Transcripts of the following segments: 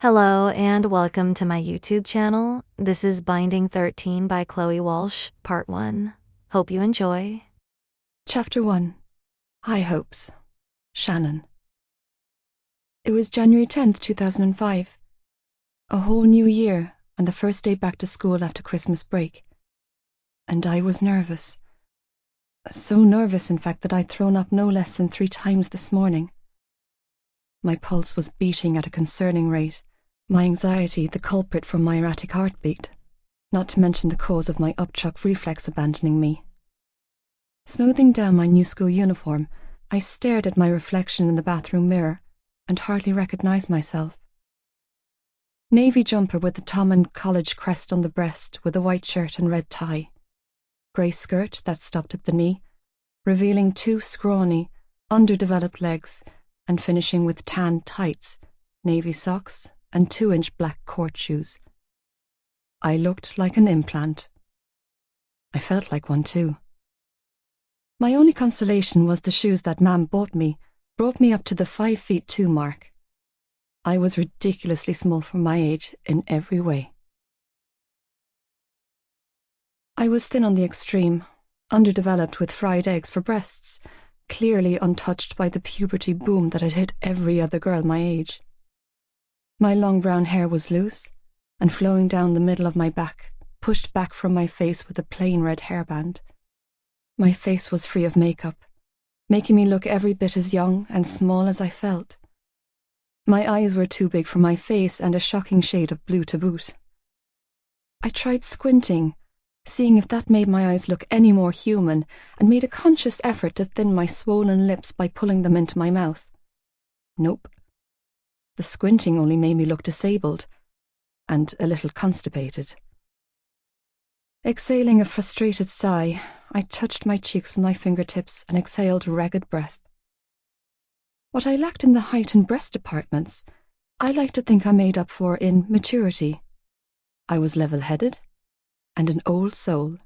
Hello and welcome to my YouTube channel. This is Binding 13 by Chloe Walsh, Part 1. Hope you enjoy. Chapter 1. High Hopes. Shannon. It was January 10th, 2005. A whole new year and the first day back to school after Christmas break. And I was nervous. So nervous, in fact, that I'd thrown up no less than 3 times this morning. My pulse was beating at a concerning rate, my anxiety the culprit for my erratic heartbeat, not to mention the cause of my upchuck reflex abandoning me. Smoothing down my new school uniform, I stared at my reflection in the bathroom mirror and hardly recognized myself. Navy jumper with the Tommen College crest on the breast with a white shirt and red tie. Grey skirt that stopped at the knee, revealing 2 scrawny, underdeveloped legs and finishing with tan tights, navy socks and 2-inch black court shoes. I looked like an implant. I felt like one too. My only consolation was the shoes that Mam bought me brought me up to the 5'2" mark. I was ridiculously small for my age in every way. I was thin on the extreme, underdeveloped with fried eggs for breasts, clearly untouched by the puberty boom that had hit every other girl my age. My long brown hair was loose and flowing down the middle of my back, pushed back from my face with a plain red hairband. My face was free of makeup, making me look every bit as young and small as I felt. My eyes were too big for my face and a shocking shade of blue to boot. I tried squinting, seeing if that made my eyes look any more human, and made a conscious effort to thin my swollen lips by pulling them into my mouth. Nope. The squinting only made me look disabled and a little constipated. Exhaling a frustrated sigh, I touched my cheeks with my fingertips and exhaled a ragged breath. What I lacked in the height and breast departments, I like to think I made up for in maturity. I was level-headed and an old soul.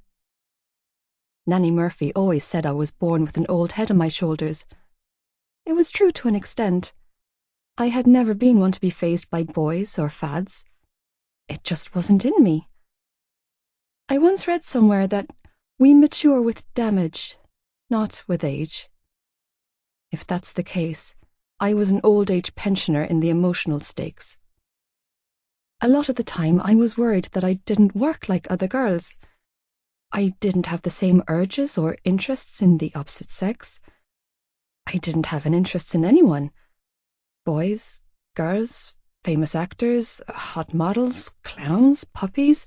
Nanny Murphy always said I was born with an old head on my shoulders. It was true to an extent. I had never been one to be fazed by boys or fads. It just wasn't in me. I once read somewhere that we mature with damage, not with age. If that's the case, I was an old-age pensioner in the emotional stakes. A lot of the time I was worried that I didn't work like other girls. I didn't have the same urges or interests in the opposite sex. I didn't have an interest in anyone. Boys, girls, famous actors, hot models, clowns, puppies.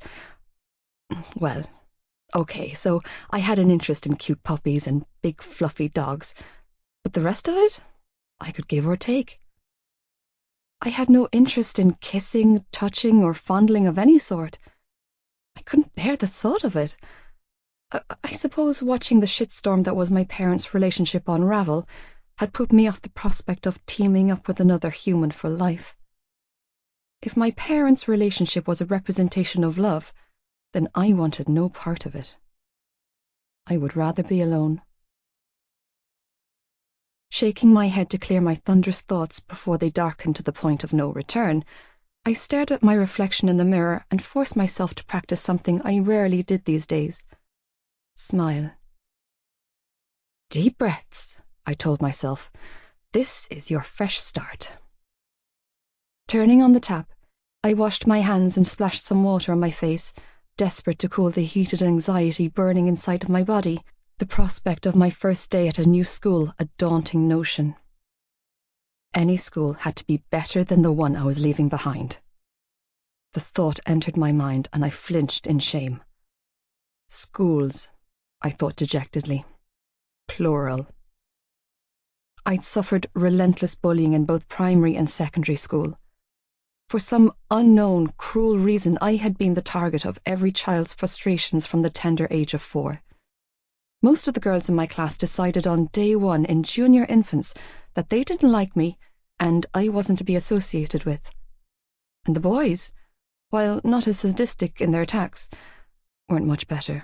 Well, okay, so I had an interest in cute puppies and big fluffy dogs, but the rest of it, I could give or take. I had no interest in kissing, touching, or fondling of any sort. I couldn't bear the thought of it. I suppose watching the shitstorm that was my parents' relationship unravel had put me off the prospect of teaming up with another human for life. If my parents' relationship was a representation of love, then I wanted no part of it. I would rather be alone. Shaking my head to clear my thunderous thoughts before they darkened to the point of no return, I stared at my reflection in the mirror and forced myself to practice something I rarely did these days. Smile. Deep breaths, I told myself. This is your fresh start. Turning on the tap, I washed my hands and splashed some water on my face, desperate to cool the heated anxiety burning inside of my body, the prospect of my first day at a new school a daunting notion. Any school had to be better than the one I was leaving behind. The thought entered my mind and I flinched in shame. Schools, I thought dejectedly. Plural. I'd suffered relentless bullying in both primary and secondary school. For some unknown, cruel reason, I had been the target of every child's frustrations from the tender age of 4. Most of the girls in my class decided on day 1 in junior infants that they didn't like me and I wasn't to be associated with. And the boys, while not as sadistic in their attacks, weren't much better.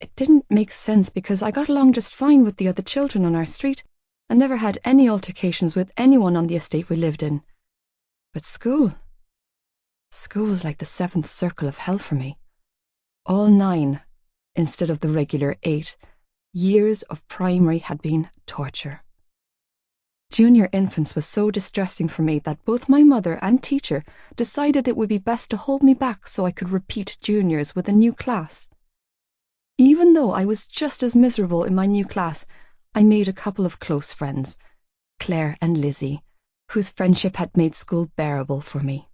It didn't make sense because I got along just fine with the other children on our street and never had any altercations with anyone on the estate we lived in. But school was like the seventh circle of hell for me. All 9, instead of the regular 8, years of primary had been torture. Junior infants was so distressing for me that both my mother and teacher decided it would be best to hold me back so I could repeat juniors with a new class. Even though I was just as miserable in my new class, I made a couple of close friends, Claire and Lizzie, whose friendship had made school bearable for me.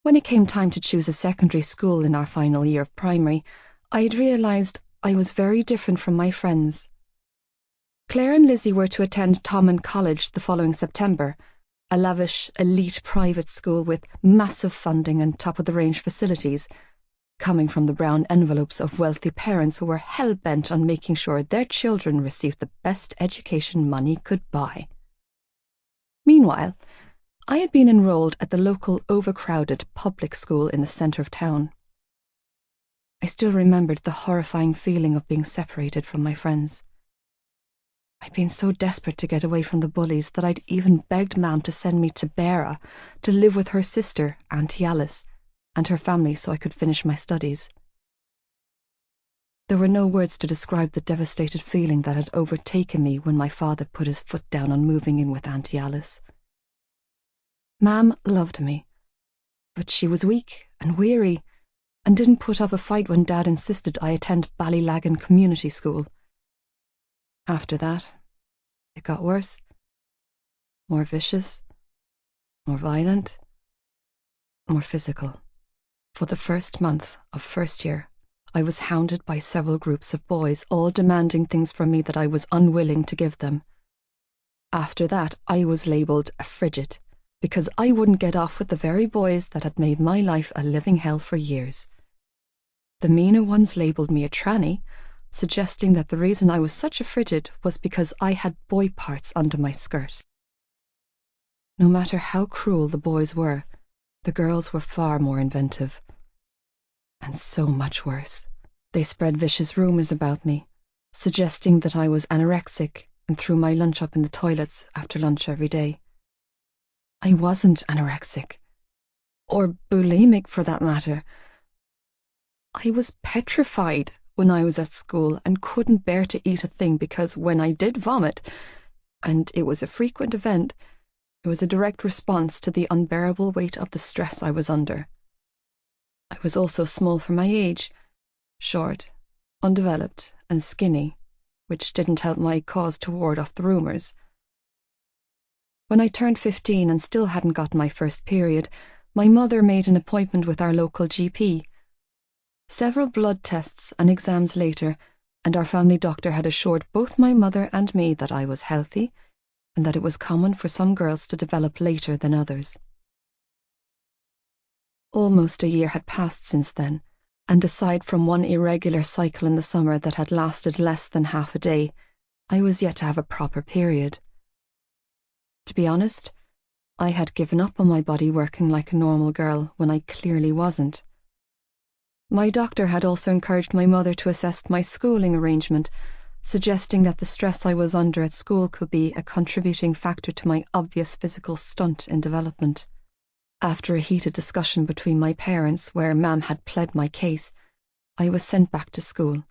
When it came time to choose a secondary school in our final year of primary, I had realized I was very different from my friends. Claire and Lizzie were to attend Thomond College the following September, a lavish, elite private school with massive funding and top-of-the-range facilities, coming from the brown envelopes of wealthy parents who were hell-bent on making sure their children received the best education money could buy. Meanwhile, I had been enrolled at the local overcrowded public school in the centre of town. I still remembered the horrifying feeling of being separated from my friends. I'd been so desperate to get away from the bullies that I'd even begged Mam to send me to Beara to live with her sister, Auntie Alice, and her family so I could finish my studies. There were no words to describe the devastated feeling that had overtaken me when my father put his foot down on moving in with Auntie Alice. Mam loved me, but she was weak and weary and didn't put up a fight when Dad insisted I attend Ballylagan Community School. After that, it got worse, more vicious, more violent, more physical. For the first month of first year, I was hounded by several groups of boys, all demanding things from me that I was unwilling to give them. After that, I was labelled a frigid, because I wouldn't get off with the very boys that had made my life a living hell for years. The meaner ones labelled me a tranny, suggesting that the reason I was such a frigid was because I had boy parts under my skirt. No matter how cruel the boys were, the girls were far more inventive. And so much worse. They spread vicious rumours about me, suggesting that I was anorexic and threw my lunch up in the toilets after lunch every day. I wasn't anorexic, or bulimic for that matter. I was petrified when I was at school and couldn't bear to eat a thing because when I did vomit, and it was a frequent event, it was a direct response to the unbearable weight of the stress I was under. I was also small for my age, short, undeveloped, and skinny, which didn't help my cause to ward off the rumours. When I turned 15 and still hadn't gotten my first period, my mother made an appointment with our local GP. Several blood tests and exams later, and our family doctor had assured both my mother and me that I was healthy and that it was common for some girls to develop later than others. Almost a year had passed since then, and aside from one irregular cycle in the summer that had lasted less than half a day, I was yet to have a proper period. To be honest, I had given up on my body working like a normal girl when I clearly wasn't. My doctor had also encouraged my mother to assess my schooling arrangement, suggesting that the stress I was under at school could be a contributing factor to my obvious physical stunt in development. After a heated discussion between my parents, where Mam had pled my case, I was sent back to school,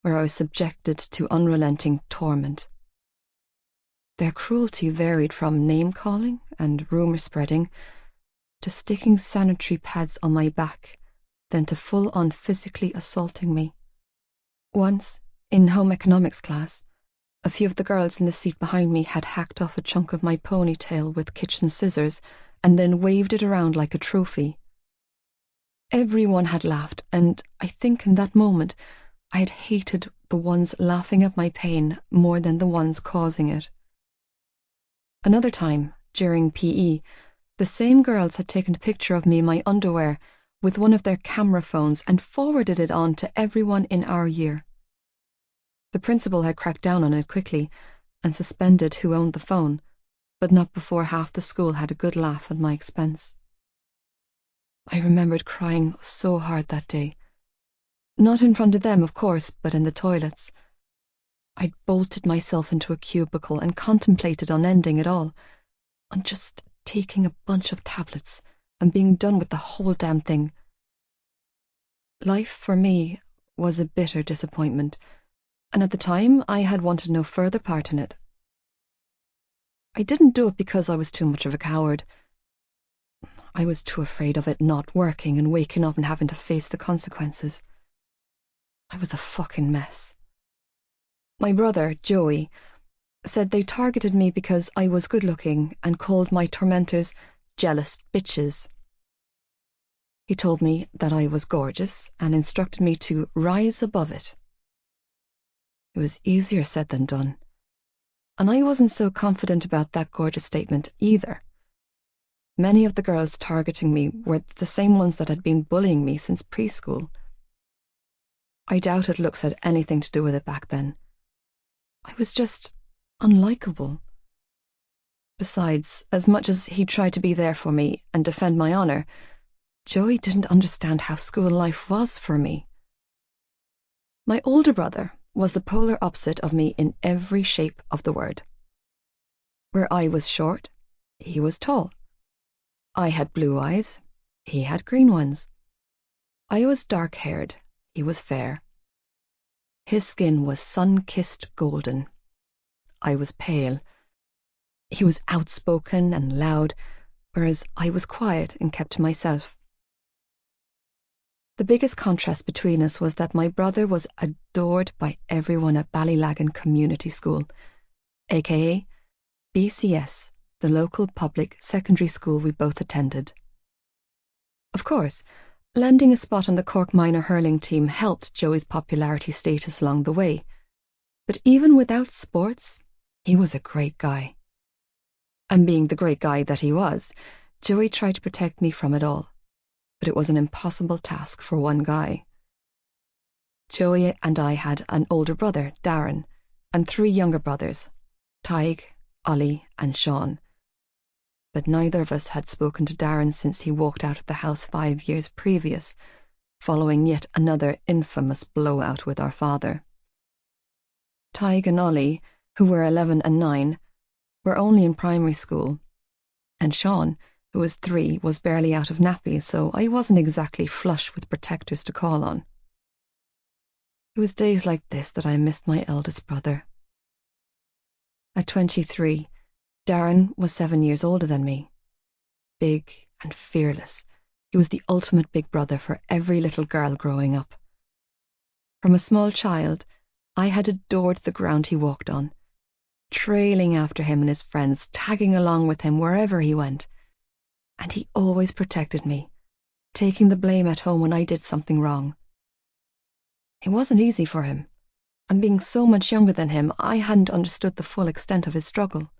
where I was subjected to unrelenting torment. Their cruelty varied from name-calling and rumour-spreading to sticking sanitary pads on my back, then to full-on physically assaulting me. Once, in home economics class, a few of the girls in the seat behind me had hacked off a chunk of my ponytail with kitchen scissors and then waved it around like a trophy. Everyone had laughed, and I think in that moment I had hated the ones laughing at my pain more than the ones causing it. Another time, during PE, the same girls had taken a picture of me in my underwear with one of their camera phones and forwarded it on to everyone in our year. The principal had cracked down on it quickly and suspended who owned the phone, but not before half the school had a good laugh at my expense. I remembered crying so hard that day. Not in front of them, of course, but in the toilets. I'd bolted myself into a cubicle and contemplated on ending it all, on just taking a bunch of tablets and being done with the whole damn thing. Life for me was a bitter disappointment, and at the time I had wanted no further part in it. I didn't do it because I was too much of a coward. I was too afraid of it not working and waking up and having to face the consequences. I was a fucking mess. My brother, Joey, said they targeted me because I was good-looking and called my tormentors jealous bitches. He told me that I was gorgeous and instructed me to rise above it. It was easier said than done, and I wasn't so confident about that gorgeous statement either. Many of the girls targeting me were the same ones that had been bullying me since preschool. I doubted looks had anything to do with it back then. I was just unlikable. Besides, as much as he tried to be there for me and defend my honor, Joey didn't understand how school life was for me. My older brother was the polar opposite of me in every shape of the word. Where I was short, he was tall. I had blue eyes, he had green ones. I was dark-haired, he was fair. His skin was sun-kissed golden. I was pale. He was outspoken and loud, whereas I was quiet and kept to myself. The biggest contrast between us was that my brother was adored by everyone at Ballylagan Community School, aka BCS, the local public secondary school we both attended. Of course, landing a spot on the Cork minor hurling team helped Joey's popularity status along the way, but even without sports, he was a great guy. And being the great guy that he was, Joey tried to protect me from it all, but it was an impossible task for one guy. Joey and I had an older brother, Darren, and 3 younger brothers, Tig, Ollie, and Sean. But neither of us had spoken to Darren since he walked out of the house 5 years previous, following yet another infamous blowout with our father. Tig and Ollie, who were 11 and 9, were only in primary school, and Sean, who was 3, was barely out of nappies, so I wasn't exactly flush with protectors to call on. It was days like this that I missed my eldest brother. At 23, Darren was 7 years older than me. Big and fearless, he was the ultimate big brother for every little girl growing up. From a small child, I had adored the ground he walked on, trailing after him and his friends, tagging along with him wherever he went. And he always protected me, taking the blame at home when I did something wrong. It wasn't easy for him, and being so much younger than him, I hadn't understood the full extent of his struggle.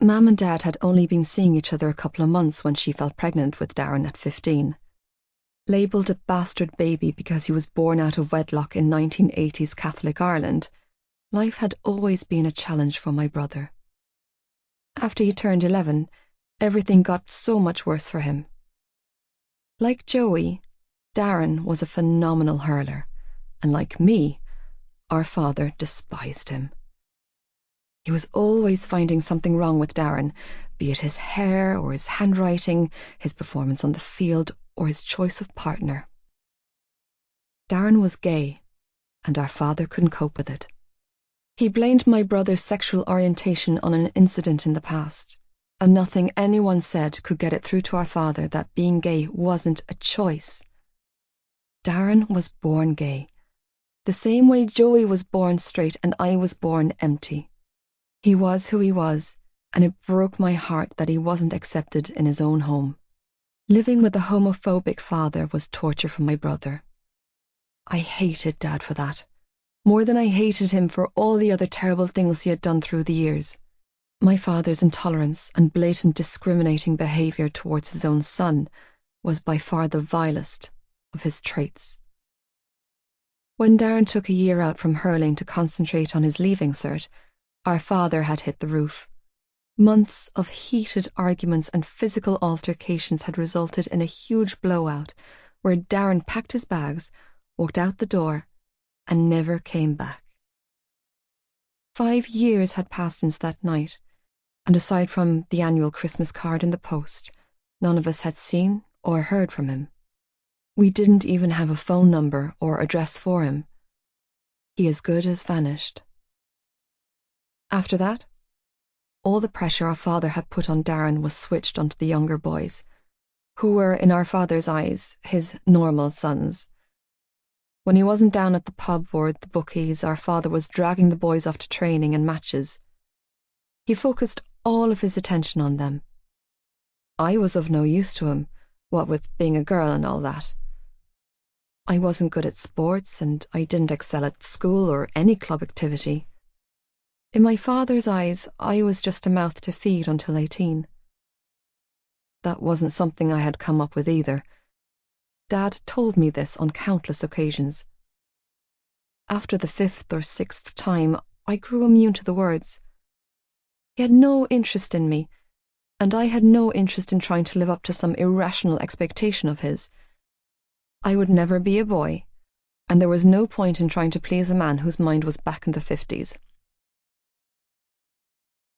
Mum and Dad had only been seeing each other a couple of months when she fell pregnant with Darren at 15. Labelled a bastard baby because he was born out of wedlock in 1980s Catholic Ireland, life had always been a challenge for my brother. After he turned 11, everything got so much worse for him. Like Joey, Darren was a phenomenal hurler, and like me, our father despised him. He was always finding something wrong with Darren, be it his hair or his handwriting, his performance on the field, or his choice of partner. Darren was gay, and our father couldn't cope with it. He blamed my brother's sexual orientation on an incident in the past, and nothing anyone said could get it through to our father that being gay wasn't a choice. Darren was born gay, the same way Joey was born straight and I was born empty. He was who he was, and it broke my heart that he wasn't accepted in his own home. Living with a homophobic father was torture for my brother. I hated Dad for that, more than I hated him for all the other terrible things he had done through the years. My father's intolerance and blatant discriminating behaviour towards his own son was by far the vilest of his traits. When Darren took a year out from hurling to concentrate on his leaving cert, our father had hit the roof. Months of heated arguments and physical altercations had resulted in a huge blowout where Darren packed his bags, walked out the door, and never came back. 5 years had passed since that night, and aside from the annual Christmas card in the post, none of us had seen or heard from him. We didn't even have a phone number or address for him. He as good as vanished. After that, all the pressure our father had put on Darren was switched onto the younger boys, who were, in our father's eyes, his normal sons. When he wasn't down at the pub or the bookies, our father was dragging the boys off to training and matches. He focused all of his attention on them. I was of no use to him, what with being a girl and all that. I wasn't good at sports, and I didn't excel at school or any club activity. In my father's eyes, I was just a mouth to feed until 18. That wasn't something I had come up with either. Dad told me this on countless occasions. After the 5th or 6th time, I grew immune to the words. He had no interest in me, and I had no interest in trying to live up to some irrational expectation of his. I would never be a boy, and there was no point in trying to please a man whose mind was back in the 50s.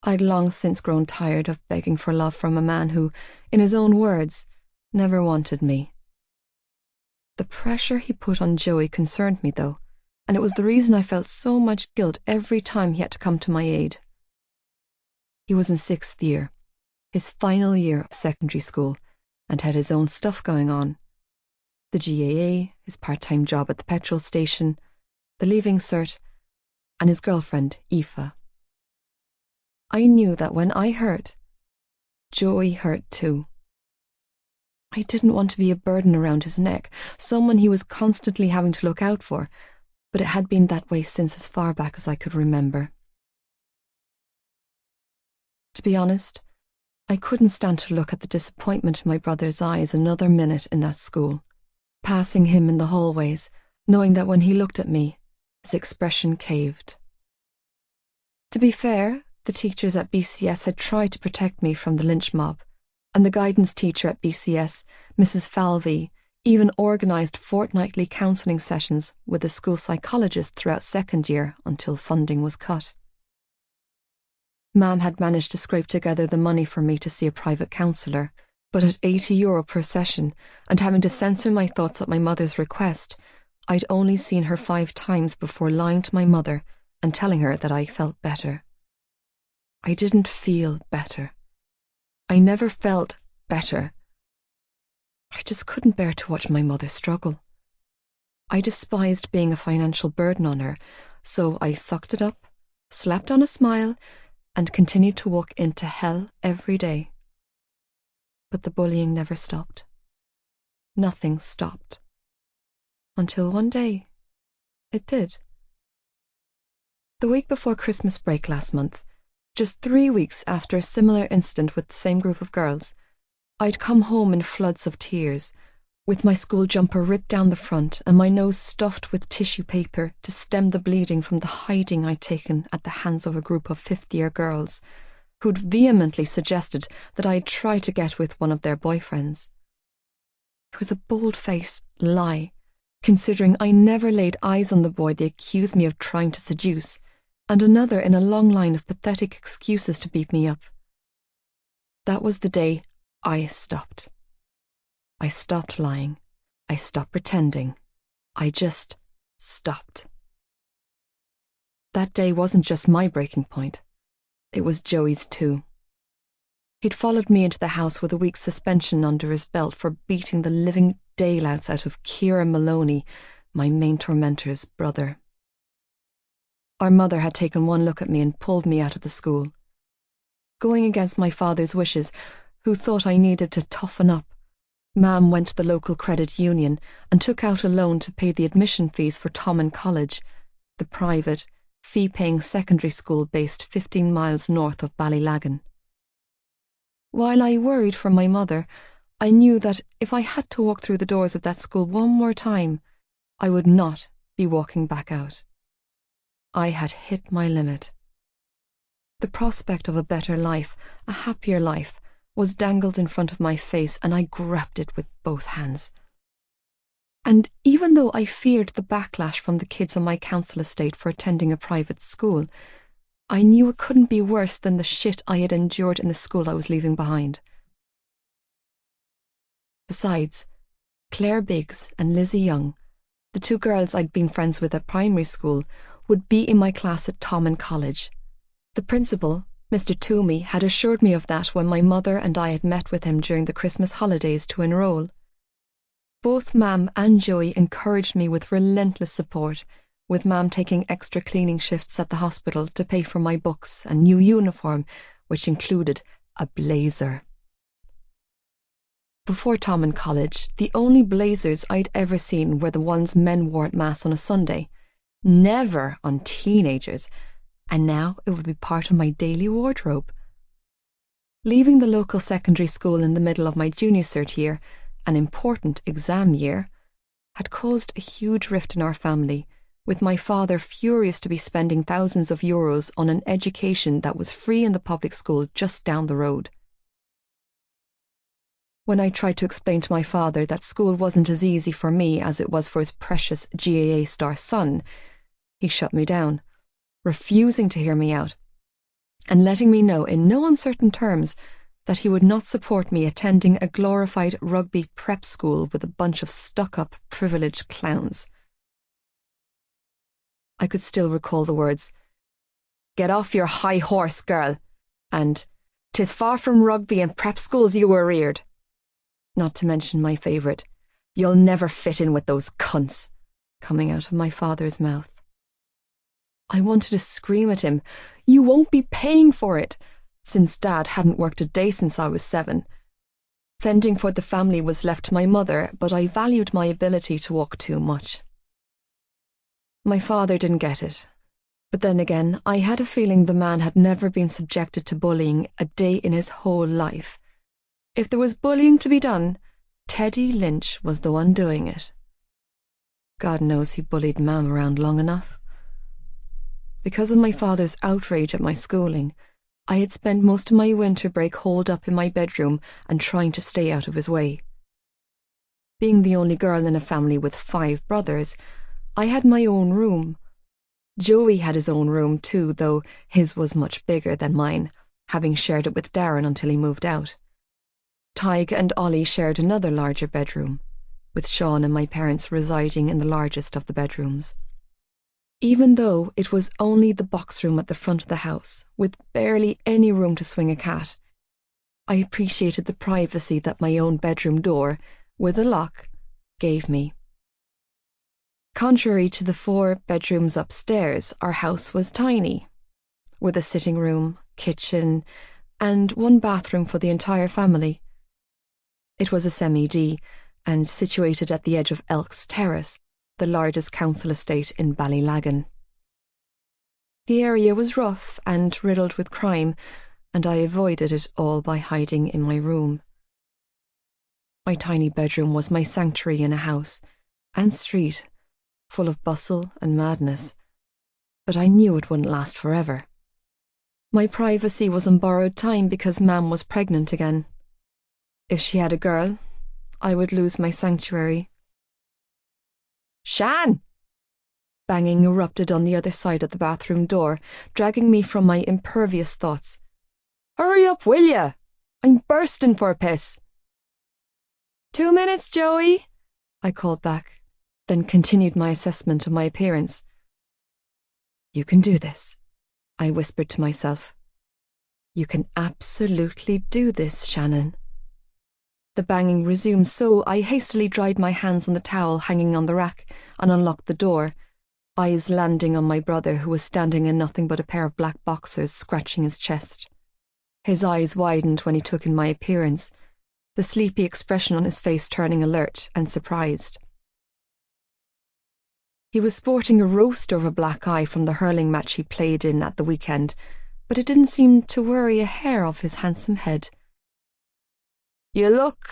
I'd long since grown tired of begging for love from a man who, in his own words, never wanted me. The pressure he put on Joey concerned me, though, and it was the reason I felt so much guilt every time he had to come to my aid. He was in 6th year, his final year of secondary school, and had his own stuff going on. The GAA, his part-time job at the petrol station, the leaving cert, and his girlfriend, Aoife. I knew that when I hurt, Joey hurt too. I didn't want to be a burden around his neck, someone he was constantly having to look out for, but it had been that way since as far back as I could remember. To be honest, I couldn't stand to look at the disappointment in my brother's eyes another minute in that school, passing him in the hallways, knowing that when he looked at me, his expression caved. To be fair, the teachers at BCS had tried to protect me from the lynch mob, and the guidance teacher at BCS, Mrs. Falvey, even organised fortnightly counselling sessions with the school psychologist throughout 2nd year until funding was cut. Mam had managed to scrape together the money for me to see a private counsellor, but at €80 per session, and having to censor my thoughts at my mother's request, I'd only seen her 5 times before lying to my mother and telling her that I felt better. I didn't feel better. I never felt better. I just couldn't bear to watch my mother struggle. I despised being a financial burden on her, so I sucked it up, slapped on a smile, and continued to walk into hell every day. But the bullying never stopped. Nothing stopped. Until one day, it did. The week before Christmas break last month, just 3 weeks after a similar incident with the same group of girls, I'd come home in floods of tears, with my school jumper ripped down the front and my nose stuffed with tissue paper to stem the bleeding from the hiding I'd taken at the hands of a group of 5th-year girls, who'd vehemently suggested that I'd try to get with one of their boyfriends. It was a bold-faced lie, considering I never laid eyes on the boy they accused me of trying to seduce, and another in a long line of pathetic excuses to beat me up. That was the day I stopped. I stopped lying. I stopped pretending. I just stopped. That day wasn't just my breaking point. It was Joey's too. He'd followed me into the house with a week's suspension under his belt for beating the living daylights out of Ciara Maloney, my main tormentor's brother. Our mother had taken one look at me and pulled me out of the school. Going against my father's wishes, who thought I needed to toughen up, Mam went to the local credit union and took out a loan to pay the admission fees for Thomond College, the private, fee-paying secondary school based 15 miles north of Ballylagan. While I worried for my mother, I knew that if I had to walk through the doors of that school one more time, I would not be walking back out. I had hit my limit. The prospect of a better life, a happier life, was dangled in front of my face, and I grabbed it with both hands. And even though I feared the backlash from the kids on my council estate for attending a private school, I knew it couldn't be worse than the shit I had endured in the school I was leaving behind. Besides, Claire Biggs and Lizzie Young, the two girls I'd been friends with at primary school, would be in my class at Thomond College. The principal, Mr. Toomey, had assured me of that when my mother and I had met with him during the Christmas holidays to enroll. Both Mam and Joey encouraged me with relentless support, with Mam taking extra cleaning shifts at the hospital to pay for my books and new uniform, which included a blazer. Before Thomond College, the only blazers I'd ever seen were the ones men wore at Mass on a Sunday, never on teenagers, and now it would be part of my daily wardrobe. Leaving the local secondary school in the middle of my junior cert year, an important exam year, had caused a huge rift in our family, with my father furious to be spending thousands of euros on an education that was free in the public school just down the road. When I tried to explain to my father that school wasn't as easy for me as it was for his precious GAA star son, he shut me down, refusing to hear me out, and letting me know in no uncertain terms that he would not support me attending a glorified rugby prep school with a bunch of stuck-up, privileged clowns. I could still recall the words, "Get off your high horse, girl," and "'Tis far from rugby and prep schools you were reared," not to mention my favourite, "You'll never fit in with those cunts," coming out of my father's mouth. I wanted to scream at him, "You won't be paying for it," since Dad hadn't worked a day since I was 7. Fending for the family was left to my mother, but I valued my ability to walk too much. My father didn't get it, but then again, I had a feeling the man had never been subjected to bullying a day in his whole life. If there was bullying to be done, Teddy Lynch was the one doing it. God knows he bullied Mam around long enough. Because of my father's outrage at my schooling, I had spent most of my winter break holed up in my bedroom and trying to stay out of his way. Being the only girl in a family with 5 brothers, I had my own room. Joey had his own room too, though his was much bigger than mine, having shared it with Darren until he moved out. Tig and Ollie shared another larger bedroom, with Sean and my parents residing in the largest of the bedrooms. Even though it was only the box room at the front of the house, with barely any room to swing a cat, I appreciated the privacy that my own bedroom door, with a lock, gave me. Contrary to the 4 bedrooms upstairs, our house was tiny, with a sitting room, kitchen, and 1 bathroom for the entire family. It was a semi-D, and situated at the edge of Elks Terrace, the largest council estate in Ballylagan. The area was rough and riddled with crime, and I avoided it all by hiding in my room. My tiny bedroom was my sanctuary in a house and street full of bustle and madness, but I knew it wouldn't last forever. My privacy was on borrowed time because Mam was pregnant again. If she had a girl, I would lose my sanctuary. "Shan!" Banging erupted on the other side of the bathroom door, dragging me from my impervious thoughts. "Hurry up, will ya? I'm bursting for a piss." "2 minutes, Joey," I called back, then continued my assessment of my appearance. "You can do this," I whispered to myself. "You can absolutely do this, Shannon." The banging resumed, so I hastily dried my hands on the towel hanging on the rack and unlocked the door, eyes landing on my brother, who was standing in nothing but a pair of black boxers, scratching his chest. His eyes widened when he took in my appearance, the sleepy expression on his face turning alert and surprised. He was sporting a roast over a black eye from the hurling match he played in at the weekend, but it didn't seem to worry a hair off his handsome head. "You look—"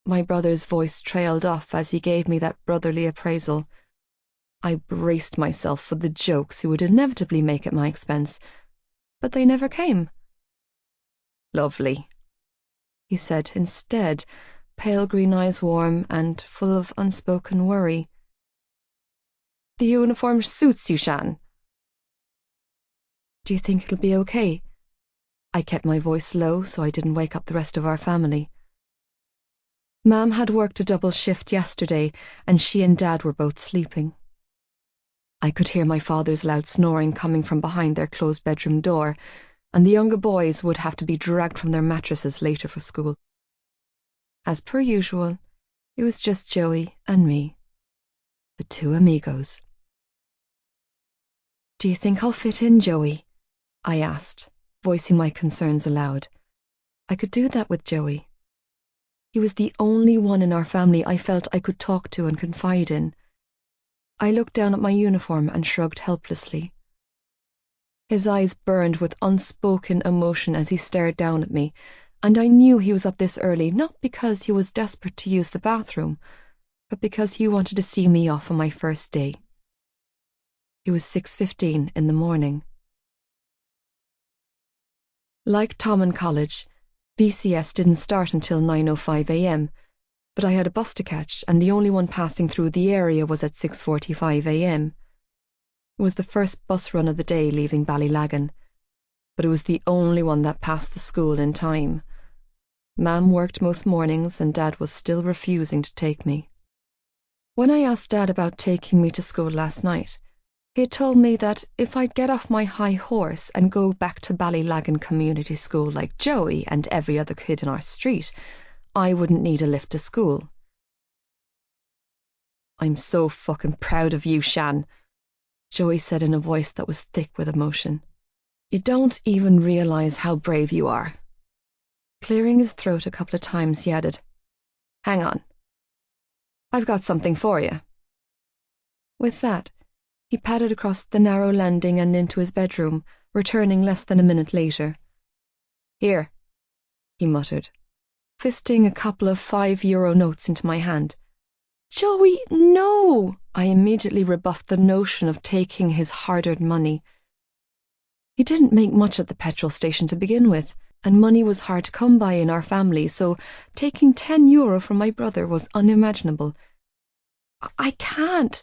My brother's voice trailed off as he gave me that brotherly appraisal. I braced myself for the jokes he would inevitably make at my expense, but they never came. "Lovely," he said instead, pale green eyes warm and full of unspoken worry. "The uniform suits you, Shan." Do you think it'll be okay? I kept my voice low so I didn't wake up the rest of our family. Mom had worked a double shift yesterday, and she and Dad were both sleeping. I could hear my father's loud snoring coming from behind their closed bedroom door, and the younger boys would have to be dragged from their mattresses later for school. As per usual, it was just Joey and me, the two amigos. Do you think I'll fit in, Joey? I asked, voicing my concerns aloud. I could do that with Joey. He was the only one in our family I felt I could talk to and confide in. I looked down at my uniform and shrugged helplessly. His eyes burned with unspoken emotion as he stared down at me, and I knew he was up this early not because he was desperate to use the bathroom, but because he wanted to see me off on my first day. It was 6:15 in the morning. Like Tom in college, BCS didn't start until 9:05 a.m., but I had a bus to catch, and the only one passing through the area was at 6:45 a.m. It was the first bus run of the day leaving Ballylagan, but it was the only one that passed the school in time. Mam worked most mornings, and Dad was still refusing to take me. When I asked Dad about taking me to school last night, he had told me that if I'd get off my high horse and go back to Ballylagan Community School like Joey and every other kid in our street, I wouldn't need a lift to school. I'm so fucking proud of you, Shan, Joey said in a voice that was thick with emotion. You don't even realize how brave you are. Clearing his throat a couple of times, he added, Hang on. I've got something for you. With that, he padded across the narrow landing and into his bedroom, returning less than a minute later. Here, he muttered, fisting a couple of €5 notes into my hand. Joey, no! I immediately rebuffed the notion of taking his hard-earned money. He didn't make much at the petrol station to begin with, and money was hard to come by in our family, so taking €10 from my brother was unimaginable. I can't.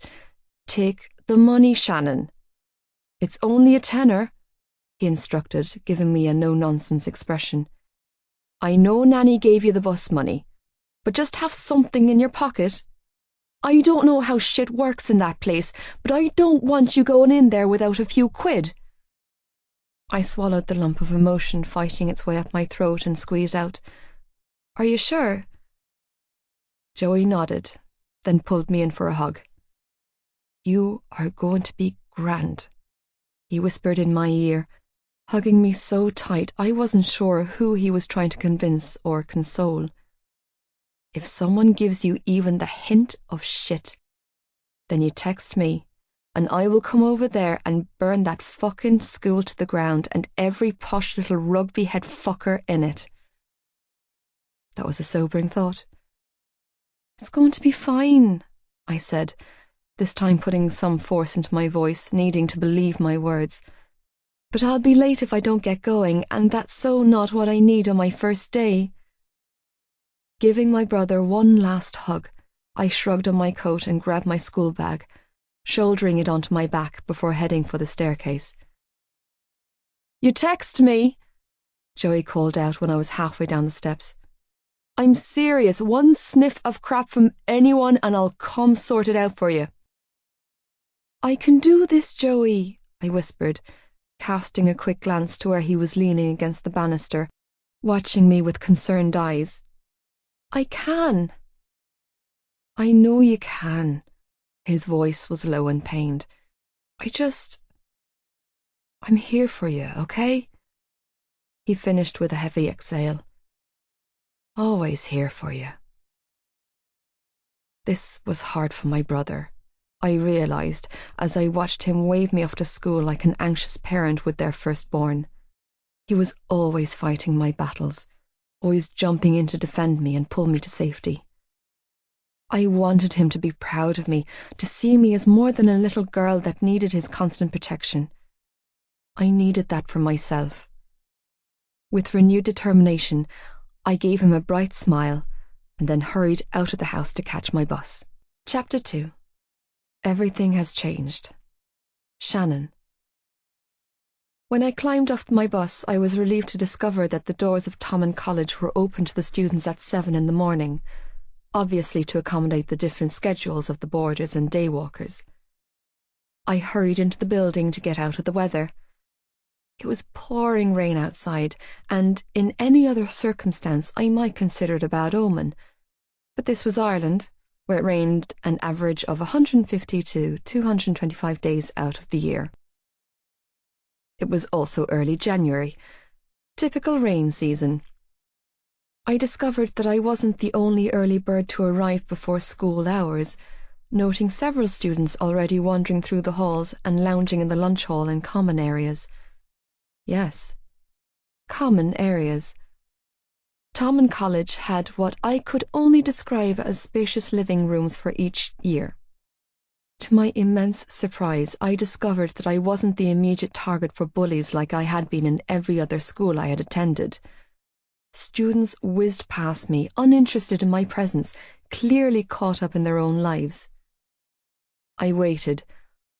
Take the money, Shannon. It's only a tenner, he instructed, giving me a no-nonsense expression. I know Nanny gave you the bus money, but just have something in your pocket. I don't know how shit works in that place, but I don't want you going in there without a few quid. I swallowed the lump of emotion fighting its way up my throat and squeezed out, Are you sure? Joey nodded, then pulled me in for a hug. You are going to be grand, he whispered in my ear, hugging me so tight I wasn't sure who he was trying to convince or console. If someone gives you even the hint of shit, then you text me, and I will come over there and burn that fucking school to the ground and every posh little rugby head fucker in it. That was a sobering thought. It's going to be fine, I said, this time putting some force into my voice, needing to believe my words. But I'll be late if I don't get going, and that's so not what I need on my first day. Giving my brother one last hug, I shrugged on my coat and grabbed my school bag, shouldering it onto my back before heading for the staircase. You text me, Joey called out when I was halfway down the steps. I'm serious. One sniff of crap from anyone and I'll come sort it out for you. I can do this, Joey, I whispered, casting a quick glance to where he was leaning against the banister, watching me with concerned eyes. I can. I know you can. His voice was low and pained. I'm here for you, okay? He finished with a heavy exhale. Always here for you. This was hard for my brother, I realized as I watched him wave me off to school like an anxious parent with their firstborn. He was always fighting my battles, always jumping in to defend me and pull me to safety. I wanted him to be proud of me, to see me as more than a little girl that needed his constant protection. I needed that for myself. With renewed determination, I gave him a bright smile and then hurried out of the house to catch my bus. Chapter 2. Everything has changed. Shannon. When I climbed off my bus, I was relieved to discover that the doors of Thomond College were open to the students at 7 in the morning, obviously to accommodate the different schedules of the boarders and day walkers. I hurried into the building to get out of the weather. It was pouring rain outside, and in any other circumstance I might consider it a bad omen. But this was Ireland, where it rained an average of 150 to 225 days out of the year. It was also early January, typical rain season. I discovered that I wasn't the only early bird to arrive before school hours, noting several students already wandering through the halls and lounging in the lunch hall and common areas. Yes, common areas. Thomond College had what I could only describe as spacious living rooms for each year. To my immense surprise, I discovered that I wasn't the immediate target for bullies like I had been in every other school I had attended. Students whizzed past me, uninterested in my presence, clearly caught up in their own lives. I waited,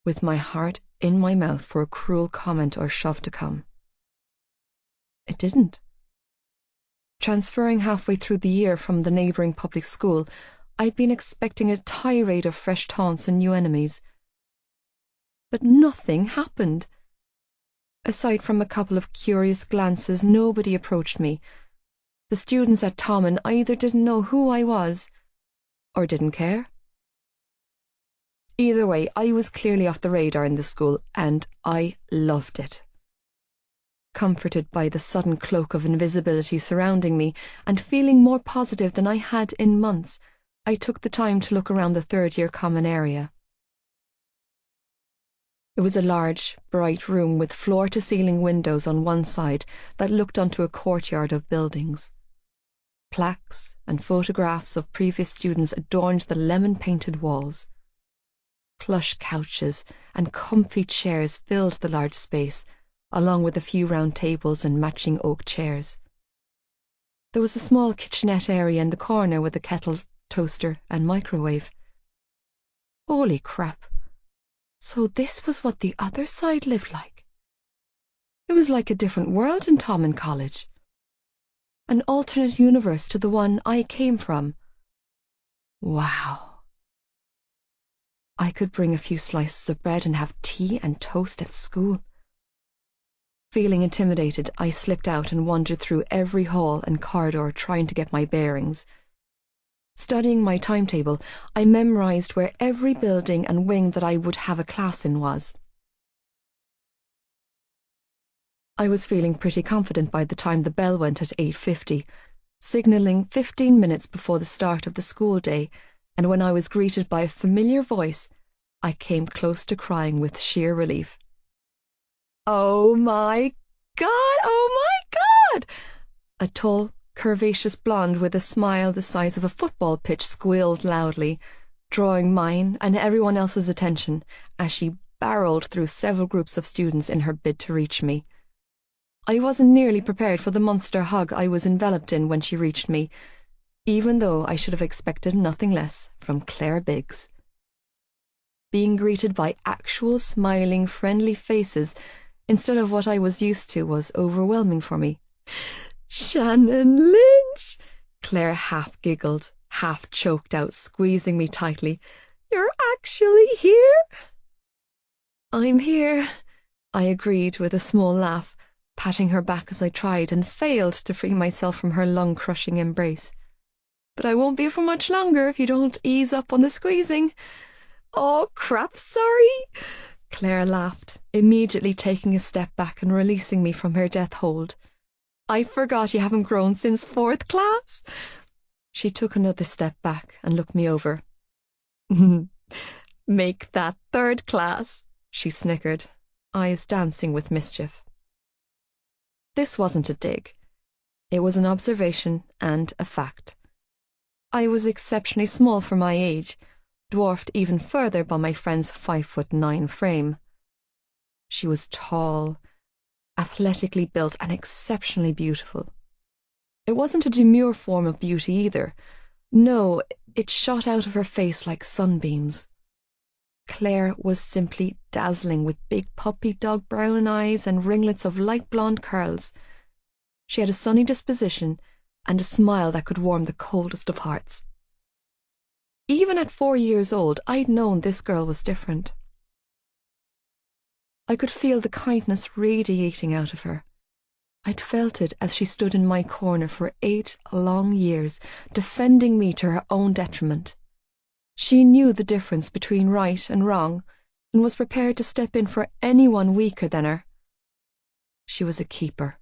with my heart in my mouth, for a cruel comment or shove to come. It didn't. Transferring halfway through the year from the neighbouring public school, I'd been expecting a tirade of fresh taunts and new enemies. But nothing happened. Aside from a couple of curious glances, nobody approached me. The students at Thomond either didn't know who I was, or didn't care. Either way, I was clearly off the radar in the school, and I loved it. Comforted by the sudden cloak of invisibility surrounding me, and feeling more positive than I had in months, I took the time to look around the third-year common area. It was a large, bright room with floor-to-ceiling windows on one side that looked onto a courtyard of buildings. Plaques and photographs of previous students adorned the lemon-painted walls. Plush couches and comfy chairs filled the large space, along with a few round tables and matching oak chairs. There was a small kitchenette area in the corner with a kettle, toaster, and microwave. Holy crap! So this was what the other side lived like. It was like a different world in Thomond College. An alternate universe to the one I came from. Wow! I could bring a few slices of bread and have tea and toast at school. Feeling intimidated, I slipped out and wandered through every hall and corridor trying to get my bearings. Studying my timetable, I memorized where every building and wing that I would have a class in was. I was feeling pretty confident by the time the bell went at 8:50, signalling 15 minutes before the start of the school day, and when I was greeted by a familiar voice, I came close to crying with sheer relief. "Oh my God! Oh my God!" A tall, curvaceous blonde with a smile the size of a football pitch squealed loudly, drawing mine and everyone else's attention as she barreled through several groups of students in her bid to reach me. I wasn't nearly prepared for the monster hug I was enveloped in when she reached me, even though I should have expected nothing less from Claire Biggs. Being greeted by actual smiling, friendly faces instead of what I was used to was overwhelming for me. "Shannon Lynch!" Claire half giggled, half choked out, squeezing me tightly. "You're actually here?" "I'm here," I agreed with a small laugh, patting her back as I tried and failed to free myself from her lung-crushing embrace. "But I won't be for much longer if you don't ease up on the squeezing." "Oh, crap, sorry!" Claire laughed, immediately taking a step back and releasing me from her death hold. "I forgot you haven't grown since 4th class." She took another step back and looked me over. "Make that 3rd class," she snickered, eyes dancing with mischief. This wasn't a dig. It was an observation and a fact. I was exceptionally small for my age, dwarfed even further by my friend's 5'9" frame. She was tall, athletically built, and exceptionally beautiful. It wasn't a demure form of beauty either. No, it shot out of her face like sunbeams. Claire was simply dazzling with big puppy dog brown eyes and ringlets of light blonde curls. She had a sunny disposition and a smile that could warm the coldest of hearts. Even at 4 years old, I'd known this girl was different. I could feel the kindness radiating out of her. I'd felt it as she stood in my corner for 8 long years, defending me to her own detriment. She knew the difference between right and wrong, and was prepared to step in for anyone weaker than her. She was a keeper.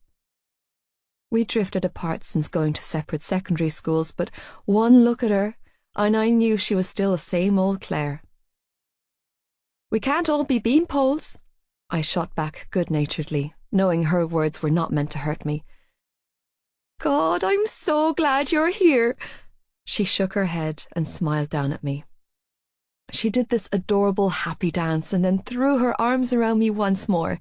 We drifted apart since going to separate secondary schools, but one look at her, and I knew she was still the same old Claire. "We can't all be beanpoles," I shot back good-naturedly, knowing her words were not meant to hurt me. "God, I'm so glad you're here." She shook her head and smiled down at me. She did this adorable happy dance and then threw her arms around me once more.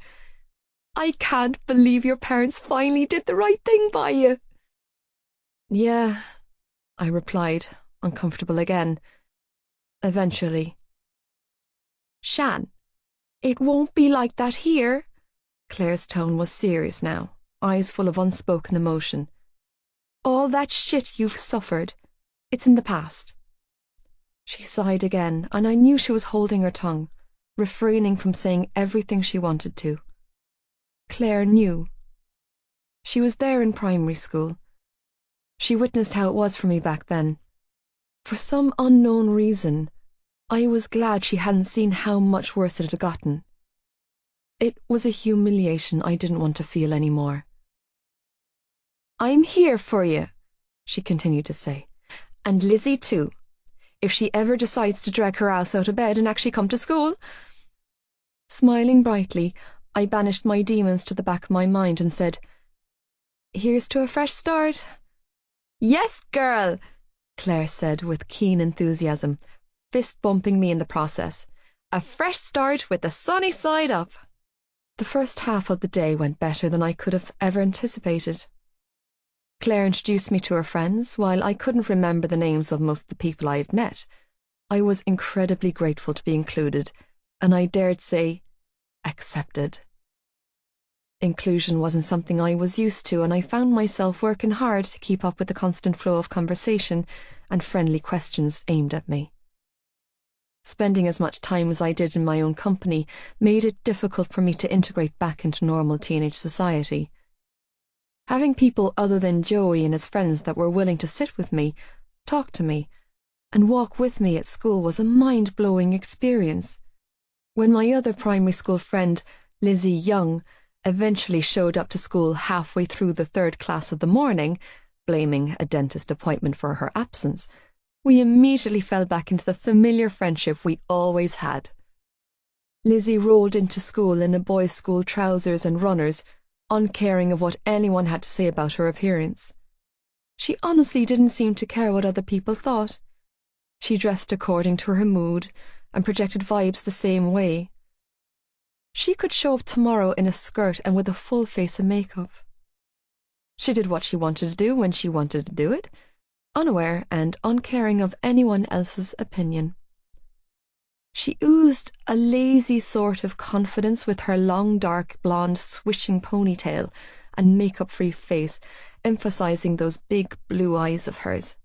"I can't believe your parents finally did the right thing by you." "Yeah," I replied, uncomfortable again. "Eventually." "Shan, it won't be like that here." Claire's tone was serious now, eyes full of unspoken emotion. "All that shit you've suffered, it's in the past." She sighed again, and I knew she was holding her tongue, refraining from saying everything she wanted to. Claire knew. She was there in primary school. She witnessed how it was for me back then. For some unknown reason, I was glad she hadn't seen how much worse it had gotten. It was a humiliation I didn't want to feel anymore. "I'm here for you," she continued to say, "and Lizzie too, if she ever decides to drag her ass out of bed and actually come to school." Smiling brightly, I banished my demons to the back of my mind and said, "Here's to a fresh start." "Yes, girl," Claire said with keen enthusiasm, fist-bumping me in the process. "A fresh start with the sunny side up." The first half of the day went better than I could have ever anticipated. Claire introduced me to her friends. While I couldn't remember the names of most of the people I had met, I was incredibly grateful to be included, and I dared say, accepted. Inclusion wasn't something I was used to, and I found myself working hard to keep up with the constant flow of conversation and friendly questions aimed at me. Spending as much time as I did in my own company made it difficult for me to integrate back into normal teenage society. Having people other than Joey and his friends that were willing to sit with me, talk to me, and walk with me at school was a mind-blowing experience. When my other primary school friend, Lizzie Young, eventually showed up to school halfway through the 3rd class of the morning, blaming a dentist appointment for her absence, we immediately fell back into the familiar friendship we always had. Lizzie rolled into school in a boys' school trousers and runners, uncaring of what anyone had to say about her appearance. She honestly didn't seem to care what other people thought. She dressed according to her mood and projected vibes the same way. She could show up tomorrow in a skirt and with a full face of makeup. She did what she wanted to do when she wanted to do it, unaware and uncaring of anyone else's opinion. She oozed a lazy sort of confidence with her long dark blonde swishing ponytail and makeup-free face, emphasizing those big blue eyes of hers.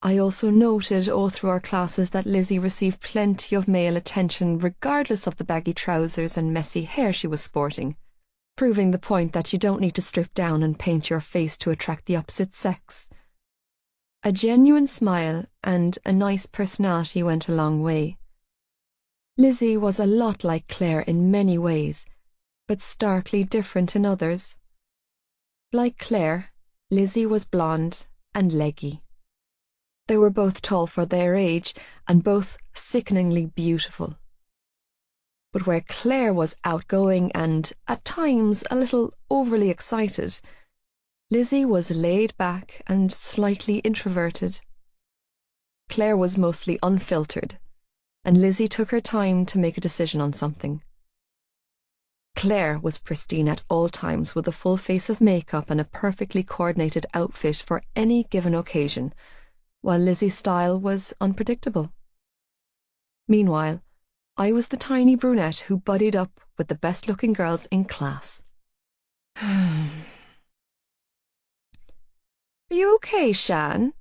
I also noted all through our classes that Lizzie received plenty of male attention regardless of the baggy trousers and messy hair she was sporting, proving the point that you don't need to strip down and paint your face to attract the opposite sex. A genuine smile and a nice personality went a long way. Lizzie was a lot like Claire in many ways, but starkly different in others. Like Claire, Lizzie was blonde and leggy. They were both tall for their age and both sickeningly beautiful. But where Claire was outgoing and, at times, a little overly excited, Lizzie was laid back and slightly introverted. Claire was mostly unfiltered, and Lizzie took her time to make a decision on something. Claire was pristine at all times with a full face of makeup and a perfectly coordinated outfit for any given occasion, while Lizzie's style was unpredictable. Meanwhile, I was the tiny brunette who buddied up with the best-looking girls in class. Are you okay, Shan?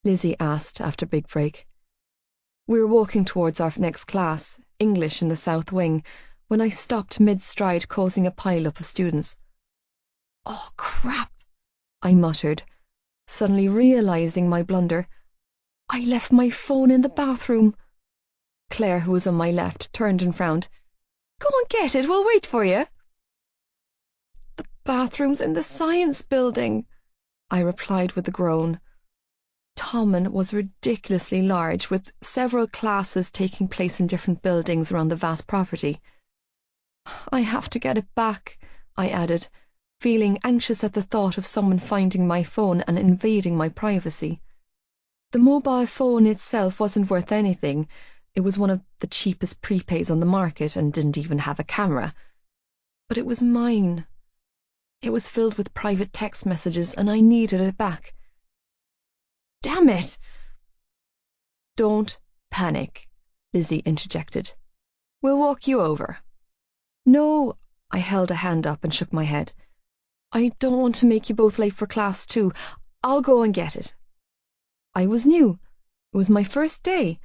Lizzie asked after big break. We were walking towards our next class, English in the south wing, when I stopped mid-stride, causing a pile-up of students. Oh, crap, I muttered, suddenly realizing my blunder. I left my phone in the bathroom. Claire, who was on my left, turned and frowned. Go and get it, we'll wait for you. The bathroom's in the science building, I replied with a groan. Tommen was ridiculously large, with several classes taking place in different buildings around the vast property. I have to get it back, I added, feeling anxious at the thought of someone finding my phone and invading my privacy. The mobile phone itself wasn't worth anything. It was one of the cheapest prepaids on the market and didn't even have a camera. But it was mine. It was filled with private text messages, and I needed it back. Damn it! Don't panic, Lizzie interjected. We'll walk you over. No, I held a hand up and shook my head. I don't want to make you both late for class too. I'll go and get it. I was new. It was my first day.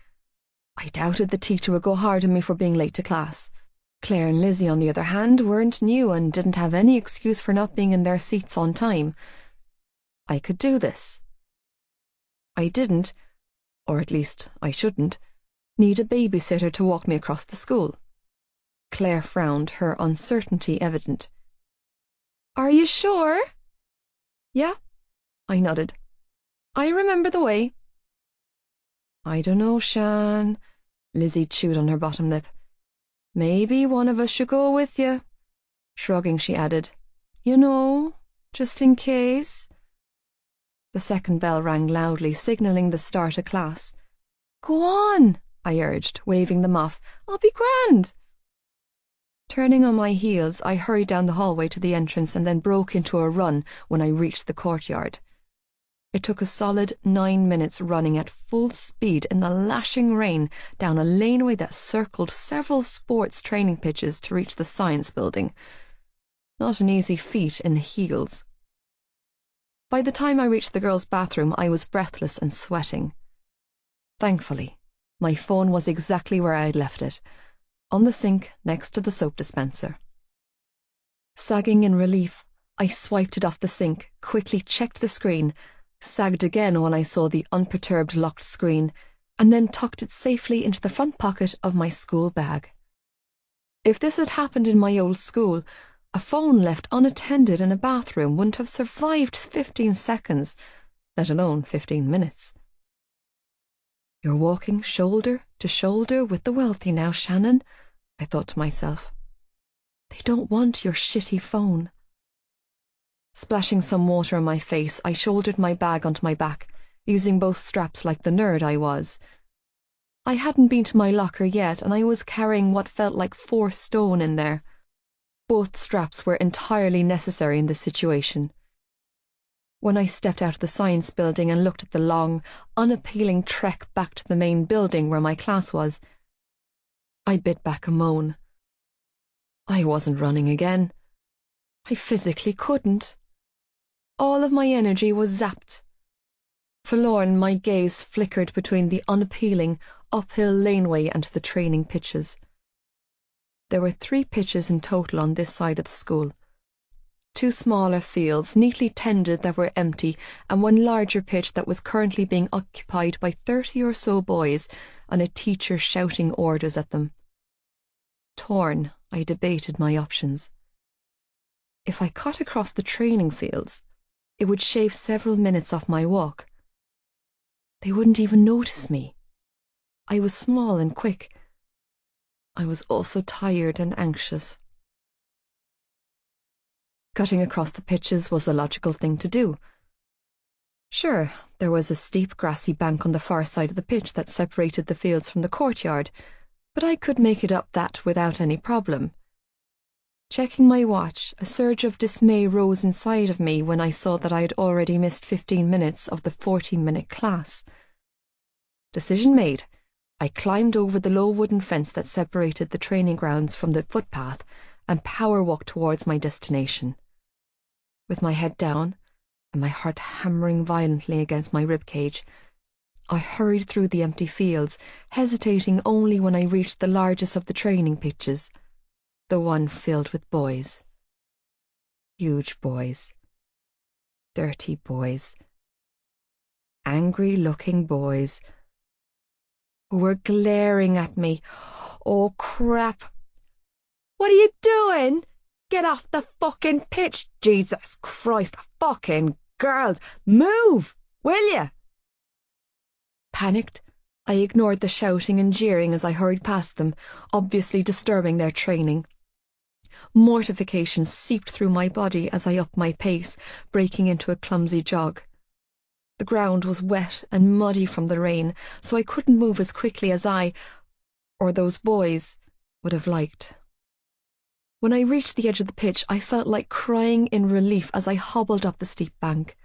I doubted the teacher would go hard on me for being late to class. Claire and Lizzie, on the other hand, weren't new and didn't have any excuse for not being in their seats on time. I could do this. I didn't, or at least I shouldn't, need a babysitter to walk me across the school. Claire frowned, her uncertainty evident. Are you sure? Yeah, I nodded. I remember the way. I don't know, Shan. Lizzie chewed on her bottom lip. Maybe one of us should go with you. Shrugging, she added, You know, just in case. The second bell rang loudly, signalling the start of class. Go on, I urged, waving them off. I'll be grand. Turning on my heels, I hurried down the hallway to the entrance and then broke into a run when I reached the courtyard. It took a solid 9 minutes running at full speed in the lashing rain down a laneway that circled several sports training pitches to reach the science building. Not an easy feat in heels. By the time I reached the girls' bathroom, I was breathless and sweating. Thankfully, my phone was exactly where I had left it, on the sink next to the soap dispenser. Sagging in relief, I swiped it off the sink, quickly checked the screen, sagged again when I saw the unperturbed locked screen, and then tucked it safely into the front pocket of my school bag. If this had happened in my old school, a phone left unattended in a bathroom wouldn't have survived 15 seconds, let alone 15 minutes. You're walking shoulder to shoulder with the wealthy now, Shannon, I thought to myself. They don't want your shitty phone. Splashing some water on my face, I shouldered my bag onto my back, using both straps like the nerd I was. I hadn't been to my locker yet, and I was carrying what felt like 4 stone in there. Both straps were entirely necessary in this situation. When I stepped out of the science building and looked at the long, unappealing trek back to the main building where my class was, I bit back a moan. I wasn't running again. I physically couldn't. All of my energy was zapped. Forlorn, my gaze flickered between the unappealing, uphill laneway and the training pitches. There were 3 pitches in total on this side of the school. 2 smaller fields, neatly tended, that were empty, and 1 larger pitch that was currently being occupied by 30 or so boys, and a teacher shouting orders at them. Torn, I debated my options. If I cut across the training fields, it would shave several minutes off my walk. They wouldn't even notice me. I was small and quick. I was also tired and anxious. Cutting across the pitches was the logical thing to do. Sure, there was a steep grassy bank on the far side of the pitch that separated the fields from the courtyard, but I could make it up that without any problem. Checking my watch, a surge of dismay rose inside of me when I saw that I had already missed 15 minutes of the 40-minute class. Decision made. I climbed over the low wooden fence that separated the training grounds from the footpath and power walked towards my destination. With my head down and my heart hammering violently against my ribcage, I hurried through the empty fields, hesitating only when I reached the largest of the training pitches, the one filled with boys. Huge boys. Dirty boys. Angry-looking boys who were glaring at me. Oh, crap. What are you doing? Get off the fucking pitch, Jesus Christ. Fucking girls. Move, will you? Panicked, I ignored the shouting and jeering as I hurried past them, obviously disturbing their training. Mortification seeped through my body as I upped my pace, breaking into a clumsy jog. The ground was wet and muddy from the rain, so I couldn't move as quickly as I, or those boys, would have liked. When I reached the edge of the pitch, I felt like crying in relief as I hobbled up the steep bank.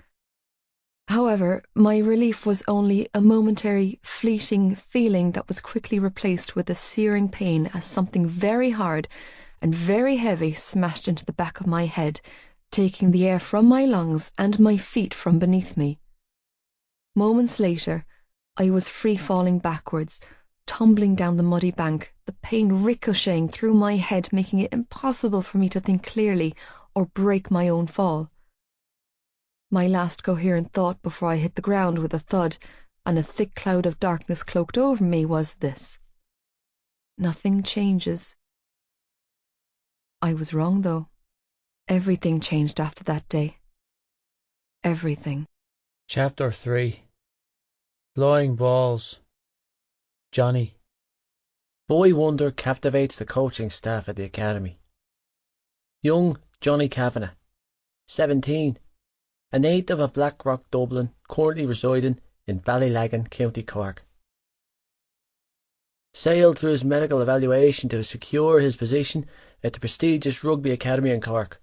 However, my relief was only a momentary, fleeting feeling that was quickly replaced with a searing pain as something very hard and very heavy smashed into the back of my head, taking the air from my lungs and my feet from beneath me. Moments later, I was free-falling backwards, tumbling down the muddy bank, the pain ricocheting through my head, making it impossible for me to think clearly or break my own fall. My last coherent thought before I hit the ground with a thud and a thick cloud of darkness cloaked over me was this: nothing changes. I was wrong, though. Everything changed after that day. Everything. Chapter 3. Flying Balls. Johnny. Boy wonder captivates the coaching staff at the academy. Young Johnny Kavanagh, 17, a native of Blackrock, Dublin, currently residing in Ballylagan, County Cork. Sailed through his medical evaluation to secure his position at the prestigious Rugby Academy in Cork.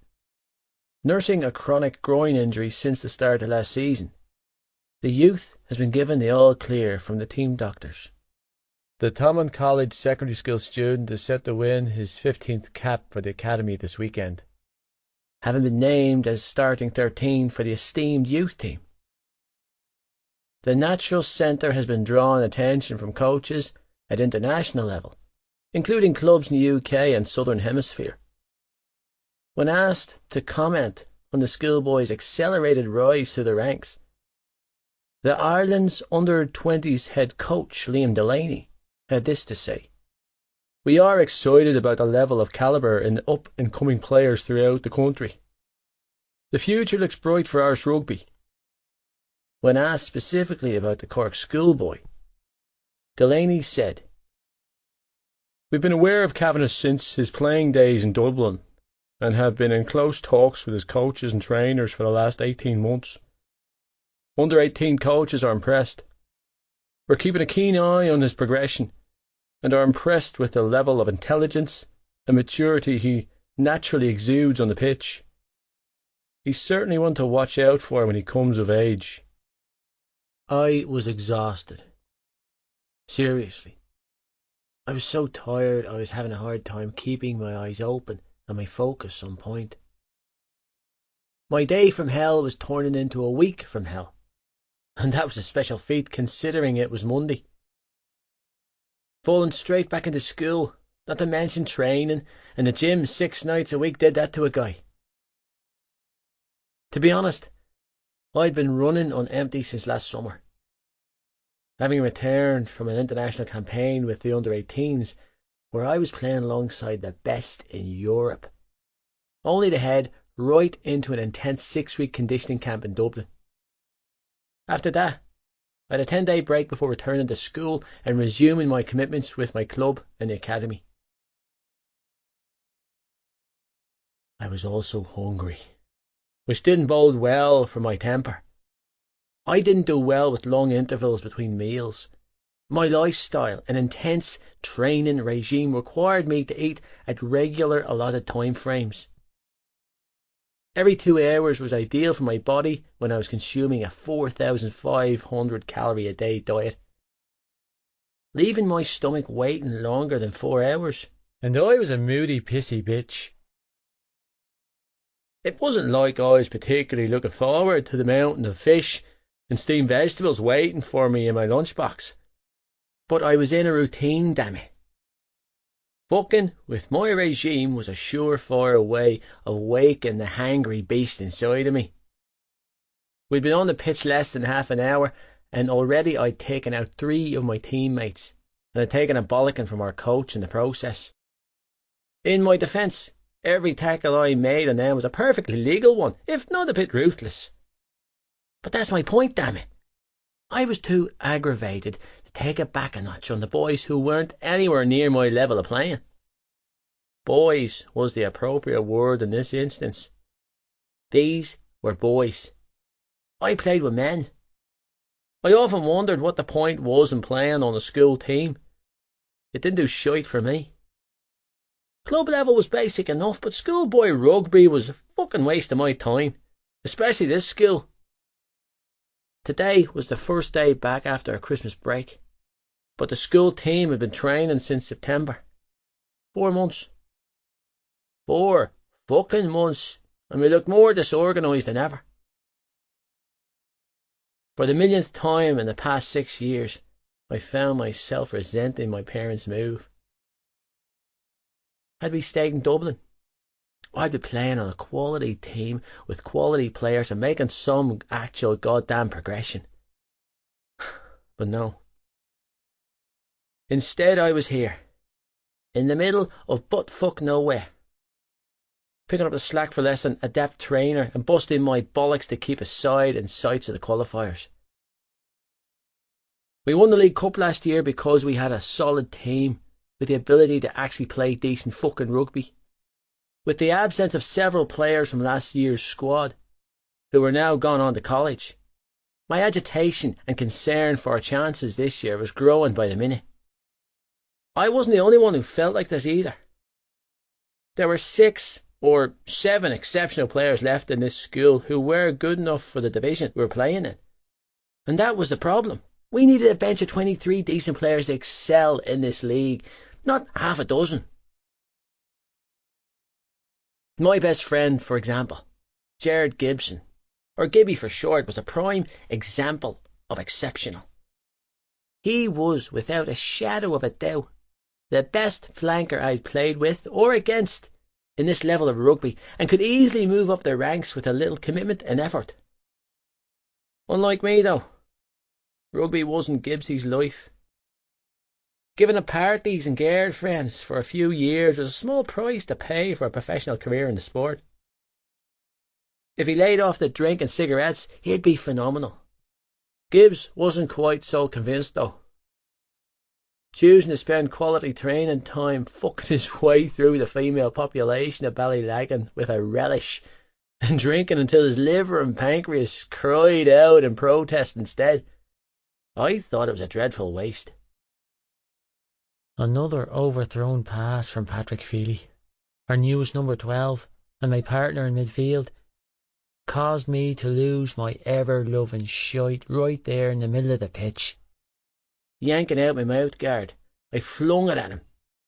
Nursing a chronic groin injury since the start of last season, the youth has been given the all-clear from the team doctors. The Thomond College secondary school student is set to win his 15th cap for the academy this weekend, having been named as starting 13 for the esteemed youth team. The natural centre has been drawing attention from coaches at international level, including clubs in the UK and Southern Hemisphere. When asked to comment on the schoolboy's accelerated rise to the ranks, the Ireland's under-20s head coach Liam Delaney had this to say: "We are excited about the level of calibre in up-and-coming players throughout the country. The future looks bright for Irish rugby." When asked specifically about the Cork schoolboy, Delaney said, "We've been aware of Kavanagh since his playing days in Dublin and have been in close talks with his coaches and trainers for the last 18 months. Under-18 coaches are impressed. We're keeping a keen eye on his progression and are impressed with the level of intelligence and maturity he naturally exudes on the pitch. He's certainly one to watch out for when he comes of age." I was exhausted. Seriously. I was so tired I was having a hard time keeping my eyes open and my focus on point. My day from hell was turning into a week from hell, and that was a special feat considering it was Monday. Falling straight back into school, not to mention training, and the gym 6 nights a week did that to a guy. To be honest, I'd been running on empty since last summer. Having returned from an international campaign with the under-18s, where I was playing alongside the best in Europe, only to head right into an intense 6-week conditioning camp in Dublin. After that, I had a 10-day break before returning to school and resuming my commitments with my club and the academy. I was also hungry, which didn't bode well for my temper. I didn't do well with long intervals between meals. My lifestyle and intense training regime required me to eat at regular allotted time frames. Every 2 hours was ideal for my body when I was consuming a 4,500 calorie a day diet. leaving my stomach waiting longer than 4 hours. And I was a moody, pissy bitch. It wasn't like I was particularly looking forward to the mountain of fish and steamed vegetables waiting for me in my lunchbox. But I was in a routine, damn it. Fucking with my regime was a surefire way of waking the hangry beast inside of me. We'd been on the pitch less than half an hour, and already I'd taken out 3 of my teammates, and had taken a bollocking from our coach in the process. In my defence, every tackle I made on them was a perfectly legal one, if not a bit ruthless. But that's my point, damn it. I was too aggravated to take it back a notch on the boys who weren't anywhere near my level of playing. Boys was the appropriate word in this instance. These were boys. I played with men. I often wondered what the point was in playing on a school team. It didn't do shite for me. Club level was basic enough, but schoolboy rugby was a fucking waste of my time, especially this school. Today was the first day back after a Christmas break, but the school team had been training since September. 4 months. 4 fucking months, and we looked more disorganised than ever. For the millionth time in the past 6 years, I found myself resenting my parents' move. Had we stayed in Dublin, I'd be playing on a quality team with quality players and making some actual goddamn progression. But no. Instead, I was here, in the middle of butt-fuck nowhere, picking up the slack for less than adept trainer and busting my bollocks to keep aside in sights of the qualifiers. We won the League Cup last year because we had a solid team with the ability to actually play decent fucking rugby. With the absence of several players from last year's squad, who were now gone on to college, my agitation and concern for our chances this year was growing by the minute. I wasn't the only one who felt like this either. There were 6 or 7 exceptional players left in this school who were good enough for the division we were playing in. And that was the problem. We needed a bench of 23 decent players to excel in this league, not half a dozen. My best friend, for example, Jared Gibson, or Gibby for short, was a prime example of exceptional. He was, without a shadow of a doubt, the best flanker I'd played with or against in this level of rugby, and could easily move up the ranks with a little commitment and effort. Unlike me, though, rugby wasn't Gibbsy's life. Giving up parties and girlfriends for a few years was a small price to pay for a professional career in the sport. If he laid off the drink and cigarettes, he'd be phenomenal. Gibbs wasn't quite so convinced, though. Choosing to spend quality training time fucking his way through the female population of Ballylagan with a relish, and drinking until his liver and pancreas cried out in protest instead. I thought it was a dreadful waste. Another overthrown pass from Patrick Feely, our newest number 12, and my partner in midfield, caused me to lose my ever-loving shite right there in the middle of the pitch. Yanking out my mouth guard, I flung it at him,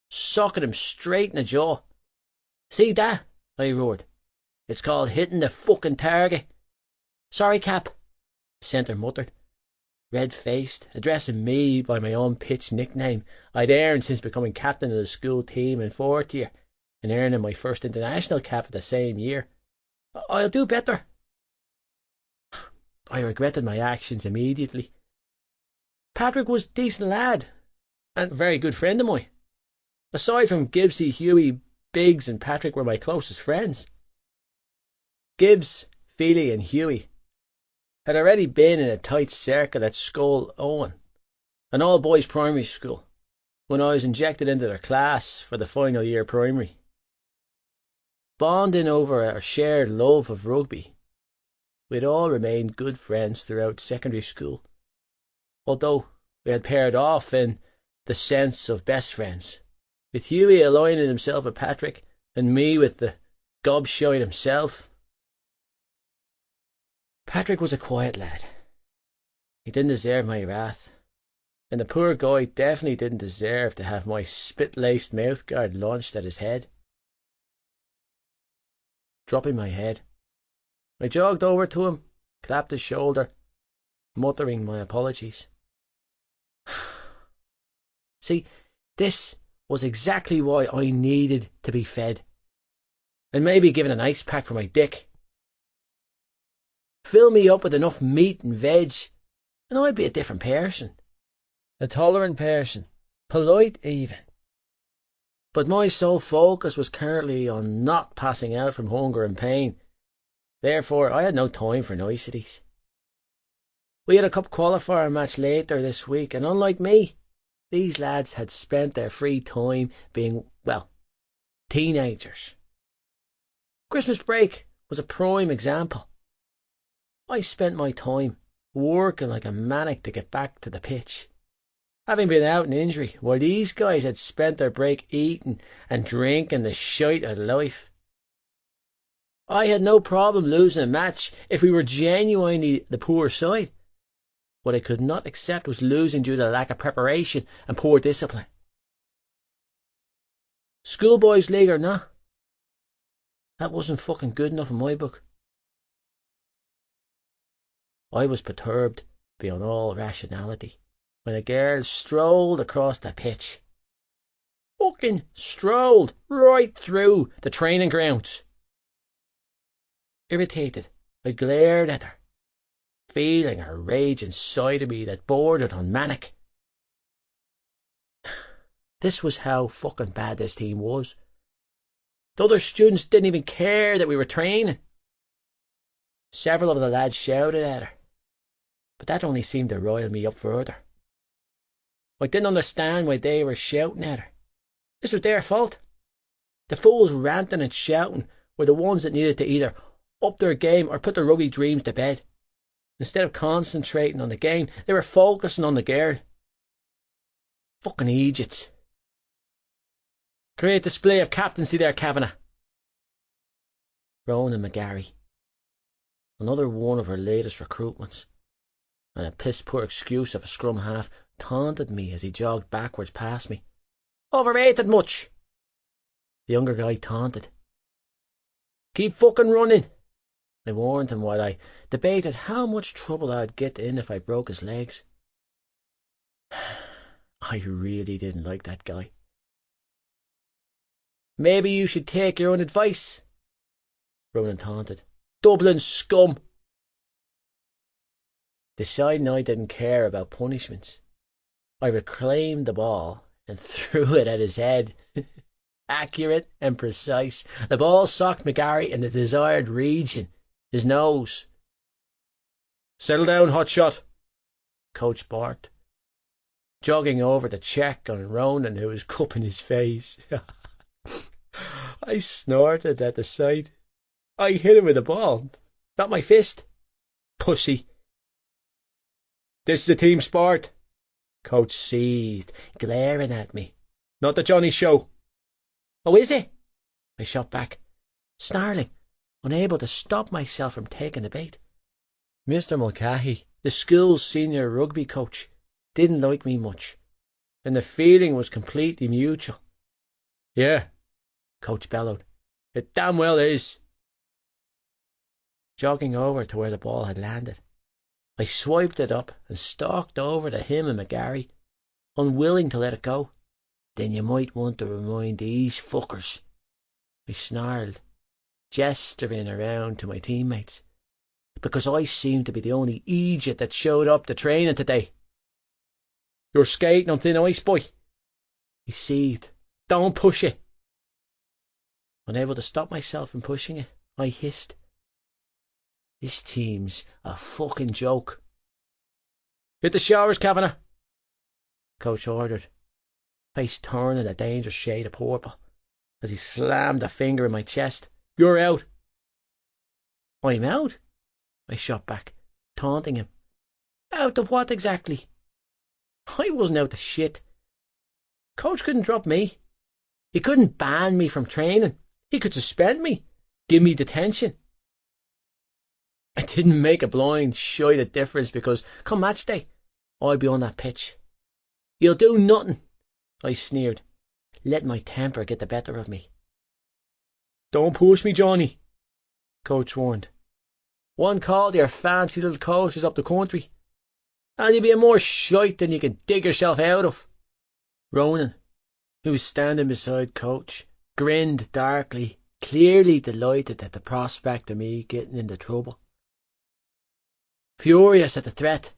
socking him straight in the jaw. "See that?" I roared. "It's called hitting the fucking target." "Sorry, Cap," the centre muttered, red-faced, addressing me by my on-pitch nickname I'd earned since becoming captain of the school team in 4th year and earning my first international cap the same year. "I'll do better." I regretted my actions immediately. Patrick was a decent lad, and a very good friend of mine. Aside from Gibbsy, Hughie, Biggs and Patrick were my closest friends. Gibbs, Feely and Hughie had already been in a tight circle at Skull Owen, an all-boys primary school, when I was injected into their class for the final year primary. Bonding over our shared love of rugby, we'd all remained good friends throughout secondary school, although we had paired off in the sense of best friends, with Hughie aligning himself with Patrick and me with the gobshite himself. Patrick was a quiet lad. He didn't deserve my wrath, and the poor guy definitely didn't deserve to have my spit-laced mouthguard launched at his head. Dropping my head, I jogged over to him, clapped his shoulder, muttering my apologies. See, this was exactly why I needed to be fed, and maybe given an ice pack for my dick. Fill me up with enough meat and veg, and I'd be a different person. A tolerant person, polite even. But my sole focus was currently on not passing out from hunger and pain. Therefore, I had no time for niceties. We had a cup qualifier match later this week, and unlike me, these lads had spent their free time being, well, teenagers. Christmas break was a prime example. I spent my time working like a maniac to get back to the pitch, having been out in injury, while these guys had spent their break eating and drinking the shite out of life. I had no problem losing a match if we were genuinely the poor side. What I could not accept was losing due to lack of preparation and poor discipline. Schoolboys league or not, that wasn't fucking good enough in my book. I was perturbed beyond all rationality when a girl strolled across the pitch. Fucking strolled right through the training grounds. Irritated, I glared at her, feeling a rage inside of me that bordered on manic. This was how fucking bad this team was. The other students didn't even care that we were training. Several of the lads shouted at her, but that only seemed to rile me up further. I didn't understand why they were shouting at her. This was their fault. The fools ranting and shouting were the ones that needed to either up their game or put their rugby dreams to bed. Instead of concentrating on the game, they were focusing on the girl. Fucking idiots. Great display of captaincy there, Kavanagh. Ronan McGarry, another one of her latest recruitments, and a piss-poor excuse of a scrum half, taunted me as he jogged backwards past me. Overrated much? The younger guy taunted. Keep fucking running, I warned him while I debated how much trouble I'd get in if I broke his legs. I really didn't like that guy. Maybe you should take your own advice, Ronan taunted. Dublin scum. Deciding I didn't care about punishments, I reclaimed the ball and threw it at his head. Accurate and precise, the ball socked McGarry in the desired region, his nose. Settle down, hotshot, Coach barked, jogging over to check on Ronan, who was cupping his face. I snorted at the sight. I hit him with the ball, not my fist. Pussy. This is a team sport, Coach seethed, glaring at me. Not the Johnny show. Oh, is it? I shot back, snarling, unable to stop myself from taking the bait. Mr. Mulcahy, the school's senior rugby coach, didn't like me much, and the feeling was completely mutual. Yeah, Coach bellowed. It damn well is. Jogging over to where the ball had landed, I swiped it up and stalked over to him and McGarry, unwilling to let it go. Then you might want to remind these fuckers, I snarled, gesturing around to my teammates, because I seemed to be the only idiot that showed up to training today. You're skating on thin ice, boy, he seethed. Don't push it. Unable to stop myself from pushing it, I hissed. This team's a fucking joke. Hit the showers, Kavanagh, Coach ordered, face turning a dangerous shade of purple, as he slammed a finger in my chest. You're out. I'm out? I shot back, taunting him. Out of what exactly? I wasn't out to shit. Coach couldn't drop me. He couldn't ban me from training. He could suspend me, give me detention. I didn't make a blind shite of difference because come match day, I'd be on that pitch, You'll do nothing, I sneered, letting my temper get the better of me. Don't push me, Johnny, Coach warned. One call to your fancy little coaches up the country, and you'll be more shite than you can dig yourself out of. Ronan, who was standing beside Coach, grinned darkly, clearly delighted at the prospect of me getting into trouble. Furious at the threat,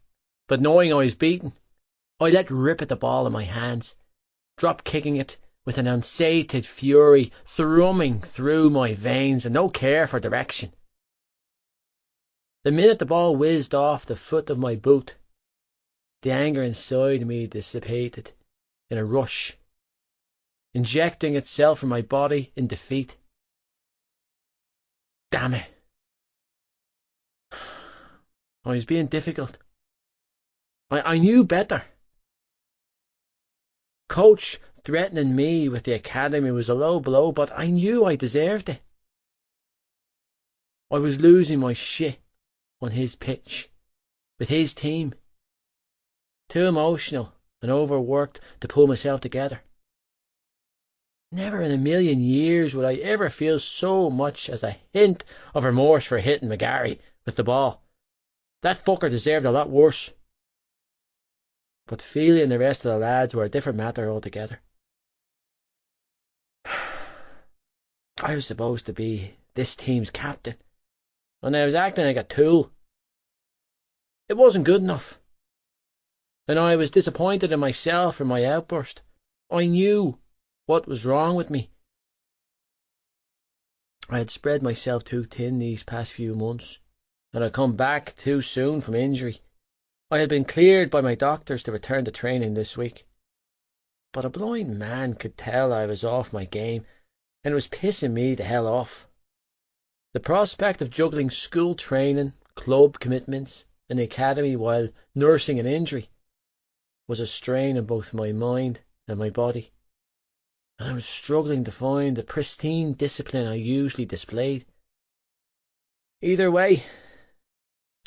but knowing I was beaten, I let rip at the ball in my hands, drop-kicking it with an unsated fury thrumming through my veins and no care for direction. The minute the ball whizzed off the foot of my boot, the anger inside me dissipated in a rush, injecting itself from my body in defeat. Damn it. I was being difficult. I knew better. Coach threatening me with the academy was a low blow, but I knew I deserved it. I was losing my shit on his pitch, with his team. Too emotional and overworked to pull myself together. Never in a million years would I ever feel so much as a hint of remorse for hitting McGarry with the ball. That fucker deserved a lot worse. But Feely and the rest of the lads were a different matter altogether. I was supposed to be this team's captain, and I was acting like a tool. It wasn't good enough, and I was disappointed in myself for my outburst. I knew what was wrong with me. I had spread myself too thin these past few months, and I'd come back too soon from injury. I had been cleared by my doctors to return to training this week, but a blind man could tell I was off my game, and it was pissing me the hell off. The prospect of juggling school training, club commitments, and the academy while nursing an injury was a strain on both my mind and my body, and I was struggling to find the pristine discipline I usually displayed. Either way,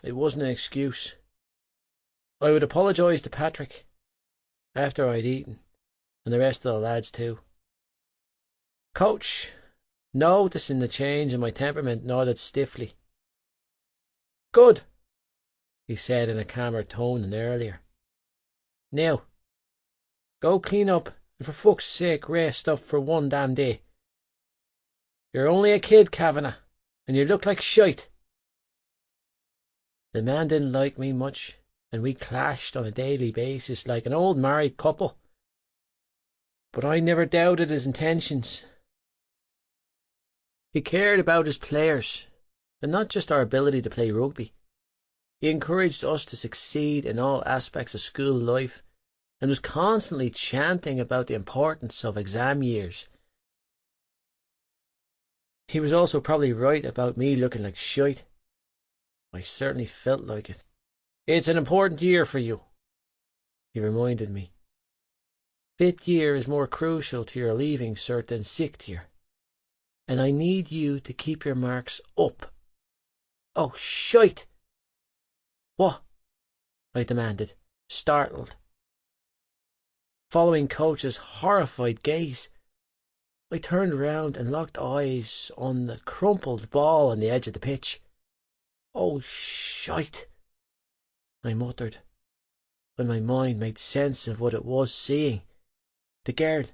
it wasn't an excuse. I would apologise to Patrick after I'd eaten, and the rest of the lads too. Coach, noticing the change in my temperament, nodded stiffly. Good, he said in a calmer tone than earlier. Now, go clean up and for fuck's sake rest up for one damn day. You're only a kid, Kavanagh, and you look like shite. The man didn't like me much, and we clashed on a daily basis like an old married couple. But I never doubted his intentions. He cared about his players, and not just our ability to play rugby. He encouraged us to succeed in all aspects of school life, and was constantly chanting about the importance of exam years. He was also probably right about me looking like shite. I certainly felt like it. It's an important year for you, he reminded me. Fifth year is more crucial to your leaving cert than sixth year, and I need you to keep your marks up. Oh, shite! What? I demanded, startled. Following Coach's horrified gaze, I turned round and locked eyes on the crumpled ball on the edge of the pitch. Oh, shite! I muttered, when my mind made sense of what it was seeing. The girl,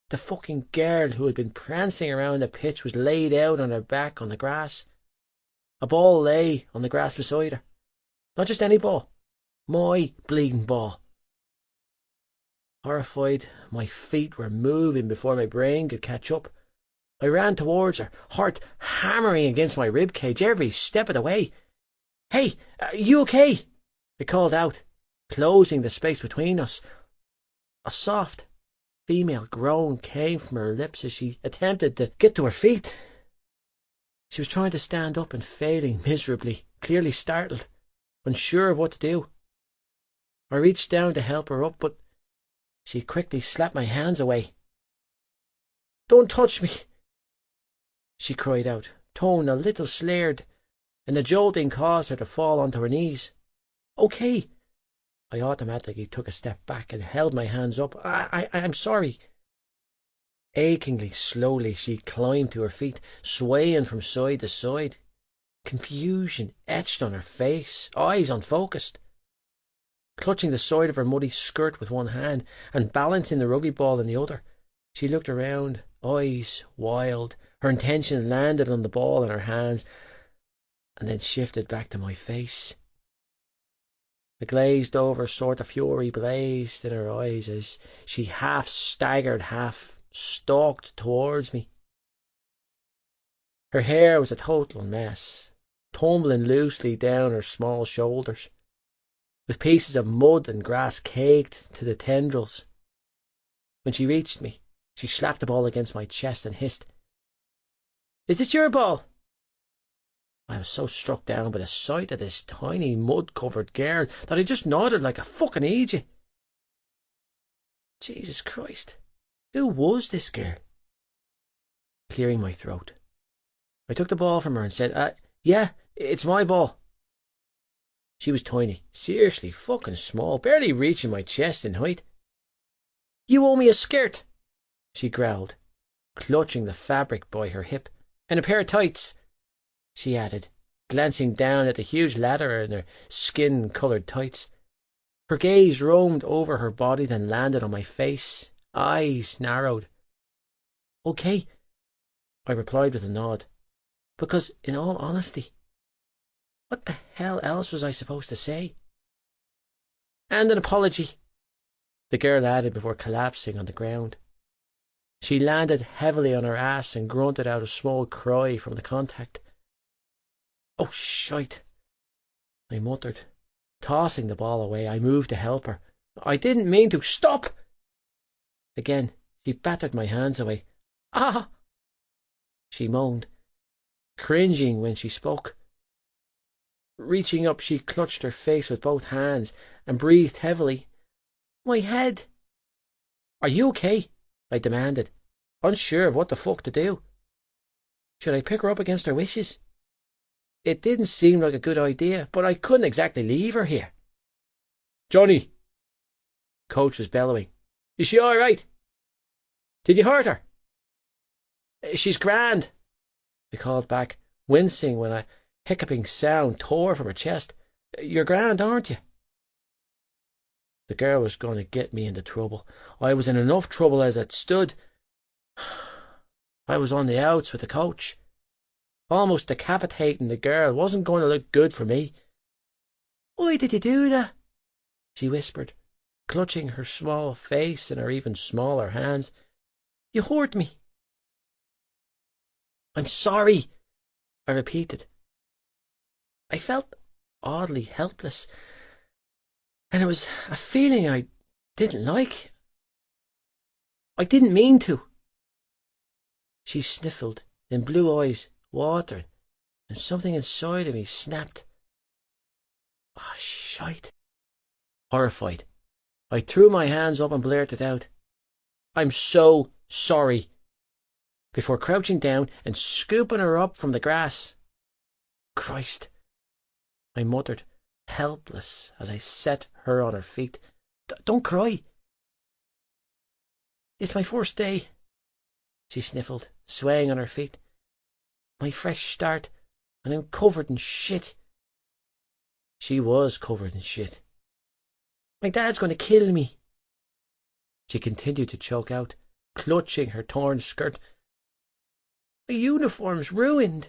the fucking girl who had been prancing around the pitch, was laid out on her back on the grass. A ball lay on the grass beside her. Not just any ball, my bleeding ball. Horrified, my feet were moving before my brain could catch up. I ran towards her, heart hammering against my ribcage every step of the way. Hey, are you okay? I called out, closing the space between us. A soft female groan came from her lips as she attempted to get to her feet. She was trying to stand up and failing miserably, clearly startled, unsure of what to do. I reached down to help her up, but she quickly slapped my hands away. Don't touch me, she cried out, tone a little slurred, and the jolting caused her to fall onto her knees. Okay, I automatically took a step back and held my hands up. I'm sorry. Achingly, slowly, she climbed to her feet, swaying from side to side. Confusion etched on her face, eyes unfocused. Clutching the side of her muddy skirt with one hand and balancing the rugby ball in the other, she looked around, eyes wild. Her intention landed on the ball in her hands and then shifted back to my face. The glazed-over sort of fury blazed in her eyes as she half staggered, half stalked towards me. Her hair was a total mess, tumbling loosely down her small shoulders, with pieces of mud and grass caked to the tendrils. When she reached me, she slapped the ball against my chest and hissed, "Is this your ball?" I was so struck down by the sight of this tiny mud-covered girl that I just nodded like a fucking idiot. Jesus Christ, who was this girl? Clearing my throat, I took the ball from her and said, yeah, it's my ball. She was tiny, seriously fucking small, barely reaching my chest in height. "You owe me a skirt," she growled, clutching the fabric by her hip. "And a pair of tights," she added, glancing down at the huge ladder in her skin-coloured tights. Her gaze roamed over her body, then landed on my face. Eyes narrowed. "Okay," I replied with a nod, because, in all honesty, what the hell else was I supposed to say? "And an apology," the girl added before collapsing on the ground. She landed heavily on her ass and grunted out a small cry from the contact. "Oh, shite," I muttered. Tossing the ball away, I moved to help her. "I didn't mean to. Stop!" Again, she battered my hands away. "Ah!" she moaned, cringing when she spoke. Reaching up, she clutched her face with both hands and breathed heavily. "My head." "Are you okay?" I demanded, unsure of what the fuck to do. Should I pick her up against her wishes? It didn't seem like a good idea, but I couldn't exactly leave her here. "Johnny!" Coach was bellowing. "Is she all right? Did you hurt her?" "She's grand," I called back, wincing when a hiccuping sound tore from her chest. "You're grand, aren't you?" The girl was going to get me into trouble. I was in enough trouble as it stood. I was on the outs with the coach. Almost decapitating the girl wasn't going to look good for me. "Why did you do that?" she whispered, clutching her small face in her even smaller hands. "You hurt me." "I'm sorry," I repeated. I felt oddly helpless, and it was a feeling I didn't like. "I didn't mean to." She sniffled, then blue eyes watered, and something inside of me snapped. "Oh, shite." Horrified, I threw my hands up and blurted out, "I'm so sorry," before crouching down and scooping her up from the grass. "Christ," I muttered, helpless as I set her on her feet. "Don't cry." "It's my first day," she sniffled, swaying on her feet. "My fresh start, and I'm covered in shit." She was covered in shit. "My dad's going to kill me," she continued to choke out, clutching her torn skirt. "My uniform's ruined."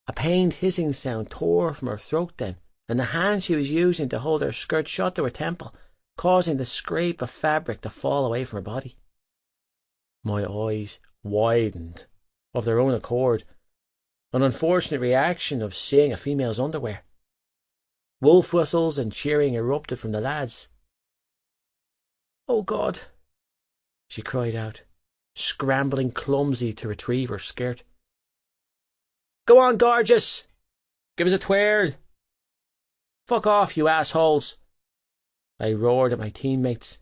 A pained hissing sound tore from her throat then, and the hand she was using to hold her skirt shot to her temple, causing the scrape of fabric to fall away from her body. My eyes widened of their own accord, an unfortunate reaction of seeing a female's underwear. Wolf whistles and cheering erupted from the lads. "Oh, God," she cried out, scrambling clumsy to retrieve her skirt. "Go on, gorgeous! Give us a twirl!" "Fuck off, you assholes!" I roared at my teammates,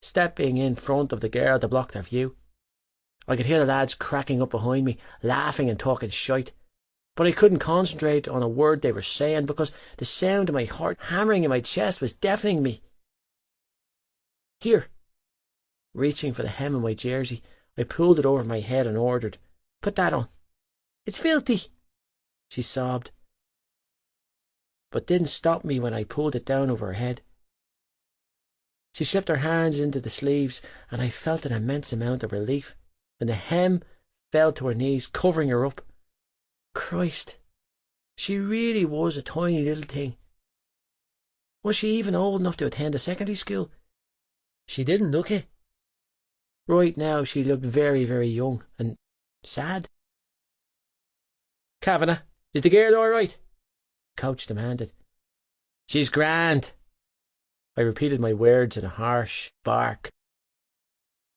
stepping in front of the girl to block their view. I could hear the lads cracking up behind me, laughing and talking shite. but I couldn't concentrate on a word they were saying because the sound of my heart hammering in my chest was deafening me. Here, reaching for the hem of my jersey, I pulled it over my head and ordered, "Put that on." "It's filthy," she sobbed, but didn't stop me when I pulled it down over her head. She slipped her hands into the sleeves, and I felt an immense amount of relief when the hem fell to her knees, covering her up. Christ, she really was a tiny little thing. Was she even old enough to attend a secondary school? She didn't look it. Right now she looked very, very young and sad. "Kavanagh, is the girl all right?" the coach demanded. "She's grand." I repeated my words in a harsh bark.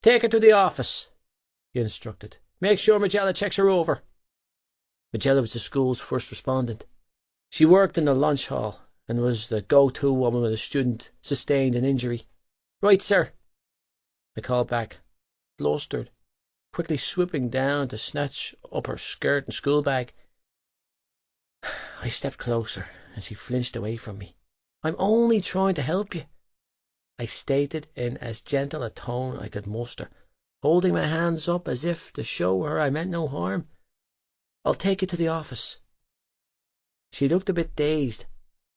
"Take her to the office," he instructed. "Make sure Magella checks her over." Magella was the school's first respondent. She worked in the lunch hall and was the go-to woman when a student sustained an injury. "Right, sir," I called back, flustered, quickly swooping down to snatch up her skirt and school bag. I stepped closer, and she flinched away from me. "I'm only trying to help you," I stated in as gentle a tone I could muster, holding my hands up as if to show her I meant no harm. "I'll take you to the office." She looked a bit dazed,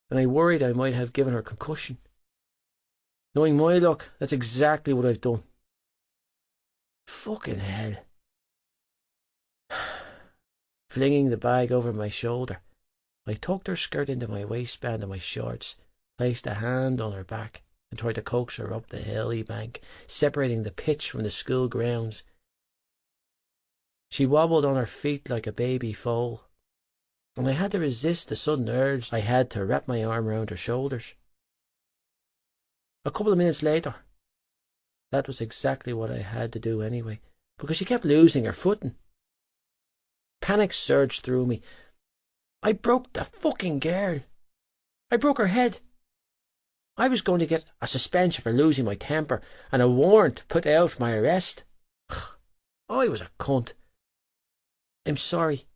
and I worried I might have given her concussion. Knowing my luck, that's exactly what I've done. Fucking hell. Flinging the bag over my shoulder, I tucked her skirt into my waistband and my shorts, placed a hand on her back, and tried to coax her up the hilly bank, separating the pitch from the school grounds. She wobbled on her feet like a baby foal, and I had to resist the sudden urge I had to wrap my arm around her shoulders. A couple of minutes later, that was exactly what I had to do anyway, because she kept losing her footing. Panic surged through me. I broke the fucking girl. I broke her head. I was going to get a suspension for losing my temper and a warrant put out for my arrest. I was a cunt. "I'm sorry,"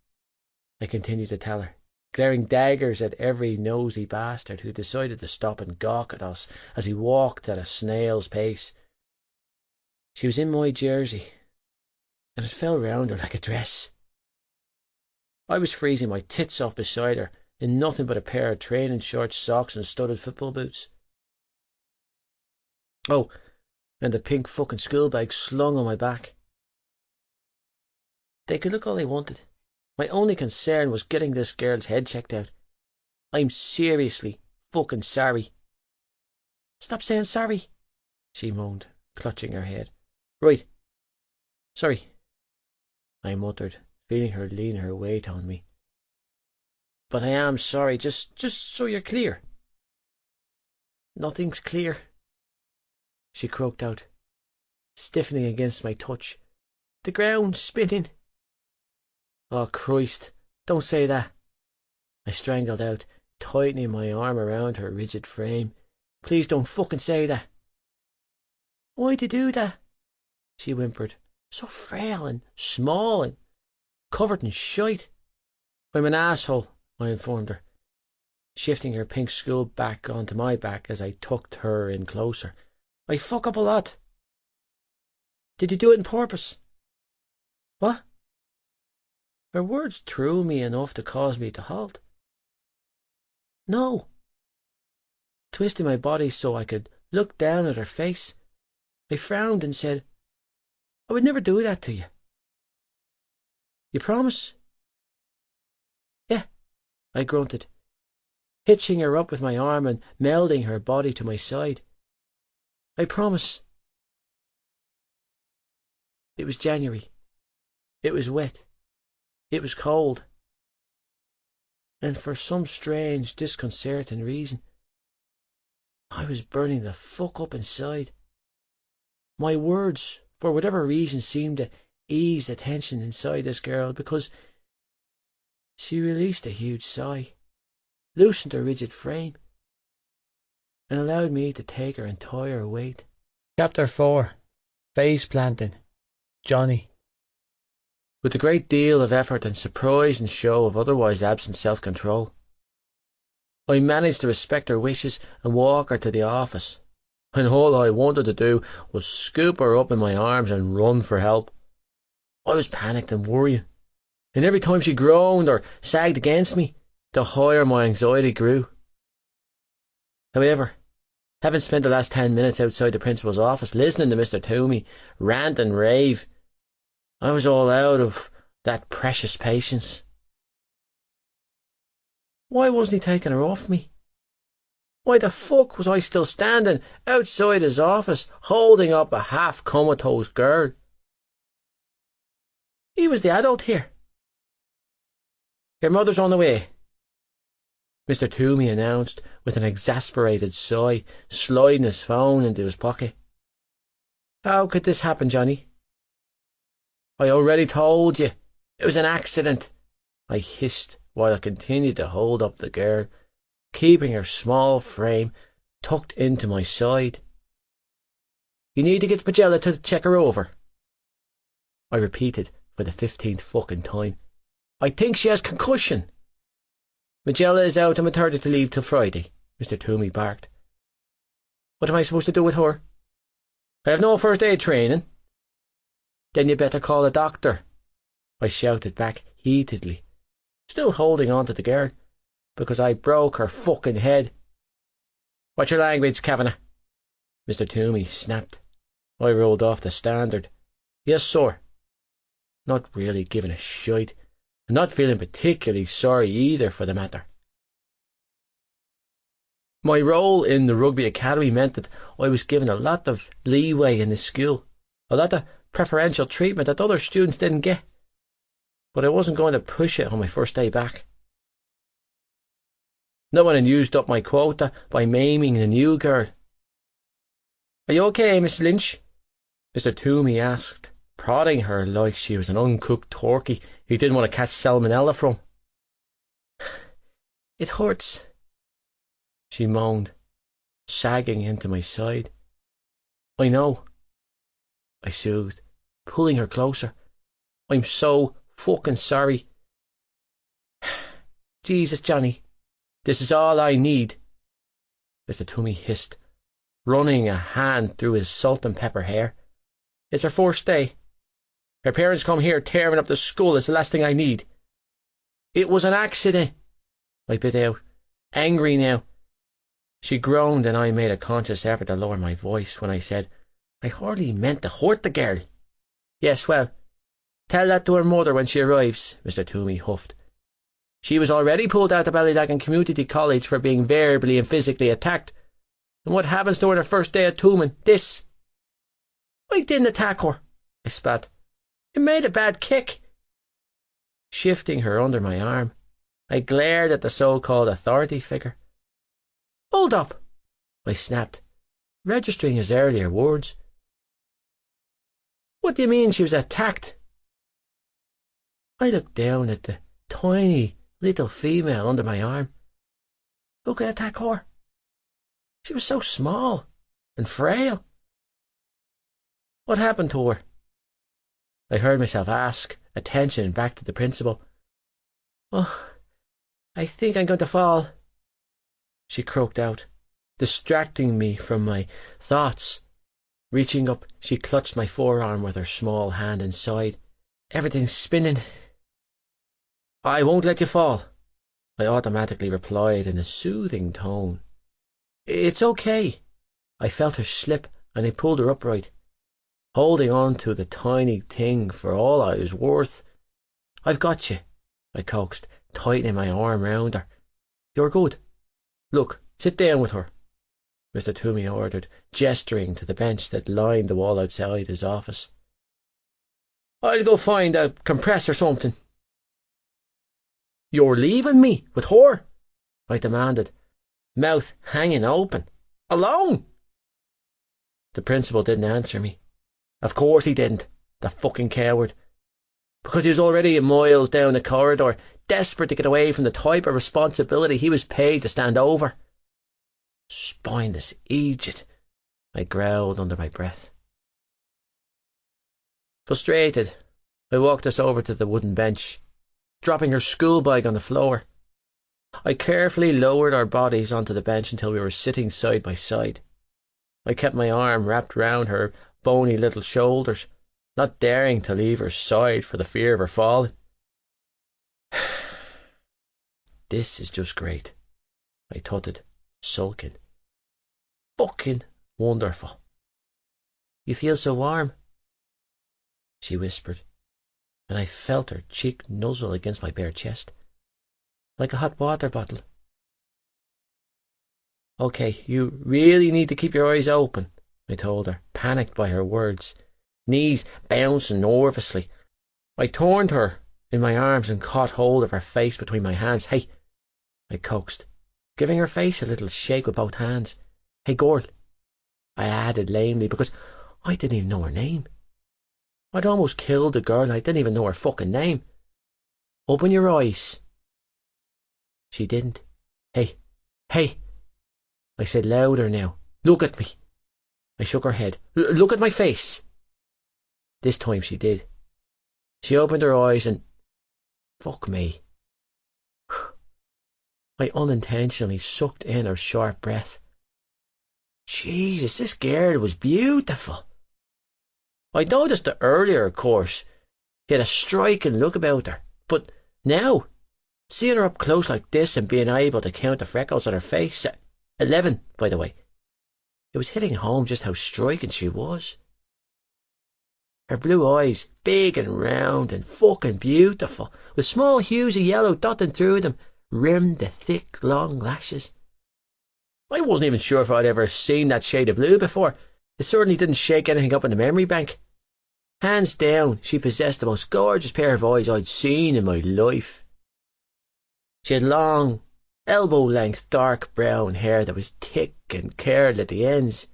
I continued to tell her, glaring daggers at every nosy bastard who decided to stop and gawk at us as we walked at a snail's pace. She was in my jersey, and it fell round her like a dress. I was freezing my tits off beside her in nothing but a pair of training shorts, socks, and studded football boots. Oh, and the pink fucking school bag slung on my back. They could look all they wanted. My only concern was getting this girl's head checked out. "I'm seriously fucking sorry." "Stop saying sorry," she moaned, clutching her head. "Right. Sorry," I muttered, feeling her lean her weight on me. "But I am sorry, just so you're clear." "Nothing's clear," she croaked out, stiffening against my touch. "The ground's spinning." "Oh, Christ, don't say that," I strangled out, tightening my arm around her rigid frame. "Please don't fucking say that." "Why'd you do that?" she whimpered. "So frail and small and covered in shite." "I'm an asshole," I informed her, shifting her pink school back onto my back as I tucked her in closer. "I fuck up a lot." "Did you do it on purpose?" "What?" Her words threw me enough to cause me to halt. "No." Twisting my body so I could look down at her face, I frowned and said, "I would never do that to you." "You promise?" "Yeah," I grunted, hitching her up with my arm and melding her body to my side. "I promise." It was January. It was wet. It was cold. And for some strange, disconcerting reason, I was burning the fuck up inside. My words, for whatever reason, seemed to ease the tension inside this girl, because she released a huge sigh, loosened her rigid frame, and allowed me to take her entire weight. Chapter 4. Face Planting. Johnny. with a great deal of effort and surprise and show of otherwise absent self-control. I managed to respect her wishes and walk her to the office, and all I wanted to do was scoop her up in my arms and run for help. I was panicked and worrying, and every time she groaned or sagged against me, the higher my anxiety grew. However, having spent the last 10 minutes outside the principal's office listening to Mr. Toomey rant and rave, I was all out of that precious patience. Why wasn't he taking her off me? Why the fuck was I still standing outside his office holding up a half-comatose girl? He was the adult here. Your mother's on the way, Mr. Toomey announced with an exasperated sigh, sliding his phone into his pocket. How could this happen, Johnny? I already told you. It was an accident, I hissed while I continued to hold up the girl, keeping her small frame tucked into my side. You need to get Pagella to check her over, I repeated for the 15th fucking time. I think she has concussion. Magella is out on maternity leave till Friday, Mr. Toomey barked. What am I supposed to do with her? I have no first aid training. Then you better call a doctor, I shouted back heatedly, still holding on to the girl, because I broke her fucking head. What's your language, Kavanagh? Mr. Toomey snapped. I rolled off the standard. Yes, sir. Not really giving a shite, and not feeling particularly sorry either, for the matter. My role in the rugby academy meant that I was given a lot of leeway in the school, a lot of preferential treatment that other students didn't get, but I wasn't going to push it on my first day back. No one had used up my quota by maiming the new girl. Are you okay, Miss Lynch? Mr. Toomey asked, prodding her like she was an uncooked turkey he didn't want to catch salmonella from. It hurts, she moaned, sagging into my side. I know, I soothed, pulling her closer. I'm so fucking sorry. Jesus, Johnny, this is all I need, Mr. Toomey hissed, running a hand through his salt and pepper hair. It's her first day. Her parents come here tearing up the school. It's the last thing I need. It was an accident, I bit out, angry now. She groaned, and I made a conscious effort to lower my voice when I said, I hardly meant to hurt the girl. Yes, well, tell that to her mother when she arrives, Mr. Toomey huffed. She was already pulled out of Ballylagan Community College for being verbally and physically attacked. And what happens to her the first day at Tumen? This. I didn't attack her, I spat. You made a bad kick. Shifting her under my arm, I glared at the so-called authority figure. Hold up, I snapped, registering his earlier words. What do you mean she was attacked? I looked down at the tiny little female under my arm. Who could attack her? She was so small and frail. What happened to her? I heard myself ask, attention back to the principal. Oh, I think I'm going to fall, she croaked out, distracting me from my thoughts. Reaching up, she clutched my forearm with her small hand inside. Everything's spinning. I won't let you fall, I automatically replied in a soothing tone. It's okay. I felt her slip, and I pulled her upright, holding on to the tiny thing for all I was worth. I've got you, I coaxed, tightening my arm round her. You're good. Look, sit down with her, Mr. Toomey ordered, gesturing to the bench that lined the wall outside his office. I'll go find a compress or something. You're leaving me with her? I demanded, mouth hanging open. Alone? The principal didn't answer me. Of course he didn't, the fucking coward. Because he was already miles down the corridor, desperate to get away from the type of responsibility he was paid to stand over. Spineless idiot, I growled under my breath. Frustrated, I walked us over to the wooden bench, dropping her school bag on the floor. I carefully lowered our bodies onto the bench until we were sitting side by side. I kept my arm wrapped round her bony little shoulders, not daring to leave her side for the fear of her falling. This is just great, I tutted, sulking. Fucking wonderful. You feel so warm, she whispered, and I felt her cheek nuzzle against my bare chest, like a hot water bottle. Okay, you really need to keep your eyes open, I told her, panicked by her words, knees bouncing nervously. I turned her in my arms and caught hold of her face between my hands. Hey, I coaxed, giving her face a little shake with both hands. Hey, girl, I added lamely, because I didn't even know her name. I'd almost killed the girl and I didn't even know her fucking name. Open your eyes. She didn't. Hey, hey, I said louder now. Look at me. I shook her head. Look at my face. This time she did. She opened her eyes and... Fuck me. I unintentionally sucked in her sharp breath. Jesus, this girl was beautiful. I noticed it earlier, of course. She had a striking look about her. But now, seeing her up close like this and being able to count the freckles on her face... 11, by the way. It was hitting home just how striking she was. Her blue eyes, big and round and fucking beautiful, with small hues of yellow dotting through them, rimmed the thick, long lashes. I wasn't even sure if I'd ever seen that shade of blue before. It certainly didn't shake anything up in the memory bank. Hands down, she possessed the most gorgeous pair of eyes I'd seen in my life. She had long, elbow-length dark brown hair that was thick and curled at the ends,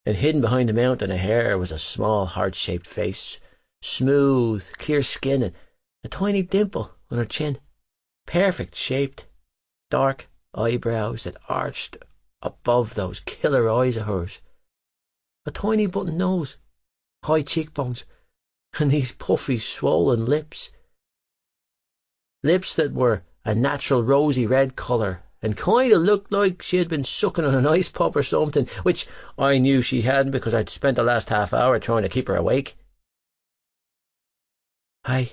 and hidden behind the mountain of hair was a small heart-shaped face, smooth, clear skin, and a tiny dimple on her chin, perfect shaped, dark eyebrows that arched above those killer eyes of hers, a tiny button nose, high cheekbones, and these puffy, swollen lips that were a natural rosy red colour and kind of looked like she had been sucking on an ice pop or something, which I knew she hadn't because I'd spent the last half hour trying to keep her awake. Hi,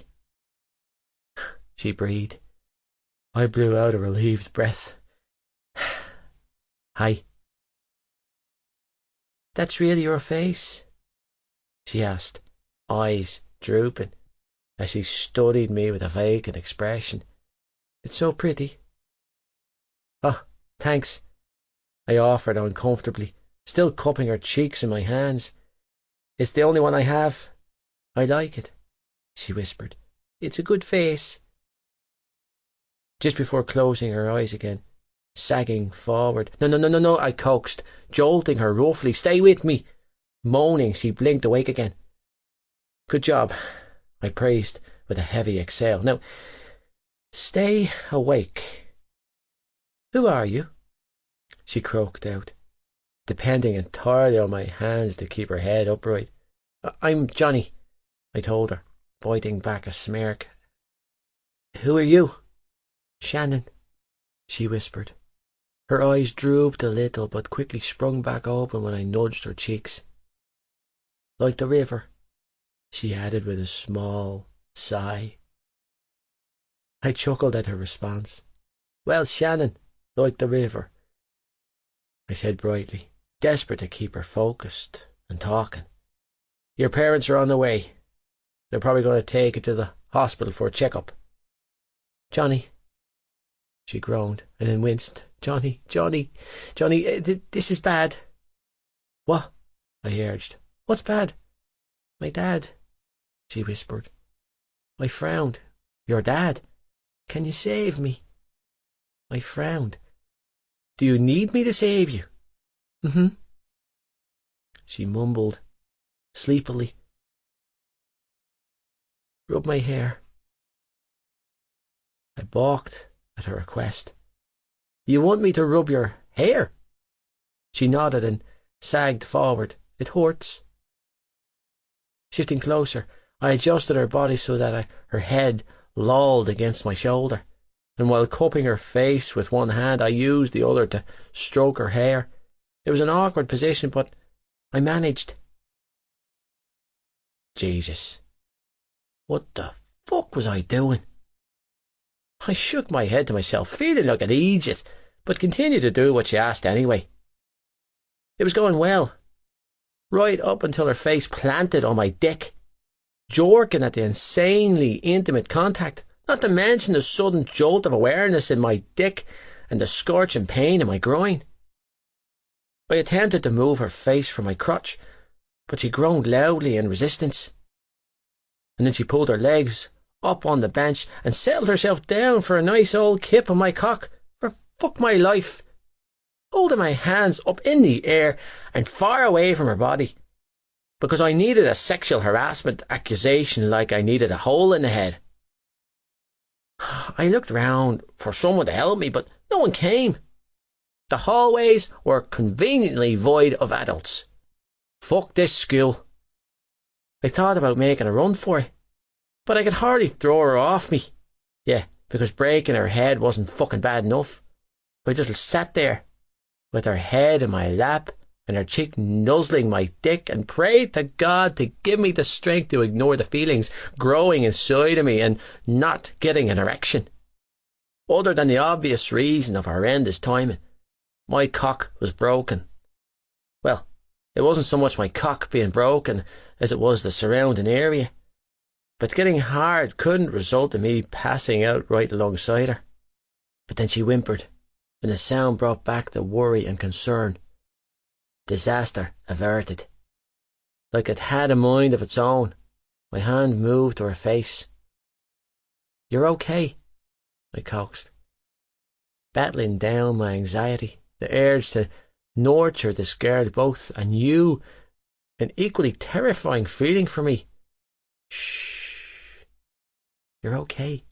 she breathed. I blew out a relieved breath. Hi. That's really your face? She asked, eyes drooping, as she studied me with a vacant expression. It's so pretty. Oh, thanks, I offered uncomfortably, still cupping her cheeks in my hands. It's the only one I have. I like it, she whispered. It's a good face. Just before closing her eyes again, sagging forward. No, I coaxed, jolting her roughly. Stay with me. Moaning, she blinked awake again. Good job, I praised with a heavy exhale. Now, stay awake. Who are you? She croaked out, depending entirely on my hands to keep her head upright. I'm Johnny, I told her, biting back a smirk. Who are you? Shannon, she whispered. Her eyes drooped a little, but quickly sprung back open when I nudged her cheeks. Like the river, she added with a small sigh. I chuckled at her response. Well, Shannon, like the river, I said brightly, desperate to keep her focused and talking. Your parents are on the way. They're probably going to take you to the hospital for a checkup. Johnny, she groaned, and then winced. Johnny, this is bad. What? I urged. What's bad? My dad, she whispered. I frowned. Your dad? Can you save me? I frowned. Do you need me to save you? Mm-hmm. She mumbled, sleepily. Rub my hair. I balked at her request. You want me to rub your hair? She nodded and sagged forward. It hurts. Shifting closer, I adjusted her body so that her head lolled against my shoulder, and while cupping her face with one hand, I used the other to stroke her hair. It was an awkward position, but I managed. Jesus, what the fuck was I doing? I shook my head to myself, feeling like an idiot, but continued to do what she asked anyway. It was going well, right up until her face planted on my dick, jerking at the insanely intimate contact, not to mention the sudden jolt of awareness in my dick and the scorching pain in my groin. I attempted to move her face from my crotch, but she groaned loudly in resistance. And then she pulled her legs up on the bench and settled herself down for a nice old kip on my cock, for fuck my life, holding my hands up in the air and far away from her body, because I needed a sexual harassment accusation like I needed a hole in the head. I looked round for someone to help me, but no one came. The hallways were conveniently void of adults. Fuck this school. I thought about making a run for it, but I could hardly throw her off me. Yeah, because breaking her head wasn't fucking bad enough. I just sat there, with her head in my lap and her cheek nuzzling my dick, and prayed to God to give me the strength to ignore the feelings growing inside of me and not getting an erection. Other than the obvious reason of horrendous timing, my cock was broken. Well, it wasn't so much my cock being broken as it was the surrounding area, but getting hard couldn't result in me passing out right alongside her. But then she whimpered, and the sound brought back the worry and concern. Disaster averted. Like it had a mind of its own, my hand moved to her face. "You're okay," I coaxed, battling down my anxiety, the urge to nurture this girl, both a new and equally terrifying feeling for me. "Shh, you're okay."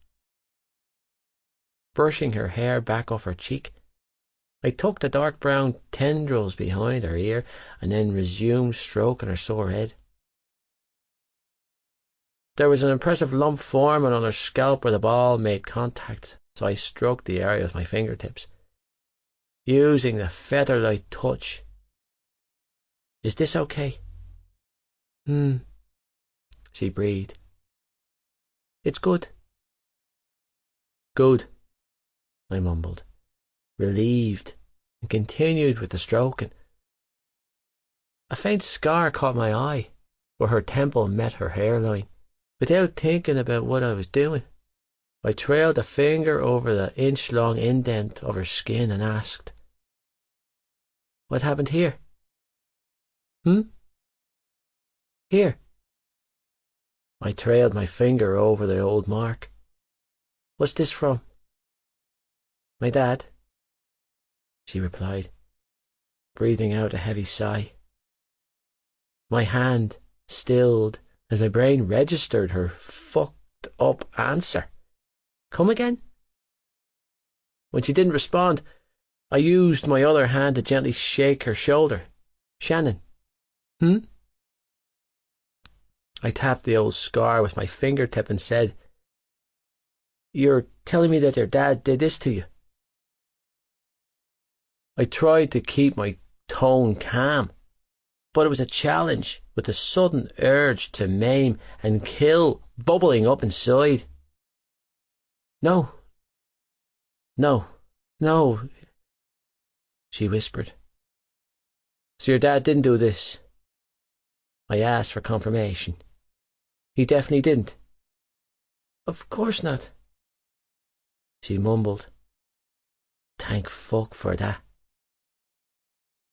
Brushing her hair back off her cheek, I tucked the dark brown tendrils behind her ear and then resumed stroking her sore head. There was an impressive lump forming on her scalp where the ball made contact, so I stroked the area with my fingertips, using the feather-light touch. "Is this okay?" She breathed. "It's good." "Good," I mumbled, relieved, and continued with the stroking. A faint scar caught my eye, where her temple met her hairline. Without thinking about what I was doing, I trailed a finger over the inch-long indent of her skin and asked, "What happened here?" "Here." I trailed my finger over the old mark. "What's this from?" "My dad," she replied, breathing out a heavy sigh. My hand stilled as my brain registered her fucked up answer. "Come again?" When she didn't respond, I used my other hand to gently shake her shoulder. "Shannon." I tapped the old scar with my fingertip and said, "You're telling me that your dad did this to you?" I tried to keep my tone calm, but it was a challenge with the sudden urge to maim and kill bubbling up inside. No, she whispered. "So your dad didn't do this?" I asked for confirmation. "He definitely didn't?" "Of course not," she mumbled. Thank fuck for that.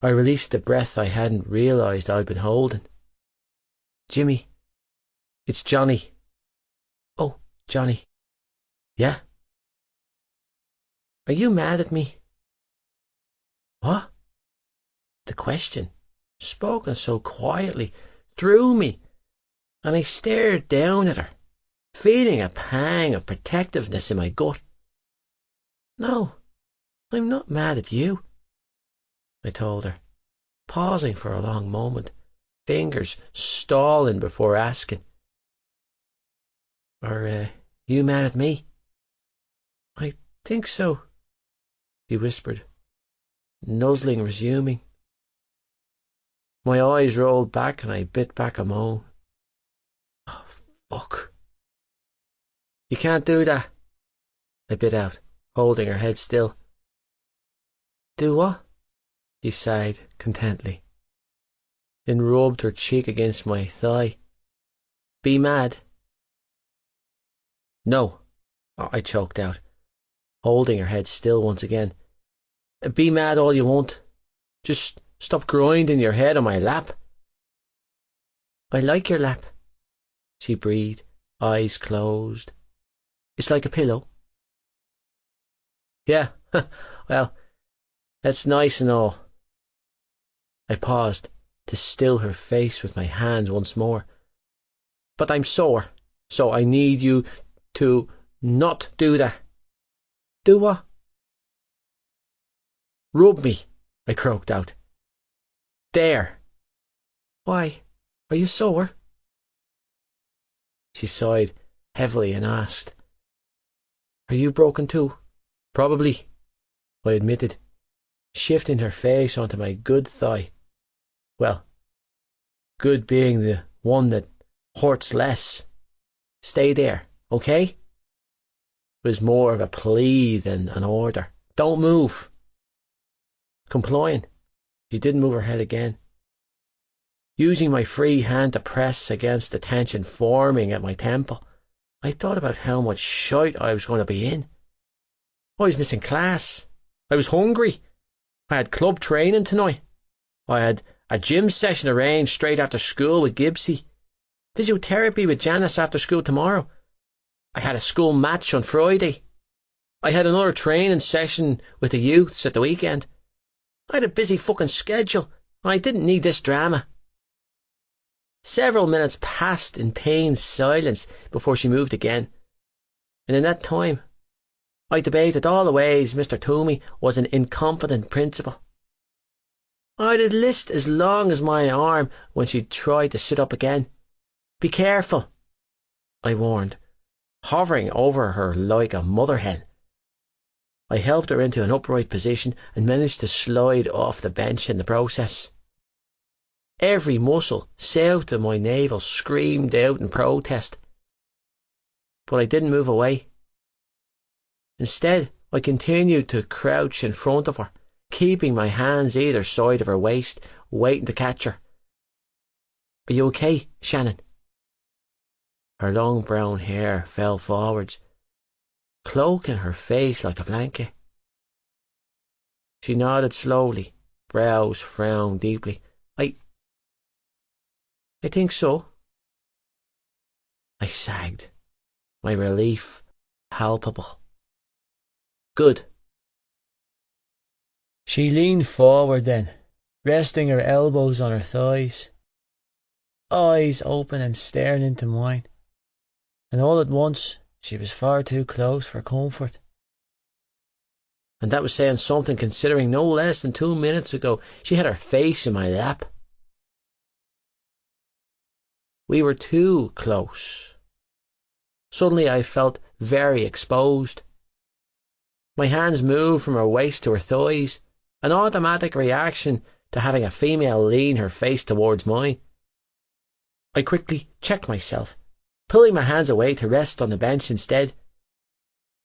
I released the breath I hadn't realised I'd been holding. "Jimmy, it's Johnny." "Oh, Johnny." "Yeah?" "Are you mad at me?" "What?" The question, spoken so quietly, threw me, and I stared down at her, feeling a pang of protectiveness in my gut. "No, I'm not mad at you," I told her, pausing for a long moment, fingers stalling before asking. Are you mad at me?" "I think so," he whispered, nuzzling resuming. My eyes rolled back and I bit back a moan. "Oh, fuck." "You can't do that," I bit out, holding her head still. "Do what?" she sighed contently, then rubbed her cheek against my thigh. "Be mad." "No," I choked out, holding her head still once again. "Be mad all you want. Just stop grinding your head on my lap." "I like your lap," she breathed, eyes closed. "It's like a pillow." "Yeah, well, that's nice and all." I paused to still her face with my hands once more. "But I'm sore, so I need you to not do that." "Do what?" "Rub me," I croaked out. "There." "Why? Are you sore?" She sighed heavily and asked, "Are you broken too?" "Probably," I admitted, shifting her face onto my good thigh. Well, good being the one that hurts less. "Stay there, okay?" It was more of a plea than an order. "Don't move." Complying, she didn't move her head again. Using my free hand to press against the tension forming at my temple, I thought about how much shite I was going to be in. I was missing class. I was hungry. I had club training tonight. I had a gym session arranged straight after school with Gibbsy. Physiotherapy with Janice after school tomorrow. I had a school match on Friday. I had another training session with the youths at the weekend. I had a busy fucking schedule, and I didn't need this drama. Several minutes passed in pained silence before she moved again, and in that time I debated all the ways Mr. Toomey was an incompetent principal. I had a list as long as my arm when she tried to sit up again. "Be careful," I warned, hovering over her like a mother hen. I helped her into an upright position and managed to slide off the bench in the process. Every muscle south of my navel screamed out in protest, but I didn't move away. Instead, I continued to crouch in front of her, keeping my hands either side of her waist, waiting to catch her. "Are you okay, Shannon?" Her long brown hair fell forwards, cloaking her face like a blanket. She nodded slowly, brows frowned deeply. I think so." I sagged, my relief palpable. "Good." She leaned forward then, resting her elbows on her thighs, eyes open and staring into mine, and all at once she was far too close for comfort. And that was saying something, considering no less than 2 minutes ago she had her face in my lap. We were too close. Suddenly I felt very exposed. My hands moved from her waist to her thighs, an automatic reaction to having a female lean her face towards mine. I quickly checked myself, pulling my hands away to rest on the bench instead.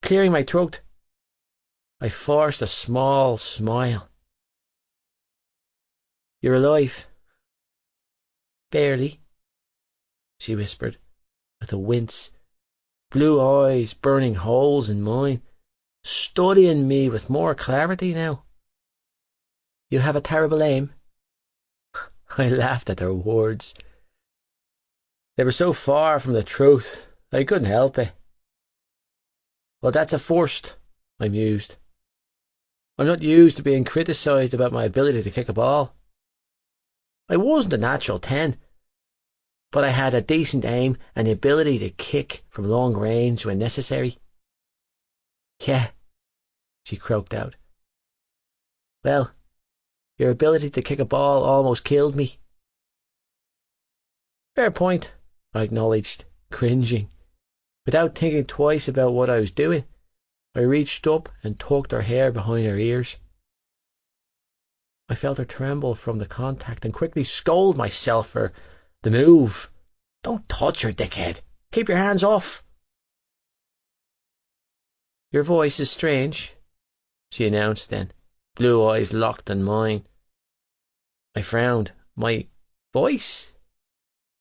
Clearing my throat, I forced a small smile. "You're alive?" "Barely," she whispered, with a wince, blue eyes burning holes in mine, studying me with more clarity now. "You have a terrible aim?" I laughed at her words. They were so far from the truth, I couldn't help it. "Well, that's a first," I mused. "I'm not used to being criticised about my ability to kick a ball. I wasn't a natural 10, but I had a decent aim and the ability to kick from long range when necessary." "Yeah," she croaked out. "Well, your ability to kick a ball almost killed me." "Fair point," I acknowledged, cringing, Without thinking twice about what I was doing, I reached up and tucked her hair behind her ears. I felt her tremble from the contact and quickly scolded myself for the move. "Don't touch her, dickhead. Keep your hands off." "Your voice is strange," she announced then, blue eyes locked on mine. I frowned. "My voice?"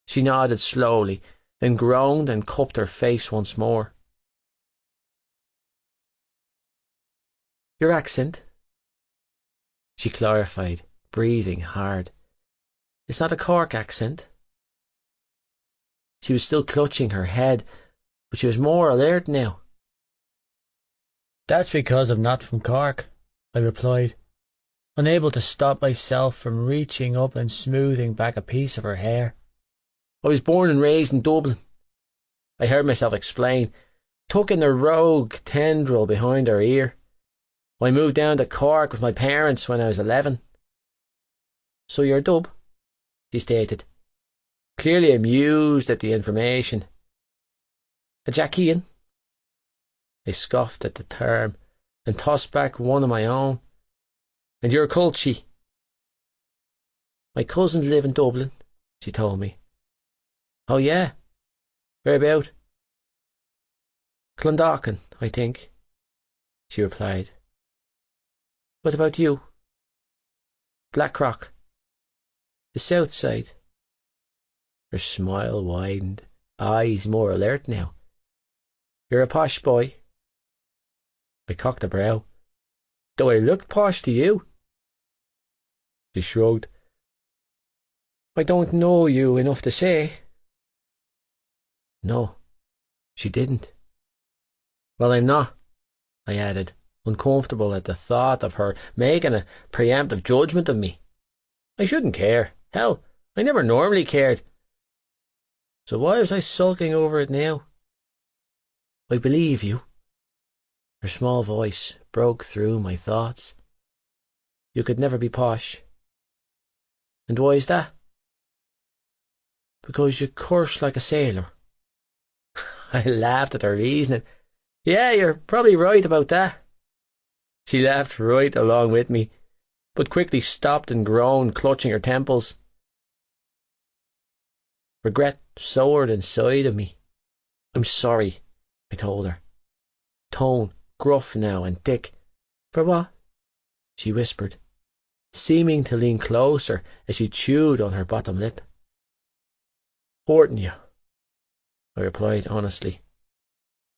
She nodded slowly, then groaned and cupped her face once more. "Your accent," she clarified, breathing hard. "It's not a Cork accent." She was still clutching her head, but she was more alert now. "That's because I'm not from Cork," I replied, unable to stop myself from reaching up and smoothing back a piece of her hair. "I was born and raised in Dublin," I heard myself explain, tucking the rogue tendril behind her ear. "I moved down to Cork with my parents when I was 11. "So you're a Dub," she stated, clearly amused at the information. "A Jackian?" I scoffed at the term and tossed back one of my own. "And you're a Culchie?" "My cousins live in Dublin," she told me. "Oh yeah? Whereabout?" "Clondalkin, I think," she replied. "What about you?" "Blackrock. The south side." Her smile widened, eyes more alert now. "You're a posh boy." I cocked a brow. "Do I look posh to you?" She shrugged. "I don't know you enough to say." No, she didn't. "Well, I'm not," I added, uncomfortable at the thought of her making a preemptive judgment of me. I shouldn't care. Hell, I never normally cared. So why was I sulking over it now? "I believe you." Her small voice broke through my thoughts. "You could never be posh." "And why is that?" "Because you curse like a sailor." I laughed at her reasoning. "Yeah, you're probably right about that." She laughed right along with me, but quickly stopped and groaned, clutching her temples. Regret soared inside of me. "I'm sorry," I told her, tone gruff now and thick. "For what?" she whispered, seeming to lean closer as she chewed on her bottom lip. "Hurting you," I replied honestly.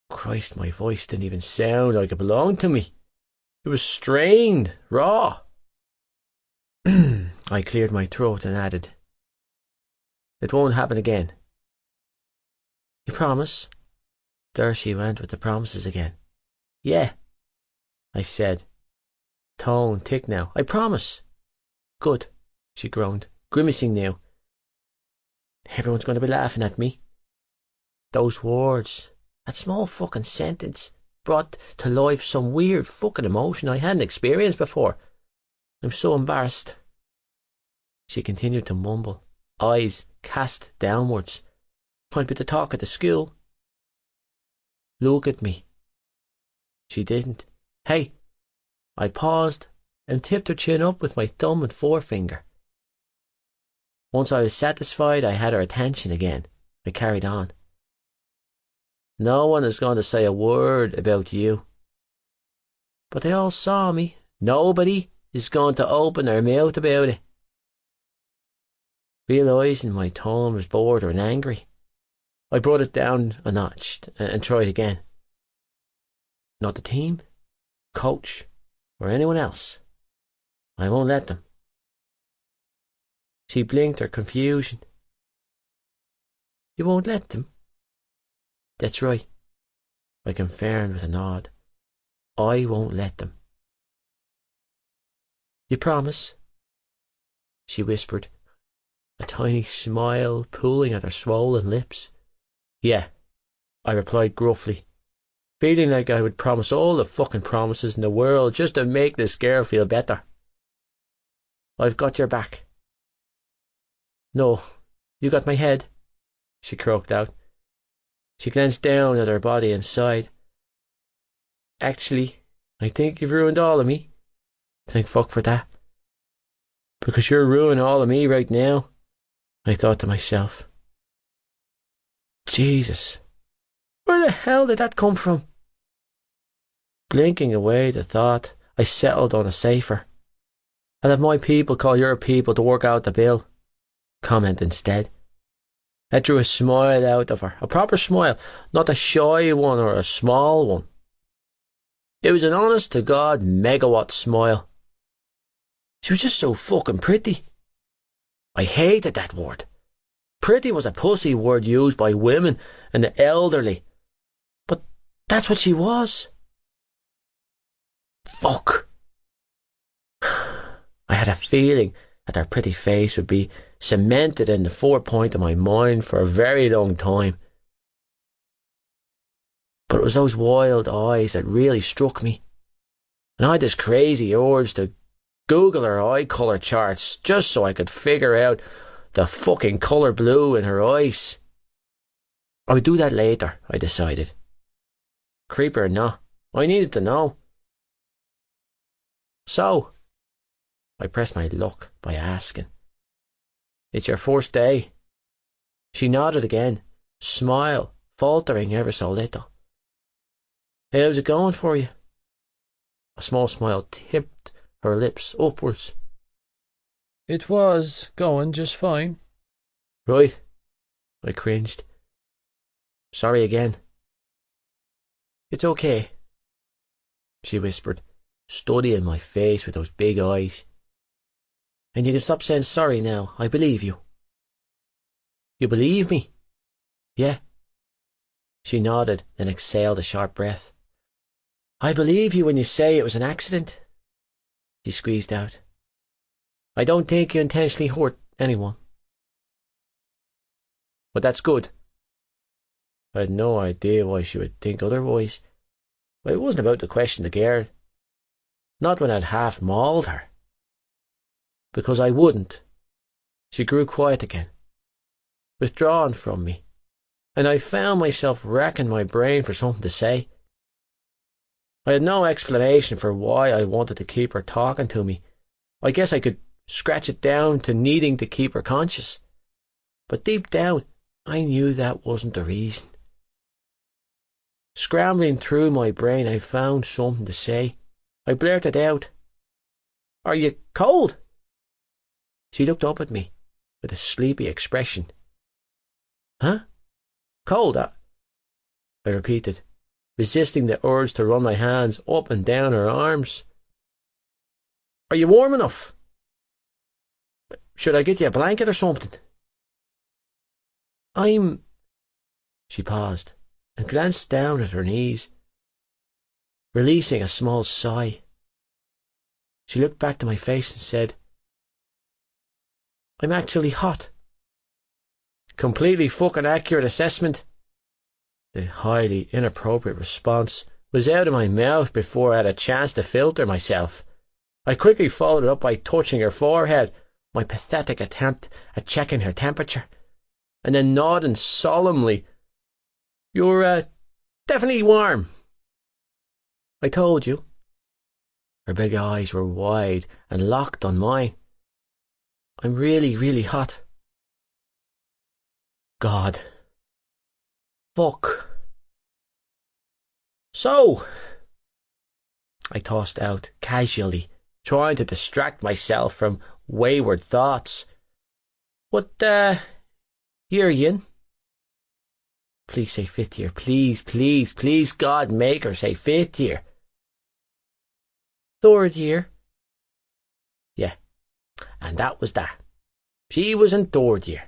Christ, my voice didn't even sound like it belonged to me. It was strained, raw. I cleared my throat and added, "It won't happen again." "You promise?" There she went with the promises again. "Yeah," I said, tone thick now. "I promise." "Good," she groaned, grimacing now. "Everyone's going to be laughing at me." Those words, that small fucking sentence, brought to life some weird fucking emotion I hadn't experienced before. "I'm so embarrassed," she continued to mumble, eyes cast downwards. "I'll be the talk at the school." "Look at me." She didn't. "Hey." I paused and tipped her chin up with my thumb and forefinger. Once I was satisfied I had her attention again, I carried on. "No one is going to say a word about you." "But they all saw me." "Nobody is going to open their mouth about it." Realising my tone was bordering angry, I brought it down a notch and tried again. "Not the team, coach, or anyone else. I won't let them." She blinked her confusion. "You won't let them?" "That's right," I confirmed with a nod. "I won't let them." "You promise?" she whispered, a tiny smile pooling at her swollen lips. "Yeah," I replied gruffly, feeling like I would promise all the fucking promises in the world just to make this girl feel better. "I've got your back." "No, you got my head," she croaked out. She glanced down at her body and sighed. Actually, I think you've ruined all of me. Thank fuck for that. Because you're ruining all of me right now, I thought to myself. Jesus, where the hell did that come from? Blinking away the thought, I settled on a safer. I'll have my people call your people to work out the bill. Comment instead. That drew a smile out of her, a proper smile, not a shy one or a small one. It was an honest-to-God megawatt smile. She was just so fucking pretty. I hated that word. Pretty was a pussy word used by women and the elderly. But that's what she was. Fuck. I had a feeling that her pretty face would be cemented in the forepoint of my mind for a very long time. But it was those wild eyes that really struck me. And I had this crazy urge to Google her eye colour charts just so I could figure out the fucking colour blue in her eyes. I would do that later, I decided. Creeper or not, I needed to know. So, I pressed my luck by asking. It's your first day? She nodded again, smile faltering ever so little. How's it going for you? A small smile tipped her lips upwards. It was going just fine. Right, I cringed. Sorry again. It's okay, she whispered, studying my face with those big eyes. And you can stop saying sorry now, I believe you. You believe me? Yeah. She nodded, then exhaled a sharp breath. I believe you when you say it was an accident, she squeezed out. I don't think you intentionally hurt anyone. But that's good. I had no idea why she would think otherwise. But it wasn't about to question the girl. Not when I'd half mauled her. Because I wouldn't. She grew quiet again, withdrawn from me, and I found myself racking my brain for something to say. I had no explanation for why I wanted to keep her talking to me. I guess I could scratch it down to needing to keep her conscious. But deep down, I knew that wasn't the reason. Scrambling through my brain, I found something to say. I blurted out, Are you cold? She looked up at me with a sleepy expression. Huh? Cold? I repeated, resisting the urge to run my hands up and down her arms. Are you warm enough? Should I get you a blanket or something? She paused and glanced down at her knees, releasing a small sigh. She looked back to my face and said, I'm actually hot. Completely fucking accurate assessment. The highly inappropriate response was out of my mouth before I had a chance to filter myself. I quickly followed it up by touching her forehead, my pathetic attempt at checking her temperature, and then nodding solemnly. You're, definitely warm. I told you. Her big eyes were wide and locked on mine. I'm really, really hot. God. Fuck. So, I tossed out casually, trying to distract myself from wayward thoughts. What, year are you in? Please say fifth year. Please, please, please, God, make her say fifth year. Third year. Yeah, and that was that. She was in third year.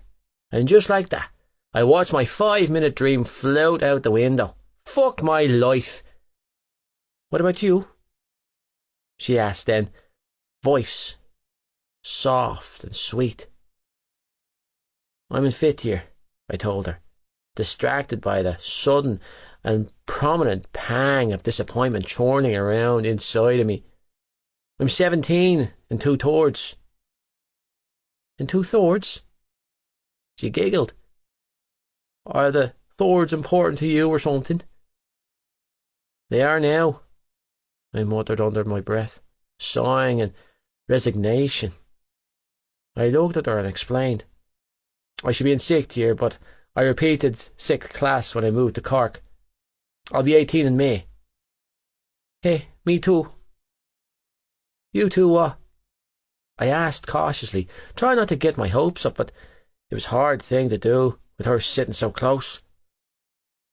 And just like that, I watched my 5-minute dream float out the window. Fuck my life. What about you? She asked then, voice soft and sweet. I'm in fifth year, I told her, distracted by the sudden and prominent pang of disappointment churning around inside of me. I'm 17 and 2/3. In 2/3? She giggled. Are the thord's important to you or something." "They are now," I muttered under my breath, sighing in resignation. I looked at her and explained. "I should be in 6th year, but I repeated 6th class when I moved to Cork. I'll be 18 in May." "Hey, me too." "You too what?" I asked cautiously, trying not to get my hopes up, but it was a hard thing to do with her sitting so close.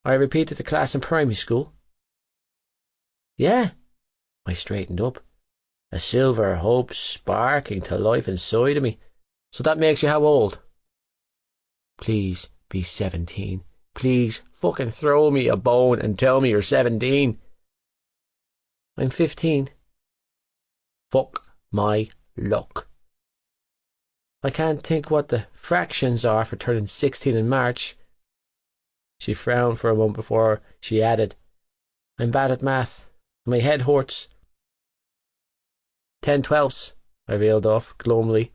"I repeated the class in primary school." "Yeah." I straightened up, a silver hope sparking to life inside of me. "So that makes you how old?" "Please be 17. Please fucking throw me a bone and tell me you're 17. "I'm 15. "Fuck my luck. I can't think what the fractions are for turning 16 in March." She frowned for a moment before she added, "I'm bad at math. My head hurts." 10/12ths, I reeled off glumly.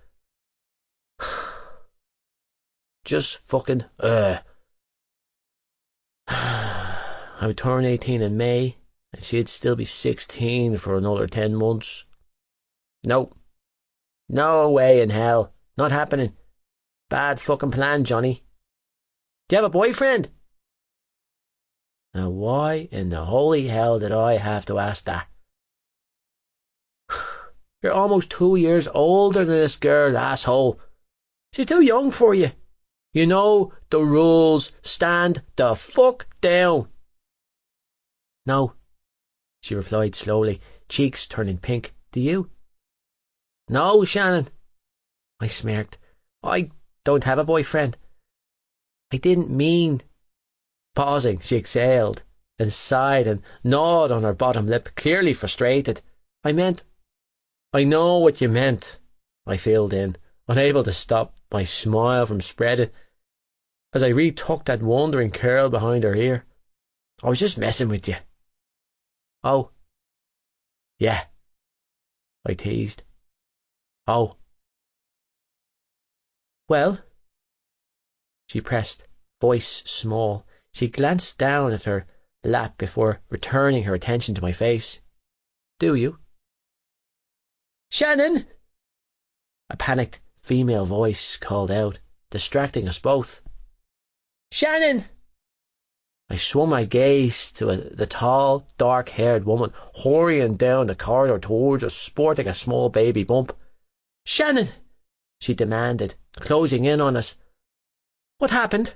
Just fucking, I would turn 18 in May, and she'd still be 16 for another 10 months. No. No way in hell. Not happening. Bad fucking plan, Johnny. "Do you have a boyfriend?" Now why in the holy hell did I have to ask that? "You're almost 2 years older than this girl, asshole. She's too young for you. You know the rules. Stand the fuck down." "No," she replied slowly, cheeks turning pink. "Do you?" "No, Shannon." I smirked. "I don't have a boyfriend." "I didn't mean—" Pausing, she exhaled, then sighed and gnawed on her bottom lip, clearly frustrated. "I meant—" "I know what you meant," I filled in, unable to stop my smile from spreading as I retucked that wandering curl behind her ear. "I was just messing with you." "Oh. Yeah," I teased. "Oh. Well," she pressed, voice small. She glanced down at her lap before returning her attention to my face. "Do you?" "Shannon!" A panicked female voice called out, distracting us both. "Shannon!" I swung my gaze to the tall, dark-haired woman hurrying down the corridor towards us, sporting a small baby bump. "Shannon!" she demanded, closing in on us. "What happened?"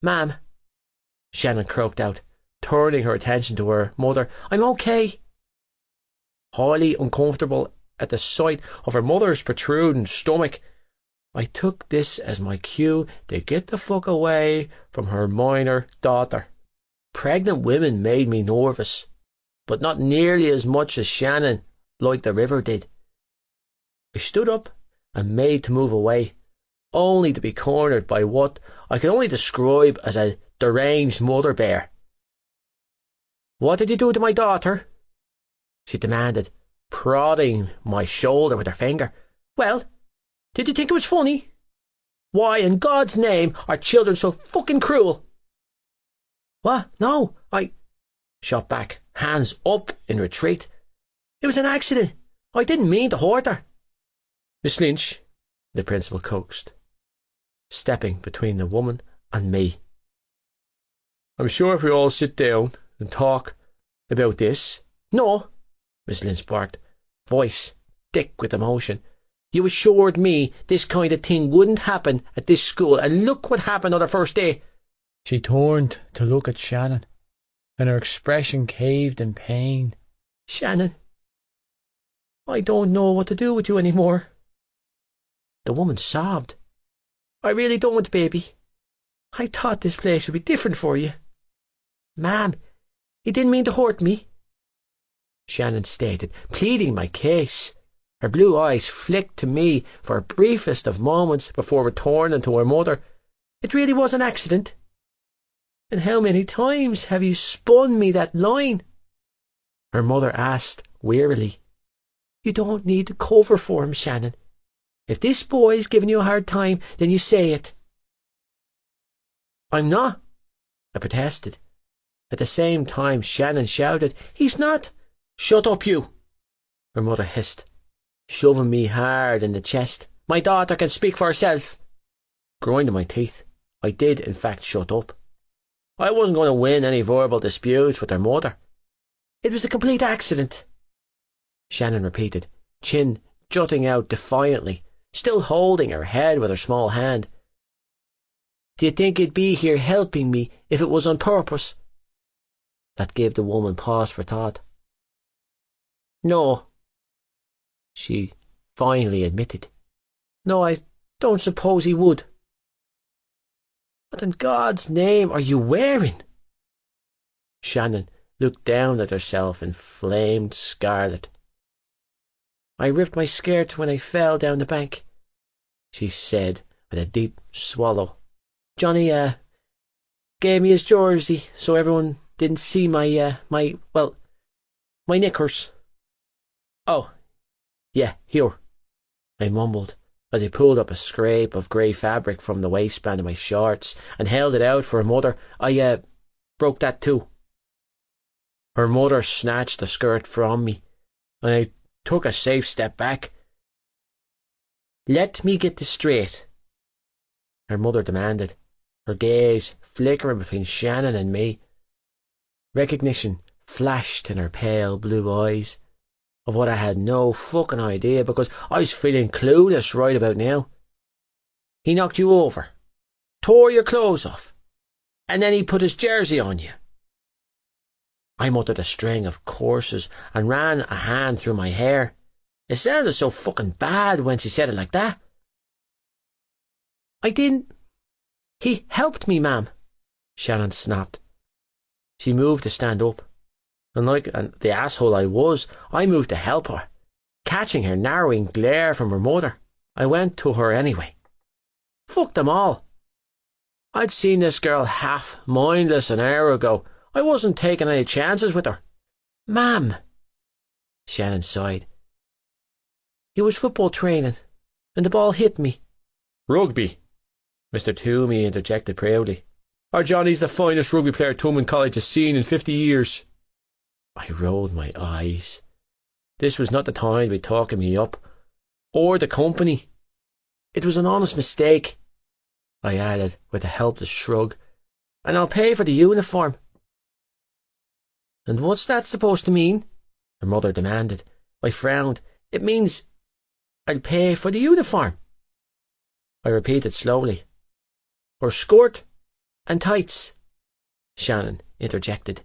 "Ma'am," Shannon croaked out, turning her attention to her mother, "I'm okay." Highly uncomfortable at the sight of her mother's protruding stomach, I took this as my cue to get the fuck away from her minor daughter. Pregnant women made me nervous, but not nearly as much as Shannon like the river did. I stood up and made to move away, only to be cornered by what I can only describe as a deranged mother bear. "What did you do to my daughter?" she demanded, prodding my shoulder with her finger. "Well, did you think it was funny? Why in God's name are children so fucking cruel?" "What? No, I—" shot back, hands up in retreat. "It was an accident. I didn't mean to hurt her." "Miss Lynch," the principal coaxed, stepping between the woman and me, "I'm sure if we all sit down and talk about this—" "No," Miss Lynch barked, voice thick with emotion. "You assured me this kind of thing wouldn't happen at this school, and look what happened on the first day." She turned to look at Shannon, and her expression caved in pain. "Shannon, I don't know what to do with you anymore." The woman sobbed. "I really don't, baby. I thought this place would be different for you." "Ma'am, he didn't mean to hurt me," Shannon stated, pleading my case. Her blue eyes flicked to me for a briefest of moments before returning to her mother. "It really was an accident." "And how many times have you spun me that line?" her mother asked wearily. "You don't need to cover for him, Shannon. If this boy's giving you a hard time, then you say it." "I'm not," I protested. At the same time, Shannon shouted, "He's not!" "Shut up, you!" her mother hissed, shoving me hard in the chest. "My daughter can speak for herself." Grinding my teeth, I did in fact shut up. I wasn't going to win any verbal disputes with her mother. "It was a complete accident," Shannon repeated, chin jutting out defiantly, still holding her head with her small hand. "Do you think you'd be here helping me if it was on purpose?" That gave the woman pause for thought. "No," she finally admitted. "No, I don't suppose he would." "What in God's name are you wearing?" Shannon looked down at herself in flamed scarlet. "I ripped my skirt when I fell down the bank," she said with a deep swallow. "Johnny gave me his jersey so everyone didn't see my knickers." "Oh, yeah, here," I mumbled as I pulled up a scrap of grey fabric from the waistband of my shorts and held it out for her mother. "I broke that too." Her mother snatched the skirt from me, and I took a safe step back. "Let me get this straight," her mother demanded, her gaze flickering between Shannon and me. Recognition flashed in her pale blue eyes, of what I had no fucking idea, because I was feeling clueless right about now. "He knocked you over, tore your clothes off, and then he put his jersey on you." I muttered a string of curses and ran a hand through my hair. It sounded so fucking bad when she said it like that. "I didn't. He helped me, ma'am," Shannon snapped. She moved to stand up, and like the asshole I was, I moved to help her. Catching her narrowing glare from her mother, I went to her anyway. Fuck them all. I'd seen this girl half mindless an hour ago. I wasn't taking any chances with her. "Ma'am," Shannon sighed. "He was football training, and the ball hit me." "Rugby," Mr. Toomey interjected proudly. "Our Johnny's the finest rugby player Toomey College has seen in 50 years. I rolled my eyes. This was not the time to be talking me up, or the company. "It was an honest mistake," I added with a helpless shrug, "and I'll pay for the uniform." "And what's that supposed to mean?" her mother demanded. I frowned. "It means I'll pay for the uniform," I repeated slowly. "Or skirt and tights," Shannon interjected.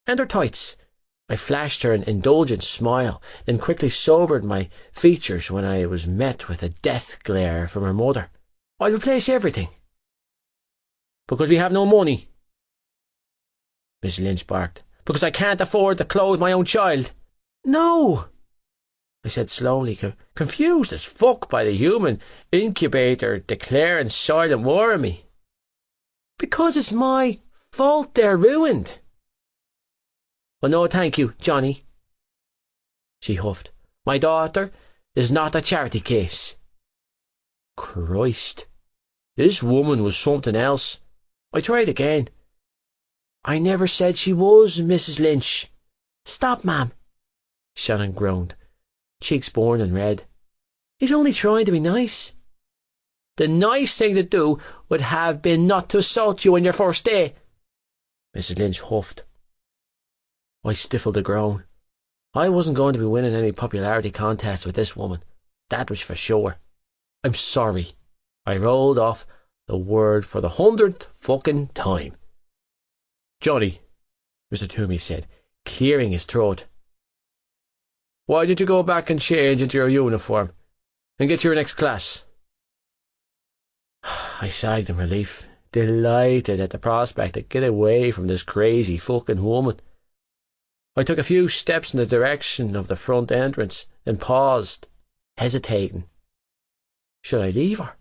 "And her tights." I flashed her an indulgent smile, then quickly sobered my features when I was met with a death glare from her mother. "I'll replace everything." "Because we have no money," Miss Lynch barked. "Because I can't afford to clothe my own child." "No," I said slowly, confused as fuck by the human incubator declaring silent war on me. "Because it's my fault they're ruined." "Well, no, thank you, Johnny," she huffed. "My daughter is not a charity case." Christ, this woman was something else. I tried again. "I never said she was, Mrs. Lynch." "Stop, ma'am," Shannon groaned, cheeks burning red. "He's only trying to be nice." "The nice thing to do would have been not to assault you on your first day," Mrs. Lynch huffed. I stifled a groan. I wasn't going to be winning any popularity contest with this woman. That was for sure. "I'm sorry." I rolled off the word for the 100th fucking time. "Johnny," Mr. Toomey said, clearing his throat, "why didn't you go back and change into your uniform and get your next class?" I sighed in relief, delighted at the prospect to get away from this crazy fucking woman. I took a few steps in the direction of the front entrance, then paused, hesitating. Should I leave her?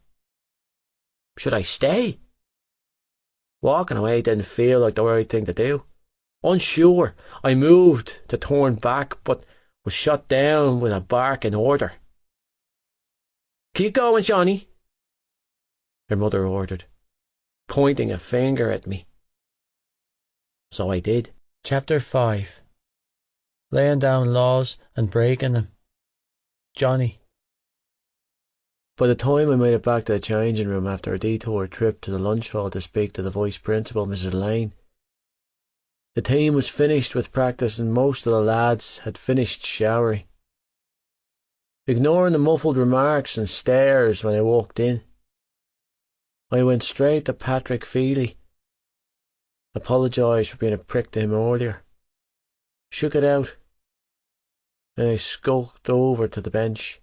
Should I stay? Walking away didn't feel like the right thing to do. Unsure, I moved to turn back, but was shot down with a barking order. "Keep going, Johnny," her mother ordered, pointing a finger at me. So I did. Chapter 5. Laying down laws and breaking them. Johnny. By the time I made it back to the changing room after a detour trip to the lunch hall to speak to the vice principal, Mrs. Lane, the team was finished with practice and most of the lads had finished showering. Ignoring the muffled remarks and stares when I walked in, I went straight to Patrick Feely, apologised for being a prick to him earlier, shook it out, and I skulked over to the bench.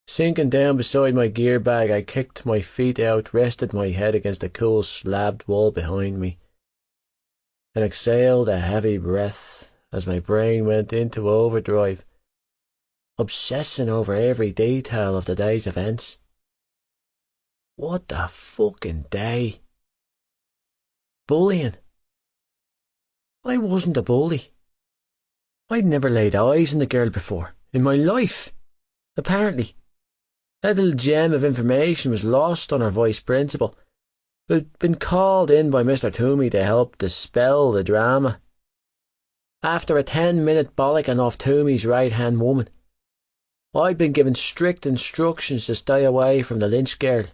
Sinking down beside my gear bag, I kicked my feet out, rested my head against the cool slabbed wall behind me, and exhaled a heavy breath as my brain went into overdrive, obsessing over every detail of the day's events. What the fucking day? Bullying. I wasn't a bully. I'd never laid eyes on the girl before, in my life, apparently. That little gem of information was lost on our vice principal, who'd been called in by Mr. Toomey to help dispel the drama. After a 10-minute bollocking off Toomey's right-hand woman, I'd been given strict instructions to stay away from the Lynch girl.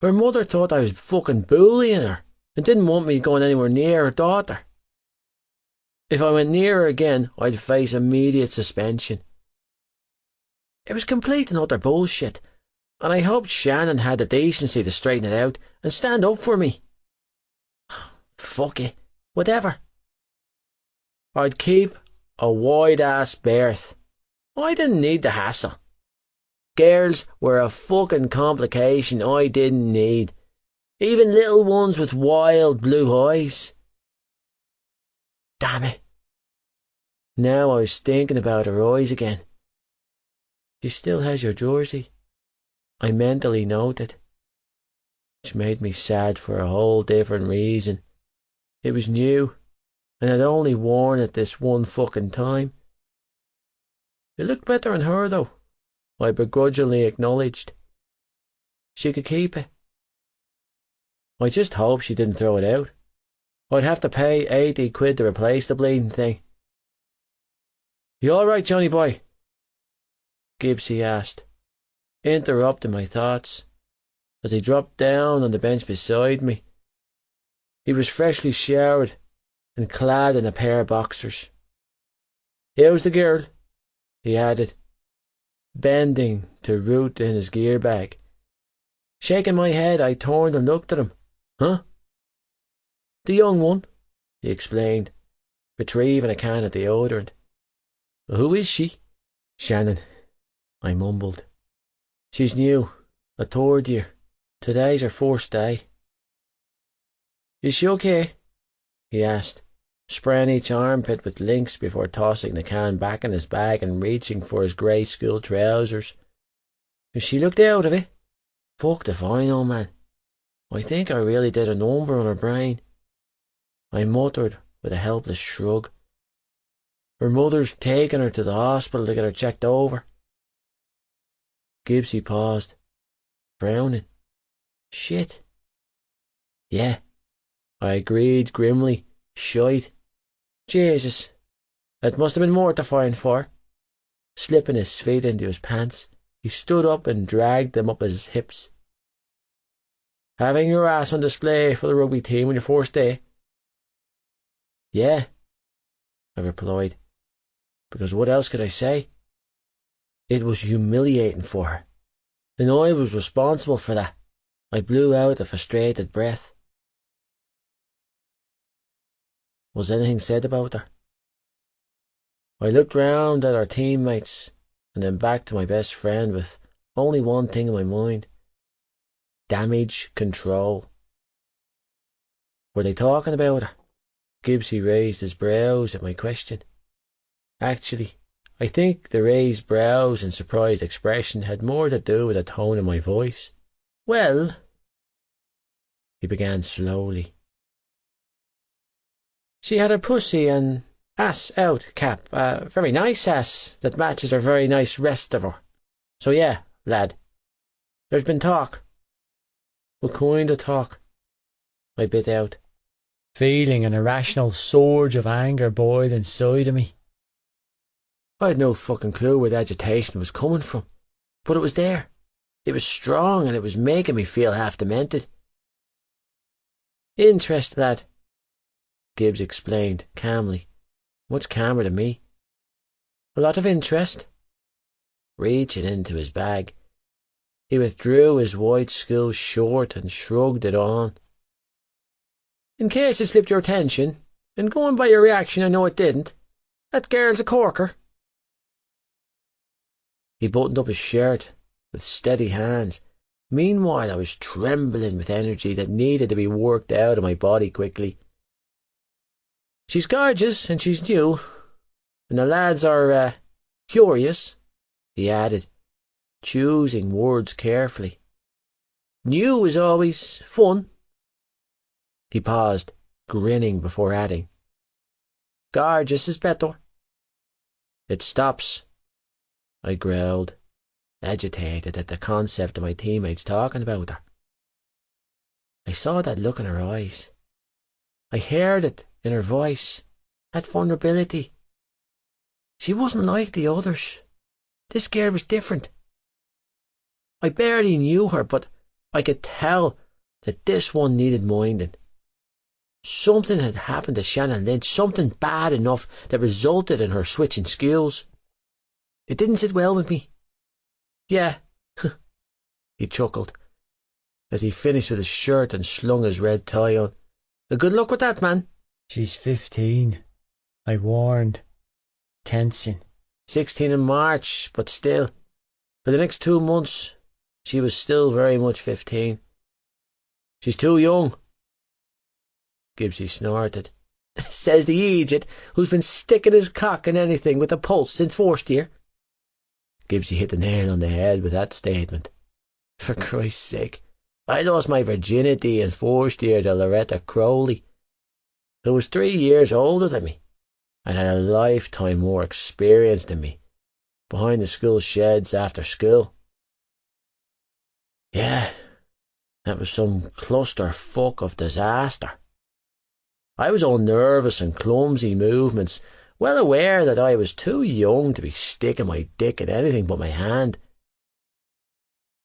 Her mother thought I was fucking bullying her and didn't want me going anywhere near her daughter. If I went near her again, I'd face immediate suspension. It was complete and utter bullshit, and I hoped Shannon had the decency to straighten it out and stand up for me. Fuck it, whatever. I'd keep a wide-ass berth. I didn't need the hassle. Girls were a fucking complication I didn't need, even little ones with wild blue eyes. Damn it. Now I was thinking about her eyes again. She still has your jersey, I mentally noted, which made me sad for a whole different reason. It was new, and I'd only worn it this one fucking time. It looked better on her, though, I begrudgingly acknowledged. She could keep it. I just hoped she didn't throw it out. I'd have to pay 80 quid to replace the bleeding thing. You all right, Johnny boy? Gibbsy asked, interrupting my thoughts, as he dropped down on the bench beside me. He was freshly showered and clad in a pair of boxers. How's the girl? He added, bending to root in his gear bag. Shaking my head, I turned and looked at him. Huh? The young one, he explained, retrieving a can of deodorant. Who is she? Shannon, I mumbled. She's new, a third year. Today's her first day. Is she okay? He asked, spraying each armpit with Lynx before tossing the can back in his bag and reaching for his grey school trousers. Has she looked out of it? Fuck if I know, man. I think I really did a number on her brain. I muttered with a helpless shrug. Her mother's taken her to the hospital to get her checked over. Gibbsy paused, frowning. Shit. Yeah, I agreed grimly. Shite. Jesus, that must have been mortifying for her. Slipping his feet into his pants, he stood up and dragged them up his hips. Having your ass on display for the rugby team on your first day? Yeah, I replied, because what else could I say? It was humiliating for her, and I was responsible for that. I blew out a frustrated breath. Was anything said about her? I looked round at our teammates and then back to my best friend with only one thing in my mind. Damage control. Were they talking about her? Gibbsy raised his brows at my question. Actually, I think the raised brows and surprised expression had more to do with the tone of my voice. Well, he began slowly. She had her pussy and ass out, Cap. A very nice ass that matches her very nice rest of her. So yeah, lad, there's been talk. What kind of talk? I bit out, feeling an irrational surge of anger boil inside of me. I had no fucking clue where the agitation was coming from, but it was there. It was strong, and it was making me feel half demented. Interest, lad, Gibbs explained calmly, much calmer than me. A lot of interest. Reaching into his bag, he withdrew his white school shirt and shrugged it on. In case it slipped your attention, and going by your reaction I know it didn't, that girl's a corker. He buttoned up his shirt with steady hands. Meanwhile I was trembling with energy that needed to be worked out of my body quickly. She's gorgeous, and she's new, and the lads are, curious, he added, choosing words carefully. New is always fun. He paused, grinning before adding, gorgeous is better. It stops, I growled, agitated at the concept of my teammates talking about her. I saw that look in her eyes. I heard it in her voice, that vulnerability. She wasn't like the others. This girl was different. I barely knew her, but I could tell that this one needed minding. Something had happened to Shannon Lynch, something bad enough that resulted in her switching schools. It didn't sit well with me. Yeah, he chuckled, as he finished with his shirt and slung his red tie on. Good luck with that, man. She's 15, I warned, tensing. 16 in March, but still, for the next 2 months, she was still very much 15. She's too young, Gibbsy snorted. Says the idiot who's been sticking his cock in anything with a pulse since first year. Gibbsy hit the nail on the head with that statement. For Christ's sake, I lost my virginity in first year to Loretta Crowley, who was 3 years older than me and had a lifetime more experience than me, behind the school sheds after school. Yeah, that was some clusterfuck of disaster. I was all nervous and clumsy movements, well aware that I was too young to be sticking my dick in anything but my hand.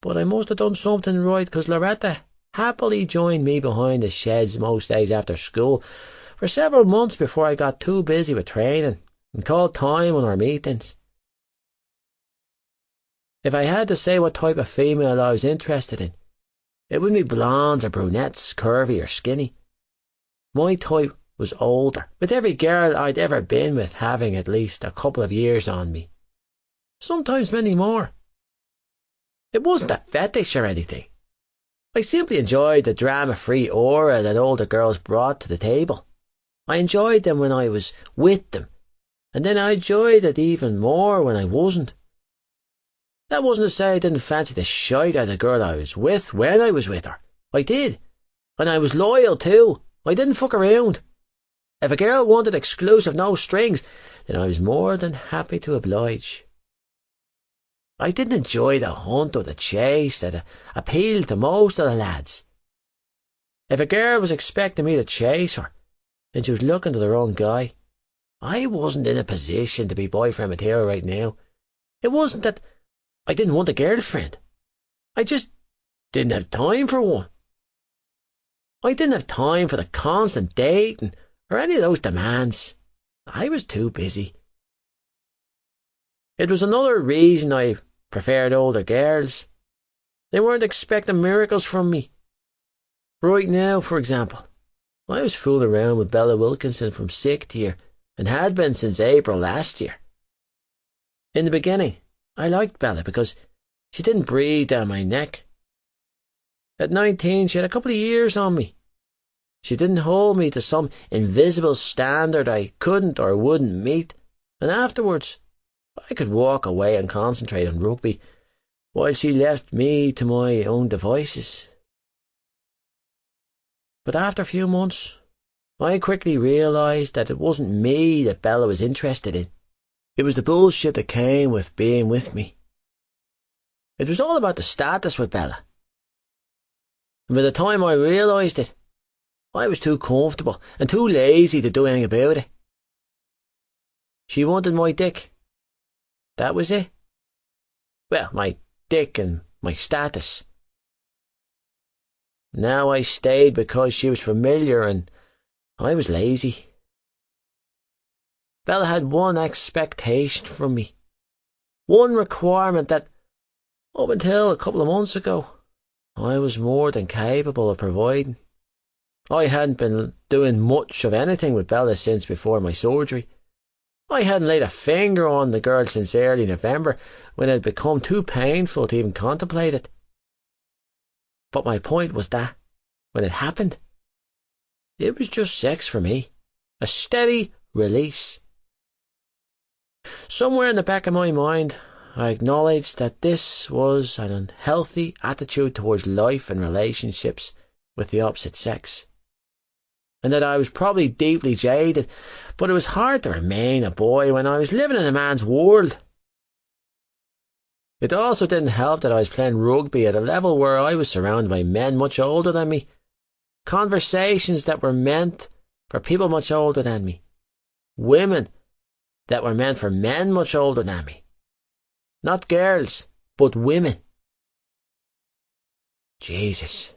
But I must have done something right, 'cause Loretta happily joined me behind the sheds most days after school for several months before I got too busy with training and called time on our meetings. If I had to say what type of female I was interested in, it wouldn't be blondes or brunettes, curvy or skinny. My type was older, with every girl I'd ever been with having at least a couple of years on me. Sometimes many more. It wasn't a fetish or anything. I simply enjoyed the drama-free aura that older girls brought to the table. I enjoyed them when I was with them, and then I enjoyed it even more when I wasn't. That wasn't to say I didn't fancy the shite out of the girl I was with when I was with her. I did. And I was loyal too. I didn't fuck around. If a girl wanted exclusive, no strings, then I was more than happy to oblige. I didn't enjoy the hunt or the chase that appealed to most of the lads. If a girl was expecting me to chase her, then she was looking to the wrong guy. I wasn't in a position to be boyfriend material right now. It wasn't that I didn't want a girlfriend. I just didn't have time for one. I didn't have time for the constant dating or any of those demands. I was too busy. It was another reason I preferred older girls. They weren't expecting miracles from me. Right now, for example, I was fooling around with Bella Wilkinson from 6th year and had been since April last year. In the beginning, I liked Bella because she didn't breathe down my neck. At 19, she had a couple of years on me. She didn't hold me to some invisible standard I couldn't or wouldn't meet, and afterwards I could walk away and concentrate on rugby, while she left me to my own devices. But after a few months, I quickly realised that it wasn't me that Bella was interested in. It was the bullshit that came with being with me. It was all about the status with Bella. And by the time I realised it, I was too comfortable and too lazy to do anything about it. She wanted my dick. That was it. Well, my dick and my status. Now I stayed because she was familiar and I was lazy. Bella had one expectation from me, one requirement that, up until a couple of months ago, I was more than capable of providing. I hadn't been doing much of anything with Bella since before my surgery. I hadn't laid a finger on the girl since early November, when it had become too painful to even contemplate it. But my point was that, when it happened, it was just sex for me, a steady release. Somewhere in the back of my mind, I acknowledged that this was an unhealthy attitude towards life and relationships with the opposite sex, and that I was probably deeply jaded, but it was hard to remain a boy when I was living in a man's world. It also didn't help that I was playing rugby at a level where I was surrounded by men much older than me, conversations that were meant for people much older than me, women that were meant for men much older than me. Not girls, but women. Jesus.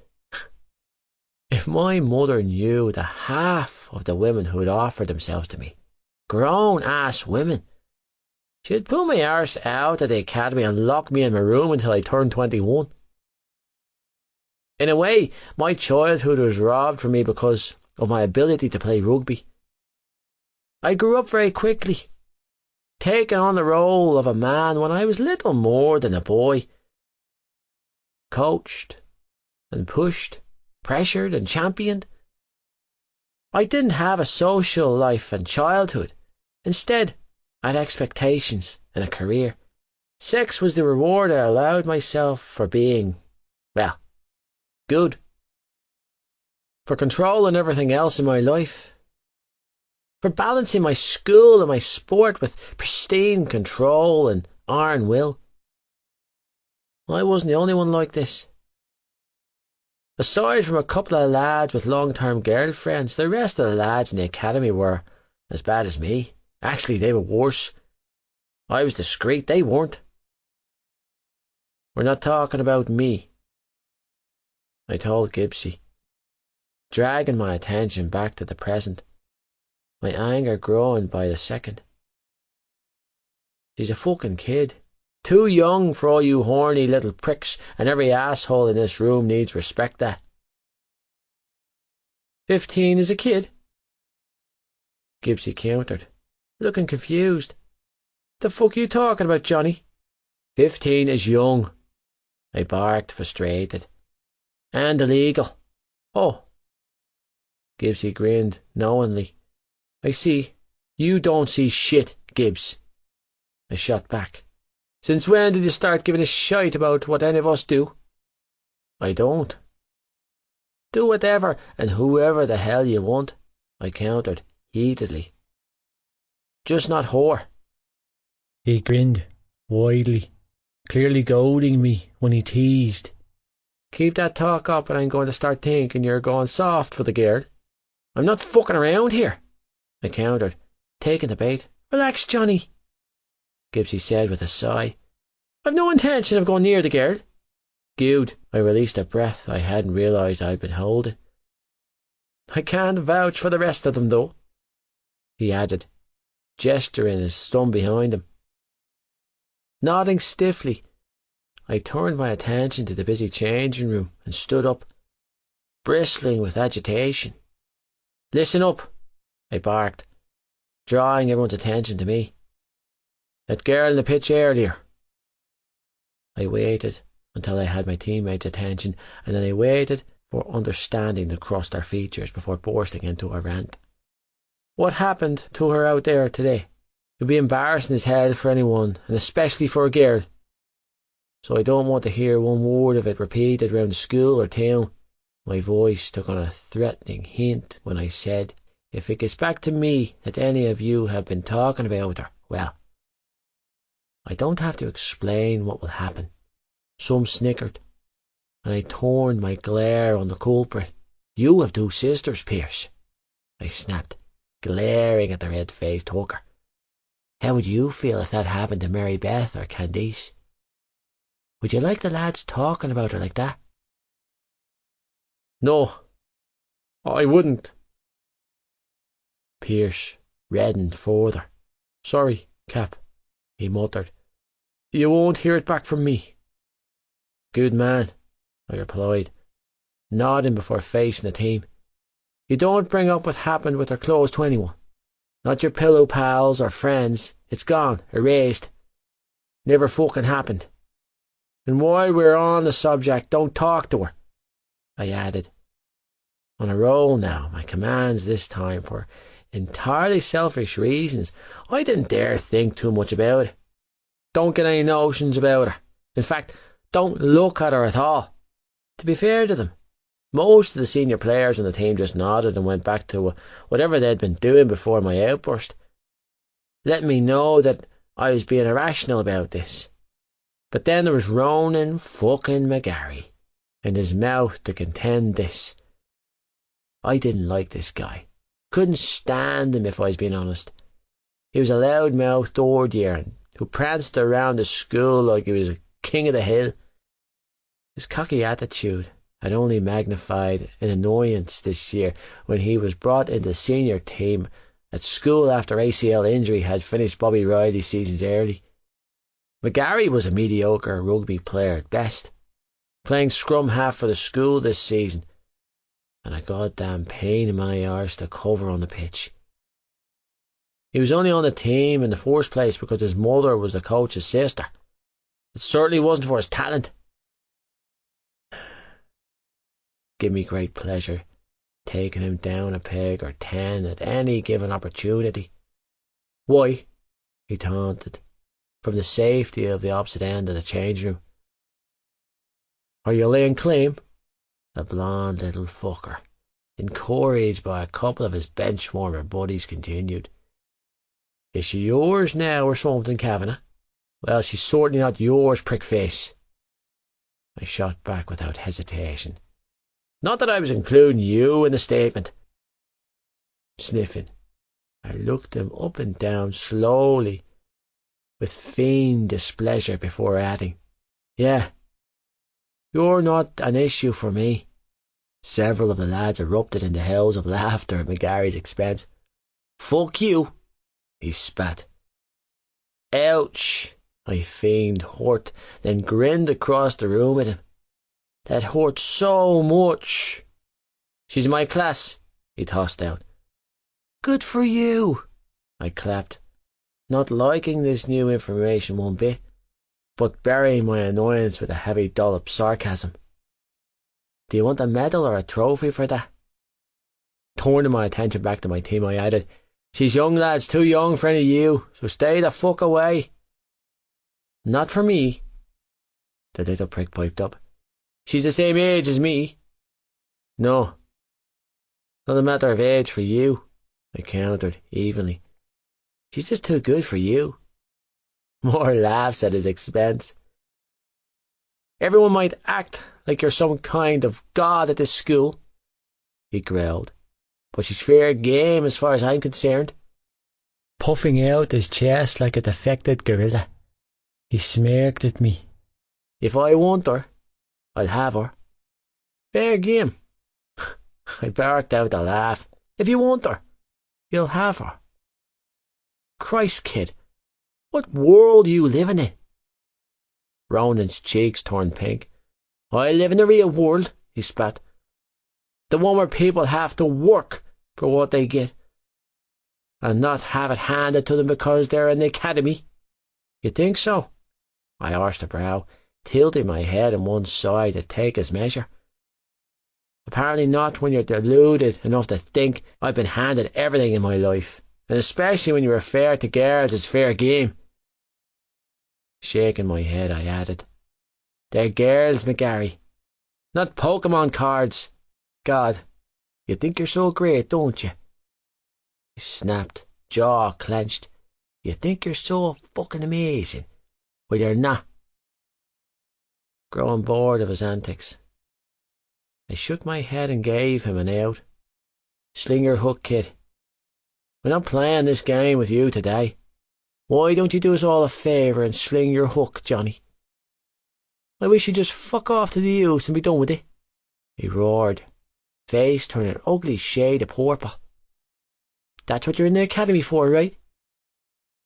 If my mother knew the half of the women who had offered themselves to me, grown-ass women, she'd pull my arse out of the academy and lock me in my room until I turned 21. In a way, my childhood was robbed from me because of my ability to play rugby. I grew up very quickly, taking on the role of a man when I was little more than a boy. Coached and pushed, pressured and championed. I didn't have a social life and childhood. Instead, I had expectations and a career. Sex was the reward I allowed myself for being, well, good. For controlling everything else in my life. For balancing my school and my sport with pristine control and iron will. I wasn't the only one like this. Aside from a couple of lads with long-term girlfriends, the rest of the lads in the academy were as bad as me. Actually, they were worse. I was discreet, they weren't. We're not talking about me, I told Gibbsy, dragging my attention back to the present, my anger growing by the second. She's a fucking kid. Too young for all you horny little pricks, and every asshole in this room needs respect that. 15 is a kid? Gibbsy countered, looking confused. The fuck you talking about, Johnny? 15 is young, I barked, frustrated. And illegal. Oh. Gibbsy grinned knowingly. I see. You don't see shit, Gibbs. I shot back. Since when did you start giving a shite about what any of us do? I don't. Do whatever and whoever the hell you want, I countered heatedly. Just not whore. He grinned widely, clearly goading me when he teased. Keep that talk up and I'm going to start thinking you're going soft for the girl. I'm not fucking around here, I countered, taking the bait. Relax, Johnny, Gibbsy said with a sigh. I've no intention of going near the girl. Good, I released a breath I hadn't realised I'd been holding. I can't vouch for the rest of them, though, he added, gesturing his thumb behind him. Nodding stiffly, I turned my attention to the busy changing room and stood up, bristling with agitation. Listen up, I barked, drawing everyone's attention to me. That girl in the pitch earlier. I waited until I had my teammates' attention, and then I waited for understanding to cross their features before bursting into a rant. What happened to her out there today? It would be embarrassing as hell for anyone, and especially for a girl. So I don't want to hear one word of it repeated around the school or town. My voice took on a threatening hint when I said, if it gets back to me that any of you have been talking about her, well, I don't have to explain what will happen. Some snickered, and I turned my glare on the culprit. You have two sisters, Pierce, I snapped, glaring at the red-faced hooker. How would you feel if that happened to Mary Beth or Candice? Would you like the lads talking about her like that? No, I wouldn't. Pierce reddened further. Sorry, Cap, he muttered. You won't hear it back from me. Good man, I replied, nodding before facing the team. You don't bring up what happened with her close to anyone. Not your pillow pals or friends. It's gone, erased. Never fucking happened. And while we're on the subject, don't talk to her, I added. On a roll now, my commands this time for entirely selfish reasons. I didn't dare think too much about it. Don't get any notions about her. In fact, don't look at her at all. To be fair to them, most of the senior players on the team just nodded and went back to whatever they'd been doing before my outburst, letting me know that I was being irrational about this. But then there was Ronan fucking McGarry, and his mouth to contend this. I didn't like this guy. Couldn't stand him if I was being honest. He was a loud-mouthed old-yearn who pranced around the school like he was a king of the hill. His cocky attitude had only magnified an annoyance this year when he was brought into the senior team at school after ACL injury had finished Bobby Riley's seasons early. McGarry was a mediocre rugby player at best, playing scrum half for the school this season, and a goddamn pain in my arse to cover on the pitch. He was only on the team in the first place because his mother was the coach's sister. It certainly wasn't for his talent. Give me great pleasure taking him down a peg or 10 at any given opportunity. Why? He taunted, from the safety of the opposite end of the changing room. Are you laying claim? The blonde little fucker, encouraged by a couple of his bench-warmer buddies, continued. Is she yours now or something, Kavanagh? Well, she's certainly not yours, prickface. I shot back without hesitation. Not that I was including you in the statement. Sniffing, I looked him up and down slowly, with feigned displeasure before adding, Yeah, you're not an issue for me. Several of the lads erupted into howls of laughter at McGarry's expense. Fuck you, he spat. Ouch, I feigned hurt, then grinned across the room at him. That hurt so much. She's my class, he tossed out. Good for you, I clapped, not liking this new information one bit, but burying my annoyance with a heavy dollop sarcasm. Do you want a medal or a trophy for that? Turning my attention back to my team, I added, She's young, lads, too young for any of you, so stay the fuck away. Not for me, the little prick piped up. She's the same age as me. No, not a matter of age for you, I countered evenly. She's just too good for you. More laughs at his expense. Everyone might act like you're some kind of god at this school, he growled, but she's fair game as far as I'm concerned. Puffing out his chest like a defected gorilla, he smirked at me. If I want her, I'll have her. Fair game. I barked out a laugh. If you want her, you'll have her. Christ, kid, what world are you living in? Ronan's cheeks turned pink. I live in the real world, he spat. The one where people have to work for what they get, and not have it handed to them because they're in the academy. You think so? I arched a brow, tilting my head on one side to take his measure. Apparently not when you're deluded enough to think I've been handed everything in my life, and especially when you refer to girls as fair game. Shaking my head, I added, They're girls, McGarry, not Pokemon cards. God, you think you're so great, don't you? He snapped, jaw clenched. You think you're so fucking amazing. Well, you're not. Growing bored of his antics, I shook my head and gave him an out. Sling your hook, kid. We're not playing this game with you today. Why don't you do us all a favour and sling your hook, Johnny? I wish you'd just fuck off to the use and be done with it, he roared, face turning an ugly shade of purple. That's what you're in the academy for, right?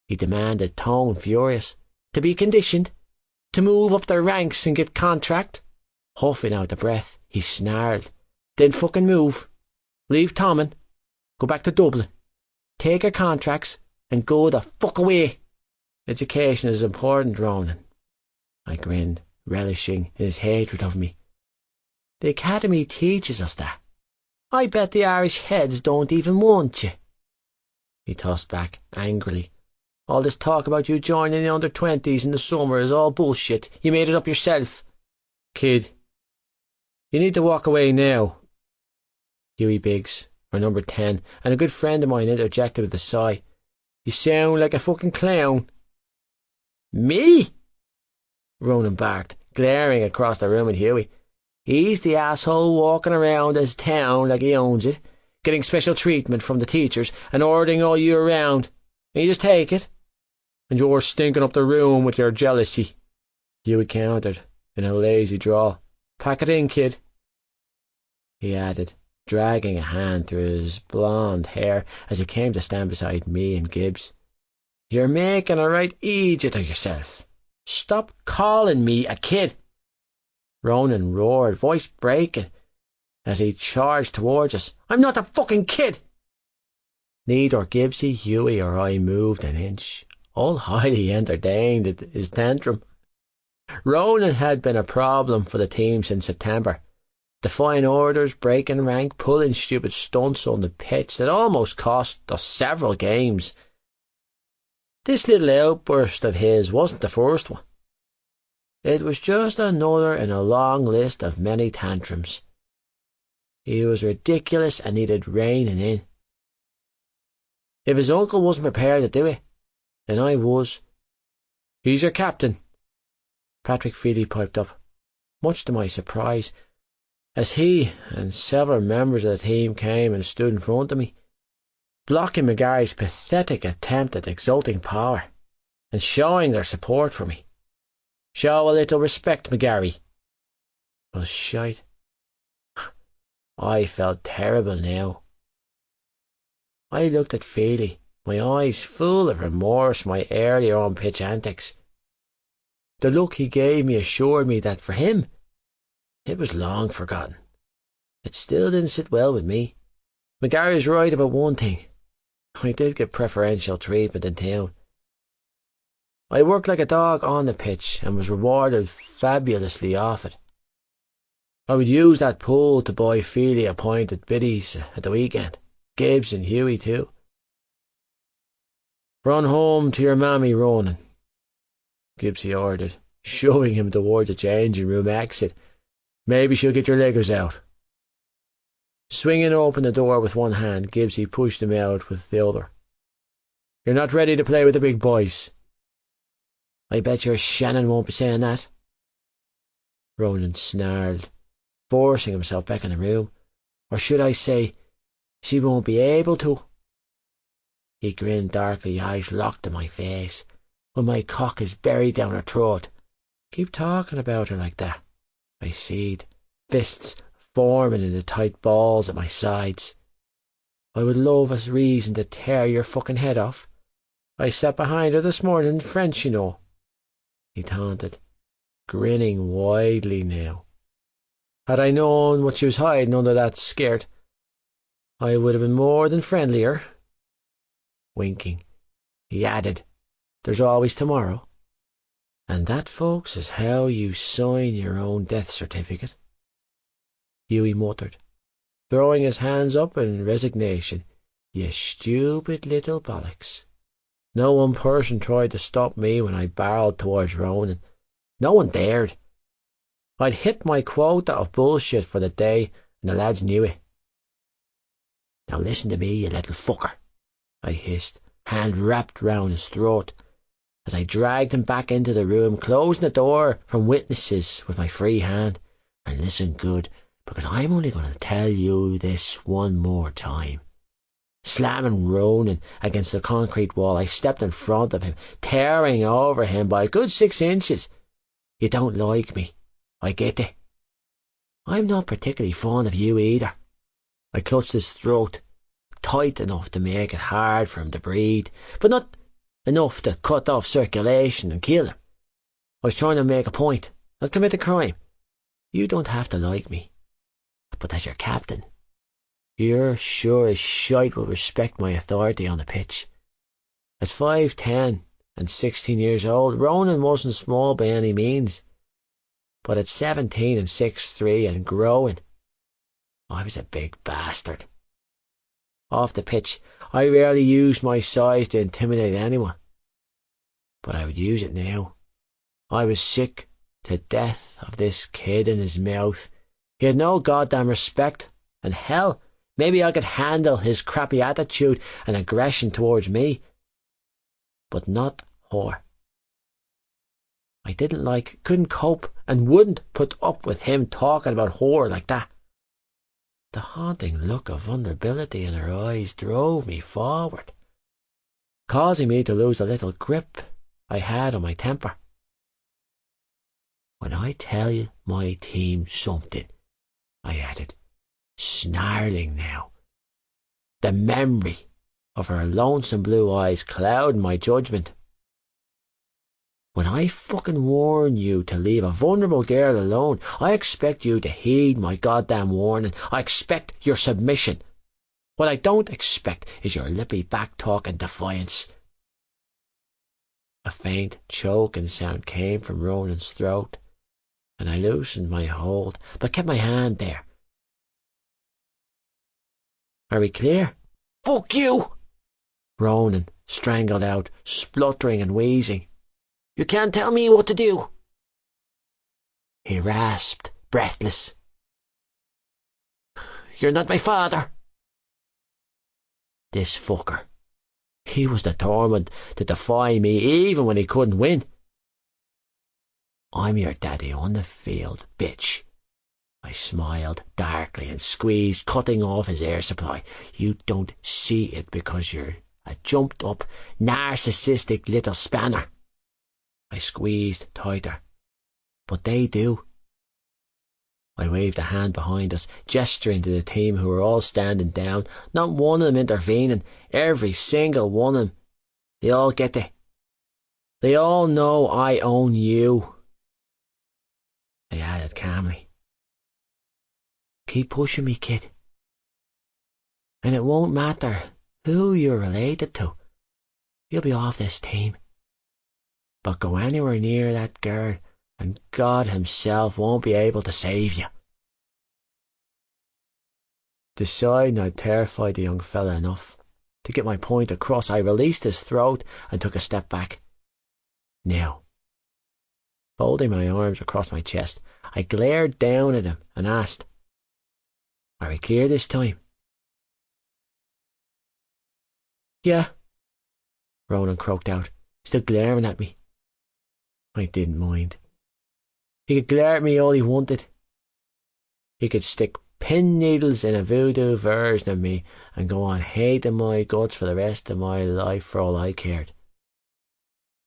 He demanded, tone furious. To be conditioned? To move up the ranks and get contract? Huffing out the breath, he snarled. Then fucking move. Leave Tommen. Go back to Dublin. Take your contracts and go the fuck away. Education is important, Ronan. I grinned, relishing in his hatred of me. The academy teaches us that. I bet the Irish heads don't even want you. He tossed back angrily. All this talk about you joining the under-20s in the summer is all bullshit. You made it up yourself. Kid, you need to walk away now. Hughie Biggs, or number 10, and a good friend of mine interjected with a sigh. You sound like a fucking clown. Me? Ronan barked, glaring across the room at Hughie. He's the asshole walking around his town like he owns it, getting special treatment from the teachers and ordering all you around. And you just take it. And you're stinking up the room with your jealousy, Hughie countered in a lazy drawl. Pack it in, kid, he added, dragging a hand through his blonde hair as he came to stand beside me and Gibbs. You're making a right idiot of yourself. Stop calling me a kid. Ronan roared, voice breaking, as he charged towards us. I'm not a fucking kid. Neither Gibbsy, Hughie, or I moved an inch, all highly entertained at his tantrum. Ronan had been a problem for the team since September, defying orders, breaking rank, pulling stupid stunts on the pitch that almost cost us several games. This little outburst of his wasn't the first one. It was just another in a long list of many tantrums. He was ridiculous and needed reining in. If his uncle wasn't prepared to do it, then I was. He's your captain, Patrick Feely piped up, much to my surprise, as he and several members of the team came and stood in front of me, blocking McGarry's pathetic attempt at exulting power, and showing their support for me. Show a little respect, McGarry. Well, shite. I felt terrible now. I looked at Feely, my eyes full of remorse for my earlier on-pitch antics. The look he gave me assured me that for him, it was long forgotten. It still didn't sit well with me. McGarry's right about one thing. I did get preferential treatment in town. I worked like a dog on the pitch and was rewarded fabulously off it. I would use that pull to buy Feely a pint at Biddy's at the weekend. Gibbs and Hughie too. Run home to your mammy, Ronan, Gibbsy ordered, shoving him towards the changing room exit. Maybe she'll get your leggers out. Swinging open the door with one hand, Gibbsy pushed him out with the other. You're not ready to play with the big boys. I bet your Shannon won't be saying that. Ronan snarled, forcing himself back in the room. Or should I say, she won't be able to. He grinned darkly, eyes locked in my face, when my cock is buried down her throat. Keep talking about her like that, I said, fists forming into tight balls at my sides. I would love a reason to tear your fucking head off. I sat behind her this morning in French, you know, he taunted, grinning widely now. Had I known what she was hiding under that skirt, I would have been more than friendlier. Winking, he added, there's always tomorrow. And that, folks, is how you sign your own death certificate. Hughie muttered, throwing his hands up in resignation. You stupid little bollocks. No one person tried to stop me when I barreled towards Ronan. No one dared. I'd hit my quota of bullshit for the day, and the lads knew it. Now listen to me, you little fucker, I hissed, hand wrapped round his throat, as I dragged him back into the room, closing the door from witnesses with my free hand. And listen good, because I'm only going to tell you this one more time. Slamming Ronan against the concrete wall, I stepped in front of him, tearing over him by a good 6 inches. You don't like me. I get it. I'm not particularly fond of you either. I clutched his throat, tight enough to make it hard for him to breathe, but not enough to cut off circulation and kill him. I was trying to make a point, not commit a crime. You don't have to like me, but as your captain, you're sure as shite will respect my authority on the pitch. At 5'10" and 16 years old, Ronan wasn't small by any means, but at 17 and 6'3" and growing, I was a big bastard. Off the pitch, I rarely used my size to intimidate anyone, but I would use it now. I was sick to death of this kid in his mouth. He had no goddamn respect, and hell, maybe I could handle his crappy attitude and aggression towards me, but not her. I didn't like, couldn't cope, and wouldn't put up with him talking about her like that. The haunting look of vulnerability in her eyes drove me forward, causing me to lose a little grip I had on my temper. When I tell you my team something, I added, snarling now, the memory of her lonesome blue eyes clouding my judgment. When I fucking warn you to leave a vulnerable girl alone, I expect you to heed my goddamn warning. I expect your submission. What I don't expect is your lippy back-talk and defiance. A faint choking sound came from Ronan's throat, and I loosened my hold, but kept my hand there. Are we clear? Fuck you! Ronan strangled out, spluttering and wheezing. You can't tell me what to do. He rasped, breathless. You're not my father. This fucker. He was determined to defy me even when he couldn't win. I'm your daddy on the field, bitch. I smiled darkly and squeezed, cutting off his air supply. You don't see it because you're a jumped-up, narcissistic little spanner. I squeezed tighter, but they do. I waved a hand behind us, gesturing to the team who were all standing down, not one of them intervening, every single one of them. They all get it. They all know I own you. I added calmly. Keep pushing me, kid. And it won't matter who you're related to. You'll be off this team. But go anywhere near that girl, and God himself won't be able to save you. Deciding I'd terrified the young fella enough to get my point across, I released his throat and took a step back. Now, folding my arms across my chest, I glared down at him and asked, Are we clear this time? Yeah, Ronan croaked out, still glaring at me. I didn't mind. He could glare at me all he wanted. He could stick pin needles in a voodoo version of me and go on hating my guts for the rest of my life for all I cared.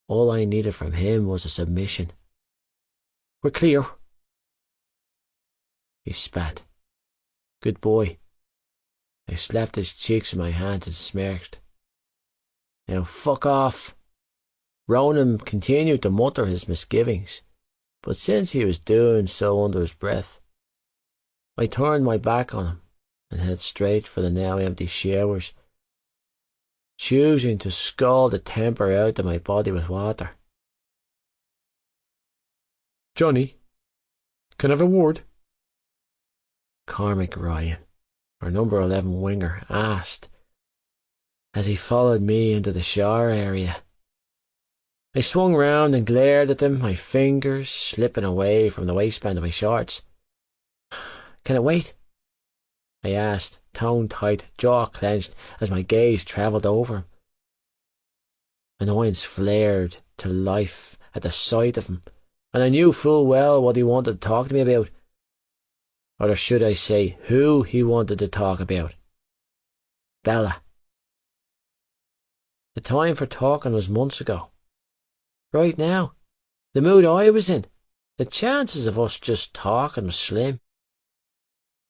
All I needed from him was a submission. We're clear. He spat. Good boy. I slapped his cheeks with my hands and smirked. Now fuck off. Ronan continued to mutter his misgivings, but since he was doing so under his breath, I turned my back on him and headed straight for the now empty showers, choosing to scald the temper out of my body with water. Johnny, can I have a word? Cormac Ryan, our number 11 winger, asked as he followed me into the shower area. I swung round and glared at them, my fingers slipping away from the waistband of my shorts. Can it wait? I asked, tone tight, jaw clenched, as my gaze travelled over him. Annoyance flared to life at the sight of him, and I knew full well what he wanted to talk to me about. or should I say who he wanted to talk about. Bella. The time for talking was months ago. Right now, the mood I was in, the chances of us just talking was slim.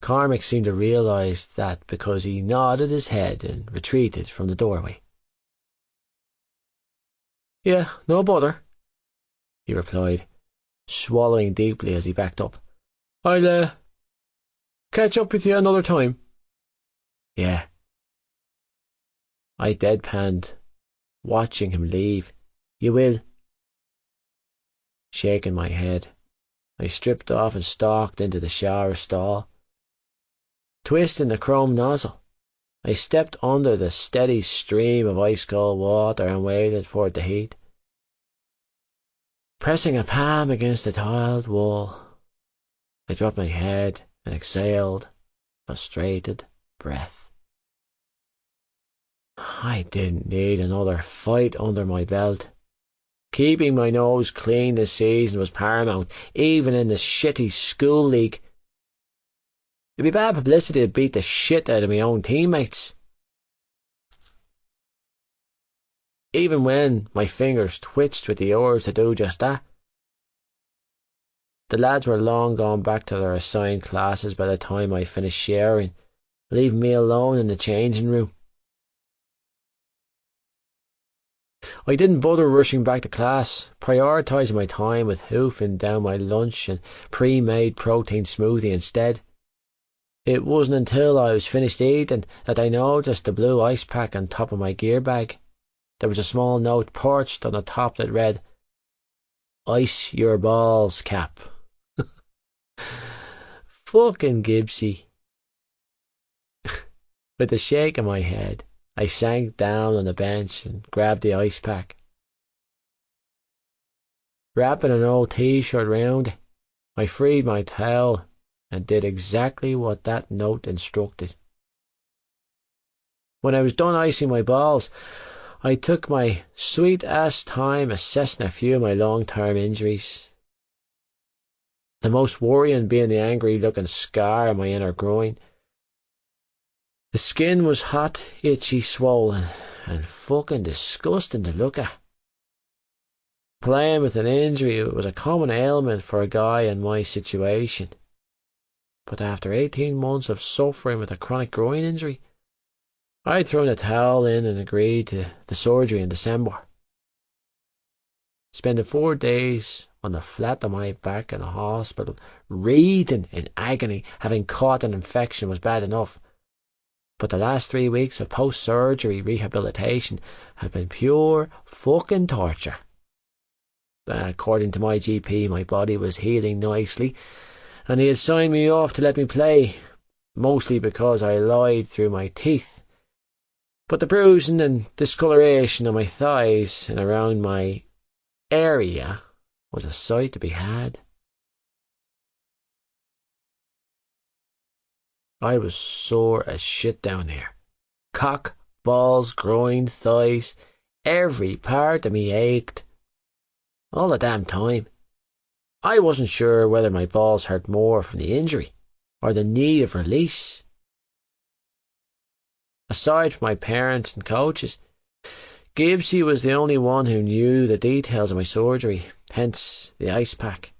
Cormac seemed to realise that because he nodded his head and retreated from the doorway. Yeah, no bother, he replied, swallowing deeply as he backed up. I'll catch up with you another time. Yeah. I deadpanned, watching him leave. You will? Shaking my head, I stripped off and stalked into the shower stall. Twisting the chrome nozzle, I stepped under the steady stream of ice-cold water and waited for it to heat. Pressing a palm against the tiled wall, I dropped my head and exhaled frustrated breath. I didn't need another fight under my belt. Keeping my nose clean this season was paramount, even in the shitty school league. It'd be bad publicity to beat the shit out of my own teammates. Even when my fingers twitched with the urge to do just that. The lads were long gone back to their assigned classes by the time I finished sharing, leaving me alone in the changing room. I didn't bother rushing back to class, prioritising my time with hoofing down my lunch and pre-made protein smoothie instead. It wasn't until I was finished eating that I noticed the blue ice pack on top of my gear bag. There was a small note perched on the top that read, "Ice your balls, Cap." Fucking Gibbsy. With a shake of my head, I sank down on the bench and grabbed the ice pack. Wrapping an old t-shirt round it, I freed my towel and did exactly what that note instructed. When I was done icing my balls, I took my sweet-ass time assessing a few of my long-term injuries. The most worrying being the angry-looking scar on my inner groin. The skin was hot, itchy, swollen, and fucking disgusting to look at. Playing with an injury was a common ailment for a guy in my situation. But after 18 months of suffering with a chronic groin injury, I'd thrown the towel in and agreed to the surgery in December. Spending 4 days on the flat of my back in a hospital, writhing in agony, having caught an infection was bad enough. But the last 3 weeks of post-surgery rehabilitation had been pure fucking torture. According to my GP, my body was healing nicely, and he had signed me off to let me play, mostly because I lied through my teeth. But the bruising and discoloration on my thighs and around my area was a sight to be had. I was sore as shit down there. Cock, balls, groin, thighs, every part of me ached. All the damn time. I wasn't sure whether my balls hurt more from the injury or the need of release. Aside from my parents and coaches, Gibbsy was the only one who knew the details of my surgery, hence the ice pack.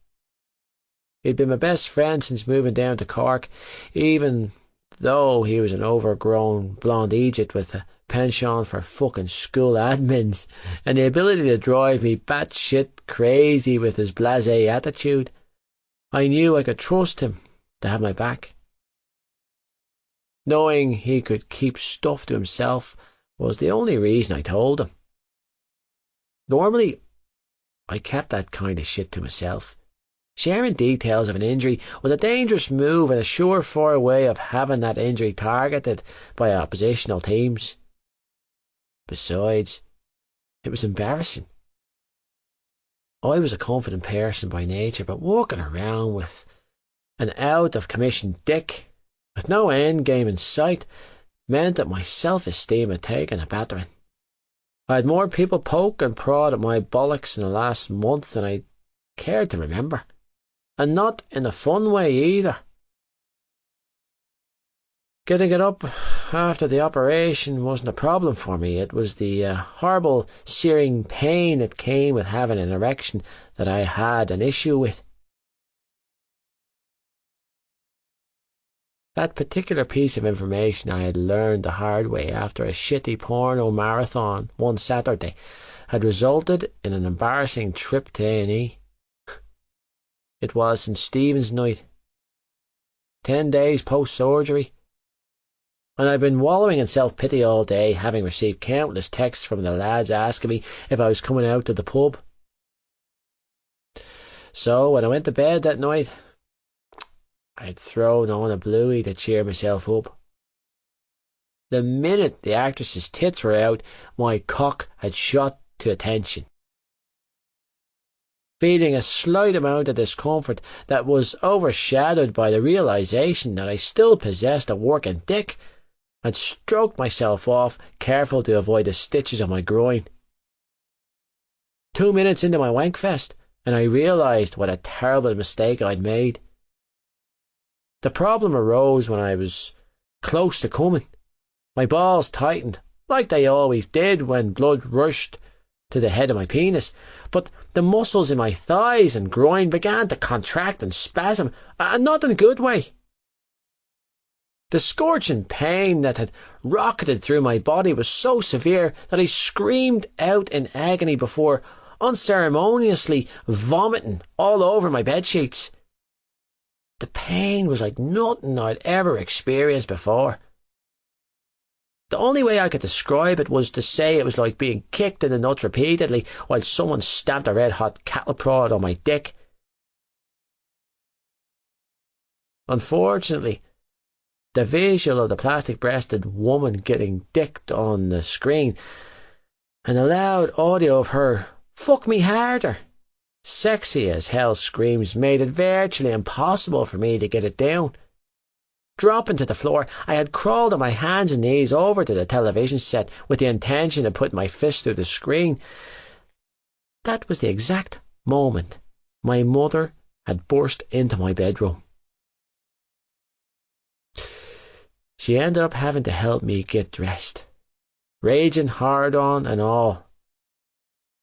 He'd been my best friend since moving down to Cork, even though he was an overgrown blonde Egypt with a penchant for fucking school admins and the ability to drive me batshit crazy with his blasé attitude. I knew I could trust him to have my back. Knowing he could keep stuff to himself was the only reason I told him. Normally, I kept that kind of shit to myself. Sharing details of an injury was a dangerous move and a surefire way of having that injury targeted by oppositional teams. Besides, it was embarrassing. I was a confident person by nature, but walking around with an out-of-commission dick, with no end game in sight, meant that my self-esteem had taken a battering. I had more people poke and prod at my bollocks in the last month than I cared to remember. And not in a fun way either. Getting it up after the operation wasn't a problem for me. It was the horrible searing pain that came with having an erection that I had an issue with. That particular piece of information I had learned the hard way after a shitty porno marathon one Saturday had resulted in an embarrassing trip to A&E. It was St. Stephen's night, 10 days post-surgery, and I'd been wallowing in self-pity all day, having received countless texts from the lads asking me if I was coming out to the pub. So when I went to bed that night, I'd thrown on a bluey to cheer myself up. The minute the actress's tits were out, my cock had shot to attention. Feeling a slight amount of discomfort that was overshadowed by the realization that I still possessed a working dick, and stroked myself off, careful to avoid the stitches on my groin. 2 minutes into my wankfest, and I realized what a terrible mistake I'd made. The problem arose when I was close to coming. My balls tightened, like they always did when blood rushed to the head of my penis, but the muscles in my thighs and groin began to contract and spasm, and not in a good way. The scorching pain that had rocketed through my body was so severe that I screamed out in agony before unceremoniously vomiting all over my bedsheets. The pain was like nothing I'd ever experienced before. The only way I could describe it was to say it was like being kicked in the nuts repeatedly while someone stabbed a red-hot cattle prod on my dick. Unfortunately, the visual of the plastic-breasted woman getting dicked on the screen and the loud audio of her "fuck me harder" sexy as hell screams made it virtually impossible for me to get it down. Dropping to the floor, I had crawled on my hands and knees over to the television set with the intention of putting my fist through the screen. That was the exact moment my mother had burst into my bedroom. She ended up having to help me get dressed, raging hard on and all,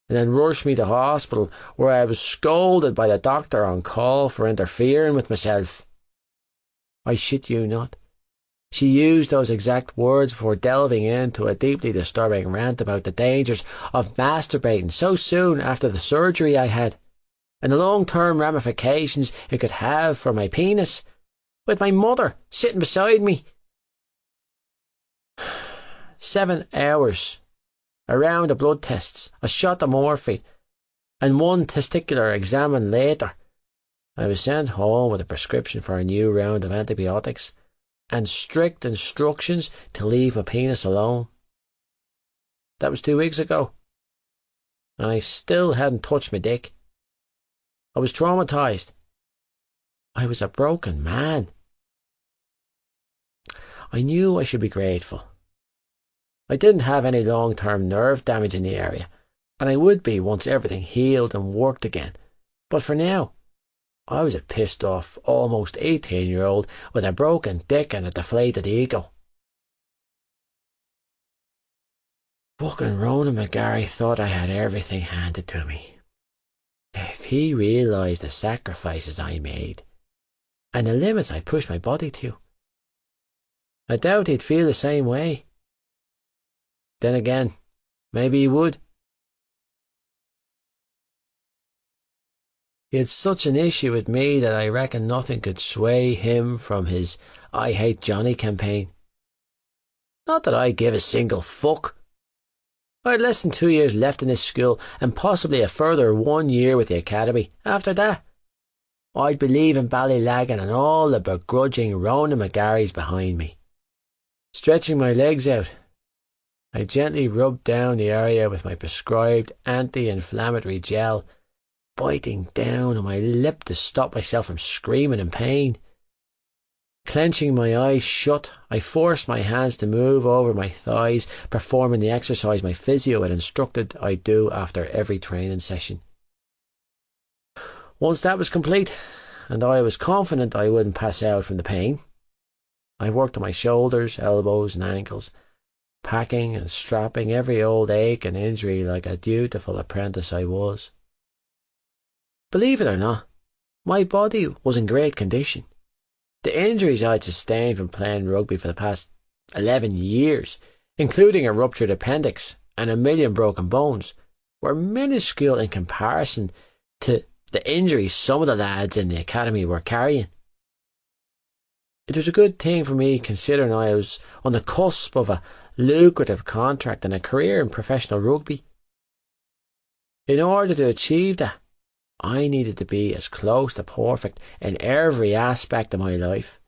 and then rushed me to hospital, where I was scolded by the doctor on call for interfering with myself. I shit you not. She used those exact words before delving into a deeply disturbing rant about the dangers of masturbating so soon after the surgery I had, and the long-term ramifications it could have for my penis, with my mother sitting beside me. 7 hours, a round of blood tests, a shot of morphine, and one testicular exam later, I was sent home with a prescription for a new round of antibiotics and strict instructions to leave my penis alone. That was 2 weeks ago, and I still hadn't touched my dick. I was traumatized. I was a broken man. I knew I should be grateful. I didn't have any long-term nerve damage in the area, and I would be once everything healed and worked again. But for now, I was a pissed-off, almost 18-year-old with a broken dick and a deflated ego. Fucking Ronan McGarry thought I had everything handed to me. If he realised the sacrifices I made, and the limits I pushed my body to, I doubt he'd feel the same way. Then again, maybe he would. He had such an issue with me that I reckon nothing could sway him from his "I Hate Johnny" campaign. Not that I give a single fuck. I had less than 2 years left in this school, and possibly a further 1 year with the academy. After that, I'd be leaving Ballylagan and all the begrudging Ronan McGarrys behind me. Stretching my legs out, I gently rubbed down the area with my prescribed anti-inflammatory gel, biting down on my lip to stop myself from screaming in pain. Clenching my eyes shut, I forced my hands to move over my thighs, performing the exercise my physio had instructed I do after every training session. Once that was complete, and I was confident I wouldn't pass out from the pain, I worked on my shoulders, elbows and ankles, packing and strapping every old ache and injury like a dutiful apprentice I was. Believe it or not, my body was in great condition. The injuries I'd sustained from playing rugby for the past 11 years, including a ruptured appendix and a million broken bones, were minuscule in comparison to the injuries some of the lads in the academy were carrying. It was a good thing for me, considering I was on the cusp of a lucrative contract and a career in professional rugby. In order to achieve that, I needed to be as close to perfect in every aspect of my life.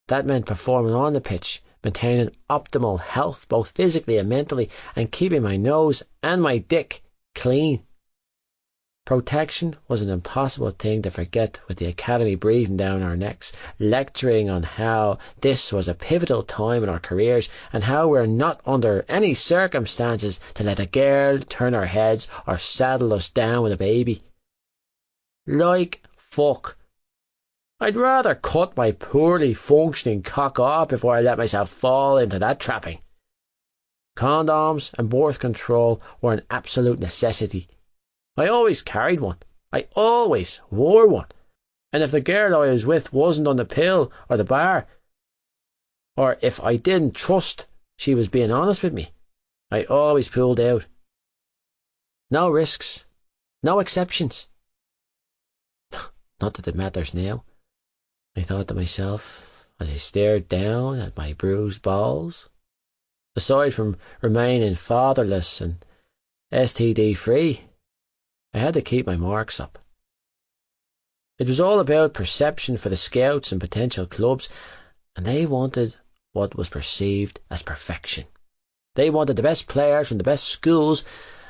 That meant performing on the pitch, maintaining optimal health both physically and mentally, and keeping my nose and my dick clean. Protection was an impossible thing to forget, with the academy breathing down our necks, lecturing on how this was a pivotal time in our careers and how we're not under any circumstances to let a girl turn our heads or saddle us down with a baby. Like fuck. I'd rather cut my poorly functioning cock off before I let myself fall into that trapping. Condoms and birth control were an absolute necessity. I always carried one. I always wore one. And if the girl I was with wasn't on the pill or the bar, or if I didn't trust she was being honest with me, I always pulled out. No risks. No exceptions. Not that it matters now, I thought to myself as I stared down at my bruised balls. Aside from remaining fatherless and STD-free, I had to keep my marks up. It was all about perception for the scouts and potential clubs, and they wanted what was perceived as perfection. They wanted the best players from the best schools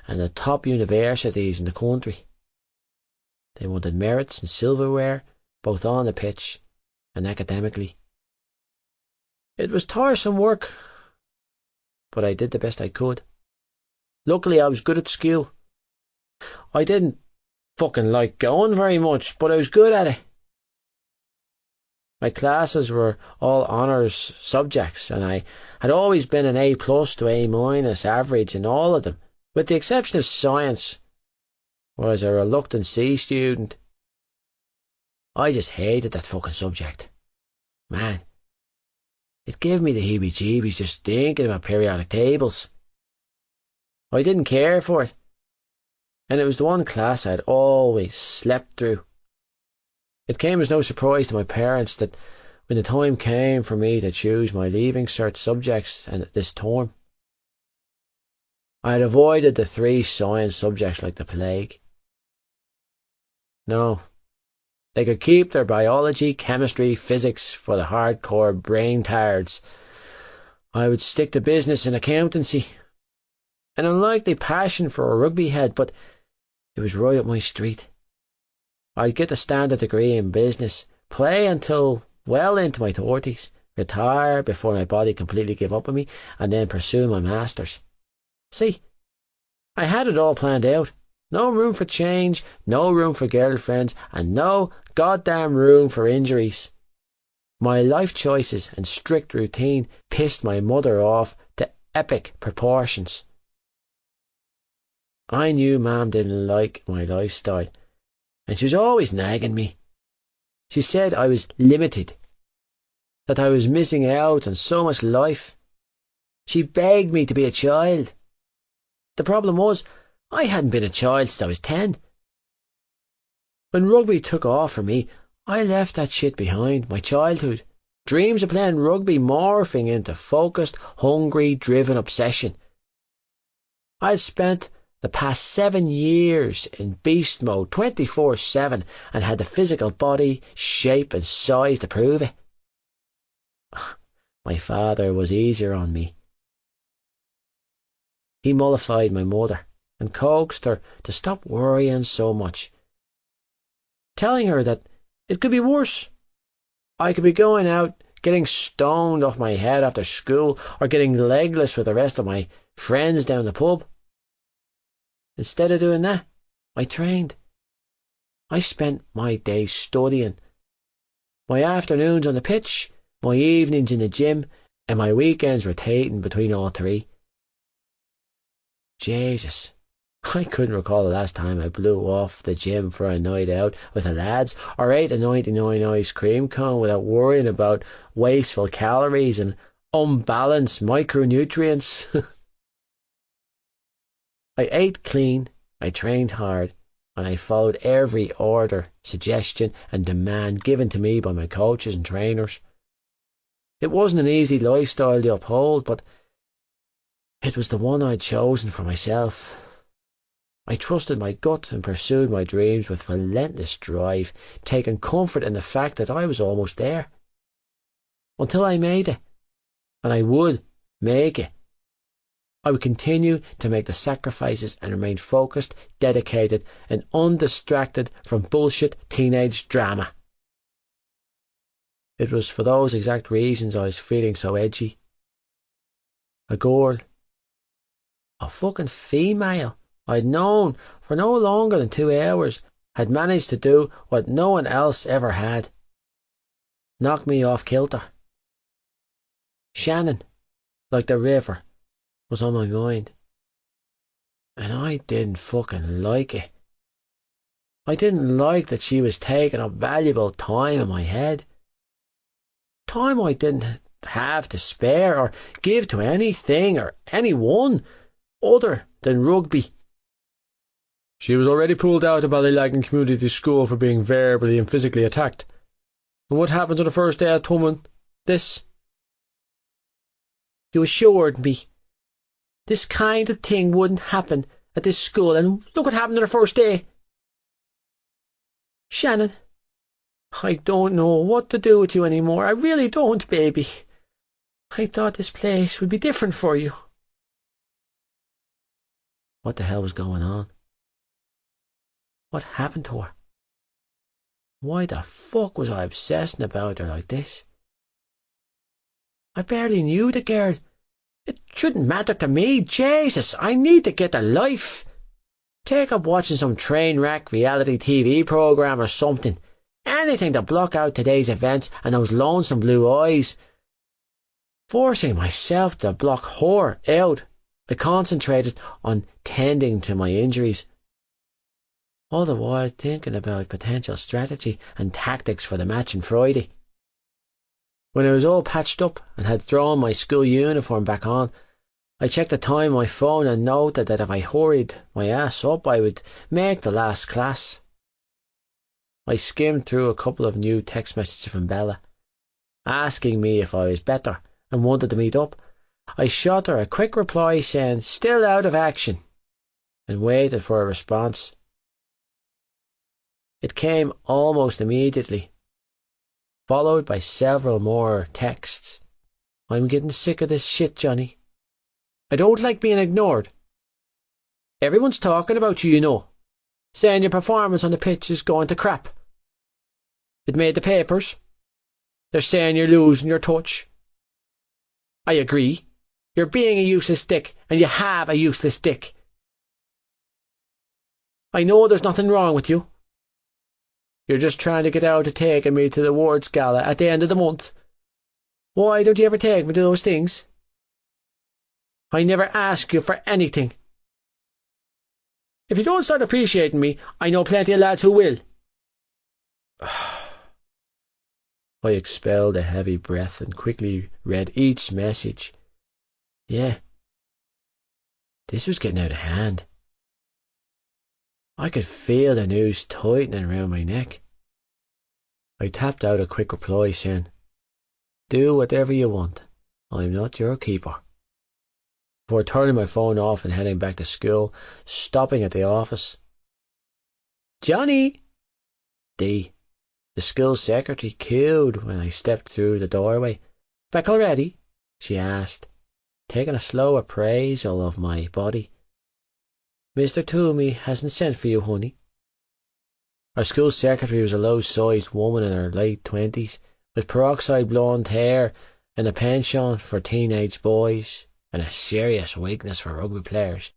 and the top universities in the country. They wanted merits and silverware, both on the pitch and academically. It was tiresome work, but I did the best I could. Luckily, I was good at school. I didn't fucking like going very much, but I was good at it. My classes were all honours subjects, and I had always been an A+ to A- average in all of them, with the exception of science, where I was a reluctant C student. I just hated that fucking subject. Man, it gave me the heebie-jeebies just thinking about periodic tables. I didn't care for it, and it was the one class I had always slept through. It came as no surprise to my parents that when the time came for me to choose my leaving cert subjects and this term, I had avoided the 3 science subjects like the plague. No, they could keep their biology, chemistry, physics for the hardcore brain-tards. I would stick to business and accountancy. An unlikely passion for a rugby head, but it was right up my street. I'd get the standard degree in business, play until well into my 30s, retire before my body completely gave up on me, and then pursue my masters. See, I had it all planned out. No room for change, no room for girlfriends, and no goddamn room for injuries. My life choices and strict routine pissed my mother off to epic proportions. I knew Mum didn't like my lifestyle, and she was always nagging me. She said I was limited, that I was missing out on so much life. She begged me to be a child. The problem was, I hadn't been a child since I was 10. When rugby took off for me, I left that shit behind, my childhood. Dreams of playing rugby morphing into focused, hungry, driven obsession. I'd spent the past 7 years in beast mode 24/7 and had the physical body, shape and size to prove it. My father was easier on me. He mollified my mother and coaxed her to stop worrying so much, telling her that it could be worse. I could be going out getting stoned off my head after school, or getting legless with the rest of my friends down the pub. Instead of doing that, I trained. I spent my days studying, my afternoons on the pitch, my evenings in the gym, and my weekends rotating between all three. Jesus, I couldn't recall the last time I blew off the gym for a night out with the lads, or ate a 99 ice cream cone without worrying about wasteful calories and unbalanced micronutrients. I ate clean, I trained hard, and I followed every order, suggestion and demand given to me by my coaches and trainers. It wasn't an easy lifestyle to uphold, but it was the one I'd chosen for myself. I trusted my gut and pursued my dreams with relentless drive, taking comfort in the fact that I was almost there. Until I made it, and I would make it. I would continue to make the sacrifices and remain focused, dedicated, and undistracted from bullshit teenage drama. It was for those exact reasons I was feeling so edgy. A girl, a fucking female I'd known for no longer than 2 hours, had managed to do what no one else ever had. Knock me off kilter. Shannon, like the river, was on my mind. And I didn't fucking like it. I didn't like that she was taking up valuable time in my head. Time I didn't have to spare or give to anything or anyone other than rugby. She was already pulled out of Ballylagan Community School for being verbally and physically attacked. And what happens on the first day of Tumen? This. You assured me this kind of thing wouldn't happen at this school, and look what happened on the first day. Shannon, I don't know what to do with you anymore. I really don't, baby. I thought this place would be different for you. What the hell was going on? What happened to her? Why the fuck was I obsessing about her like this? I barely knew the girl. It shouldn't matter to me. Jesus, I need to get a life. Take up watching some train wreck reality TV program or something. Anything to block out today's events and those lonesome blue eyes. Forcing myself to block her out, I concentrated on tending to my injuries, all the while thinking about potential strategy and tactics for the match on Friday. When I was all patched up and had thrown my school uniform back on, I checked the time on my phone and noted that if I hurried my ass up, I would make the last class. I skimmed through a couple of new text messages from Bella, asking me if I was better and wanted to meet up. I shot her a quick reply saying, "Still out of action," and waited for a response. It came almost immediately, followed by several more texts. "I'm getting sick of this shit, Johnny. I don't like being ignored. Everyone's talking about you, you know, saying your performance on the pitch is going to crap. It made the papers. They're saying you're losing your touch. I agree. You're being a useless dick, and you have a useless dick. I know there's nothing wrong with you. You're just trying to get out of taking me to the awards gala at the end of the month. Why don't you ever take me to those things? I never ask you for anything. If you don't start appreciating me, I know plenty of lads who will." I expelled a heavy breath and quickly read each message. Yeah, this was getting out of hand. I could feel the noose tightening around my neck. I tapped out a quick reply saying, "Do whatever you want. I'm not your keeper," before turning my phone off and heading back to school, stopping at the office. "Johnny!" The school secretary cooed when I stepped through the doorway. "Back already?" she asked, taking a slow appraisal of my body. "Mr. Toomey hasn't sent for you, honey." Our school secretary was a low-sized woman in her late 20s, with peroxide blonde hair and a penchant for teenage boys, and a serious weakness for rugby players.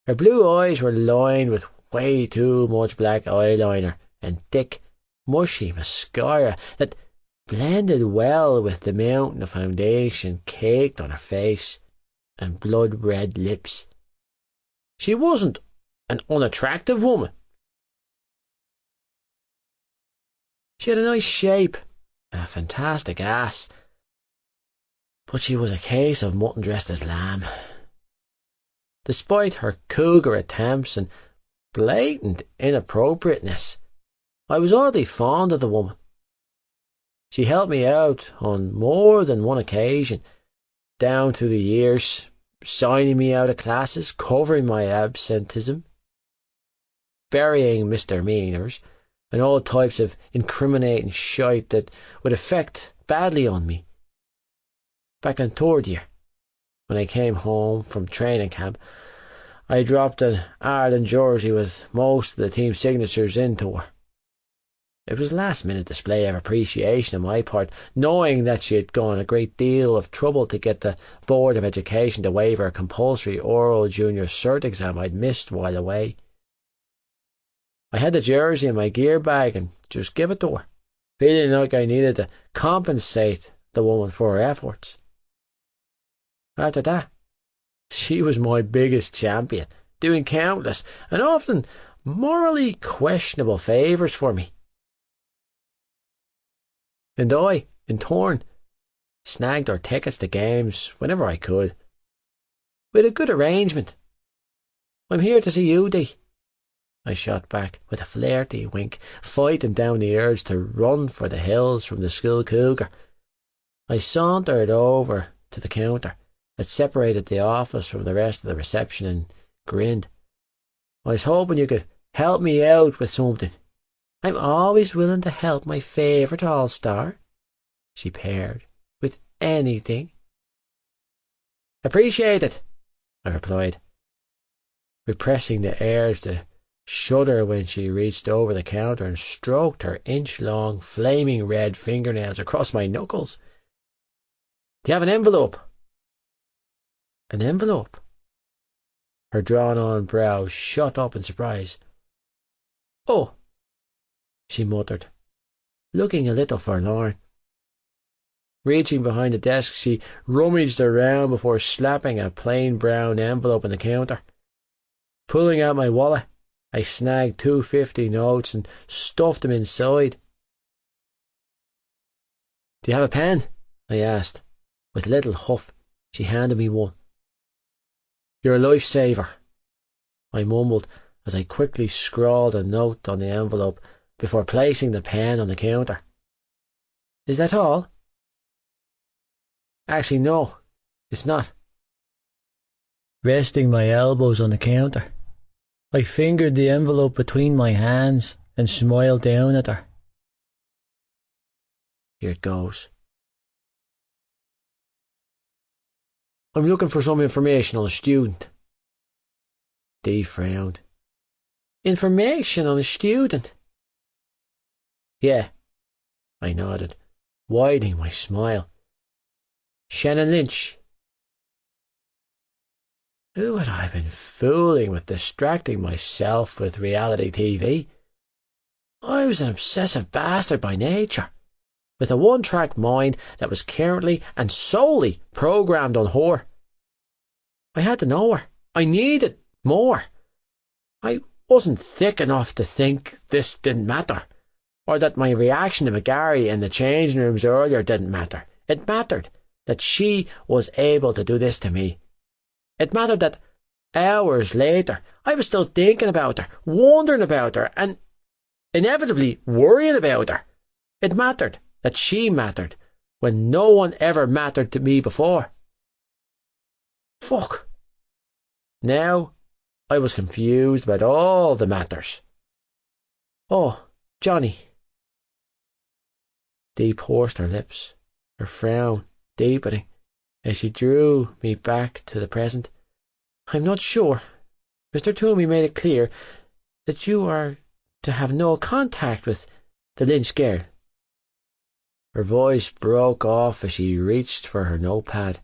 Her blue eyes were lined with way too much black eyeliner and thick, mushy mascara that blended well with the mountain of foundation caked on her face and blood-red lips. She wasn't an unattractive woman. She had a nice shape and a fantastic ass, but she was a case of mutton dressed as lamb. Despite her cougar attempts and blatant inappropriateness, I was oddly fond of the woman. She helped me out on more than one occasion, down through the years, signing me out of classes, covering my absenteeism, burying misdemeanours, and all types of incriminating shite that would affect badly on me. Back in third year, when I came home from training camp, I dropped an Ireland jersey with most of the team signatures into her. It was a last-minute display of appreciation on my part, knowing that she had gone a great deal of trouble to get the Board of Education to waiver a compulsory oral junior cert exam I'd missed while away. I had the jersey in my gear bag and just gave it to her, feeling like I needed to compensate the woman for her efforts. After that, she was my biggest champion, doing countless and often morally questionable favours for me. And I, in turn, snagged her tickets to games whenever I could. We had a good arrangement. "I'm here to see you, Dee," I shot back with a flirty wink, fighting down the urge to run for the hills from the school cougar. I sauntered over to the counter that separated the office from the rest of the reception and grinned. "I was hoping you could help me out with something." "I'm always willing to help my favourite all-star," she paired, "with anything." "Appreciate it," I replied, repressing the urge to shudder when she reached over the counter and stroked her inch-long, flaming red fingernails across my knuckles. "Do you have an envelope?" "An envelope?" Her drawn-on brows shot up in surprise. "Oh," she muttered, looking a little forlorn. Reaching behind the desk, she rummaged around before slapping a plain brown envelope on the counter. Pulling out my wallet, I snagged 250 notes and stuffed them inside. "Do you have a pen?" I asked. With a little huff, she handed me one. "You're a lifesaver," I mumbled as I quickly scrawled a note on the envelope before placing the pen on the counter. "Is that all?" "Actually, no, it's not." Resting my elbows on the counter, I fingered the envelope between my hands and smiled down at her. "Here it goes. I'm looking for some information on a student." Dee frowned. "Information on a student?" "Yeah," I nodded, widening my smile. "Shannon Lynch." Who had I been fooling with distracting myself with reality TV? I was an obsessive bastard by nature, with a one-track mind that was currently and solely programmed on her. I had to know her. I needed more. I wasn't thick enough to think this didn't matter, or that my reaction to McGarry in the changing rooms earlier didn't matter. It mattered that she was able to do this to me. It mattered that hours later I was still thinking about her, wondering about her, and inevitably worrying about her. It mattered that she mattered when no one ever mattered to me before. Fuck. Now I was confused about all the matters. "Oh, Johnny." Dee pursed her lips, her frown deepening as she drew me back to the present. "I'm not sure. Mr. Toomey made it clear that you are to have no contact with the Lynch girl." Her voice broke off as she reached for her notepad.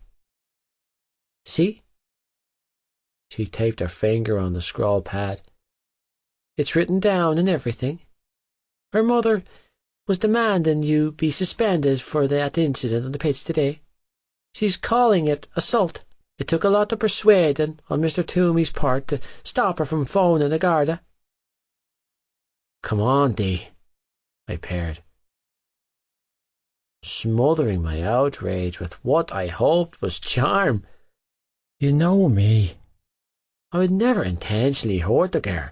"See?" She taped her finger on the scroll pad. "It's written down and everything. Her mother was demanding you be suspended for that incident on the pitch today. She's calling it assault. It took a lot of persuading on Mr. Toomey's part to stop her from phoning the Garda." "Come on, Dee," I paired, smothering my outrage with what I hoped was charm. "You know me. I would never intentionally hurt the girl."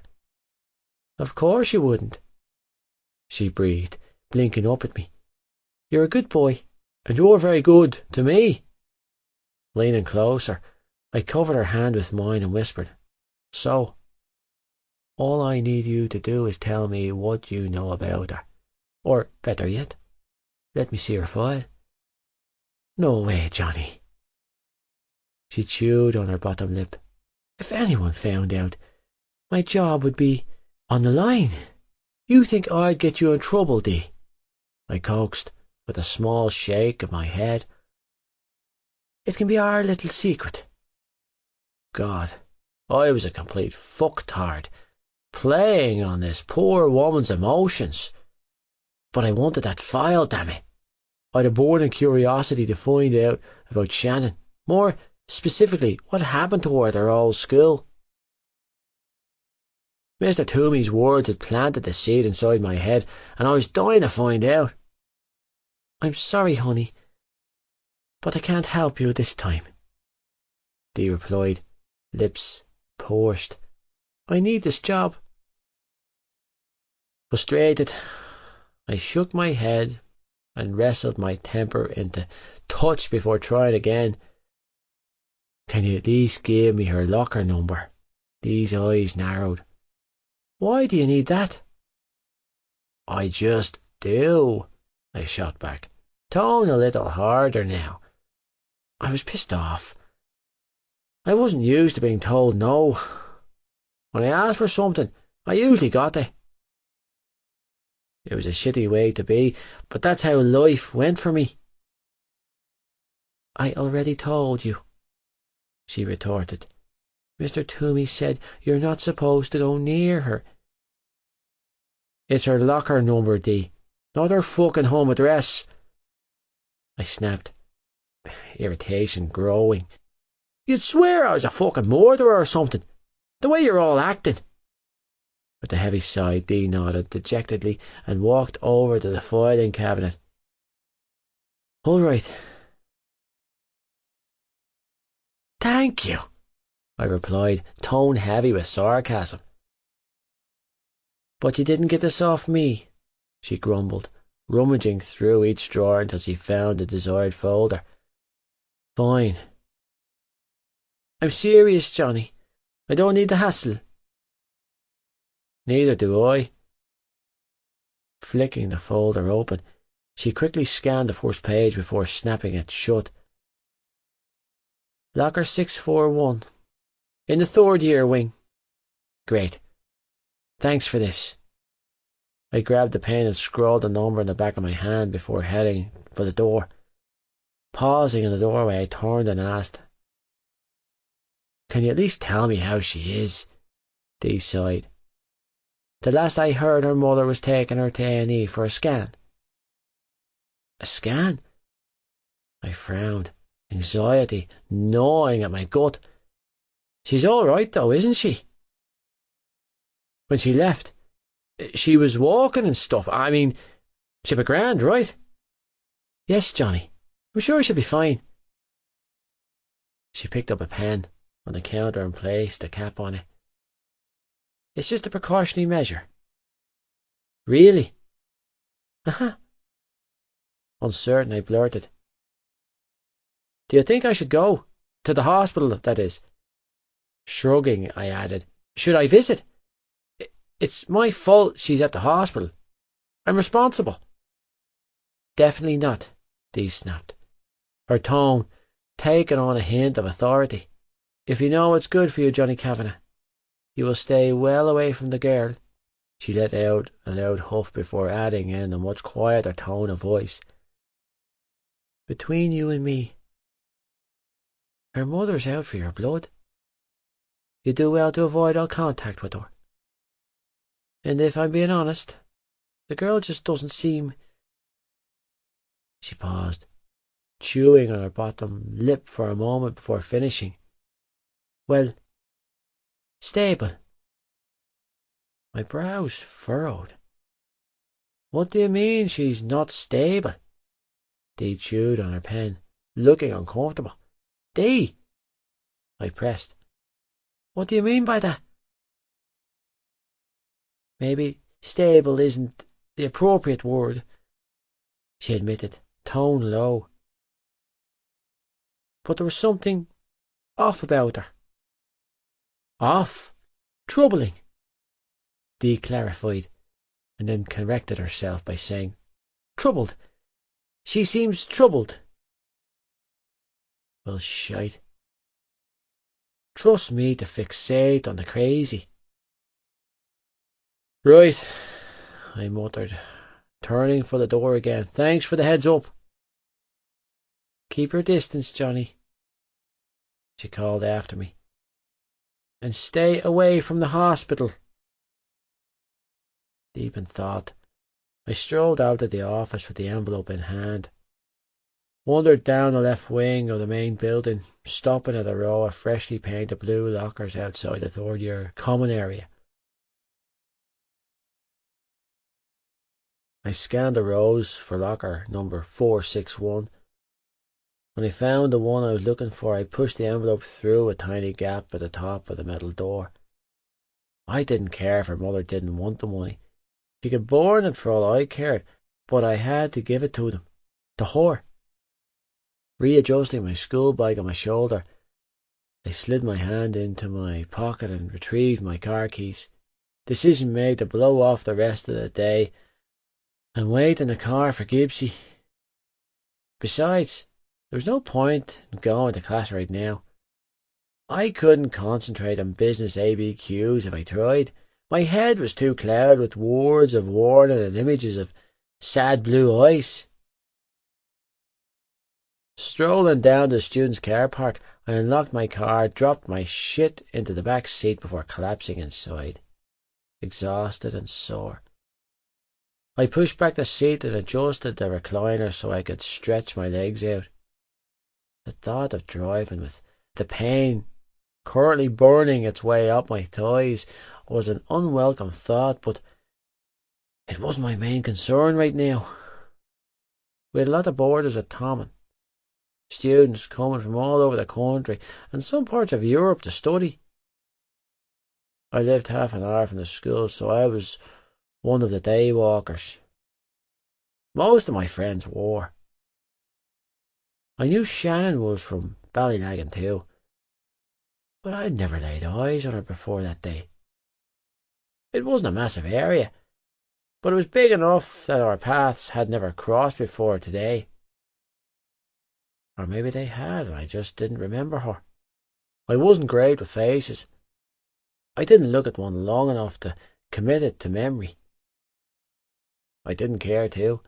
"Of course you wouldn't," she breathed, blinking up at me. "You're a good boy, and you're very good to me." Leaning closer, I covered her hand with mine and whispered, "So, all I need you to do is tell me what you know about her. Or, better yet, let me see her file." "No way, Johnny." She chewed on her bottom lip. "If anyone found out, my job would be on the line. You think I'd get you in trouble, Dee?" I coaxed, with a small shake of my head. "It can be our little secret." God, I was a complete fucktard, playing on this poor woman's emotions. But I wanted that file, damn it. I'd a burning curiosity to find out about Shannon, more specifically what happened to her at her old school. Mr. Toomey's words had planted the seed inside my head, and I was dying to find out. "I'm sorry, honey, but I can't help you this time," Dee replied, lips pursed. "I need this job." Frustrated, I shook my head and wrestled my temper into touch before trying again. "Can you at least give me her locker number?" Dee's eyes narrowed. "Why do you need that?" "I just do," I shot back, tone a little harder now. I was pissed off. I wasn't used to being told no. When I asked for something, I usually got it. It was a shitty way to be, but that's how life went for me. "I already told you," she retorted. "Mr. Toomey said you're not supposed to go near her." "It's her locker number, Dee, not her fucking home address," I snapped, irritation growing. "You'd swear I was a fucking murderer or something, the way you're all acting." With a heavy sigh, Dee nodded dejectedly and walked over to the filing cabinet. "All right." "Thank you," I replied, tone heavy with sarcasm. "But you didn't get this off me," she grumbled, rummaging through each drawer until she found the desired folder. "Fine." "I'm serious, Johnny. I don't need the hassle." "Neither do I." Flicking the folder open, she quickly scanned the first page before snapping it shut. "Locker 641. In the third year wing." "Great. Thanks for this." I grabbed the pen and scrawled the number in the back of my hand before heading for the door. Pausing in the doorway, I turned and asked, "Can you at least tell me how she is?" Dee sighed. "The last I heard, her mother was taking her to A&E for a scan." "A scan?" I frowned, anxiety gnawing at my gut. "She's all right, though, isn't she?" "When she left, she was walking and stuff. I mean, she'll be grand, right?" "Yes, Johnny. I'm sure she'll be fine." She picked up a pen on the counter and placed the cap on it. "It's just a precautionary measure." "Really?" "Uh-huh." Uncertain, I blurted, "Do you think I should go? To the hospital, that is." Shrugging, I added, "Should I visit? It's my fault she's at the hospital. I'm responsible." "Definitely not," Dee snapped, her tone taking on a hint of authority. "If you know what's good for you, Johnny Kavanagh, you will stay well away from the girl." She let out a loud huff before adding in a much quieter tone of voice, "Between you and me, her mother's out for your blood. You do well to avoid all contact with her. And if I'm being honest, the girl just doesn't seem She paused, chewing on her bottom lip for a moment before finishing. Well, stable. My brows furrowed. What do you mean she's not stable? Dee chewed on her pen, looking uncomfortable. Dee! I pressed. What do you mean by that? Maybe stable isn't the appropriate word, she admitted, tone low. But there was something off about her. Off? Troubling, Dee clarified, and then corrected herself by saying, troubled. She seems troubled. Well, shite. Trust me to fixate on the crazy. Right, I muttered, turning for the door again. Thanks for the heads up. Keep your distance, Johnny, she called after me. And stay away from the hospital. Deep in thought, I strolled out of the office with the envelope in hand, wandered down the left wing of the main building, stopping at a row of freshly painted blue lockers outside the third-year common area. I scanned the rows for locker number 461. When I found the one I was looking for, I pushed the envelope through a tiny gap at the top of the metal door. I didn't care if her mother didn't want the money. She could burn it for all I cared, but I had to give it to them. To her. Readjusting my school bag on my shoulder, I slid my hand into my pocket and retrieved my car keys. Decision made to blow off the rest of the day and wait in the car for Gibbsy. Besides, there was no point in going to class right now. I couldn't concentrate on business ABQs if I tried. My head was too clouded with words of warning and images of sad blue eyes. Strolling down to the students' car park, I unlocked my car, dropped my shit into the back seat before collapsing inside, exhausted and sore. I pushed back the seat and adjusted the recliner so I could stretch my legs out. The thought of driving with the pain currently burning its way up my thighs was an unwelcome thought, but it wasn't my main concern right now. We had a lot of boarders at Thomond, students coming from all over the country and some parts of Europe to study. I lived half an hour from the school, so I was one of the day walkers. Most of my friends were. I knew Shannon was from Ballylagan too, but I'd never laid eyes on her before that day. It wasn't a massive area, but it was big enough that our paths had never crossed before today. Or maybe they had, and I just didn't remember her. I wasn't great with faces. I didn't look at one long enough to commit it to memory. I didn't care to.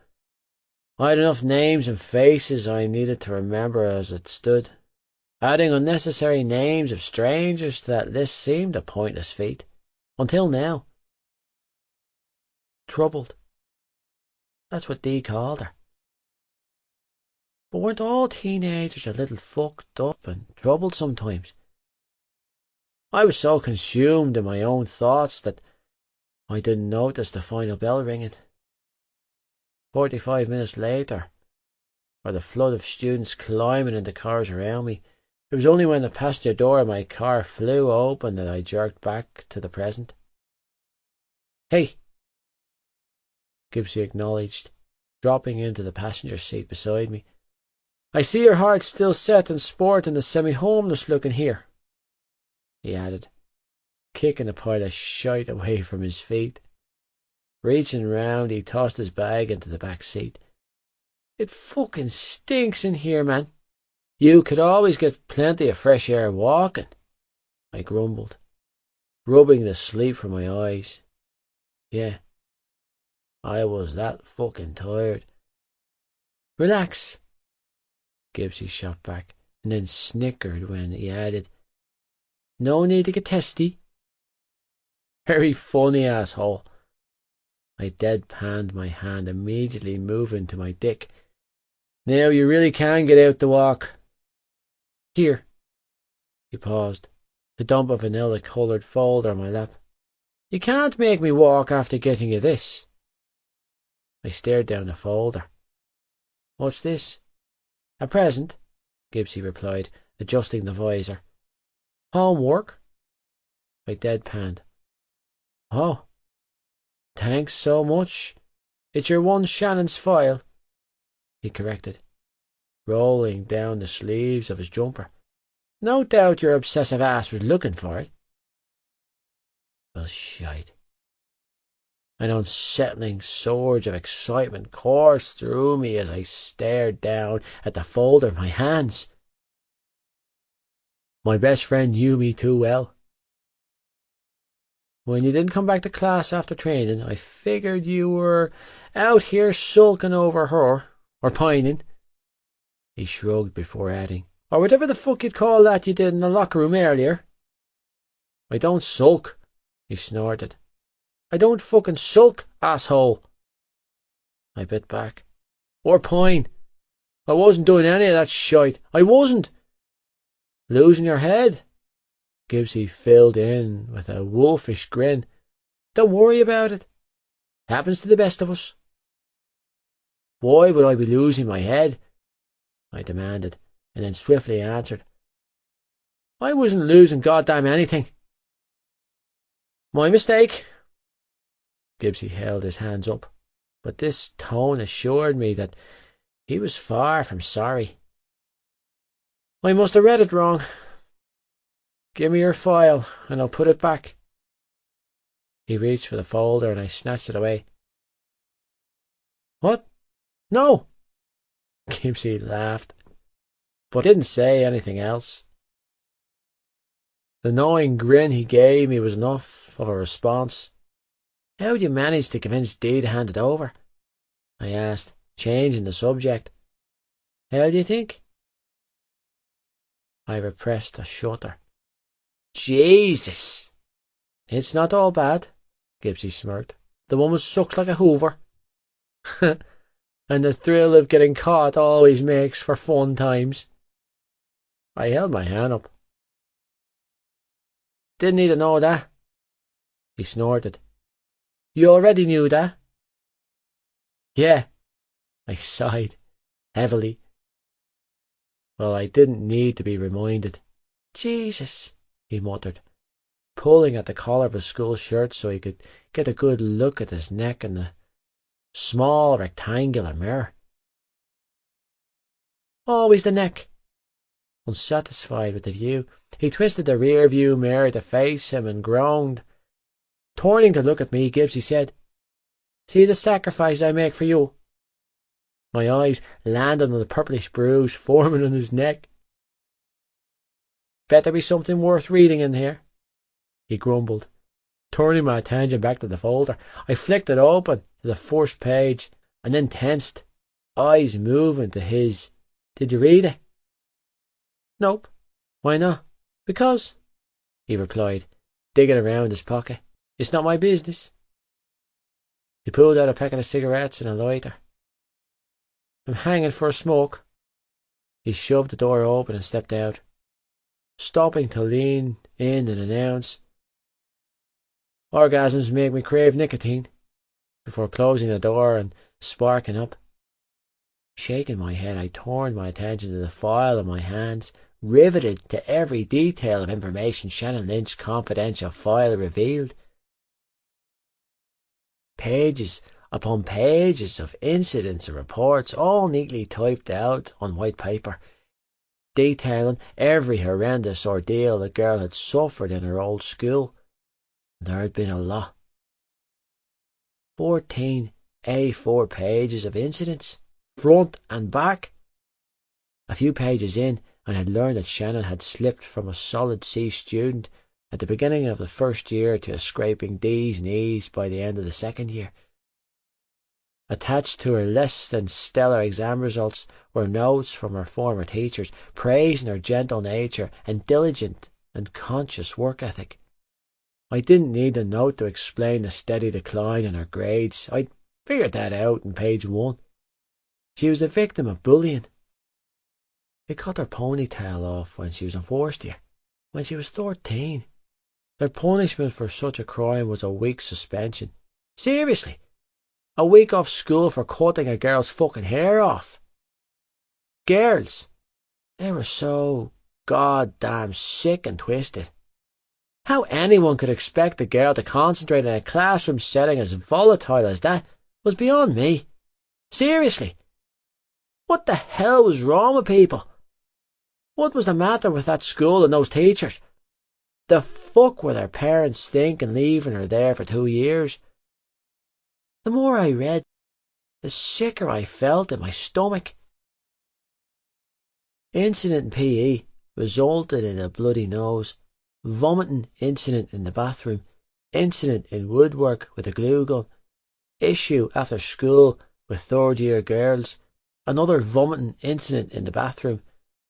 I had enough names and faces I needed to remember as it stood. Adding unnecessary names of strangers to that list seemed a pointless feat. Until now. Troubled. That's what Dee called her. But weren't all teenagers a little fucked up and troubled sometimes? I was so consumed in my own thoughts that I didn't notice the final bell ringing. 45 minutes later, or the flood of students climbing into cars around me, it was only when the passenger door of my car flew open that I jerked back to the present. Hey, Gibbsy acknowledged, dropping into the passenger seat beside me. I see your heart's still set in sport and the semi-homeless looking here, he added, kicking a pile of shite away from his feet. Reaching round, he tossed his bag into the back seat. It fucking stinks in here, man. You could always get plenty of fresh air walking, I grumbled, rubbing the sleep from my eyes. Yeah, I was that fucking tired. Relax, Gibbsy shot back, and then snickered when he added, no need to get testy. Very funny, asshole. I deadpanned my hand, immediately moving to my dick. Now you really can get out to walk. Here." He paused, to dump a vanilla-coloured folder on my lap. "You can't make me walk after getting you this." I stared down the folder. "What's this?" "A present," Gibbsy replied, adjusting the visor. "Homework?" I deadpanned. "Oh, thanks so much. It's your one Shannon's file," he corrected, rolling down the sleeves of his jumper. "No doubt your obsessive ass was looking for it." Well, shite. An unsettling surge of excitement coursed through me as I stared down at the folder in my hands. My best friend knew me too well. "When you didn't come back to class after training, I figured you were out here sulking over her, or pining." He shrugged before adding, "or whatever the fuck you'd call that you did in the locker room earlier." "I don't sulk," he snorted. "I don't fucking sulk, asshole." I bit back. "Or pine. I wasn't doing any of that shite. I wasn't." "Losing your head?" Gibbsy filled in with a wolfish grin. "Don't worry about it. Happens to the best of us." "Why would I be losing my head?" I demanded, and then swiftly answered, "I wasn't losing goddamn anything." "My mistake." Gibbsy held his hands up, but this tone assured me that he was far from sorry. "I must have read it wrong. Give me your file, and I'll put it back." He reached for the folder, and I snatched it away. "What? No!" Gibbsy laughed, but didn't say anything else. The knowing grin he gave me was enough of a response. "How'd you manage to convince Dee to hand it over?" I asked, changing the subject. "How do you think?" I repressed a shudder. "Jesus!" "It's not all bad," Gibbsy smirked. "The woman sucks like a hoover." "And the thrill of getting caught always makes for fun times." I held my hand up. "Didn't need to know that." He snorted. "You already knew that." "Yeah." I sighed heavily. Well, I didn't need to be reminded. "Jesus," he muttered, pulling at the collar of his school shirt so he could get a good look at his neck in the small rectangular mirror. Always the neck. Unsatisfied with the view, he twisted the rear-view mirror to face him and groaned. Turning to look at me, Gibbsy said, "See the sacrifice I make for you." My eyes landed on the purplish bruise forming on his neck. "Bet there be something worth reading in here," he grumbled, turning my attention back to the folder. I flicked it open to the first page, and then tensed, eyes moving to his. "Did you read it?" "Nope." "Why not?" "Because," he replied, digging around his pocket. "It's not my business." He pulled out a packet of cigarettes and a lighter. "I'm hanging for a smoke." He shoved the door open and stepped out, stopping to lean in and announce, "Orgasms make me crave nicotine," before closing the door and sparking up. Shaking my head, I turned my attention to the file in my hands, riveted to every detail of information Shannon Lynch's confidential file revealed. Pages upon pages of incidents and reports, all neatly typed out on white paper, detailing every horrendous ordeal the girl had suffered in her old school. There had been a lot. 14 A4 pages of incidents, front and back. A few pages in, and I had learned that Shannon had slipped from a solid C student at the beginning of the first year to a scraping D's and E's by the end of the second year. Attached to her less than stellar exam results were notes from her former teachers praising her gentle nature and diligent and conscious work ethic. I didn't need a note to explain the steady decline in her grades. I'd figured that out in page 1. She was a victim of bullying. They cut her ponytail off when she was in first year, when she was 13. Their punishment for such a crime was a week's suspension. Seriously, a week off school for cutting a girl's fucking hair off. Girls, they were so goddamn sick and twisted. How anyone could expect a girl to concentrate in a classroom setting as volatile as that was beyond me. Seriously, what the hell was wrong with people? What was the matter with that school and those teachers? The fuck were their parents thinking leaving her there for 2 years? The more I read, the sicker I felt in my stomach. Incident in PE resulted in a bloody nose. Vomiting incident in the bathroom. Incident in woodwork with a glue gun. Issue after school with third-year girls. Another vomiting incident in the bathroom.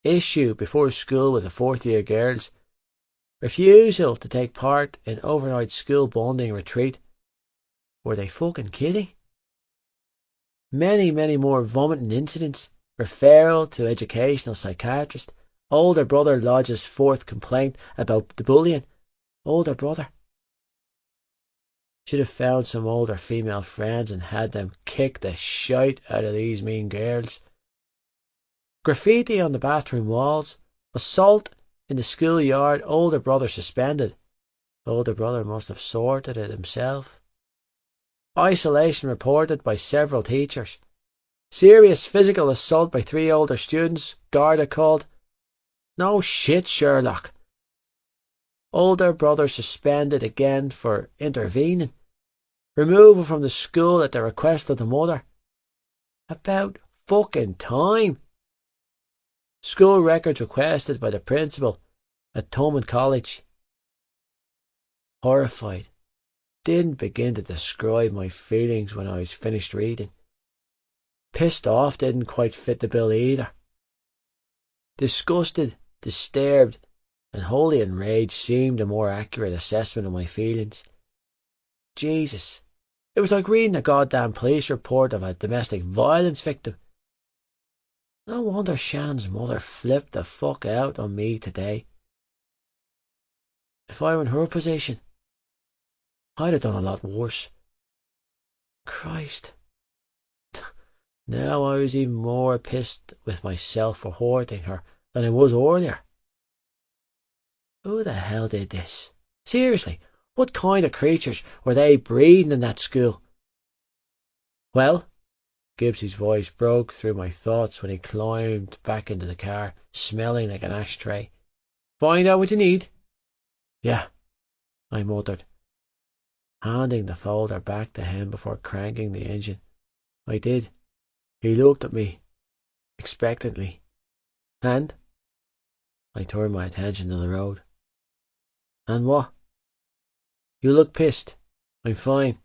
Issue before school with the fourth-year girls. Refusal to take part in overnight school bonding retreat. Were they fucking kidding? Many, many more vomiting incidents. Referral to educational psychiatrist. Older brother lodges fourth complaint about the bullying. Older brother. Should have found some older female friends and had them kick the shite out of these mean girls. Graffiti on the bathroom walls. Assault in the schoolyard. Older brother suspended. Older brother must have sorted it himself. Isolation reported by several teachers. Serious physical assault by 3 older students. Garda called. No shit, Sherlock. Older brother suspended again for intervening. Removal from the school at the request of the mother. About fucking time. School records requested by the principal at Thomond College. Horrified. Didn't begin to describe my feelings when I was finished reading. Pissed off didn't quite fit the bill either. Disgusted, disturbed, and wholly enraged seemed a more accurate assessment of my feelings. Jesus, it was like reading a goddamn police report of a domestic violence victim. No wonder Shannon's mother flipped the fuck out on me today. If I were in her position, I'd have done a lot worse. Christ. Now I was even more pissed with myself for hurting her than I was earlier. Who the hell did this? Seriously, what kind of creatures were they breeding in that school? Well, Gibbs's voice broke through my thoughts when he climbed back into the car, smelling like an ashtray. Find out what you need? Yeah, I muttered, handing the folder back to him before cranking the engine. I did. He looked at me, expectantly. And? I turned my attention to the road. And what? You look pissed. I'm fine.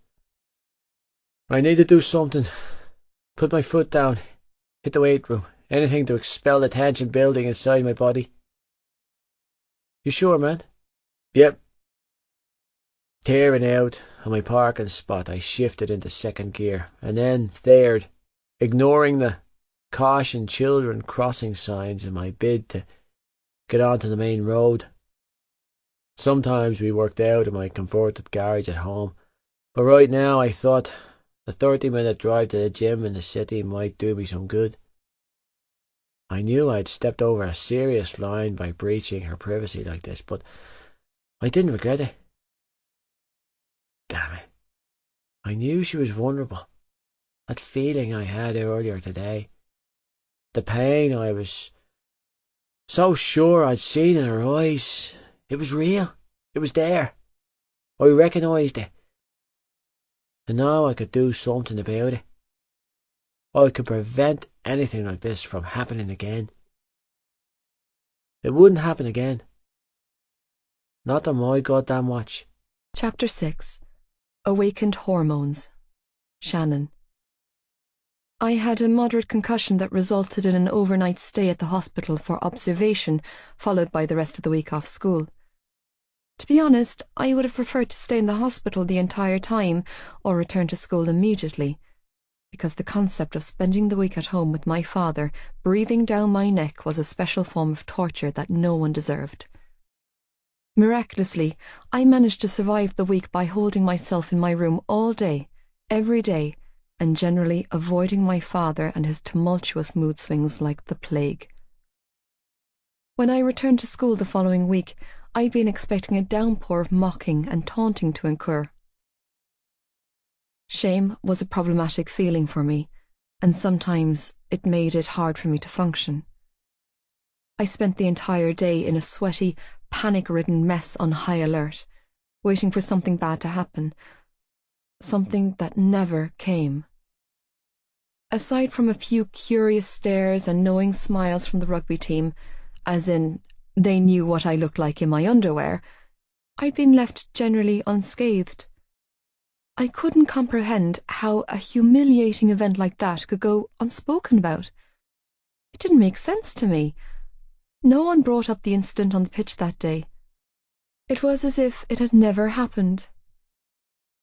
I need to do something. Put my foot down. Hit the weight room. Anything to expel the tension building inside my body. You sure, man? Yep. Tearing out on my parking spot, I shifted into second gear, and then third, ignoring the caution children crossing signs in my bid to get onto the main road. Sometimes we worked out in my converted garage at home, but right now I thought the 30-minute drive to the gym in the city might do me some good. I knew I'd stepped over a serious line by breaching her privacy like this, but I didn't regret it. Damn it. I knew she was vulnerable. That feeling I had earlier today. The pain I was so sure I'd seen in her eyes. It was real. It was there. I recognised it. And now I could do something about it. I could prevent anything like this from happening again. It wouldn't happen again. Not on my goddamn watch. Chapter 6. Awakened Hormones. Shannon. I had a moderate concussion that resulted in an overnight stay at the hospital for observation, followed by the rest of the week off school. To be honest, I would have preferred to stay in the hospital the entire time or return to school immediately, because the concept of spending the week at home with my father breathing down my neck was a special form of torture that no one deserved. Miraculously, I managed to survive the week by holding myself in my room all day, every day, and generally avoiding my father and his tumultuous mood swings like the plague. When I returned to school the following week, I'd been expecting a downpour of mocking and taunting to incur. Shame was a problematic feeling for me, and sometimes it made it hard for me to function. I spent the entire day in a sweaty, panic-ridden mess on high alert, waiting for something bad to happen, something that never came. Aside from a few curious stares and knowing smiles from the rugby team, as in, they knew what I looked like in my underwear, I'd been left generally unscathed. I couldn't comprehend how a humiliating event like that could go unspoken about. It didn't make sense to me. No one brought up the incident on the pitch that day. It was as if it had never happened.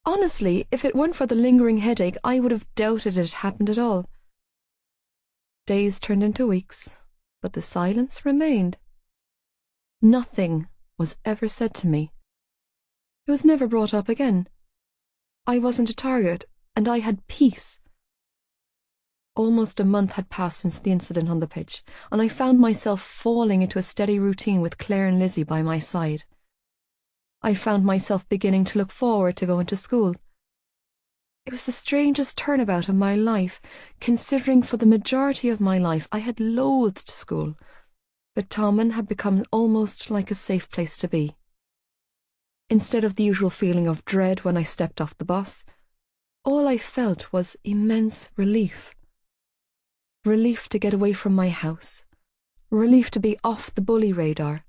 Honestly, if it weren't for the lingering headache, I would have doubted it happened at all. Days turned into weeks, but the silence remained. Nothing was ever said to me. It was never brought up again. I wasn't a target, and I had peace. Almost a month had passed since the incident on the pitch, and I found myself falling into a steady routine with Claire and Lizzie by my side. I found myself beginning to look forward to going to school. It was the strangest turnabout of my life, considering for the majority of my life I had loathed school, but Tommen had become almost like a safe place to be. Instead of the usual feeling of dread when I stepped off the bus, all I felt was immense relief. Relief to get away from my house. Relief to be off the bully radar.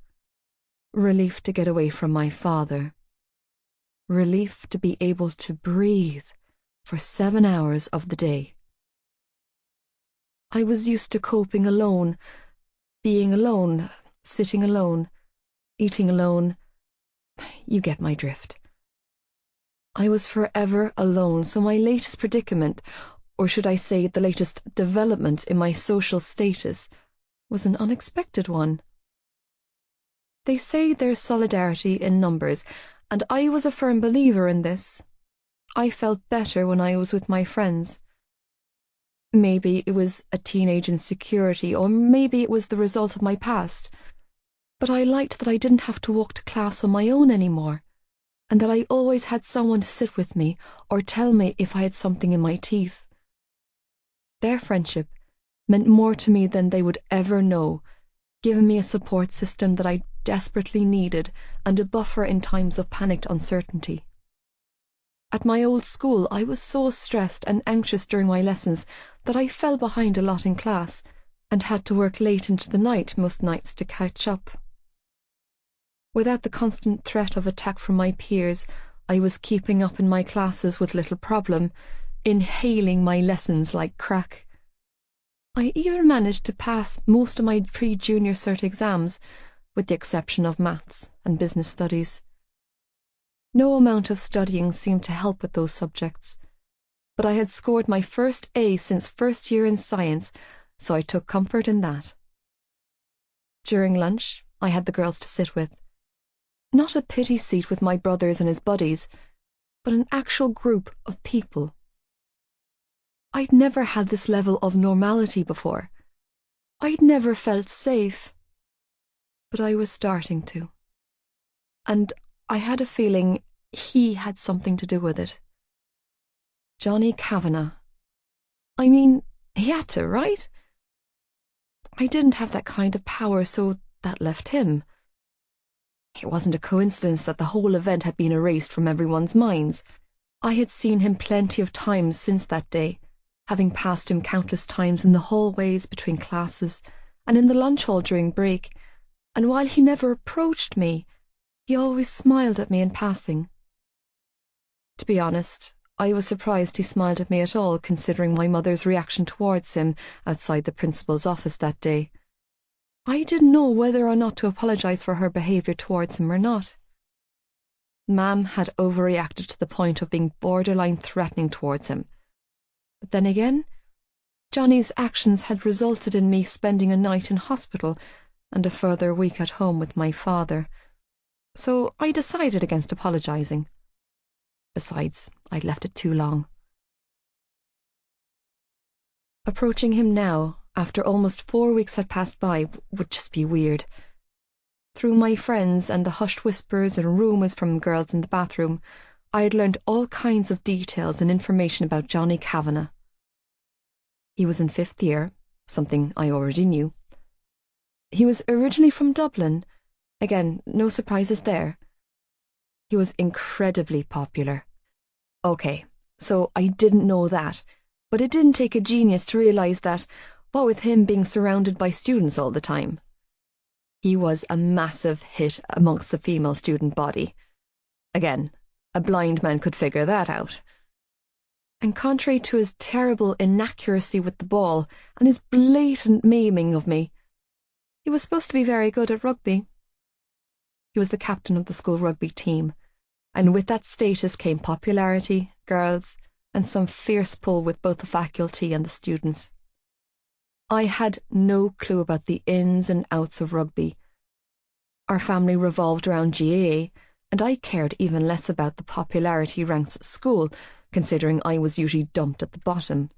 Relief to get away from my father. Relief to be able to breathe for 7 hours of the day. I was used to coping alone, being alone, sitting alone, eating alone. You get my drift. I was forever alone, so my latest predicament, or should I say the latest development in my social status, was an unexpected one. They say there's solidarity in numbers, and I was a firm believer in this. I felt better when I was with my friends. Maybe it was a teenage insecurity, or maybe it was the result of my past, but I liked that I didn't have to walk to class on my own anymore, and that I always had someone to sit with me or tell me if I had something in my teeth. Their friendship meant more to me than they would ever know, giving me a support system that I desperately needed and a buffer in times of panicked uncertainty. At my old school, I was so stressed and anxious during my lessons that I fell behind a lot in class and had to work late into the night most nights to catch up. Without the constant threat of attack from my peers, I was keeping up in my classes with little problem, inhaling my lessons like crack. I even managed to pass most of my pre-junior cert exams, with the exception of maths and business studies. No amount of studying seemed to help with those subjects, but I had scored my first A since first year in science, so I took comfort in that. During lunch, I had the girls to sit with. Not a pity seat with my brothers and his buddies, but an actual group of people. I'd never had this level of normality before. I'd never felt safe. But I was starting to. And I had a feeling he had something to do with it. Johnny Kavanagh. I mean, he had to, right? I didn't have that kind of power, so that left him. It wasn't a coincidence that the whole event had been erased from everyone's minds. I had seen him plenty of times since that day, having passed him countless times in the hallways between classes and in the lunch hall during break, and while he never approached me, he always smiled at me in passing. To be honest, I was surprised he smiled at me at all, considering my mother's reaction towards him outside the principal's office that day. I didn't know whether or not to apologize for her behavior towards him or not. Mam had overreacted to the point of being borderline threatening towards him. But then again, Johnny's actions had resulted in me spending a night in hospital and a further week at home with my father, so I decided against apologizing. Besides, I'd left it too long. Approaching him now, after almost 4 weeks had passed by, would just be weird. Through my friends and the hushed whispers and rumours from girls in the bathroom, I had learned all kinds of details and information about Johnny Kavanagh. He was in 5th year, something I already knew. He was originally from Dublin. Again, no surprises there. He was incredibly popular. Okay, so I didn't know that, but it didn't take a genius to realise that, what with him being surrounded by students all the time, he was a massive hit amongst the female student body. Again, a blind man could figure that out. And contrary to his terrible inaccuracy with the ball and his blatant maiming of me, he was supposed to be very good at rugby. He was the captain of the school rugby team, and with that status came popularity, girls, and some fierce pull with both the faculty and the students. I had no clue about the ins and outs of rugby. Our family revolved around GAA, and I cared even less about the popularity ranks at school, considering I was usually dumped at the bottom.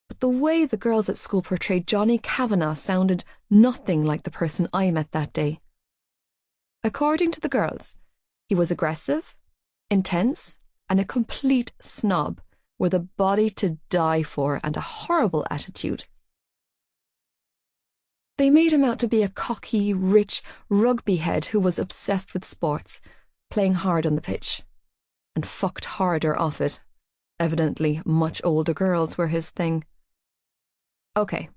But the way the girls at school portrayed Johnny Kavanagh sounded nothing like the person I met that day. According to the girls, he was aggressive, intense, and a complete snob, with a body to die for and a horrible attitude. They made him out to be a cocky, rich rugby head who was obsessed with sports, playing hard on the pitch, and fucked harder off it. Evidently, much older girls were his thing. Okay,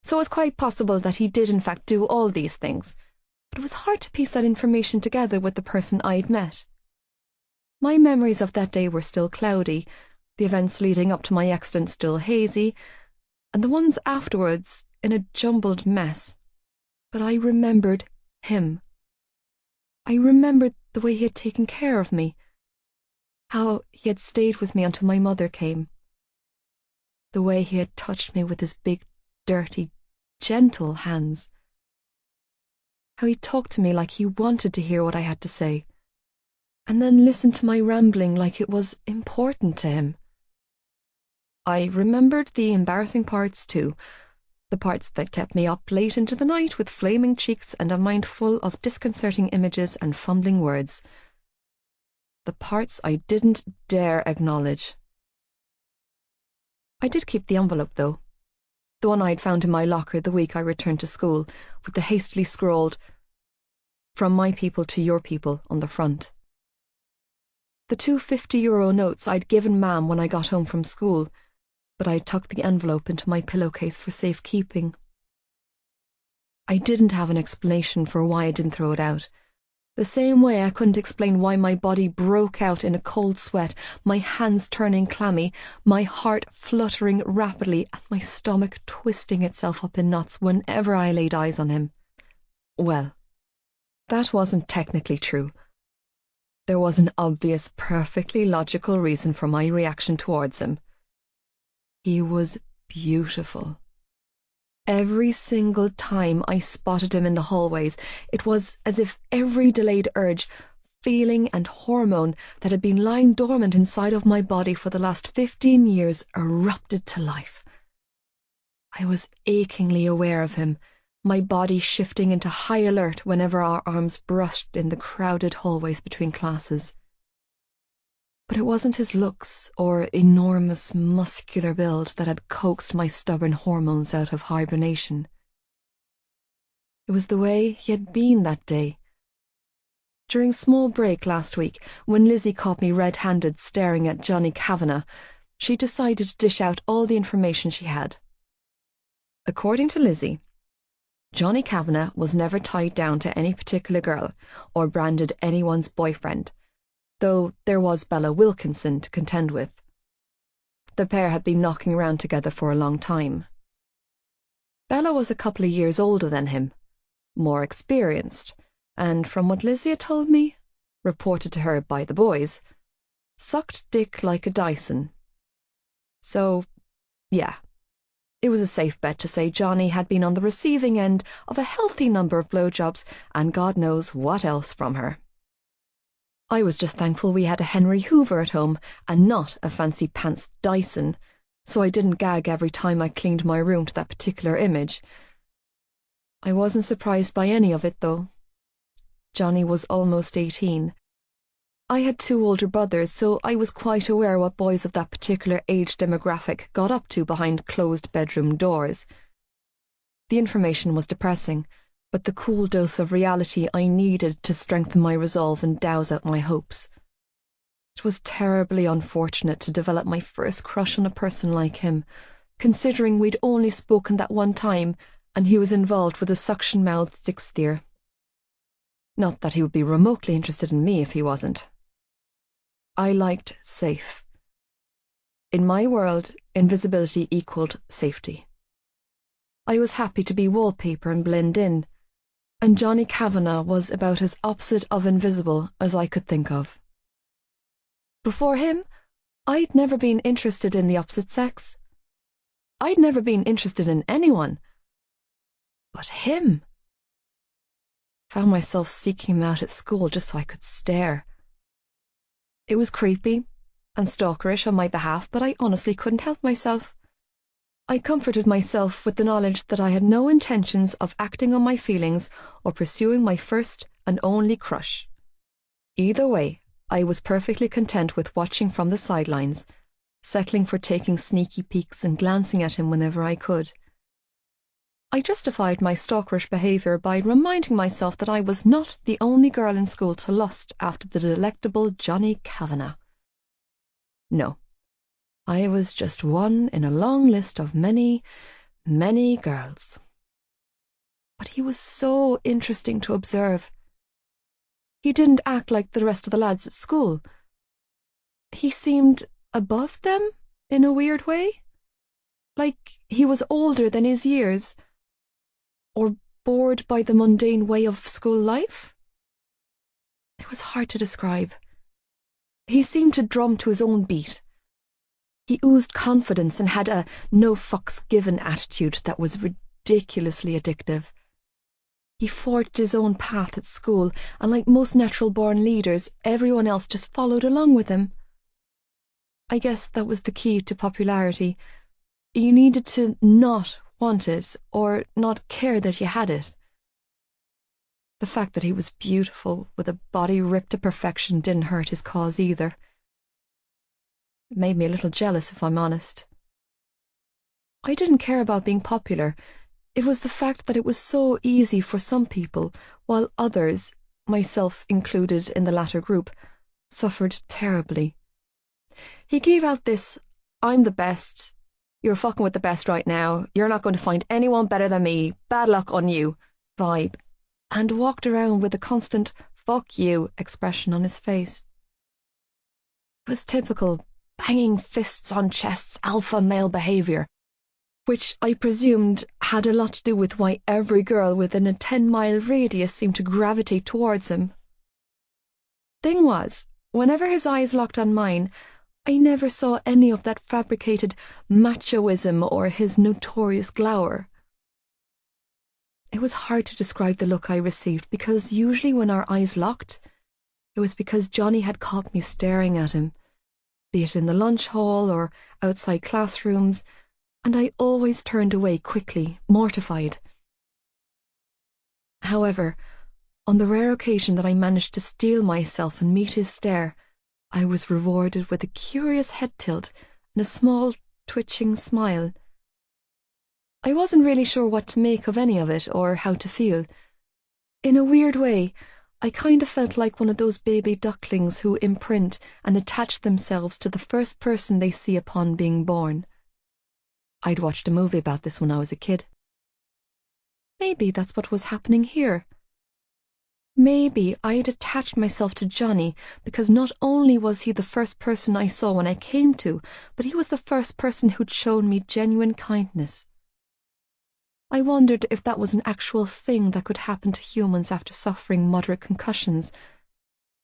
so it was quite possible that he did in fact do all these things, but it was hard to piece that information together with the person I'd met. My memories of that day were still cloudy, the events leading up to my accident still hazy, and the ones afterwards in a jumbled mess. But I remembered him. I remembered the way he had taken care of me, how he had stayed with me until my mother came, the way he had touched me with his big, dirty, gentle hands, how he talked to me like he wanted to hear what I had to say, and then listened to my rambling like it was important to him. I remembered the embarrassing parts too, the parts that kept me up late into the night with flaming cheeks and a mind full of disconcerting images and fumbling words. The parts I didn't dare acknowledge. I did keep the envelope, though, the one I'd found in my locker the week I returned to school, with the hastily scrawled, "From my people to your people," on the front. The 2 50-euro notes I'd given Mam when I got home from school, but I tucked the envelope into my pillowcase for safekeeping. I didn't have an explanation for why I didn't throw it out. The same way I couldn't explain why my body broke out in a cold sweat, my hands turning clammy, my heart fluttering rapidly, and my stomach twisting itself up in knots whenever I laid eyes on him. Well, that wasn't technically true. There was an obvious, perfectly logical reason for my reaction towards him. He was beautiful. Every single time I spotted him in the hallways, it was as if every delayed urge, feeling, and hormone that had been lying dormant inside of my body for the last 15 years erupted to life. I was achingly aware of him, my body shifting into high alert whenever our arms brushed in the crowded hallways between classes. But it wasn't his looks or enormous muscular build that had coaxed my stubborn hormones out of hibernation. It was the way he had been that day. During small break last week, when Lizzie caught me red-handed staring at Johnny Kavanagh, she decided to dish out all the information she had. According to Lizzie, Johnny Kavanagh was never tied down to any particular girl or branded anyone's boyfriend, though there was Bella Wilkinson to contend with. The pair had been knocking around together for a long time. Bella was a couple of years older than him, more experienced, and from what Lizzie had told me, reported to her by the boys, sucked dick like a Dyson. So, yeah, it was a safe bet to say Johnny had been on the receiving end of a healthy number of blowjobs and God knows what else from her. I was just thankful we had a Henry Hoover at home and not a fancy pants Dyson, so I didn't gag every time I cleaned my room to that particular image. I wasn't surprised by any of it, though. Johnny was almost 18. I had 2 older brothers, so I was quite aware what boys of that particular age demographic got up to behind closed bedroom doors. The information was depressing, but the cool dose of reality I needed to strengthen my resolve and douse out my hopes. It was terribly unfortunate to develop my first crush on a person like him, considering we'd only spoken that one time and he was involved with a suction-mouthed 6th year. Not that he would be remotely interested in me if he wasn't. I liked safe. In my world, invisibility equaled safety. I was happy to be wallpaper and blend in, and Johnny Kavanagh was about as opposite of invisible as I could think of. Before him, I'd never been interested in the opposite sex. I'd never been interested in anyone. But him! Found myself seeking him out at school just so I could stare. It was creepy and stalkerish on my behalf, but I honestly couldn't help myself. I comforted myself with the knowledge that I had no intentions of acting on my feelings or pursuing my first and only crush. Either way, I was perfectly content with watching from the sidelines, settling for taking sneaky peeks and glancing at him whenever I could. I justified my stalkerish behaviour by reminding myself that I was not the only girl in school to lust after the delectable Johnny Kavanagh. No, I was just one in a long list of many, many girls. But he was so interesting to observe. He didn't act like the rest of the lads at school. He seemed above them in a weird way, like he was older than his years, or bored by the mundane way of school life. It was hard to describe. He seemed to drum to his own beat. He oozed confidence and had a no-fucks-given attitude that was ridiculously addictive. He forged his own path at school, and like most natural-born leaders, everyone else just followed along with him. I guess that was the key to popularity. You needed to not want it, or not care that you had it. The fact that he was beautiful, with a body ripped to perfection, didn't hurt his cause either. It made me a little jealous, if I'm honest. I didn't care about being popular. It was the fact that it was so easy for some people, while others, myself included in the latter group, suffered terribly. He gave out this, "I'm the best. You're fucking with the best right now. You're not going to find anyone better than me. Bad luck on you" vibe, and walked around with a constant "fuck you" expression on his face. It was typical banging fists on chests alpha male behaviour, which I presumed had a lot to do with why every girl within a 10-mile radius seemed to gravitate towards him. Thing was, whenever his eyes locked on mine, I never saw any of that fabricated machoism or his notorious glower. It was hard to describe the look I received, because usually when our eyes locked, it was because Johnny had caught me staring at him, be it in the lunch hall or outside classrooms, and I always turned away quickly, mortified. However, on the rare occasion that I managed to steel myself and meet his stare, I was rewarded with a curious head tilt and a small, twitching smile. I wasn't really sure what to make of any of it or how to feel. In a weird way, I kind of felt like one of those baby ducklings who imprint and attach themselves to the first person they see upon being born. I'd watched a movie about this when I was a kid. Maybe that's what was happening here. Maybe I had attached myself to Johnny because not only was he the first person I saw when I came to, but he was the first person who'd shown me genuine kindness. I wondered if that was an actual thing that could happen to humans after suffering moderate concussions,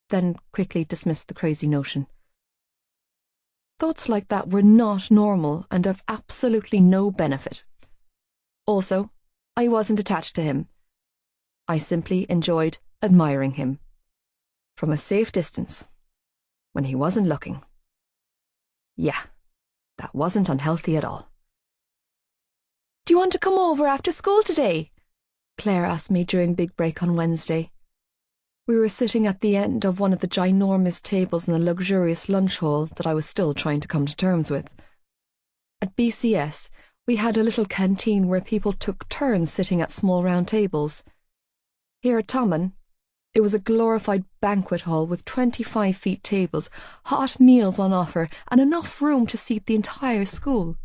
then quickly dismissed the crazy notion. Thoughts like that were not normal and of absolutely no benefit. Also, I wasn't attached to him. I simply enjoyed admiring him. From a safe distance, when he wasn't looking. Yeah, that wasn't unhealthy at all. "Do you want to come over after school today?" Claire asked me during big break on Wednesday. We were sitting at the end of one of the ginormous tables in the luxurious lunch hall that I was still trying to come to terms with. At BCS, we had a little canteen where people took turns sitting at small round tables. Here at Tommen, it was a glorified banquet hall with 25-feet tables, hot meals on offer, and enough room to seat the entire school.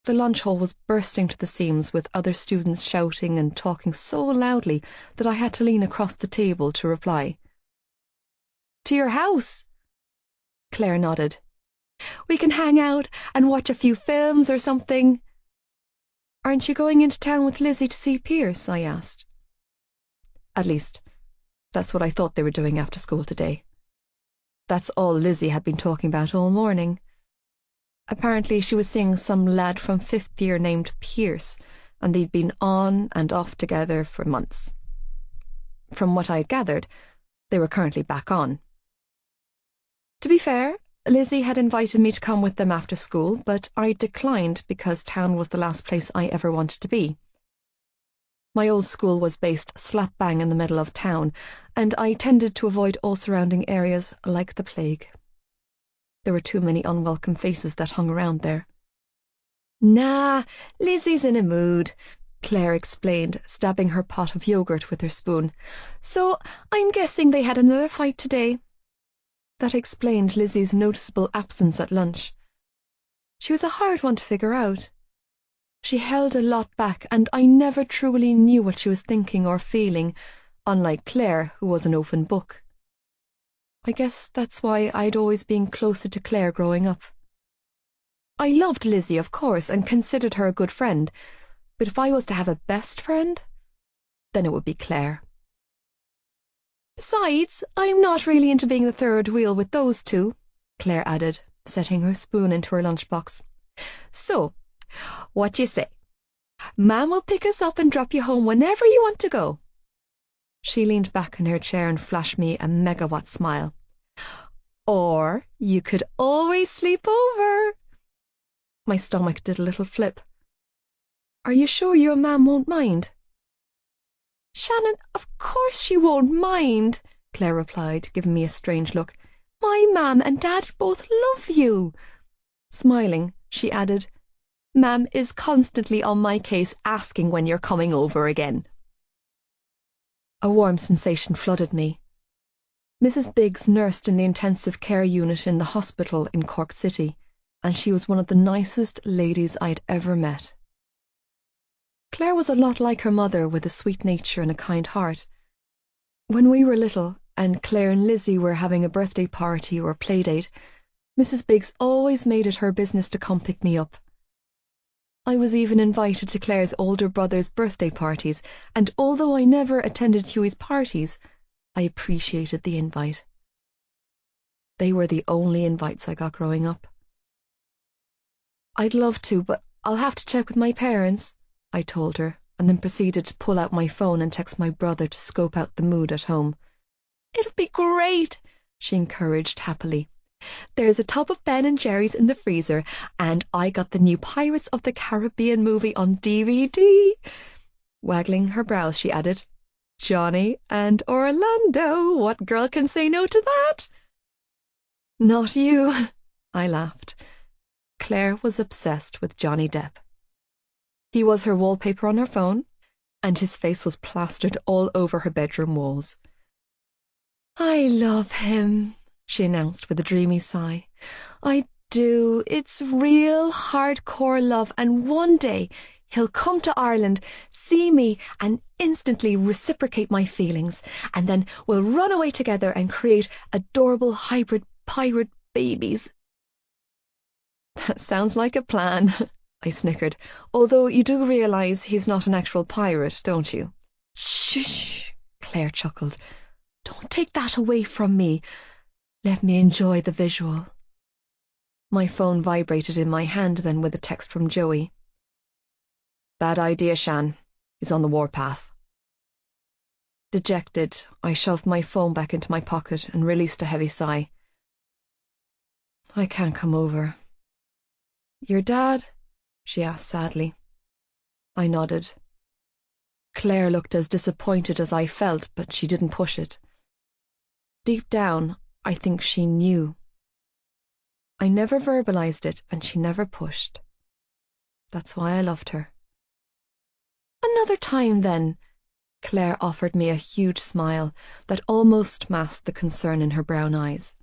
The lunch hall was bursting to the seams, with other students shouting and talking so loudly that I had to lean across the table to reply. "To your house?" Claire nodded. "We can hang out and watch a few films or something." "Aren't you going into town with Lizzie to see Pierce?" I asked. At least, that's what I thought they were doing after school today. That's all Lizzie had been talking about all morning. Apparently she was seeing some lad from 5th year named Pierce, and they'd been on and off together for months. From what I had gathered, they were currently back on. To be fair, Lizzie had invited me to come with them after school, but I declined because town was the last place I ever wanted to be. My old school was based slap bang in the middle of town, and I tended to avoid all surrounding areas like the plague. There were too many unwelcome faces that hung around there. "Nah, Lizzie's in a mood," Claire explained, stabbing her pot of yogurt with her spoon. "So I'm guessing they had another fight today." That explained Lizzie's noticeable absence at lunch. She was a hard one to figure out. She held a lot back, and I never truly knew what she was thinking or feeling, unlike Claire, who was an open book. I guess that's why I'd always been closer to Claire growing up. I loved Lizzie, of course, and considered her a good friend, but if I was to have a best friend, then it would be Claire. "Besides, I'm not really into being the third wheel with those two," Claire added, setting her spoon into her lunchbox. "So, what do you say? Mam will pick us up and drop you home whenever you want to go." She leaned back in her chair and flashed me a megawatt smile. "Or you could always sleep over." My stomach did a little flip. "Are you sure your mam won't mind?" "Shannon, of course she won't mind," Claire replied, giving me a strange look. "My mam and dad both love you." Smiling, she added, "Mam is constantly on my case asking when you're coming over again." A warm sensation flooded me. Mrs. Biggs nursed in the intensive care unit in the hospital in Cork City, and she was one of the nicest ladies I'd ever met. Claire was a lot like her mother, with a sweet nature and a kind heart. When we were little, and Claire and Lizzie were having a birthday party or play date, Mrs. Biggs always made it her business to come pick me up. I was even invited to Claire's older brother's birthday parties, and although I never attended Hughie's parties, I appreciated the invite. They were the only invites I got growing up. "I'd love to, but I'll have to check with my parents," I told her, and then proceeded to pull out my phone and text my brother to scope out the mood at home. "It'll be great," she encouraged happily. "There's a tub of Ben and Jerry's in the freezer, and I got the new Pirates of the Caribbean movie on DVD." Waggling her brows, she added, "Johnny and Orlando, what girl can say no to that?" "Not you," I laughed. Claire was obsessed with Johnny Depp. He was her wallpaper on her phone, and his face was plastered all over her bedroom walls. "I love him," she announced with a dreamy sigh. "I do. It's real hardcore love, and one day he'll come to Ireland, see me, and instantly reciprocate my feelings, and then we'll run away together and create adorable hybrid pirate babies." "That sounds like a plan," I snickered, "although you do realize he's not an actual pirate, don't you?" "Shh," Claire chuckled. "Don't take that away from me. Let me enjoy the visual." My phone vibrated in my hand then with a text from Joey. "Bad idea, Shan. He's on the warpath." Dejected, I shoved my phone back into my pocket and released a heavy sigh. "I can't come over." "Your dad?" she asked sadly. I nodded. Claire looked as disappointed as I felt, but she didn't push it. Deep down, I think she knew. I never verbalized it, and she never pushed. That's why I loved her. "Another time, then." Claire offered me a huge smile that almost masked the concern in her brown eyes.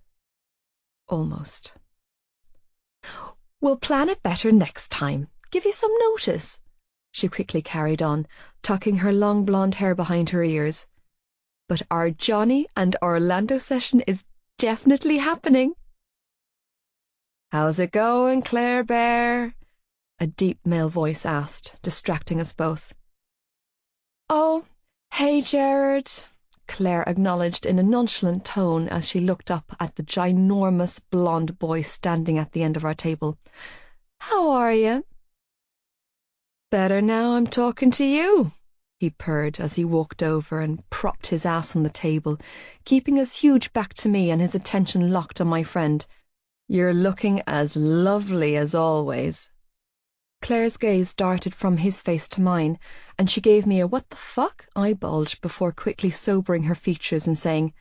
Almost. "We'll plan it better next time. Give you some notice," she quickly carried on, tucking her long blonde hair behind her ears. "But our Johnny and Orlando session is definitely happening." "How's it going, Claire Bear?" a deep male voice asked, distracting us both. "Oh, hey, Jared," Claire acknowledged in a nonchalant tone as she looked up at the ginormous blonde boy standing at the end of our table. "How are you?" "Better now I'm talking to you," he purred as he walked over and propped his ass on the table, keeping his huge back to me and his attention locked on my friend. "You're looking as lovely as always." Claire's gaze darted from his face to mine, and she gave me a "what the fuck" eye bulge before quickly sobering her features and saying,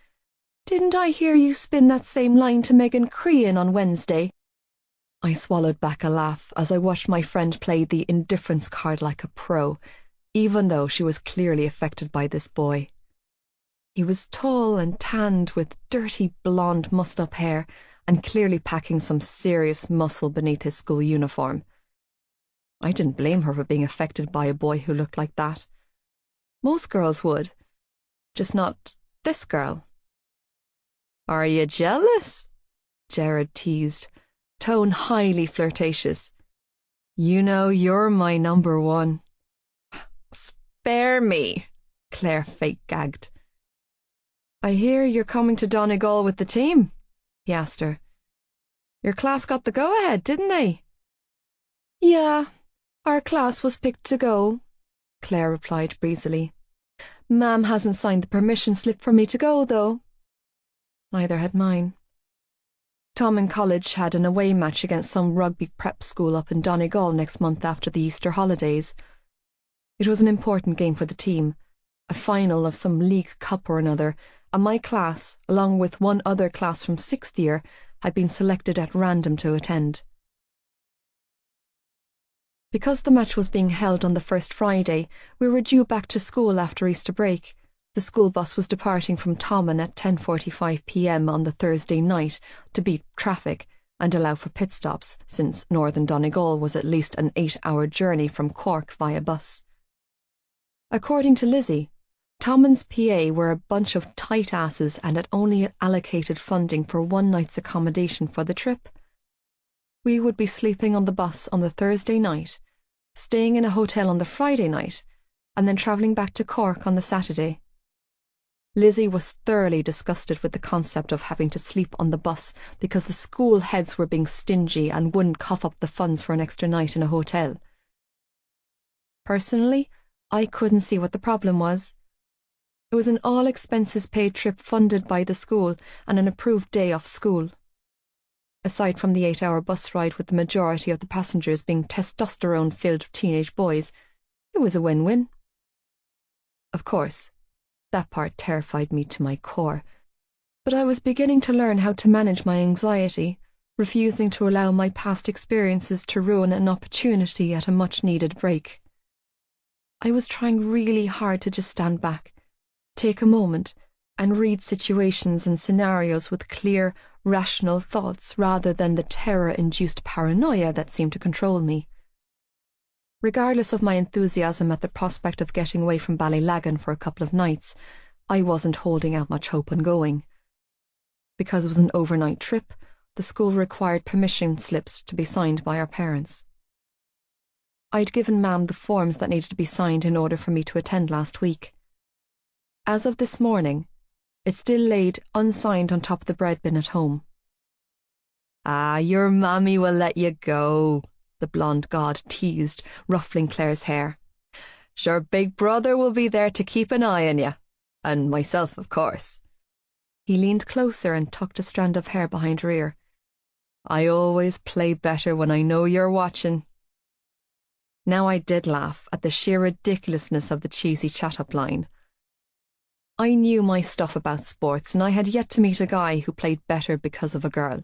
"Didn't I hear you spin that same line to Megan Crean on Wednesday?" I swallowed back a laugh as I watched my friend play the indifference card like a pro, even though she was clearly affected by this boy. He was tall and tanned with dirty blonde mussed-up hair and clearly packing some serious muscle beneath his school uniform. I didn't blame her for being affected by a boy who looked like that. Most girls would, just not this girl. "Are you jealous?" Jared teased, tone highly flirtatious. "You know you're my number one." "Spare me," Claire fake gagged. "I hear you're coming to Donegal with the team," he asked her. "Your class got the go-ahead, didn't they?" "Yeah. Our class was picked to go," Claire replied breezily. "Ma'am hasn't signed the permission slip for me to go, though." Neither had mine. Tom in college had an away match against some rugby prep school up in Donegal next month after the Easter holidays. It was an important game for the team, a final of some league cup or another, and my class, along with one other class from 6th year, had been selected at random to attend. Because the match was being held on the first Friday, we were due back to school after Easter break. The school bus was departing from Tommen at 10:45 p.m. on the Thursday night to beat traffic and allow for pit stops, since Northern Donegal was at least an 8-hour journey from Cork via bus. According to Lizzie, Tommen's PA were a bunch of tight asses and had only allocated funding for one night's accommodation for the trip. We would be sleeping on the bus on the Thursday night, staying in a hotel on the Friday night, and then travelling back to Cork on the Saturday. Lizzie was thoroughly disgusted with the concept of having to sleep on the bus because the school heads were being stingy and wouldn't cough up the funds for an extra night in a hotel. Personally, I couldn't see what the problem was. It was an all-expenses-paid trip funded by the school and an approved day off school. Aside from the 8-hour bus ride with the majority of the passengers being testosterone-filled teenage boys, it was a win-win. Of course, that part terrified me to my core, but I was beginning to learn how to manage my anxiety, refusing to allow my past experiences to ruin an opportunity at a much-needed break. I was trying really hard to just stand back, take a moment, and read situations and scenarios with clear, rational thoughts rather than the terror-induced paranoia that seemed to control me. Regardless of my enthusiasm at the prospect of getting away from Ballylagan for a couple of nights, I wasn't holding out much hope on going. Because it was an overnight trip, the school required permission slips to be signed by our parents. I'd given Ma'am the forms that needed to be signed in order for me to attend last week. As of this morning, it still laid unsigned on top of the bread bin at home. Ah, your mammy will let you go, the blonde god teased, ruffling Claire's hair. Sure, big brother will be there to keep an eye on you. And myself, of course. He leaned closer and tucked a strand of hair behind her ear. I always play better when I know you're watching. Now I did laugh at the sheer ridiculousness of the cheesy chat-up line. I knew my stuff about sports, and I had yet to meet a guy who played better because of a girl.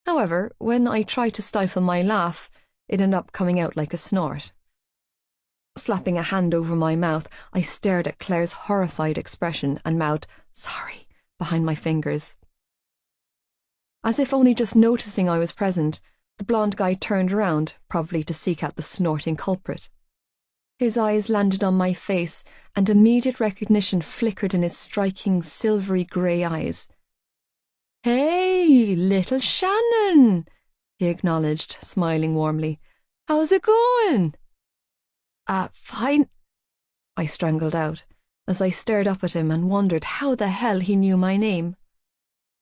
However, when I tried to stifle my laugh, it ended up coming out like a snort. Slapping a hand over my mouth, I stared at Claire's horrified expression and mouthed, "Sorry," behind my fingers. As if only just noticing I was present, the blonde guy turned around, probably to seek out the snorting culprit. His eyes landed on my face, and immediate recognition flickered in his striking silvery grey eyes. "Hey, little Shannon," he acknowledged, smiling warmly. "How's it going?" Fine," I strangled out, as I stared up at him and wondered how the hell he knew my name.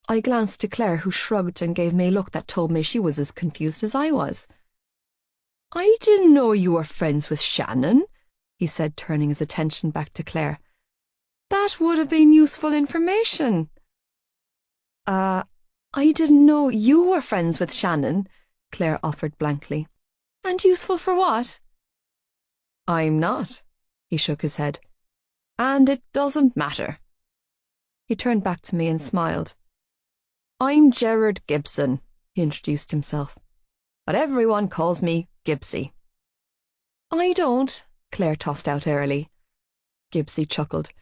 I glanced to Claire, who shrugged and gave me a look that told me she was as confused as I was. "I didn't know you were friends with Shannon," he said, turning his attention back to Claire. "That would have been useful information." I didn't know you were friends with Shannon," Claire offered blankly. "And useful for what?" "I'm not," he shook his head. "And it doesn't matter." He turned back to me and smiled. "I'm Gerard Gibson," he introduced himself, "but everyone calls me Gibbsy." "I don't," Claire tossed out airily. Gibbsy chuckled.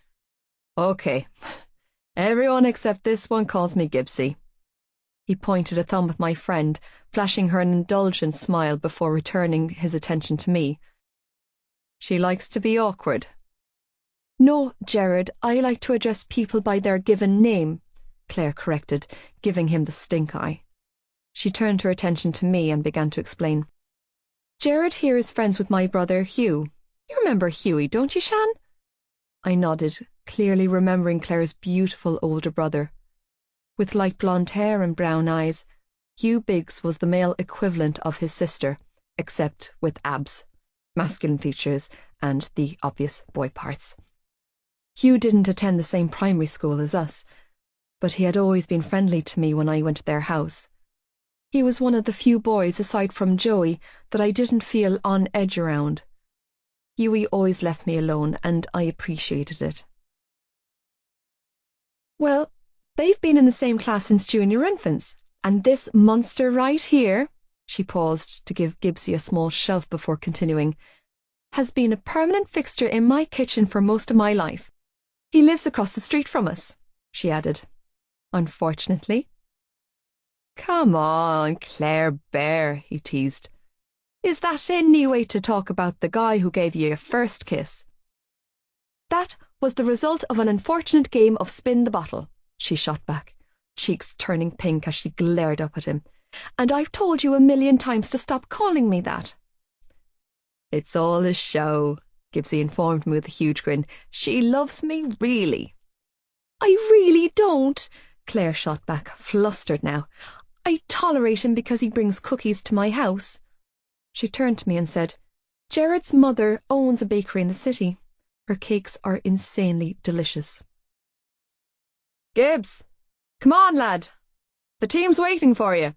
"Okay, everyone except this one calls me Gibbsy." He pointed a thumb at my friend, flashing her an indulgent smile before returning his attention to me. "She likes to be awkward." "No, Gerard, I like to address people by their given name," Claire corrected, giving him the stink eye. She turned her attention to me and began to explain. "Gerard here is friends with my brother Hugh. You remember Hughie, don't you, Shan?" I nodded, clearly remembering Claire's beautiful older brother. With light blonde hair and brown eyes, Hugh Biggs was the male equivalent of his sister, except with abs, masculine features, and the obvious boy parts. Hugh didn't attend the same primary school as us, but he had always been friendly to me when I went to their house. He was one of the few boys, aside from Joey, that I didn't feel on edge around. Hughie always left me alone, and I appreciated it. "Well, they've been in the same class since junior infants, and this monster right here," she paused to give Gibbsy a small shove before continuing, "has been a permanent fixture in my kitchen for most of my life. He lives across the street from us," she added. "Unfortunately." "Come on, Claire Bear," he teased. "Is that any way to talk about the guy who gave you your first kiss?" "That was the result of an unfortunate game of spin the bottle," she shot back, cheeks turning pink as she glared up at him. "And I've told you 1,000,000 times to stop calling me that." "It's all a show," Gibbsy informed me with a huge grin. "She loves me, really." "I really don't," Claire shot back, flustered now. "I tolerate him because he brings cookies to my house." She turned to me and said, "Gerard's mother owns a bakery in the city. Her cakes are insanely delicious." "Gibbs, come on, lad. The team's waiting for you,"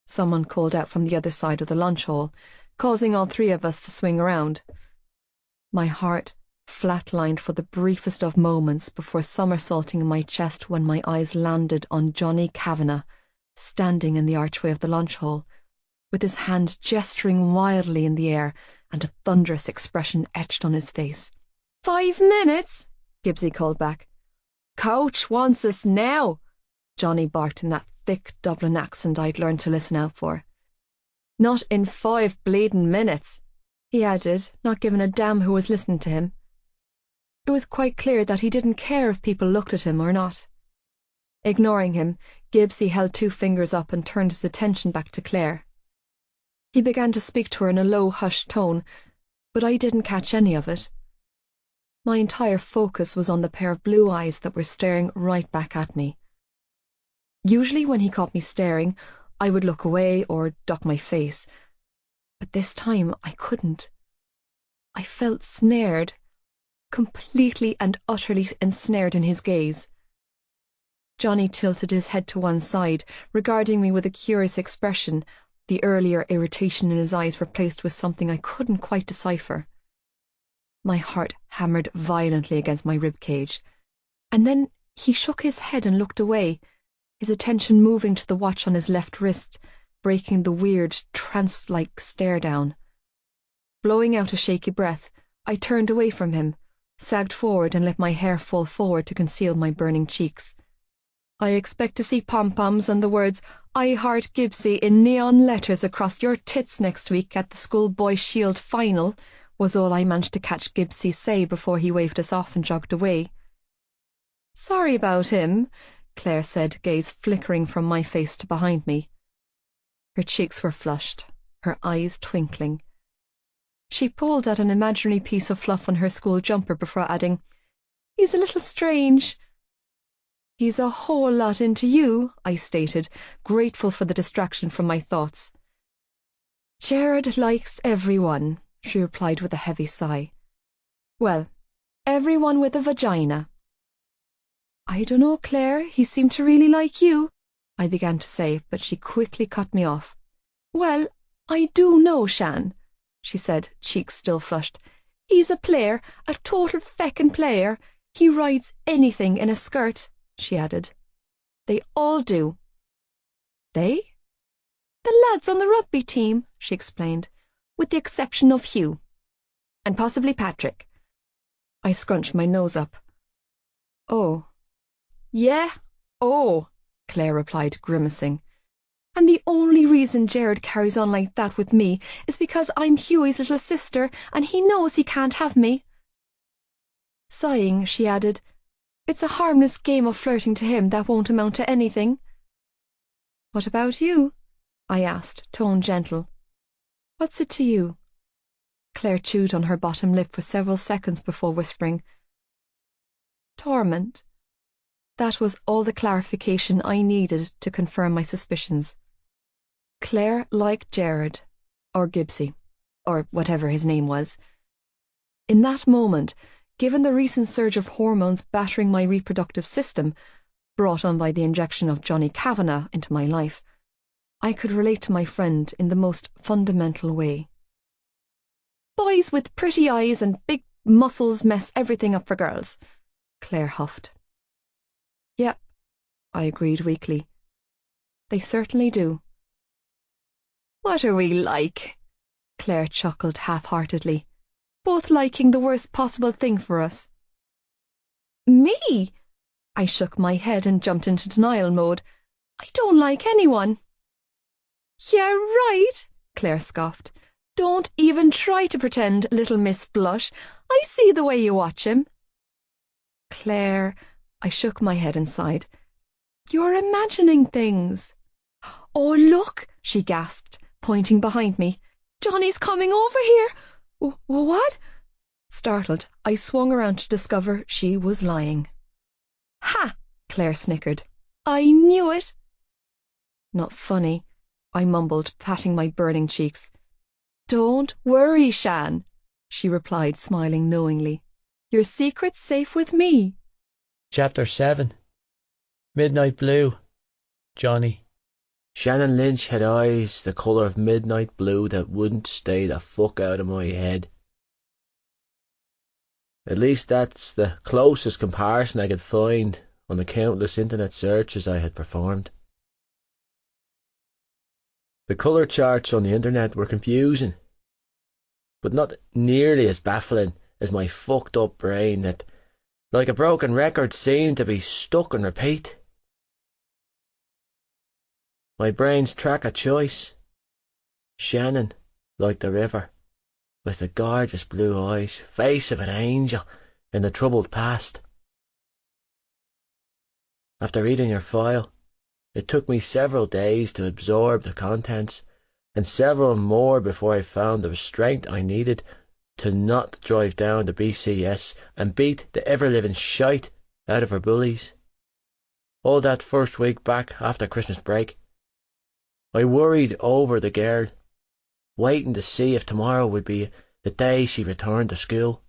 someone called out from the other side of the lunch hall, causing all three of us to swing around. My heart flatlined for the briefest of moments before somersaulting in my chest when my eyes landed on Johnny Kavanagh, standing in the archway of the lunch hall, with his hand gesturing wildly in the air and a thunderous expression etched on his face. "5 minutes," Gibbsy called back. "Coach wants us now," Johnny barked in that thick Dublin accent I'd learned to listen out for. "Not in 5 bleeding minutes," he added, not giving a damn who was listening to him. It was quite clear that he didn't care if people looked at him or not. Ignoring him, Gibbsy held 2 fingers up and turned his attention back to Claire. He began to speak to her in a low, hushed tone, but I didn't catch any of it. My entire focus was on the pair of blue eyes that were staring right back at me. Usually when he caught me staring, I would look away or duck my face, but this time I couldn't. I felt snared, completely and utterly ensnared in his gaze. Johnny tilted his head to one side, regarding me with a curious expression, the earlier irritation in his eyes replaced with something I couldn't quite decipher. My heart hammered violently against my rib cage, and then he shook his head and looked away, his attention moving to the watch on his left wrist, breaking the weird, trance-like stare down. Blowing out a shaky breath, I turned away from him, sagged forward and let my hair fall forward to conceal my burning cheeks. I expect to see pom-poms and the words "I Heart Gibbsy" in neon letters across your tits next week at the Schoolboy Shield final, was all I managed to catch Gibbsy say before he waved us off and jogged away. Sorry about him, Claire said, gaze flickering from my face to behind me. Her cheeks were flushed, her eyes twinkling. She pulled at an imaginary piece of fluff on her school jumper before adding, "He's a little strange." "He's a whole lot into you," I stated, grateful for the distraction from my thoughts. "Jared likes everyone," she replied with a heavy sigh. "Well, everyone with a vagina." "I dunno, Claire, he seemed to really like you," I began to say, but she quickly cut me off. "Well, I do know, Shan," she said, cheeks still flushed. "He's a player, a total feckin' player. He rides anything in a skirt," she added. "They all do." "They?" "The lads on the rugby team," she explained, "with the exception of Hugh. And possibly Patrick." I scrunched my nose up. "Oh." "Yeah, oh," Claire replied, grimacing. "And the only reason Jared carries on like that with me is because I'm Hughie's little sister, and he knows he can't have me." Sighing, she added, "It's a harmless game of flirting to him that won't amount to anything." "What about you?" I asked, tone gentle. "What's it to you?" Claire chewed on her bottom lip for several seconds before whispering, "Torment." That was all the clarification I needed to confirm my suspicions. Claire liked Jared, or Gibbsy, or whatever his name was. In that moment, given the recent surge of hormones battering my reproductive system, brought on by the injection of Johnny Kavanagh into my life, I could relate to my friend in the most fundamental way. "Boys with pretty eyes and big muscles mess everything up for girls," Claire huffed. "Yep," I agreed weakly. "They certainly do." "What are we like?" Claire chuckled half-heartedly. "Both liking the worst possible thing for us." "Me?" I shook my head and jumped into denial mode. "I don't like anyone." "Yeah, right," Claire scoffed. "Don't even try to pretend, little Miss Blush. I see the way you watch him." "Claire," I shook my head and sighed. "You're imagining things." "Oh, look," she gasped, pointing behind me. "Johnny's coming over here." What?" Startled, I swung around to discover she was lying. "Ha!" Claire snickered. "I knew it." "Not funny," I mumbled, patting my burning cheeks. "Don't worry, Shan," she replied, smiling knowingly. "Your secret's safe with me." Chapter 7. Midnight Blue. Johnny. Shannon Lynch had eyes the colour of midnight blue that wouldn't stay the fuck out of my head. At least that's the closest comparison I could find on the countless internet searches I had performed. The colour charts on the internet were confusing, but not nearly as baffling as my fucked up brain that, like a broken record, seemed to be stuck on repeat. My brain's track of choice. Shannon, like the river, with the gorgeous blue eyes, face of an angel in the troubled past. After reading her file, it took me several days to absorb the contents, and several more before I found the restraint I needed to not drive down to BCS and beat the ever-living shite out of her bullies. All that first week back after Christmas break. I worried over the girl, waiting to see if tomorrow would be the day she returned to school.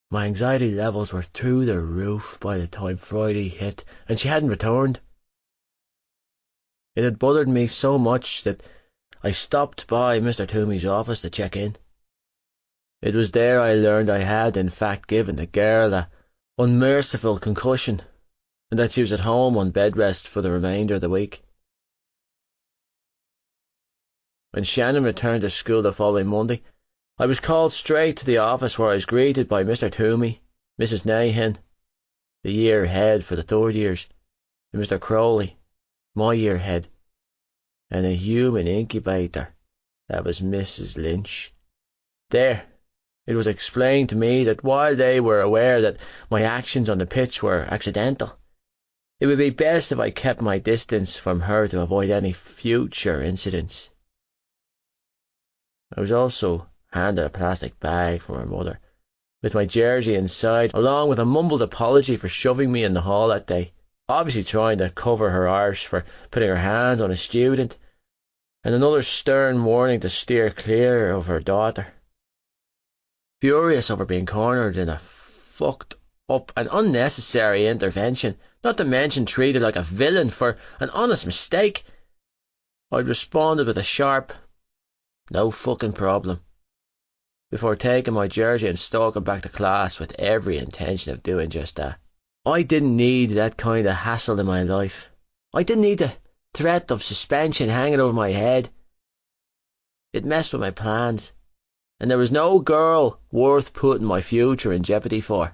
My anxiety levels were through the roof by the time Friday hit and she hadn't returned. It had bothered me so much that I stopped by Mr. Toomey's office to check in. It was there I learned I had in fact given the girl a unmerciful concussion and that she was at home on bed rest for the remainder of the week. When Shannon returned to school the following Monday, I was called straight to the office where I was greeted by Mr. Toomey, Mrs. Nahan, the year head for the third years, and Mr. Crowley, my year head, and a human incubator that was Mrs. Lynch. There, it was explained to me that while they were aware that my actions on the pitch were accidental, it would be best if I kept my distance from her to avoid any future incidents. I was also handed a plastic bag from her mother, with my jersey inside, along with a mumbled apology for shoving me in the hall that day, obviously trying to cover her arse for putting her hands on a student, and another stern warning to steer clear of her daughter. Furious over being cornered in a fucked up and unnecessary intervention, not to mention treated like a villain for an honest mistake, I'd responded with a sharp, "No fucking problem," before taking my jersey and stalking back to class with every intention of doing just that. I didn't need that kind of hassle in my life. I didn't need the threat of suspension hanging over my head. It messed with my plans, and there was no girl worth putting my future in jeopardy for.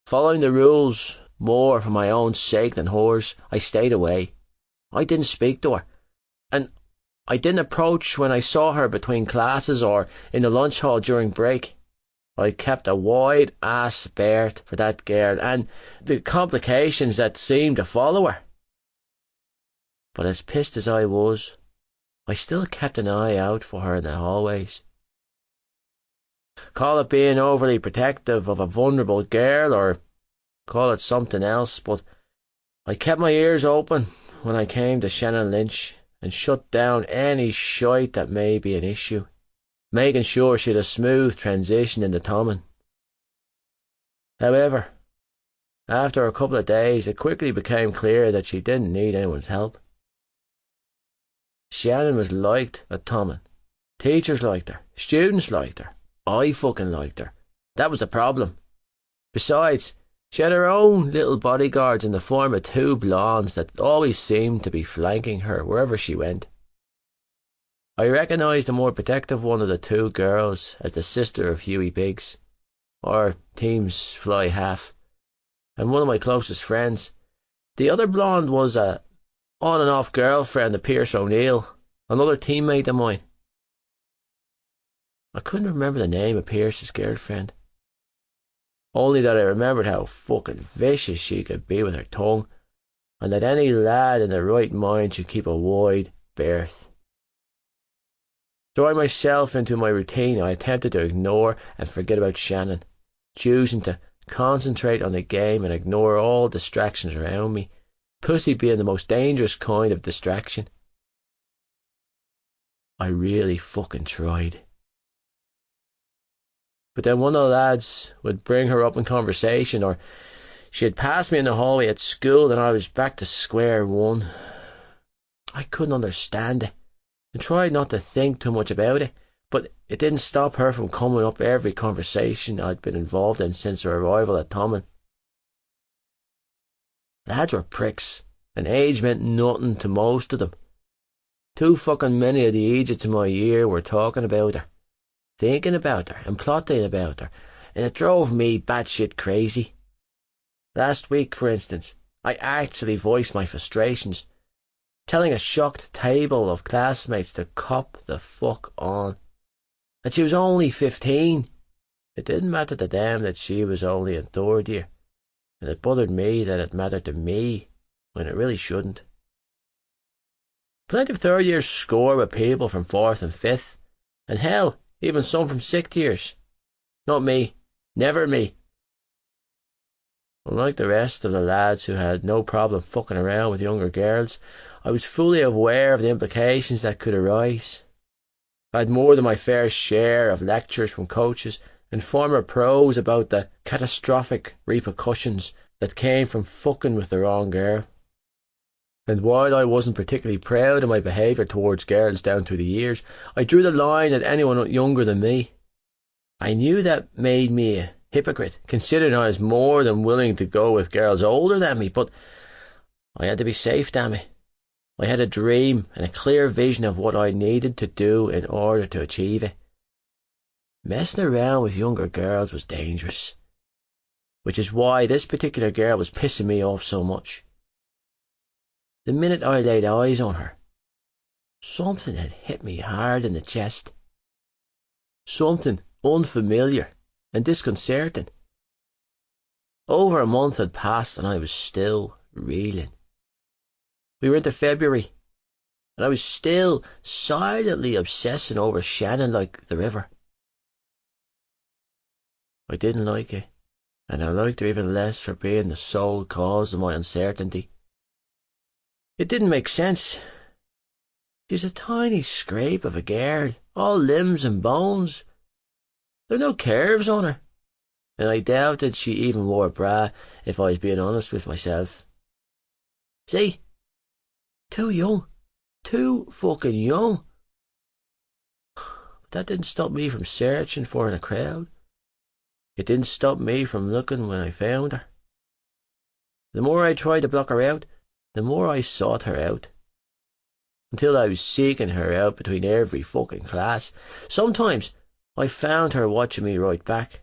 Following the rules more for my own sake than hers, I stayed away. I didn't speak to her, and I didn't approach when I saw her between classes or in the lunch hall during break. I kept a wide-ass berth for that girl and the complications that seemed to follow her. But as pissed as I was, I still kept an eye out for her in the hallways. Call it being overly protective of a vulnerable girl, or call it something else, but I kept my ears open when I came to Shannon Lynch and shut down any shite that may be an issue, making sure she had a smooth transition into Tommen. However, after a couple of days, it quickly became clear that she didn't need anyone's help. Shannon was liked at Tommen. Teachers liked her. Students liked her. I fucking liked her. That was the problem. Besides, she had her own little bodyguards in the form of two blondes that always seemed to be flanking her wherever she went. I recognised the more protective one of the two girls as the sister of Hughie Biggs, or Team's Fly Half, and one of my closest friends. The other blonde was a on and off girlfriend of Pierce O'Neill, another teammate of mine. I couldn't remember the name of Pierce's girlfriend, only that I remembered how fucking vicious she could be with her tongue, and that any lad in their right mind should keep a wide berth. Throwing myself into my routine, I attempted to ignore and forget about Shannon, choosing to concentrate on the game and ignore all distractions around me, pussy being the most dangerous kind of distraction. I really fucking tried. But then one of the lads would bring her up in conversation, or she'd pass me in the hallway at school and I was back to square one. I couldn't understand it and tried not to think too much about it, but it didn't stop her from coming up every conversation I'd been involved in since her arrival at Tommen. Lads were pricks, and age meant nothing to most of them. Too fucking many of the idiots in my year were talking about her, thinking about her, and plotting about her, and it drove me batshit crazy. Last week, for instance, I actually voiced my frustrations, telling a shocked table of classmates to cop the fuck on. And she was only 15. It didn't matter to them that she was only in third year, and it bothered me that it mattered to me when it really shouldn't. Plenty of third years score with people from fourth and fifth, and hell, even some from sixth years. Not me. Never me. Unlike the rest of the lads who had no problem fucking around with younger girls, I was fully aware of the implications that could arise. I had more than my fair share of lectures from coaches and former pros about the catastrophic repercussions that came from fucking with the wrong girl. And while I wasn't particularly proud of my behaviour towards girls down through the years, I drew the line at anyone younger than me. I knew that made me a hypocrite, considering I was more than willing to go with girls older than me, but I had to be safe, damn it. I had a dream and a clear vision of what I needed to do in order to achieve it. Messing around with younger girls was dangerous, which is why this particular girl was pissing me off so much. The minute I laid eyes on her, something had hit me hard in the chest. Something unfamiliar and disconcerting. Over a month had passed and I was still reeling. We were into February, and I was still silently obsessing over Shannon like the river. I didn't like it, and I liked her even less for being the sole cause of my uncertainty. It didn't make sense. She was a tiny scrape of a girl, all limbs and bones. There were no curves on her, and I doubted she even wore a bra, if I was being honest with myself. See? Too young. Too fucking young. But that didn't stop me from searching for her in a crowd. It didn't stop me from looking when I found her. The more I tried to block her out, the more I sought her out. Until I was seeking her out between every fucking class. Sometimes I found her watching me right back.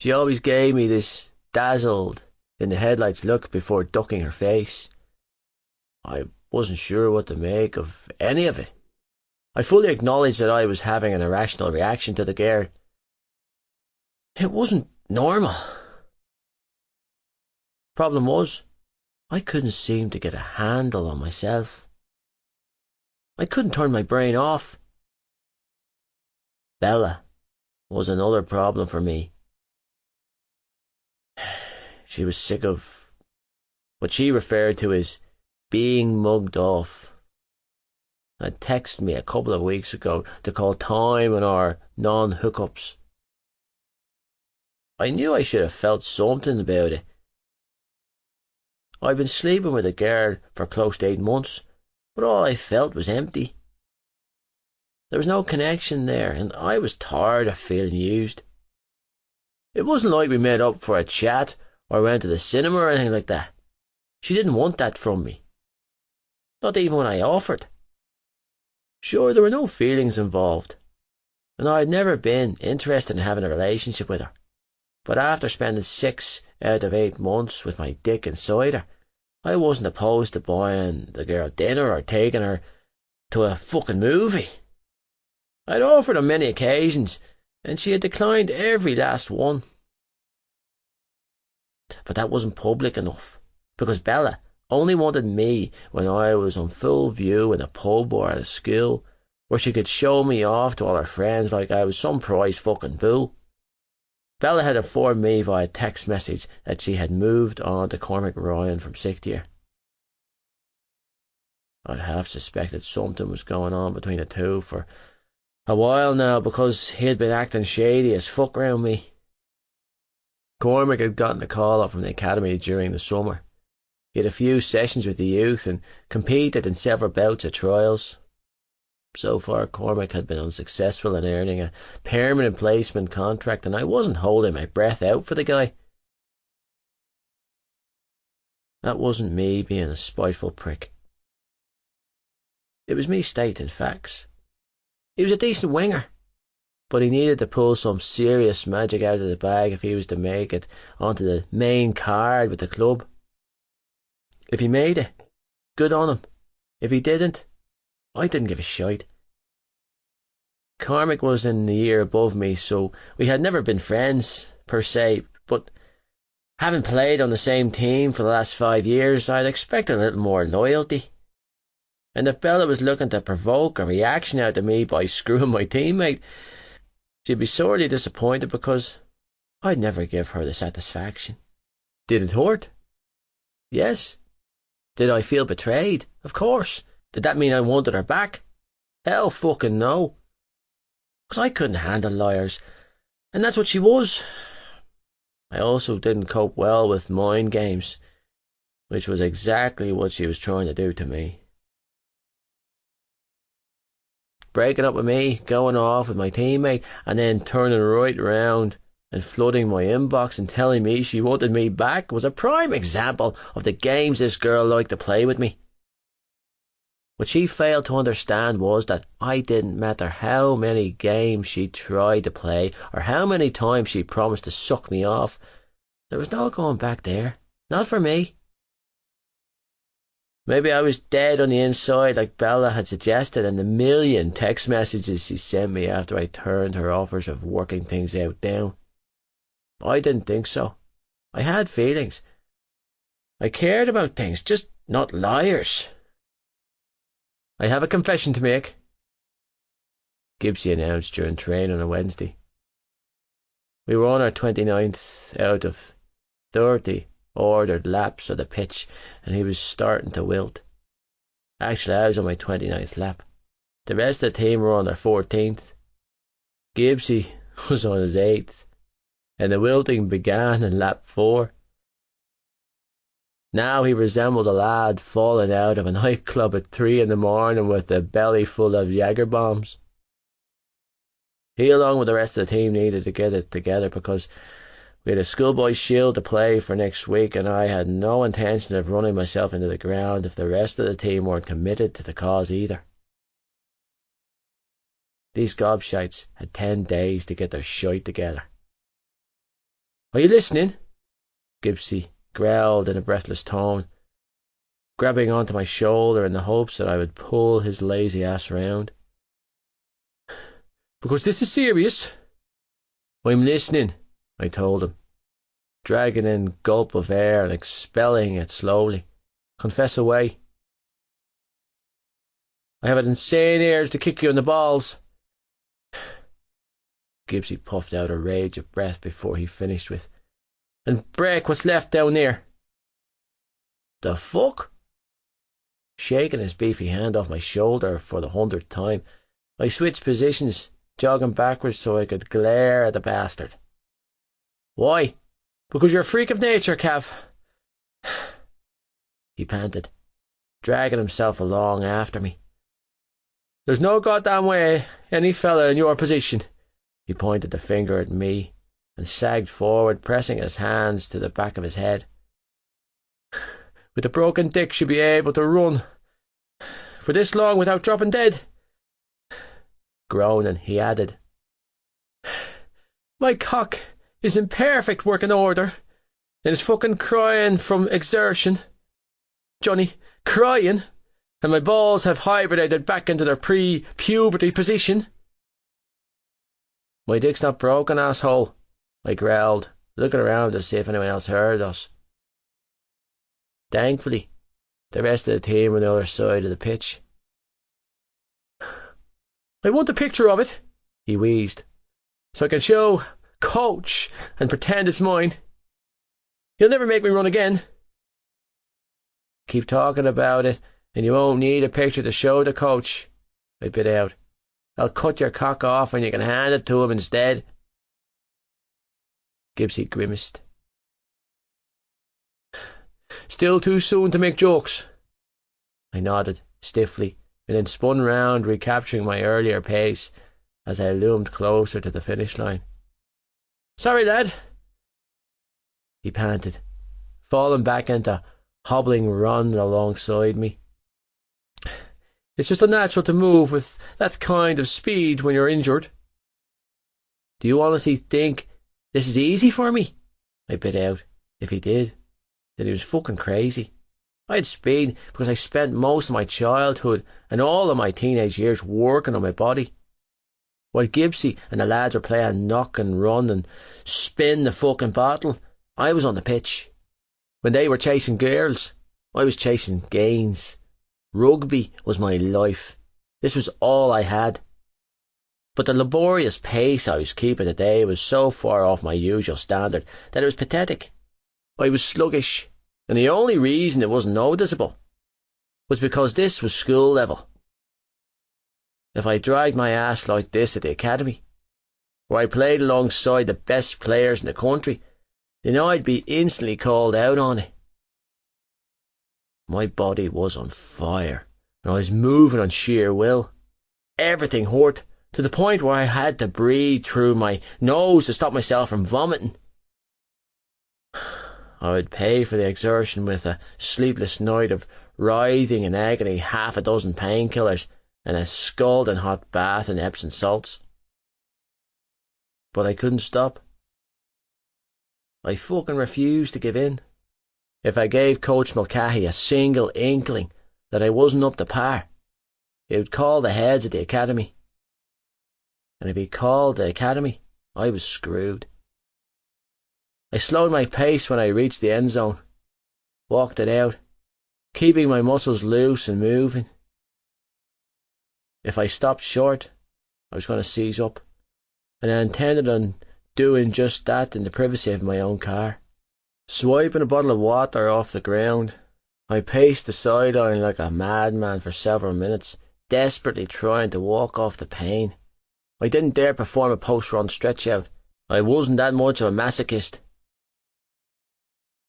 She always gave me this dazzled in the headlights look before ducking her face. I wasn't sure what to make of any of it. I fully acknowledged that I was having an irrational reaction to the girl. It wasn't normal. Problem was, I couldn't seem to get a handle on myself. I couldn't turn my brain off. Bella was another problem for me. She was sick of what she referred to as being mugged off. Had texted me a couple of weeks ago to call time on our non-hookups. I knew I should have felt something about it. I'd been sleeping with a girl for close to 8 months, but all I felt was empty. There was no connection there, and I was tired of feeling used. It wasn't like we met up for a chat or went to the cinema or anything like that. She didn't want that from me. Not even when I offered. Sure, there were no feelings involved, and I had never been interested in having a relationship with her. But after spending 6 out of 8 months with my dick inside her, I wasn't opposed to buying the girl dinner or taking her to a fucking movie. I'd offered on many occasions, and she had declined every last one. But that wasn't public enough, because Bella only wanted me when I was on full view in a pub or at a school, where she could show me off to all her friends like I was some prize fucking bull. Bella had informed me via text message that she had moved on to Cormac Ryan from 6th year. I'd half suspected something was going on between the two for a while now, because he had been acting shady as fuck round me. Cormac had gotten a call up from the academy during the summer. He had a few sessions with the youth and competed in several bouts of trials. So far, Cormac had been unsuccessful in earning a permanent placement contract, and I wasn't holding my breath out for the guy. That wasn't me being a spiteful prick. It was me stating facts. He was a decent winger, but he needed to pull some serious magic out of the bag if he was to make it onto the main card with the club. If he made it, good on him. If he didn't, I didn't give a shite. Cormac was in the year above me, so we had never been friends, per se, but having played on the same team for the last 5 years, I'd expected a little more loyalty. And if Bella was looking to provoke a reaction out of me by screwing my teammate, she'd be sorely disappointed, because I'd never give her the satisfaction. Did it hurt? Yes. Did I feel betrayed? Of course. Did that mean I wanted her back? Hell fucking no. 'Cause I couldn't handle liars, and that's what she was. I also didn't cope well with mind games, which was exactly what she was trying to do to me. Breaking up with me, going off with my teammate, and then turning right round and flooding my inbox and telling me she wanted me back was a prime example of the games this girl liked to play with me. What she failed to understand was that I didn't matter how many games she tried to play or how many times she promised to suck me off. There was no going back there. Not for me. Maybe I was dead on the inside like Bella had suggested, and the million text messages she sent me after I turned her offers of working things out down. I didn't think so. I had feelings. I cared about things, just not liars. I have a confession to make, Gibbsy announced during training on a Wednesday. We were on our 29th out of 30 ordered laps of the pitch, and he was starting to wilt. Actually, I was on my 29th lap. The rest of the team were on their 14th. Gibbsy was on his 8th, and the wilting began in lap 4. Now he resembled a lad falling out of a nightclub at 3 in the morning with a belly full of Jaeger bombs. He, along with the rest of the team, needed to get it together because we had a schoolboy shield to play for next week, and I had no intention of running myself into the ground if the rest of the team weren't committed to the cause either. These gobshites had 10 days to get their shite together. "Are you listening?" Gibbsy growled in a breathless tone, grabbing onto my shoulder in the hopes that I would pull his lazy ass round. "Because this is serious." "I'm listening," I told him, dragging in a gulp of air and expelling it slowly. "Confess away." "I have an insane urge to kick you in the balls." Gibbsy puffed out a rage of breath before he finished with, "And break what's left down there." "The fuck?" Shaking his beefy hand off my shoulder for the 100th time, I switched positions, jogging backwards so I could glare at the bastard. "Why?" "Because you're a freak of nature, Cav," he panted, dragging himself along after me. "There's no goddamn way any fella in your position—" He pointed the finger at me and sagged forward, pressing his hands to the back of his head. "With a broken dick should be able to run for this long without dropping dead." Groaning, he added, "My cock is in perfect working order, and it's fucking crying from exertion. Johnny, crying, and my balls have hybridated back into their pre-puberty position." "My dick's not broken, asshole," I growled, looking around to see if anyone else heard us. Thankfully, the rest of the team were on the other side of the pitch. "I want a picture of it," he wheezed, "so I can show Coach and pretend it's mine. He'll never make me run again." "Keep talking about it, and you won't need a picture to show the coach," I bit out. "I'll cut your cock off and you can hand it to him instead." Gibbsy grimaced. "Still too soon to make jokes." I nodded stiffly, and then spun round, recapturing my earlier pace as I loomed closer to the finish line. "Sorry, lad," he panted, falling back into hobbling run alongside me. "It's just unnatural to move with that kind of speed when you're injured." "Do you honestly think this is easy for me?" I bit out. If he did, then he was fucking crazy. I had speed because I spent most of my childhood and all of my teenage years working on my body. While Gibbsy and the lads were playing knock and run and spin the fucking bottle, I was on the pitch. When they were chasing girls, I was chasing gains. Rugby was my life. This was all I had. But the laborious pace I was keeping today was so far off my usual standard that it was pathetic. I was sluggish, and the only reason it wasn't noticeable was because this was school level. If I dragged my ass like this at the academy, where I played alongside the best players in the country, then I'd be instantly called out on it. My body was on fire, and I was moving on sheer will. Everything hurt, to the point where I had to breathe through my nose to stop myself from vomiting. I would pay for the exertion with a sleepless night of writhing in agony, half a dozen painkillers, and a scalding hot bath in Epsom salts. But I couldn't stop. I fucking refused to give in. If I gave Coach Mulcahy a single inkling that I wasn't up to par, he would call the heads of the academy. And if he called the academy, I was screwed. I slowed my pace when I reached the end zone, walked it out, keeping my muscles loose and moving. If I stopped short, I was going to seize up, and I intended on doing just that in the privacy of my own car. Swiping a bottle of water off the ground, I paced the sideline like a madman for several minutes, desperately trying to walk off the pain. I didn't dare perform a post-run stretch-out. I wasn't that much of a masochist.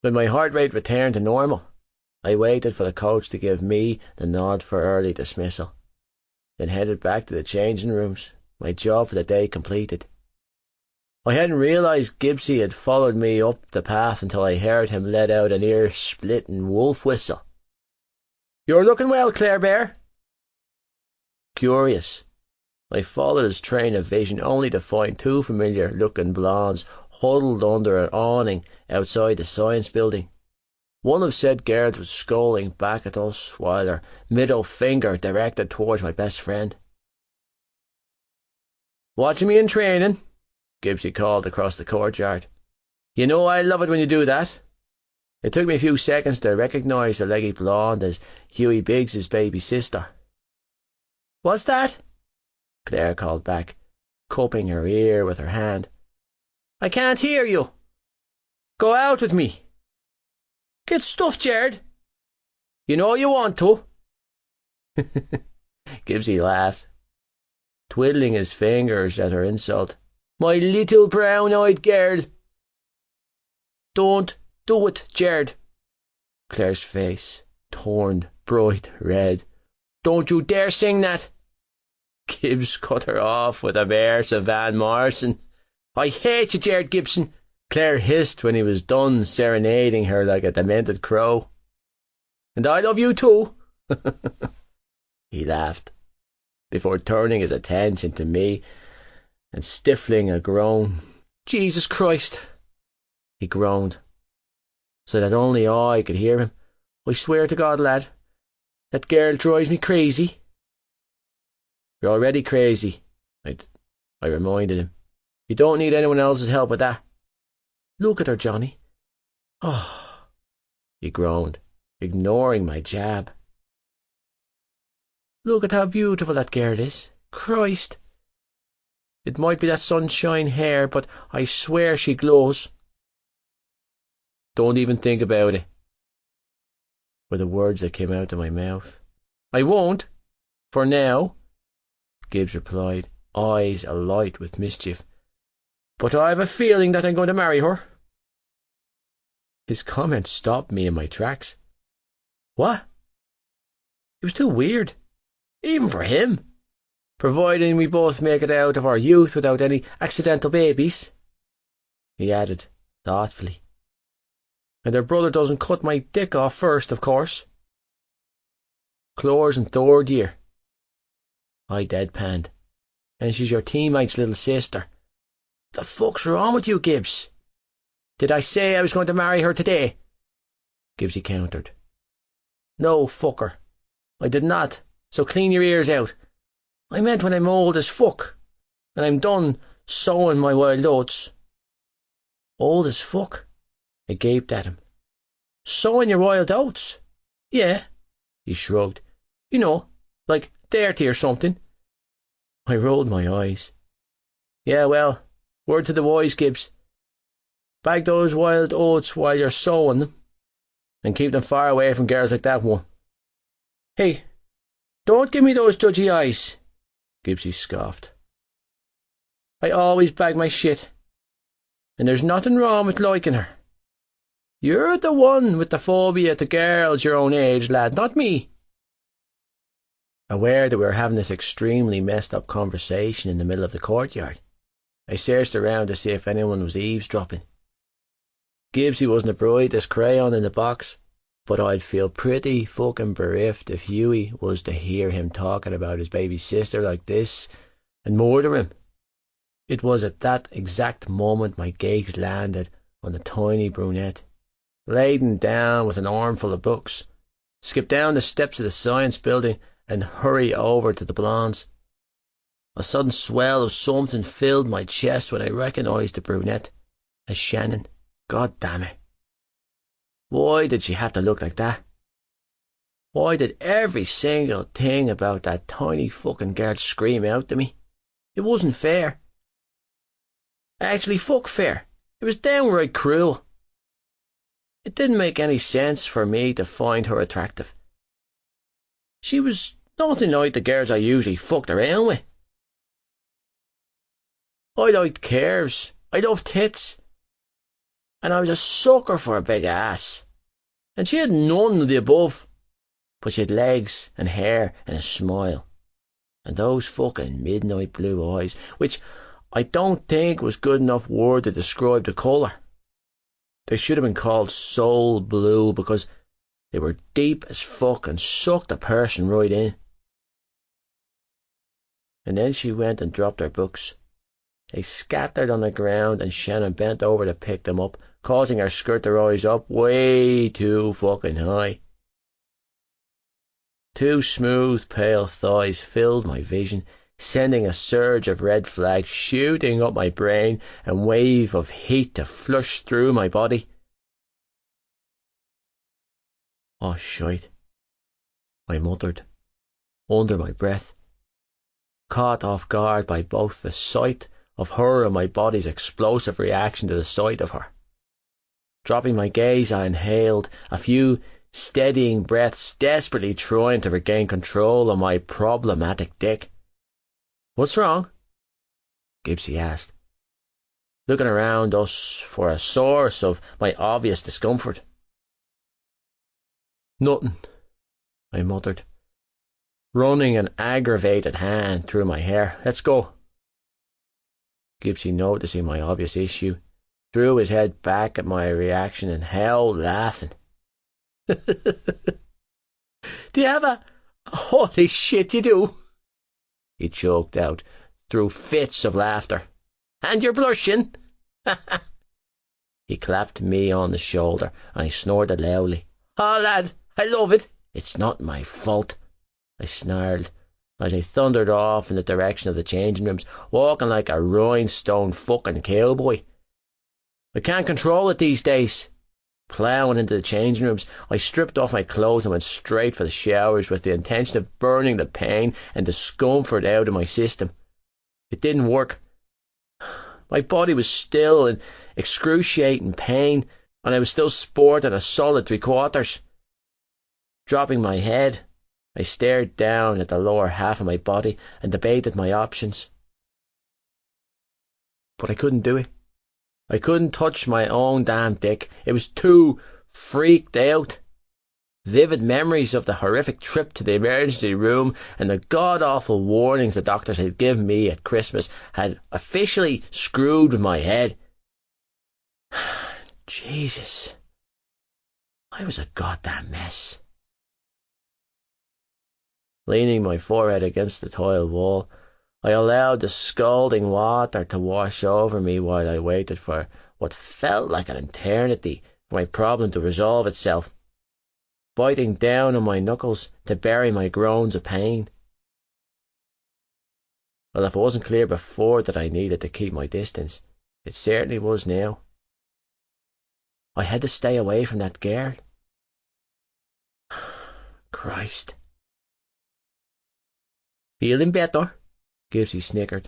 When my heart rate returned to normal, I waited for the coach to give me the nod for early dismissal, then headed back to the changing rooms, my job for the day completed. I hadn't realised Gibbsy had followed me up the path until I heard him let out an ear-splitting wolf whistle. "You're looking well, Claire Bear." Curious, I followed his train of vision only to find two familiar-looking blondes huddled under an awning outside the science building. One of said girls was scolding back at us, while her middle finger directed towards my best friend. "Watching me in training?" Gibbsy called across the courtyard. "You know I love it when you do that." It took me a few seconds to recognise the leggy blonde as Hughie Biggs's baby sister. "What's that?" Claire called back, cupping her ear with her hand. "I can't hear you. Go out with me." "Get stuffed, Jared." "You know you want to." Gibbsy laughed, twiddling his fingers at her insult. "My little brown-eyed girl." "Don't do it, Jared." Claire's face turned bright red. "Don't you dare sing that." Gibbs cut her off with a verse of Van Morrison. "I hate you, Jared Gibson," Claire hissed when he was done serenading her like a demented crow. "And I love you too." He laughed, before turning his attention to me and stifling a groan. "Jesus Christ," he groaned, so that only I could hear him. "I swear to God, lad, that girl drives me crazy." "You're already crazy," I reminded him. "You don't need anyone else's help with that." "Look at her, Johnny." "Oh," he groaned, ignoring my jab. "Look at how beautiful that girl is. Christ. It might be that sunshine hair, but I swear she glows." "Don't even think about it," were the words that came out of my mouth. "I won't, for now," Gibbs replied, eyes alight with mischief. "But I have a feeling that I'm going to marry her." His comment stopped me in my tracks. What? It was too weird, even for him, providing we both make it out of our youth without any accidental babies, he added thoughtfully. "And her brother doesn't cut my dick off first, of course." "Chloe's in third year." I deadpanned. "And she's your teammate's little sister." "The fuck's wrong with you, Gibbs? Did I say I was going to marry her today?" Gibbsy countered. "No, fucker, I did not, so clean your ears out. I meant when I'm old as fuck, and I'm done sowing my wild oats." "Old as fuck?" I gaped at him. "Sowing your wild oats? Yeah," he shrugged. "You know, like 30 or something." I rolled my eyes. Yeah, well, word to the wise, Gibbs. Bag those wild oats while you're sowing them, and keep them far away from girls like that one. Hey, don't give me those judgy eyes, Gibbsy scoffed. I always bag my shit, and there's nothing wrong with liking her. You're the one with the phobia to girls your own age, lad, not me. Aware that we were having this extremely messed up conversation in the middle of the courtyard, I searched around to see if anyone was eavesdropping. Gibbsy wasn't the brightest crayon in the box, but I'd feel pretty fucking bereft if Hughie was to hear him talking about his baby sister like this and murder him. It was at that exact moment my gaze landed on the tiny brunette, laden down with an armful of books, skip down the steps of the science building and hurry over to the blondes. A sudden swell of something filled my chest when I recognised the brunette as Shannon. God damn it. Why did she have to look like that? Why did every single thing about that tiny fucking girl scream out to me? It wasn't fair. Actually, fuck fair. It was downright cruel. It didn't make any sense for me to find her attractive. She was nothing like the girls I usually fucked around with. I liked curves. I loved tits. And I was a sucker for a big ass. And she had none of the above. But she had legs and hair and a smile. And those fucking midnight blue eyes, which I don't think was good enough word to describe the colour. They should have been called soul blue because they were deep as fuck and sucked a person right in. And then she went and dropped her books. They scattered on the ground and Shannon bent over to pick them up, causing her skirt to rise up way too fucking high. Two smooth, pale thighs filled my vision, sending a surge of red flags shooting up my brain and wave of heat to flush through my body. Oh, shite, I muttered, under my breath, caught off guard by both the sight of her and my body's explosive reaction to the sight of her. Dropping my gaze, I inhaled a few steadying breaths, desperately trying to regain control of my problematic dick. What's wrong? Gibbsy asked, looking around us for a source of my obvious discomfort. Nothing, I muttered, running an aggravated hand through my hair. Let's go. Gibbsy, noticing my obvious issue, threw his head back at my reaction and howled, laughing. Do you have a... Holy shit, you do, he choked out, through fits of laughter. And you're blushing. He clapped me on the shoulder, and I snorted loudly. Oh, lad, I love it. It's not my fault, I snarled, as I thundered off in the direction of the changing rooms, walking like a rhinestone fucking cowboy. I can't control it these days. Ploughing into the changing rooms, I stripped off my clothes and went straight for the showers with the intention of burning the pain and discomfort out of my system. It didn't work. My body was still in excruciating pain, and I was still sporting a solid 3/4. Dropping my head, I stared down at the lower half of my body and debated my options. But I couldn't do it. I couldn't touch my own damn dick. It was too freaked out. Vivid memories of the horrific trip to the emergency room and the god-awful warnings the doctors had given me at Christmas had officially screwed with my head. Jesus. I was a goddamn mess. Leaning my forehead against the tile wall, I allowed the scalding water to wash over me while I waited for what felt like an eternity for my problem to resolve itself, biting down on my knuckles to bury my groans of pain. Well, if it wasn't clear before that I needed to keep my distance, it certainly was now. I had to stay away from that girl. Christ. Feeling better? Gibbsy snickered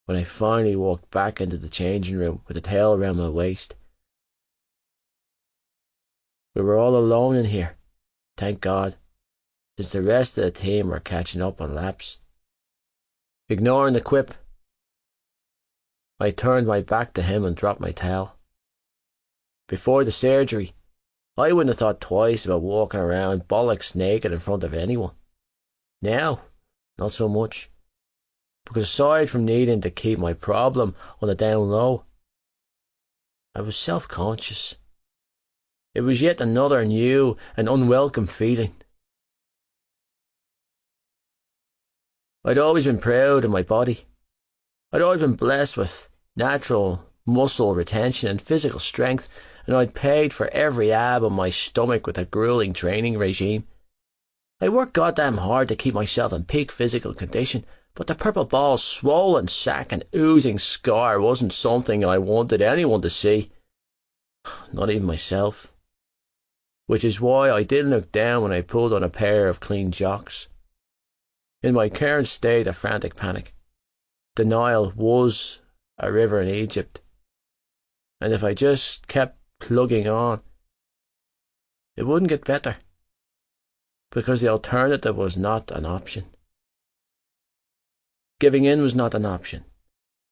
when I finally walked back into the changing room with the towel around my waist. We were all alone in here, thank God, since the rest of the team were catching up on laps. Ignoring the quip, I turned my back to him and dropped my towel. Before the surgery, I wouldn't have thought twice about walking around bollocks naked in front of anyone. Now, not so much, because aside from needing to keep my problem on the down low, I was self-conscious. It was yet another new and unwelcome feeling. I'd always been proud of my body. I'd always been blessed with natural muscle retention and physical strength, and I'd paid for every ab on my stomach with a grueling training regime. I worked goddamn hard to keep myself in peak physical condition, but the purple ball's swollen sack and oozing scar wasn't something I wanted anyone to see. Not even myself. Which is why I didn't look down when I pulled on a pair of clean jocks. In my current state of frantic panic, the Nile was a river in Egypt, and if I just kept plugging on, it wouldn't get better, because the alternative was not an option. Giving in was not an option.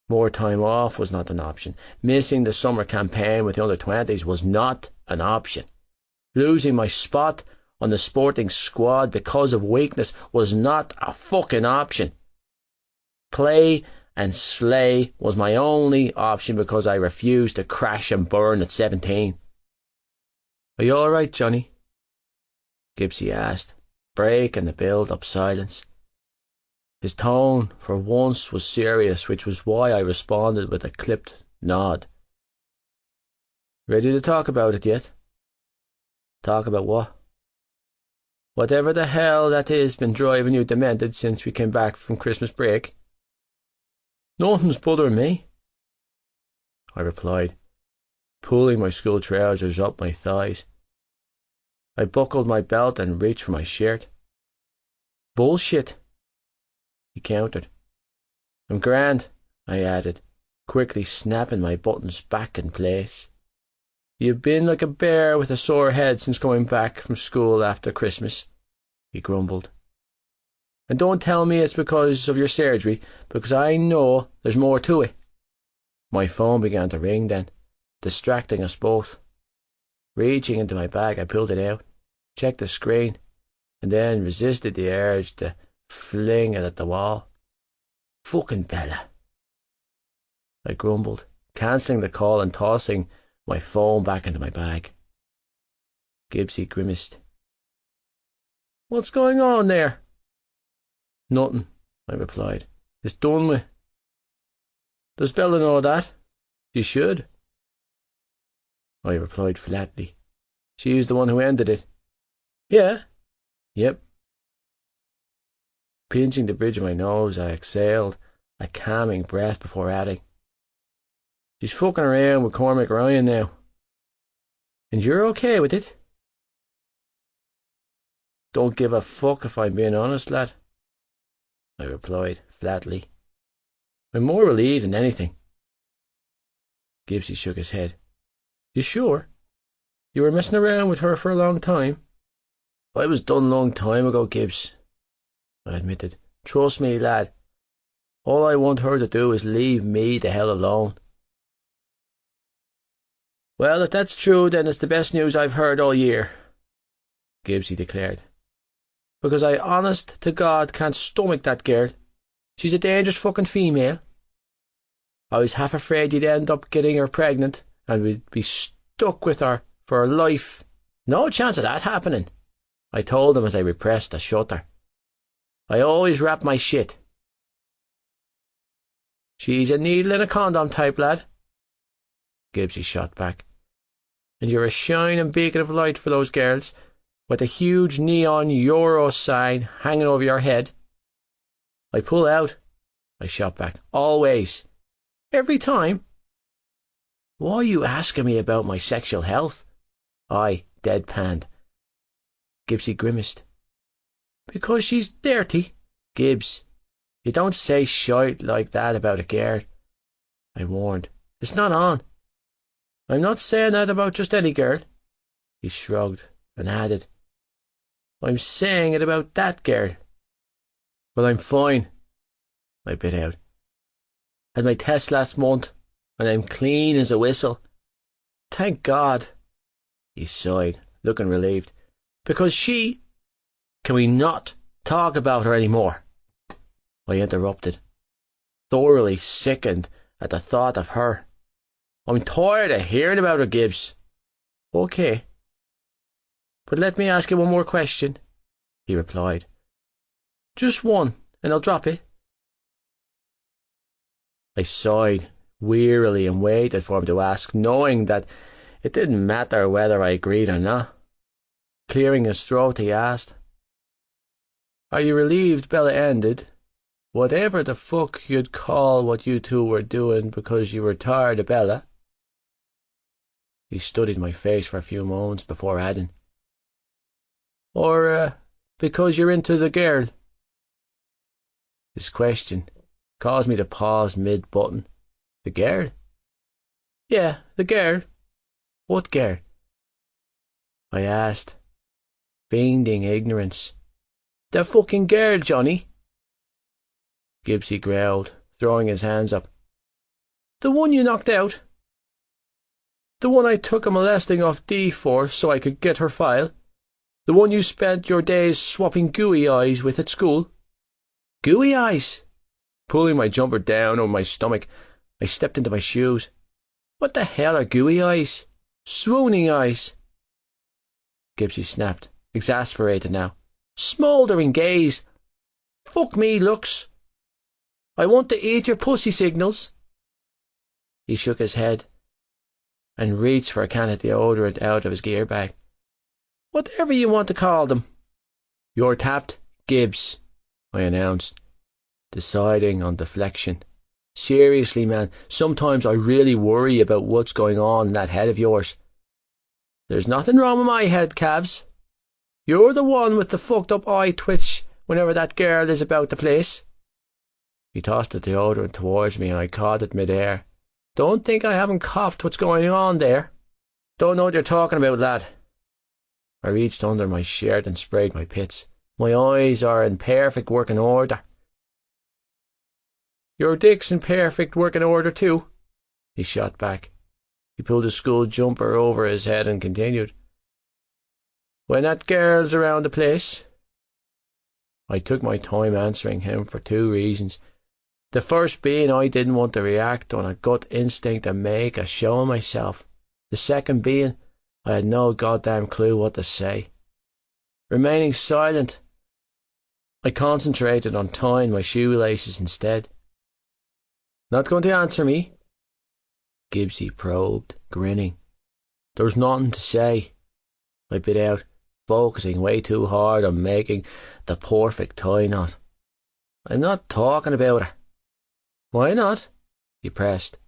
More time off was not an option. Missing the summer campaign with the under-20s was not an option. Losing my spot on the sporting squad because of weakness was not a fucking option. Play and slay was my only option because I refused to crash and burn at 17. "Are you all right, Johnny?" Gibbsy asked, breaking the build-up silence. His tone, for once, was serious, which was why I responded with a clipped nod. "Ready to talk about it yet?" "Talk about what?" "Whatever the hell that is been driving you demented since we came back from Christmas break." "Nothing's bothering me," I replied, pulling my school trousers up my thighs. I buckled my belt and reached for my shirt. "Bullshit," he countered. "I'm grand," I added, quickly snapping my buttons back in place. "You've been like a bear with a sore head since coming back from school after Christmas," he grumbled. "And don't tell me it's because of your surgery, because I know there's more to it." My phone began to ring then, distracting us both. Reaching into my bag, I pulled it out, checked the screen, and then resisted the urge to fling it at the wall. "Fucking Bella," I grumbled, cancelling the call and tossing my phone back into my bag. Gibbsy grimaced. "What's going on there?" "Nothing," I replied. "It's done with." "Does Bella know that?" "She should," I replied flatly. "She's the one who ended it." "Yeah?" "Yep." Pinching the bridge of my nose, I exhaled a calming breath before adding, "She's fucking around with Cormac Ryan now." "And you're okay with it?" "Don't give a fuck if I'm being honest, lad," I replied flatly. "I'm more relieved than anything." Gibbsy shook his head. "You sure? You were messing around with her for a long time?" "I was done long time ago, Gibbs," I admitted. "Trust me, lad. All I want her to do is leave me the hell alone." "Well, if that's true, then it's the best news I've heard all year," Gibbsy declared. "Because I honest to God can't stomach that girl. She's a dangerous fucking female. I was half afraid you'd end up getting her pregnant and we'd be stuck with her for her life." "No chance of that happening," I told him as I repressed a shudder. "I always wrap my shit." "She's a needle in a condom type, lad," Gibbsy shot back. "And you're a shining beacon of light for those girls, with a huge neon Euro sign hanging over your head." "I pull out," I shot back. "Always." "Every time?" "Why are you asking me about my sexual health?" I deadpanned. Gibbsy grimaced. "Because she's dirty." "Gibbs, You don't say shite like that about a girl, I warned. It's not on. I'm not saying that about just any girl. He shrugged and added, I'm saying it about that girl. Well, I'm fine, I bit out. Had my test last month, and I'm clean as a whistle. Thank God, he sighed, looking relieved. Because she... Can we not talk about her any more? I interrupted, thoroughly sickened at the thought of her. I'm tired of hearing about her, Gibbs. Okay. But let me ask you one more question, he replied. Just one, and I'll drop it. I sighed wearily and waited for him to ask, knowing that it didn't matter whether I agreed or not. Clearing his throat, he asked, Are you relieved Bella ended? Whatever the fuck you'd call what you two were doing because you were tired of Bella? He studied my face for a few moments before adding, Or because you're into the girl? His question caused me to pause mid-button. The girl? Yeah, the girl. What girl? I asked, feigning ignorance. The fucking girl, Johnny. Gibbsy growled, throwing his hands up. The one you knocked out? The one I took a molesting off Dee for so I could get her file? The one you spent your days swapping gooey eyes with at school? Gooey eyes? Pulling my jumper down over my stomach, I stepped into my shoes. What the hell are gooey eyes? Swooning eyes. Gibbsy snapped, exasperated now. Smouldering gaze. Fuck me looks. I want to eat your pussy signals. He shook his head and reached for a can of deodorant out of his gear bag. Whatever you want to call them. You're tapped, Gibbs, I announced, deciding on deflection. Seriously, man, sometimes I really worry about what's going on in that head of yours. There's nothing wrong with my head, Cavs. You're the one with the fucked up eye twitch whenever that girl is about the place. He tossed the deodorant towards me and I caught it mid-air. Don't think I haven't copped what's going on there. Don't know what you're talking about, lad. I reached under my shirt and sprayed my pits. My eyes are in perfect working order. Your dick's in perfect working order too, he shot back. He pulled his school jumper over his head and continued. When that girl's around the place... I took my time answering him for two reasons. The first being I didn't want to react on a gut instinct and make a show of myself. The second being I had no goddamn clue what to say. Remaining silent, I concentrated on tying my shoelaces instead. Not going to answer me? Gibbsy probed, grinning. There's nothing to say, I bit out, focusing way too hard on making the perfect tie knot. I'm not talking about her. Why not? He pressed.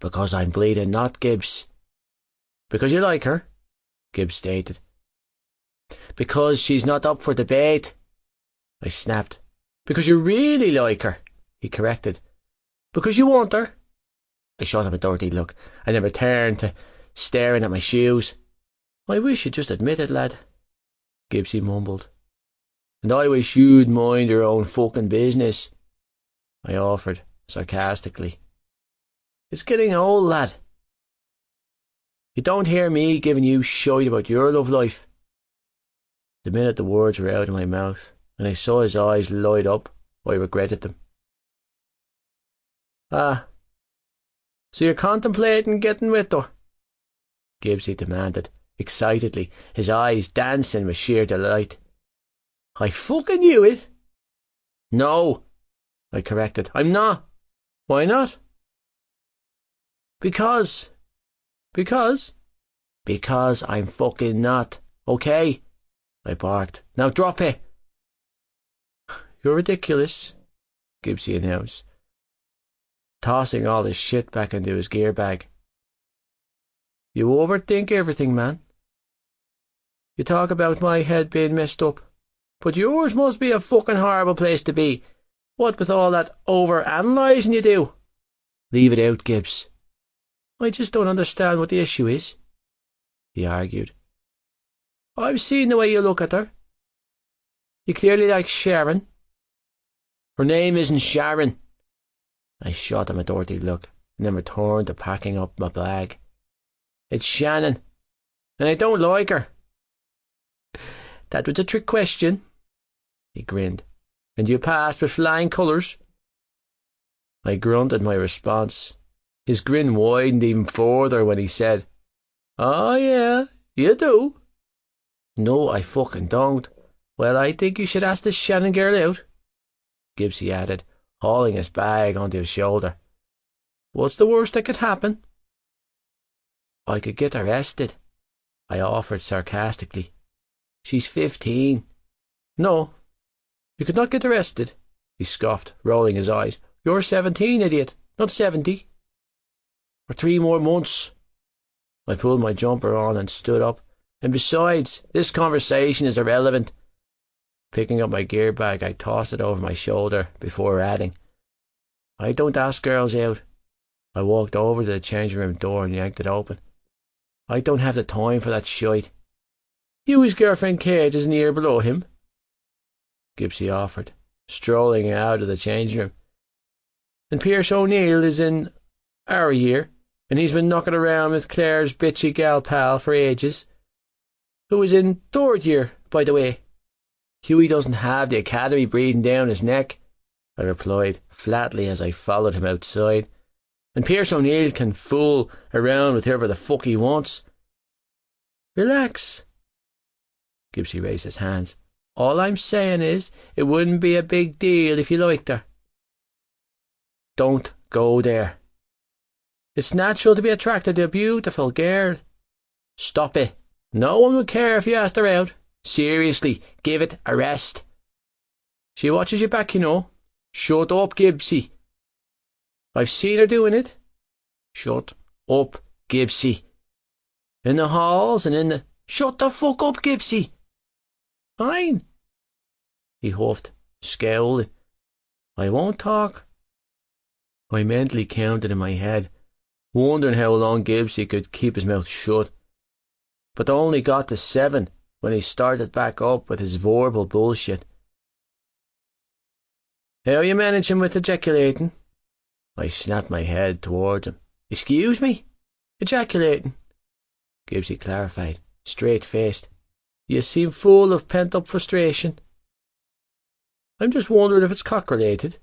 Because I'm bleeding not, Gibbs. Because you like her, Gibbs stated. Because she's not up for debate, I snapped. Because you really like her, he corrected. Because you want her. I shot him a dirty look, and then returned to staring at my shoes. I wish you'd just admit it, lad, Gibbsy mumbled. And I wish you'd mind your own fucking business, I offered sarcastically. It's getting old, lad. You don't hear me giving you shite about your love life. The minute the words were out of my mouth, and I saw his eyes light up, I regretted them. Ah, so you're contemplating getting with her? Gibbsy demanded, excitedly, his eyes dancing with sheer delight. I fucking knew it. No, I corrected. I'm not. Why not? Because I'm fucking not. Okay? I barked. Now drop it. You're ridiculous, Gibbsy announced, tossing all his shit back into his gear bag. You overthink everything, man. You talk about my head being messed up, but yours must be a fucking horrible place to be. What with all that over-analysing you do? Leave it out, Gibbs. I just don't understand what the issue is, he argued. I've seen the way you look at her. You clearly like Sharon. Her name isn't Sharon. I shot him a dirty look, and then returned to packing up my bag. It's Shannon, and I don't like her. That was a trick question, he grinned. And you passed with flying colours? I grunted my response. His grin widened even further when he said, Oh yeah, you do. No, I fucking don't. Well, I think you should ask this Shannon girl out, Gibbsy added, hauling his bag onto his shoulder. What's the worst that could happen? I could get arrested, I offered sarcastically. She's 15. No, you could not get arrested, he scoffed, rolling his eyes. You're 17, idiot, not 70. For 3 more months. I pulled my jumper on and stood up. And besides, this conversation is irrelevant. Picking up my gear bag, I tossed it over my shoulder before adding, I don't ask girls out. I walked over to the changing room door and yanked it open. I don't have the time for that shite. You his girlfriend Kate is in the year below him, Gibbsy offered, strolling out of the changing room. And Pierce O'Neill is in our year, and he's been knocking around with Claire's bitchy gal pal for ages, who is in 3rd year, by the way. Hughie doesn't have the academy breathing down his neck, I replied flatly as I followed him outside. And Pierce O'Neill can fool around with whoever the fuck he wants. Relax. Gibbsy raised his hands. All I'm saying is, it wouldn't be a big deal if you liked her. Don't go there. It's natural to be attracted to a beautiful girl. Stop it. No one would care if you asked her out. Seriously, give it a rest. She watches you back, you know. Shut up, Gibbsy. I've seen her doing it. Shut up, Gibbsy. In the halls and in the... Shut the fuck up, Gibbsy. Fine, he huffed, scowling. I won't talk. I mentally counted in my head, wondering how long Gibbsy could keep his mouth shut, but only got to 7 when he started back up with his verbal bullshit. How are you managing with ejaculating? I snapped my head towards him. Excuse me? Ejaculating? Gibbsy clarified, straight-faced. You seem full of pent-up frustration. I'm just wondering if it's cock-related.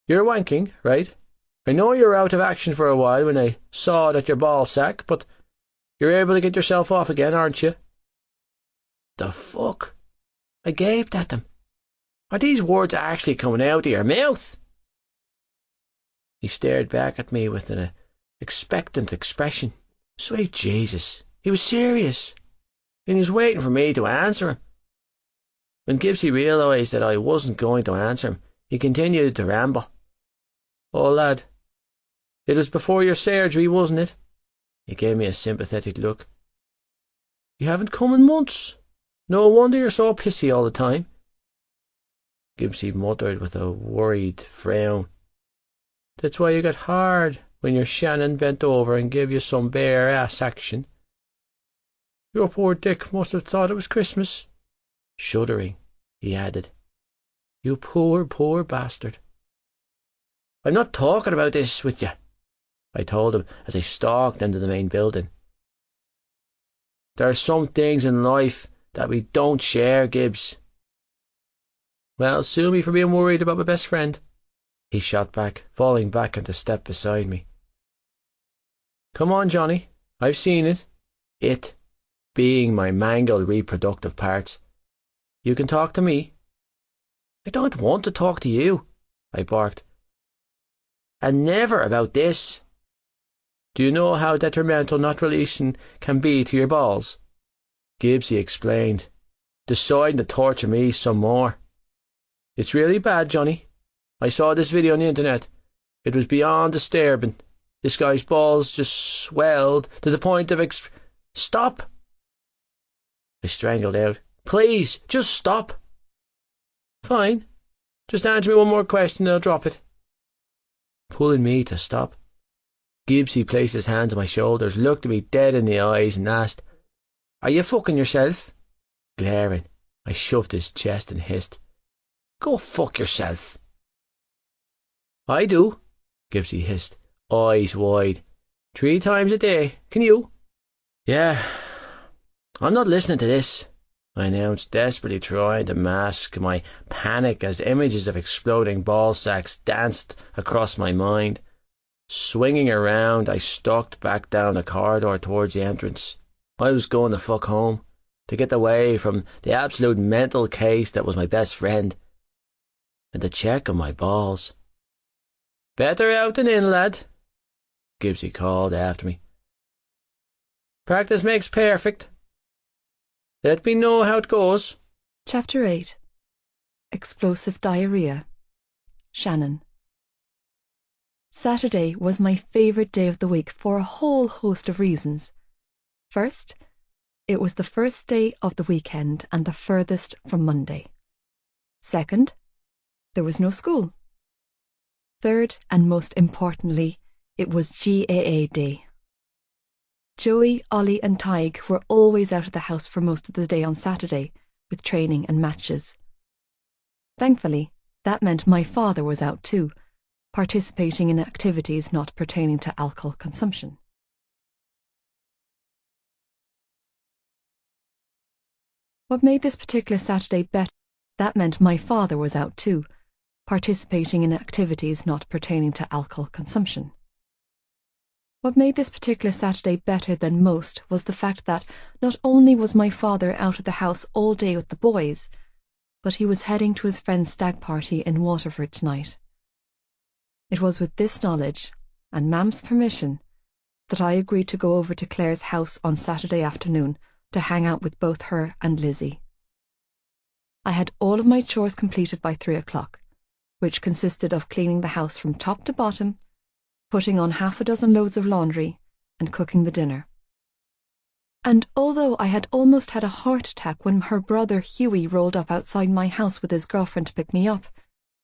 You're wanking, right? I know you were out of action for a while when I saw that your ball sack, but you're able to get yourself off again, aren't you? The fuck? I gaped at them. Are these words actually coming out of your mouth? He stared back at me with an expectant expression. Sweet Jesus, he was serious, and he was waiting for me to answer him. When Gibbsy realised that I wasn't going to answer him, he continued to ramble. Oh, lad, it was before your surgery, wasn't it? He gave me a sympathetic look. You haven't come in months. No wonder you're so pissy all the time. Gibbsy muttered with a worried frown. That's why you got hard when your Shannon bent over and gave you some bare ass action. Your poor Dick must have thought it was Christmas. Shuddering, he added. You poor, poor bastard. I'm not talking about this with you, I told him as I stalked into the main building. There are some things in life that we don't share, Gibbs. Well, sue me for being worried about my best friend, he shot back, falling back into step beside me. Come on, Johnny, I've seen it. It being my mangled reproductive parts. You can talk to me. I don't want to talk to you, I barked. And never about this. Do you know how detrimental not releasing can be to your balls? Gibbsy explained, deciding to torture me some more. It's really bad, Johnny. I saw this video on the internet. It was beyond disturbing. This guy's balls just swelled to the point of Stop! I strangled out. Please, just stop. Fine. Just answer me one more question and I'll drop it. Pulling me to stop, Gibbsy placed his hands on my shoulders, looked at me dead in the eyes and asked, "Are you fucking yourself?" Glaring, I shoved his chest and hissed, "Go fuck yourself." "I do," Gibbsy hissed, eyes wide. "3 times a day. Can you?" "Yeah. I'm not listening to this," I announced, desperately trying to mask my panic as images of exploding ball sacks danced across my mind. Swinging around, I stalked back down the corridor towards the entrance. I was going to fuck home, to get away from the absolute mental case that was my best friend, and to check on my balls. "Better out than in, lad," Gibbsy called after me. "Practice makes perfect. Let me know how it goes." Chapter 8. Explosive Diarrhea. Shannon. Saturday was my favourite day of the week for a whole host of reasons. First, it was the first day of the weekend and the furthest from Monday. Second, there was no school. Third, and most importantly, it was GAA Day. Joey, Ollie and Tig were always out of the house for most of the day on Saturday, with training and matches. Thankfully, that meant my father was out too, participating in activities not pertaining to alcohol consumption. What made this particular Saturday better? That meant my father was out too, participating in activities not pertaining to alcohol consumption. What made this particular Saturday better than most was the fact that not only was my father out of the house all day with the boys, but he was heading to his friend's stag party in Waterford tonight. It was with this knowledge, and Mam's permission, that I agreed to go over to Claire's house on Saturday afternoon to hang out with both her and Lizzie. I had all of my chores completed by 3 o'clock, which consisted of cleaning the house from top to bottom, putting on 6 loads of laundry, and cooking the dinner. And although I had almost had a heart attack when her brother Hughie rolled up outside my house with his girlfriend to pick me up,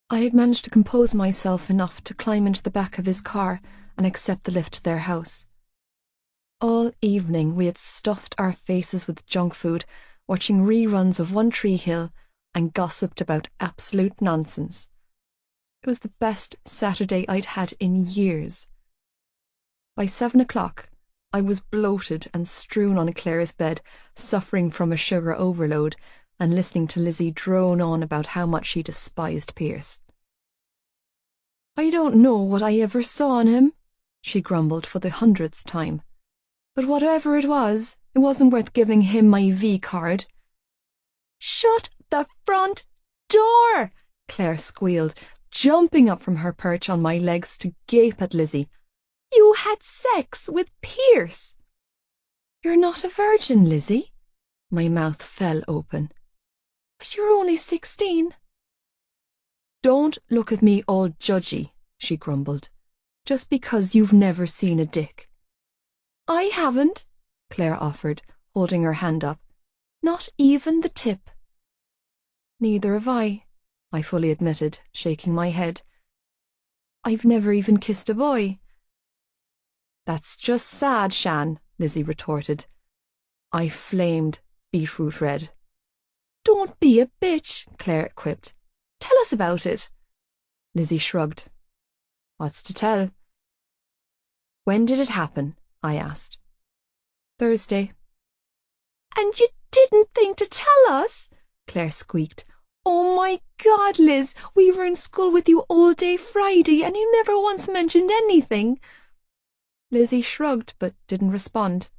I had managed to compose myself enough to climb into the back of his car and accept the lift to their house. All evening we had stuffed our faces with junk food, watching reruns of One Tree Hill, and gossiped about absolute nonsense. It was the best Saturday I'd had in years. By 7 o'clock, I was bloated and strewn on Claire's bed, suffering from a sugar overload, and listening to Lizzie drone on about how much she despised Pierce. "I don't know what I ever saw in him," she grumbled for the 100th time. "But whatever it wasn't worth giving him my V-card." "Shut the front door!" Claire squealed, jumping up from her perch on my legs to gape at Lizzie. "You had sex with Pierce!" "You're not a virgin, Lizzie." My mouth fell open. "But you're only 16. "Don't look at me all judgy," she grumbled, "just because you've never seen a dick." "I haven't," Claire offered, holding her hand up. "Not even the tip." "Neither have I fully admitted, shaking my head. "I've never even kissed a boy." "That's just sad, Shan," Lizzie retorted. I flamed beetroot red. "Don't be a bitch," Claire quipped. "Tell us about it." Lizzie shrugged. "What's to tell?" "When did it happen?" I asked. "Thursday." "And you didn't think to tell us?" Claire squeaked. "Oh my God, Liz, we were in school with you all day Friday, and you never once mentioned anything." Lizzie shrugged, but didn't respond.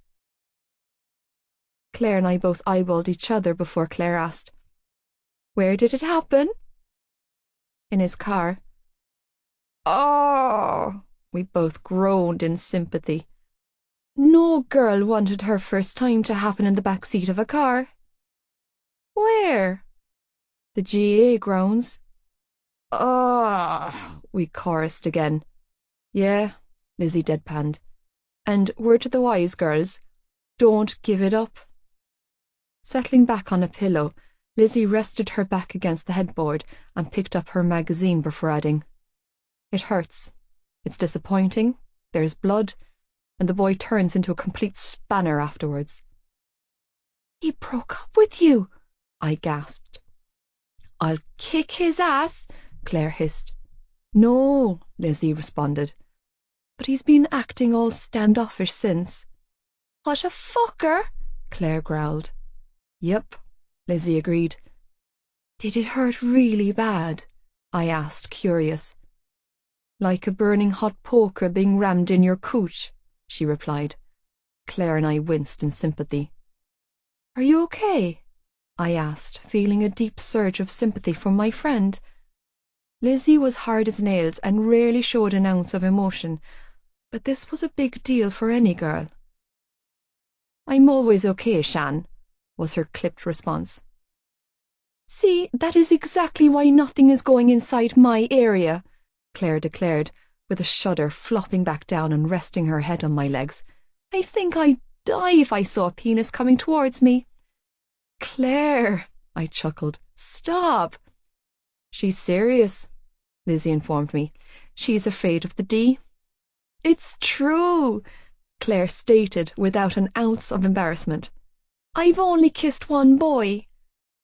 Claire and I both eyeballed each other before Claire asked, "Where did it happen?" "In his car." "Oh!" We both groaned in sympathy. No girl wanted her first time to happen in the back seat of a car. "Where?" "The GA grounds." "Oh!" we chorused again. "Yeah," Lizzie deadpanned. "And word to the wise, girls, don't give it up." Settling back on a pillow, Lizzie rested her back against the headboard and picked up her magazine before adding, "It hurts. It's disappointing. There's blood, and the boy turns into a complete spanner afterwards." "He broke up with you," I gasped. "I'll kick his ass," Claire hissed. "No," Lizzie responded, "but he's been acting all standoffish since." "What a fucker," Claire growled. "Yep," Lizzie agreed. "Did it hurt really bad?" I asked, curious. "Like a burning hot poker being rammed in your cooch," she replied. Claire and I winced in sympathy. "Are you okay?" I asked, feeling a deep surge of sympathy from my friend. Lizzie was hard as nails and rarely showed an ounce of emotion, but this was a big deal for any girl. "I'm always okay, Shan," was her clipped response. "See, that is exactly why nothing is going inside my area," Claire declared, with a shudder, flopping back down and resting her head on my legs. "I think I'd die if I saw a penis coming towards me." "Claire," I chuckled, "stop." "She's serious," Lizzie informed me. "She's afraid of the D." "It's true," Claire stated without an ounce of embarrassment. "I've only kissed one boy,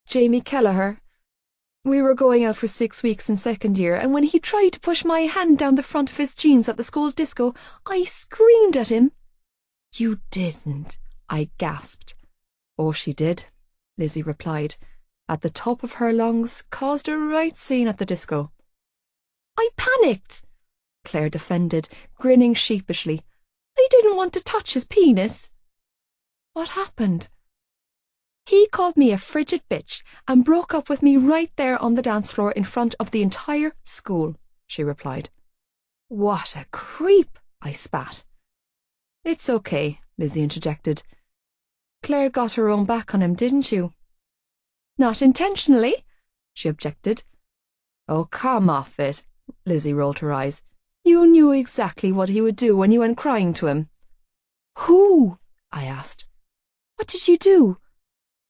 Jamie Kelleher. We were going out for 6 weeks in second year, and when he tried to push my hand down the front of his jeans at the school disco, I screamed at him." "You didn't," I gasped. "Oh, she did," Lizzie replied, at the top of her lungs, caused a right scene at the disco. "I panicked," Claire defended, grinning sheepishly. "I didn't want to touch his penis." "What happened?" "He called me a frigid bitch and broke up with me right there on the dance floor in front of the entire school," she replied. "What a creep," I spat. "It's okay," Lizzie interjected. "Claire got her own back on him, didn't you?" "Not intentionally," she objected. "Oh, come off it," Lizzie rolled her eyes. "You knew exactly what he would do when you went crying to him." "Who?" I asked. "What did you do?"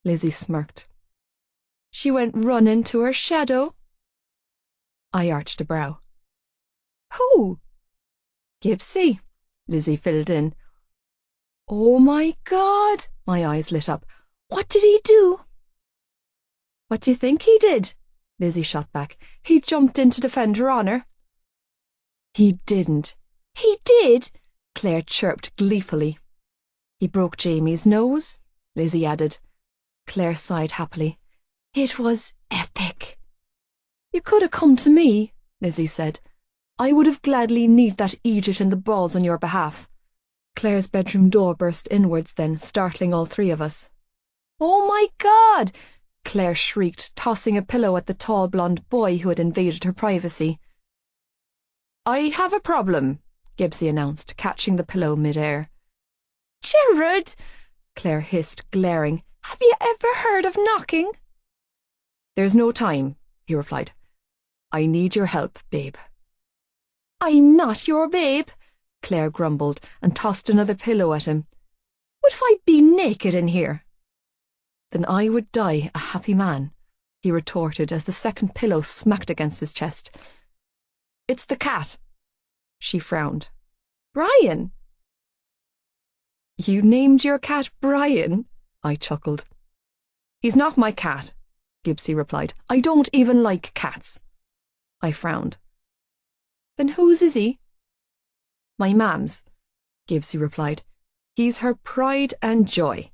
Lizzie smirked. "She went running to her shadow." I arched a brow. "Who?" "Gibbsy," Lizzie filled in. "Oh my God!" My eyes lit up. "What did he do?" "What do you think he did?" Lizzie shot back. "He jumped in to defend her honor." "He didn't." "He did," Claire chirped gleefully. "He broke Jamie's nose," Lizzie added. Claire sighed happily. "It was epic." "You could have come to me," Lizzie said. "I would have gladly kneed that Egypt in the balls on your behalf." Claire's bedroom door burst inwards then, startling all three of us. "Oh my God!" Claire shrieked, tossing a pillow at the tall blonde boy who had invaded her privacy. "I have a problem," Gibbsy announced, catching the pillow mid-air. "Jared!" Claire hissed, glaring. "Have you ever heard of knocking?" "There's no time," he replied. "I need your help, babe." "I'm not your babe," Claire grumbled and tossed another pillow at him. "What if I be naked in here?" "Then I would die a happy man," he retorted as the second pillow smacked against his chest. "It's the cat." She frowned. "Brian?" "You named your cat Brian?" I chuckled. "He's not my cat," Gibbsy replied. "I don't even like cats." I frowned. "Then whose is he?" "My mam's," Gibbsy replied. "He's her pride and joy."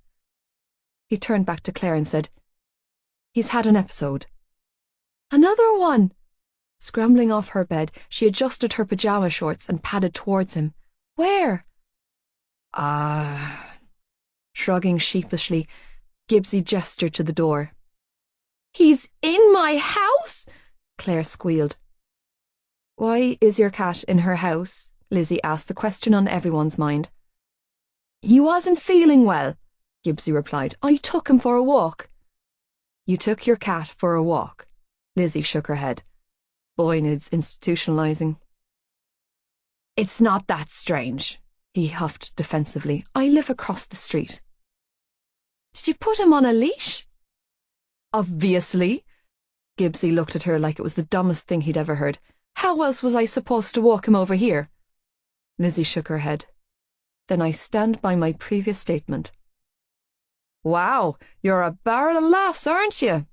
He turned back to Claire and said, "He's had an episode." "Another one!" Scrambling off her bed, she adjusted her pajama shorts and padded towards him. "Where?" Shrugging sheepishly, Gibbsy gestured to the door. "He's in my house!" Claire squealed. "Why is your cat in her house?" Lizzie asked, the question on everyone's mind. "He wasn't feeling well," Gibbsy replied. "I took him for a walk." "You took your cat for a walk?" Lizzie shook her head. "Boy needs institutionalizing." "It's not that strange," he huffed defensively. "I live across the street." "Did you put him on a leash?" Obviously. Gibbsy looked at her like it was the dumbest thing he'd ever heard. How else was I supposed to walk him over here? Lizzie shook her head. Then I stand by my previous statement. Wow, you're a barrel of laughs, aren't you?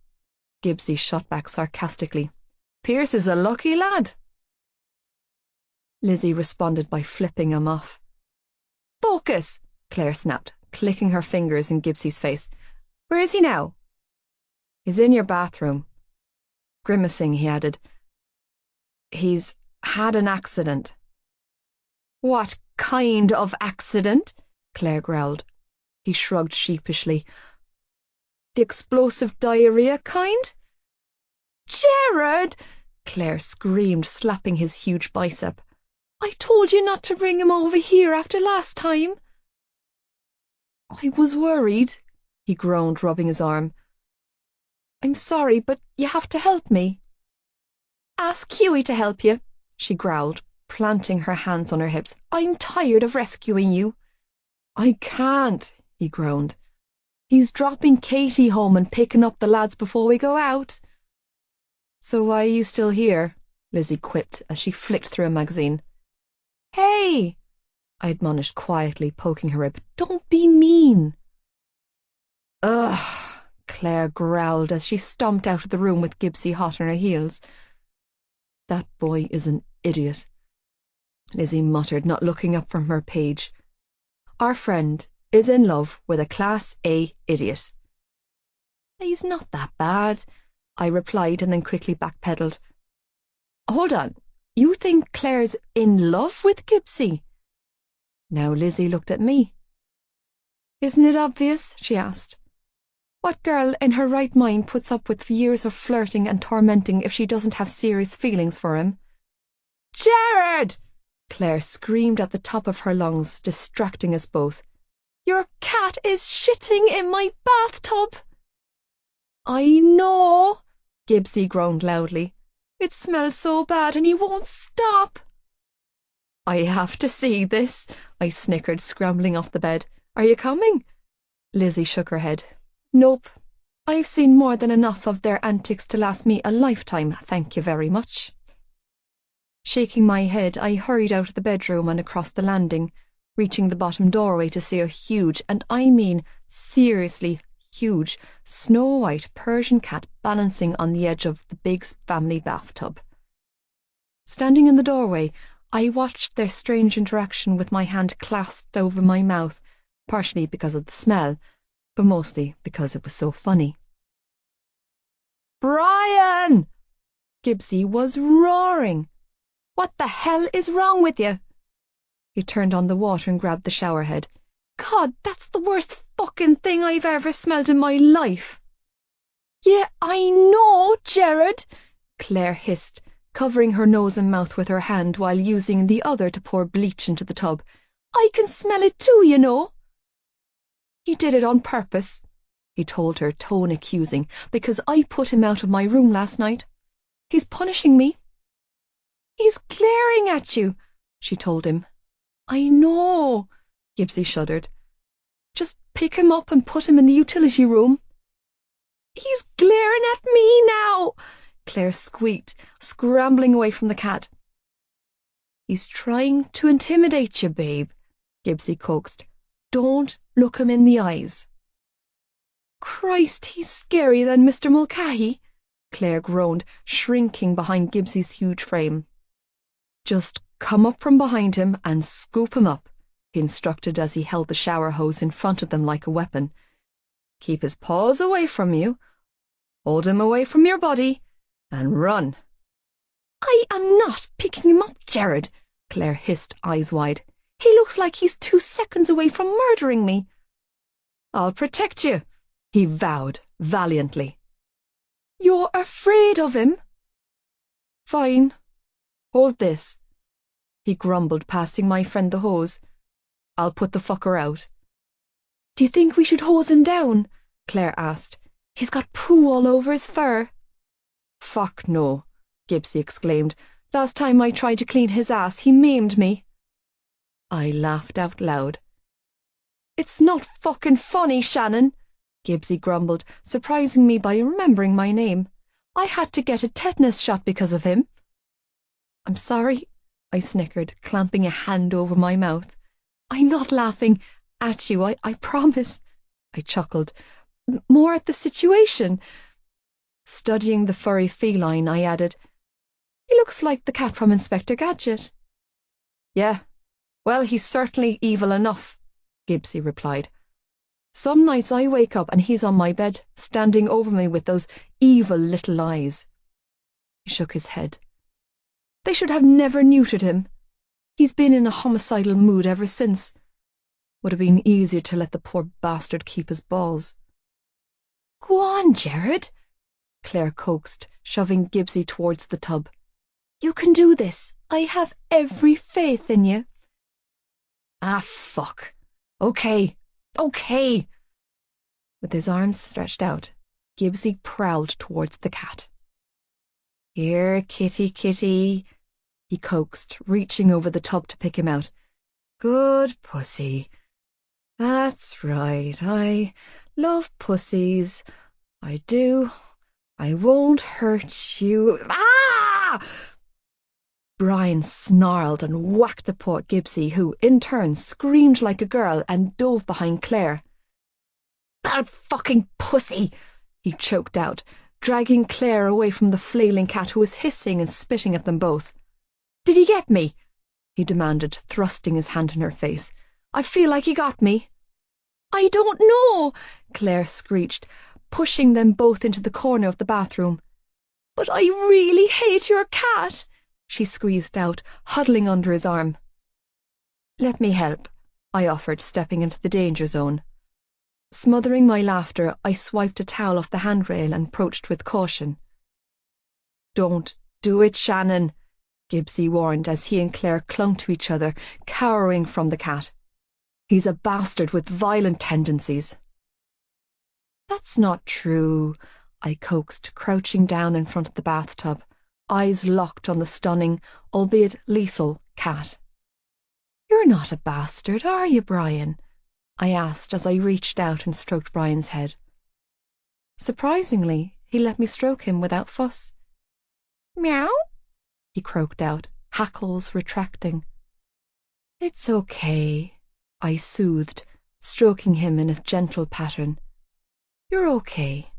Gibbsy shot back sarcastically. Pierce is a lucky lad. Lizzie responded by flipping him off. Focus, Claire snapped, clicking her fingers in Gibbsy's face. Where is he now? He's in your bathroom. Grimacing, he added, He's had an accident. What kind of accident? Claire growled. He shrugged sheepishly. The explosive diarrhea kind? Jared! Claire screamed, slapping his huge bicep. I told you not to bring him over here after last time. I was worried, he groaned, rubbing his arm. I'm sorry, but you have to help me. Ask Hughie to help you, she growled, planting her hands on her hips. I'm tired of rescuing you. I can't, he groaned. He's dropping Katie home and picking up the lads before we go out. So why are you still here? Lizzie quipped as she flicked through a magazine. Hey, I admonished quietly, poking her rib. Don't be mean. Ugh, Claire growled as she stomped out of the room with Gibbsy hot on her heels. That boy is an idiot, Lizzie muttered, not looking up from her page. Our friend is in love with a Class A idiot. He's not that bad, I replied, and then quickly backpedaled. Hold on, you think Claire's in love with Gibbsy? Now Lizzie looked at me. Isn't it obvious? She asked. What girl in her right mind puts up with years of flirting and tormenting if she doesn't have serious feelings for him? Jared! Claire screamed at the top of her lungs, distracting us both. Your cat is shitting in my bathtub. I know, Gibbsy groaned loudly. It smells so bad and he won't stop. I have to see this, I snickered, scrambling off the bed. Are you coming? Lizzie shook her head. Nope. I've seen more than enough of their antics to last me a lifetime, thank you very much. Shaking my head, I hurried out of the bedroom and across the landing, reaching the bottom doorway to see a huge, and I mean seriously huge, snow-white Persian cat balancing on the edge of the big family bathtub. Standing in the doorway, I watched their strange interaction with my hand clasped over my mouth, partially because of the smell, but mostly because it was so funny. Brian! Gibbsy was roaring. What the hell is wrong with you? He turned on the water and grabbed the shower head. God, that's the worst fucking thing I've ever smelled in my life. Yeah, I know, Jared, Claire hissed, covering her nose and mouth with her hand while using the other to pour bleach into the tub. I can smell it too, you know. He did it on purpose, he told her, tone accusing, because I put him out of my room last night. He's punishing me. He's glaring at you, she told him. I know, Gibbsy shuddered. Just pick him up and put him in the utility room. He's glaring at me now, Claire squeaked, scrambling away from the cat. He's trying to intimidate you, babe, Gibbsy coaxed. Don't look him in the eyes. Christ, he's scarier than Mr. Mulcahy, Claire groaned, shrinking behind Gibbsy's huge frame. Just come up from behind him and scoop him up, he instructed as he held the shower hose in front of them like a weapon. Keep his paws away from you, hold him away from your body, and run. I am not picking him up, Jared, Claire hissed, eyes wide. He looks like he's 2 seconds away from murdering me. I'll protect you, he vowed valiantly. You're afraid of him? Fine. Hold this, he grumbled, passing my friend the hose. I'll put the fucker out. Do you think we should hose him down? Claire asked. He's got poo all over his fur. Fuck no, Gibbsy exclaimed. Last time I tried to clean his ass, he maimed me. I laughed out loud. It's not fucking funny, Shannon, Gibbsy grumbled, surprising me by remembering my name. I had to get a tetanus shot because of him. I'm sorry, I snickered, clamping a hand over my mouth. I'm not laughing at you, I promise. I chuckled. More at the situation. Studying the furry feline, I added, he looks like the cat from Inspector Gadget. Yeah, well, he's certainly evil enough, Gibbsy replied. Some nights I wake up and he's on my bed, standing over me with those evil little eyes. He shook his head. They should have never neutered him. He's been in a homicidal mood ever since. Would have been easier to let the poor bastard keep his balls. Go on, Jared, Claire coaxed, shoving Gibbsy towards the tub. You can do this. I have every faith in you. Ah, fuck. Okay. With his arms stretched out, Gibbsy prowled towards the cat. Here, kitty, kitty, he coaxed, reaching over the tub to pick him out. Good pussy. That's right. I love pussies. I do. I won't hurt you. Ah! Brian snarled and whacked a paw at Gibbsy, who, in turn, screamed like a girl and dove behind Claire. That fucking pussy! He choked out, dragging Claire away from the flailing cat, who was hissing and spitting at them both. Did he get me? He demanded, thrusting his hand in her face. I feel like he got me. I don't know, Claire screeched, pushing them both into the corner of the bathroom. But I really hate your cat, she squeezed out, huddling under his arm. Let me help, I offered, stepping into the danger zone. Smothering my laughter, I swiped a towel off the handrail and approached with caution. Don't do it, Shannon, Gibbsy warned as he and Claire clung to each other, cowering from the cat. He's a bastard with violent tendencies. That's not true, I coaxed, crouching down in front of the bathtub, eyes locked on the stunning, albeit lethal, cat. You're not a bastard, are you, Brian? I asked as I reached out and stroked Brian's head. Surprisingly, he let me stroke him without fuss. Meow, he croaked out, hackles retracting. It's okay, I soothed, stroking him in a gentle pattern. You're okay.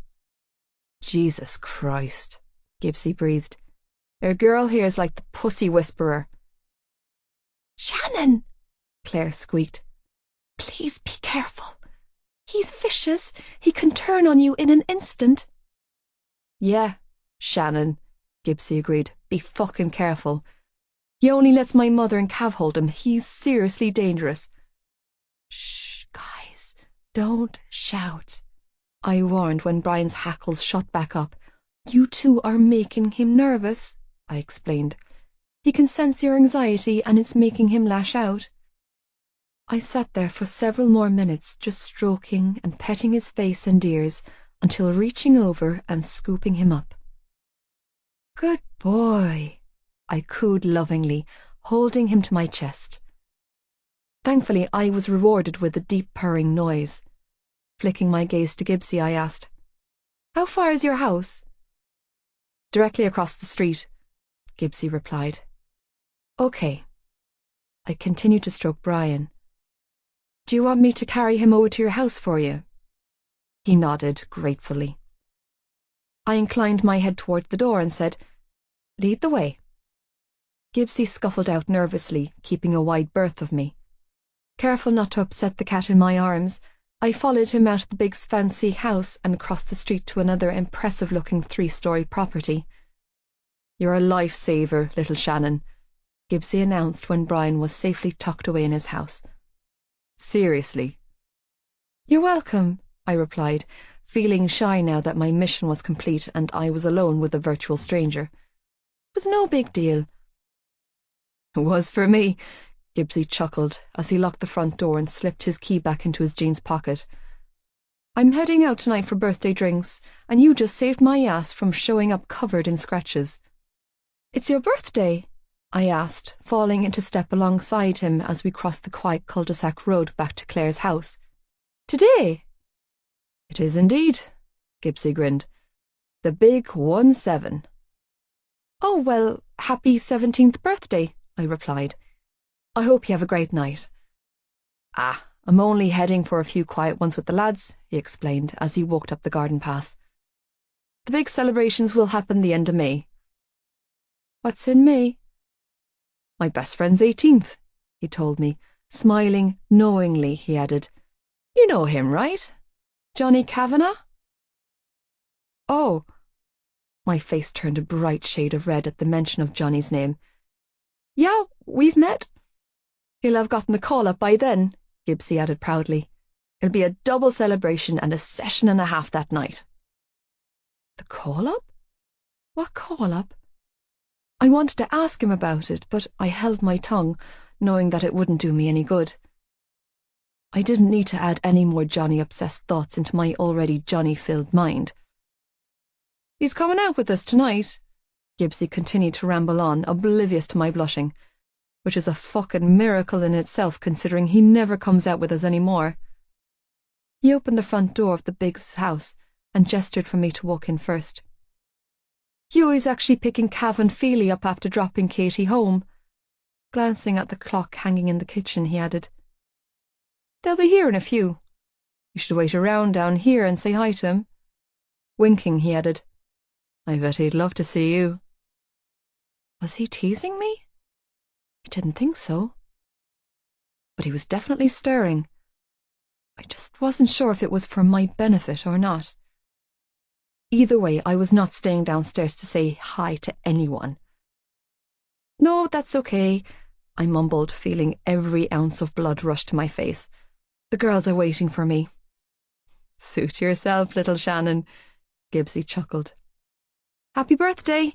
Jesus Christ, Gibbsy breathed. Your girl here is like the pussy whisperer. Shannon, Claire squeaked. Please be careful. He's vicious. He can turn on you in an instant. Yeah, Shannon, Gibbsy agreed. Be fucking careful. He only lets my mother and Cav hold him. He's seriously dangerous. Shh, guys, don't shout, I warned when Brian's hackles shot back up. You two are making him nervous, I explained. He can sense your anxiety and it's making him lash out. I sat there for several more minutes, just stroking and petting his face and ears until reaching over and scooping him up. Good boy, I cooed lovingly, holding him to my chest. Thankfully, I was rewarded with a deep purring noise. Flicking my gaze to Gibbsy, I asked, How far is your house? Directly across the street, Gibbsy replied. Okay. I continued to stroke Brian. Do you want me to carry him over to your house for you? He nodded gratefully. I inclined my head towards the door and said, Lead the way. Gibbsy scuffled out nervously, keeping a wide berth of me. Careful not to upset the cat in my arms, I followed him out of the big fancy house and across the street to another impressive-looking 3-story property. You're a lifesaver, little Shannon, Gibbsy announced when Brian was safely tucked away in his house. Seriously? You're welcome, I replied, feeling shy now that my mission was complete and I was alone with a virtual stranger. It was no big deal. It was for me, Gibbsy chuckled as he locked the front door and slipped his key back into his jeans pocket. I'm heading out tonight for birthday drinks, and you just saved my ass from showing up covered in scratches. It's your birthday? I asked, falling into step alongside him as we crossed the quiet cul-de-sac road back to Claire's house. Today? It is indeed, Gibbsy grinned. The big 1-7. Oh, well, happy 17th birthday, I replied. I hope you have a great night. Ah, I'm only heading for a few quiet ones with the lads, he explained as he walked up the garden path. The big celebrations will happen the end of May. What's in May? My best friend's 18th, he told me, smiling knowingly. He added, You know him, right? Johnny Kavanagh? Oh. My face turned a bright shade of red at the mention of Johnny's name. Yeah, we've met. He'll have gotten the call-up by then, Gibbsy added proudly. It'll be a double celebration and a session and a half that night. The call-up? What call-up? I wanted to ask him about it, but I held my tongue, knowing that it wouldn't do me any good. I didn't need to add any more Johnny-obsessed thoughts into my already Johnny-filled mind. He's coming out with us tonight, Gibbsy continued to ramble on, oblivious to my blushing, which is a fucking miracle in itself considering he never comes out with us anymore. He opened the front door of the Biggs' house and gestured for me to walk in first. Hughie's actually picking Cav and Feely up after dropping Katie home. Glancing at the clock hanging in the kitchen, he added, They'll be here in a few. You should wait around down here and say hi to him. Winking, he added, I bet he'd love to see you. Was he teasing me? I didn't think so. But he was definitely stirring. I just wasn't sure if it was for my benefit or not. Either way, I was not staying downstairs to say hi to anyone. No, that's okay, I mumbled, feeling every ounce of blood rush to my face. The girls are waiting for me. Suit yourself, little Shannon, Gibbsy chuckled. Happy birthday!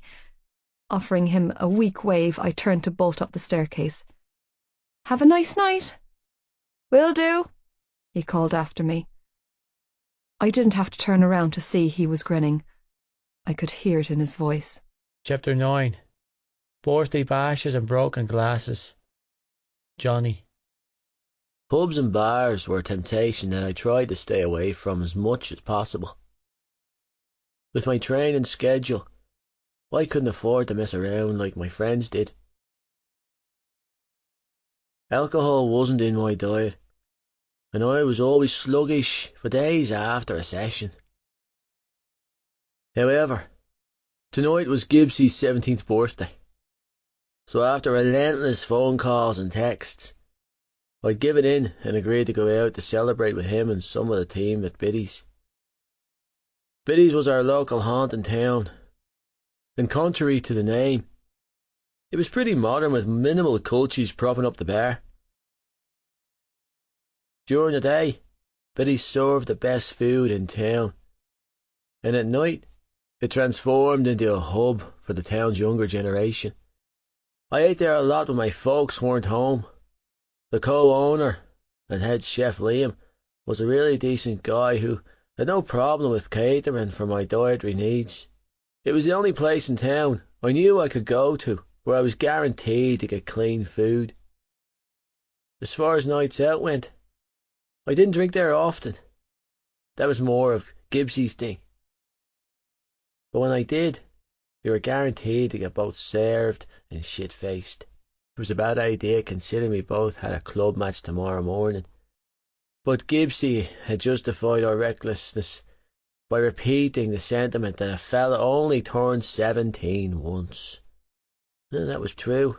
Offering him a weak wave, I turned to bolt up the staircase. Have a nice night. Will do, he called after me. I didn't have to turn around to see he was grinning. I could hear it in his voice. Chapter 9. Birthday bashes and broken glasses. Johnny. Pubs and bars were a temptation that I tried to stay away from as much as possible. With my training schedule, I couldn't afford to mess around like my friends did. Alcohol wasn't in my diet, and I was always sluggish for days after a session. However, tonight was Gibbsy's 17th birthday, so after relentless phone calls and texts, I'd given in and agreed to go out to celebrate with him and some of the team at Biddy's. Biddy's was our local haunt in town, and contrary to the name, it was pretty modern with minimal cultures propping up the bar. During the day, Biddy's served the best food in town, and at night it transformed into a hub for the town's younger generation. I ate there a lot when my folks weren't home. The co-owner and head chef Liam was a really decent guy who had no problem with catering for my dietary needs. It was the only place in town I knew I could go to where I was guaranteed to get clean food. As far as nights out went, I didn't drink there often. That was more of Gibbsy's thing. But when I did, we were guaranteed to get both served and shit-faced. It was a bad idea considering we both had a club match tomorrow morning. But Gibbsy had justified our recklessness by repeating the sentiment that a fella only turned 17 once. And that was true.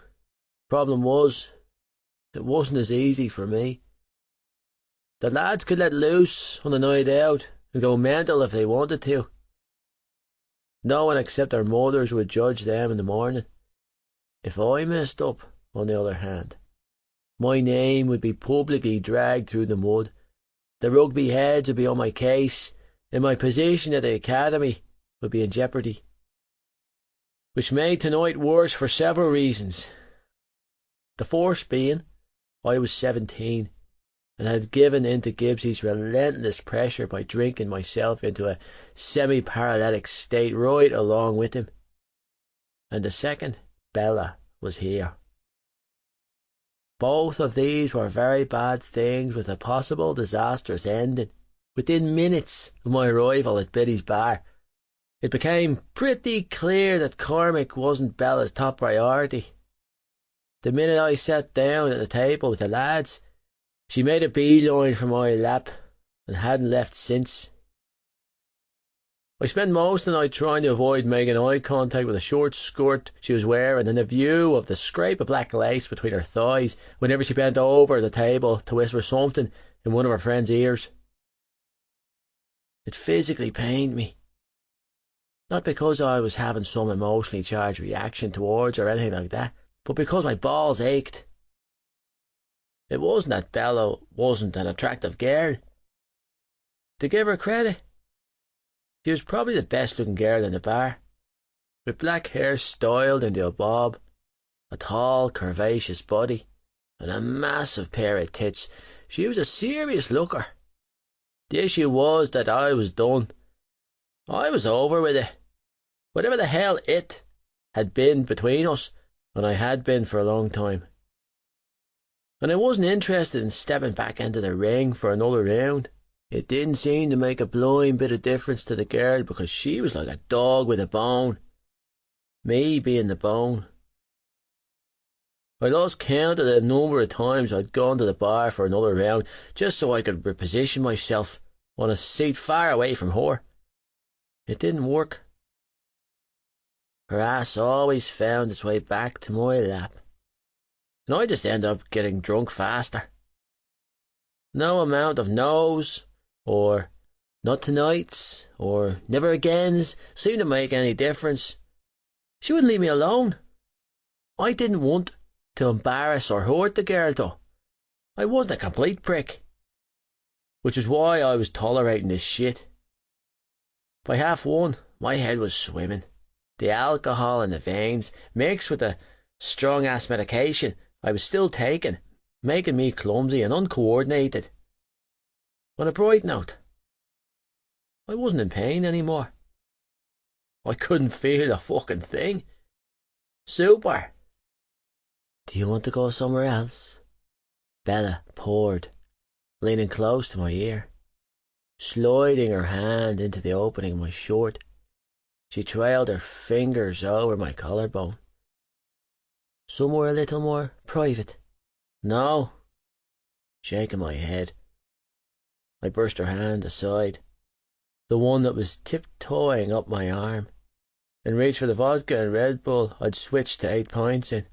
Problem was, it wasn't as easy for me. The lads could let loose on a night out and go mental if they wanted to. No one except their mothers would judge them in the morning. If I messed up, on the other hand, my name would be publicly dragged through the mud. The rugby heads would be on my case, and my position at the academy would be in jeopardy. Which made tonight worse for several reasons. The first being, I was 17, and had given in to Gibbsy's relentless pressure by drinking myself into a semi-paralytic state right along with him. And the second, Bella was here. Both of these were very bad things with a possible disastrous ending, Within minutes of my arrival at Biddy's bar, it became pretty clear that Cormac wasn't Bella's top priority. The minute I sat down at the table with the lads, she made a beeline for my lap and hadn't left since. I spent most of the night trying to avoid making eye contact with the short skirt she was wearing and the view of the scrape of black lace between her thighs whenever she bent over the table to whisper something in one of her friend's ears. It physically pained me. Not because I was having some emotionally charged reaction towards her or anything like that, but because my balls ached. It wasn't that Bella wasn't an attractive girl. To give her credit, she was probably the best-looking girl in the bar, with black hair styled into a bob, a tall, curvaceous body, and a massive pair of tits. She was a serious looker. The issue was that I was done. I was over with it. Whatever the hell it had been between us, and I had been for a long time. And I wasn't interested in stepping back into the ring for another round. It didn't seem to make a blind bit of difference to the girl because she was like a dog with a bone. Me being the bone. I lost count of the number of times I'd gone to the bar for another round just so I could reposition myself on a seat far away from her. It didn't work. Her ass always found its way back to my lap, and I just ended up getting drunk faster. No amount of no's, or not tonight's, or never again's seemed to make any difference. She wouldn't leave me alone. I didn't want to embarrass or hurt the girl, though. I wasn't a complete prick, which is why I was tolerating this shit. By 1:30, my head was swimming. The alcohol in the veins, mixed with the strong-ass medication I was still taking, making me clumsy and uncoordinated. On a bright note, I wasn't in pain anymore. I couldn't feel a fucking thing. Super. Do you want to go somewhere else? Bella poured, leaning close to my ear, sliding her hand into the opening of my shirt. She trailed her fingers over my collarbone. Somewhere a little more private? No. Shaking my head, I brushed her hand aside, the one that was tiptoeing up my arm, and reached for the vodka and Red Bull I'd switched to 8 pints in.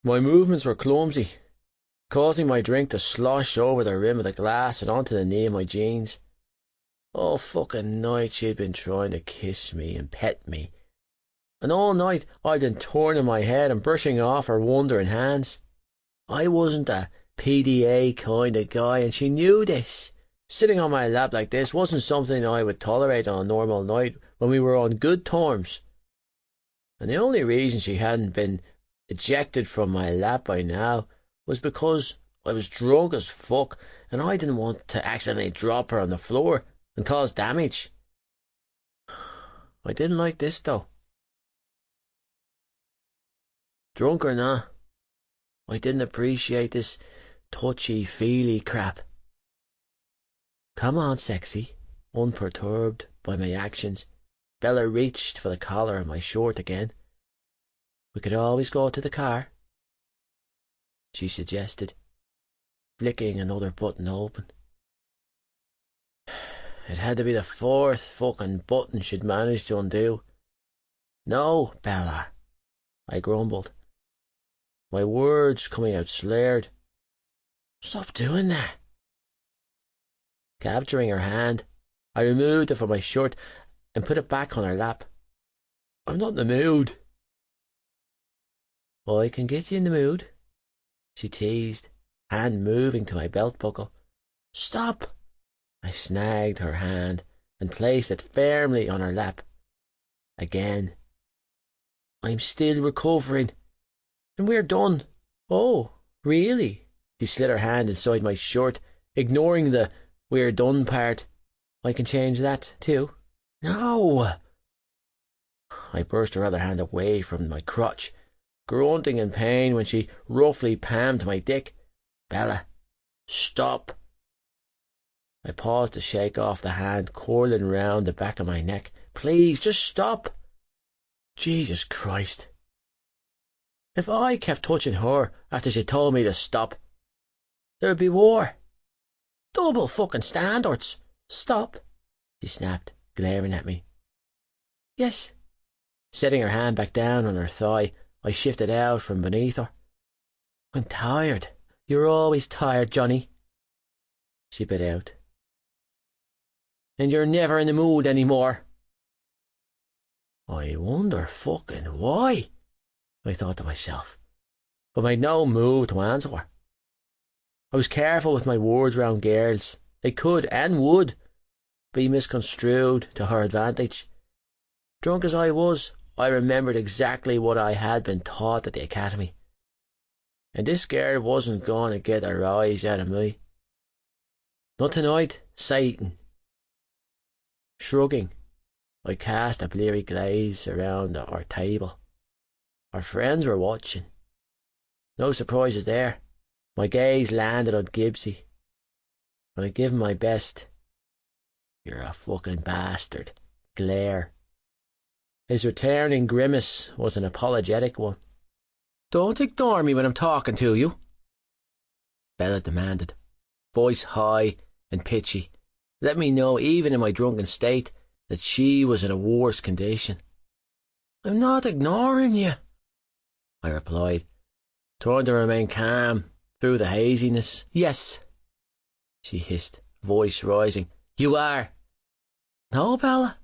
My movements were clumsy, causing my drink to slosh over the rim of the glass and onto the knee of my jeans. All fucking night she'd been trying to kiss me and pet me, and all night I'd been turning my head and brushing off her wandering hands. I wasn't a PDA kind of guy, and she knew this. Sitting on my lap like this wasn't something I would tolerate on a normal night when we were on good terms. And the only reason she hadn't been ejected from my lap by now was because I was drunk as fuck, and I didn't want to accidentally drop her on the floor and cause damage. I didn't like this, though. Drunk or not, I didn't appreciate this touchy-feely crap. Come on, sexy. Unperturbed by my actions, Bella reached for the collar of my shirt again. We could always go to the car, she suggested, flicking another button open. It had to be the 4th fucking button she'd managed to undo. No, Bella, I grumbled, my words coming out slurred. Stop doing that. Capturing her hand, I removed it from my shirt and put it back on her lap. I'm not in the mood. I can get you in the mood, she teased, hand moving to my belt buckle. Stop! I snagged her hand and placed it firmly on her lap. Again. I'm still recovering, and we're done. Oh, really? She slid her hand inside my shirt, ignoring the "we're done" part. I can change that, too. No! I brushed her other hand away from my crotch, grunting in pain when she roughly palmed my dick. Bella, stop! I paused to shake off the hand curling round the back of my neck. Please, just stop. Jesus Christ. If I kept touching her after she told me to stop, there would be war. Double fucking standards. Stop, she snapped, glaring at me. Yes. Setting her hand back down on her thigh, I shifted out from beneath her. I'm tired. You're always tired, Johnny, she bit out. And you're never in the mood anymore. I wonder fucking why, I thought to myself, but made no move to answer her. I was careful with my words round girls. They could, and would, be misconstrued to her advantage. Drunk as I was, I remembered exactly what I had been taught at the academy. And this girl wasn't going to get a rise out of me. Not tonight, Satan. Shrugging, I cast a bleary gaze around our table. Our friends were watching. No surprises there. My gaze landed on Gibbsy, and I gave him my best "You're a fucking bastard" glare. His returning grimace was an apologetic one. Don't ignore me when I'm talking to you, Bella demanded, voice high and pitchy. Let me know, even in my drunken state, that she was in a worse condition. I'm not ignoring you, I replied, trying to remain calm through the haziness. Yes, she hissed, voice rising. You are. No, Bella.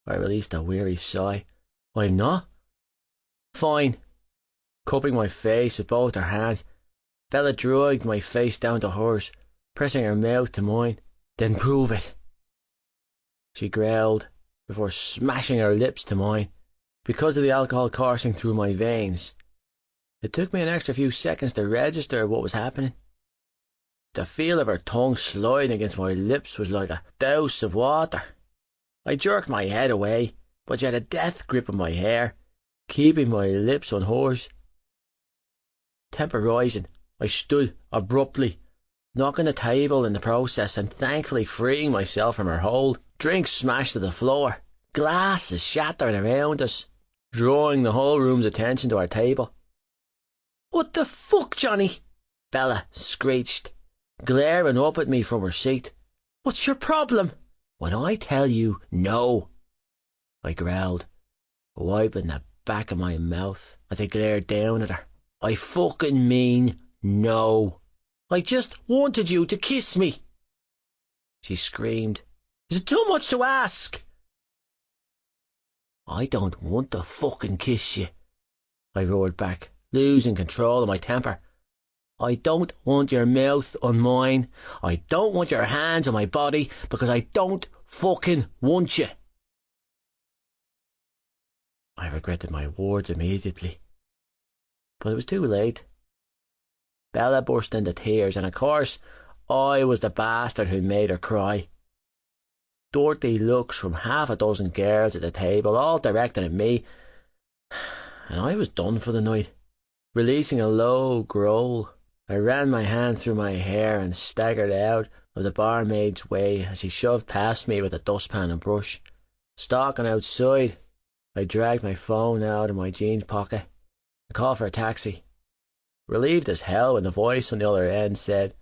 I released a weary sigh. I'm not. Fine. Cupping my face with both her hands, Bella dragged my face down to hers, pressing her mouth to mine. Then prove it, she growled, before smashing her lips to mine, because of the alcohol coursing through my veins. It took me an extra few seconds to register what was happening. The feel of her tongue sliding against my lips was like a douse of water. I jerked my head away, but she had a death grip on my hair, keeping my lips on hers. Temper rising, I stood abruptly, knocking the table in the process and thankfully freeing myself from her hold. Drinks smashed to the floor, glasses shattered around us, drawing the whole room's attention to our table. What the fuck, Johnny? Bella screeched, glaring up at me from her seat. What's your problem? When I tell you no, I growled, wiping the back of my mouth as I glared down at her. I fucking mean no. I just wanted you to kiss me, she screamed. Is it too much to ask? I don't want to fucking kiss you, I roared back, losing control of my temper. I don't want your mouth on mine. I don't want your hands on my body, because I don't fucking want you. I regretted my words immediately, but it was too late. Bella burst into tears, and of course I was the bastard who made her cry. Dirty looks from half a dozen girls at the table, all directed at me, and I was done for the night. Releasing a low growl, I ran my hand through my hair and staggered out of the barmaid's way as he shoved past me with a dustpan and brush. Stalking outside, I dragged my phone out of my jeans pocket and called for a taxi. Relieved as hell when the voice on the other end said,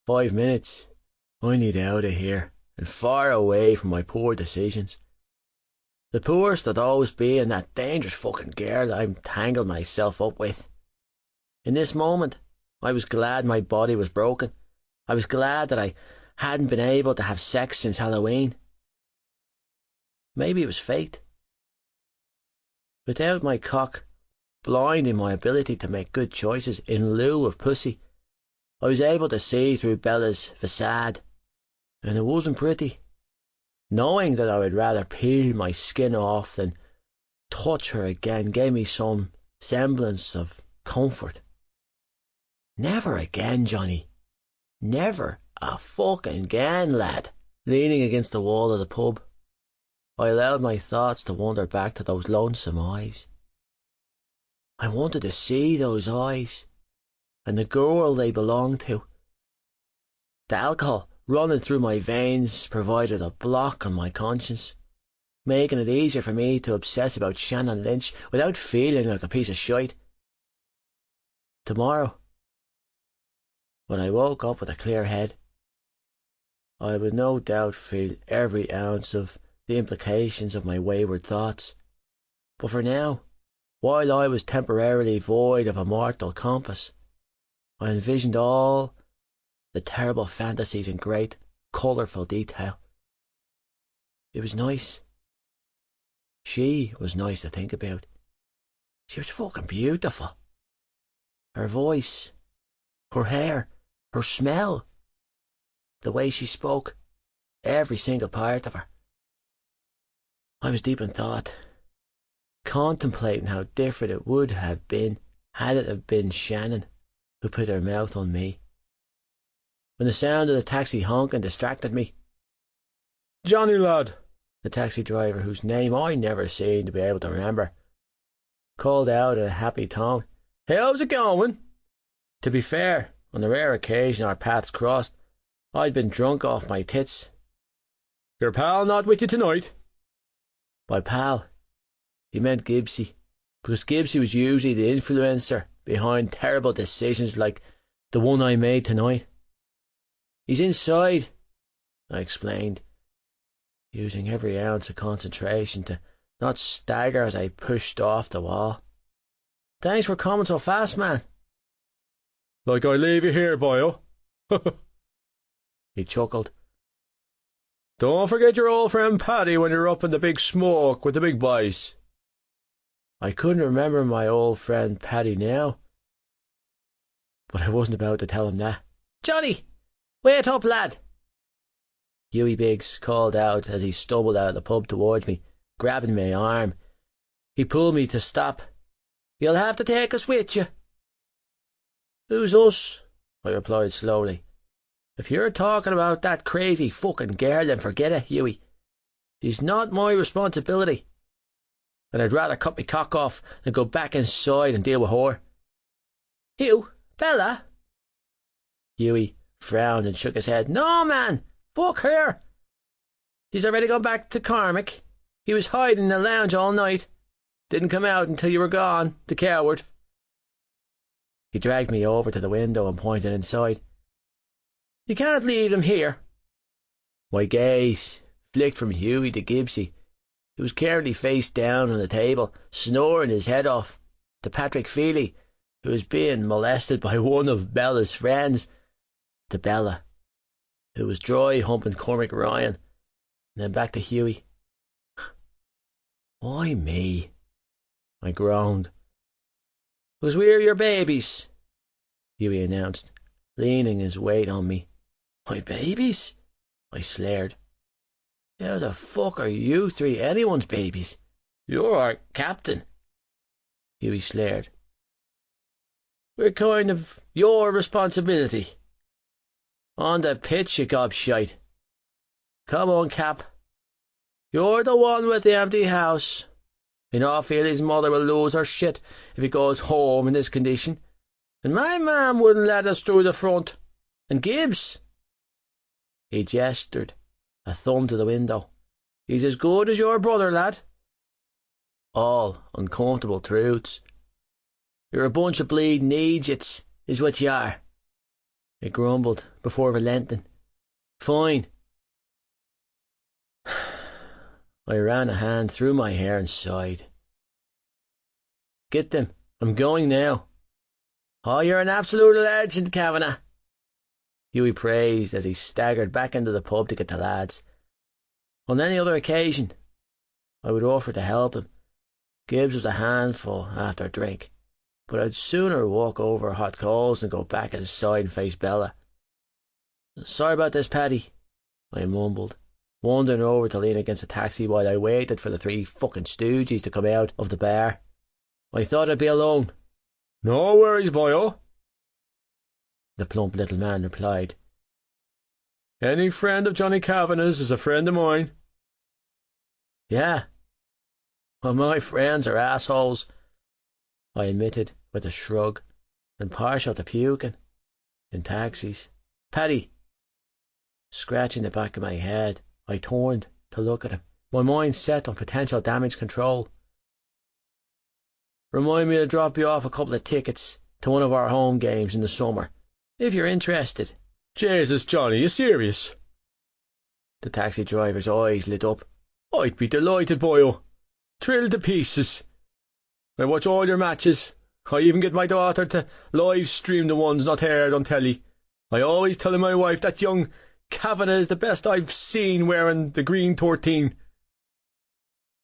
5 minutes. I need out of here and far away from my poor decisions. The poorest of those being that dangerous fucking girl I've tangled myself up with. In this moment, I was glad my body was broken. I was glad that I hadn't been able to have sex since Halloween. Maybe it was fate. Without my cock blind in my ability to make good choices in lieu of pussy, I was able to see through Bella's facade, and it wasn't pretty. Knowing that I would rather peel my skin off than touch her again gave me some semblance of comfort. Never again, Johnny. Never a fucking again, lad. Leaning against the wall of the pub, I allowed my thoughts to wander back to those lonesome eyes. I wanted to see those eyes, and the girl they belonged to. The alcohol running through my veins provided a block on my conscience, making it easier for me to obsess about Shannon Lynch without feeling like a piece of shite. Tomorrow, when I woke up with a clear head, I would no doubt feel every ounce of the implications of my wayward thoughts. But for now, while I was temporarily void of a mortal compass, I envisioned all the terrible fantasies in great, colourful detail. It was nice. She was nice to think about. She was fucking beautiful. Her voice, her hair, her smell, the way she spoke, every single part of her. I was deep in thought, contemplating how different it would have been had it have been Shannon who put her mouth on me, when the sound of the taxi honking distracted me. "Johnny, lad," the taxi driver, whose name I never seemed to be able to remember, called out in a happy tone. "How's it going?" To be fair, on the rare occasion our paths crossed, I'd been drunk off my tits. "Your pal not with you tonight?" By pal, he meant Gibbsy, because Gibbsy was usually the influencer behind terrible decisions like the one I made tonight. "He's inside," I explained, using every ounce of concentration to not stagger as I pushed off the wall. "Thanks for coming so fast, man." "Like I leave you here, boyo?" He chuckled. "Don't forget your old friend Paddy when you're up in the big smoke with the big boys." I couldn't remember my old friend Paddy now, but I wasn't about to tell him that. "Johnny, wait up, lad," Hughie Biggs called out as he stumbled out of the pub towards me, grabbing my arm. He pulled me to stop. "You'll have to take us with you." "Who's us?" I replied slowly. "If you're talking about that crazy fucking girl, then forget it, Hughie. She's not my responsibility, and I'd rather cut my cock off than go back inside and deal with her." "Hugh, Bella?" Hughie frowned and shook his head. "No, man, fuck her. She's already gone back to Cormac. He was hiding in the lounge all night. Didn't come out until you were gone, the coward." He dragged me over to the window and pointed inside. "You can't leave them here." My gaze flicked from Hughie to Gibbsy, who was currently face down on the table, snoring his head off, to Patrick Feely, who was being molested by one of Bella's friends, to Bella, who was dry humping Cormac Ryan, and then back to Hughie. "Why me?" I groaned. "'Cause we're your babies," Hughie announced, leaning his weight on me. "My babies?" I slared. "How the fuck are you three anyone's babies? You're our captain," Hughie slared. "We're kind of your responsibility. On the pitch, you gobshite. Come on, Cap. You're the one with the empty house. You know, I feel his mother will lose her shit if he goes home in this condition. And my mam wouldn't let us through the front. And Gibbs," he gestured a thumb to the window, "he's as good as your brother, lad." All uncomfortable truths. "You're a bunch of bleeding idiots, is what you are," he grumbled before relenting. "Fine." I ran a hand through my hair and sighed. "Get them. I'm going now." "Oh, you're an absolute legend, Kavanagh," Hughie praised as he staggered back into the pub to get the lads. On any other occasion, I would offer to help him. Gibbs was a handful after a drink, but I'd sooner walk over hot coals than go back inside and face Bella. "Sorry about this, Paddy," I mumbled, wandering over to lean against the taxi while I waited for the three fucking stooges to come out of the bar. "I thought I'd be alone." "No worries, boyo," the plump little man replied. "Any friend of Johnny Kavanagh's is a friend of mine." "Yeah, well, my friends are assholes," I admitted with a shrug, and partial to puking. In taxis. "Paddy, Scratching the back of my head, I turned to look at him, my mind set on potential damage control. "Remind me to drop you off a couple of tickets to one of our home games in the summer, if you're interested." "Jesus, Johnny, you serious?" The taxi driver's eyes lit up. "I'd be delighted, boyo. Thrilled to pieces. I watch all your matches. I even get my daughter to live stream the ones not aired on telly. I always tell my wife that young Kavanagh is the best I've seen wearing the green 13.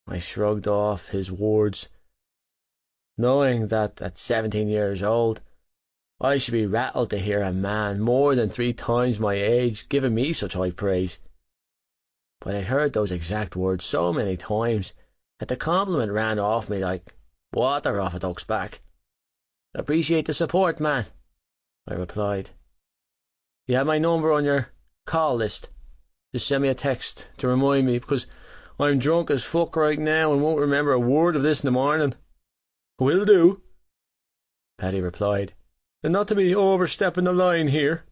I shrugged off his words, knowing that at 17 years old I should be rattled to hear a man more than 3 times my age giving me such high praise. But I'd heard those exact words so many times that the compliment ran off me like water off a duck's back. "Appreciate the support, man," I replied. "You have my number on your call list. Just send me a text to remind me, because I'm drunk as fuck right now and won't remember a word of this in the morning." "Will do," Paddy replied. "and not to be overstepping the line here,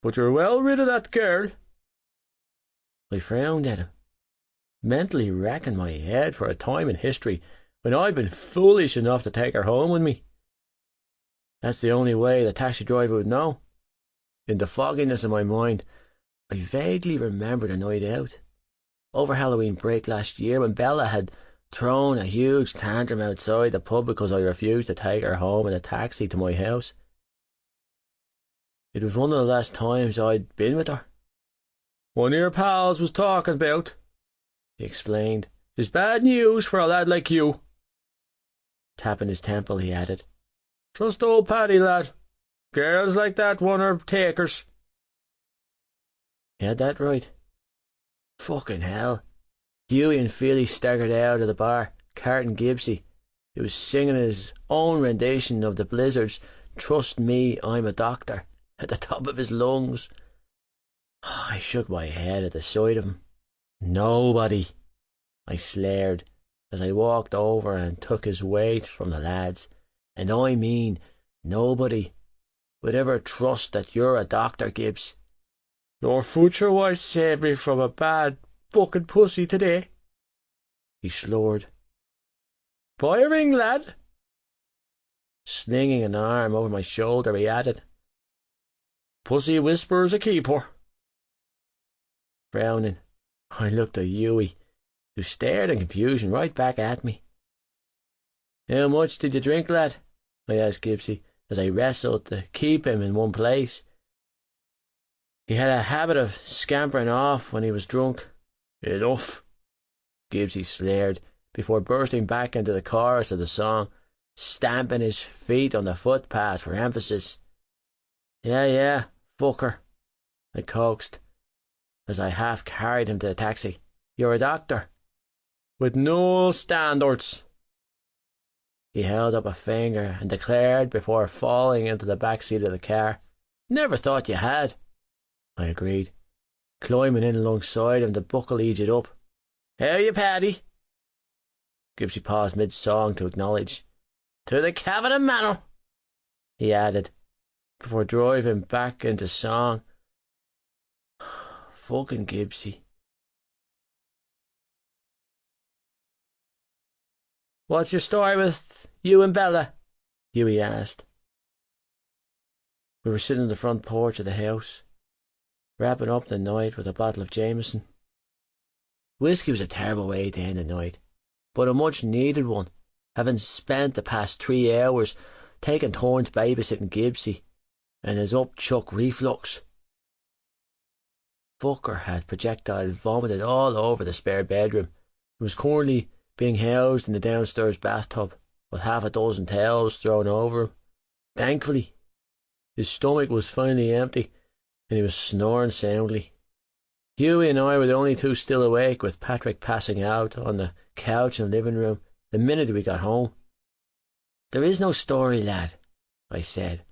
but you're well rid of that girl." I frowned at him, mentally racking my head for a time in history when I'd been foolish enough to take her home with me. That's the only way the taxi driver would know. In the fogginess of my mind, I vaguely remembered a night out, over Halloween break last year, when Bella had thrown a huge tantrum outside the pub because I refused to take her home in a taxi to my house. It was one of the last times I'd been with her. "One of your pals was talking about," he explained. "Is bad news for a lad like you." Tapping his temple, he added, "Trust old Paddy, lad. Girls like that one are takers." He had that right. Fucking hell. Hughie and Philly staggered out of the bar. Carton Gibbsy, who was singing his own rendition of the Blizzards' "Trust Me, I'm a Doctor" at the top of his lungs. I shook my head at the sight of him. "Nobody," I slared as I walked over and took his weight from the lads, "and I mean nobody, would ever trust that you're a doctor, Gibbs." "Your future wife saved me from a bad fucking pussy today," he slurred. "Buy a ring, lad." Slinging an arm over my shoulder, he added, "Pussy whispers a keeper." Frowning, I looked at Hughie, who stared in confusion right back at me. "How much did you drink, lad?" I asked Gibbsy, as I wrestled to keep him in one place. He had a habit of scampering off when he was drunk. "Enough," Gibbsy slared, before bursting back into the chorus of the song, stamping his feet on the footpath for emphasis. Yeah, fucker," I coaxed, as I half carried him to the taxi. "You're a doctor?" "With no standards." He held up a finger and declared before falling into the back seat of the car. "Never thought you had," I agreed, climbing in alongside him to buckle Egypt up. "How you, Paddy?" Gibbsy paused mid-song to acknowledge. "To the Kavanagh Manor," he added, before driving back into song. Fucking Gibbsy. "What's your story with you and Bella?" Hughie asked. We were sitting on the front porch of the house, wrapping up the night with a bottle of Jameson. Whiskey was a terrible way to end the night, but a much-needed one, having spent the past 3 hours taking turns babysitting Gibbsy and his upchuck reflux. Fucker had projectile vomited all over the spare bedroom and was currently being housed in the downstairs bathtub with half a dozen towels thrown over him. Thankfully, his stomach was finally empty and he was snoring soundly. Hughie and I were the only 2 still awake, with Patrick passing out on the couch in the living room the minute we got home. "There is no story, lad," I said,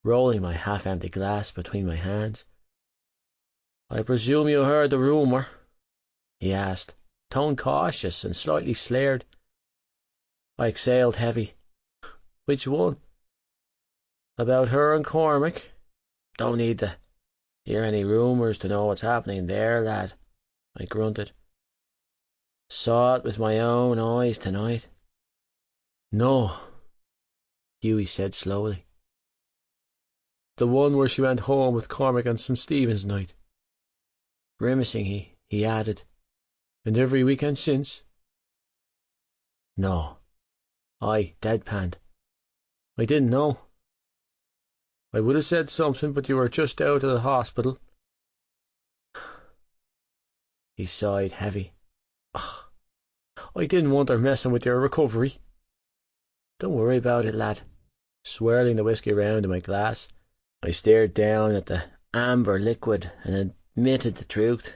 rolling my half-empty glass between my hands. "I presume you heard the rumour?" he asked, tone cautious and slightly slared. I exhaled heavy. "Which one?" "About her and Cormac." "Don't need the Hear any rumours to know what's happening there, lad? I grunted. Saw it with my own eyes tonight. No, Hughie said slowly. the one where she went home with Cormac on St. Stephen's night. Grimacing, he added, And every weekend since? No. I deadpanned. I didn't know. I would have said something, but you were just out of the hospital. He sighed heavy. I didn't want her messing with your recovery. Don't worry about it, lad. Swirling the whiskey round in my glass, I stared down at the amber liquid and admitted the truth.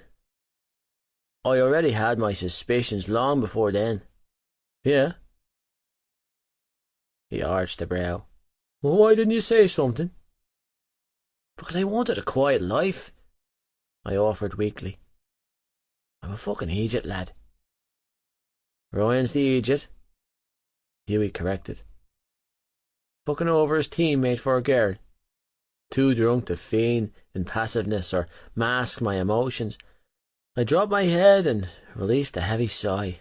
I already had my suspicions long before then. Yeah? He arched a brow. Well, why didn't you say something? Because I wanted a quiet life, I offered weakly. I'm a fucking idiot, lad. Ryan's the idiot, Hughie corrected. Fucking over his teammate for a girl. Too drunk to feign impassiveness or mask my emotions. I dropped my head and released a heavy sigh.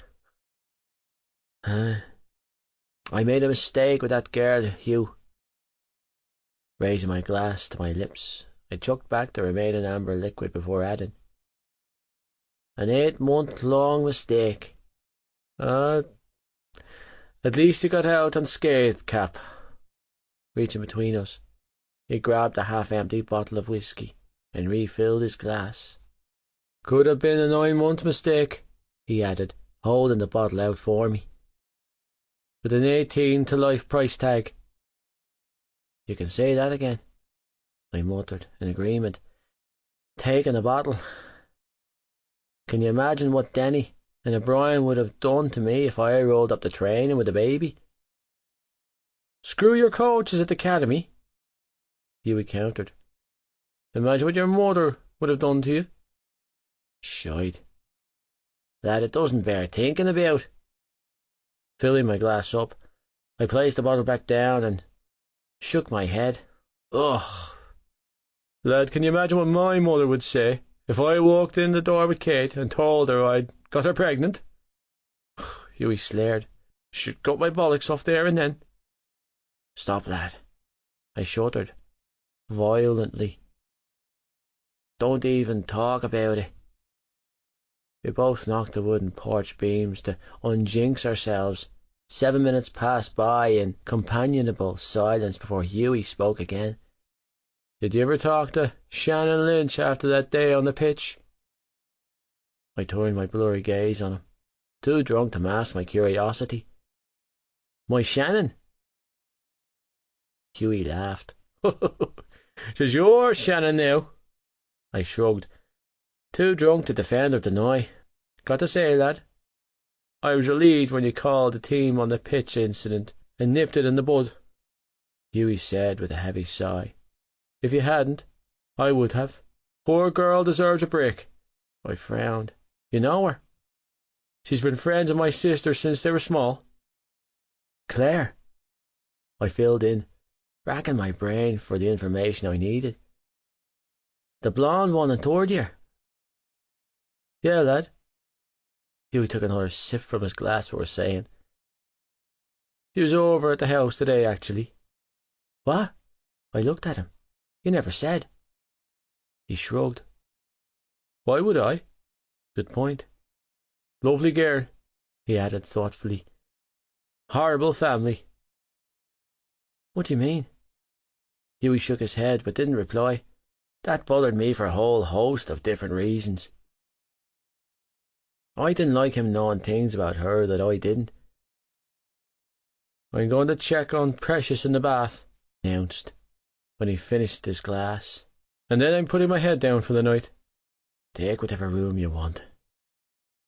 I made a mistake with that girl, Hugh. Raising my glass to my lips, I chucked back the remaining amber liquid before adding, An 8-month-long mistake. At least you got out unscathed, Cap. Reaching between us, he grabbed a half-empty bottle of whiskey and refilled his glass. Could have been a 9-month mistake, he added, holding the bottle out for me. With an 18 to life price tag. You can say that again, I muttered in agreement, taking the bottle. Can you imagine what Denny and O'Brien would have done to me if I rolled up the training with a baby? Screw your coaches at the academy, Hughie countered. Imagine what your mother would have done to you. Shite. Lad, it doesn't bear thinking about. Filling my glass up, I placed the bottle back down and shook my head. Ugh. Lad, can you imagine what my mother would say if I walked in the door with Kate and told her I'd got her pregnant? Hughie slared. She'd cut my bollocks off there and then. Stop, lad, I shuddered violently. Don't even talk about it. We both knocked the wooden porch beams to unjinx ourselves. 7 minutes passed by in companionable silence before Hughie spoke again. Did you ever talk to Shannon Lynch after that day on the pitch? I turned my blurry gaze on him, too drunk to mask my curiosity. My Shannon? Hughie laughed. "'Tis your Shannon now." I shrugged, too drunk to defend or deny. Got to say, lad, I was relieved when you called the team on the pitch incident and nipped it in the bud, Hughie said with a heavy sigh. If you hadn't, I would have. Poor girl deserves a break. I frowned. You know her? She's been friends with my sister since they were small. Claire? I filled in, racking my brain for the information I needed. The blonde one in third year? Yeah, lad. Hughie took another sip from his glass before saying, She was over at the house today, actually. What? I looked at him. You never said. He shrugged. Why would I? Good point. Lovely girl, he added thoughtfully. Horrible family. What do you mean? Hughie shook his head but didn't reply. That bothered me for a whole host of different reasons. I didn't like him knowing things about her that I didn't. I'm going to check on Precious in the bath, he announced, when he finished his glass. And then I'm putting my head down for the night. Take whatever room you want,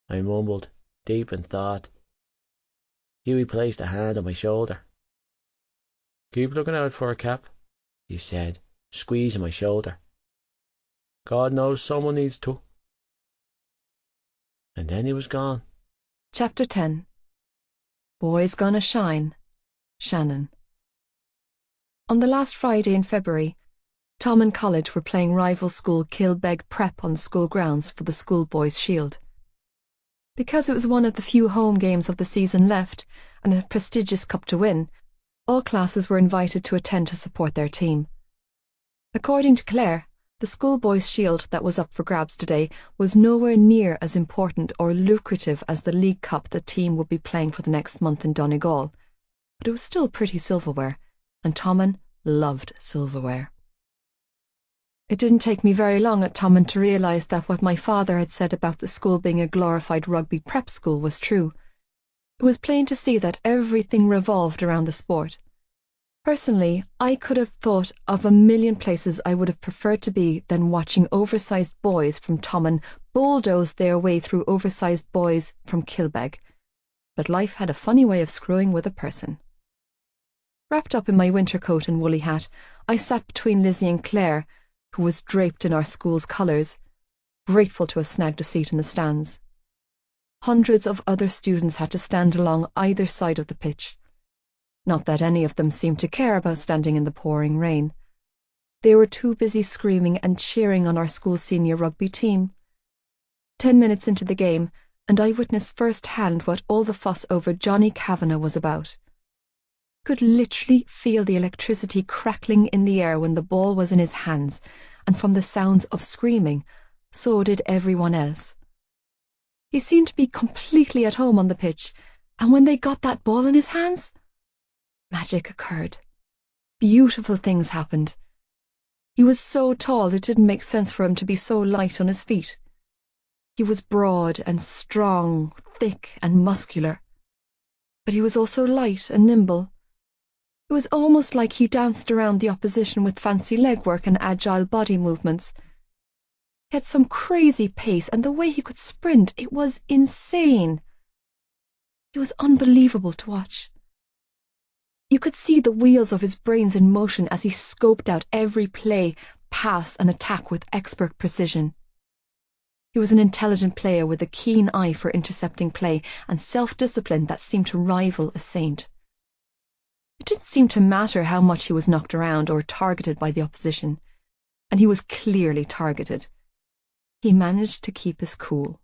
I mumbled, deep in thought. Hughie placed a hand on my shoulder. Keep looking out for her, Cap, he said, squeezing my shoulder. God knows someone needs to. And then he was gone. Chapter 10. Boy's Gonna Shine. Shannon. On the last Friday in February, Tom and College were playing rival school Kilbeg Prep on school grounds for the schoolboys' shield. Because it was one of the few home games of the season left and a prestigious cup to win, all classes were invited to attend to support their team. According to Claire, the schoolboys' shield that was up for grabs today was nowhere near as important or lucrative as the League Cup the team would be playing for the next month in Donegal, but it was still pretty silverware, and Tommen loved silverware. It didn't take me very long at Tommen to realise that what my father had said about the school being a glorified rugby prep school was true. It was plain to see that everything revolved around the sport. Personally, I could have thought of a million places I would have preferred to be than watching oversized boys from Tommen bulldoze their way through oversized boys from Kilbeg. But life had a funny way of screwing with a person. Wrapped up in my winter coat and woolly hat, I sat between Lizzie and Claire, who was draped in our school's colours, grateful to have snagged a seat in the stands. Hundreds of other students had to stand along either side of the pitch. Not that any of them seemed to care about standing in the pouring rain. They were too busy screaming and cheering on our school's senior rugby team. 10 minutes into the game, and I witnessed firsthand what all the fuss over Johnny Kavanagh was about. Could literally feel the electricity crackling in the air when the ball was in his hands, and from the sounds of screaming, so did everyone else. He seemed to be completely at home on the pitch, and when they got that ball in his hands, magic occurred. Beautiful things happened. He was so tall it didn't make sense for him to be so light on his feet. He was broad and strong, thick and muscular, but he was also light and nimble. It was almost like he danced around the opposition with fancy legwork and agile body movements. He had some crazy pace, and the way he could sprint, it was insane. It was unbelievable to watch. You could see the wheels of his brains in motion as he scoped out every play, pass, and attack with expert precision. He was an intelligent player with a keen eye for intercepting play and self-discipline that seemed to rival a saint. It didn't seem to matter how much he was knocked around or targeted by the opposition, and he was clearly targeted. He managed to keep his cool.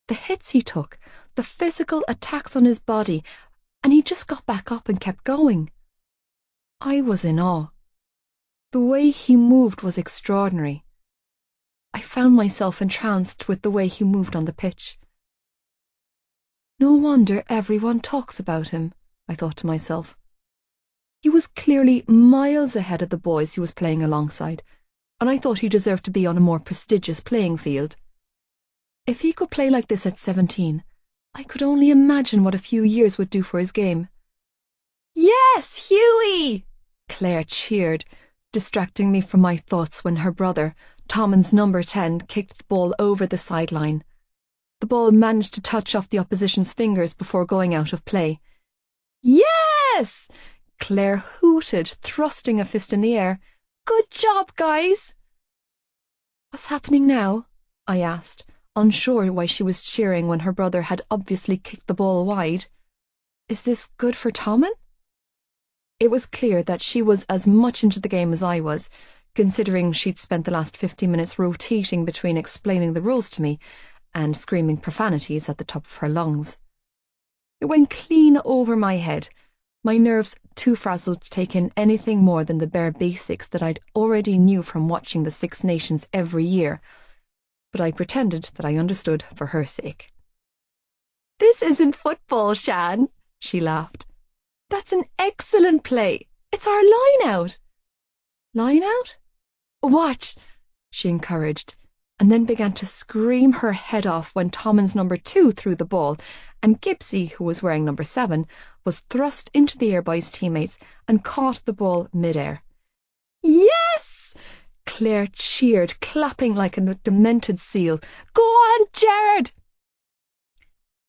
The hits he took, the physical attacks on his body, and he just got back up and kept going. I was in awe. The way he moved was extraordinary. I found myself entranced with the way he moved on the pitch. No wonder everyone talks about him, I thought to myself. He was clearly miles ahead of the boys he was playing alongside, and I thought he deserved to be on a more prestigious playing field. If he could play like this at 17, I could only imagine what a few years would do for his game. "Yes, Hughie!" Claire cheered, distracting me from my thoughts when her brother, Tommen's number 10, kicked the ball over the sideline. The ball managed to touch off the opposition's fingers before going out of play. "Yes!" Claire hooted, thrusting a fist in the air. "Good job, guys!" "What's happening now?" I asked, unsure why she was cheering when her brother had obviously kicked the ball wide. "Is this good for Tommen?" It was clear that she was as much into the game as I was, considering she'd spent the last 15 minutes rotating between explaining the rules to me and screaming profanities at the top of her lungs. It went clean over my head, my nerves too frazzled to take in anything more than the bare basics that I'd already knew from watching the Six Nations every year, but I pretended that I understood for her sake. "This isn't football, Shan," she laughed. "That's an excellent play. It's our line-out." "Line-out? Watch," she encouraged, and then began to scream her head off when Tommen's number 2 threw the ball, and Gibbsy, who was wearing number 7, was thrust into the air by his teammates and caught the ball mid-air. "Yes!" Claire cheered, clapping like a demented seal. "Go on, Jared!"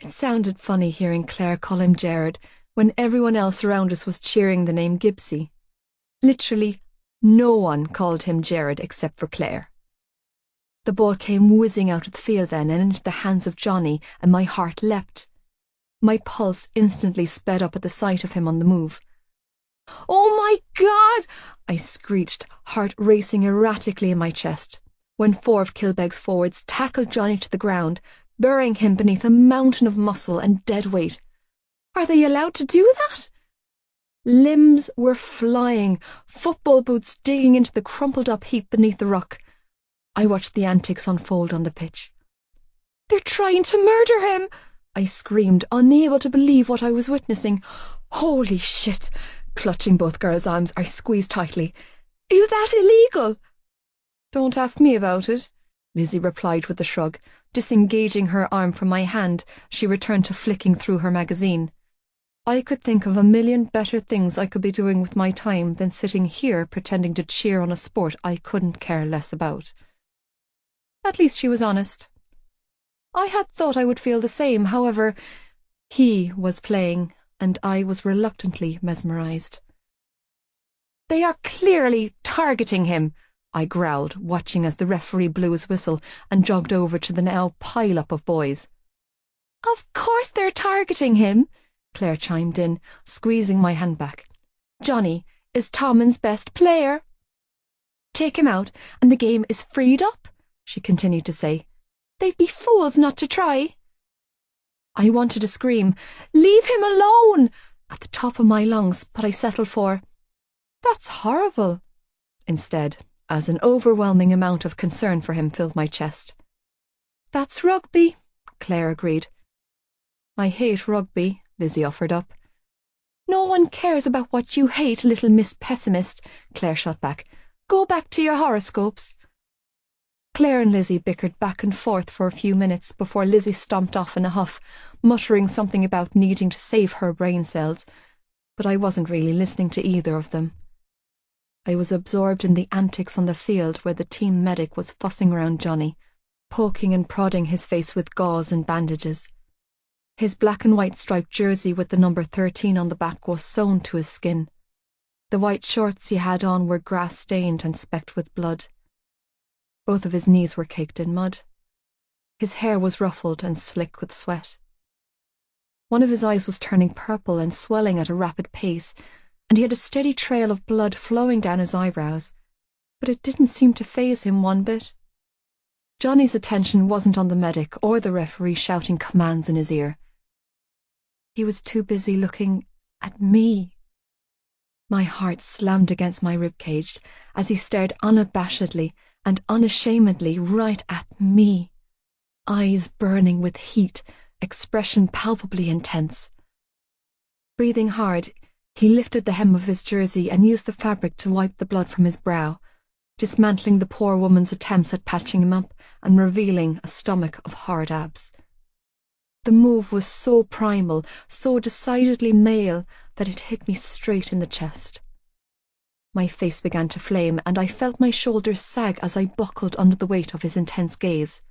It sounded funny hearing Claire call him Jared when everyone else around us was cheering the name Gibbsy. Literally no one called him Jared except for Claire. The ball came whizzing out of the field then and into the hands of Johnny, and my heart leapt. My pulse instantly sped up at the sight of him on the move. "Oh my God! I screeched, heart racing erratically in my chest, when 4 of Kilbegg's forwards tackled Johnny to the ground, burying him beneath a mountain of muscle and dead weight. Are they allowed to do that? Limbs were flying, football boots digging into the crumpled-up heap beneath the ruck. I watched the antics unfold on the pitch. They're trying to murder him! I screamed, unable to believe what I was witnessing. Holy shit! Clutching both girls' arms, I squeezed tightly. Is that illegal? Don't ask me about it, Lizzie replied with a shrug. Disengaging her arm from my hand, she returned to flicking through her magazine. I could think of a million better things I could be doing with my time than sitting here pretending to cheer on a sport I couldn't care less about. At least she was honest. I had thought I would feel the same, however, he was playing, and I was reluctantly mesmerized. They are clearly targeting him, I growled, watching as the referee blew his whistle and jogged over to the now pile-up of boys. Of course they're targeting him, Claire chimed in, squeezing my hand back. Johnny is Tommen's best player. Take him out, and the game is freed up, she continued to say. They'd be fools not to try. I wanted to scream, Leave him alone! At the top of my lungs, but I settled for, That's horrible, instead, as an overwhelming amount of concern for him filled my chest. That's rugby, Claire agreed. I hate rugby, Lizzie offered up. No one cares about what you hate, little Miss Pessimist, Claire shot back. Go back to your horoscopes. Claire and Lizzie bickered back and forth for a few minutes before Lizzie stomped off in a huff, muttering something about needing to save her brain cells, but I wasn't really listening to either of them. I was absorbed in the antics on the field where the team medic was fussing around Johnny, poking and prodding his face with gauze and bandages. His black and white striped jersey with the number 13 on the back was sewn to his skin. The white shorts he had on were grass-stained and specked with blood. Both of his knees were caked in mud. His hair was ruffled and slick with sweat. One of his eyes was turning purple and swelling at a rapid pace, and he had a steady trail of blood flowing down his eyebrows, but it didn't seem to faze him one bit. Johnny's attention wasn't on the medic or the referee shouting commands in his ear. He was too busy looking at me. My heart slammed against my ribcage as he stared unabashedly and unashamedly right at me, eyes burning with heat, expression palpably intense. Breathing hard, he lifted the hem of his jersey and used the fabric to wipe the blood from his brow, dismantling the poor woman's attempts at patching him up and revealing a stomach of hard abs. The move was so primal, so decidedly male, that it hit me straight in the chest. My face began to flame, and I felt my shoulders sag as I buckled under the weight of his intense gaze.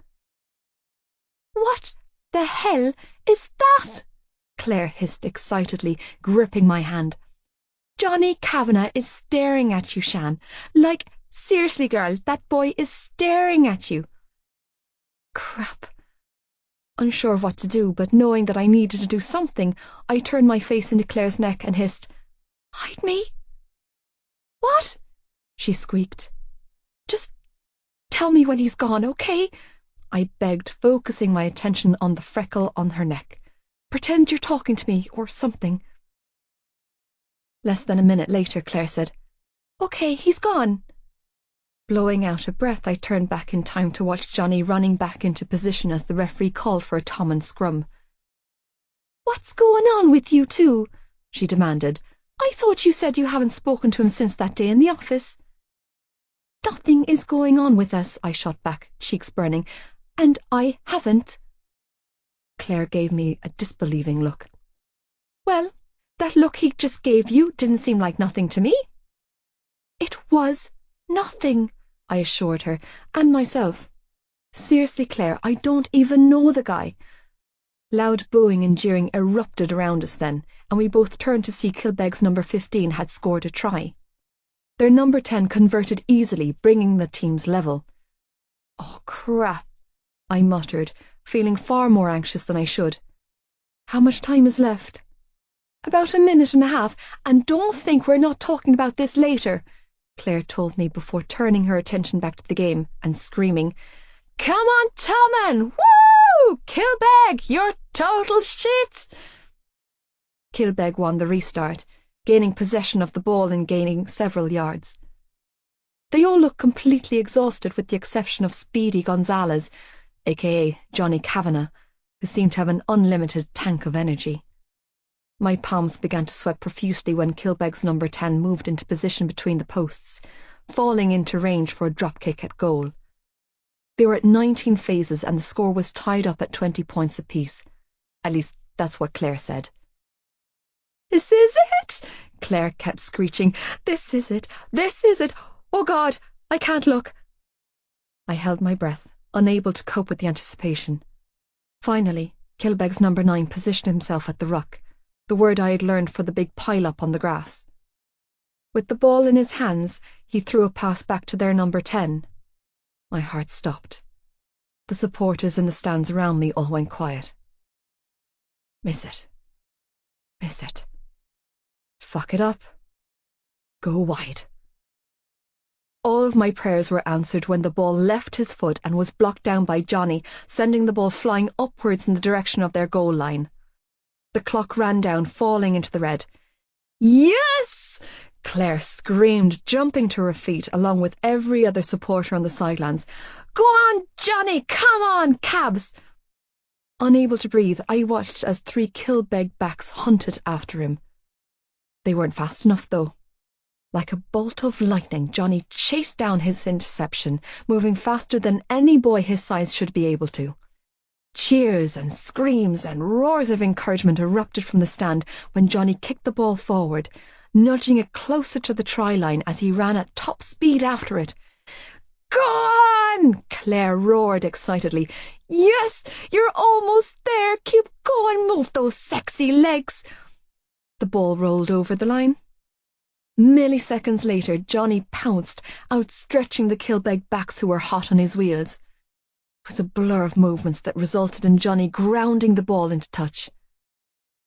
"What the hell is that?" Claire hissed excitedly, gripping my hand. "Johnny Kavanagh is staring at you, Shan. Like, seriously, girl, that boy is staring at you." Crap. Unsure of what to do, but knowing that I needed to do something, I turned my face into Claire's neck and hissed, "Hide me?" "What?" she squeaked. "Just tell me when he's gone, okay?" I begged, focusing my attention on the freckle on her neck. "Pretend you're talking to me, or something." Less than a minute later, Claire said, "Okay, he's gone." Blowing out a breath, I turned back in time to watch Johnny running back into position as the referee called for a Tommen scrum. "What's going on with you two?" she demanded. "I thought you said you haven't spoken to him since that day in the office." "Nothing is going on with us," I shot back, cheeks burning, "and I haven't." Claire gave me a disbelieving look. "Well, that look he just gave you didn't seem like nothing to me." "It was nothing," I assured her, and myself. "Seriously, Claire, I don't even know the guy." Loud booing and jeering erupted around us then, and we both turned to see Kilbegg's number 15 had scored a try. Their number 10 converted easily, bringing the teams level. "Oh, crap," I muttered, feeling far more anxious than I should. "How much time is left?" About a minute and a half, and don't think we're not talking about this later, Claire told me before turning her attention back to the game and screaming, "Come on, Tommen! Woo! Kilbeg, you're total shit!" Kilbeg won the restart, gaining possession of the ball and gaining several yards. They all looked completely exhausted with the exception of Speedy Gonzalez, aka Johnny Kavanagh, who seemed to have an unlimited tank of energy. My palms began to sweat profusely when Kilbeg's number 10 moved into position between the posts, falling into range for a drop kick at goal. They were at 19 phases and the score was tied up at 20 points apiece. At least that's what Claire said. "This is it!" Claire kept screeching. "This is it! This is it! Oh God, I can't look!" I held my breath, unable to cope with the anticipation. Finally, Kilbeg's number 9 positioned himself at the ruck, the word I had learned for the big pile-up on the grass. With the ball in his hands, he threw a pass back to their number 10. My heart stopped. The supporters in the stands around me all went quiet. Miss it. Miss it. Fuck it up. Go wide. All of my prayers were answered when the ball left his foot and was blocked down by Johnny, sending the ball flying upwards in the direction of their goal line. The clock ran down, falling into the red. "Yes!" Claire screamed, jumping to her feet along with every other supporter on the sidelines. "Go on, Johnny! Come on, Cabs!" Unable to breathe, I watched as 3 Kilbeg backs hunted after him. They weren't fast enough, though. Like a bolt of lightning, Johnny chased down his interception, moving faster than any boy his size should be able to. Cheers and screams and roars of encouragement erupted from the stand when Johnny kicked the ball forward, nudging it closer to the try line as he ran at top speed after it. "Go on!" Claire roared excitedly. "Yes, you're almost there. Keep going. Move those sexy legs." The ball rolled over the line. Milliseconds later, Johnny pounced, outstretching the Kilbeg backs who were hot on his wheels. It was a blur of movements that resulted in Johnny grounding the ball into touch.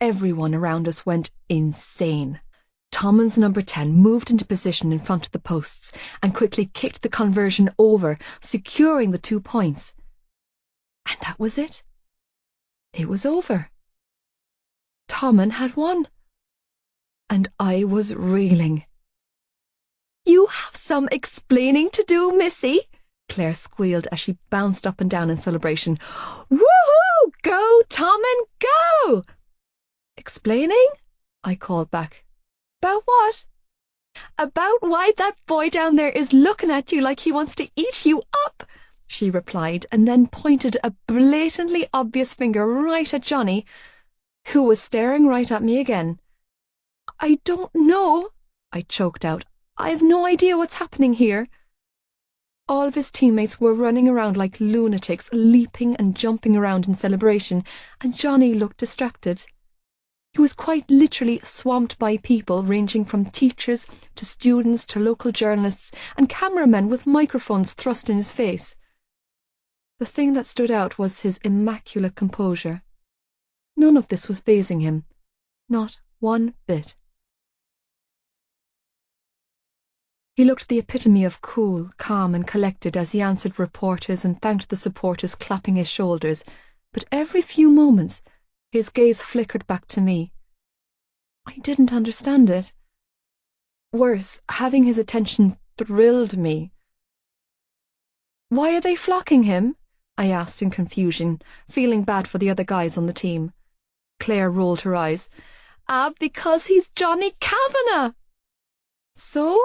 Everyone around us went insane. Tommen's number 10 moved into position in front of the posts and quickly kicked the conversion over, securing the 2 points. And that was it. It was over. Tommen had won. And I was reeling. "You have some explaining to do, Missy," Claire squealed as she bounced up and down in celebration. "Woohoo! Go, Tommen, go!" "Explaining?" I called back. "About what?" "About why that boy down there is looking at you like he wants to eat you up," she replied, and then pointed a blatantly obvious finger right at Johnny, who was staring right at me again. "I don't know," I choked out. "I've no idea what's happening here." All of his teammates were running around like lunatics, leaping and jumping around in celebration, and Johnny looked distracted. He was quite literally swamped by people ranging from teachers to students to local journalists and cameramen with microphones thrust in his face. The thing that stood out was his immaculate composure. None of this was fazing him. Not one bit. He looked the epitome of cool, calm, and collected as he answered reporters and thanked the supporters clapping his shoulders, but every few moments his gaze flickered back to me. I didn't understand it. Worse, having his attention thrilled me. "Why are they flocking him?" I asked in confusion, feeling bad for the other guys on the team. Claire rolled her eyes. Because he's Johnny Kavanagh." "So?"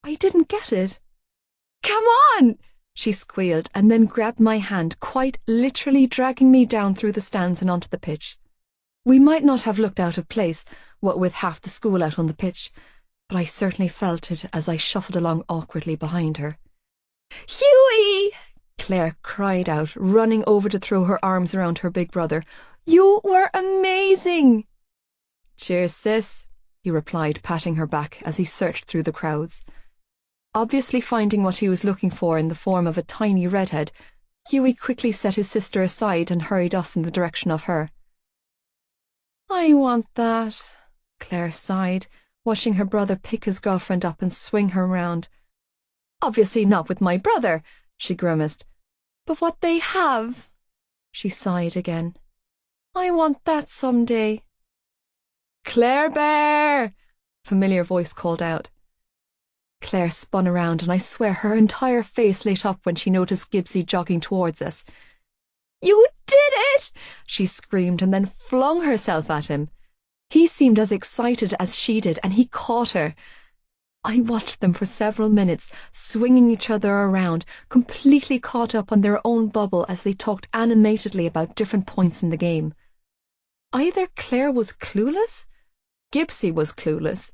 I didn't get it. "Come on!" she squealed, and then grabbed my hand, quite literally dragging me down through the stands and onto the pitch. We might not have looked out of place, what with half the school out on the pitch, but I certainly felt it as I shuffled along awkwardly behind her. "Hughie!" Claire cried out, running over to throw her arms around her big brother. "You were amazing!" "Cheers, sis," he replied, patting her back as he searched through the crowds. Obviously finding what he was looking for in the form of a tiny redhead, Hughie quickly set his sister aside and hurried off in the direction of her. I want that, Claire sighed, watching her brother pick his girlfriend up and swing her round. Obviously not with my brother, she grimaced. But what they have, she sighed again. I want that someday. Claire Bear! Familiar voice called out. Claire spun around, and I swear her entire face lit up when she noticed Gibbsy jogging towards us. You did it! She screamed and then flung herself at him. He seemed as excited as she did, and he caught her. I watched them for several minutes, swinging each other around, completely caught up on their own bubble as they talked animatedly about different points in the game. Either Claire was clueless, Gibbsy was clueless,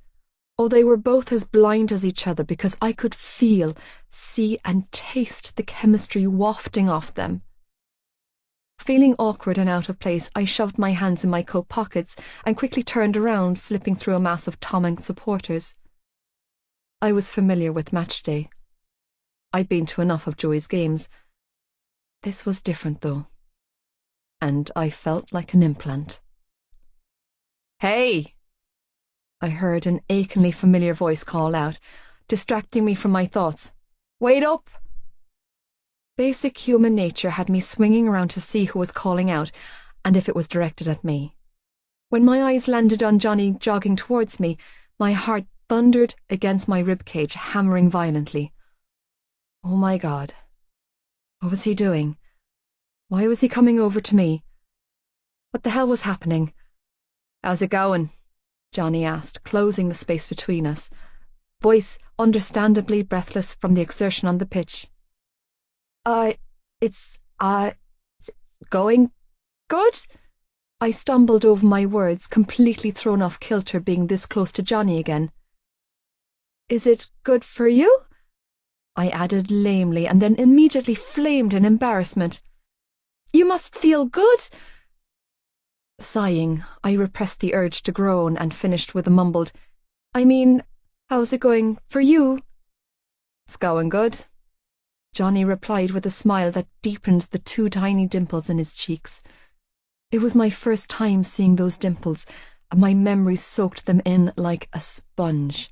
or they were both as blind as each other, because I could feel, see, and taste the chemistry wafting off them. Feeling awkward and out of place, I shoved my hands in my coat pockets and quickly turned around, slipping through a mass of Tom supporters. I was familiar with match day. I'd been to enough of Joey's games. This was different, though, and I felt like an implant. Hey! I heard an achingly familiar voice call out, distracting me from my thoughts. Wait up! Basic human nature had me swinging around to see who was calling out, and if it was directed at me. When my eyes landed on Johnny jogging towards me, my heart thundered against my ribcage, hammering violently. Oh my God. What was he doing? Why was he coming over to me? What the hell was happening? How's it going? Johnny asked, closing the space between us, voice understandably breathless from the exertion on the pitch. It's going good? I stumbled over my words, completely thrown off kilter being this close to Johnny again. Is it good for you? I added lamely, and then immediately flamed in embarrassment. You must feel good. Sighing, I repressed the urge to groan and finished with a mumbled, I mean, how's it going for you? It's going good, Johnny replied with a smile that deepened the 2 tiny dimples in his cheeks. It was my first time seeing those dimples, and my memory soaked them in like a sponge.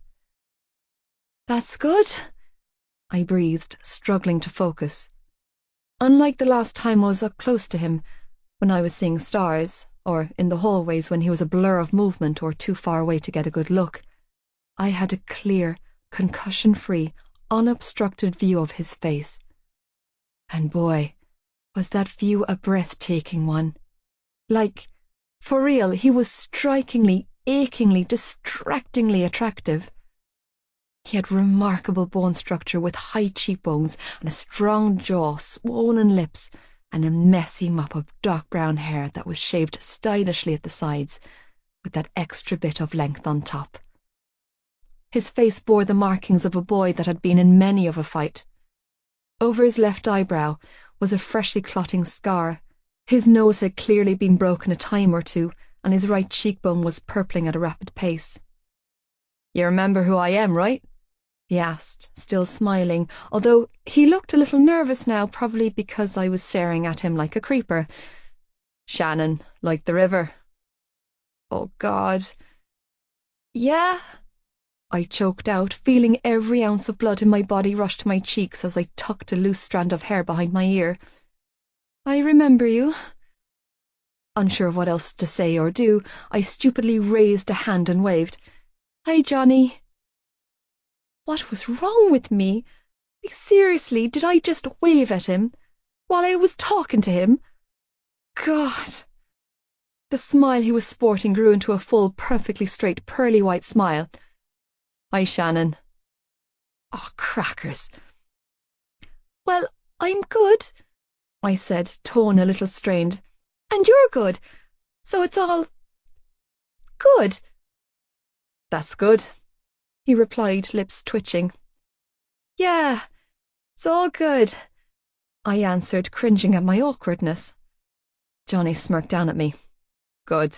That's good, I breathed, struggling to focus. Unlike the last time I was up close to him, when I was seeing stars, or in the hallways when he was a blur of movement or too far away to get a good look, I had a clear, concussion-free, unobstructed view of his face. And boy, was that view a breathtaking one. Like, for real, he was strikingly, achingly, distractingly attractive. He had remarkable bone structure with high cheekbones and a strong jaw, swollen lips, and a messy mop of dark brown hair that was shaved stylishly at the sides, with that extra bit of length on top. His face bore the markings of a boy that had been in many of a fight. Over his left eyebrow was a freshly clotting scar. His nose had clearly been broken a time or two, and his right cheekbone was purpling at a rapid pace. You remember who I am, right? He asked, still smiling, although he looked a little nervous now, probably because I was staring at him like a creeper. Shannon, like the river. Oh, God. Yeah, I choked out, feeling every ounce of blood in my body rush to my cheeks as I tucked a loose strand of hair behind my ear. I remember you. Unsure of what else to say or do, I stupidly raised a hand and waved. Hi, Johnny. What was wrong with me? Like, seriously, did I just wave at him while I was talking to him? God. The smile he was sporting grew into a full, perfectly straight, pearly white smile. Hi, Shannon. Oh, crackers. Well, I'm good, I said, tone a little strained. And you're good, so it's all good. That's good, he replied, lips twitching. Yeah, it's all good, I answered, cringing at my awkwardness. Johnny smirked down at me. Good.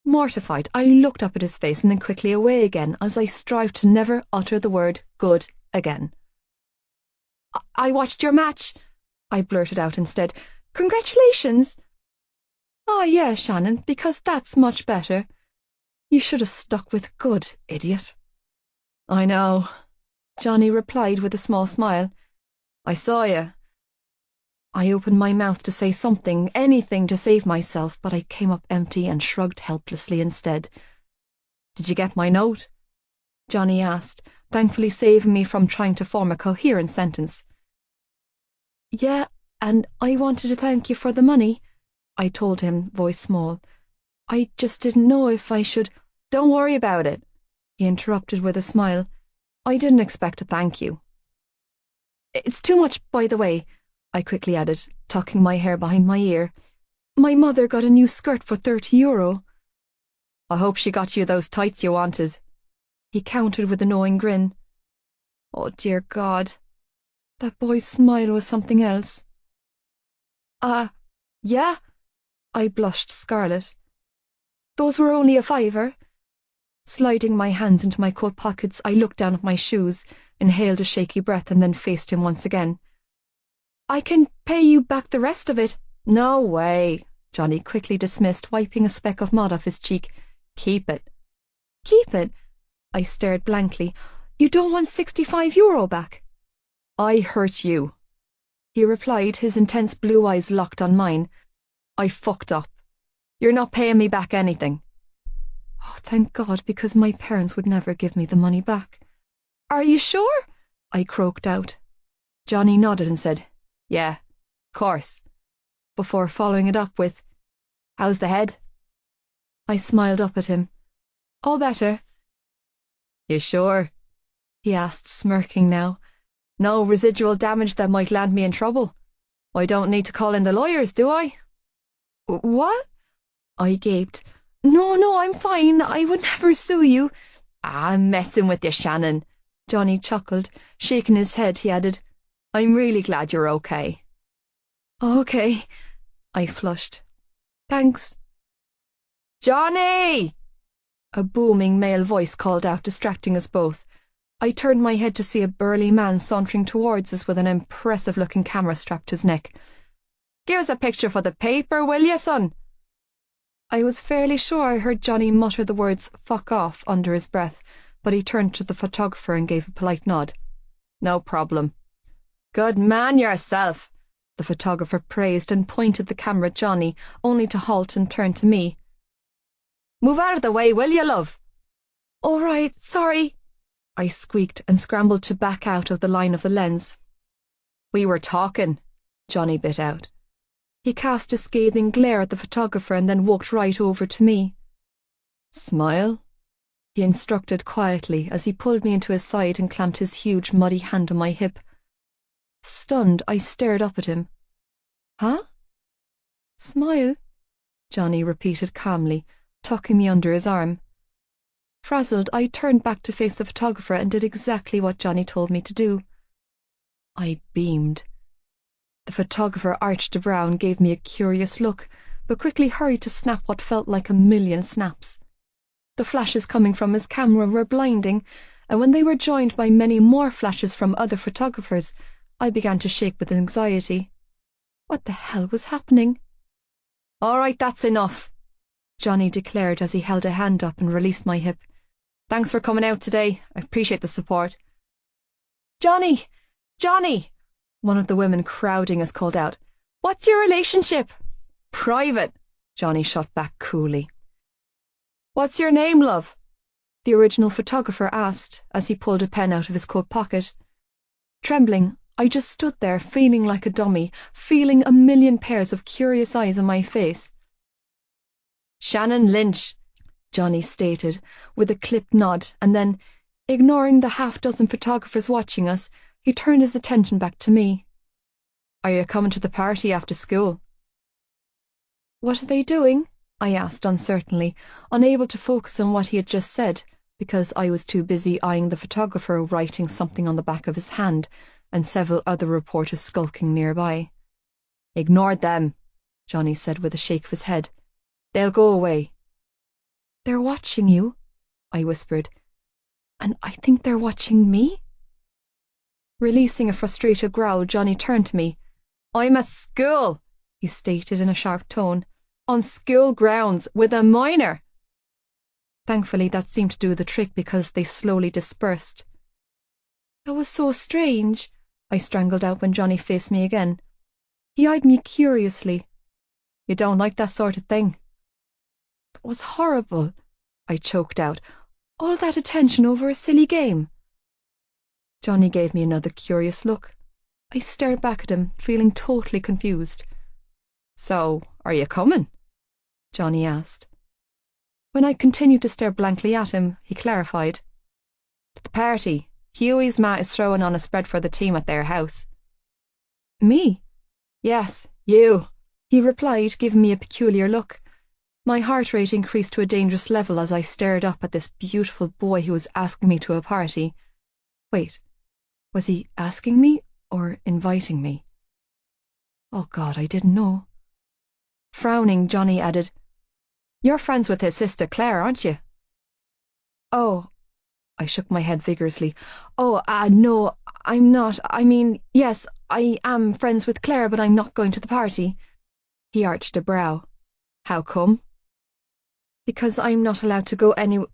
Mortified, I looked up at his face and then quickly away again as I strived to never utter the word good again. I watched your match, I blurted out instead. Congratulations. Ah, yeah, Shannon, because that's much better. You should have stuck with good, idiot. I know, Johnny replied with a small smile. I saw you. I opened my mouth to say something, anything to save myself, but I came up empty and shrugged helplessly instead. Did you get my note? Johnny asked, thankfully saving me from trying to form a coherent sentence. Yeah, and I wanted to thank you for the money, I told him, voice small. I just didn't know if I should. Don't worry about it, he interrupted with a smile. I didn't expect to thank you. It's too much, by the way, I quickly added, tucking my hair behind my ear. My mother got a new skirt for €30. I hope she got you those tights you wanted, he countered with a knowing grin. Oh, dear God. That boy's smile was something else. Yeah? I blushed scarlet. Those were only a £5. Sliding my hands into my coat pockets, I looked down at my shoes, inhaled a shaky breath, and then faced him once again. I can pay you back the rest of it. No way, Johnny quickly dismissed, wiping a speck of mud off his cheek. Keep it. Keep it? I stared blankly. You don't want €65 back? I hurt you, he replied, his intense blue eyes locked on mine. I fucked up. You're not paying me back anything. Oh, thank God, because my parents would never give me the money back. Are you sure? I croaked out. Johnny nodded and said, Yeah, of course, before following it up with, How's the head? I smiled up at him. All better. You sure? He asked, smirking now. No residual damage that might land me in trouble. I don't need to call in the lawyers, do I? What? I gaped. No, I'm fine. I would never sue you. I'm messing with you, Shannon. Johnny chuckled. Shaking his head, he added, I'm really glad you're okay. Okay, I flushed. Thanks. Johnny! A booming male voice called out, distracting us both. I turned my head to see a burly man sauntering towards us with an impressive-looking camera strapped to his neck. Give us a picture for the paper, will you, son? I was fairly sure I heard Johnny mutter the words "fuck off" under his breath, but he turned to the photographer and gave a polite nod. No problem. Good man yourself, the photographer praised and pointed the camera at Johnny, only to halt and turn to me. Move out of the way, will you, love? All right, sorry, I squeaked and scrambled to back out of the line of the lens. We were talking, Johnny bit out. He cast a scathing glare at the photographer and then walked right over to me. Smile, he instructed quietly as he pulled me into his side and clamped his huge, muddy hand on my hip. Stunned, I stared up at him. Huh? Smile, Johnny repeated calmly, tucking me under his arm. Frazzled, I turned back to face the photographer and did exactly what Johnny told me to do. I beamed. The photographer arched a brow and gave me a curious look, but quickly hurried to snap what felt like a million snaps. The flashes coming from his camera were blinding, and when they were joined by many more flashes from other photographers, I began to shake with anxiety. What the hell was happening? All right, that's enough, Johnny declared as he held a hand up and released my hip. Thanks for coming out today. I appreciate the support. Johnny! Johnny! One of the women crowding us called out. What's your relationship? Private, Johnny shot back coolly. What's your name, love? The original photographer asked as he pulled a pen out of his coat pocket. Trembling, I just stood there feeling like a dummy, feeling a million pairs of curious eyes on my face. Shannon Lynch, Johnny stated, with a clipped nod, and then, ignoring the half-dozen photographers watching us, he turned his attention back to me. Are you coming to the party after school? What are they doing? I asked uncertainly, unable to focus on what he had just said, because I was too busy eyeing the photographer writing something on the back of his hand, and several other reporters skulking nearby. Ignore them, Johnny said with a shake of his head. They'll go away. They're watching you, I whispered. And I think they're watching me? Releasing a frustrated growl, Johnny turned to me. I'm at school, he stated in a sharp tone. On school grounds with a minor. Thankfully, that seemed to do the trick because they slowly dispersed. That was so strange, I strangled out when Johnny faced me again. He eyed me curiously. You don't like that sort of thing? That was horrible, I choked out. All that attention over a silly game. Johnny gave me another curious look. I stared back at him, feeling totally confused. So, are you coming? Johnny asked. When I continued to stare blankly at him, he clarified. To the party. Hughie's ma is throwing on a spread for the team at their house. Me? Yes, you, he replied, giving me a peculiar look. My heart rate increased to a dangerous level as I stared up at this beautiful boy who was asking me to a party. Wait, was he asking me or inviting me? Oh God, I didn't know. Frowning, Johnny added, You're friends with his sister Claire, aren't you? Oh, I shook my head vigorously. Oh, no, I'm not. I mean, yes, I am friends with Claire, but I'm not going to the party. He arched a brow. How come? Because I'm not allowed to go anywhere.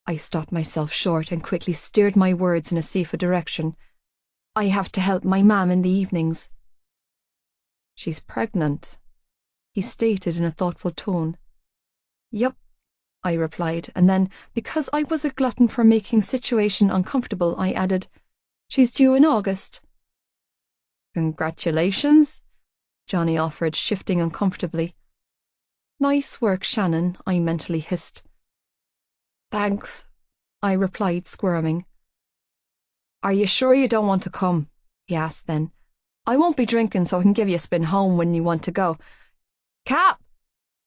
I stopped myself short and quickly steered my words in a safer direction. I have to help my mum in the evenings. She's pregnant, he stated in a thoughtful tone. Yup, I replied, and then, because I was a glutton for making situation uncomfortable, I added, She's due in August. Congratulations, Johnny offered, shifting uncomfortably. Nice work, Shannon, I mentally hissed. Thanks, I replied, squirming. Are you sure you don't want to come? He asked then. I won't be drinking, so I can give you a spin home when you want to go. Cap!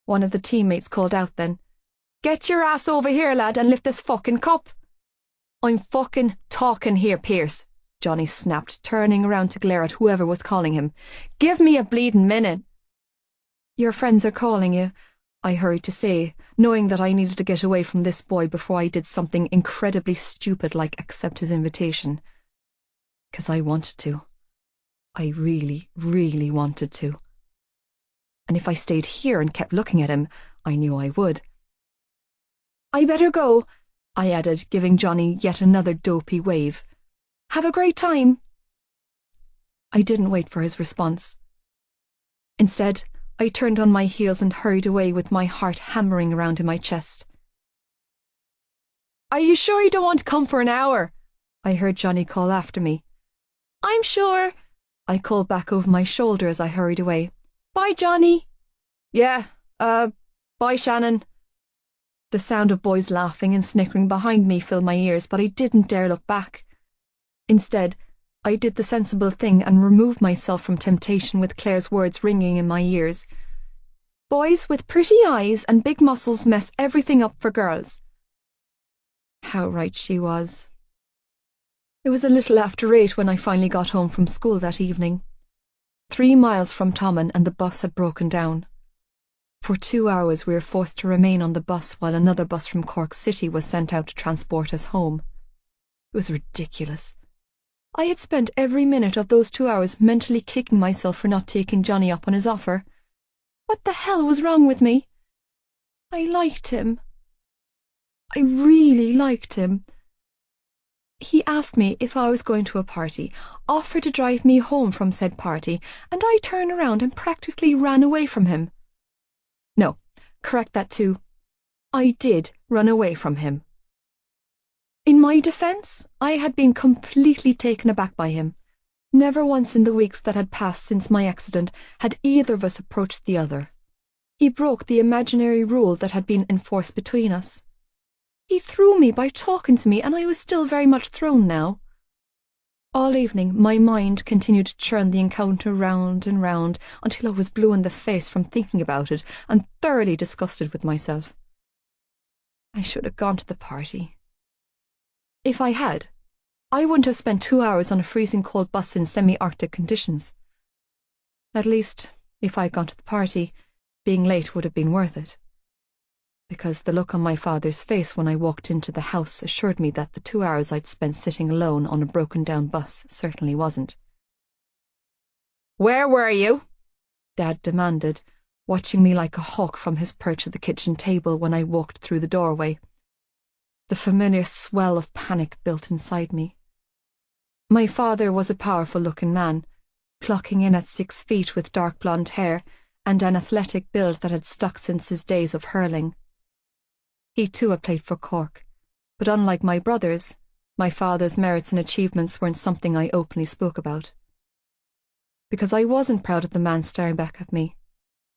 One of the teammates called out then. Get your ass over here, lad, and lift this fucking cup. I'm fucking talking here, Pierce, Johnny snapped, turning around to glare at whoever was calling him. Give me a bleeding minute. Your friends are calling you, I hurried to say, knowing that I needed to get away from this boy before I did something incredibly stupid like accept his invitation. 'Cause I wanted to. I really, really wanted to. And if I stayed here and kept looking at him, I knew I would. I better go, I added, giving Johnny yet another dopey wave. Have a great time. I didn't wait for his response. Instead, I turned on my heels and hurried away with my heart hammering around in my chest. Are you sure you don't want to come for an hour? I heard Johnny call after me. I'm sure, I called back over my shoulder as I hurried away. Bye, Johnny. Yeah, bye, Shannon. The sound of boys laughing and snickering behind me filled my ears, but I didn't dare look back. Instead, I did the sensible thing and removed myself from temptation with Claire's words ringing in my ears. Boys with pretty eyes and big muscles mess everything up for girls. How right she was. It was a little after 8 when I finally got home from school that evening. 3 miles from Tommen, and the bus had broken down. For 2 hours we were forced to remain on the bus while another bus from Cork City was sent out to transport us home. It was ridiculous. I had spent every minute of those 2 hours mentally kicking myself for not taking Johnny up on his offer. What the hell was wrong with me? I liked him. I really liked him. He asked me if I was going to a party, offered to drive me home from said party, and I turned around and practically ran away from him. No, correct that too. I did run away from him. In my defense, I had been completely taken aback by him. Never once in the weeks that had passed since my accident had either of us approached the other. He broke the imaginary rule that had been enforced between us. He threw me by talking to me, and I was still very much thrown now. All evening my mind continued to churn the encounter round and round until I was blue in the face from thinking about it and thoroughly disgusted with myself. I should have gone to the party. If I had, I wouldn't have spent 2 hours on a freezing cold bus in semi-Arctic conditions. At least, if I had gone to the party, being late would have been worth it. Because the look on my father's face when I walked into the house assured me that the 2 hours I'd spent sitting alone on a broken-down bus certainly wasn't. "Where were you?" Dad demanded, watching me like a hawk from his perch at the kitchen table when I walked through the doorway. The familiar swell of panic built inside me. My father was a powerful-looking man, clocking in at 6 feet with dark blonde hair and an athletic build that had stuck since his days of hurling. He too had played for Cork, but unlike my brothers, my father's merits and achievements weren't something I openly spoke about. Because I wasn't proud of the man staring back at me.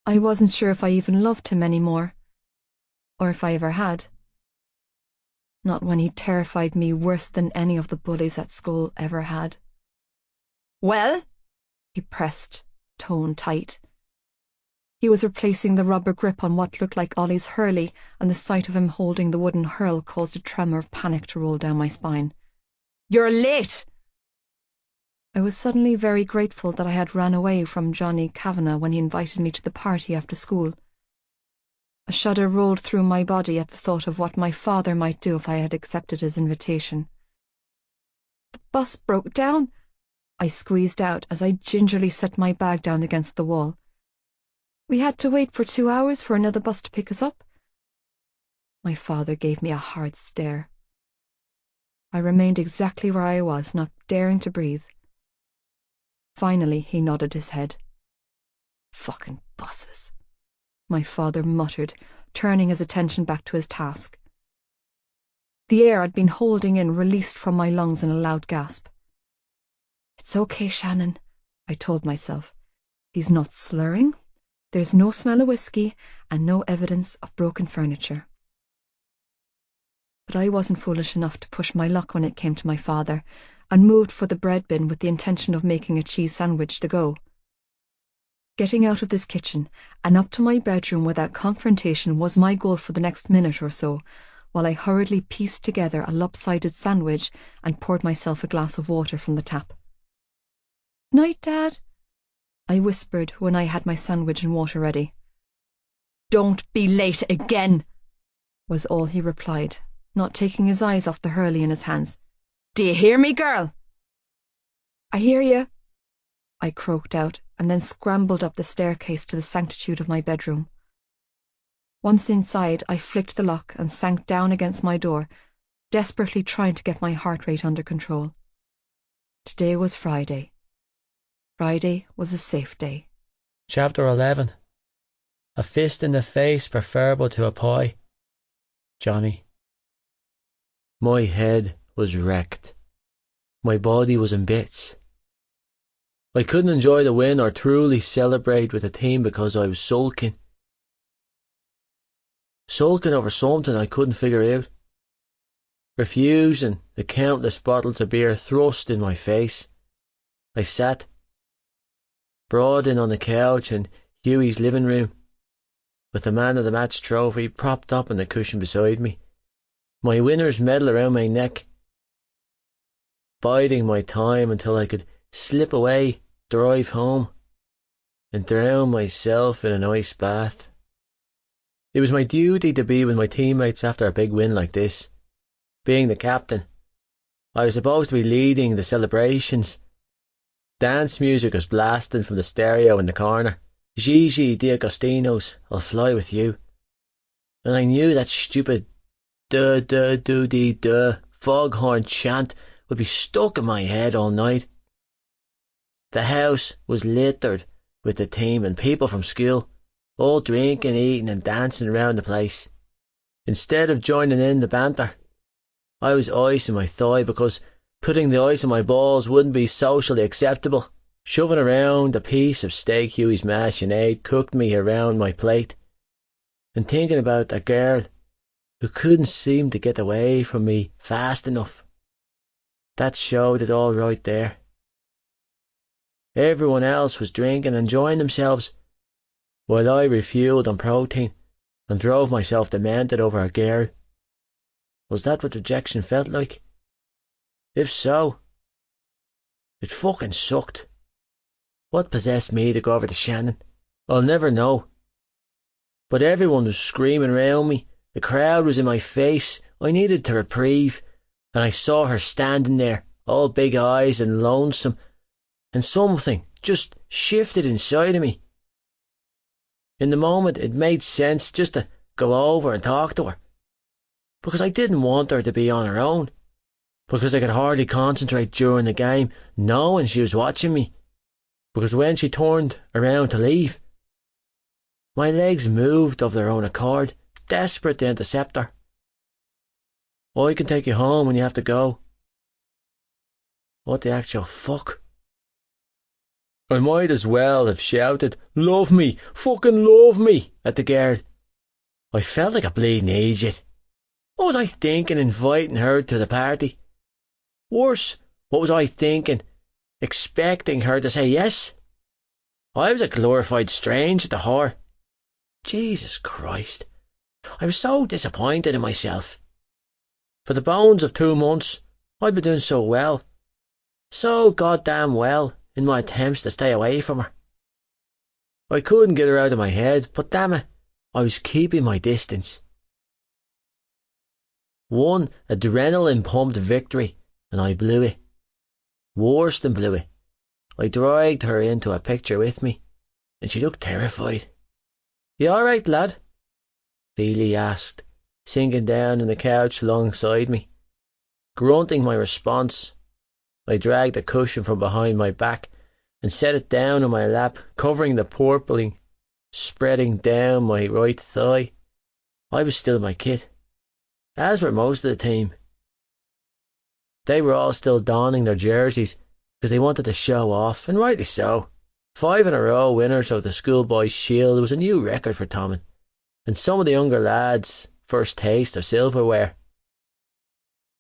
I wasn't sure if I even loved him anymore, or if I ever had. Not when he terrified me worse than any of the bullies at school ever had. "Well?" he pressed, tone tight. He was replacing the rubber grip on what looked like Ollie's hurley, and the sight of him holding the wooden hurl caused a tremor of panic to roll down my spine. "You're late!" I was suddenly very grateful that I had ran away from Johnny Kavanagh when he invited me to the party after school. A shudder rolled through my body at the thought of what my father might do if I had accepted his invitation. "The bus broke down," I squeezed out as I gingerly set my bag down against the wall. "We had to wait for 2 hours for another bus to pick us up." My father gave me a hard stare. I remained exactly where I was, not daring to breathe. Finally, he nodded his head. "Fucking buses," my father muttered, turning his attention back to his task. The air I'd been holding in released from my lungs in a loud gasp. "It's okay, Shannon," I told myself. "He's not slurring. There's no smell of whiskey and no evidence of broken furniture." But I wasn't foolish enough to push my luck when it came to my father, and moved for the bread bin with the intention of making a cheese sandwich to go. Getting out of this kitchen and up to my bedroom without confrontation was my goal for the next minute or so, while I hurriedly pieced together a lopsided sandwich and poured myself a glass of water from the tap. "Night, Dad," I whispered when I had my sandwich and water ready. "Don't be late again," was all he replied, not taking his eyes off the hurley in his hands. "Do you hear me, girl?" "I hear you," I croaked out, and then scrambled up the staircase to the sanctitude of my bedroom. Once inside, I flicked the lock and sank down against my door, desperately trying to get my heart rate under control. Today was Friday. Friday was a safe day. Chapter 11. A fist in the face preferable to a pie. Johnny. My head was wrecked. My body was in bits. I couldn't enjoy the win or truly celebrate with the team because I was sulking. Sulking over something I couldn't figure out. Refusing the countless bottles of beer thrust in my face. I sat, brooding on the couch in Hughie's living room, with the man of the match trophy propped up on the cushion beside me, my winner's medal around my neck, biding my time until I could slip away, drive home, and drown myself in an ice bath. It was my duty to be with my teammates after a big win like this. Being the captain, I was supposed to be leading the celebrations. Dance music was blasting from the stereo in the corner. Gigi D'Agostino's I'll Fly With You. And I knew that stupid duh foghorn chant would be stuck in my head all night. The house was littered with the team and people from school, all drinking, eating and dancing around the place. Instead of joining in the banter, I was icing my thigh because putting the ice on my balls wouldn't be socially acceptable. Shoving around a piece of steak Hughie's machinade cooked me around my plate, and thinking about a girl who couldn't seem to get away from me fast enough. That showed it all right there. Everyone else was drinking and enjoying themselves, while I refueled on protein and drove myself demented over a girl. Was that what rejection felt like? If so, it fucking sucked. What possessed me to go over to Shannon? I'll never know. But everyone was screaming round me. The crowd was in my face. I needed a reprieve, and I saw her standing there, all big eyes and lonesome, and something just shifted inside of me. In the moment it made sense just to go over and talk to her, because I didn't want her to be on her own, because I could hardly concentrate during the game knowing she was watching me, because when she turned around to leave, my legs moved of their own accord, desperate to intercept her. I can take you home when you have to go. What the actual fuck? I might as well have shouted, "Love me, fucking love me," at the girl. I felt like a bleeding idiot. What was I thinking inviting her to the party? Worse, what was I thinking expecting her to say yes? I was a glorified stranger to her. Jesus Christ. I was so disappointed in myself. For the bones of 2 months, I'd been doing so well. So goddamn well in my attempts to stay away from her. I couldn't get her out of my head, but damn it, I was keeping my distance. One adrenaline-pumped victory, and I blew it. Worse than blew it. I dragged her into a picture with me, and she looked terrified. "You all right, lad?" Feely asked, sinking down on the couch alongside me. Grunting my response, I dragged a cushion from behind my back and set it down on my lap, covering the purpling spreading down my right thigh. I was still in my kit, as were most of the team. They were all still donning their jerseys because they wanted to show off, and rightly so. 5 in a row winners of the Schoolboys' Shield was a new record for Tommen, and some of the younger lads' first taste of silverware.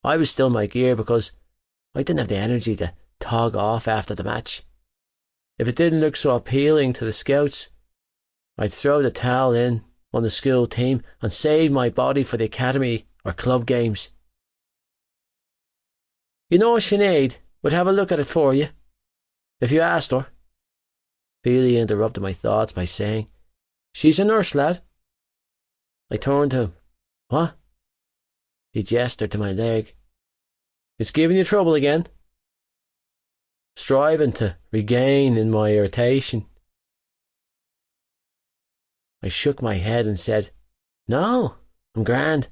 I was still in my gear because I didn't have the energy to tog off after the match. If it didn't look so appealing to the scouts, I'd throw the towel in on the school team and save my body for the academy or club games. "You know what Sinead would have a look at it for you, if you asked her." Feely interrupted my thoughts by saying, "She's a nurse, lad." I turned to him. "What?" He gestured to my leg. "It's giving you trouble again?" Striving to regain in my irritation, I shook my head and said, "No, I'm grand.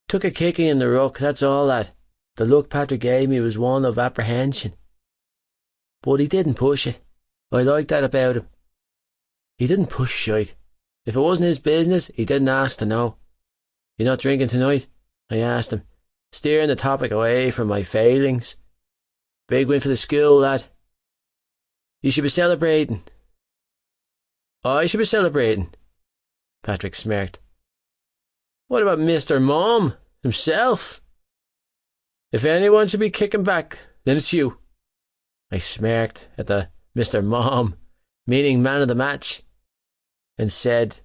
Took a kicking in the ruck, that's all, lad. The look Patrick gave me was one of apprehension. But he didn't push it. I liked that about him. He didn't push shite. If it wasn't his business, he didn't ask to know. You not drinking tonight?" I asked him, steering the topic away from my failings. "Big win for the school, lad. You should be celebrating." "I should be celebrating," Patrick smirked. "What about Mr. Mom himself? If anyone should be kicking back, then it's you." I smirked at the Mr. Mom, meaning man of the match, and said,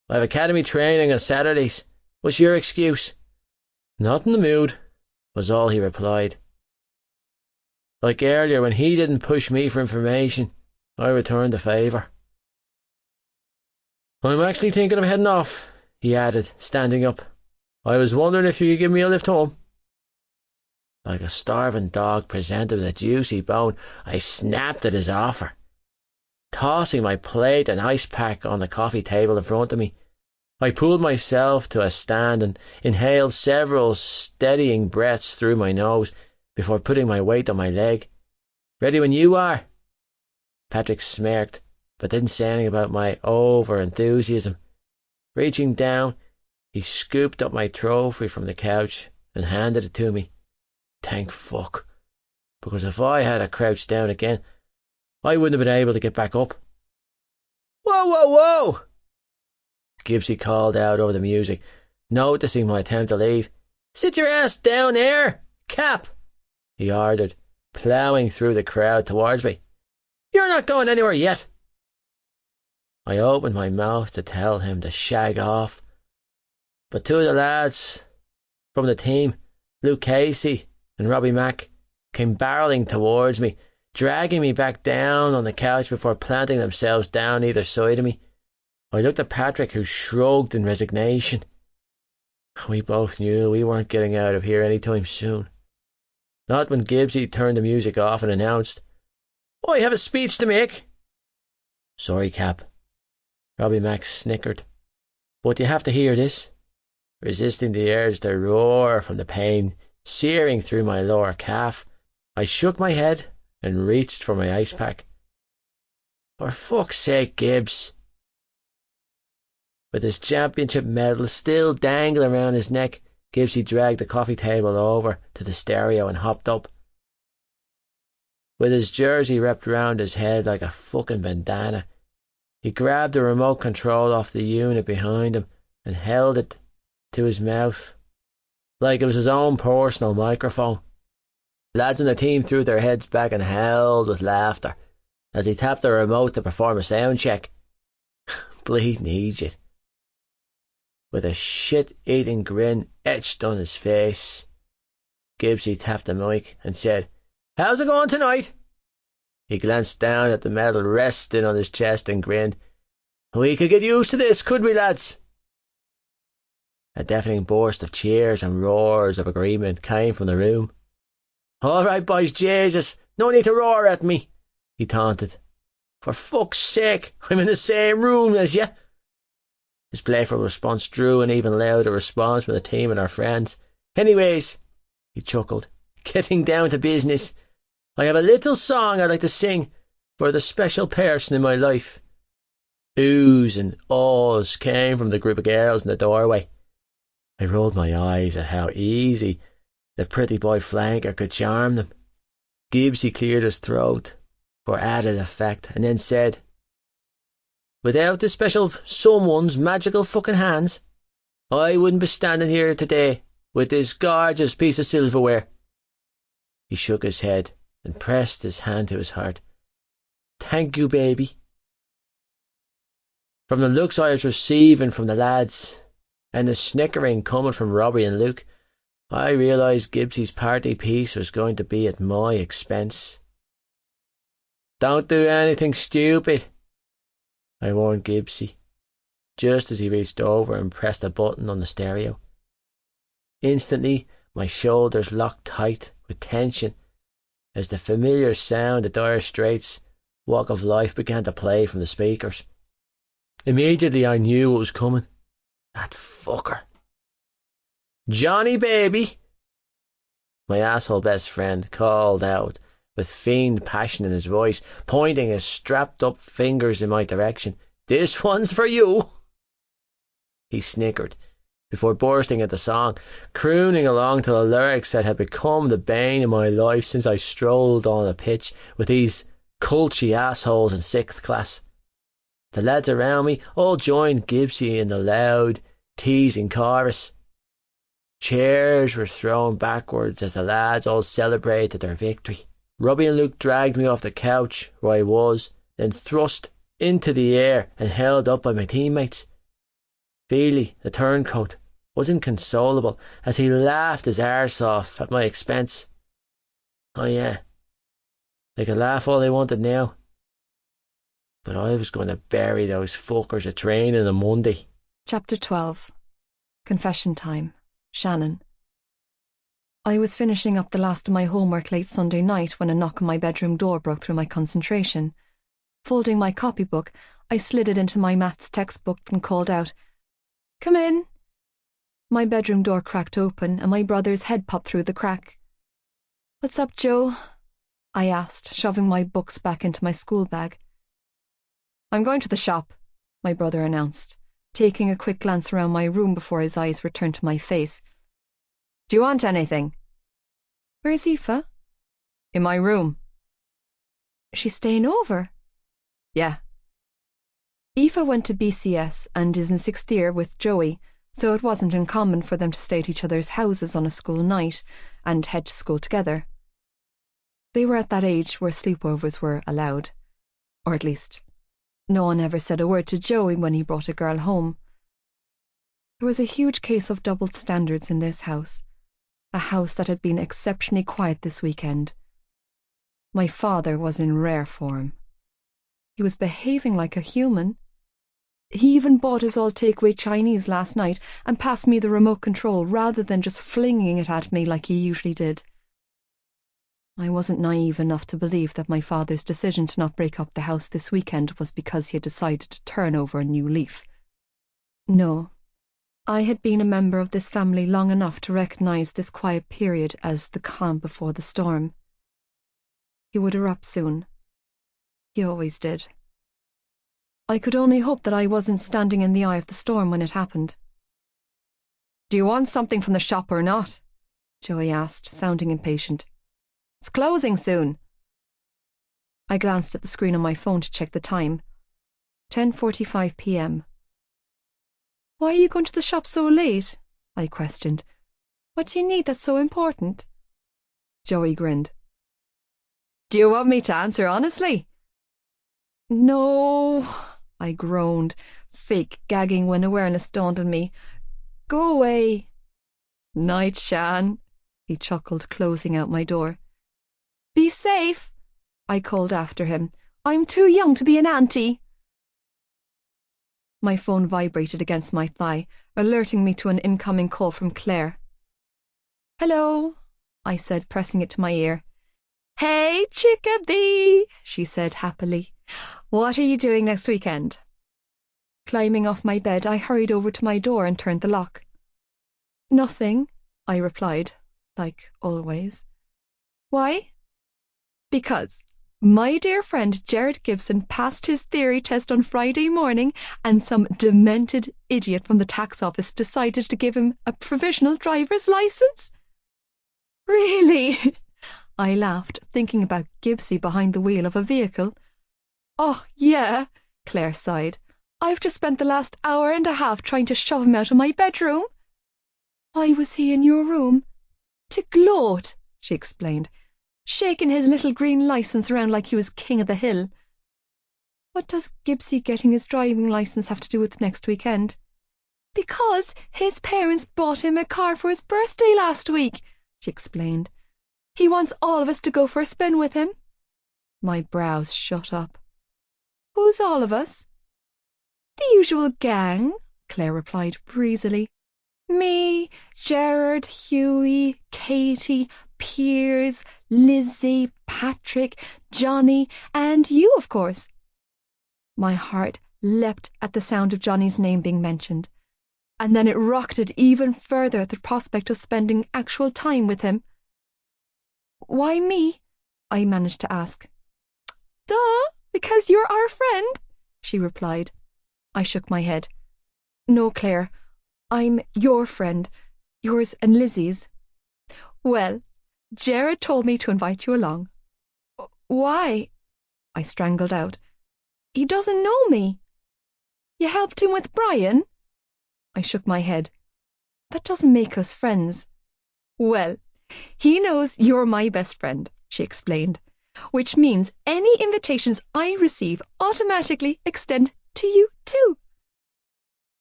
"I have academy training on Saturdays. What's your excuse?" "Not in the mood," was all he replied. Like earlier when he didn't push me for information, I returned the favour. "I'm actually thinking of heading off," he added, standing up. "I was wondering if you could give me a lift home." Like a starving dog presented with a juicy bone, I snapped at his offer. Tossing my plate and ice pack on the coffee table in front of me, I pulled myself to a stand and inhaled several steadying breaths through my nose before putting my weight on my leg. "Ready when you are." Patrick smirked, but didn't say anything about my over-enthusiasm. Reaching down, he scooped up my trophy from the couch and handed it to me. Thank fuck, because if I had crouched down again, I wouldn't have been able to get back up. "Whoa, whoa, whoa!" Gibbsy called out over the music, noticing my attempt to leave. "Sit your ass down there, Cap," he ordered, ploughing through the crowd towards me. "You're not going anywhere yet." I opened my mouth to tell him to shag off, but 2 of the lads from the team, Luke Casey and Robbie Mack, came barrelling towards me, dragging me back down on the couch before planting themselves down either side of me. I looked at Patrick, who shrugged in resignation. We both knew we weren't getting out of here any time soon. Not when Gibbsy turned the music off and announced, "I have a speech to make." "Sorry, Cap." Robbie Mac snickered. But you have to hear this. Resisting the urge to roar from the pain searing through my lower calf, I shook my head and reached for my ice pack. For fuck's sake, Gibbs. With his championship medal still dangling around his neck, Gibbsy dragged the coffee table over to the stereo and hopped up. With his jersey wrapped round his head like a fucking bandana, he grabbed the remote control off the unit behind him and held it to his mouth like it was his own personal microphone. Lads in the team threw their heads back and howled with laughter as he tapped the remote to perform a sound check. Bleeding Egypt. With a shit-eating grin etched on his face, Gibbsy tapped the mic and said, "How's it going tonight?" He glanced down at the medal resting on his chest and grinned. "We could get used to this, could we, lads?" A deafening burst of cheers and roars of agreement came from the room. "All right, boys, Jesus, no need to roar at me," he taunted. "For fuck's sake, I'm in the same room as you." His playful response drew an even louder response from the team and our friends. "Anyways," he chuckled, "getting down to business, I have a little song I'd like to sing for the special person in my life." Oohs and ahs came from the group of girls in the doorway. I rolled my eyes at how easy the pretty boy flanker could charm them. Gibbsy cleared his throat for added effect and then said, "Without the special someone's magical fucking hands, I wouldn't be standing here today with this gorgeous piece of silverware." He shook his head and pressed his hand to his heart. "Thank you, baby." From the looks I was receiving from the lads, and the snickering coming from Robbie and Luke, I realised Gibbsy's party piece was going to be at my expense. "Don't do anything stupid," I warned Gibbsy, just as he reached over and pressed a button on the stereo. Instantly my shoulders locked tight with tension as the familiar sound of Dire Straits' Walk of Life began to play from the speakers. Immediately I knew what was coming. That fucker. "Johnny, baby," my asshole best friend called out with fiend passion in his voice, pointing his strapped-up fingers in my direction. "This one's for you." He snickered before bursting into song, crooning along to the lyrics that had become the bane of my life since I strolled on a pitch with these culchy assholes in 6th class. The lads around me all joined Gibbsy in the loud, teasing chorus. Chairs were thrown backwards as the lads all celebrated their victory. Robbie and Luke dragged me off the couch where I was, then thrust into the air and held up by my teammates. Feely, the turncoat, was inconsolable as he laughed his arse off at my expense. Oh yeah, they could laugh all they wanted now, but I was going to bury those fuckers at training on Monday. Chapter 12. Confession Time. Shannon. I was finishing up the last of my homework late Sunday night when a knock on my bedroom door broke through my concentration. Folding my copybook, I slid it into my maths textbook and called out, "Come in." My bedroom door cracked open and my brother's head popped through the crack. "What's up, Joe?" I asked, shoving my books back into my school bag. "I'm going to the shop," my brother announced, taking a quick glance around my room before his eyes returned to my face. "Do you want anything?" "Where's Aoife?" "In my room." "She's staying over?" "Yeah." Aoife went to BCS and is in 6th year with Joey, so it wasn't uncommon for them to stay at each other's houses on a school night and head to school together. They were at that age where sleepovers were allowed, or at least no one ever said a word to Joey when he brought a girl home. There was a huge case of doubled standards in this house, a house that had been exceptionally quiet this weekend. My father was in rare form. He was behaving like a human. He even bought us all takeaway Chinese last night and passed me the remote control rather than just flinging it at me like he usually did. I wasn't naive enough to believe that my father's decision to not break up the house this weekend was because he had decided to turn over a new leaf. No, I had been a member of this family long enough to recognize this quiet period as the calm before the storm. He would erupt soon. He always did. I could only hope that I wasn't standing in the eye of the storm when it happened. "Do you want something from the shop or not?" Joey asked, sounding impatient. "It's closing soon." I glanced at the screen on my phone to check the time. 10:45 p.m. "Why are you going to the shop so late?" I questioned. "What do you need that's so important?" Joey grinned. "Do you want me to answer honestly?" "No," I groaned, fake gagging when awareness dawned on me. "Go away." "Night, Shan," he chuckled, closing out my door. "Be safe," I called after him. "I'm too young to be an auntie." My phone vibrated against my thigh, alerting me to an incoming call from Claire. "Hello," I said, pressing it to my ear. "Hey, chickabee," she said happily. "What are you doing next weekend?" Climbing off my bed, I hurried over to my door and turned the lock. "Nothing," I replied, like always. "Why?" "Because my dear friend Jared Gibson passed his theory test on Friday morning, and some demented idiot from the tax office decided to give him a provisional driver's license." "Really?" I laughed, thinking about Gibbsy behind the wheel of a vehicle. "Oh, yeah," Claire sighed. "I've just spent the last hour and a half trying to shove him out of my bedroom." "Why was he in your room?" "To gloat," she explained, shaking his little green license around like he was king of the hill. "What does Gibbsy getting his driving license have to do with next weekend?" "Because his parents bought him a car for his birthday last week," she explained. "He wants all of us to go for a spin with him." My brows shut up. "Who's all of us?" "The usual gang," Claire replied breezily. "Me, Gerard, Hughie, Katie, Piers, Lizzie, Patrick, Johnny, and you, of course." My heart leapt at the sound of Johnny's name being mentioned, and then it rocketed even further at the prospect of spending actual time with him. "Why me?" I managed to ask. "Duh, because you're our friend," she replied. I shook my head. "No, Claire, I'm your friend, yours and Lizzie's." "Well, Jared told me to invite you along." "Why?" I strangled out. "He doesn't know me." "You helped him with Brian?" I shook my head. "That doesn't make us friends." "Well, he knows you're my best friend," she explained, "which means any invitations I receive automatically extend to you too."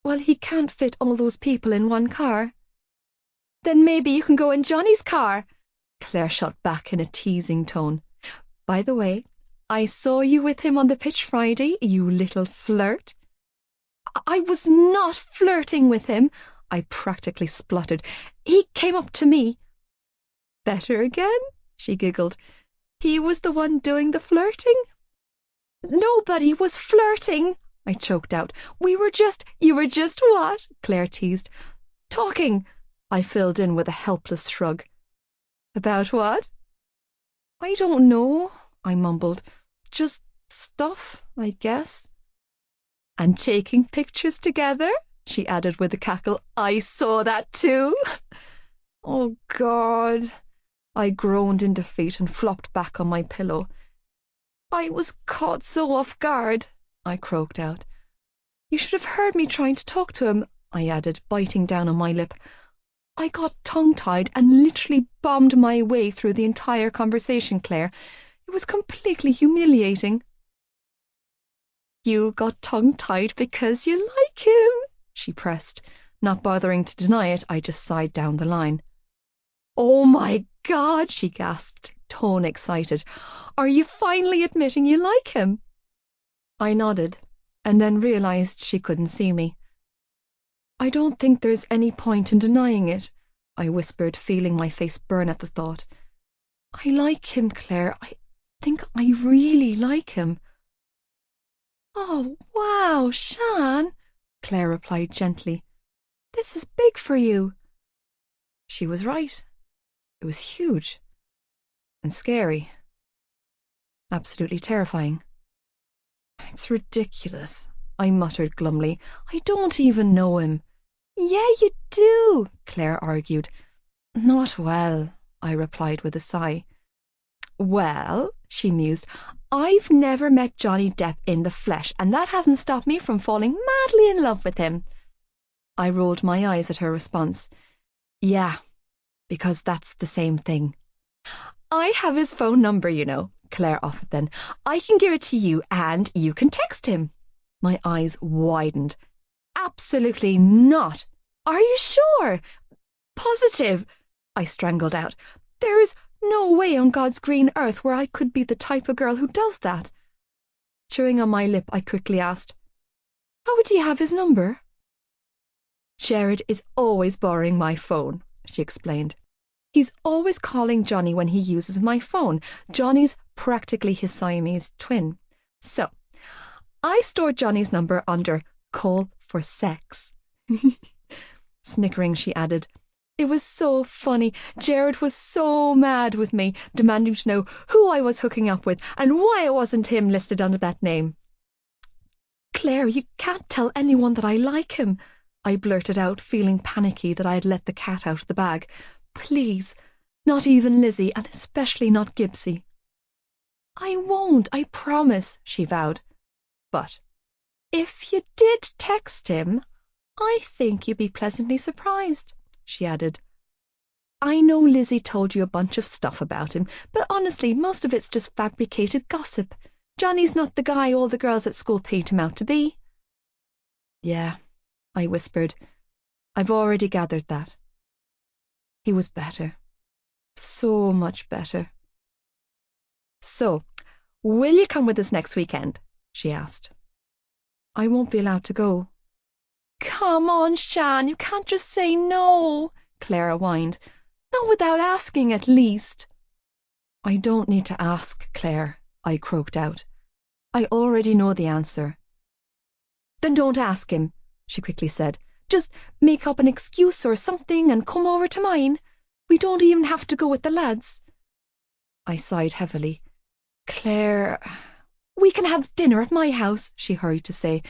"Well, he can't fit all those people in one car." "Then maybe you can go in Johnny's car," Claire shot back in a teasing tone. "By the way, I saw you with him on the pitch Friday, you little flirt." "I was not flirting with him," I practically spluttered. "He came up to me." "Better again?" she giggled. "He was the one doing the flirting?" "Nobody was flirting," I choked out. "You were just what?" Claire teased. "Talking," I filled in with a helpless shrug. "About what?" "I don't know," I mumbled. "Just stuff, I guess." "And taking pictures together," she added with a cackle. "I saw that too." "Oh, God." I groaned in defeat and flopped back on my pillow. "I was caught so off guard," I croaked out. "You should have heard me trying to talk to him," I added, biting down on my lip. "I got tongue-tied and literally bombed my way through the entire conversation, Claire. It was completely humiliating." "You got tongue-tied because you like him," she pressed. Not bothering to deny it, I just sighed down the line. "Oh my God," she gasped, tone excited. "Are you finally admitting you like him?" I nodded, and then realized she couldn't see me. "I don't think there's any point in denying it," I whispered, feeling my face burn at the thought. I like him, Claire. I think I really like him. Oh, wow, Shan, Claire replied gently. This is big for you. She was right. It was huge and scary. Absolutely terrifying. It's ridiculous, I muttered glumly. I don't even know him. Yeah, you do, Claire argued. Not well, I replied with a sigh. Well, she mused, I've never met Johnny Depp in the flesh, and that hasn't stopped me from falling madly in love with him. I rolled my eyes at her response. Yeah, because that's the same thing. I have his phone number, you know, Claire offered then. I can give it to you and you can text him. My eyes widened. Absolutely not. Are you sure? Positive, I strangled out. There is no way on God's green earth where I could be the type of girl who does that. Chewing on my lip, I quickly asked, how would you have his number? Jared is always borrowing my phone, she explained. He's always calling Johnny when he uses my phone. Johnny's practically his Siamese twin. So, I stored Johnny's number under call for sex. Snickering, she added, it was so funny. Jared was so mad with me, demanding to know who I was hooking up with and why it wasn't him listed under that name. Claire, you can't tell anyone that I like him, I blurted out, feeling panicky that I had let the cat out of the bag. Please, not even Lizzie, and especially not Gibbsy. I won't, I promise, she vowed. But if you did text him, I think you'd be pleasantly surprised, she added. I know Lizzie told you a bunch of stuff about him, but honestly, most of it's just fabricated gossip. Johnny's not the guy all the girls at school paid him out to be. Yeah, I whispered. I've already gathered that. He was better. So much better. So, will you come with us next weekend? She asked. I won't be allowed to go. Come on, Shan, you can't just say no, Clara whined. Not without asking, at least. I don't need to ask, Claire, I croaked out. I already know the answer. Then don't ask him, she quickly said. Just make up an excuse or something and come over to mine. We don't even have to go with the lads. I sighed heavily. Claire, we can have dinner at my house, she hurried to say.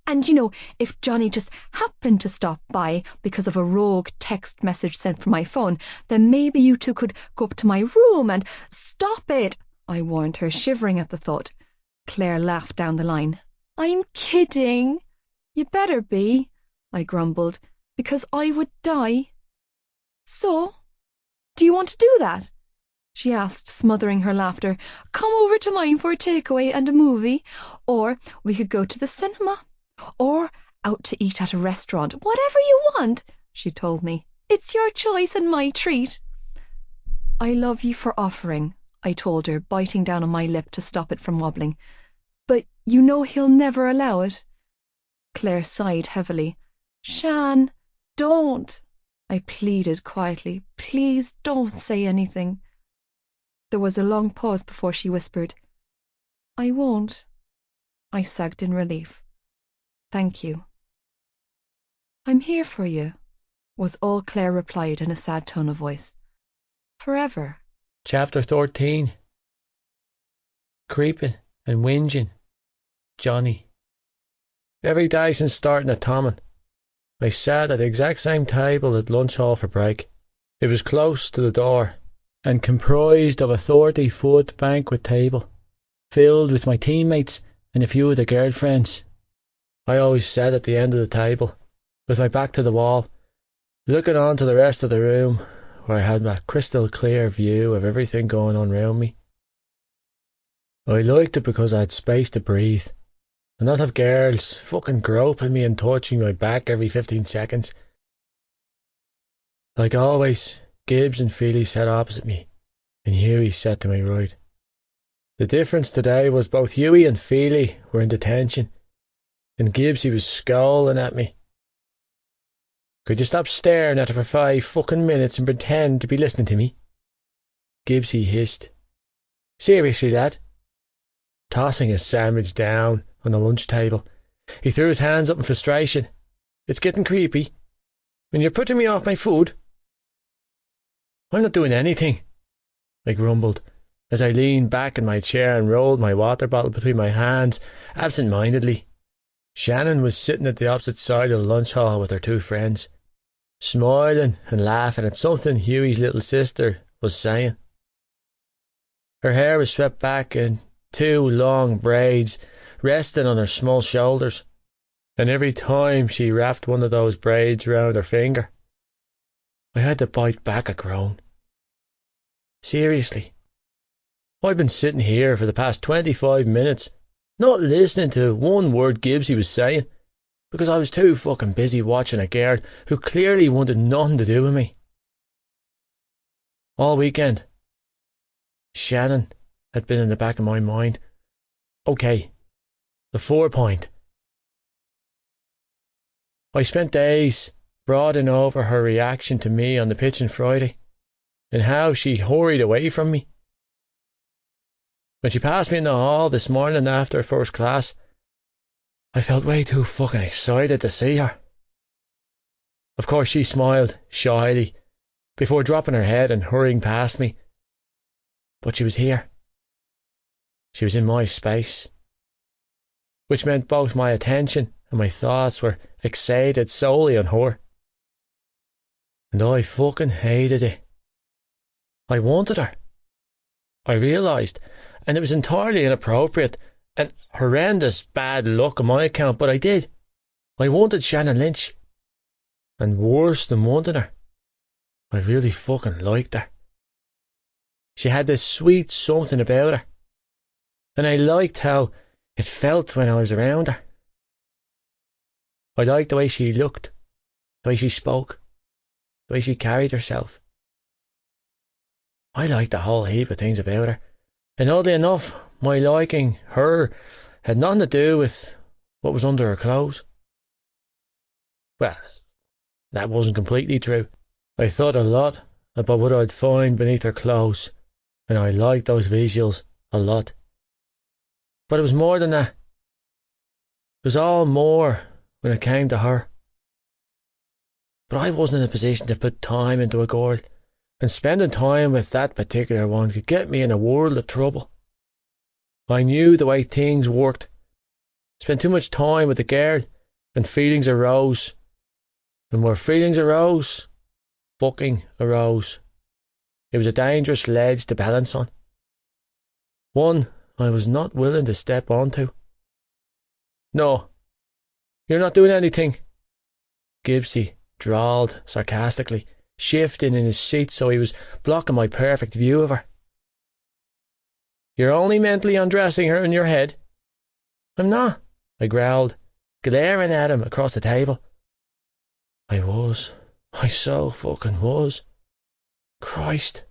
And, you know, if Johnny just happened to stop by because of a rogue text message sent from my phone, then maybe you two could go up to my room and— Stop it, I warned her, shivering at the thought. Claire laughed down the line. I'm kidding. You better be, I grumbled, because I would die. So, do you want to do that? She asked, smothering her laughter. Come over to mine for a takeaway and a movie, or we could go to the cinema, or out to eat at a restaurant. Whatever you want, she told me. It's your choice and my treat. I love you for offering, I told her, biting down on my lip to stop it from wobbling. But you know he'll never allow it. Claire sighed heavily. Shan, don't, I pleaded quietly. Please don't say anything. There was a long pause before she whispered, I won't. I sagged in relief. Thank you. I'm here for you, was all Claire replied in a sad tone of voice. Forever. Chapter 13. Creeping and whinging. Johnny. Every day since starting at Tommen, I sat at the exact same table at lunch hall for break. It was close to the door, and comprised of a 30-foot banquet table, filled with my teammates and a few of their girlfriends. I always sat at the end of the table, with my back to the wall, looking on to the rest of the room, where I had a crystal clear view of everything going on round me. I liked it because I had space to breathe, and not have girls fucking groping me and touching my back every 15 seconds. Like always, Gibbs and Feely sat opposite me, and Hughie sat to my right. The difference today was both Hughie and Feely were in detention, and Gibbsy was scowling at me. Could you stop staring at her for 5 fucking minutes and pretend to be listening to me? Gibbsy hissed. Seriously, lad? Tossing his sandwich down on the lunch table, he threw his hands up in frustration. It's getting creepy. When you're putting me off my food. I'm not doing anything, I grumbled, as I leaned back in my chair and rolled my water bottle between my hands, absent-mindedly. Shannon was sitting at the opposite side of the lunch hall with her two friends, smiling and laughing at something Hughie's little sister was saying. Her hair was swept back in two long braids resting on her small shoulders, and every time she wrapped one of those braids round her finger, I had to bite back a groan. Seriously, I've been sitting here for the past 25 minutes, not listening to one word Gibbsy was saying, because I was too fucking busy watching a girl who clearly wanted nothing to do with me. All weekend, Shannon had been in the back of my mind. Okay, the 4-point. I spent days brooding over her reaction to me on the pitch on Friday, and how she hurried away from me. When she passed me in the hall this morning after first class, I felt way too fucking excited to see her. Of course she smiled shyly before dropping her head and hurrying past me. But she was here. She was in my space, which meant both my attention and my thoughts were fixated solely on her. And I fucking hated it. I wanted her. I realised, and it was entirely inappropriate and horrendous bad luck on my account, but I did. I wanted Shannon Lynch. And worse than wanting her, I really fucking liked her. She had this sweet something about her, and I liked how it felt when I was around her. I liked the way she looked, the way she spoke, the way she carried herself. I liked a whole heap of things about her, and oddly enough, my liking her had nothing to do with what was under her clothes. Well, that wasn't completely true. I thought a lot about what I'd find beneath her clothes, and I liked those visuals a lot. But it was more than that. It was all more when it came to her. But I wasn't in a position to put time into a girl, and spending time with that particular one could get me in a world of trouble. I knew the way things worked. Spent too much time with the girl, and feelings arose. And where feelings arose, fucking arose. It was a dangerous ledge to balance on. One I was not willing to step onto. No, you're not doing anything, Gibbsy drawled sarcastically, shifting in his seat so he was blocking my perfect view of her. You're only mentally undressing her in your head. I'm not, I growled, glaring at him across the table. I was. I so fucking was. Christ,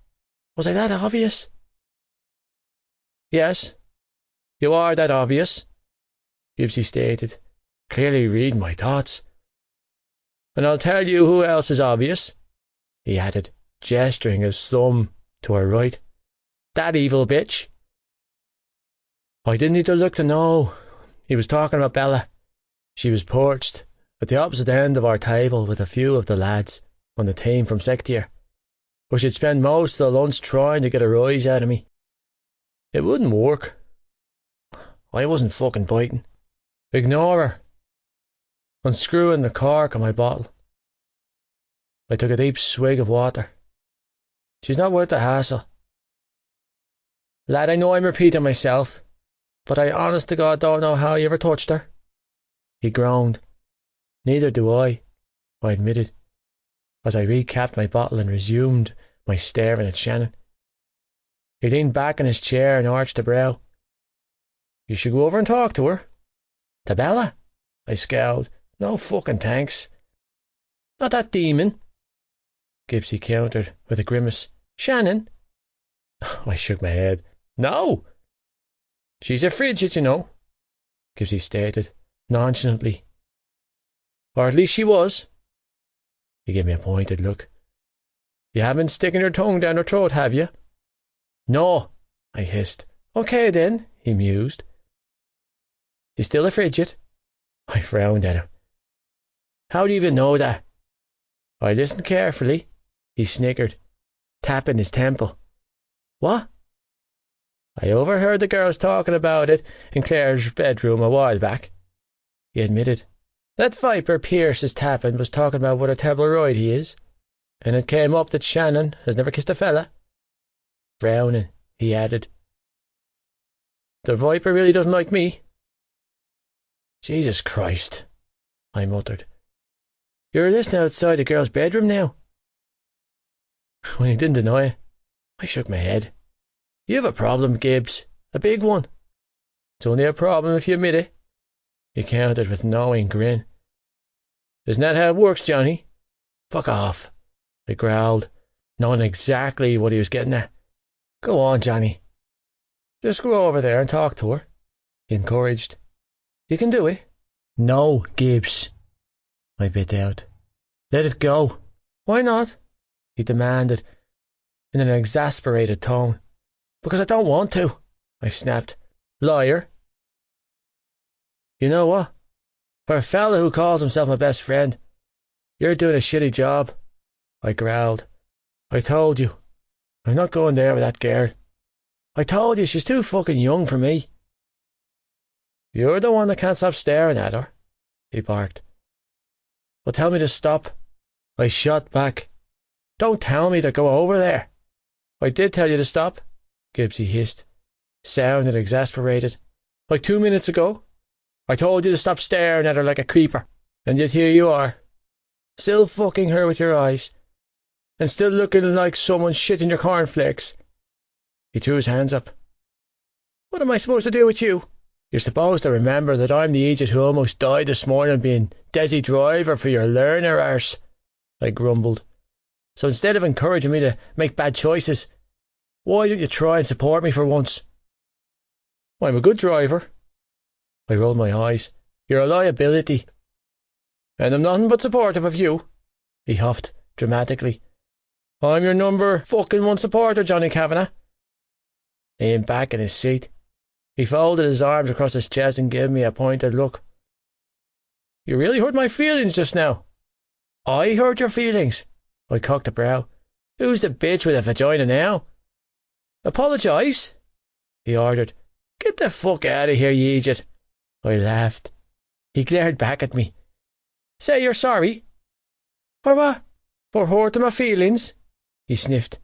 was I that obvious? Yes, you are that obvious, Gibbsy stated, clearly reading my thoughts. And I'll tell you who else is obvious, he added, gesturing his thumb to her right. That evil bitch. I didn't need to look to know. He was talking about Bella. She was perched at the opposite end of our table with a few of the lads on the team from second year, where she'd spend most of the lunch trying to get a rise out of me. It wouldn't work. I wasn't fucking biting. Ignore her. Unscrewing the cork of my bottle, I took a deep swig of water. She's not worth the hassle. Lad, I know I'm repeating myself, but I honest to God don't know how you ever touched her. He groaned. Neither do I admitted, as I recapped my bottle and resumed my staring at Shannon. He leaned back in his chair and arched a brow. You should go over and talk to her. To Bella? I scowled. No fucking thanks. Not that demon, Gibbsy countered with a grimace. Shannon? I shook my head. No. She's a frigid, you know, Gibbsy stated, nonchalantly. Or at least she was. He gave me a pointed look. You haven't sticking your tongue down her throat, have you? No, I hissed. Okay then, he mused. You still a frigid? I frowned at him. How do you even know that? I listened carefully. He snickered, tapping his temple. What? I overheard the girls talking about it in Claire's bedroom a while back, he admitted. That viper Pierce is tapping was talking about what a terrible roid he is, and it came up that Shannon has never kissed a fella. Frowning, he added, the viper really doesn't like me. Jesus Christ, I muttered. You're listening outside the girl's bedroom now? When he didn't deny it, I shook my head. You have a problem, Gibbs. A big one. It's only a problem if you admit it. He countered with a knowing grin. Isn't that how it works, Johnny? Fuck off, I growled, knowing exactly what he was getting at. Go on, Johnny. Just go over there and talk to her, he encouraged. You can do it. No, Gibbs, I bit out. Let it go. Why not? He demanded, in an exasperated tone. Because I don't want to, I snapped. Liar. You know what? For a fella who calls himself my best friend, you're doing a shitty job, I growled. I told you. I'm not going there with that girl. I told you she's too fucking young for me. You're the one that can't stop staring at her, he barked. Well, tell me to stop. I shot back. Don't tell me to go over there. I did tell you to stop, Gibbsy hissed, sounded exasperated. Like 2 minutes ago. I told you to stop staring at her like a creeper, and yet here you are, still fucking her with your eyes, and still looking like someone shitting your cornflakes. He threw his hands up. What am I supposed to do with you? You're supposed to remember that I'm the idiot who almost died this morning being Desi driver for your learner arse, I grumbled. So instead of encouraging me to make bad choices, why don't you try and support me for once? I'm a good driver. I rolled my eyes. You're a liability. And I'm nothing but supportive of you, he huffed dramatically. I'm your number fucking one supporter, Johnny Kavanagh. He leaned back in his seat. He folded his arms across his chest and gave me a pointed look. You really hurt my feelings just now. I hurt your feelings, I cocked a brow. Who's the bitch with a vagina now? Apologise, he ordered. Get the fuck out of here, you idiot. I laughed. He glared back at me. Say you're sorry. For what? For hurting my feelings? He sniffed.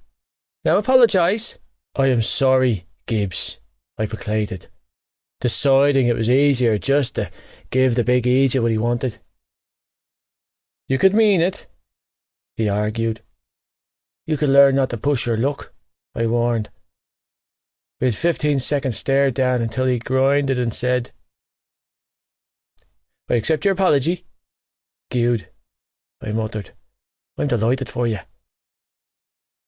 Now apologise. I am sorry, Gibbs, I proclaimed, deciding it was easier just to give the big idiot what he wanted. You could mean it, he argued. You could learn not to push your luck, I warned. We had 15 seconds stare down until he grinded and said, I accept your apology. Good, I muttered. I'm delighted for you.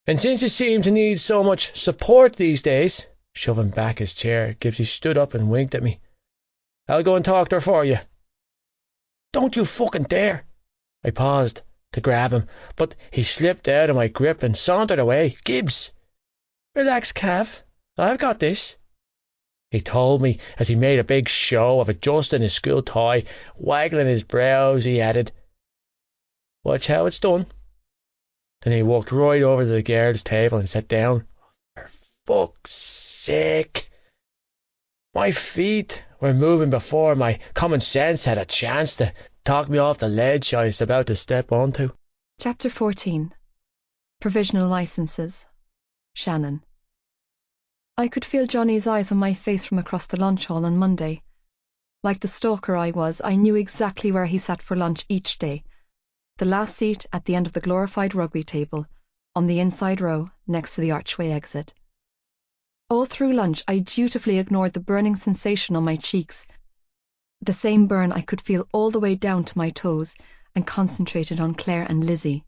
And since you seem to need so much support these days, shoving back his chair, Gibbsy stood up and winked at me. I'll go and talk to her for you. Don't you fucking dare. I paused to grab him, but he slipped out of my grip and sauntered away. Gibbs! Relax, Cav. I've got this. He told me as he made a big show of adjusting his school tie, waggling his brows. He added, Watch how it's done. Then he walked right over to the girls' table and sat down. For fuck's sake. My feet were moving before my common sense had a chance to talk me off the ledge I was about to step onto. Chapter 14. Provisional Licenses. Shannon. I could feel Johnny's eyes on my face from across the lunch hall on Monday. Like the stalker I was, I knew exactly where he sat for lunch each day. The last seat at the end of the glorified rugby table, on the inside row, next to the archway exit. All through lunch, I dutifully ignored the burning sensation on my cheeks, the same burn I could feel all the way down to my toes, and concentrated on Claire and Lizzie.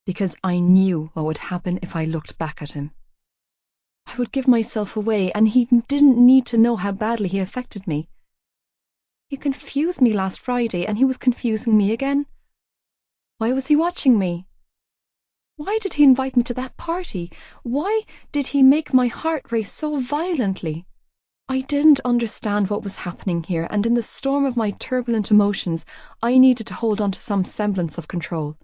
Because I knew what would happen if I looked back at him. I would give myself away, and he didn't need to know how badly he affected me. He confused me last Friday, and he was confusing me again. Why was he watching me? Why did he invite me to that party? Why did he make my heart race so violently? I didn't understand what was happening here, and in the storm of my turbulent emotions, I needed to hold on to some semblance of control.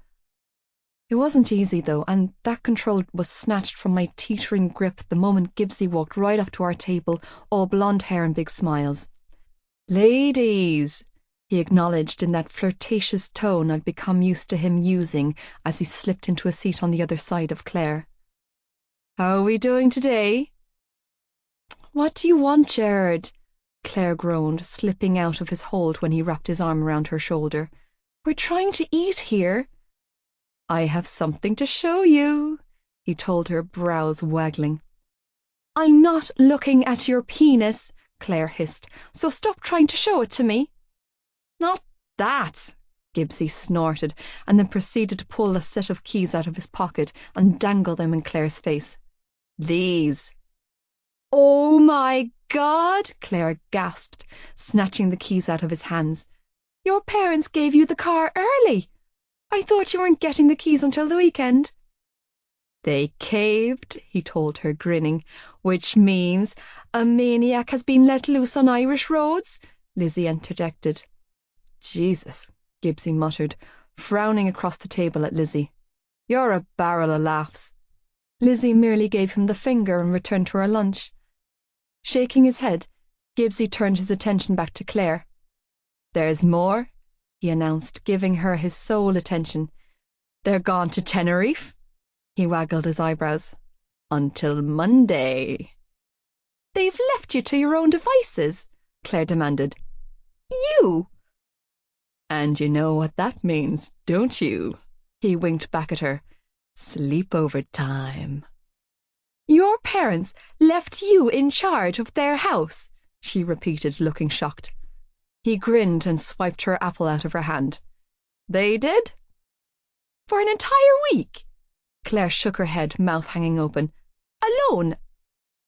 It wasn't easy, though, and that control was snatched from my teetering grip the moment Gibbsy walked right up to our table, all blonde hair and big smiles. "Ladies," he acknowledged in that flirtatious tone I'd become used to him using as he slipped into a seat on the other side of Claire. "How are we doing today?" "What do you want, Gerard?" Claire groaned, slipping out of his hold when he wrapped his arm around her shoulder. "We're trying to eat here." "I have something to show you," he told her, brows waggling. "I'm not looking at your penis," Claire hissed, "so stop trying to show it to me." "Not that," Gibbsy snorted, and then proceeded to pull a set of keys out of his pocket and dangle them in Claire's face. "These." "Oh my God!" Claire gasped, snatching the keys out of his hands. "Your parents gave you the car early. I thought you weren't getting the keys until the weekend." "They caved," he told her, grinning. "Which means a maniac has been let loose on Irish roads," Lizzie interjected. "Jesus," Gibbsy muttered, frowning across the table at Lizzie. "You're a barrel of laughs." Lizzie merely gave him the finger and returned to her lunch. Shaking his head, Gibbsy turned his attention back to Claire. "There's more," he announced, giving her his sole attention. "They're gone to Tenerife." He waggled his eyebrows. "Until Monday." "They've left you to your own devices?" Claire demanded. "You!" "And you know what that means, don't you?" He winked back at her. "Sleepover time." "Your parents left you in charge of their house?" she repeated, looking shocked. He grinned and swiped her apple out of her hand. "They did?" "For an entire week?" Claire shook her head, mouth hanging open. "Alone?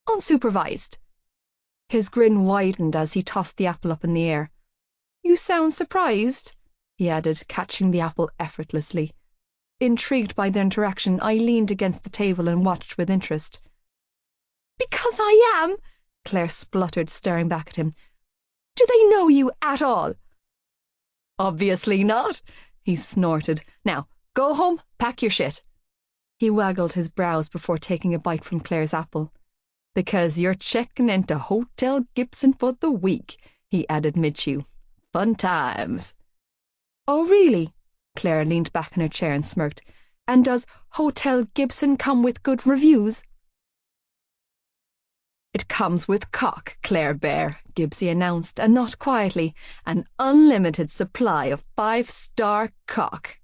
Unsupervised?" His grin widened as he tossed the apple up in the air. "You sound surprised," he added, catching the apple effortlessly. Intrigued by the interaction, I leaned against the table and watched with interest. "Because I am," Claire spluttered, staring back at him. "Do they know you at all?" "Obviously not," he snorted. "Now, go home, pack your shit." He waggled his brows before taking a bite from Claire's apple. "Because you're checking into Hotel Gibson for the week," he added mid-chew. "Fun times." "Oh, really?" Claire leaned back in her chair and smirked. "And does Hotel Gibson come with good reviews?" "It comes with cock, Claire Bear," Gibbsy announced, and not quietly. "An unlimited supply of 5-star cock."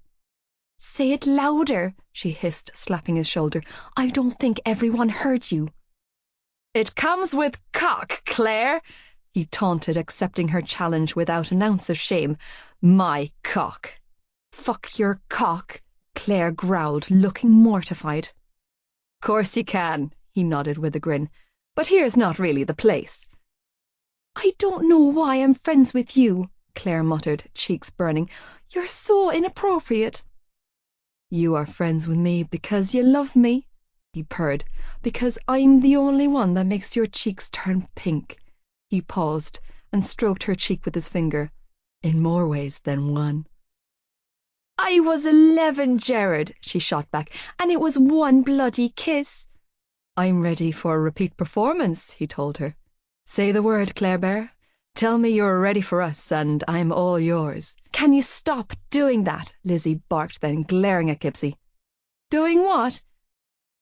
"Say it louder," she hissed, slapping his shoulder. "I don't think everyone heard you." "It comes with cock, Claire," he taunted, accepting her challenge without an ounce of shame. "My cock." "Fuck your cock," Claire growled, looking mortified. "Course you can," he nodded with a grin. "But here's not really the place." "I don't know why I'm friends with you," Claire muttered, cheeks burning. "You're so inappropriate." "You are friends with me because you love me," he purred. "Because I'm the only one that makes your cheeks turn pink." He paused and stroked her cheek with his finger. "In more ways than one." "I was 11, Gerard," she shot back, "and it was one bloody kiss." "I'm ready for a repeat performance," he told her. "Say the word, Claire Bear. Tell me you're ready for us, and I'm all yours." "Can you stop doing that?" Lizzie barked then, glaring at Gibbsy. "Doing what?"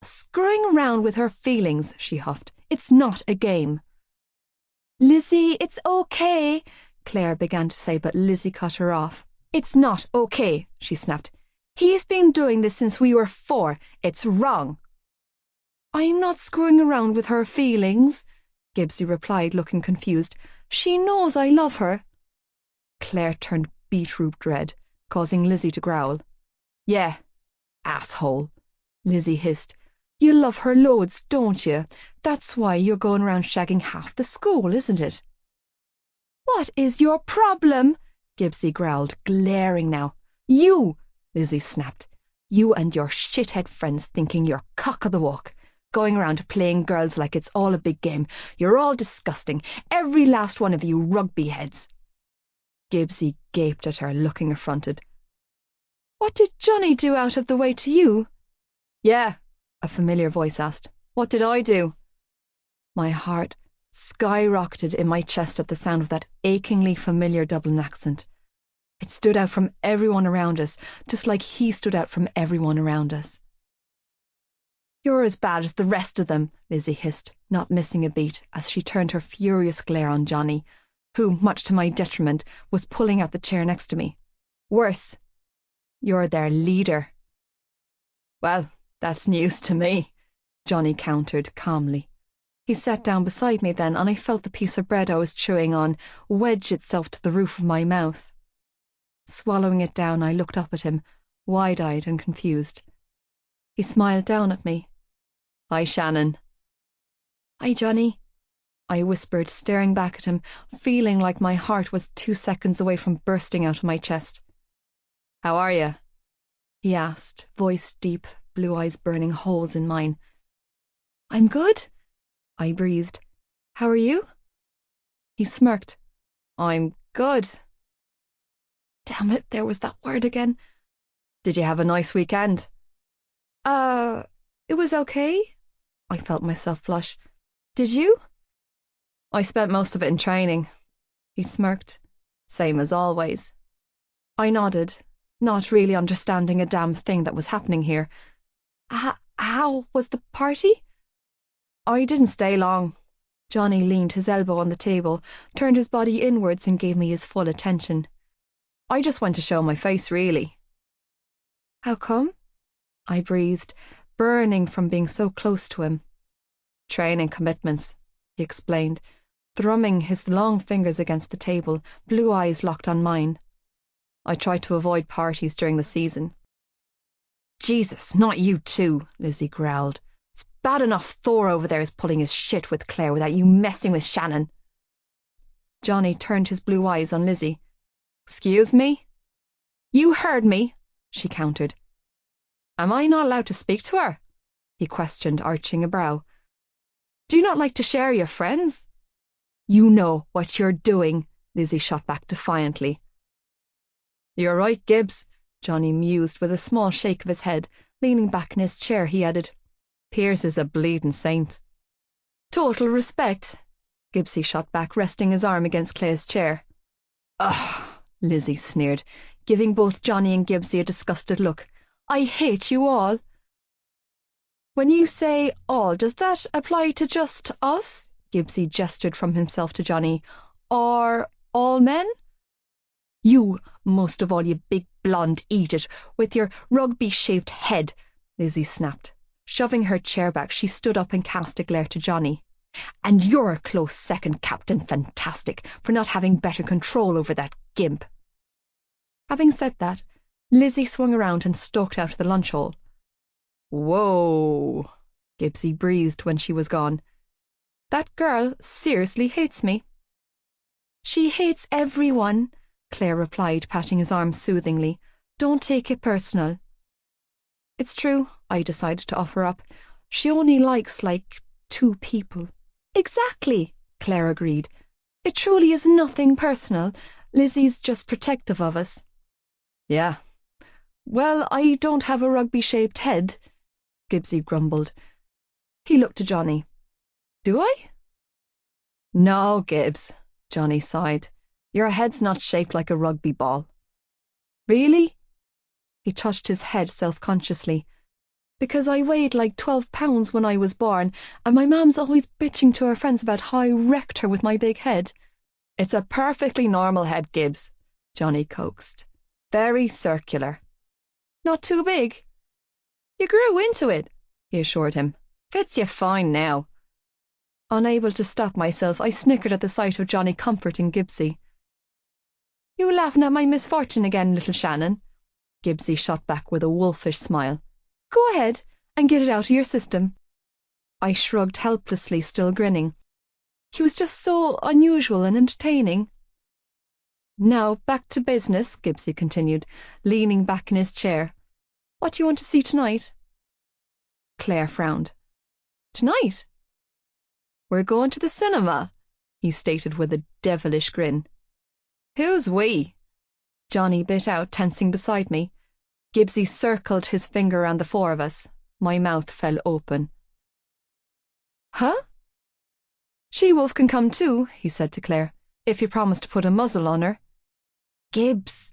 "Screwing around with her feelings," she huffed. "It's not a game." "Lizzie, it's okay," Claire began to say, but Lizzie cut her off. "It's not okay," she snapped. "He's been doing this since we were 4. It's wrong." "I'm not screwing around with her feelings," Gibbsy replied, looking confused. "She knows I love her." Claire turned beetroot red, causing Lizzie to growl. "Yeah, asshole," Lizzie hissed. "You love her loads, don't you? That's why you're going around shagging half the school, isn't it?" "What is your problem?" Gibbsy growled, glaring now. "You!" Lizzie snapped. You and your shithead friends thinking you're cock of the walk, going around playing girls like it's all a big game. You're all disgusting, every last one of you rugby heads. Gibbsy gaped at her, looking affronted. What did Johnny do out of the way to you? Yeah, a familiar voice asked. What did I do? My heart skyrocketed in my chest at the sound of that achingly familiar Dublin accent. It stood out from everyone around us, just like he stood out from everyone around us. You're as bad as the rest of them, Lizzie hissed, not missing a beat, as she turned her furious glare on Johnny, who, much to my detriment, was pulling out the chair next to me. Worse, you're their leader. Well, that's news to me, Johnny countered calmly. He sat down beside me then, and I felt the piece of bread I was chewing on wedge itself to the roof of my mouth. Swallowing it down, I looked up at him, wide-eyed and confused. He smiled down at me. Hi, Shannon. Hi, Johnny, I whispered, staring back at him, feeling like my heart was 2 seconds away from bursting out of my chest. How are you? He asked, voice deep, blue eyes burning holes in mine. I'm good, I breathed. How are you? He smirked. I'm good. Damn it, there was that word again. Did you have a nice weekend? It was okay. I felt myself flush. Did you? I spent most of it in training. He smirked. Same as always. I nodded, not really understanding a damn thing that was happening here. How was the party? I didn't stay long. Johnny leaned his elbow on the table, turned his body inwards and gave me his full attention. I just went to show my face, really. How come? I breathed, burning from being so close to him. Training commitments, he explained, thrumming his long fingers against the table, blue eyes locked on mine. I tried to avoid parties during the season. Jesus, not you too, Lizzie growled. It's bad enough Thor over there is pulling his shit with Claire without you messing with Shannon. Johnny turned his blue eyes on Lizzie. Excuse me? You heard me, she countered. Am I not allowed to speak to her? He questioned, arching a brow. Do you not like to share your friends? You know what you're doing, Lizzie shot back defiantly. You're right, Gibbs, Johnny mused with a small shake of his head. Leaning back in his chair, he added, Pierce is a bleeding saint. Total respect, Gibbsy shot back, resting his arm against Clay's chair. Ugh, Lizzie sneered, giving both Johnny and Gibbsy a disgusted look. I hate you all. When you say all, does that apply to just us? Gibbsy gestured from himself to Johnny. Or all men? You, most of all, you big blonde eat-it, with your rugby-shaped head, Lizzie snapped. Shoving her chair back, she stood up and cast a glare to Johnny. And you're a close second, Captain Fantastic, for not having better control over that gimp. Having said that, Lizzie swung around and stalked out of the lunch hole. Whoa, Gibbsy breathed when she was gone. That girl seriously hates me. She hates everyone, Claire replied, patting his arm soothingly. Don't take it personal. It's true, I decided to offer up. She only likes, 2 people. Exactly, Claire agreed. It truly is nothing personal. Lizzie's just protective of us. Yeah. Well, I don't have a rugby-shaped head, Gibbsy grumbled. He looked to Johnny. Do I? No, Gibbs, Johnny sighed. Your head's not shaped like a rugby ball. Really? He touched his head self-consciously. Because I weighed 12 pounds when I was born, and my mom's always bitching to her friends about how I wrecked her with my big head. It's a perfectly normal head, Gibbs, Johnny coaxed. Very circular. Not too big. You grew into it, he assured him. Fits you fine now. Unable to stop myself, I snickered at the sight of Johnny comforting Gibbsy. You laughing at my misfortune again, little Shannon? Gibbsy shot back with a wolfish smile. Go ahead and get it out of your system. I shrugged helplessly, still grinning. He was just so unusual and entertaining. Now back to business, Gibbsy continued, leaning back in his chair. What do you want to see tonight? Claire frowned. Tonight? We're going to the cinema, he stated with a devilish grin. Who's we? Johnny bit out, tensing beside me. Gibbsy circled his finger around the four of us. My mouth fell open. Huh? She-Wolf can come too, he said to Claire, if you promise to put a muzzle on her. Gibbs,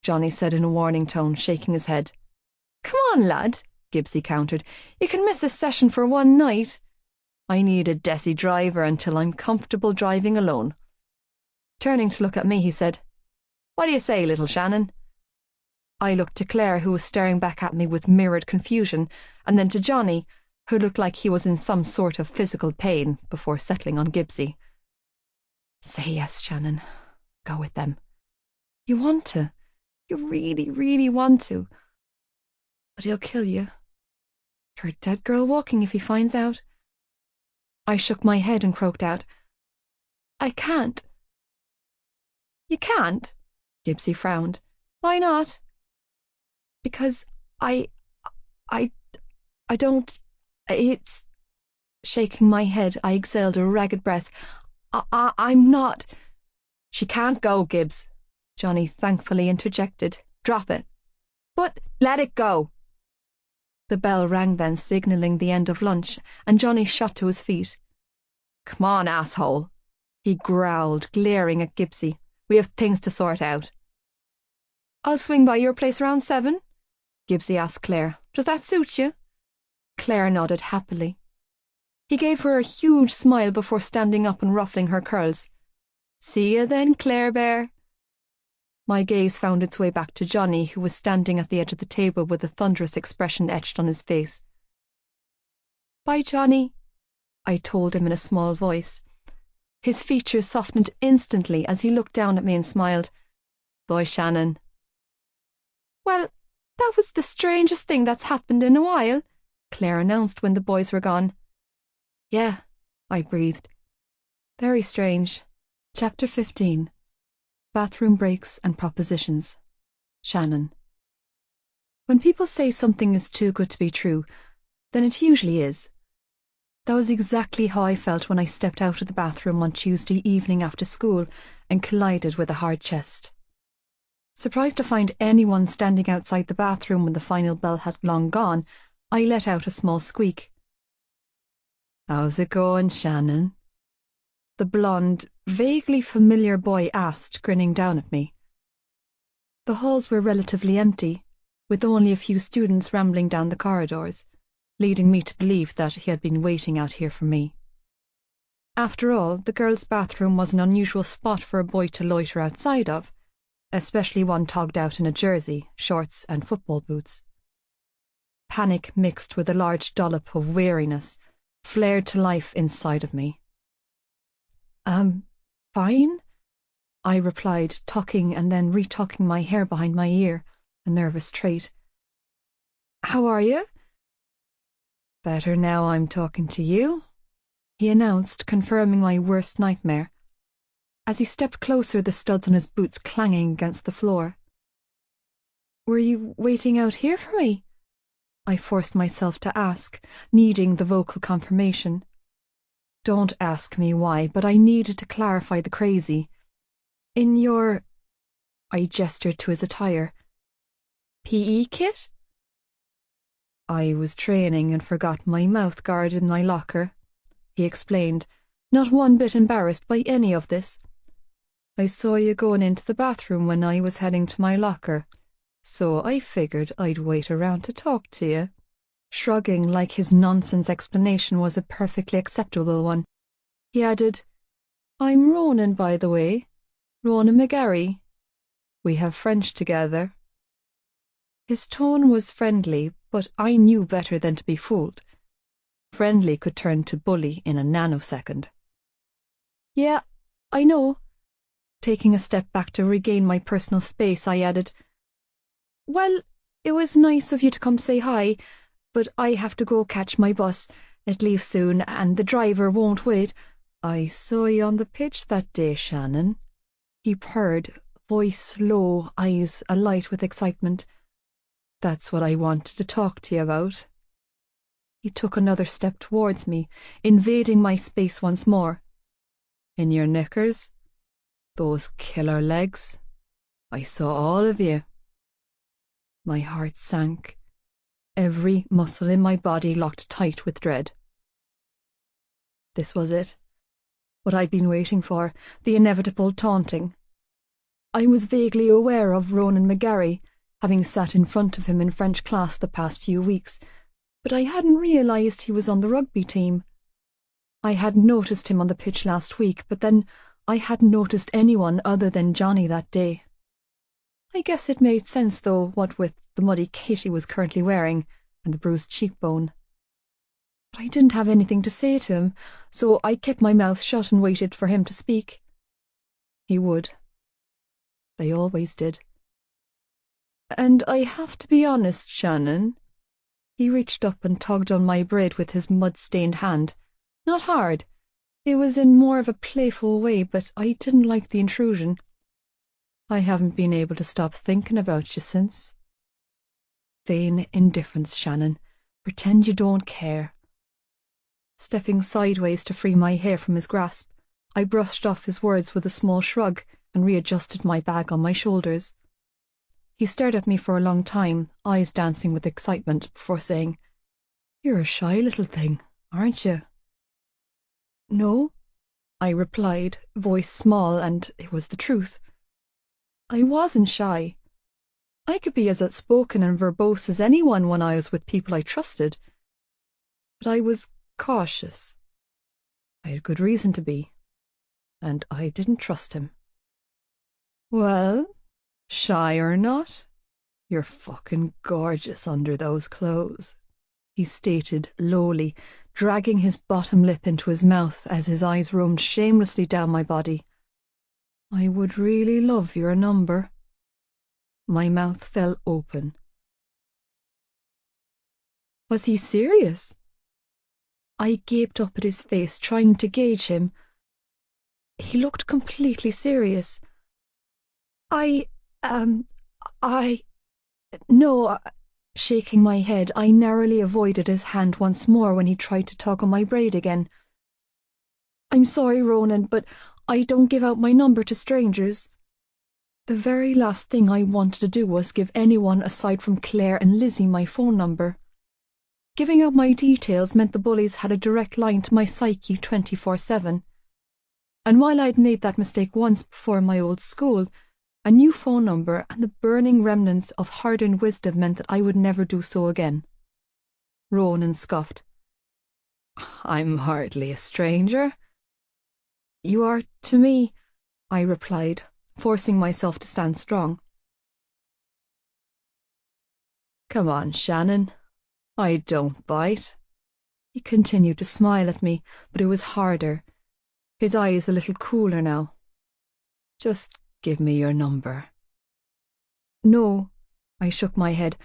Johnny said in a warning tone, shaking his head. Come on, lad, Gibbsy countered. You can miss a session for one night. I need a Desi driver until I'm comfortable driving alone. Turning to look at me, he said, What do you say, little Shannon? I looked to Claire, who was staring back at me with mirrored confusion, and then to Johnny, who looked like he was in some sort of physical pain, before settling on Gibbsy. Say yes, Shannon. Go with them. You want to. You really, really want to. But he'll kill you. You're a dead girl walking if he finds out. I shook my head and croaked out, I can't. You can't? Gibbsy frowned. Why not? Because I don't... It's... Shaking my head, I exhaled a ragged breath. I'm not... She can't go, Gibbs, Johnny thankfully interjected. Drop it. But let it go. The bell rang then, signalling the end of lunch, and Johnny shot to his feet. Come on, asshole, he growled, glaring at Gibbsy. We have things to sort out. I'll swing by your place around 7, Gibbsy asked Claire. Does that suit you? Claire nodded happily. He gave her a huge smile before standing up and ruffling her curls. See you then, Claire Bear. My gaze found its way back to Johnny, who was standing at the edge of the table with a thunderous expression etched on his face. Bye, Johnny, I told him in a small voice. His features softened instantly as he looked down at me and smiled. Bye, Shannon. Well, that was the strangest thing that's happened in a while, Claire announced when the boys were gone. Yeah, I breathed. Very strange. Chapter 15. Bathroom breaks and propositions. Shannon. When people say something is too good to be true, then it usually is. That was exactly how I felt when I stepped out of the bathroom on Tuesday evening after school and collided with a hard chest. Surprised to find anyone standing outside the bathroom when the final bell had long gone, I let out a small squeak. How's it going, Shannon? The blonde, vaguely familiar boy asked, grinning down at me. The halls were relatively empty, with only a few students rambling down the corridors, leading me to believe that he had been waiting out here for me. After all, the girls' bathroom was an unusual spot for a boy to loiter outside of, especially one togged out in a jersey, shorts, and football boots. Panic mixed with a large dollop of weariness flared to life inside of me. Fine, I replied, tucking and then retucking my hair behind my ear, a nervous trait. How are you? Better now I'm talking to you, he announced, confirming my worst nightmare. As he stepped closer, the studs on his boots clanging against the floor. Were you waiting out here for me? I forced myself to ask, needing the vocal confirmation. Don't ask me why, but I needed to clarify the crazy. In your... I gestured to his attire. PE kit? I was training and forgot my mouth guard in my locker, he explained, not one bit embarrassed by any of this. I saw you going into the bathroom when I was heading to my locker, so I figured I'd wait around to talk to you. Shrugging like his nonsense explanation was a perfectly acceptable one, he added, I'm Ronan, by the way, Ronan McGarry. We have French together. His tone was friendly, but I knew better than to be fooled. Friendly could turn to bully in a nanosecond. Yeah, I know. Taking a step back to regain my personal space, I added, Well, it was nice of you to come say hi, but I have to go catch my bus. It leaves soon, and the driver won't wait. I saw you on the pitch that day, Shannon. He purred, voice low, eyes alight with excitement. That's what I wanted to talk to you about. He took another step towards me, invading my space once more. In your knickers? Those killer legs? I saw all of you. My heart sank. Every muscle in my body locked tight with dread. This was it. What I'd been waiting for, the inevitable taunting. I was vaguely aware of Ronan McGarry, having sat in front of him in French class the past few weeks, but I hadn't realised he was on the rugby team. I hadn't noticed him on the pitch last week, but then I hadn't noticed anyone other than Johnny that day. I guess it made sense, though, what with the muddy kit he was currently wearing and the bruised cheekbone. But I didn't have anything to say to him, so I kept my mouth shut and waited for him to speak. He would. They always did. And I have to be honest, Shannon. He reached up and tugged on my braid with his mud-stained hand. Not hard. It was in more of a playful way, but I didn't like the intrusion. I haven't been able to stop thinking about you since. Vain indifference, Shannon. Pretend you don't care. Stepping sideways to free my hair from his grasp, I brushed off his words with a small shrug and readjusted my bag on my shoulders. He stared at me for a long time, eyes dancing with excitement, before saying, "You're a shy little thing, aren't you?" "No," I replied, voice small, and it was the truth. I wasn't shy. I could be as outspoken and verbose as anyone when I was with people I trusted. But I was cautious. I had good reason to be, and I didn't trust him. "Well, shy or not, you're fucking gorgeous under those clothes," he stated lowly, dragging his bottom lip into his mouth as his eyes roamed shamelessly down my body. "I would really love your number." My mouth fell open. Was he serious? I gaped up at his face, trying to gauge him. He looked completely serious. No, shaking my head, I narrowly avoided his hand once more when he tried to tug on my braid again. "I'm sorry, Ronan, but I don't give out my number to strangers." The very last thing I wanted to do was give anyone aside from Claire and Lizzie my phone number. Giving out my details meant the bullies had a direct line to my psyche 24/7. And while I'd made that mistake once before in my old school, a new phone number and the burning remnants of hard-earned wisdom meant that I would never do so again. Ronan scoffed. "I'm hardly a stranger." "You are to me," I replied, forcing myself to stand strong. "Come on, Shannon. I don't bite." He continued to smile at me, but it was harder, his eyes a little cooler now. "Just give me your number." "No," I shook my head.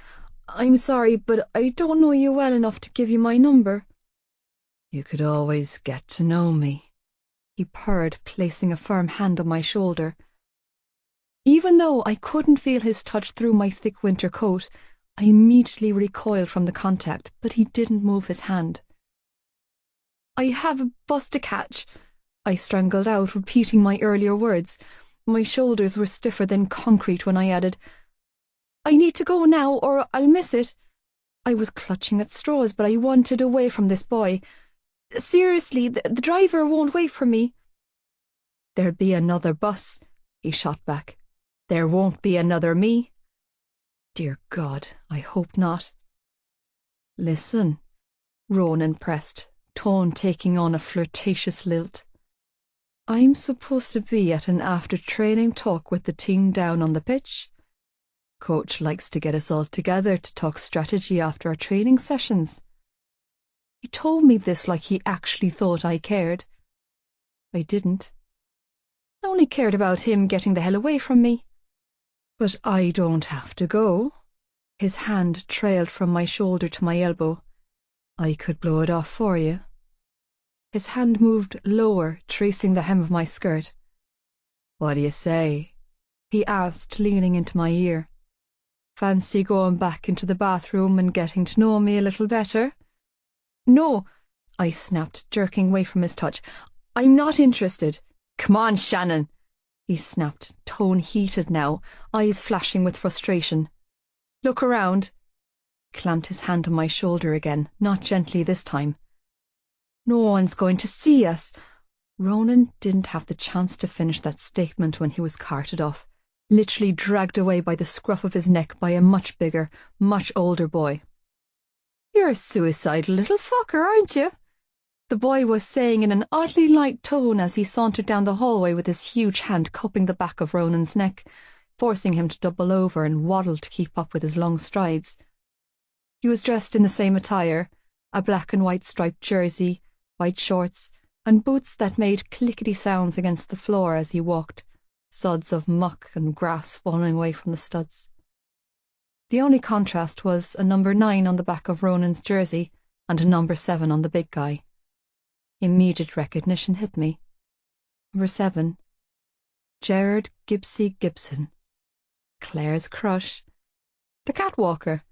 "I'm sorry, but I don't know you well enough to give you my number." "You could always get to know me," he purred, placing a firm hand on my shoulder. Even though I couldn't feel his touch through my thick winter coat, I immediately recoiled from the contact, but he didn't move his hand. "I have a bus to catch," I strangled out, repeating my earlier words. My shoulders were stiffer than concrete when I added, "I need to go now, or I'll miss it." I was clutching at straws, but I wanted away from this boy. "Seriously, the driver won't wait for me." "There'll be another bus," he shot back. "There won't be another me." Dear God, I hope not. "Listen," Ronan pressed, tone taking on a flirtatious lilt. "I'm supposed to be at an after-training talk with the team down on the pitch. Coach likes to get us all together to talk strategy after our training sessions." He told me this like he actually thought I cared. I didn't. I only cared about him getting the hell away from me. "But I don't have to go." His hand trailed from my shoulder to my elbow. "I could blow it off for you." His hand moved lower, tracing the hem of my skirt. "What do you say?" he asked, leaning into my ear. Fancy going back into the bathroom and getting to know me a little better? No, I snapped, jerking away from his touch. I'm not interested. Come on, Shannon, he snapped, tone heated now, eyes flashing with frustration. Look around. Clamped his hand on my shoulder again, not gently this time. No one's going to see us. Ronan didn't have the chance to finish that statement when he was carted off, literally dragged away by the scruff of his neck by a much bigger, much older boy. You're a suicidal little fucker, aren't you? The boy was saying in an oddly light tone as he sauntered down the hallway with his huge hand cupping the back of Ronan's neck, forcing him to double over and waddle to keep up with his long strides. He was dressed in the same attire, a black and white striped jersey, white shorts, and boots that made clickety sounds against the floor as he walked, suds of muck and grass falling away from the studs. The only contrast was a number 9 on the back of Ronan's jersey and a number 7 on the big guy. Immediate recognition hit me. Number 7. Gerard Gibbsy Gibson. Claire's crush. The catwalker.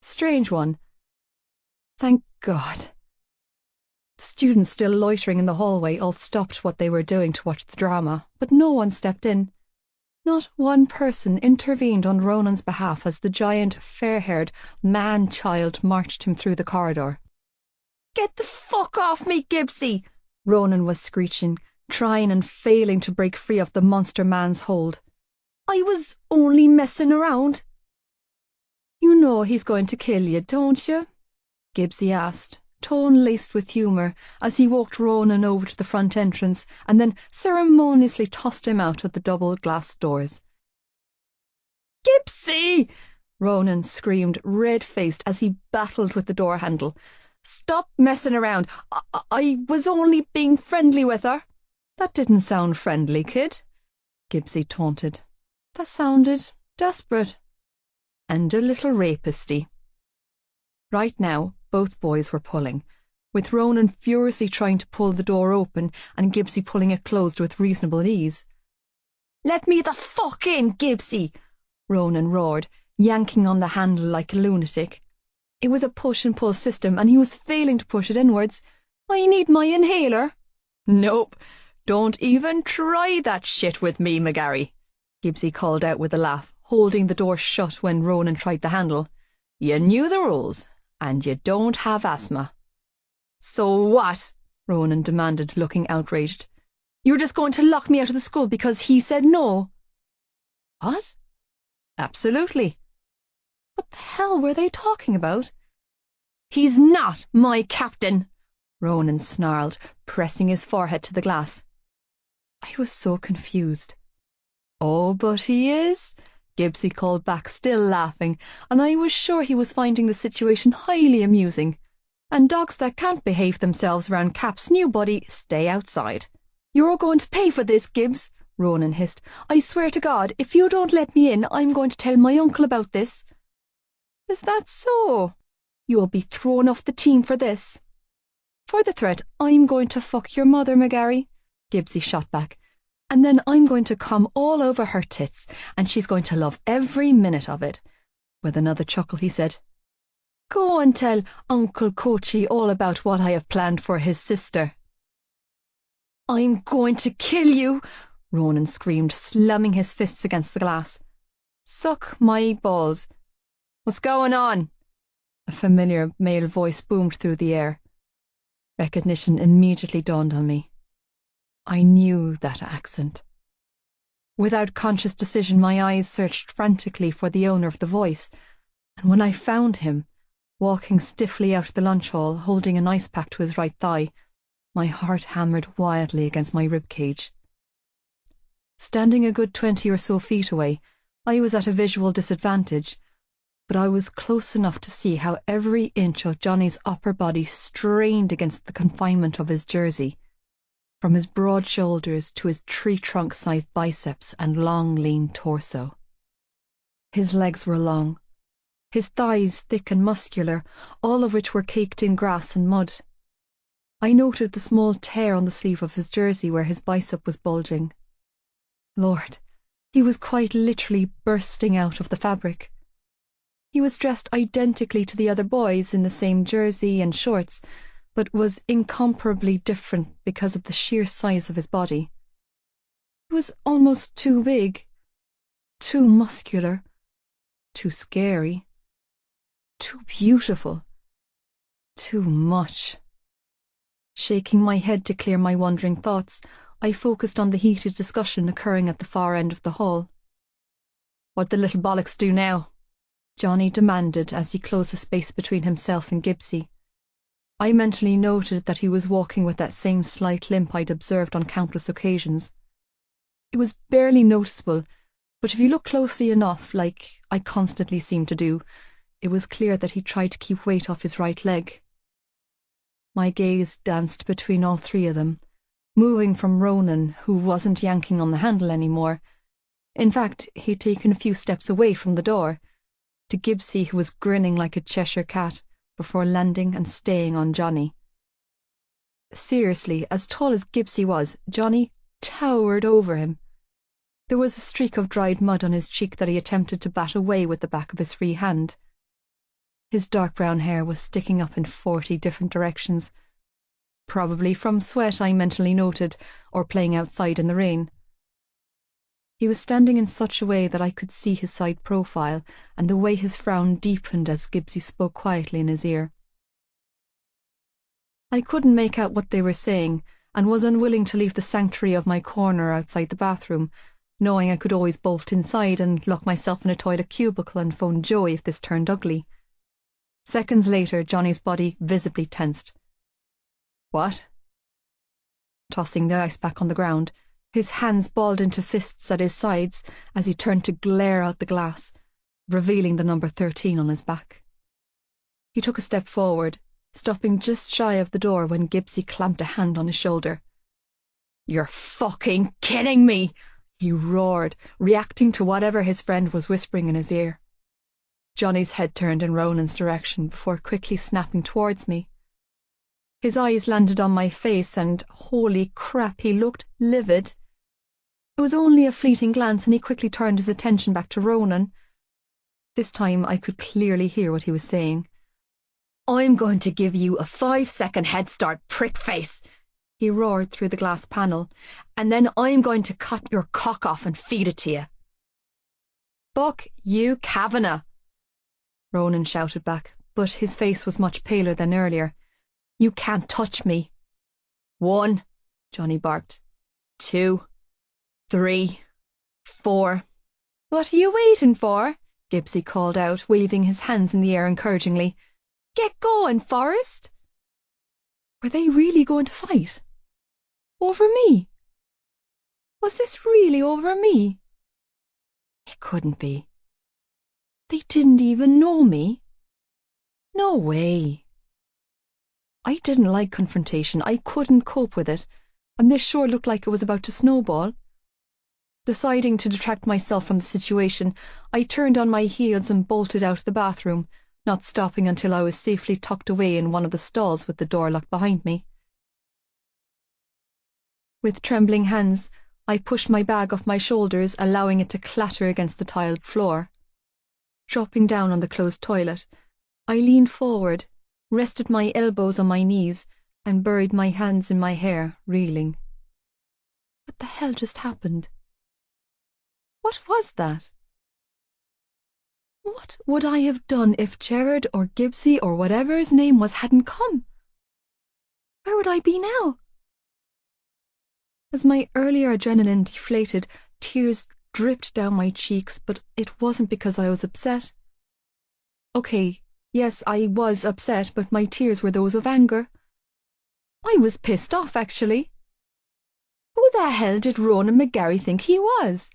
Strange one. Thank God. The students still loitering in the hallway all stopped what they were doing to watch the drama, but no one stepped in. Not one person intervened on Ronan's behalf as the giant, fair-haired man-child marched him through the corridor. Get the fuck off me, Gibbsy! Ronan was screeching, trying and failing to break free of the monster man's hold. I was only messing around. You know he's going to kill you, don't you? Gibbsy asked, tone laced with humour, as he walked Ronan over to the front entrance and then ceremoniously tossed him out of the double glass doors. Gibbsy! Ronan screamed, red-faced, as he battled with the door handle. Stop messing around. I was only being friendly with her. That didn't sound friendly, kid, Gibbsy taunted. That sounded desperate. And a little rapisty. Right now, both boys were pulling, with Ronan furiously trying to pull the door open and Gibbsy pulling it closed with reasonable ease. Let me the fuck in, Gibbsy! Ronan roared, yanking on the handle like a lunatic. It was a push-and-pull system, and he was failing to push it inwards. I need my inhaler. Nope, don't even try that shit with me, McGarry, Gibbsy called out with a laugh, holding the door shut when Ronan tried the handle. You knew the rules, and you don't have asthma. So what? Ronan demanded, looking outraged. You're just going to lock me out of the school because he said no? What? Absolutely. What the hell were they talking about? He's not my captain, Ronan snarled, pressing his forehead to the glass. I was so confused. Oh, but he is, Gibbsy called back, still laughing, and I was sure he was finding the situation highly amusing. And dogs that can't behave themselves round Cap's new buddy stay outside. You're going to pay for this, Gibbs, Ronan hissed. I swear to God, if you don't let me in, I'm going to tell my uncle about this. Is that so? You'll be thrown off the team for this. For the threat, I'm going to fuck your mother, McGarry, Gibbsy shot back. And then I'm going to come all over her tits, and she's going to love every minute of it. With another chuckle, he said, Go and tell Uncle Coachy all about what I have planned for his sister. I'm going to kill you, Ronan screamed, slamming his fists against the glass. Suck my balls. What's going on? A familiar male voice boomed through the air. Recognition immediately dawned on me. I knew that accent. Without conscious decision, my eyes searched frantically for the owner of the voice, and when I found him, walking stiffly out of the lunch hall, holding an ice pack to his right thigh, my heart hammered wildly against my rib cage. Standing a good 20 or so feet away, I was at a visual disadvantage, but I was close enough to see how every inch of Johnny's upper body strained against the confinement of his jersey, from his broad shoulders to his tree-trunk-sized biceps and long, lean torso. His legs were long, his thighs thick and muscular, all of which were caked in grass and mud. I noted the small tear on the sleeve of his jersey where his bicep was bulging. Lord, he was quite literally bursting out of the fabric. He was dressed identically to the other boys in the same jersey and shorts, but was incomparably different because of the sheer size of his body. He was almost too big, too muscular, too scary, too beautiful, too much. Shaking my head to clear my wandering thoughts, I focused on the heated discussion occurring at the far end of the hall. "What'd the little bollocks do now?" Johnny demanded as he closed the space between himself and Gibbsy. I mentally noted that he was walking with that same slight limp I'd observed on countless occasions. It was barely noticeable, but if you look closely enough, like I constantly seemed to do, it was clear that he tried to keep weight off his right leg. My gaze danced between all three of them, moving from Ronan, who wasn't yanking on the handle anymore. In fact, he'd taken a few steps away from the door, to Gibbsy, who was grinning like a Cheshire cat, before landing and staying on Johnny. Seriously, as tall as Gibbsy was, Johnny towered over him. There was a streak of dried mud on his cheek that he attempted to bat away with the back of his free hand. His dark brown hair was sticking up in 40 different directions, probably from sweat, I mentally noted, or playing outside in the rain. He was standing in such a way that I could see his side profile, and the way his frown deepened as Gibbsy spoke quietly in his ear. I couldn't make out what they were saying, and was unwilling to leave the sanctuary of my corner outside the bathroom, knowing I could always bolt inside and lock myself in a toilet cubicle and phone Joey if this turned ugly. Seconds later, Johnny's body visibly tensed. "What?" Tossing the ice pack on the ground, his hands balled into fists at his sides as he turned to glare out the glass, revealing the number 13 on his back. He took a step forward, stopping just shy of the door when Gibbsy clamped a hand on his shoulder. "You're fucking kidding me!" he roared, reacting to whatever his friend was whispering in his ear. Johnny's head turned in Ronan's direction before quickly snapping towards me. His eyes landed on my face, and holy crap, he looked livid. It was only a fleeting glance, and he quickly turned his attention back to Ronan. This time I could clearly hear what he was saying. "I'm going to give you a 5-second head start, prick face," he roared through the glass panel, "and then I'm going to cut your cock off and feed it to you." "Fuck you, Kavanagh," Ronan shouted back, but his face was much paler than earlier. "You can't touch me." "1," Johnny barked. "2, 3, 4. "What are you waiting for?" Gibbsy called out, waving his hands in the air encouragingly. "Get going, Forrest." Were they really going to fight? Over me? Was this really over me? It couldn't be. They didn't even know me. No way. I didn't like confrontation. I couldn't cope with it, and this sure looked like it was about to snowball. Deciding to detract myself from the situation, I turned on my heels and bolted out of the bathroom, not stopping until I was safely tucked away in one of the stalls with the door locked behind me. With trembling hands, I pushed my bag off my shoulders, allowing it to clatter against the tiled floor. Dropping down on the closed toilet, I leaned forward, rested my elbows on my knees, and buried my hands in my hair, reeling. What the hell just happened? What was that? What would I have done if Jared or Gibbsy or whatever his name was hadn't come? Where would I be now? As my earlier adrenaline deflated, tears dripped down my cheeks, but it wasn't because I was upset. Okay, yes, I was upset, but my tears were those of anger. I was pissed off, actually. Who the hell did Ronan McGarry think he was?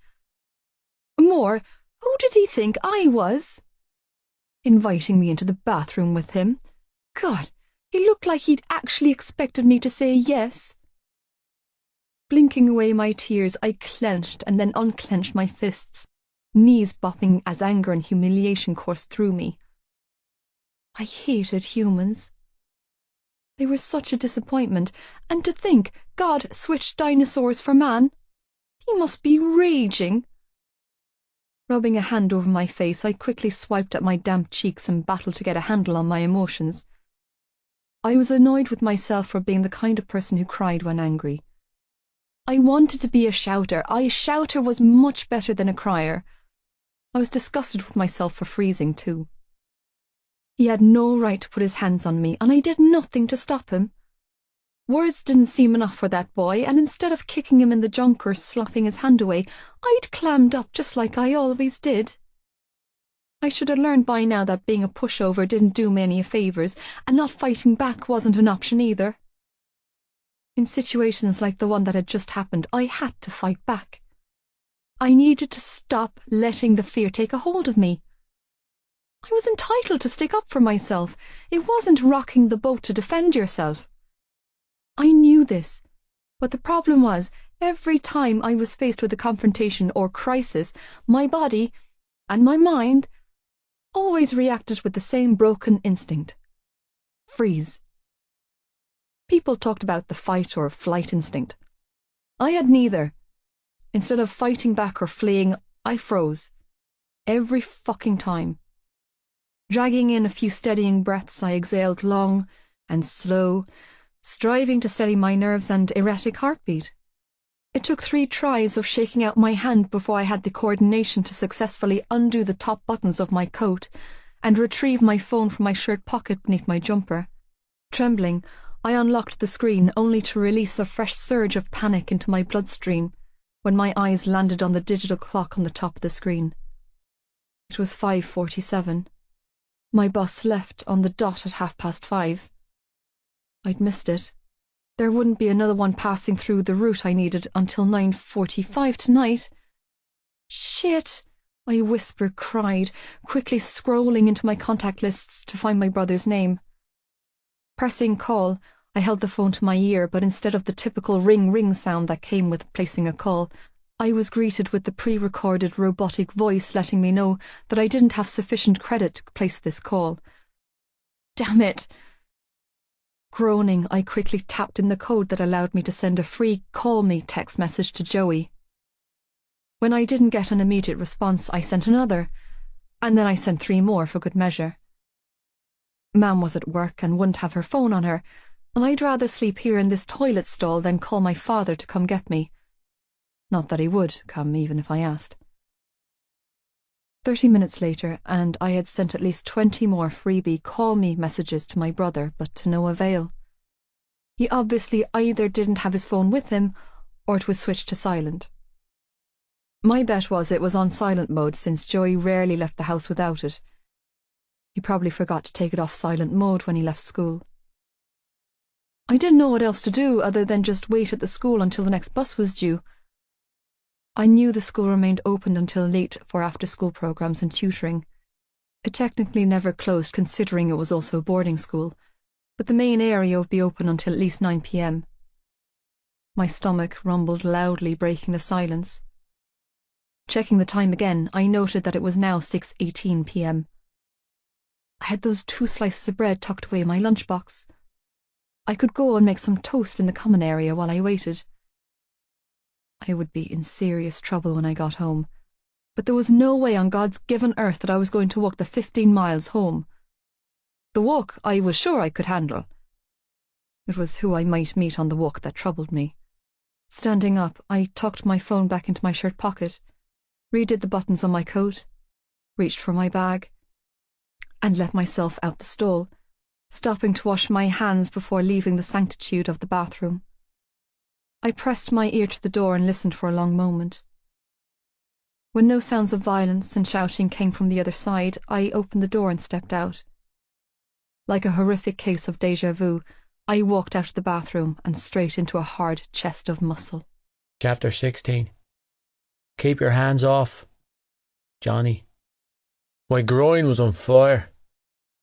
More, who did he think I was? Inviting me into the bathroom with him. God, he looked like he'd actually expected me to say yes. Blinking away my tears, I clenched and then unclenched my fists, knees bopping as anger and humiliation coursed through me. I hated humans. They were such a disappointment, and to think God switched dinosaurs for man. He must be raging. Rubbing a hand over my face, I quickly swiped at my damp cheeks and battled to get a handle on my emotions. I was annoyed with myself for being the kind of person who cried when angry. I wanted to be a shouter. A shouter was much better than a crier. I was disgusted with myself for freezing, too. He had no right to put his hands on me, and I did nothing to stop him. Words didn't seem enough for that boy, and instead of kicking him in the junk or slapping his hand away, I'd clammed up just like I always did. I should have learned by now that being a pushover didn't do me any favours, and not fighting back wasn't an option either. In situations like the one that had just happened, I had to fight back. I needed to stop letting the fear take a hold of me. I was entitled to stick up for myself. It wasn't rocking the boat to defend yourself. I knew this, but the problem was, every time I was faced with a confrontation or crisis, my body and my mind always reacted with the same broken instinct: freeze. People talked about the fight or flight instinct. I had neither. Instead of fighting back or fleeing, I froze. Every fucking time. Dragging in a few steadying breaths, I exhaled long and slow, striving to steady my nerves and erratic heartbeat. It took 3 tries of shaking out my hand before I had the coordination to successfully undo the top buttons of my coat and retrieve my phone from my shirt pocket beneath my jumper. Trembling, I unlocked the screen, only to release a fresh surge of panic into my bloodstream when my eyes landed on the digital clock on the top of the screen. It was 5:47. My bus left on the dot at 5:30. I'd missed it. There wouldn't be another one passing through the route I needed until 9:45 tonight. Shit! I cried, quickly scrolling into my contact lists to find my brother's name. Pressing call, I held the phone to my ear, but instead of the typical ring-ring sound that came with placing a call, I was greeted with the pre-recorded robotic voice letting me know that I didn't have sufficient credit to place this call. Damn it! Groaning, I quickly tapped in the code that allowed me to send a free call me text message to Joey. When I didn't get an immediate response, I sent another, and then I sent 3 more for good measure. Mam was at work and wouldn't have her phone on her, and I'd rather sleep here in this toilet stall than call my father to come get me. Not that he would come, even if I asked. 30 minutes later, and I had sent at least 20 more freebie call-me messages to my brother, but to no avail. He obviously either didn't have his phone with him, or it was switched to silent. My bet was it was on silent mode, since Joey rarely left the house without it. He probably forgot to take it off silent mode when he left school. I didn't know what else to do other than just wait at the school until the next bus was due. I knew the school remained open until late for after-school programs and tutoring. It technically never closed, considering it was also a boarding school, but the main area would be open until at least 9 p.m. My stomach rumbled loudly, breaking the silence. Checking the time again, I noted that it was now 6:18 p.m. I had those 2 slices of bread tucked away in my lunchbox. I could go and make some toast in the common area while I waited. I would be in serious trouble when I got home, but there was no way on God's given earth that I was going to walk the 15 miles home. The walk I was sure I could handle. It was who I might meet on the walk that troubled me. Standing up, I tucked my phone back into my shirt pocket, redid the buttons on my coat, reached for my bag, and let myself out the stall, stopping to wash my hands before leaving the sanctitude of the bathroom. I pressed my ear to the door and listened for a long moment. When no sounds of violence and shouting came from the other side, I opened the door and stepped out. Like a horrific case of déjà vu, I walked out of the bathroom and straight into a hard chest of muscle. Chapter 16. Keep your hands off, Johnny. My groin was on fire,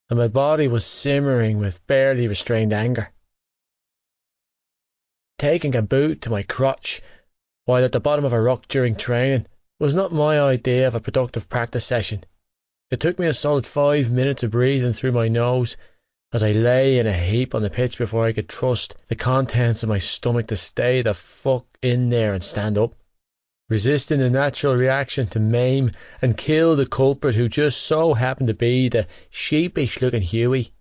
and my body was simmering with barely restrained anger. Taking a boot to my crotch while at the bottom of a rock during training was not my idea of a productive practice session. It took me a solid 5 minutes of breathing through my nose as I lay in a heap on the pitch before I could trust the contents of my stomach to stay the fuck in there and stand up. resisting the natural reaction to maim and kill the culprit who just so happened to be the sheepish-looking Hughie.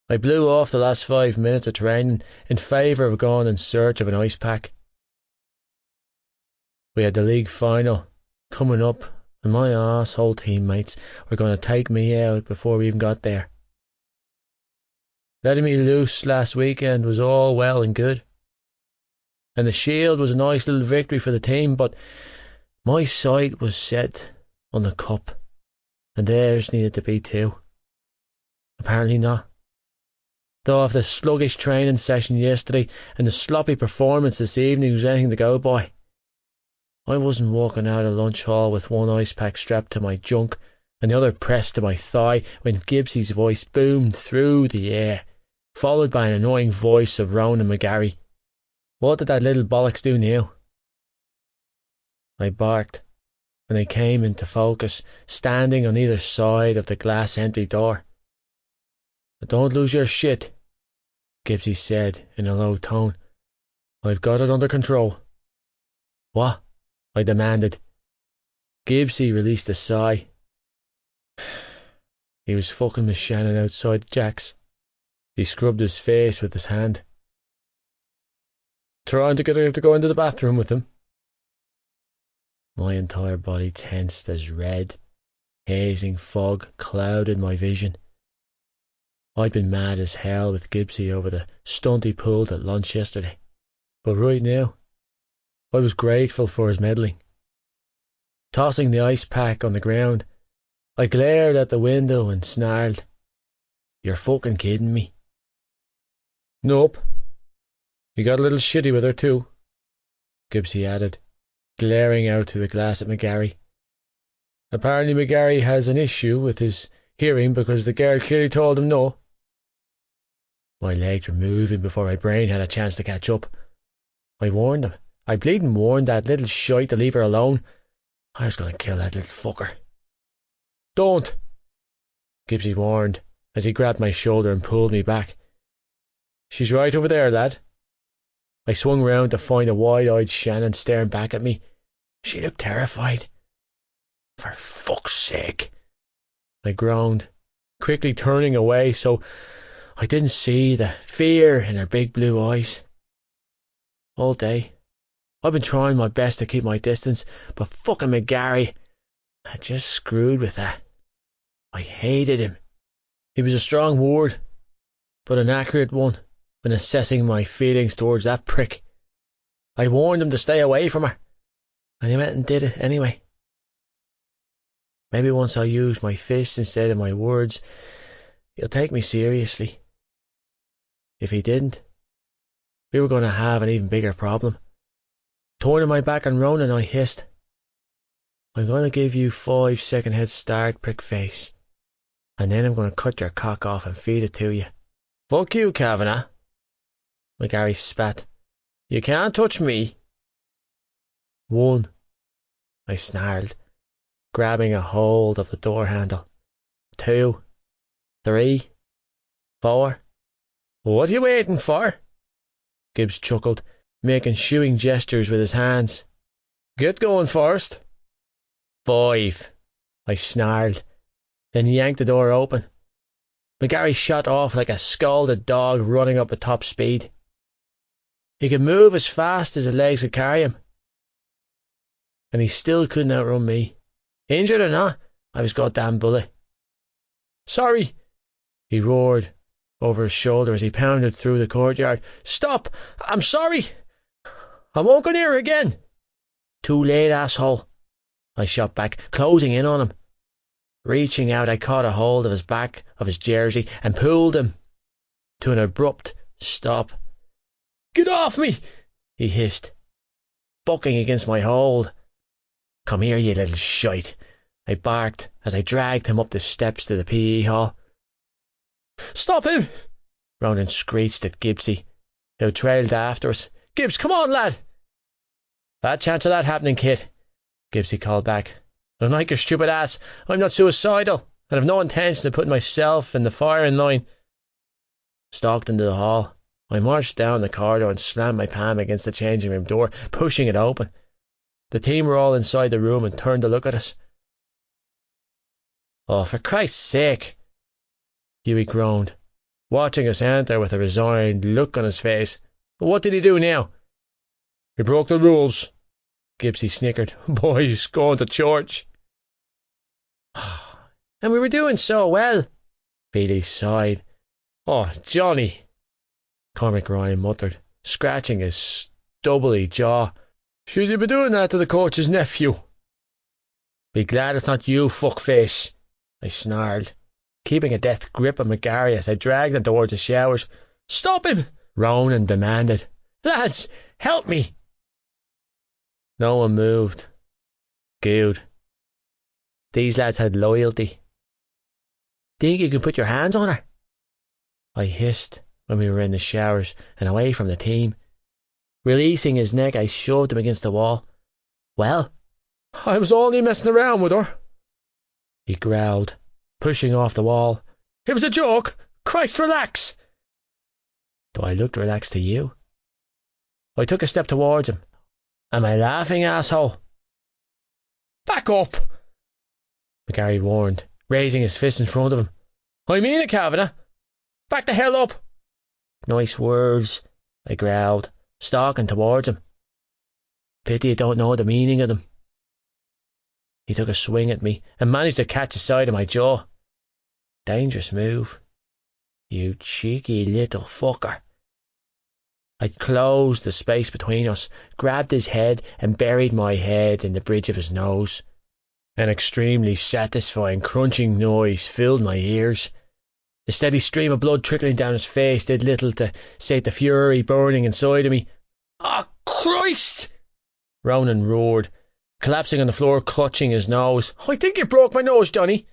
I blew off the last 5 minutes of training in favour of going in search of an ice pack. We had the league final coming up, and my arsehole teammates were going to take me out before we even got there. Letting me loose last weekend was all well and good, and the shield was a nice little victory for the team, but my sight was set on the cup, and theirs needed to be too. Apparently not. Though after the sluggish training session yesterday and the sloppy performance this evening was anything to go by, I wasn't walking out of lunch hall with one ice pack strapped to my junk and the other pressed to my thigh when Gibbs's voice boomed through the air, followed by an annoying voice of Ronan McGarry. What did that little bollocks do now? I barked, and they came into focus, standing on either side of the glass-empty door. "Don't lose your shit," Gibbsy said in a low tone. "I've got it under control." "What?" I demanded. Gibbsy released a sigh. He was fucking Miss Shannon outside Jack's. He scrubbed his face with his hand. "Trying to get her to go into the bathroom with him." My entire body tensed as red, hazing fog clouded my vision. I'd been mad as hell with Gibbsy over the stunt he pulled at lunch yesterday, but right now I was grateful for his meddling. Tossing the ice pack on the ground, I glared at the window and snarled, "You're fucking kidding me." "Nope. You got a little shitty with her too," Gibbsy added, glaring out through the glass at McGarry. "Apparently McGarry has an issue with his hearing because the girl clearly told him no." My legs were moving before my brain had a chance to catch up. I warned him. I bleeding warned that little shite to leave her alone. I was going to kill that little fucker. "Don't," Gibbsy warned as he grabbed my shoulder and pulled me back. "She's right over there, lad." I swung round to find a wide-eyed Shannon staring back at me. She looked terrified. "For fuck's sake," I groaned, quickly turning away so I didn't see the fear in her big blue eyes. All day I've been trying my best to keep my distance, but fucking McGarry had just screwed with that. I hated him. He was a strong word, but an accurate one when assessing my feelings towards that prick. I warned him to stay away from her, and he went and did it anyway. Maybe once I use my fists instead of my words, he'll take me seriously. If he didn't, we were going to have an even bigger problem. Turning my back on Ronan, I hissed, "I'm going to give you 5-second head start, prick face, and then I'm going to cut your cock off and feed it to you." "Fuck you, Kavanagh," McGarry spat. "You can't touch me." "One," I snarled, grabbing a hold of the door handle. "2, 3, 4. What are you waiting for?" Gibbs chuckled, making shooing gestures with his hands. "Get going first." 5, I snarled, then yanked the door open. McGarry shot off like a scalded dog running up at top speed. He could move as fast as his legs could carry him, and he still couldn't outrun me. Injured or not, I was goddamn bullet. "Sorry," he roared over his shoulder as he pounded through the courtyard. "Stop! I'm sorry! I won't go near her again." "Too late, asshole," I shot back, closing in on him. Reaching out, I caught a hold of his back of his jersey and pulled him to an abrupt stop. "Get off me!" he hissed, bucking against my hold. "Come here, you little shite," I barked as I dragged him up the steps to the PE hall. "Stop him!" Ronan screeched at Gibbsy, who trailed after us. "Gibbs, come on, lad!" "Bad chance of that happening, kid," Gibbsy called back. "Unlike your stupid ass, I'm not suicidal, and have no intention of putting myself in the firing line." Stalked into the hall. I marched down the corridor and slammed my palm against the changing room door, pushing it open. The team were all inside the room and turned to look at us. "Oh, for Christ's sake," Hughie groaned, watching us enter with a resigned look on his face. "What did he do now?" "He broke the rules," Gibbsy snickered. "Boys going to church." "And we were doing so well," Phoebe sighed. "Oh, Johnny," Cormac Ryan muttered, scratching his stubbly jaw. "Should you be doing that to the coach's nephew?" "Be glad it's not you, fuckface," I snarled, keeping a death grip on McGarry as I dragged him towards the showers. "Stop him!" Ronan demanded. "Lads, help me!" No one moved. Good. These lads had loyalty. "Think you can put your hands on her?" I hissed when we were in the showers and away from the team. Releasing his neck, I shoved him against the wall. "Well?" "I was only messing around with her," he growled, pushing off the wall. "It was a joke. Christ, relax." Do I look relaxed to you? I took a step towards him. "Am I laughing, asshole?" "Back up," McGarry warned, raising his fist in front of him. "I mean it, Kavanagh. Back the hell up." "Nice words," I growled, stalking towards him. "Pity you don't know the meaning of them." He took a swing at me and managed to catch the side of my jaw. Dangerous move. "You cheeky little fucker." I closed the space between us, grabbed his head and buried my head in the bridge of his nose. An extremely satisfying crunching noise filled my ears. The steady stream of blood trickling down his face did little to sate the fury burning inside of me. "Oh, Christ!" Ronan roared, collapsing on the floor, clutching his nose. "I think you broke my nose, Johnny."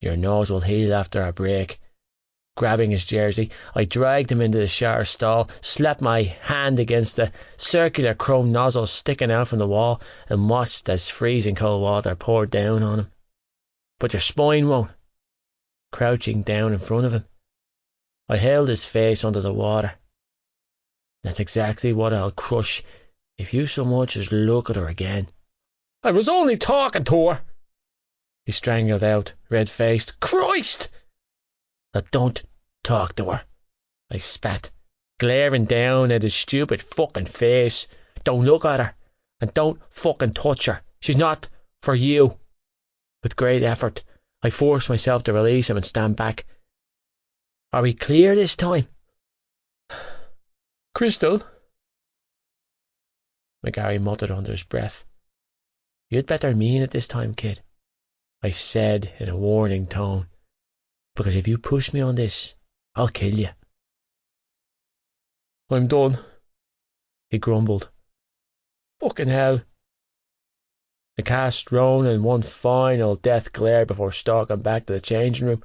"Your nose will heal after a break." Grabbing his jersey, I dragged him into the shower stall, slapped my hand against the circular chrome nozzle sticking out from the wall, and watched as freezing cold water poured down on him. "But your spine won't." Crouching down in front of him, I held his face under the water. "That's exactly what I'll crush if you so much as look at her again." "I was only talking to her," he strangled out, red-faced. "Christ!" "Now don't talk to her," I spat, glaring down at his stupid fucking face. "Don't look at her, and don't fucking touch her. She's not for you." With great effort, I forced myself to release him and stand back. "Are we clear this time?" "Crystal," McGarry muttered under his breath. "You'd better mean it this time, kid," I said in a warning tone, "because if you push me on this, I'll kill you." "I'm done," he grumbled. "Fucking hell." I cast Ronan one final death glare before stalking back to the changing room.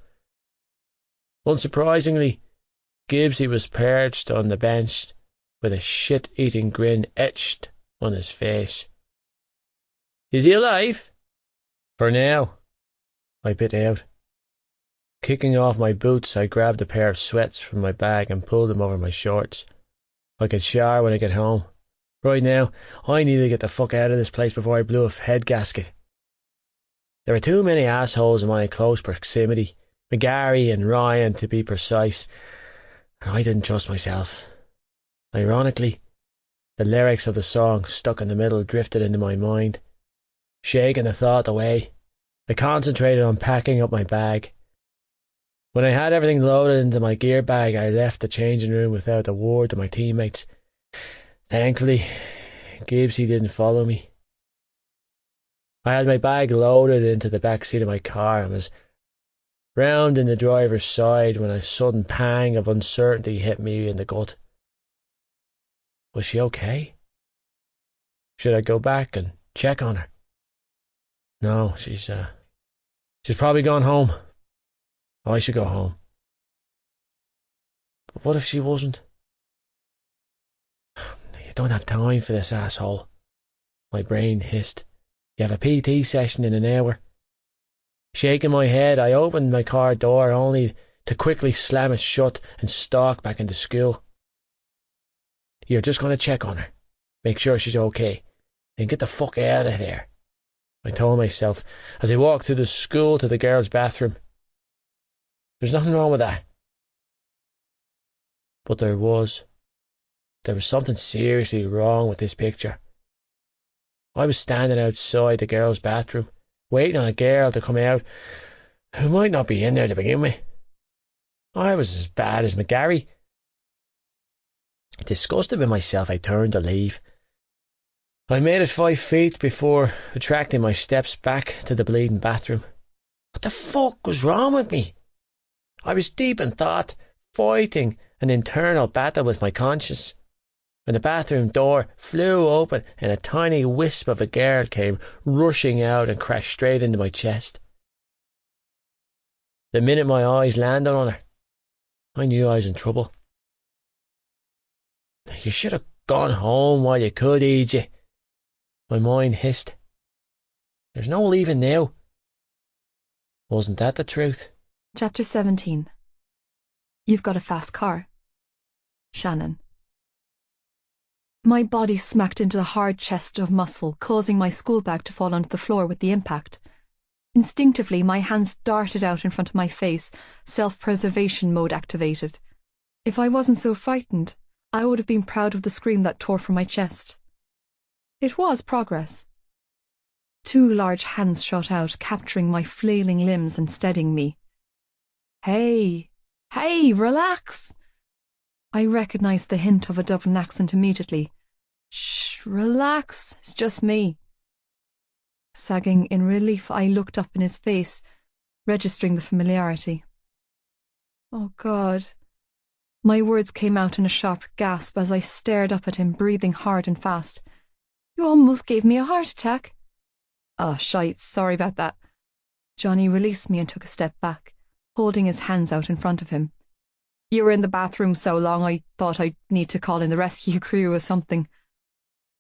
Unsurprisingly, Gibbsy was perched on the bench with a shit-eating grin etched on his face. "Is he alive?" "For now," I bit out. Kicking off my boots, I grabbed a pair of sweats from my bag and pulled them over my shorts. I could shower when I get home. Right now, I need to get the fuck out of this place before I blew a head gasket. There were too many assholes in my close proximity, McGarry and Ryan to be precise, and I didn't trust myself. Ironically, the lyrics of the song stuck in the middle drifted into my mind. Shaking the thought away, I concentrated on packing up my bag. When I had everything loaded into my gear bag, I left the changing room without a word to my teammates. Thankfully, Gibbsy didn't follow me. I had my bag loaded into the back seat of my car and was round in the driver's side when a sudden pang of uncertainty hit me in the gut. Was she okay? Should I go back and check on her? No, she's probably gone home. I should go home. But what if she wasn't? "You don't have time for this, asshole," my brain hissed. "You have a PT session in an hour." Shaking my head, I opened my car door only to quickly slam it shut and stalk back into school. "You're just going to check on her, make sure she's okay. Then get the fuck out of there, I told myself as I walked through the school to the girls' bathroom. There's nothing wrong with that. But there was. There was something seriously wrong with this picture. I was standing outside the girls' bathroom, waiting on a girl to come out who might not be in there to begin with. I was as bad as McGarry. Disgusted with myself, I turned to leave. I made it 5 feet before retracting my steps back to the bleeding bathroom. What the fuck was wrong with me? I was deep in thought, fighting an internal battle with my conscience, when the bathroom door flew open and a tiny wisp of a girl came rushing out and crashed straight into my chest. The minute my eyes landed on her, I knew I was in trouble. You should have gone home while you could, Edie, my mind hissed. There's no leaving now. Wasn't that the truth? Chapter 17. You've got a fast car. Shannon. My body smacked into the hard chest of muscle, causing my school bag to fall onto the floor with the impact. Instinctively, my hands darted out in front of my face, self-preservation mode activated. If I wasn't so frightened, I would have been proud of the scream that tore from my chest. It was progress. 2 large hands shot out, capturing my flailing limbs and steadying me. Hey, relax! I recognized the hint of a Dublin accent immediately. Shh, relax, it's just me. Sagging in relief, I looked up in his face, registering the familiarity. Oh, God. My words came out in a sharp gasp as I stared up at him, breathing hard and fast. You almost gave me a heart attack. Oh, shite, sorry about that. Johnny released me and took a step back, holding his hands out in front of him. You were in the bathroom so long I thought I'd need to call in the rescue crew or something.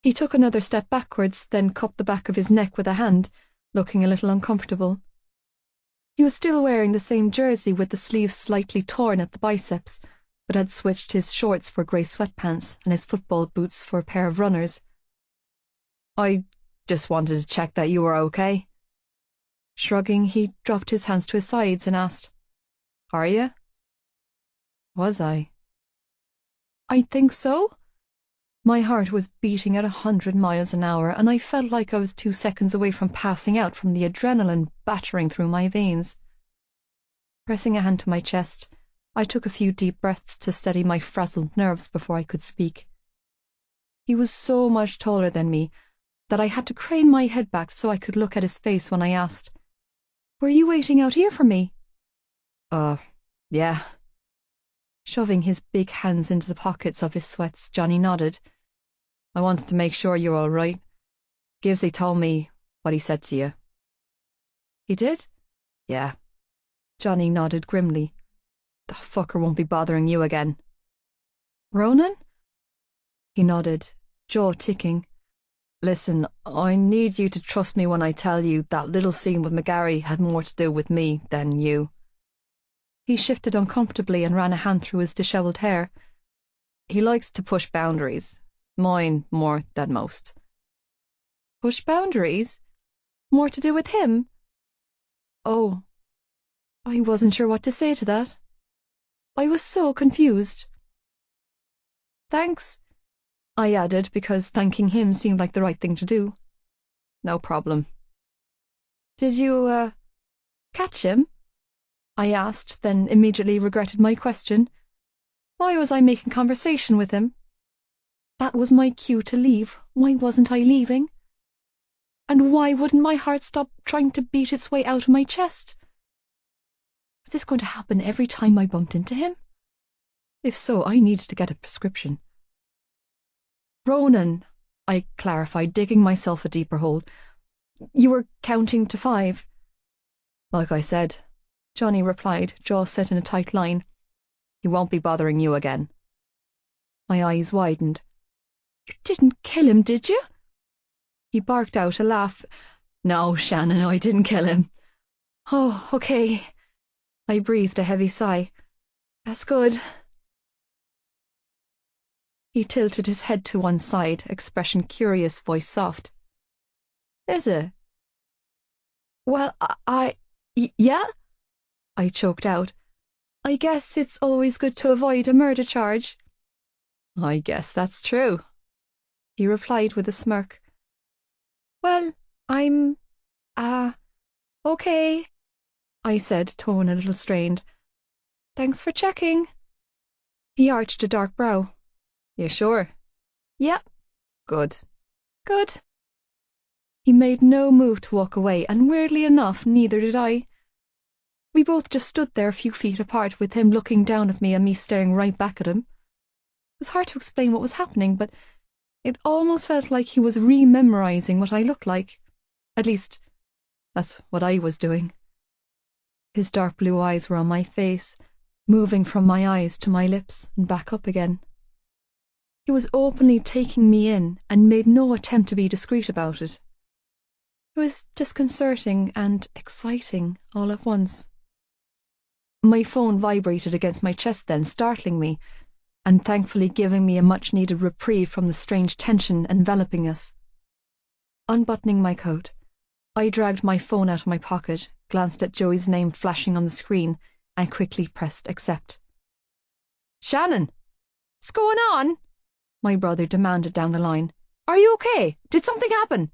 He took another step backwards, then cupped the back of his neck with a hand, looking a little uncomfortable. He was still wearing the same jersey with the sleeves slightly torn at the biceps, but had switched his shorts for grey sweatpants and his football boots for a pair of runners. I just wanted to check that you were okay. Shrugging, he dropped his hands to his sides and asked, Are you? Was I? I think so. My heart was beating at 100 miles an hour, and I felt like I was 2 seconds away from passing out from the adrenaline battering through my veins. Pressing a hand to my chest, I took a few deep breaths to steady my frazzled nerves before I could speak. He was so much taller than me that I had to crane my head back so I could look at his face when I asked, Were you waiting out here for me? Yeah. Shoving his big hands into the pockets of his sweats, Johnny nodded. I wanted to make sure you're all right. Gibbsy told me what he said to you. He did? Yeah. Johnny nodded grimly. The fucker won't be bothering you again. Ronan? He nodded, jaw ticking. Listen, I need you to trust me when I tell you that little scene with McGarry had more to do with me than you. He shifted uncomfortably and ran a hand through his dishevelled hair. He likes to push boundaries. Mine more than most. Push boundaries? More to do with him? Oh, I wasn't sure what to say to that. I was so confused. Thanks, I added, because thanking him seemed like the right thing to do. No problem. Did you, catch him? I asked, then immediately regretted my question. Why was I making conversation with him? That was my cue to leave. Why wasn't I leaving? And why wouldn't my heart stop trying to beat its way out of my chest? Was this going to happen every time I bumped into him? If so, I needed to get a prescription. Ronan, I clarified, digging myself a deeper hole. You were counting to 5. Like I said, Johnny replied, jaw set in a tight line. He won't be bothering you again. My eyes widened. You didn't kill him, did you? He barked out a laugh. No, Shannon, I didn't kill him. Oh, okay. I breathed a heavy sigh. That's good. He tilted his head to one side, expression curious, voice soft. Is it? Well, yeah, I choked out. I guess it's always good to avoid a murder charge. I guess that's true, he replied with a smirk. Well, I'm, okay, I said, tone a little strained. Thanks for checking. He arched a dark brow. You sure? Yep. Good. Good. He made no move to walk away, and weirdly enough, neither did I. We both just stood there a few feet apart, with him looking down at me and me staring right back at him. It was hard to explain what was happening, but it almost felt like he was rememorizing what I looked like. At least, that's what I was doing. His dark blue eyes were on my face, moving from my eyes to my lips and back up again. He was openly taking me in and made no attempt to be discreet about it. It was disconcerting and exciting all at once. My phone vibrated against my chest then, startling me, and thankfully giving me a much-needed reprieve from the strange tension enveloping us. Unbuttoning my coat, I dragged my phone out of my pocket, glanced at Joey's name flashing on the screen, and quickly pressed accept. Shannon! What's going on? My brother demanded down the line. Are you okay? Did something happen?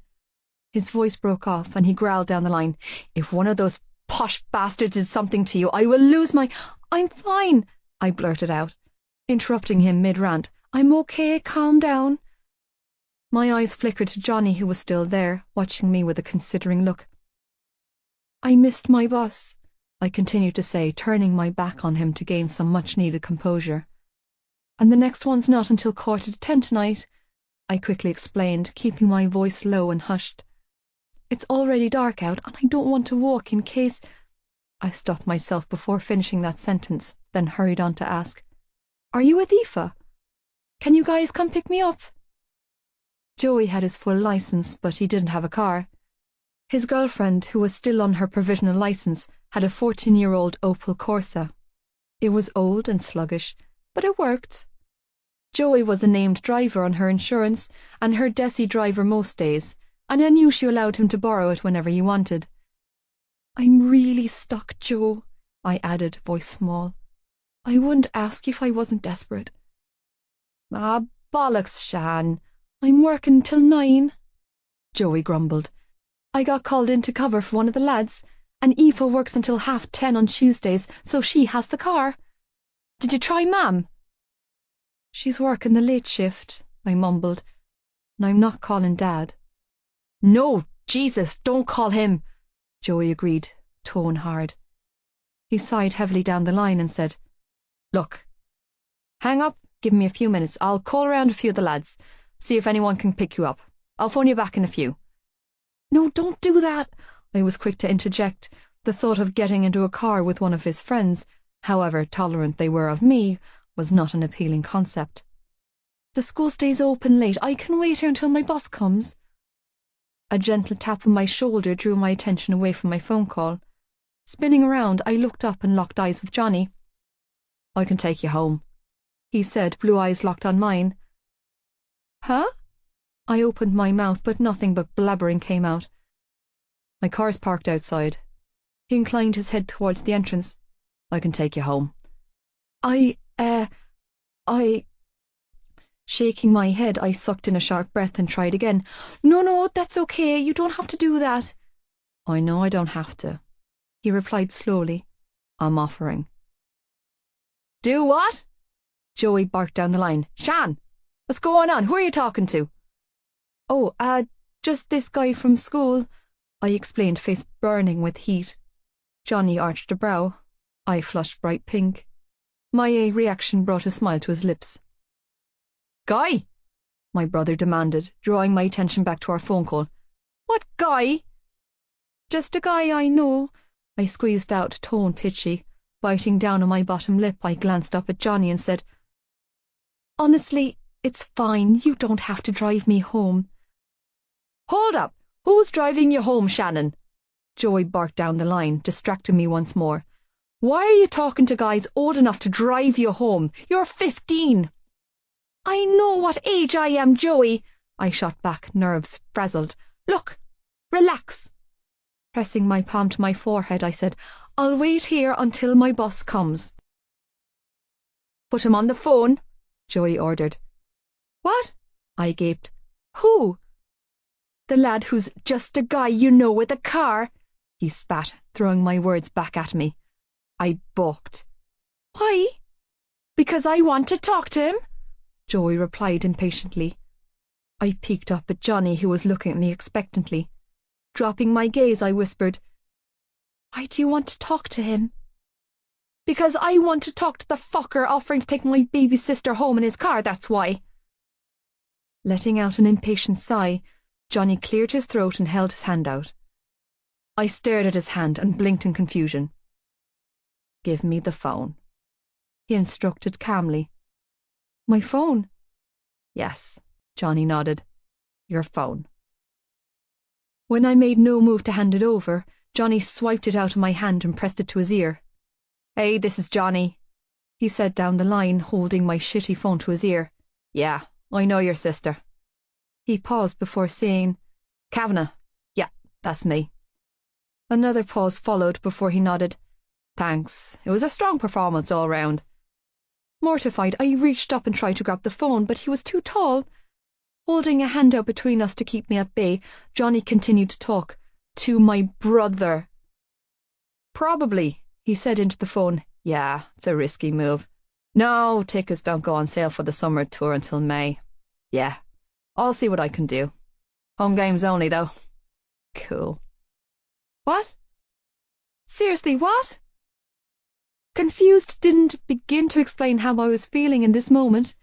His voice broke off, and he growled down the line. If one of those posh bastards did something to you, I will lose my... I'm fine, I blurted out, interrupting him mid-rant. I'm okay, calm down. My eyes flickered to Johnny, who was still there, watching me with a considering look. I missed my bus, I continued to say, turning my back on him to gain some much-needed composure. And the next one's not until 9:45 tonight, I quickly explained, keeping my voice low and hushed. It's already dark out, and I don't want to walk in case... I stopped myself before finishing that sentence, then hurried on to ask, Are you with Aoife? Can you guys come pick me up? Joey had his full license, but he didn't have a car. His girlfriend, who was still on her provisional license, had a 14-year-old Opel Corsa. It was old and sluggish, but it worked. Joey was a named driver on her insurance, and her Desi driver most days, and I knew she allowed him to borrow it whenever he wanted. I'm really stuck, Joe, I added, voice small. I wouldn't ask you if I wasn't desperate. Ah, bollocks, Shan. I'm working till 9, Joey grumbled. I got called in to cover for one of the lads, and Aoife works until 10:30 on Tuesdays, so she has the car. Did you try Mam? She's working the late shift, I mumbled, and I'm not calling Dad. No, Jesus, don't call him, Joey agreed, tone hard. He sighed heavily down the line and said, Look, hang up, give me a few minutes. I'll call around a few of the lads, see if anyone can pick you up. I'll phone you back in a few. No, don't do that, I was quick to interject. The thought of getting into a car with one of his friends, however tolerant they were of me, was not an appealing concept. The school stays open late. I can wait here until my bus comes. A gentle tap on my shoulder drew my attention away from my phone call. Spinning around, I looked up and locked eyes with Johnny. I can take you home, he said, blue eyes locked on mine. Huh? I opened my mouth, but nothing but blabbering came out. My car's parked outside. He inclined his head towards the entrance. I can take you home. I... Shaking my head, I sucked in a sharp breath and tried again. No, that's okay. You don't have to do that. I know I don't have to, he replied slowly. I'm offering. Do what? Joey barked down the line. Shan, what's going on? Who are you talking to? Oh, just this guy from school, I explained, face burning with heat. Johnny arched a brow. I flushed bright pink. My reaction brought a smile to his lips. Guy? My brother demanded, drawing my attention back to our phone call. What guy? Just a guy I know, I squeezed out, tone pitchy. Biting down on my bottom lip, I glanced up at Johnny and said, Honestly, it's fine. You don't have to drive me home. Hold up! Who's driving you home, Shannon? Joey barked down the line, distracting me once more. Why are you talking to guys old enough to drive you home? You're 15. I know what age I am, Joey, I shot back, nerves frazzled. Look, Relax. Pressing my palm to my forehead, I said, I'll wait here until my bus comes. Put him on the phone, Joey ordered. What? I gaped. Who? The lad who's just a guy you know with a car, he spat, throwing my words back at me. I balked. Why? Because I want to talk to him, Joey replied impatiently. I peeked up at Johnny, who was looking at me expectantly. Dropping my gaze, I whispered, Why do you want to talk to him? Because I want to talk to the fucker offering to take my baby sister home in his car, that's why. Letting out an impatient sigh, Johnny cleared his throat and held his hand out. I stared at his hand and blinked in confusion. Give me the phone, he instructed calmly. My phone? Yes, Johnny nodded. Your phone. When I made no move to hand it over, Johnny swiped it out of my hand and pressed it to his ear. Hey, this is Johnny, he said down the line, holding my shitty phone to his ear. Yeah, I know your sister. He paused before saying, Kavanagh. Yeah, that's me. Another pause followed before he nodded. Thanks. It was a strong performance all round. Mortified, I reached up and tried to grab the phone, but he was too tall. Holding a hand out between us to keep me at bay, Johnny continued to talk. To my brother. Probably, he said into the phone. Yeah, it's a risky move. No, tickets don't go on sale for the summer tour until May. Yeah, I'll see what I can do. Home games only, though. Cool. What? Seriously, what? Confused, didn't begin to explain how I was feeling in this moment.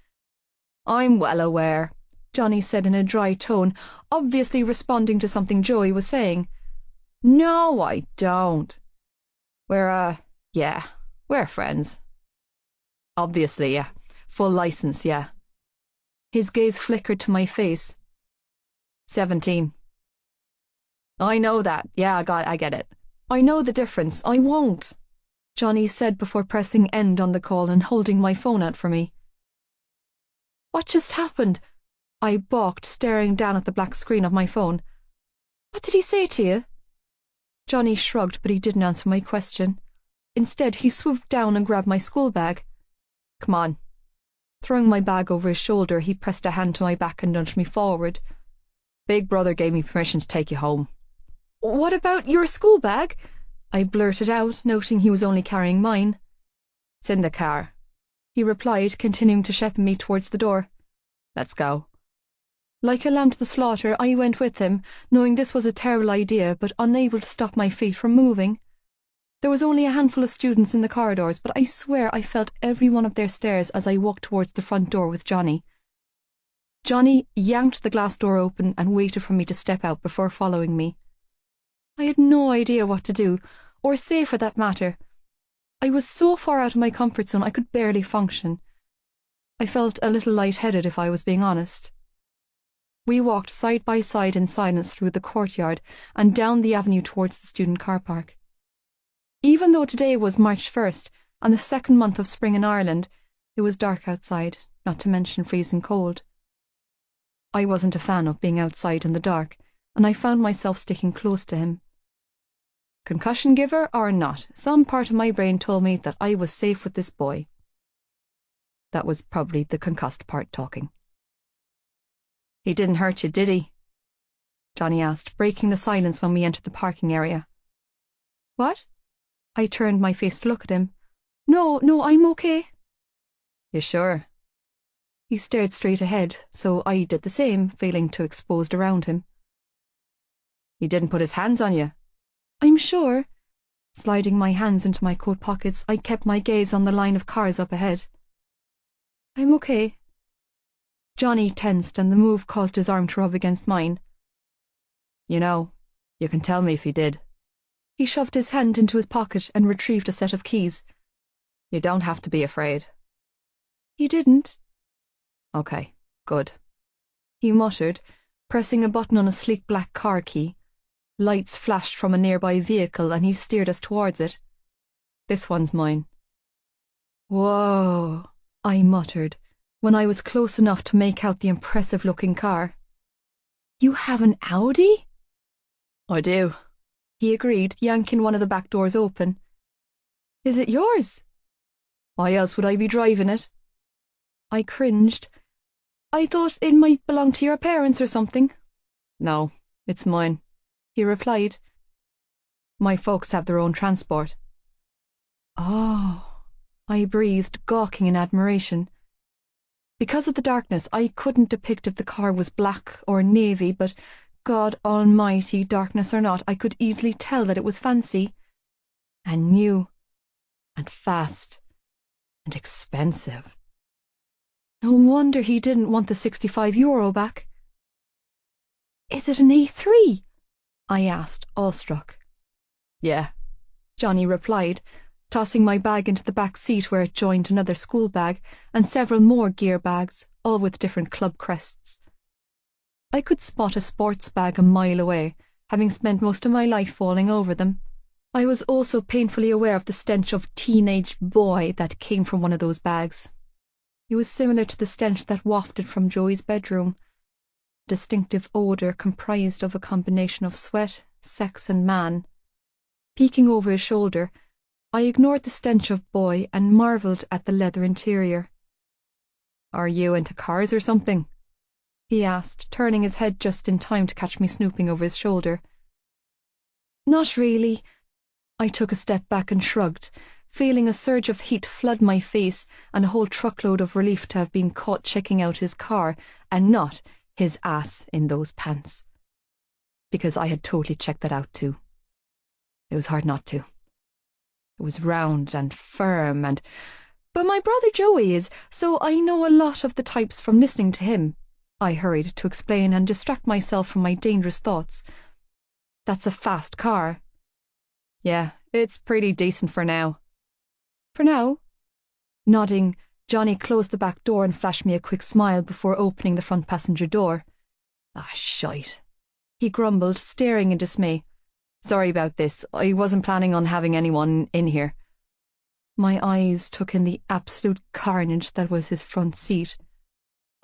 I'm well aware, Johnny said in a dry tone, obviously responding to something Joey was saying. No, I don't. We're friends. Obviously, yeah. Full license, yeah. His gaze flickered to my face. 17. I know that. Yeah, I get it. I know the difference. I won't, Johnny said before pressing end on the call and holding my phone out for me. What just happened? I balked, staring down at the black screen of my phone. What did he say to you? Johnny shrugged, but he didn't answer my question. Instead, he swooped down and grabbed my school bag. Come on. Throwing my bag over his shoulder, he pressed a hand to my back and nudged me forward. Big brother gave me permission to take you home. What about your school bag? I blurted out, noting he was only carrying mine. It's in the car, he replied, continuing to shepherd me towards the door. Let's go. Like a lamb to the slaughter, I went with him, knowing this was a terrible idea, but unable to stop my feet from moving. There was only a handful of students in the corridors, but I swear I felt every one of their stares as I walked towards the front door with Johnny. Johnny yanked the glass door open and waited for me to step out before following me. I had no idea what to do, or say for that matter. I was so far out of my comfort zone I could barely function. I felt a little lightheaded, if I was being honest. We walked side by side in silence through the courtyard and down the avenue towards the student car park. Even though today was March 1st and the second month of spring in Ireland, it was dark outside, not to mention freezing cold. I wasn't a fan of being outside in the dark, and I found myself sticking close to him. Concussion giver or not, some part of my brain told me that I was safe with this boy. That was probably the concussed part talking. He didn't hurt you, did he? Johnny asked, breaking the silence when we entered the parking area. What? I turned my face to look at him. No, I'm okay. You sure? He stared straight ahead, so I did the same, failing to exposed around him. He didn't put his hands on you? I'm sure. Sliding my hands into my coat pockets, I kept my gaze on the line of cars up ahead. I'm okay. Johnny tensed, and the move caused his arm to rub against mine. You know, you can tell me if he did. He shoved his hand into his pocket and retrieved a set of keys. You don't have to be afraid. He didn't. Okay, good. He muttered, pressing a button on a sleek black car key. Lights flashed from a nearby vehicle, and he steered us towards it. This one's mine. Whoa, I muttered, when I was close enough to make out the impressive-looking car. You have an Audi? I do, he agreed, yanking one of the back doors open. Is it yours? Why else would I be driving it? I cringed. I thought it might belong to your parents or something. No, it's mine, he replied. My folks have their own transport. Oh, I breathed, gawking in admiration. Because of the darkness, I couldn't depict if the car was black or navy, but God almighty, darkness or not, I could easily tell that it was fancy, and new, and fast, and expensive. No wonder he didn't want the €65 back. Is it an A3? I asked, awestruck. Yeah, Johnny replied, tossing my bag into the back seat where it joined another school bag and several more gear bags, all with different club crests. I could spot a sports bag a mile away, having spent most of my life falling over them. I was also painfully aware of the stench of teenage boy that came from one of those bags. It was similar to the stench that wafted from Joey's bedroom, a distinctive odour comprised of a combination of sweat, sex, and man. Peeking over his shoulder, I ignored the stench of boy and marvelled at the leather interior. Are you into cars or something? He asked, turning his head just in time to catch me snooping over his shoulder. Not really. I took a step back and shrugged, feeling a surge of heat flood my face and a whole truckload of relief to have been caught checking out his car and not his ass in those pants. Because I had totally checked that out too. It was hard not to. It was round and firm and... But my brother Joey is, so I know a lot of the types from listening to him. I hurried to explain and distract myself from my dangerous thoughts. That's a fast car. Yeah, it's pretty decent for now. For now? Nodding, Johnny closed the back door and flashed me a quick smile before opening the front passenger door. Ah, shite, he grumbled, staring in dismay. Sorry about this. I wasn't planning on having anyone in here. My eyes took in the absolute carnage that was his front seat.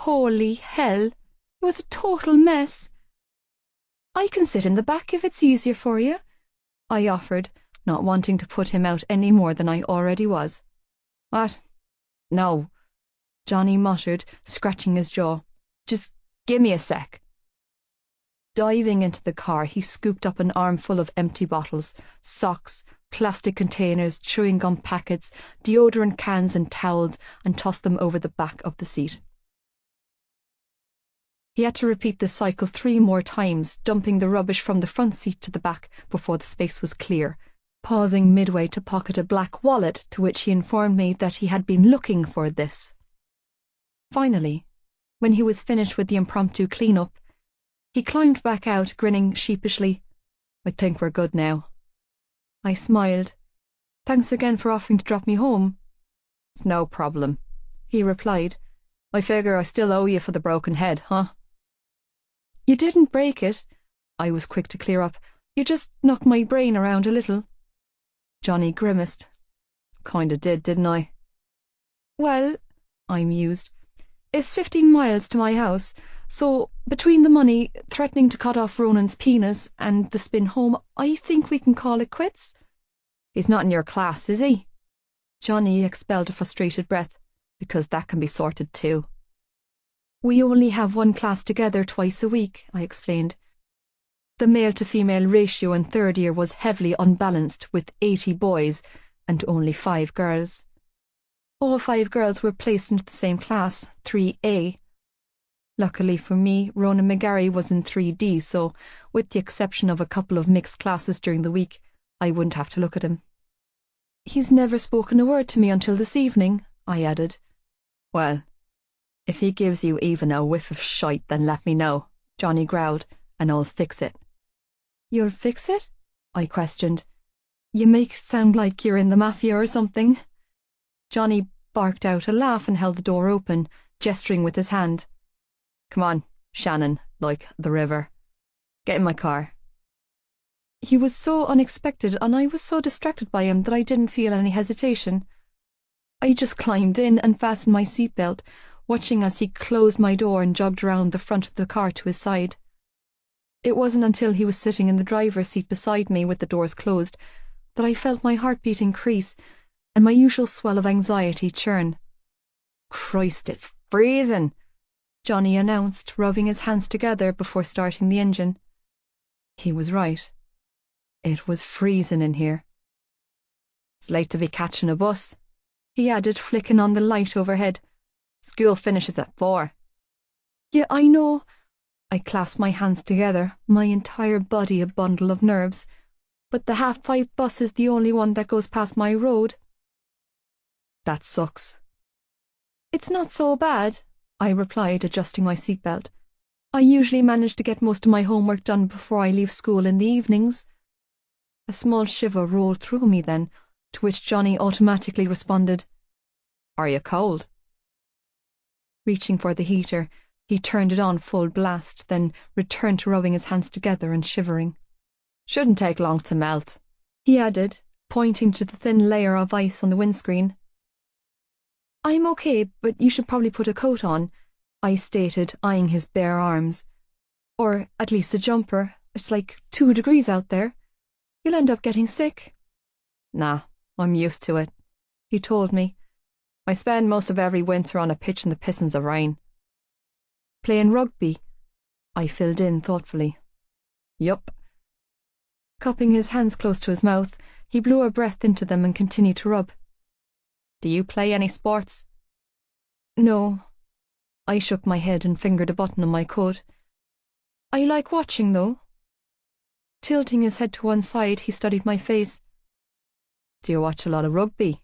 Holy hell! It was a total mess. I can sit in the back if it's easier for you, I offered, not wanting to put him out any more than I already was. What? No, Johnny muttered, scratching his jaw. Just give me a sec. Diving into the car, he scooped up an armful of empty bottles, socks, plastic containers, chewing gum packets, deodorant cans and towels, and tossed them over the back of the seat. He had to repeat the cycle 3 more times, dumping the rubbish from the front seat to the back before the space was clear, pausing midway to pocket a black wallet, to which he informed me that he had been looking for this. Finally, when he was finished with the impromptu clean-up, he climbed back out, grinning sheepishly. I think we're good now. I smiled. Thanks again for offering to drop me home. It's no problem, he replied. I figure I still owe you for the broken head, huh? You didn't break it, I was quick to clear up. You just knocked my brain around a little. Johnny grimaced. Kinda didn't I? Well, I mused, it's 15 miles to my house, so between the money, threatening to cut off Ronan's penis, and the spin home, I think we can call it quits. He's not in your class, is he? Johnny expelled a frustrated breath. Because that can be sorted too. We only have one class together twice a week, I explained. The male-to-female ratio in third year was heavily unbalanced, with 80 boys and only 5 girls. All 5 girls were placed into the same class, 3A. Luckily for me, Ronan McGarry was in 3D, so, with the exception of a couple of mixed classes during the week, I wouldn't have to look at him. He's never spoken a word to me until this evening, I added. Well, if he gives you even a whiff of shite, then let me know, Johnny growled, and I'll fix it. You'll fix it? I questioned. You make it sound like you're in the mafia or something. Johnny barked out a laugh and held the door open, gesturing with his hand. Come on, Shannon, like the river. Get in my car. He was so unexpected, and I was so distracted by him that I didn't feel any hesitation. I just climbed in and fastened my seatbelt, watching as he closed my door and jogged around the front of the car to his side. It wasn't until he was sitting in the driver's seat beside me with the doors closed that I felt my heartbeat increase and my usual swell of anxiety churn. "Christ, it's freezing," Johnny announced, rubbing his hands together before starting the engine. He was right. It was freezing in here. "It's late to be catching a bus," he added, flicking on the light overhead. "School finishes at 4. "Yeah, I know." I clasped my hands together, my entire body a bundle of nerves. "But the 5:30 bus is the only one that goes past my road." "That sucks." "It's not so bad," I replied, adjusting my seatbelt. "I usually manage to get most of my homework done before I leave school in the evenings." A small shiver rolled through me then, to which Johnny automatically responded, "Are you cold?" Reaching for the heater, he turned it on full blast, then returned to rubbing his hands together and shivering. "Shouldn't take long to melt," he added, pointing to the thin layer of ice on the windscreen. "I'm okay, but you should probably put a coat on," I stated, eyeing his bare arms. "Or at least a jumper. It's like 2 degrees out there. You'll end up getting sick." "Nah, I'm used to it," he told me. "I spend most of every winter on a pitch in the pissings of rain." "Playing rugby?" I filled in thoughtfully. "Yup." Cupping his hands close to his mouth, he blew a breath into them and continued to rub. "Do you play any sports?" "No." I shook my head and fingered a button on my coat. "I like watching, though." Tilting his head to one side, he studied my face. "Do you watch a lot of rugby?"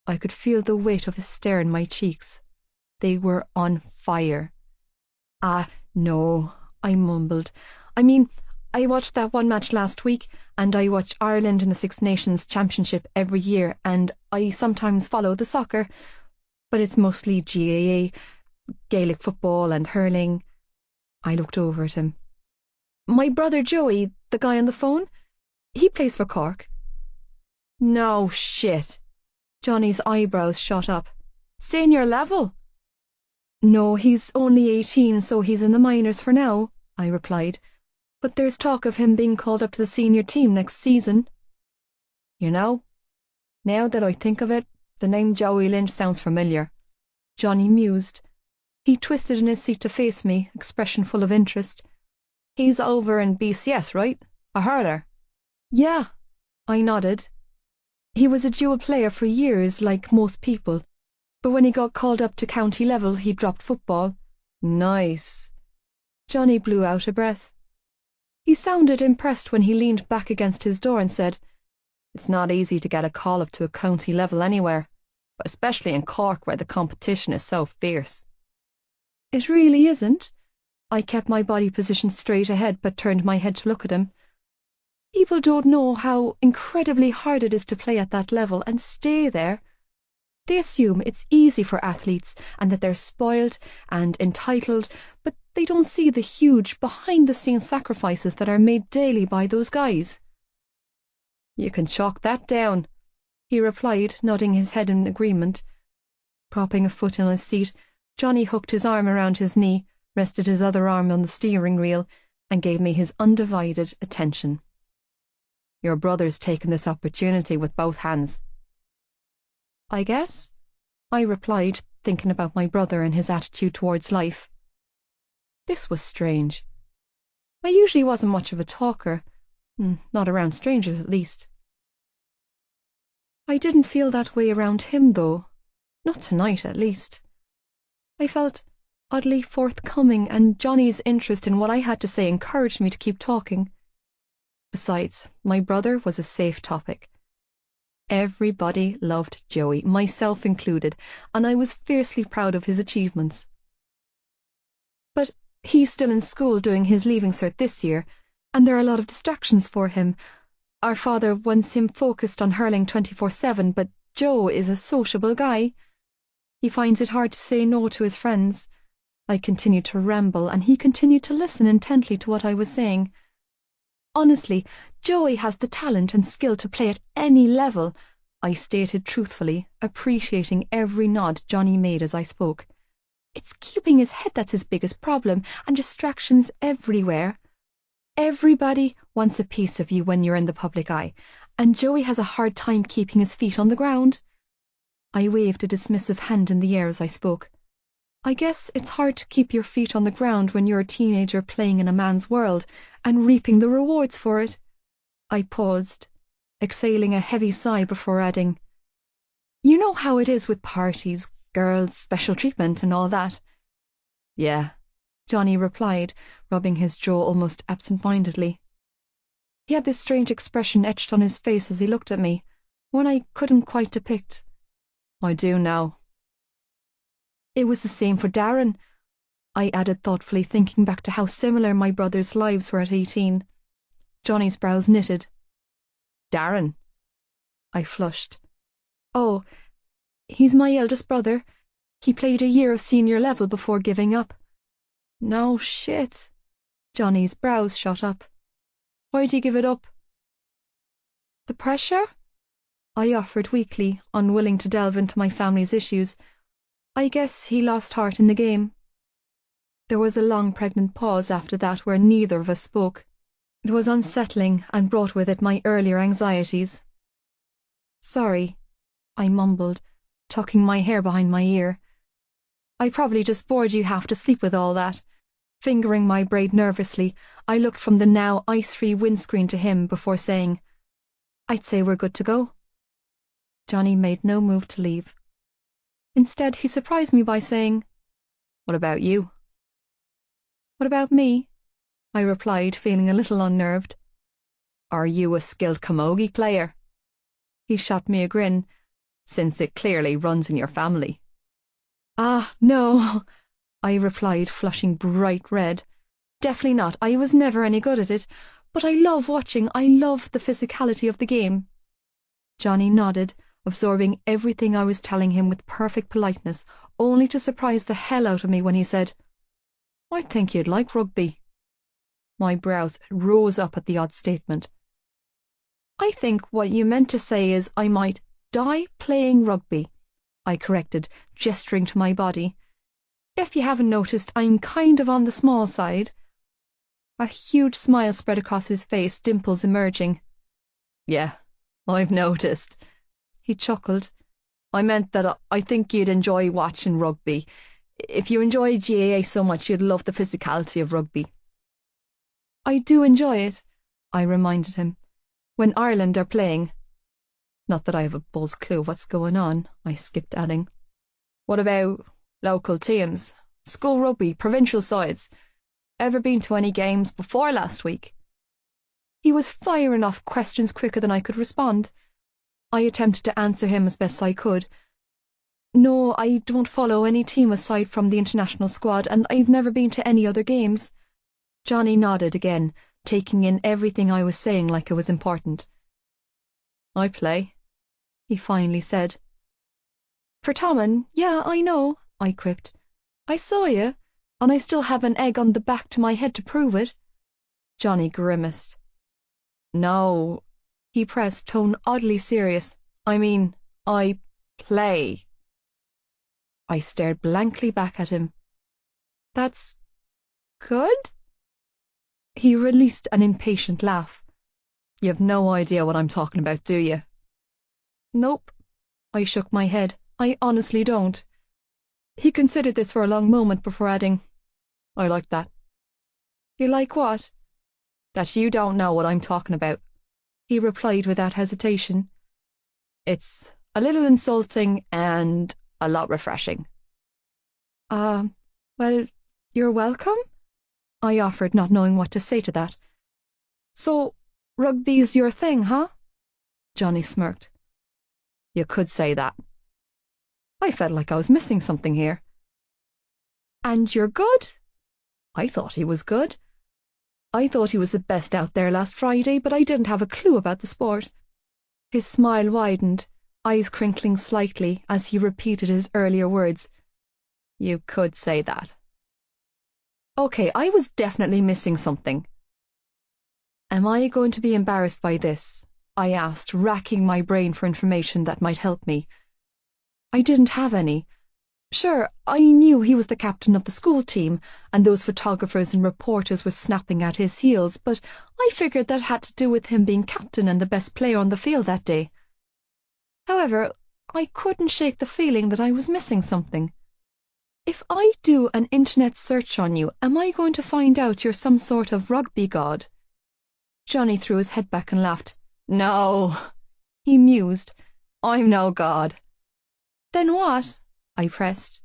I could feel the weight of his stare in my cheeks. They were on fire. No," I mumbled. "I mean, I watched that one match last week, and I watch Ireland in the Six Nations Championship every year, and I sometimes follow the soccer, but it's mostly GAA, Gaelic football and hurling." I looked over at him. "My brother Joey, the guy on the phone, he plays for Cork." "No shit." Johnny's eyebrows shot up. "Senior level?" "No, he's only 18, so he's in the minors for now," I replied. "But there's talk of him being called up to the senior team next season." "You know, now that I think of it, the name Joey Lynch sounds familiar," Johnny mused. He twisted in his seat to face me, expression full of interest. "He's over in BCS, right? A hurler?" "Yeah," I nodded. "He was a dual player for years, like most people, but when he got called up to county level, he dropped football." "Nice." Johnny blew out a breath. He sounded impressed when he leaned back against his door and said, "It's not easy to get a call up to a county level anywhere, but especially in Cork where the competition is so fierce." "It really isn't." I kept my body positioned straight ahead but turned my head to look at him. "People don't know how incredibly hard it is to play at that level and stay there. They assume it's easy for athletes and that they're spoiled and entitled, but they don't see the huge behind-the-scenes sacrifices that are made daily by those guys." "You can chalk that down," he replied, nodding his head in agreement. Propping a foot in his seat, Johnny hooked his arm around his knee, rested his other arm on the steering wheel, and gave me his undivided attention. "Your brother's taken this opportunity with both hands." "I guess," I replied, thinking about my brother and his attitude towards life. This was strange. I usually wasn't much of a talker, not around strangers at least. I didn't feel that way around him, though. Not tonight, at least. I felt oddly forthcoming, and Johnny's interest in what I had to say encouraged me to keep talking. Besides, my brother was a safe topic. Everybody loved Joey, myself included, and I was fiercely proud of his achievements. But he's still in school doing his Leaving Cert this year, and there are a lot of distractions for him. Our father wants him focused on hurling 24/7, but Joe is a sociable guy. He finds it hard to say no to his friends. I continued to ramble, and he continued to listen intently to what I was saying. Honestly, Joey has the talent and skill to play at any level, I stated truthfully, appreciating every nod Johnny made as I spoke. It's keeping his head that's his biggest problem, and distractions everywhere. Everybody wants a piece of you when you're in the public eye, and Joey has a hard time keeping his feet on the ground. I waved a dismissive hand in the air as I spoke. I guess it's hard to keep your feet on the ground when you're a teenager playing in a man's world and reaping the rewards for it. I paused, exhaling a heavy sigh before adding, "You know how it is with parties, girls, special treatment, and all that." "Yeah," Johnny replied, rubbing his jaw almost absent-mindedly. He had this strange expression etched on his face as he looked at me, one I couldn't quite depict. "I do now." It was the same for Darren, I added thoughtfully, thinking back to how similar my brothers' lives were at 18. Johnny's brows knitted. "Darren?" I flushed. "Oh, he's my eldest brother. He played a year of senior level before giving up." "No shit." Johnny's brows shot up. "Why'd you give it up?" "The pressure?" I offered weakly, unwilling to delve into my family's issues. "I guess he lost heart in the game." There was a long pregnant pause after that where neither of us spoke. It was unsettling and brought with it my earlier anxieties. "Sorry," I mumbled, tucking my hair behind my ear. "I probably just bored you half to sleep with all that." Fingering my braid nervously, I looked from the now ice-free windscreen to him before saying, "I'd say we're good to go." Johnny made no move to leave. Instead, he surprised me by saying, "What about you?" "What about me?" I replied, feeling a little unnerved. "Are you a skilled camogie player?" He shot me a grin, "since it clearly runs in your family." "Ah, no," I replied, flushing bright red. "Definitely not. I was never any good at it, but I love watching. I love the physicality of the game." Johnny nodded, absorbing everything I was telling him with perfect politeness, only to surprise the hell out of me when he said, "I think you'd like rugby." My brows rose up at the odd statement. "I think what you meant to say is I might die playing rugby," I corrected, gesturing to my body. "If you haven't noticed, I'm kind of on the small side." A huge smile spread across his face, dimples emerging. "Yeah, I've noticed." He chuckled. "I meant that I think you'd enjoy watching rugby. If you enjoy GAA so much, you'd love the physicality of rugby." "I do enjoy it," I reminded him, "when Ireland are playing." "Not that I have a bull's clue what's going on," I skipped adding. "What about local teams? School rugby, provincial sides? Ever been to any games before last week?" He was firing off questions quicker than I could respond. I attempted to answer him as best I could. "No, I don't follow any team aside from the international squad, and I've never been to any other games." Johnny nodded again, taking in everything I was saying like it was important. "I play," he finally said. "For Tommen, yeah, I know," I quipped. "I saw you, and I still have an egg on the back to my head to prove it." Johnny grimaced. "No," he pressed, tone oddly serious. "I mean, I play." I stared blankly back at him. "That's good?" He released an impatient laugh. "You have no idea what I'm talking about, do you?" "Nope." I shook my head. "I honestly don't." He considered this for a long moment before adding, "I like that." "You like what?" "That you don't know what I'm talking about," he replied without hesitation. "It's a little insulting and a lot refreshing." Well, you're welcome," I offered, not knowing what to say to that. "So, rugby's your thing, huh?" Johnny smirked. "You could say that." I felt like I was missing something here. "And you're good?" I thought he was good. I thought he was the best out there last Friday, but I didn't have a clue about the sport. His smile widened, eyes crinkling slightly as he repeated his earlier words. "You could say that." Okay, I was definitely missing something. "Am I going to be embarrassed by this?" I asked, racking my brain for information that might help me. I didn't have any. Sure, I knew he was the captain of the school team, and those photographers and reporters were snapping at his heels, but I figured that had to do with him being captain and the best player on the field that day. However, I couldn't shake the feeling that I was missing something. If I do an internet search on you, am I going to find out you're some sort of rugby god? Johnny threw his head back and laughed. No, he mused. I'm no god. Then what? I pressed.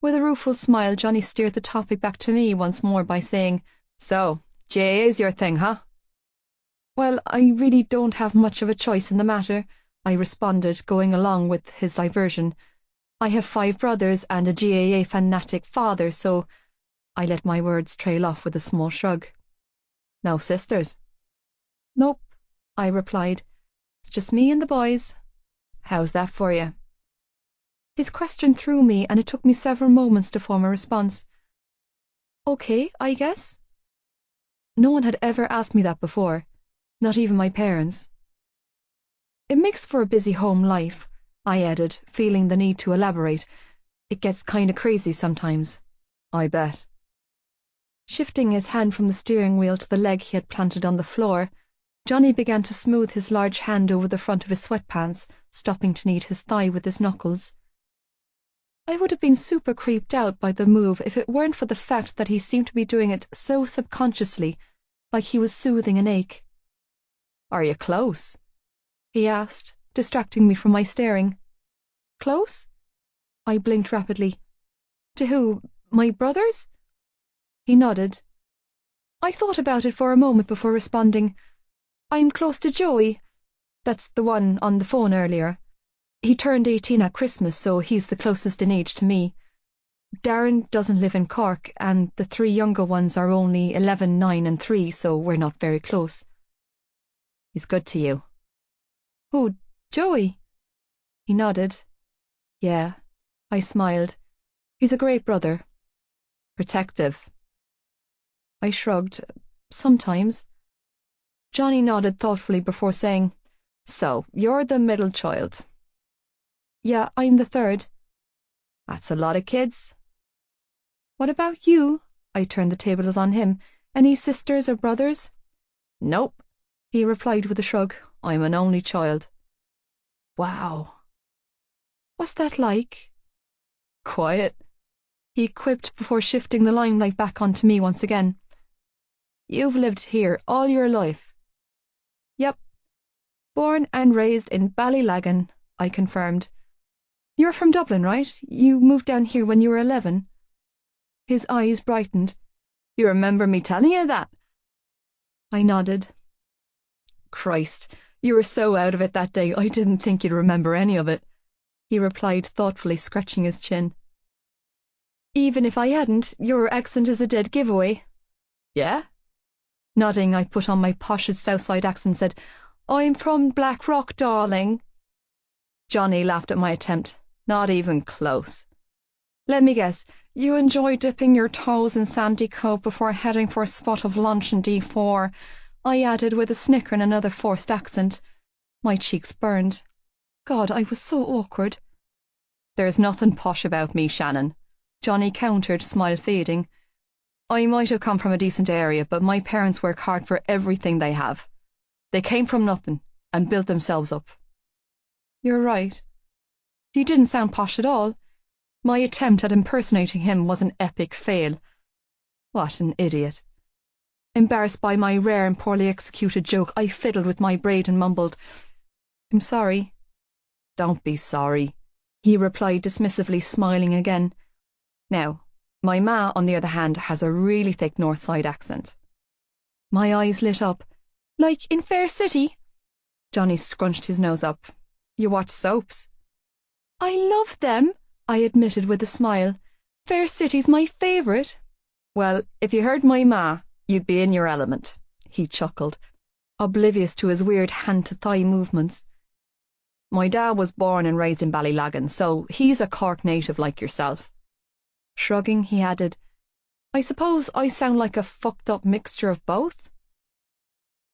With a rueful smile, Johnny steered the topic back to me once more by saying, So, GAA is your thing, huh? Well, I really don't have much of a choice in the matter, I responded, going along with his diversion. I have 5 brothers and a GAA fanatic father, so I let my words trail off with a small shrug. No sisters? Nope, I replied. It's just me and the boys. How's that for you? His question threw me, and it took me several moments to form a response. Okay, I guess. No one had ever asked me that before, not even my parents. It makes for a busy home life, I added, feeling the need to elaborate. It gets kinda crazy sometimes. I bet. Shifting his hand from the steering wheel to the leg he had planted on the floor, Johnny began to smooth his large hand over the front of his sweatpants, stopping to knead his thigh with his knuckles. I would have been super creeped out by the move if it weren't for the fact that he seemed to be doing it so subconsciously, like he was soothing an ache. Are you close? He asked, distracting me from my staring. Close? I blinked rapidly. To who? My brothers? He nodded. I thought about it for a moment before responding. I'm close to Joey. That's the one on the phone earlier. He turned 18 at Christmas, so he's the closest in age to me. Darren doesn't live in Cork, and the 3 younger ones are only 11, 9, and 3, so we're not very close. He's good to you. Who, Joey? He nodded. Yeah, I smiled. He's a great brother. Protective. I shrugged. Sometimes. Johnny nodded thoughtfully before saying, So, you're the middle child. Yeah, I'm the 3rd. That's a lot of kids. What about you? I turned the tables on him. Any sisters or brothers? Nope, he replied with a shrug. I'm an only child. Wow. What's that like? Quiet, he quipped before shifting the limelight back onto me once again. You've lived here all your life. Yep. Born and raised in Ballylagan, I confirmed. You're from Dublin, right? You moved down here when you were 11. His eyes brightened. You remember me telling you that? I nodded. Christ, you were so out of it that day, I didn't think you'd remember any of it, he replied thoughtfully, scratching his chin. Even if I hadn't, your accent is a dead giveaway. Yeah? Nodding, I put on my poshest Southside accent and said, I'm from Blackrock, darling. Johnny laughed at my attempt. Not even close. Let me guess, you enjoy dipping your toes in Sandy Cove before heading for a spot of lunch in D4, I added with a snicker and another forced accent. My cheeks burned. God, I was so awkward. There's nothing posh about me, Shannon, Johnny countered, smile fading. I might have come from a decent area, but my parents work hard for everything they have. They came from nothing and built themselves up. You're right. He didn't sound posh at all. My attempt at impersonating him was an epic fail. What an idiot. Embarrassed by my rare and poorly executed joke, I fiddled with my braid and mumbled, I'm sorry. Don't be sorry, he replied dismissively, smiling again. Now, my ma, on the other hand, has a really thick North Side accent. My eyes lit up. Like in Fair City? Johnny scrunched his nose up. You watch soaps? I love them, I admitted with a smile. Fair City's my favourite. Well, if you heard my ma, you'd be in your element, he chuckled, oblivious to his weird hand-to-thigh movements. My dad was born and raised in Ballylagan, so he's a Cork native like yourself. Shrugging, he added, I suppose I sound like a fucked-up mixture of both?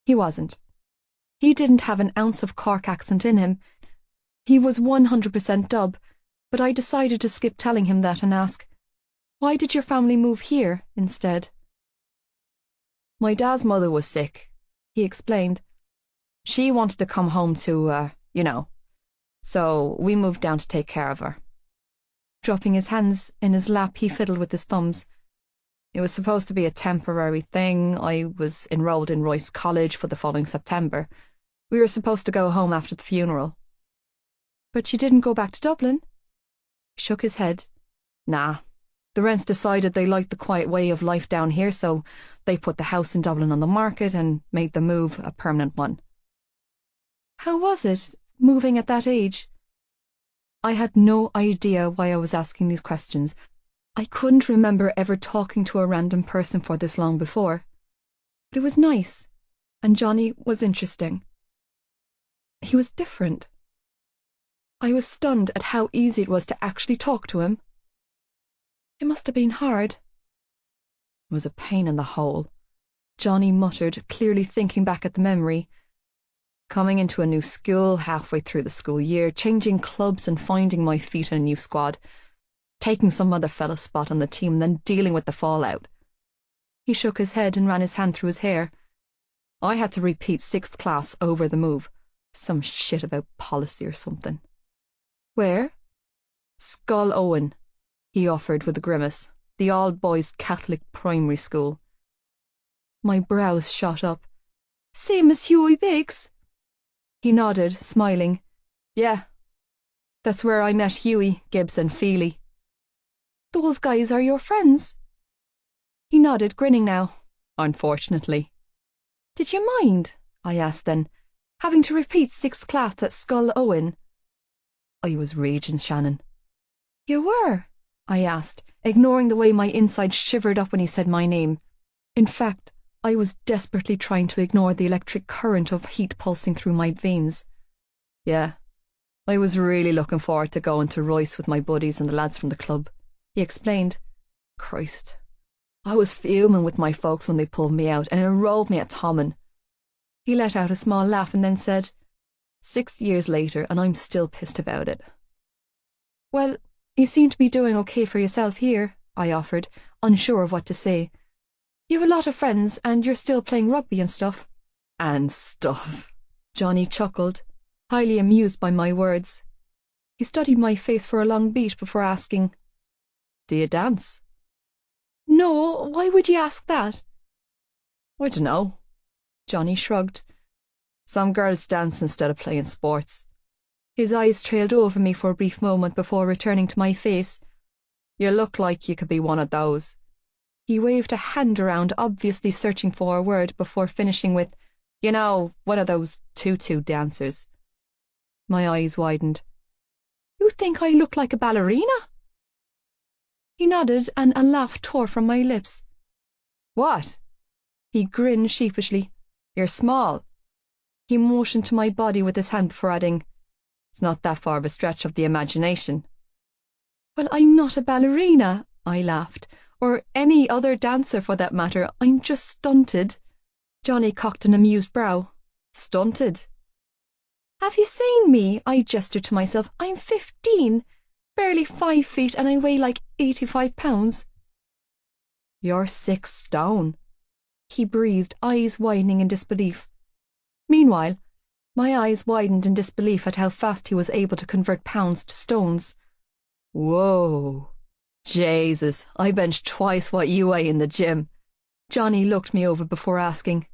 He wasn't. He didn't have an ounce of Cork accent in him. He was 100% dub, but I decided to skip telling him that and ask, "Why did your family move here instead?" "My dad's mother was sick," he explained. "She wanted to come home to, so we moved down to take care of her." Dropping his hands in his lap, he fiddled with his thumbs. "It was supposed to be a temporary thing. I was enrolled in Royce College for the following September. We were supposed to go home after the funeral." "But you didn't go back to Dublin?" He shook his head. "Nah. The rents decided they liked the quiet way of life down here, so they put the house in Dublin on the market and made the move a permanent one." "How was it, moving at that age?" I had no idea why I was asking these questions. I couldn't remember ever talking to a random person for this long before. But it was nice, and Johnny was interesting. He was different. I was stunned at how easy it was to actually talk to him. It must have been hard. It was a pain in the hole, Johnny muttered, clearly thinking back at the memory. Coming into a new school halfway through the school year, changing clubs and finding my feet in a new squad, taking some other fella's spot on the team, and then dealing with the fallout. He shook his head and ran his hand through his hair. I had to repeat 6th class over the move. Some shit about policy or something. "Where?" "Scoil Owen," he offered with a grimace. "The all-boys Catholic primary school." My brows shot up. "Same as Hughie Biggs?" He nodded, smiling. "Yeah. That's where I met Hughie, Gibbs and Feely." "Those guys are your friends?" He nodded, grinning now. "Unfortunately." "Did you mind," I asked then, "having to repeat 6th class at Scoil Owen?" I was raging, Shannon. "You were?" I asked, ignoring the way my insides shivered up when he said my name. In fact, I was desperately trying to ignore the electric current of heat pulsing through my veins. "Yeah, I was really looking forward to going to Royce with my buddies and the lads from the club," he explained. "Christ, I was fuming with my folks when they pulled me out and enrolled me at Tommen." He let out a small laugh and then said, "6 years later, and I'm still pissed about it." "Well, you seem to be doing okay for yourself here," I offered, unsure of what to say. "You have a lot of friends, and you're still playing rugby and stuff." "And stuff," Johnny chuckled, highly amused by my words. He studied my face for a long beat before asking, "Do you dance?" "No, why would you ask that?" "I dunno." Johnny shrugged. "Some girls dance instead of playing sports." His eyes trailed over me for a brief moment before returning to my face. "You look like you could be one of those." He waved a hand around, obviously searching for a word, before finishing with, "one of those tutu dancers." My eyes widened. "You think I look like a ballerina?" He nodded, and a laugh tore from my lips. "What?" He grinned sheepishly. "You're small." He motioned to my body with his hand before adding, "It's not that far of a stretch of the imagination." "Well, I'm not a ballerina," I laughed, "or any other dancer for that matter. I'm just stunted." Johnny cocked an amused brow. "Stunted?" "Have you seen me?" I gestured to myself. "I'm 15, barely 5 feet, and I weigh like 85 pounds. "You're 6 stone," he breathed, eyes widening in disbelief. Meanwhile, my eyes widened in disbelief at how fast he was able to convert pounds to stones. "Whoa. Jesus, I bench twice what you weigh in the gym." Johnny looked me over before asking,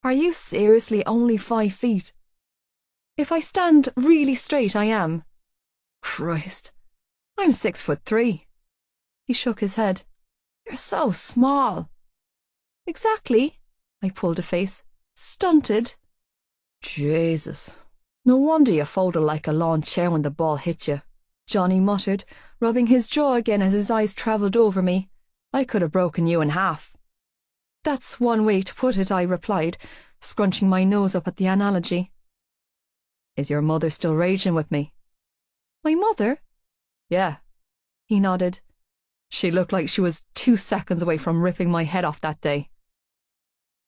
"Are you seriously only 5 feet?" "If I stand really straight, I am." "Christ, I'm 6'3". He shook his head. "You're so small." "Exactly." I pulled a face. "Stunted." "Jesus, no wonder you folded like a lawn chair when the ball hit you," Johnny muttered, rubbing his jaw again as his eyes travelled over me. "I could have broken you in half." "That's one way to put it," I replied, scrunching my nose up at the analogy. "Is your mother still raging with me?" "My mother?" "Yeah." He nodded. "She looked like she was 2 seconds away from ripping my head off that day."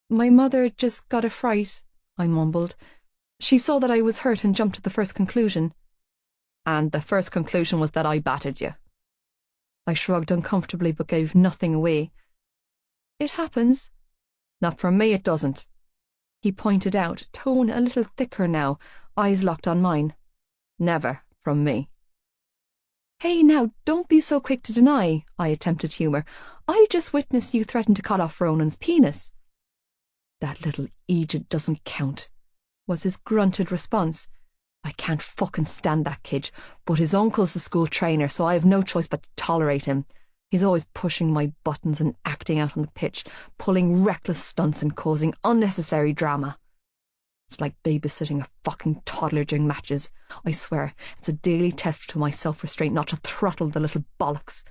"My mother just got a fright," I mumbled. "She saw that I was hurt and jumped to the first conclusion." and the first conclusion was that I battered you. I shrugged uncomfortably but gave nothing away. It happens. Not from me, it doesn't. He pointed out, tone a little thicker now, eyes locked on mine. Never from me. Hey, now, don't be so quick to deny, I attempted humour. I just witnessed you threaten to cut off Ronan's penis. That little Egypt doesn't count, was his grunted response. I can't fucking stand that kid, but his uncle's the school trainer, so I have no choice but to tolerate him. He's always pushing my buttons and acting out on the pitch, pulling reckless stunts and causing unnecessary drama. It's like babysitting a fucking toddler during matches. I swear, it's a daily test to my self-restraint not to throttle the little bollocks.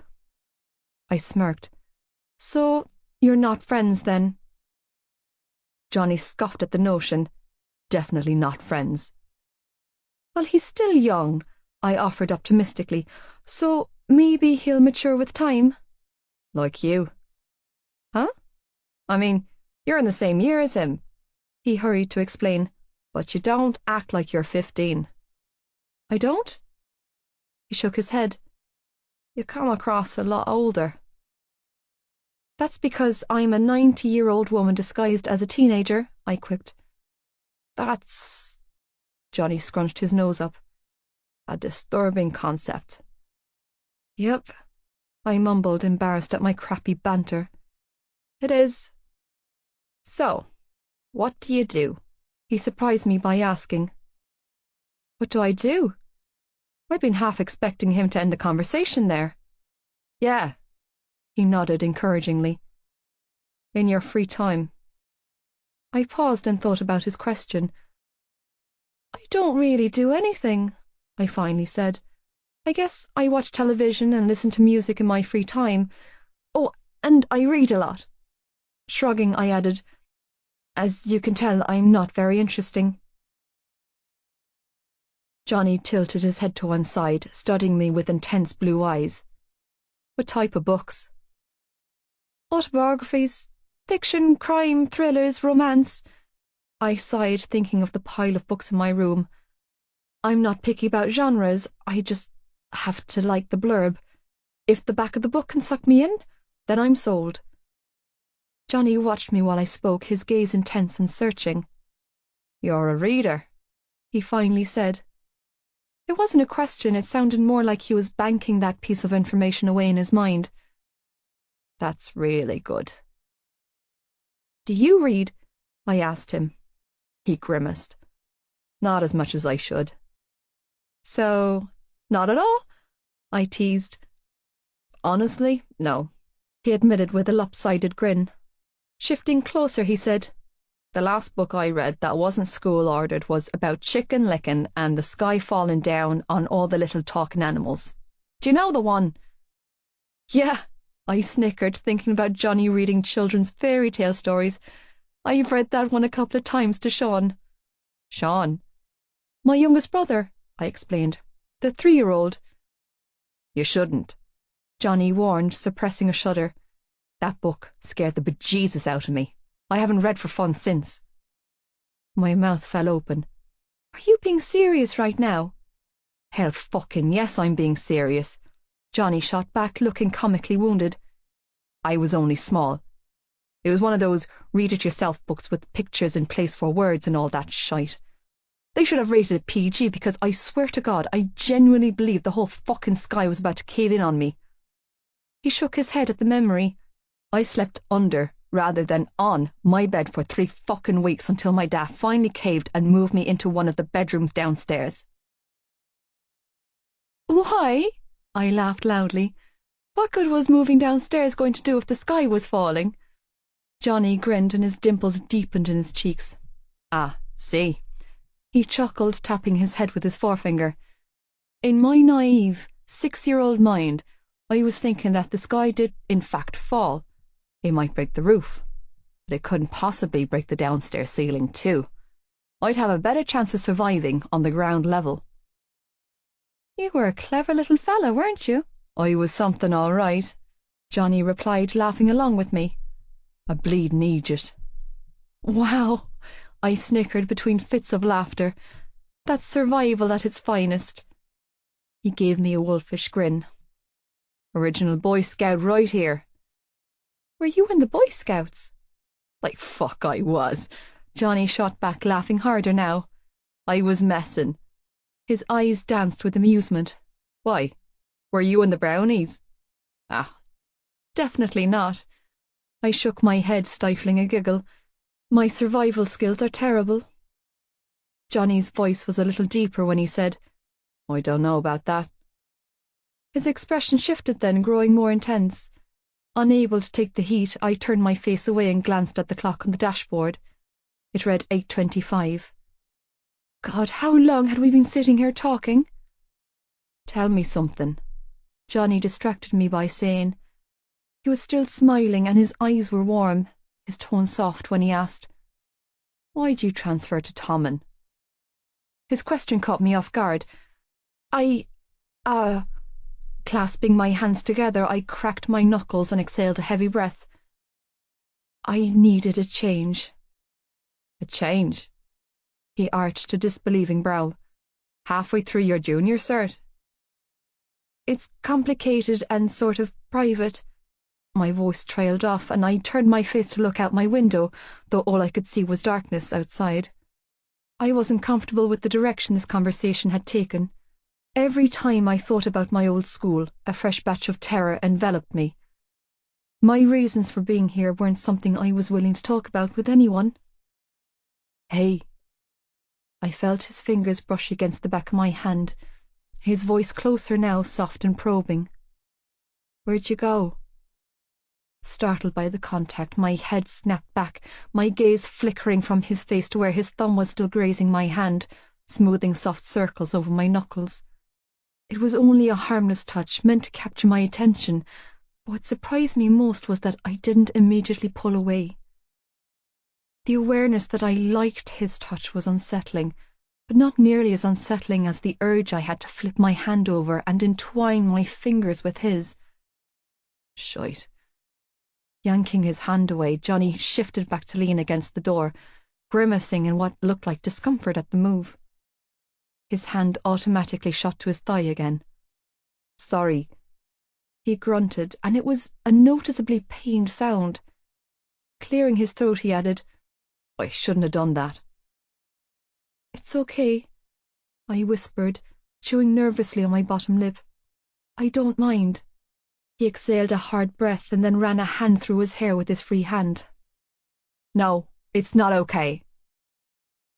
I smirked. So, you're not friends, then? Johnny scoffed at the notion. Definitely not friends. Well, he's still young, I offered optimistically, so maybe he'll mature with time. Like you. Huh? I mean, you're in the same year as him, he hurried to explain, but you don't act like you're 15. I don't? He shook his head. You come across a lot older. That's because I'm a 90-year-old woman disguised as a teenager, I quipped. That's... Johnny scrunched his nose up. A disturbing concept. Yep, I mumbled, embarrassed at my crappy banter. It is. So, what do you do? He surprised me by asking. What do I do? I'd been half expecting him to end the conversation there. Yeah, he nodded encouragingly. In your free time. I paused and thought about his question. I don't really do anything, I finally said. I guess I watch television and listen to music in my free time. Oh, and I read a lot. Shrugging, I added, as you can tell, I'm not very interesting. Johnny tilted his head to one side, studying me with intense blue eyes. What type of books? Autobiographies, fiction, crime, thrillers, romance. I sighed, thinking of the pile of books in my room. I'm not picky about genres, I just have to like the blurb. If the back of the book can suck me in, then I'm sold. Johnny watched me while I spoke, his gaze intense and searching. You're a reader, he finally said. It wasn't a question, it sounded more like he was banking that piece of information away in his mind. That's really good. Do you read? I asked him. He grimaced. Not as much as I should. So, not at all? I teased. Honestly, no, he admitted with a lopsided grin. Shifting closer, he said, the last book I read that wasn't school-ordered was about chicken licking and the sky falling down on all the little talking animals. Do you know the one? Yeah, I snickered, thinking about Johnny reading children's fairy tale stories. I've read that one a couple of times to Sean. Sean? My youngest brother, I explained. The 3-year-old. You shouldn't, Johnny warned, suppressing a shudder. That book scared the bejesus out of me. I haven't read for fun since. My mouth fell open. Are you being serious right now? Hell fucking yes, I'm being serious. Johnny shot back, looking comically wounded. I was only small. It was one of those read-it-yourself books with pictures in place for words and all that shite. They should have rated it PG because I swear to God, I genuinely believed the whole fucking sky was about to cave in on me. He shook his head at the memory. I slept under, rather than on, my bed for 3 fucking weeks until my dad finally caved and moved me into one of the bedrooms downstairs. Why? I laughed loudly. What good was moving downstairs going to do if the sky was falling? Johnny grinned and his dimples deepened in his cheeks. Ah, see. He chuckled, tapping his head with his forefinger. In my naive, 6-year-old mind, I was thinking that the sky did, in fact, fall. It might break the roof, but it couldn't possibly break the downstairs ceiling, too. I'd have a better chance of surviving on the ground level. You were a clever little fella, weren't you? I was something all right, Johnny replied, laughing along with me. A bleeding Egypt. Wow, I snickered between fits of laughter. That's survival at its finest. He gave me a wolfish grin. Original Boy Scout right here. Were you in the Boy Scouts? Like fuck I was. Johnny shot back, laughing harder now. I was messing. His eyes danced with amusement. Why? Were you in the Brownies? Ah, definitely not. I shook my head, stifling a giggle. My survival skills are terrible. Johnny's voice was a little deeper when he said, I don't know about that. His expression shifted then, growing more intense. Unable to take the heat, I turned my face away and glanced at the clock on the dashboard. It read 8:25. God, how long had we been sitting here talking? Tell me something. Johnny distracted me by saying. He was still smiling and his eyes were warm, his tone soft when he asked, Why'd you transfer to Tommen? His question caught me off guard. Clasping my hands together, I cracked my knuckles and exhaled a heavy breath. I needed a change. A change? He arched a disbelieving brow. Halfway through your junior cert? It's complicated and sort of private. My voice trailed off, and I turned my face to look out my window, though all I could see was darkness outside. I wasn't comfortable with the direction this conversation had taken. Every time I thought about my old school, a fresh batch of terror enveloped me. My reasons for being here weren't something I was willing to talk about with anyone. Hey. I felt his fingers brush against the back of my hand, his voice closer now, soft and probing. Where'd you go? Startled by the contact, my head snapped back, my gaze flickering from his face to where his thumb was still grazing my hand, smoothing soft circles over my knuckles. It was only a harmless touch, meant to capture my attention, but what surprised me most was that I didn't immediately pull away. The awareness that I liked his touch was unsettling, but not nearly as unsettling as the urge I had to flip my hand over and entwine my fingers with his. Shite. Yanking his hand away, Johnny shifted back to lean against the door, grimacing in what looked like discomfort at the move. His hand automatically shot to his thigh again. Sorry. He grunted, and it was a noticeably pained sound. Clearing his throat, he added, I shouldn't have done that. It's okay, I whispered, chewing nervously on my bottom lip. I don't mind. He exhaled a hard breath and then ran a hand through his hair with his free hand. No, it's not okay.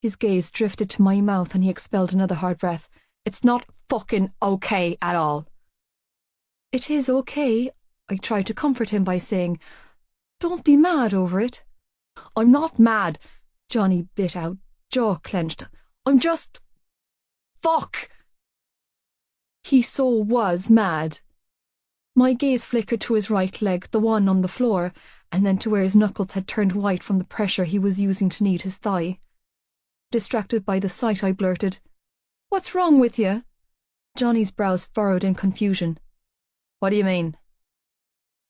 His gaze drifted to my mouth and he expelled another hard breath. It's not fucking okay at all. It is okay, I tried to comfort him by saying, Don't be mad over it. I'm not mad, Johnny bit out, jaw clenched. I'm just... Fuck! He so was mad. My gaze flickered to his right leg, the one on the floor, and then to where his knuckles had turned white from the pressure he was using to knead his thigh. Distracted by the sight, I blurted, What's wrong with you? Johnny's brows furrowed in confusion. What do you mean?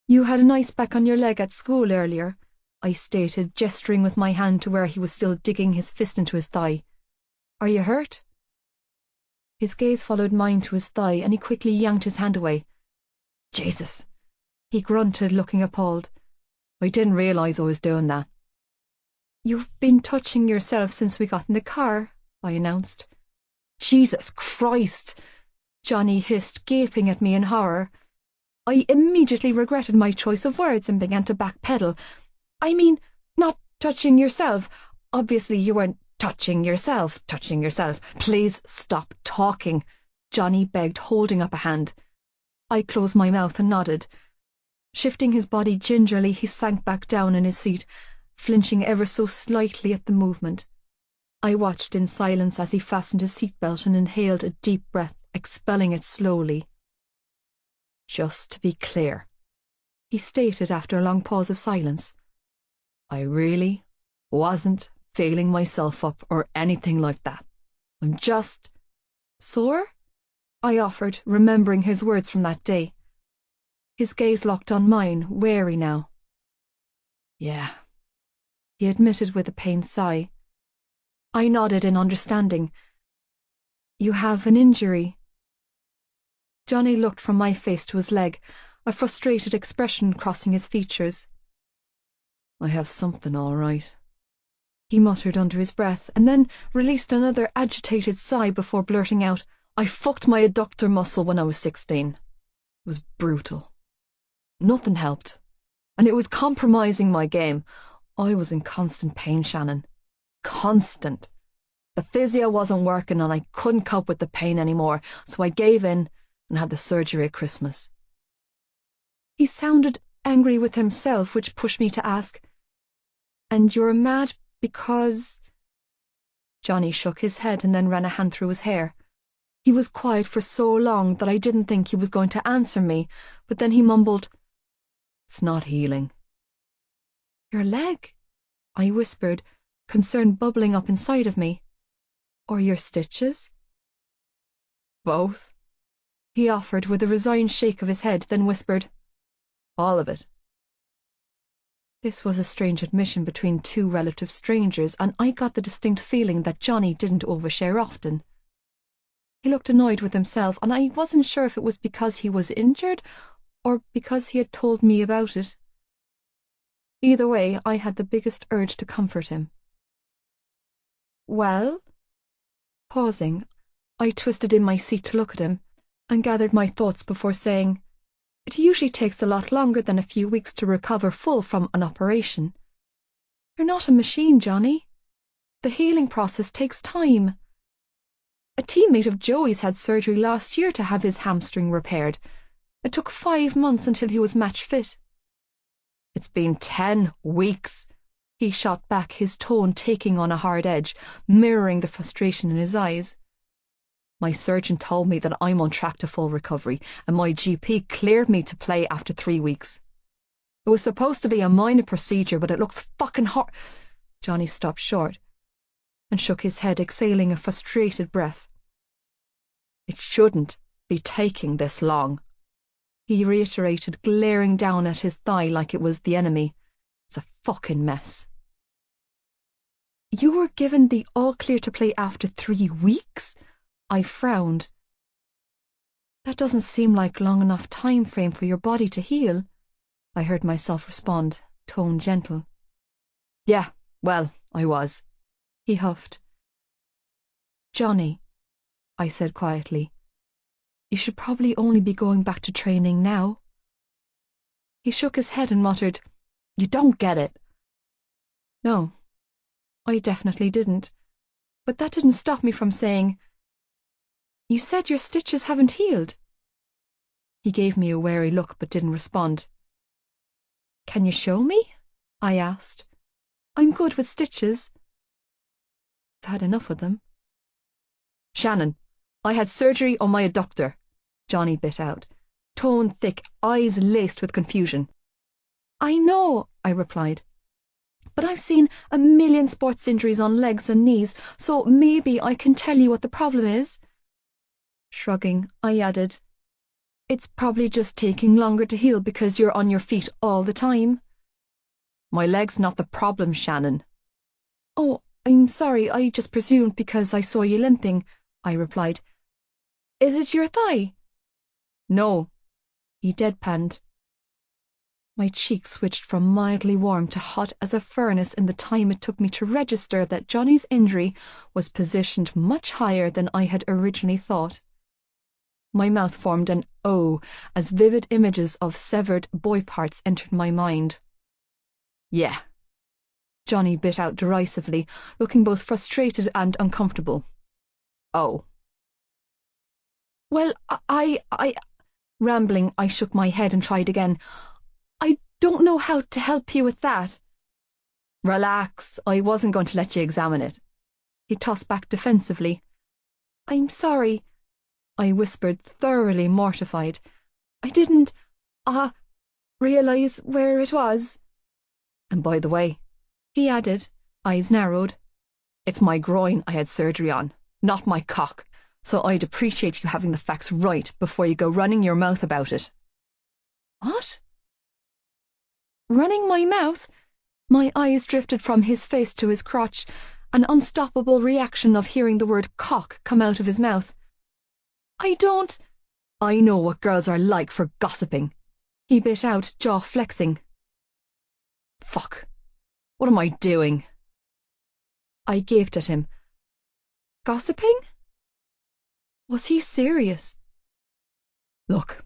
You had an ice pack on your leg at school earlier, I stated, gesturing with my hand to where he was still digging his fist into his thigh. Are you hurt? His gaze followed mine to his thigh, and he quickly yanked his hand away. Jesus, he grunted, looking appalled. I didn't realize I was doing that. You've been touching yourself since we got in the car, I announced. Jesus Christ, Johnny hissed, gaping at me in horror. I immediately regretted my choice of words and began to backpedal. I mean, not touching yourself. Obviously you weren't touching yourself. Please stop talking, Johnny begged, holding up a hand. I closed my mouth and nodded. Shifting his body gingerly, he sank back down in his seat, flinching ever so slightly at the movement. I watched in silence as he fastened his seatbelt and inhaled a deep breath, expelling it slowly. Just to be clear, he stated after a long pause of silence, I really wasn't failing myself up or anything like that. I'm just... Sore? I offered, remembering his words from that day. His gaze locked on mine, wary now. Yeah, he admitted with a pained sigh. I nodded in understanding. You have an injury. Johnny looked from my face to his leg, a frustrated expression crossing his features. "I have something all right," he muttered under his breath, and then released another agitated sigh before blurting out, "I fucked my adductor muscle when I was 16. It was brutal. Nothing helped, and it was compromising my game. I was in constant pain, Shannon. Constant. The physio wasn't working and I couldn't cope with the pain anymore, so I gave in and had the surgery at Christmas." He sounded angry with himself, which pushed me to ask, "And you're mad because—" Johnny shook his head and then ran a hand through his hair. He was quiet for so long that I didn't think he was going to answer me, but then he mumbled, "It's not healing." "Your leg?" I whispered, concern bubbling up inside of me. "Or your stitches?" "Both," he offered with a resigned shake of his head, then whispered, "All of it." This was a strange admission between two relative strangers, and I got the distinct feeling that Johnny didn't overshare often. He looked annoyed with himself, and I wasn't sure if it was because he was injured or because he had told me about it. Either way, I had the biggest urge to comfort him. "Well?" Pausing, I twisted in my seat to look at him, and gathered my thoughts before saying, "It usually takes a lot longer than a few weeks to recover full from an operation. You're not a machine, Johnny. The healing process takes time. A teammate of Joey's had surgery last year to have his hamstring repaired. It took 5 months until he was match fit." "It's been 10 weeks," he shot back, his tone taking on a hard edge, mirroring the frustration in his eyes. "My surgeon told me that I'm on track to full recovery, and my GP cleared me to play after 3 weeks. It was supposed to be a minor procedure, but it looks fucking hard." Johnny stopped short and shook his head, exhaling a frustrated breath. "It shouldn't be taking this long," he reiterated, glaring down at his thigh like it was the enemy. "It's a fucking mess." "You were given the all-clear to play after 3 weeks?" I frowned. "That doesn't seem like long enough time frame for your body to heal," I heard myself respond, tone gentle. "Yeah, well, I was," he huffed. "Johnny," I said quietly, "you should probably only be going back to training now." He shook his head and muttered, "You don't get it." No, I definitely didn't, but that didn't stop me from saying, "You said your stitches haven't healed." He gave me a wary look but didn't respond. "Can you show me?" I asked. "I'm good with stitches. I've had enough of them." "Shannon, I had surgery on my adductor," Johnny bit out, tone thick, eyes laced with confusion. "I know," I replied, "but I've seen a million sports injuries on legs and knees, so maybe I can tell you what the problem is." Shrugging, I added, "It's probably just taking longer to heal because you're on your feet all the time." "My leg's not the problem, Shannon." "Oh, I'm sorry, I just presumed because I saw you limping," I replied. "Is it your thigh?" "No," he deadpanned. My cheek switched from mildly warm to hot as a furnace in the time it took me to register that Johnny's injury was positioned much higher than I had originally thought. My mouth formed an O as vivid images of severed boy parts entered my mind. "Yeah," Johnny bit out derisively, looking both frustrated and uncomfortable. "Oh." "Well, I... Rambling, I shook my head and tried again. "I don't know how to help you with that." "Relax, I wasn't going to let you examine it." He tossed back defensively. "I'm sorry," I whispered, thoroughly mortified. "I didn't, realize where it was." "And by the way," he added, eyes narrowed, "it's my groin I had surgery on, not my cock, so I'd appreciate you having the facts right before you go running your mouth about it." "What? Running my mouth?" My eyes drifted from his face to his crotch, an unstoppable reaction of hearing the word cock come out of his mouth. "I don't—" I know what girls are like for gossiping, he bit out, jaw flexing. Fuck. What am I doing? I gaped at him. Gossiping? Was he serious? Look,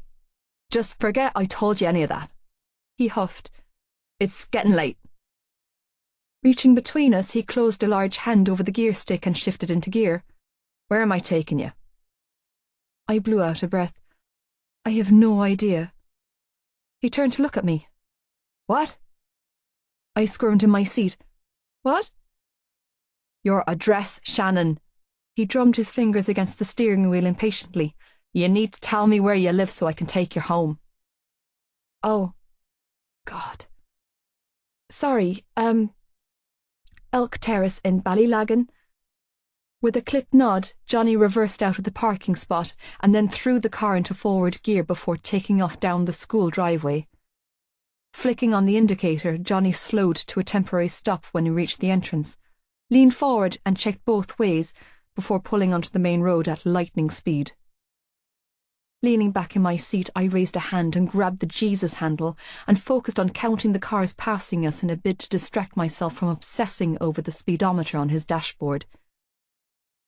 just forget I told you any of that, he huffed. It's getting late. Reaching between us, he closed a large hand over the gear stick and shifted into gear. Where am I taking you? I blew out a breath. I have no idea. He turned to look at me. What? I squirmed in my seat. What? Your address, Shannon. He drummed his fingers against the steering wheel impatiently. You need to tell me where you live so I can take you home. Oh, God. Sorry, Elk Terrace in Ballylagan. With a clipped nod, Johnny reversed out of the parking spot and then threw the car into forward gear before taking off down the school driveway. Flicking on the indicator, Johnny slowed to a temporary stop when he reached the entrance, leaned forward and checked both ways before pulling onto the main road at lightning speed. Leaning back in my seat, I raised a hand and grabbed the Jesus handle and focused on counting the cars passing us in a bid to distract myself from obsessing over the speedometer on his dashboard.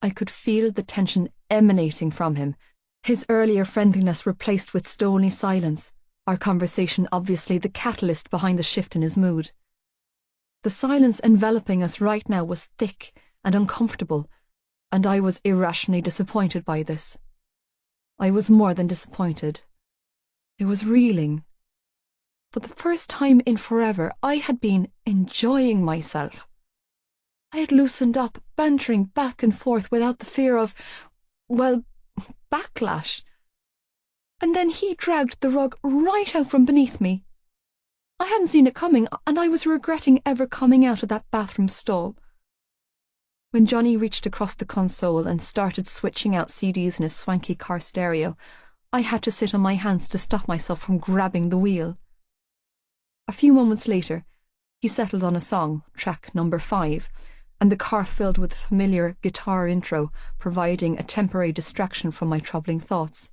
I could feel the tension emanating from him, his earlier friendliness replaced with stony silence, our conversation obviously the catalyst behind the shift in his mood. The silence enveloping us right now was thick and uncomfortable, and I was irrationally disappointed by this. I was more than disappointed. I was reeling. For the first time in forever, I had been enjoying myself. I had loosened up, bantering back and forth without the fear of, well, backlash. And then he dragged the rug right out from beneath me. I hadn't seen it coming, and I was regretting ever coming out of that bathroom stall. When Johnny reached across the console and started switching out CDs in his swanky car stereo, I had to sit on my hands to stop myself from grabbing the wheel. A few moments later, he settled on a song, track number 5, and the car filled with a familiar guitar intro, providing a temporary distraction from my troubling thoughts.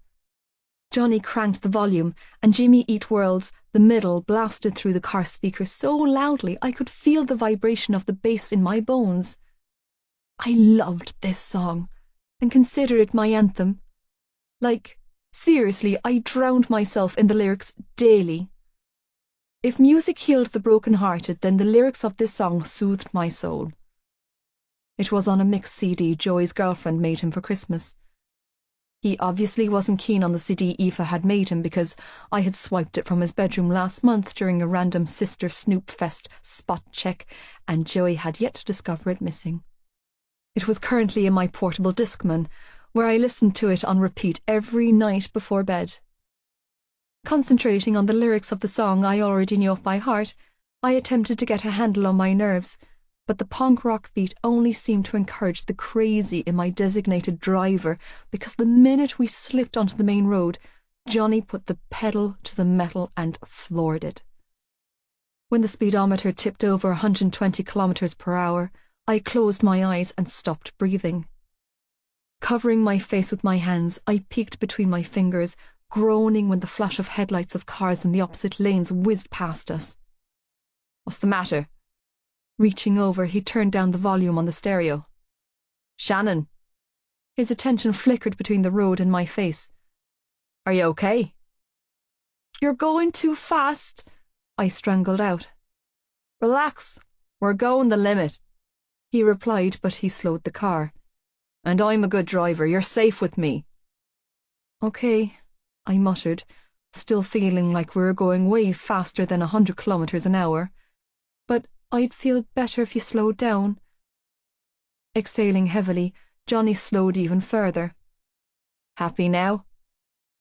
Johnny cranked the volume, and Jimmy Eat World's The Middle blasted through the car speaker so loudly I could feel the vibration of the bass in my bones. I loved this song, and considered it my anthem. Like, seriously, I drowned myself in the lyrics daily. If music healed the broken-hearted, then the lyrics of this song soothed my soul. It was on a mixed CD Joey's girlfriend made him for Christmas. He obviously wasn't keen on the CD Aoife had made him because I had swiped it from his bedroom last month during a random Sister Snoop Fest spot check, and Joey had yet to discover it missing. It was currently in my portable Discman, where I listened to it on repeat every night before bed. Concentrating on the lyrics of the song I already knew off by heart, I attempted to get a handle on my nerves, but the punk rock beat only seemed to encourage the crazy in my designated driver, because the minute we slipped onto the main road, Johnny put the pedal to the metal and floored it. When the speedometer tipped over 120 kilometers per hour, I closed my eyes and stopped breathing. Covering my face with my hands, I peeked between my fingers, groaning when the flash of headlights of cars in the opposite lanes whizzed past us. What's the matter? Reaching over, he turned down the volume on the stereo. Shannon. His attention flickered between the road and my face. Are you okay? You're going too fast, I strangled out. Relax, we're going the limit, he replied, but he slowed the car. And I'm a good driver, you're safe with me. Okay, I muttered, still feeling like we were going way faster than 100 kilometers an hour. But I'd feel better if you slowed down. Exhaling heavily, Johnny slowed even further. Happy now?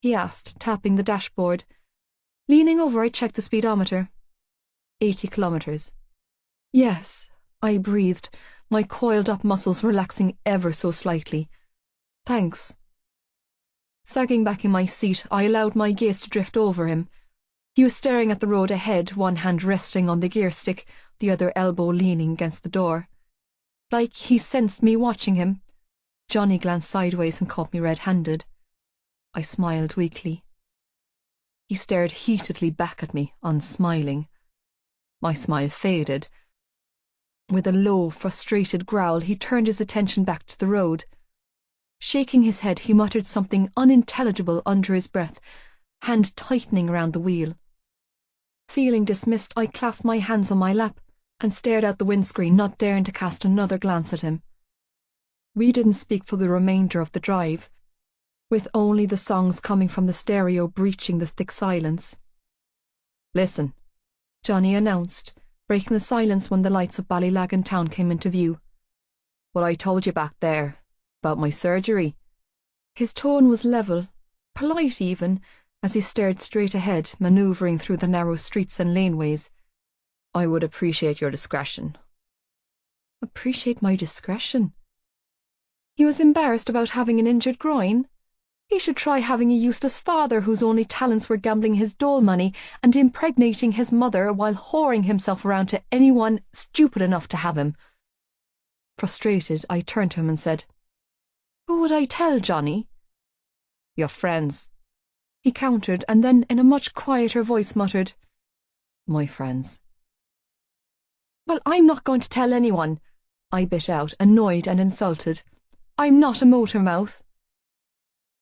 He asked, tapping the dashboard. Leaning over, I checked the speedometer. 80 kilometers. Yes, I breathed, my coiled-up muscles relaxing ever so slightly. Thanks. Sagging back in my seat, I allowed my gaze to drift over him. He was staring at the road ahead, one hand resting on the gear stick, the other elbow leaning against the door. Like he sensed me watching him. Johnny glanced sideways and caught me red-handed. I smiled weakly. He stared heatedly back at me, unsmiling. My smile faded. With a low, frustrated growl, he turned his attention back to the road. Shaking his head, he muttered something unintelligible under his breath, hand tightening around the wheel. Feeling dismissed, I clasped my hands on my lap and stared out the windscreen, not daring to cast another glance at him. We didn't speak for the remainder of the drive, with only the songs coming from the stereo breaching the thick silence. "Listen," Johnny announced, breaking the silence when the lights of Ballylagan town came into view. "What I told you back there, about my surgery." His tone was level, polite even, as he stared straight ahead, manoeuvring through the narrow streets and laneways. "I would appreciate your discretion." Appreciate my discretion? He was embarrassed about having an injured groin. He should try having a useless father whose only talents were gambling his dole money and impregnating his mother while whoring himself around to anyone stupid enough to have him. Frustrated, I turned to him and said, "Who would I tell, Johnny?" "Your friends," he countered, and then in a much quieter voice muttered, "My friends." "Well, I'm not going to tell anyone," I bit out, annoyed and insulted. "I'm not a motor mouth."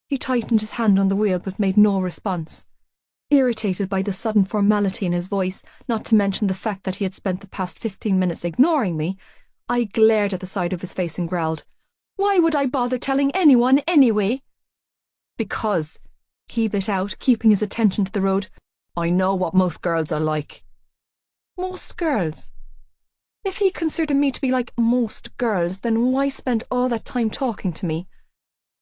He tightened his hand on the wheel but made no response. Irritated by the sudden formality in his voice, not to mention the fact that he had spent the past 15 minutes ignoring me, I glared at the side of his face and growled, "Why would I bother telling anyone anyway?" "Because," he bit out, keeping his attention to the road, "I know what most girls are like." Most girls? If he considered me to be like most girls, then why spend all that time talking to me?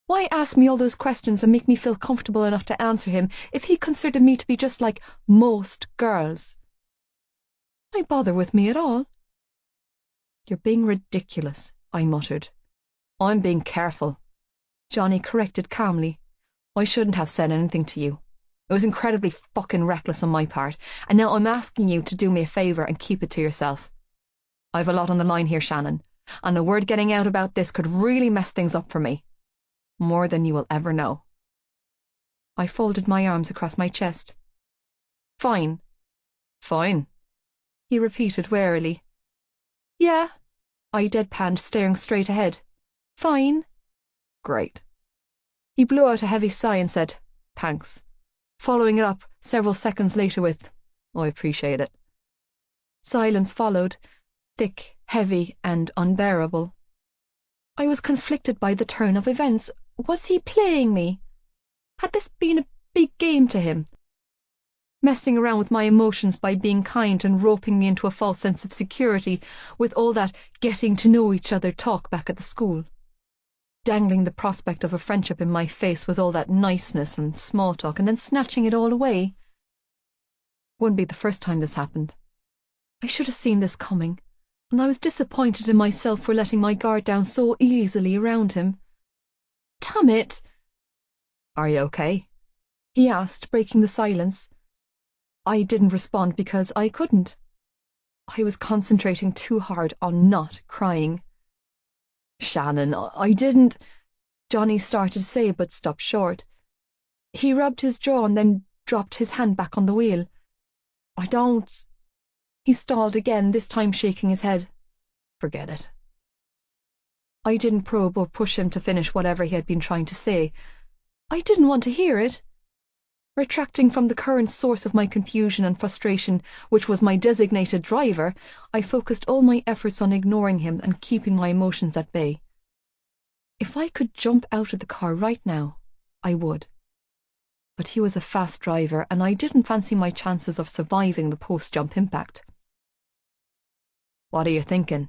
Why ask me all those questions and make me feel comfortable enough to answer him if he considered me to be just like most girls? Why bother with me at all? "You're being ridiculous," I muttered. "I'm being careful," Johnny corrected calmly. "I shouldn't have said anything to you. It was incredibly fucking reckless on my part, and now I'm asking you to do me a favour and keep it to yourself. I've a lot on the line here, Shannon, and a word getting out about this could really mess things up for me. More than you will ever know." I folded my arms across my chest. "Fine." "Fine," he repeated warily. "Yeah," I deadpanned, staring straight ahead. "Fine." "Great." He blew out a heavy sigh and said, "Thanks," following it up several seconds later with, "I appreciate it." Silence followed, thick, heavy, and unbearable. I was conflicted by the turn of events. Was he playing me? Had this been a big game to him? Messing around with my emotions by being kind and roping me into a false sense of security with all that getting to know each other talk back at the school? Dangling the prospect of a friendship in my face with all that niceness and small talk and then snatching it all away? Wouldn't be the first time this happened. I should have seen this coming, and I was disappointed in myself for letting my guard down so easily around him. Damn it! "Are you okay?" he asked, breaking the silence. I didn't respond because I couldn't. I was concentrating too hard on not crying. "Shannon, I didn't—" Johnny started to say but stopped short. He rubbed his jaw and then dropped his hand back on the wheel. "I don't—" He stalled again, this time shaking his head. "Forget it." I didn't probe or push him to finish whatever he had been trying to say. I didn't want to hear it. Retracting from the current source of my confusion and frustration, which was my designated driver, I focused all my efforts on ignoring him and keeping my emotions at bay. If I could jump out of the car right now, I would. But he was a fast driver, and I didn't fancy my chances of surviving the post-jump impact. "What are you thinking?"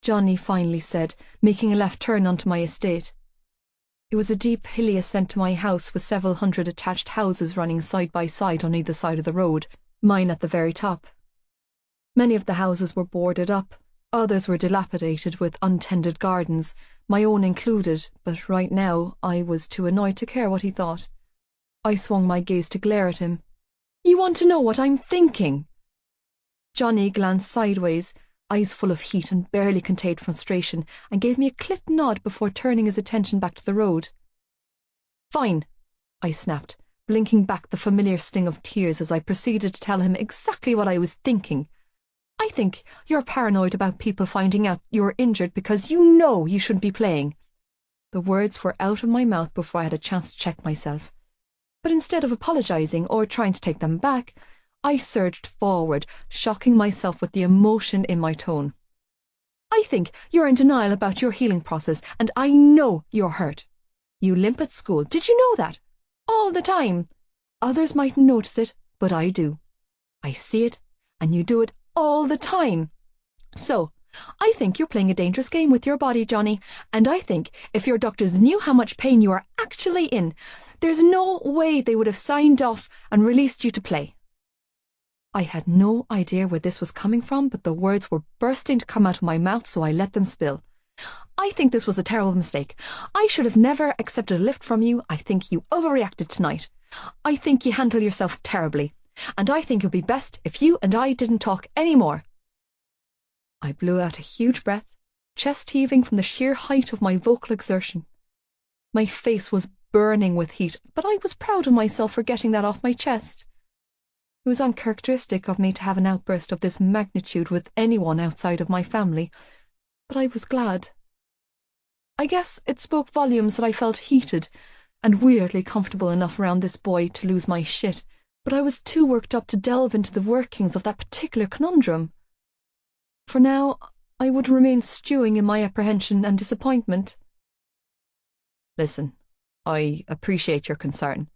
Johnny finally said, making a left turn onto my estate. It was a deep, hilly ascent to my house with several hundred attached houses running side by side on either side of the road, mine at the very top. Many of the houses were boarded up, others were dilapidated with untended gardens, my own included, but right now I was too annoyed to care what he thought. I swung my gaze to glare at him. "You want to know what I'm thinking?" Johnny glanced sideways, eyes full of heat and barely contained frustration, and gave me a clipped nod before turning his attention back to the road. "Fine," I snapped, blinking back the familiar sting of tears as I proceeded to tell him exactly what I was thinking. I think you're paranoid about people finding out you're injured because you know you shouldn't be playing. The words were out of my mouth before I had a chance to check myself. But instead of apologizing or trying to take them back, I surged forward, shocking myself with the emotion in my tone. I think you're in denial about your healing process, and I know you're hurt. You limp at school. Did you know that? All the time. Others mightn't notice it, but I do. I see it, and you do it all the time. So, I think you're playing a dangerous game with your body, Johnny, and I think if your doctors knew how much pain you are actually in, there's no way they would have signed off and released you to play. I had no idea where this was coming from, but the words were bursting to come out of my mouth, so I let them spill. I think this was a terrible mistake. I should have never accepted a lift from you. I think you overreacted tonight. I think you handle yourself terribly, and I think it would be best if you and I didn't talk any more. I blew out a huge breath, chest heaving from the sheer height of my vocal exertion. My face was burning with heat, but I was proud of myself for getting that off my chest. It was uncharacteristic of me to have an outburst of this magnitude with anyone outside of my family, but I was glad. I guess it spoke volumes that I felt heated and weirdly comfortable enough around this boy to lose my shit, but I was too worked up to delve into the workings of that particular conundrum. For now, I would remain stewing in my apprehension and disappointment. Listen, I appreciate your concern,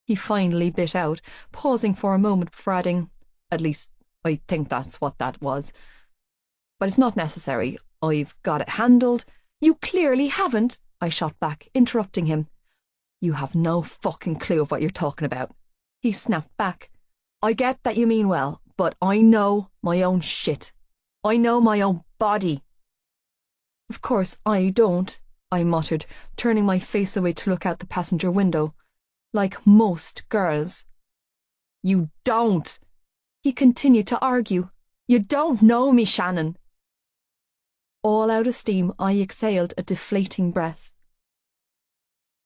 he finally bit out, pausing for a moment before adding, at least I think that's what that was. But it's not necessary. I've got it handled. You clearly haven't, I shot back, interrupting him. You have no fucking clue of what you're talking about, he snapped back. I get that you mean well, but I know my own shit. I know my own body. Of course I don't, I muttered, turning my face away to look out the passenger window. Like most girls. You don't, he continued to argue. You don't know me, Shannon. All out of steam, I exhaled a deflating breath.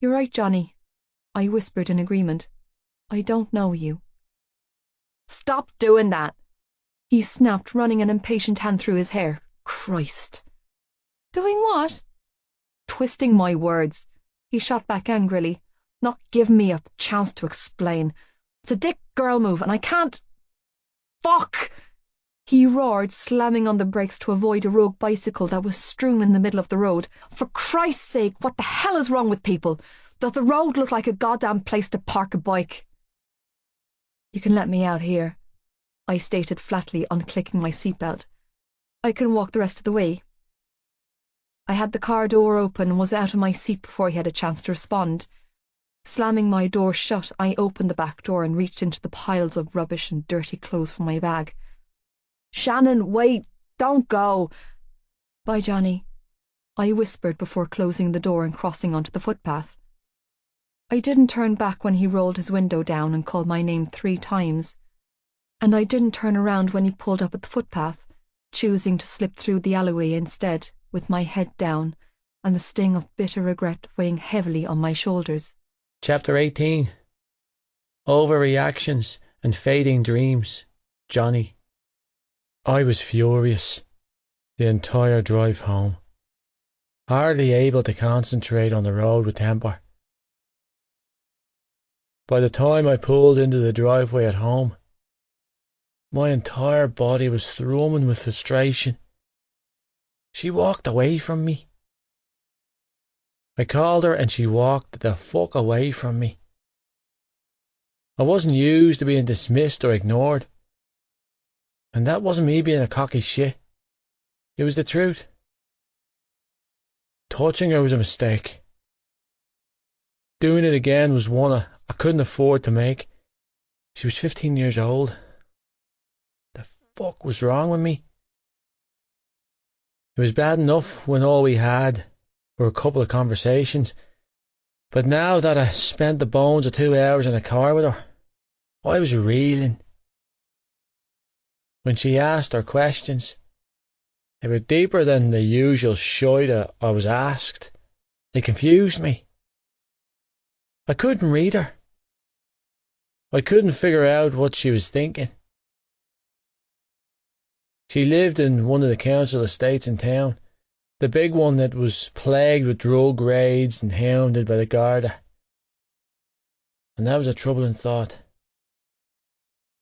You're right, Johnny, I whispered in agreement. I don't know you. Stop doing that, he snapped, running an impatient hand through his hair. Christ. Doing what? Twisting my words, he shot back angrily, not giving me a chance to explain. It's a dick girl move, and I can't. Fuck! He roared, slamming on the brakes to avoid a rogue bicycle that was strewn in the middle of the road. For Christ's sake, what the hell is wrong with people? Does the road look like a goddamn place to park a bike? You can let me out here, I stated flatly, unclicking my seatbelt. I can walk the rest of the way. I had the car door open and was out of my seat before he had a chance to respond. Slamming my door shut, I opened the back door and reached into the piles of rubbish and dirty clothes from my bag. Shannon, wait! Don't go! Bye, Johnny, I whispered before closing the door and crossing onto the footpath. I didn't turn back when he rolled his window down and called my name 3 times, and I didn't turn around when he pulled up at the footpath, choosing to slip through the alleyway instead, with my head down and the sting of bitter regret weighing heavily on my shoulders. Chapter 18. Overreactions and Fading Dreams. Johnny. I was furious the entire drive home, hardly able to concentrate on the road with temper. By the time I pulled into the driveway at home, my entire body was thrumming with frustration. She walked away from me. I called her and she walked the fuck away from me. I wasn't used to being dismissed or ignored. And that wasn't me being a cocky shit. It was the truth. Touching her was a mistake. Doing it again was one I couldn't afford to make. She was 15 years old. The fuck was wrong with me? It was bad enough when all we had were a couple of conversations, but now that I spent the bones of 2 hours in a car with her, I was reeling. When she asked her questions, they were deeper than the usual shite I was asked. They confused me. I couldn't read her. I couldn't figure out what she was thinking. She lived in one of the council estates in town, the big one that was plagued with drug raids and hounded by the Garda. And that was a troubling thought.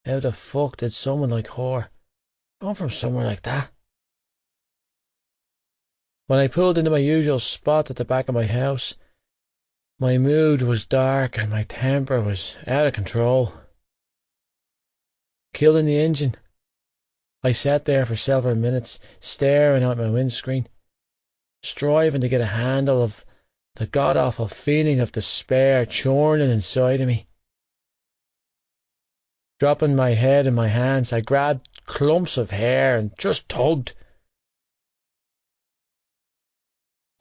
How the fuck did someone like her come from somewhere like that? When I pulled into my usual spot at the back of my house, my mood was dark and my temper was out of control. Killing the engine, I sat there for several minutes, staring at my windscreen, striving to get a handle of the god-awful feeling of despair churning inside of me. Dropping my head in my hands, I grabbed clumps of hair and just tugged.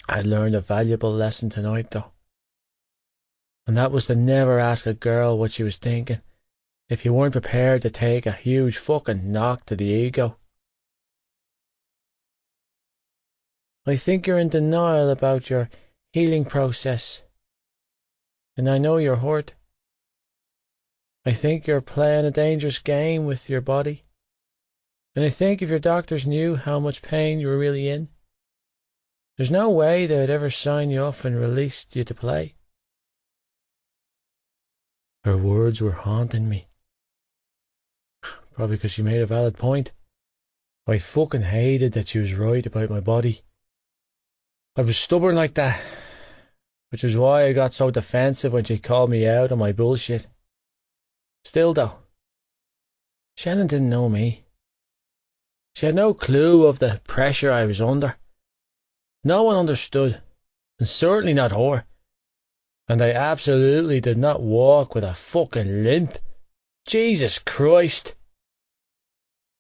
I'd learned a valuable lesson tonight, though, and that was to never ask a girl what she was thinking if you weren't prepared to take a huge fucking knock to the ego. I think you're in denial about your healing process, and I know you're hurt. I think you're playing a dangerous game with your body, and I think if your doctors knew how much pain you were really in, there's no way they'd ever sign you up and release you to play. Her words were haunting me. Probably because she made a valid point. I fucking hated that she was right about my body. I was stubborn like that, which is why I got so defensive when she called me out on my bullshit. Still though, Shannon didn't know me. She had no clue of the pressure I was under. No one understood, and certainly not her. And I absolutely did not walk with a fucking limp. Jesus Christ!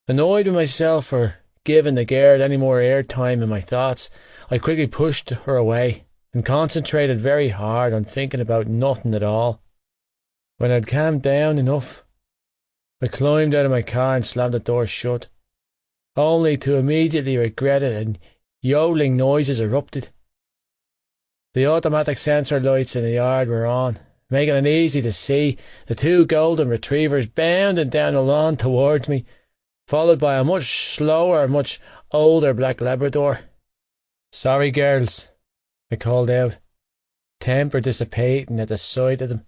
Annoyed with myself for giving the girl any more airtime in my thoughts, I quickly pushed her away and concentrated very hard on thinking about nothing at all. When I'd calmed down enough, I climbed out of my car and slammed the door shut, only to immediately regret it, and yodeling noises erupted. The automatic sensor lights in the yard were on, making it easy to see the two golden retrievers bounding down the lawn towards me, followed by a much slower, much older black Labrador. "Sorry, girls," I called out, temper dissipating at the sight of them.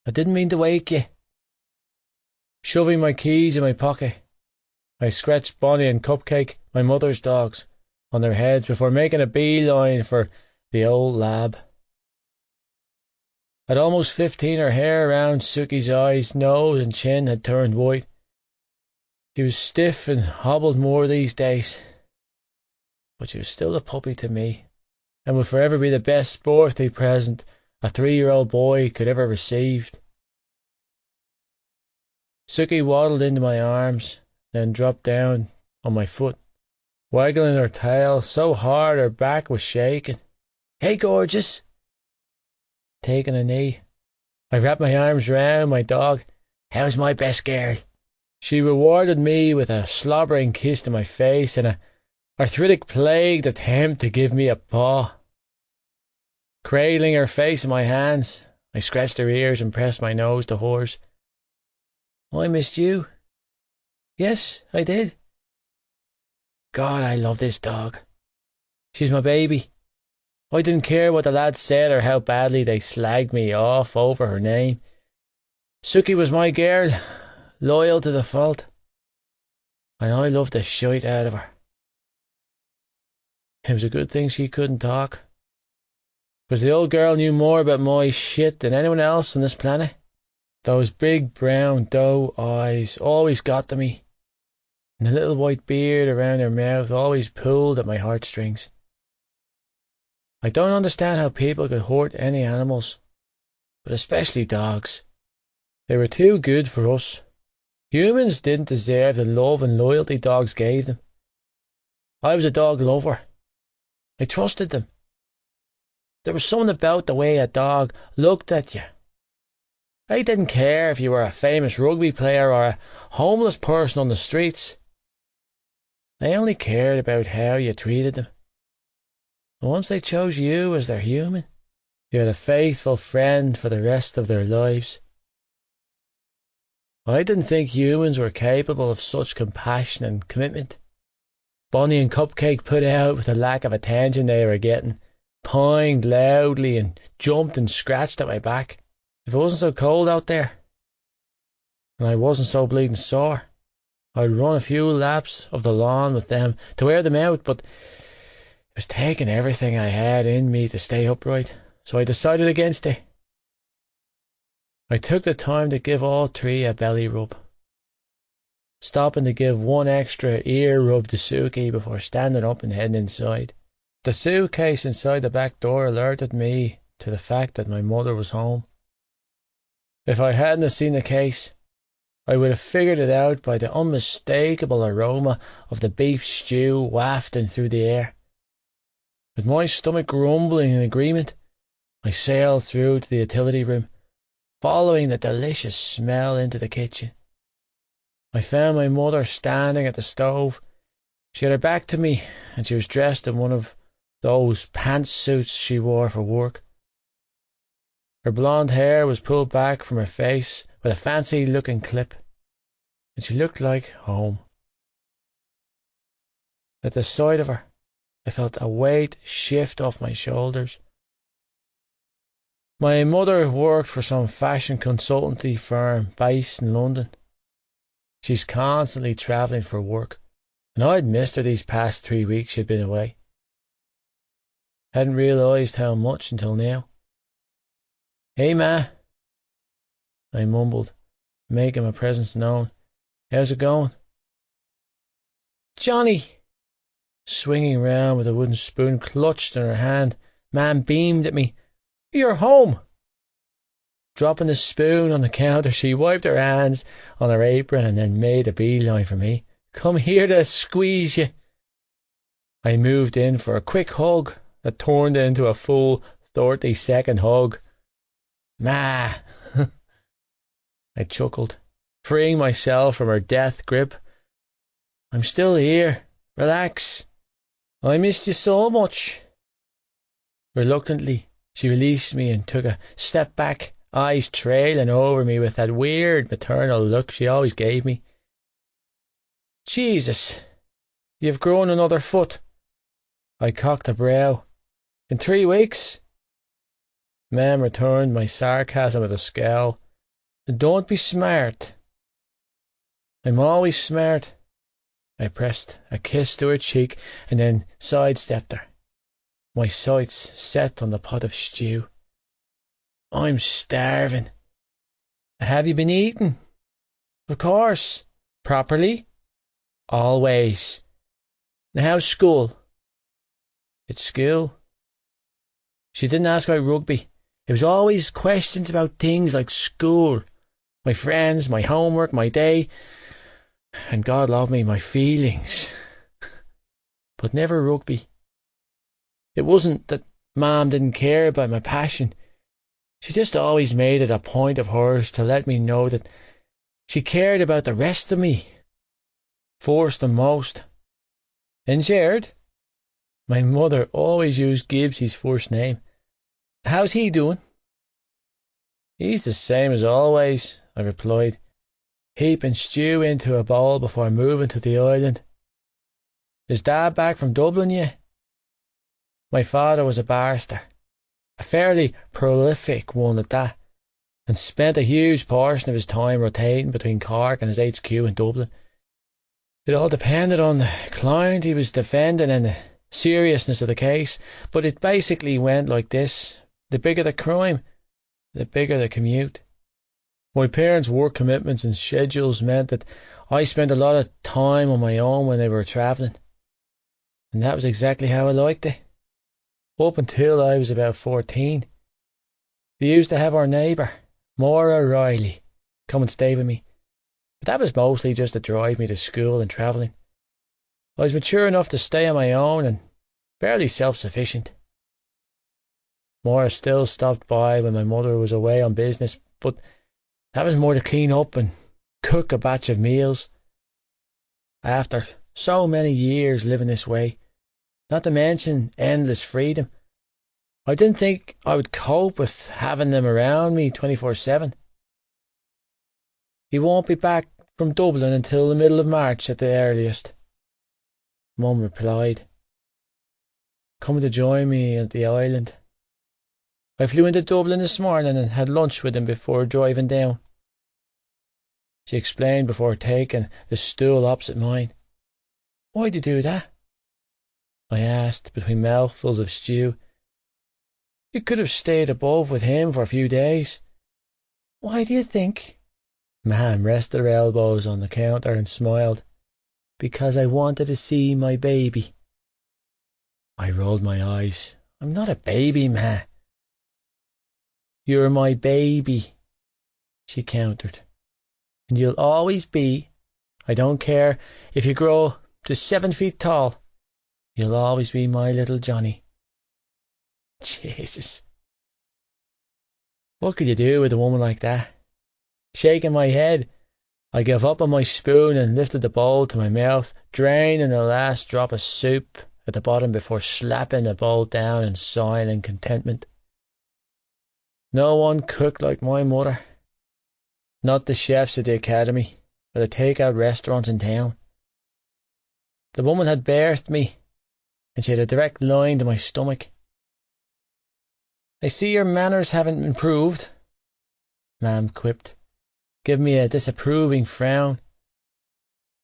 "I didn't mean to wake you." Shoving my keys in my pocket, I scratched Bonnie and Cupcake, my mother's dogs, on their heads before making a beeline for the old lab. At almost 15, her hair around Suki's eyes, nose and chin had turned white. She was stiff and hobbled more these days, but she was still a puppy to me, and would forever be the best birthday present a 3-year-old boy could ever receive. Suki waddled into my arms, then dropped down on my foot, waggling her tail so hard her back was shaking. "Hey, gorgeous!" Taking a knee, I wrapped my arms round my dog. "How's my best girl?" She rewarded me with a slobbering kiss to my face and a arthritic-plagued attempt to give me a paw. Cradling her face in my hands, I scratched her ears and pressed my nose to hers. "I missed you." "Yes, I did." "God, I love this dog. She's my baby. I didn't care what the lads said or how badly they slagged me off over her name. Suki was my girl, loyal to the fault, and I loved the shite out of her." It was a good thing she couldn't talk, because the old girl knew more about my shit than anyone else on this planet. Those big brown doe eyes always got to me, and the little white beard around her mouth always pulled at my heartstrings. I don't understand how people could hurt any animals, but especially dogs. They were too good for us. Humans didn't deserve the love and loyalty dogs gave them. I was a dog lover. I trusted them. There was something about the way a dog looked at you. I didn't care if you were a famous rugby player or a homeless person on the streets. I only cared about how you treated them. And once they chose you as their human, You had a faithful friend for the rest of their lives. I didn't think humans were capable of such compassion and commitment. Bonnie and Cupcake put out with the lack of attention they were getting, pined loudly and jumped and scratched at my back. If it wasn't so cold out there, and I wasn't so bleeding sore, I'd run a few laps of the lawn with them to wear them out, but it was taking everything I had in me to stay upright, so I decided against it. I took the time to give all three a belly rub, stopping to give one extra ear rub to Suki before standing up and heading inside. The suitcase inside the back door alerted me to the fact that my mother was home. If I hadn't seen the case, I would have figured it out by the unmistakable aroma of the beef stew wafting through the air. With my stomach grumbling in agreement, I sailed through to the utility room, following the delicious smell into the kitchen. I found my mother standing at the stove. She had her back to me, and she was dressed in one of those pantsuits she wore for work. Her blonde hair was pulled back from her face with a fancy-looking clip, and she looked like home. At the sight of her, I felt a weight shift off my shoulders. My mother worked for some fashion consultancy firm based in London. She's constantly travelling for work, and I'd missed her these past 3 weeks she'd been away. Hadn't realised how much until now. "Hey, Ma," I mumbled, making my presence known. "How's it going?" "Johnny!" Swinging round with a wooden spoon clutched in her hand, Mam beamed at me. "You're home!" Dropping the spoon on the counter, she wiped her hands on her apron and then made a beeline for me. "Come here to squeeze you." I moved in for a quick hug that turned into a full 30-second hug. "Ma," I chuckled, freeing myself from her death grip. "I'm still here. Relax. I missed you so much." Reluctantly, she released me and took a step back, eyes trailing over me with that weird maternal look she always gave me. "Jesus, you've grown another foot." I cocked a brow. "In 3 weeks?" Mem returned my sarcasm with a scowl. "Don't be smart." "I'm always smart." I pressed a kiss to her cheek and then sidestepped her, my sights set on the pot of stew. "I'm starving." "Have you been eating?" "Of course. Properly?" "Always." "Now how's school?" "It's school." She didn't ask about rugby. It was always questions about things like school, my friends, my homework, my day, and God love me, my feelings. But never rugby. It wasn't that Mom didn't care about my passion. She just always made it a point of hers to let me know that she cared about the rest of me, first and most. "And Jared?" My mother always used Gibbsy's first name. "How's he doing?" "He's the same as always," I replied, heaping stew into a bowl before moving to the island. "Is Dad back from Dublin yet?" My father was a barrister, a fairly prolific one at that, and spent a huge portion of his time rotating between Cork and his HQ in Dublin. It all depended on the client he was defending and the seriousness of the case, but it basically went like this: the bigger the crime, the bigger the commute. My parents' work commitments and schedules meant that I spent a lot of time on my own when they were travelling, and that was exactly how I liked it. Up until I was about 14, we used to have our neighbour, Maura Riley, come and stay with me, but that was mostly just to drive me to school and travelling. I was mature enough to stay on my own and fairly self-sufficient. Maura still stopped by when my mother was away on business, but that was more to clean up and cook a batch of meals. After so many years living this way, not to mention endless freedom, I didn't think I would cope with having them around me 24/7. He won't be back from Dublin until the middle of March at the earliest, Mum replied, coming to join me at the island. I flew into Dublin this morning and had lunch with him before driving down, she explained before taking the stool opposite mine. Why'd you do that? I asked between mouthfuls of stew. You could have stayed above with him for a few days. Why do you think? Ma'am rested her elbows on the counter and smiled. Because I wanted to see my baby. I rolled my eyes. I'm not a baby, Ma. You're my baby, she countered. And you'll always be. I don't care if you grow to 7 feet tall. You'll always be my little Johnny. Jesus. What could you do with a woman like that? Shaking my head, I gave up on my spoon and lifted the bowl to my mouth, draining the last drop of soup at the bottom before slapping the bowl down and sighing in contentment. No one cooked like my mother. Not the chefs at the academy, or the take-out restaurants in town. The woman had birthed me, and she had a direct line to my stomach. I see your manners haven't improved, Ma'am quipped, giving me a disapproving frown.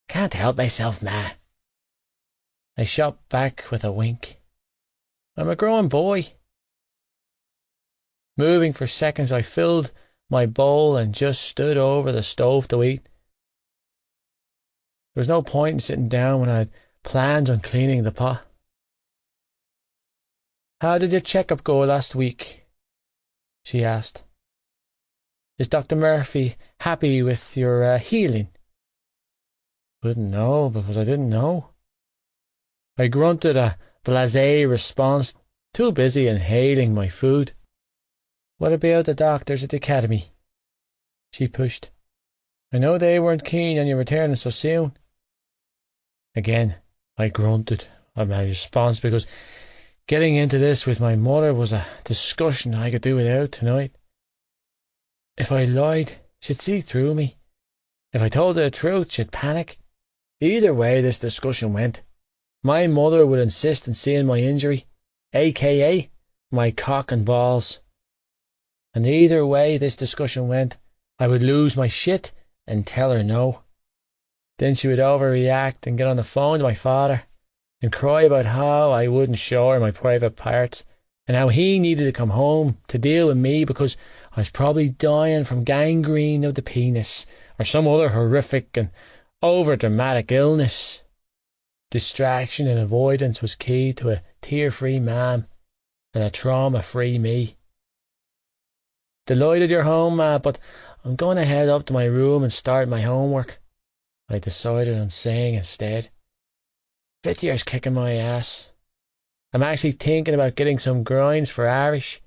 Can't help myself, Ma. I shot back with a wink. I'm a growing boy. Moving for seconds, I filled my bowl and just stood over the stove to eat. There was no point in sitting down when I had plans on cleaning the pot. How did your checkup go last week? She asked. Is Dr. Murphy happy with your healing? Wouldn't know because I didn't know. I grunted a blasé response, too busy inhaling my food. What about the doctors at the academy? She pushed. I know they weren't keen on you returning so soon. Again, I grunted at my response because getting into this with my mother was a discussion I could do without tonight. If I lied, she'd see through me. If I told her the truth, she'd panic. Either way this discussion went, my mother would insist on seeing my injury, aka my cock and balls. And either way this discussion went, I would lose my shit and tell her no. Then she would overreact and get on the phone to my father and cry about how I wouldn't show her my private parts and how he needed to come home to deal with me because I was probably dying from gangrene of the penis or some other horrific and over-dramatic illness. Distraction and avoidance was key to a tear-free ma'am and a trauma-free me. Delighted you're home, Ma, but I'm going to head up to my room and start my homework, I decided on saying instead. 5th year's kicking my ass. I'm actually thinking about getting some grinds for Irish.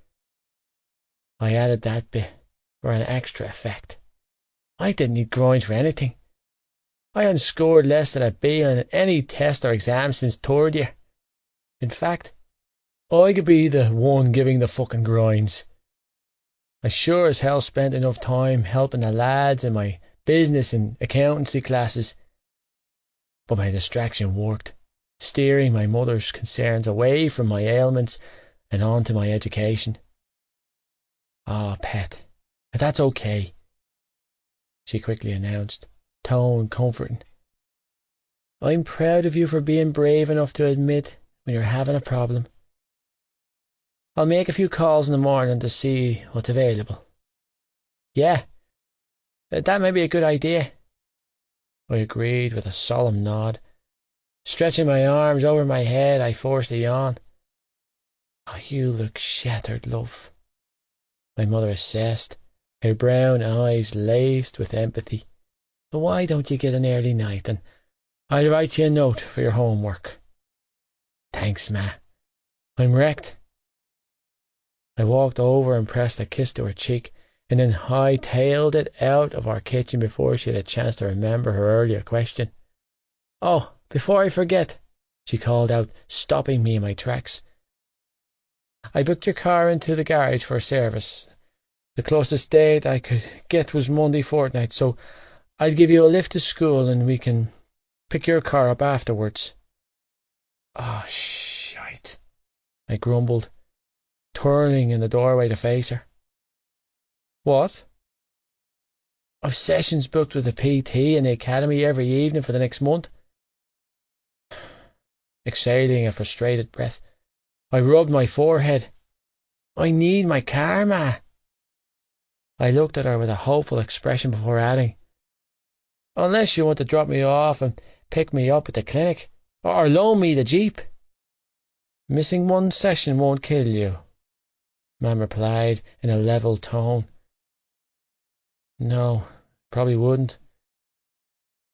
I added that bit for an extra effect. I didn't need grinds for anything. I hadn't scored less than a B on any test or exam since 3rd year. In fact, I could be the one giving the fucking grinds. I sure as hell spent enough time helping the lads in my business and accountancy classes. But my distraction worked, steering my mother's concerns away from my ailments and on to my education. Ah, pet, that's okay, she quickly announced, tone comforting. I'm proud of you for being brave enough to admit when you're having a problem. I'll make a few calls in the morning to see what's available. Yeah, that may be a good idea, I agreed with a solemn nod. Stretching my arms over my head, I forced a yawn. Oh, you look shattered, love, my mother assessed, her brown eyes laced with empathy. But why don't you get an early night, and I'll write you a note for your homework. Thanks, Ma. I'm wrecked. I walked over and pressed a kiss to her cheek, and then hightailed it out of our kitchen before she had a chance to remember her earlier question. Oh, before I forget, she called out, stopping me in my tracks. I booked your car into the garage for a service. The closest date I could get was Monday fortnight, so I'll give you a lift to school and we can pick your car up afterwards. Oh, shite, I grumbled, turning in the doorway to face her. What? I've sessions booked with the PT and the academy every evening for the next month. Exhaling a frustrated breath, I rubbed my forehead. I need my car, Ma. I looked at her with a hopeful expression before adding, unless you want to drop me off and pick me up at the clinic, or loan me the Jeep. Missing one session won't kill you, Mam replied in a level tone. No, probably wouldn't,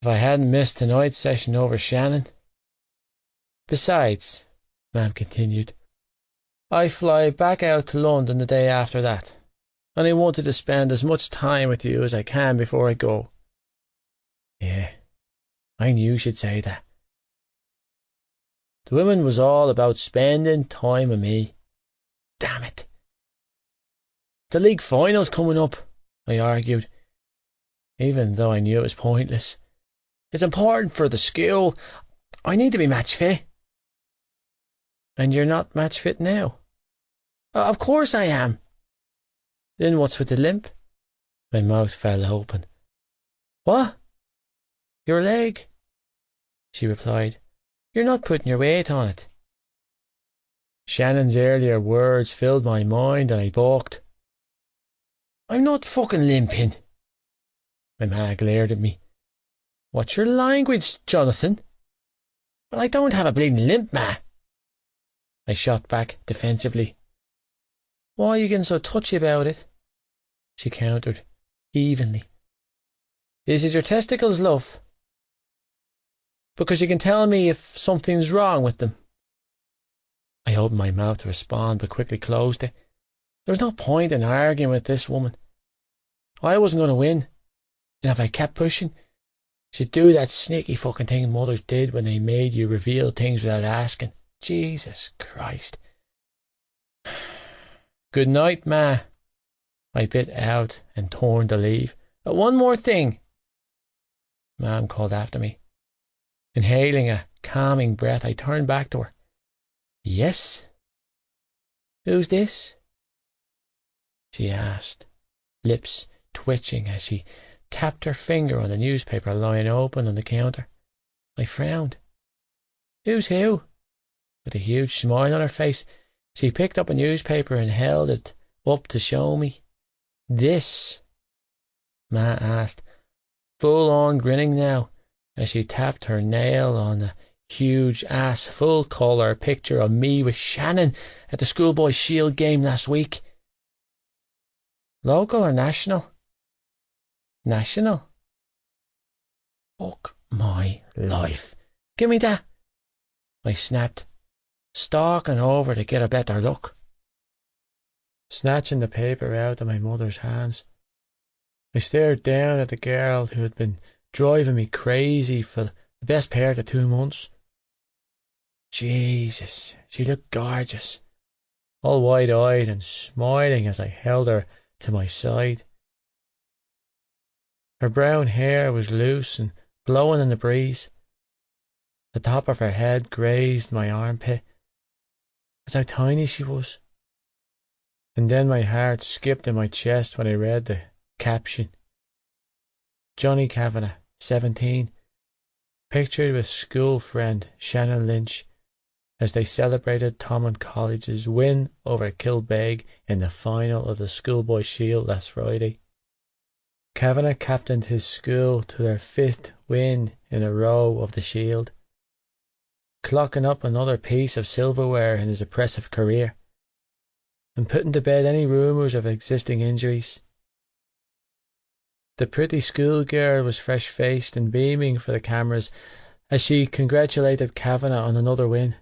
if I hadn't missed tonight's session over Shannon. Besides, Mam continued, I fly back out to London the day after that, and I wanted to spend as much time with you as I can before I go. Yeah, I knew she'd say that. The woman was all about spending time with me. Damn it. The league final's coming up, I argued, even though I knew it was pointless. It's important for the school. I need to be match fit. And you're not match fit now? Of course I am. Then what's with the limp? My mouth fell open. What? Your leg? She replied. You're not putting your weight on it. Shannon's earlier words filled my mind and I balked. I'm not fucking limping. My ma glared at me. What's your language, Jonathan? Well, I don't have a bleeding limp, Ma. I shot back defensively. Why are you getting so touchy about it? She countered, evenly. Is it your testicles, love? Because you can tell me if something's wrong with them. I opened my mouth to respond, but quickly closed it. There was no point in arguing with this woman. I wasn't going to win, and if I kept pushing, she'd do that sneaky fucking thing mothers did when they made you reveal things without asking. Jesus Christ. Good night, Ma. I bit out and turned to leave. One more thing, Mam called after me. Inhaling a calming breath, I turned back to her. Yes? Who's this? She asked, lips twitching as she tapped her finger on the newspaper lying open on the counter. I frowned. Who's who? With a huge smile on her face, she picked up a newspaper and held it up to show me. This? Ma asked, full-on grinning now, as she tapped her nail on a huge ass full-colour picture of me with Shannon at the schoolboy shield game last week. Local or national? National. Fuck my life. Give me that, I snapped, stalking over to get a better look. Snatching the paper out of my mother's hands, I stared down at the girl who had been driving me crazy for the best part of 2 months. Jesus, she looked gorgeous, all wide-eyed and smiling as I held her to my side. Her brown hair was loose and blowing in the breeze. The top of her head grazed my armpit. That's how tiny she was. And then my heart skipped in my chest when I read the caption. Johnny Kavanagh, 17, pictured with school friend Shannon Lynch as they celebrated Thomond College's win over Kilbeg in the final of the Schoolboy Shield last Friday. Kavanagh captained his school to their 5th win in a row of the Shield, clocking up another piece of silverware in his impressive career, and putting to bed any rumours of existing injuries. The pretty schoolgirl was fresh-faced and beaming for the cameras as she congratulated Kavanagh on another win.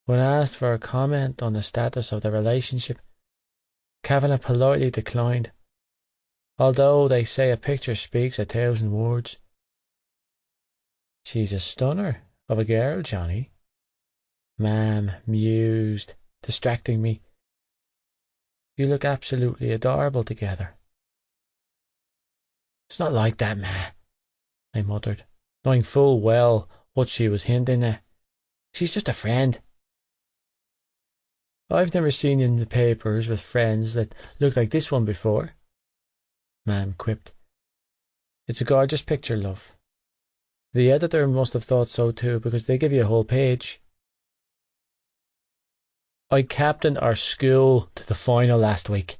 When asked for a comment on the status of the relationship, Kavanagh politely declined, although they say a picture speaks 1,000 words. She's a stunner of a girl, Johnny, Mam mused distracting me. You look absolutely adorable together. It's not like that, Ma, I muttered, knowing full well what she was hinting at. She's just a friend. I've never seen you in the papers with friends that look like this one before, Mam quipped. It's a gorgeous picture, love. The editor must have thought so too, because they give you a whole page. I captained our school to the final last week,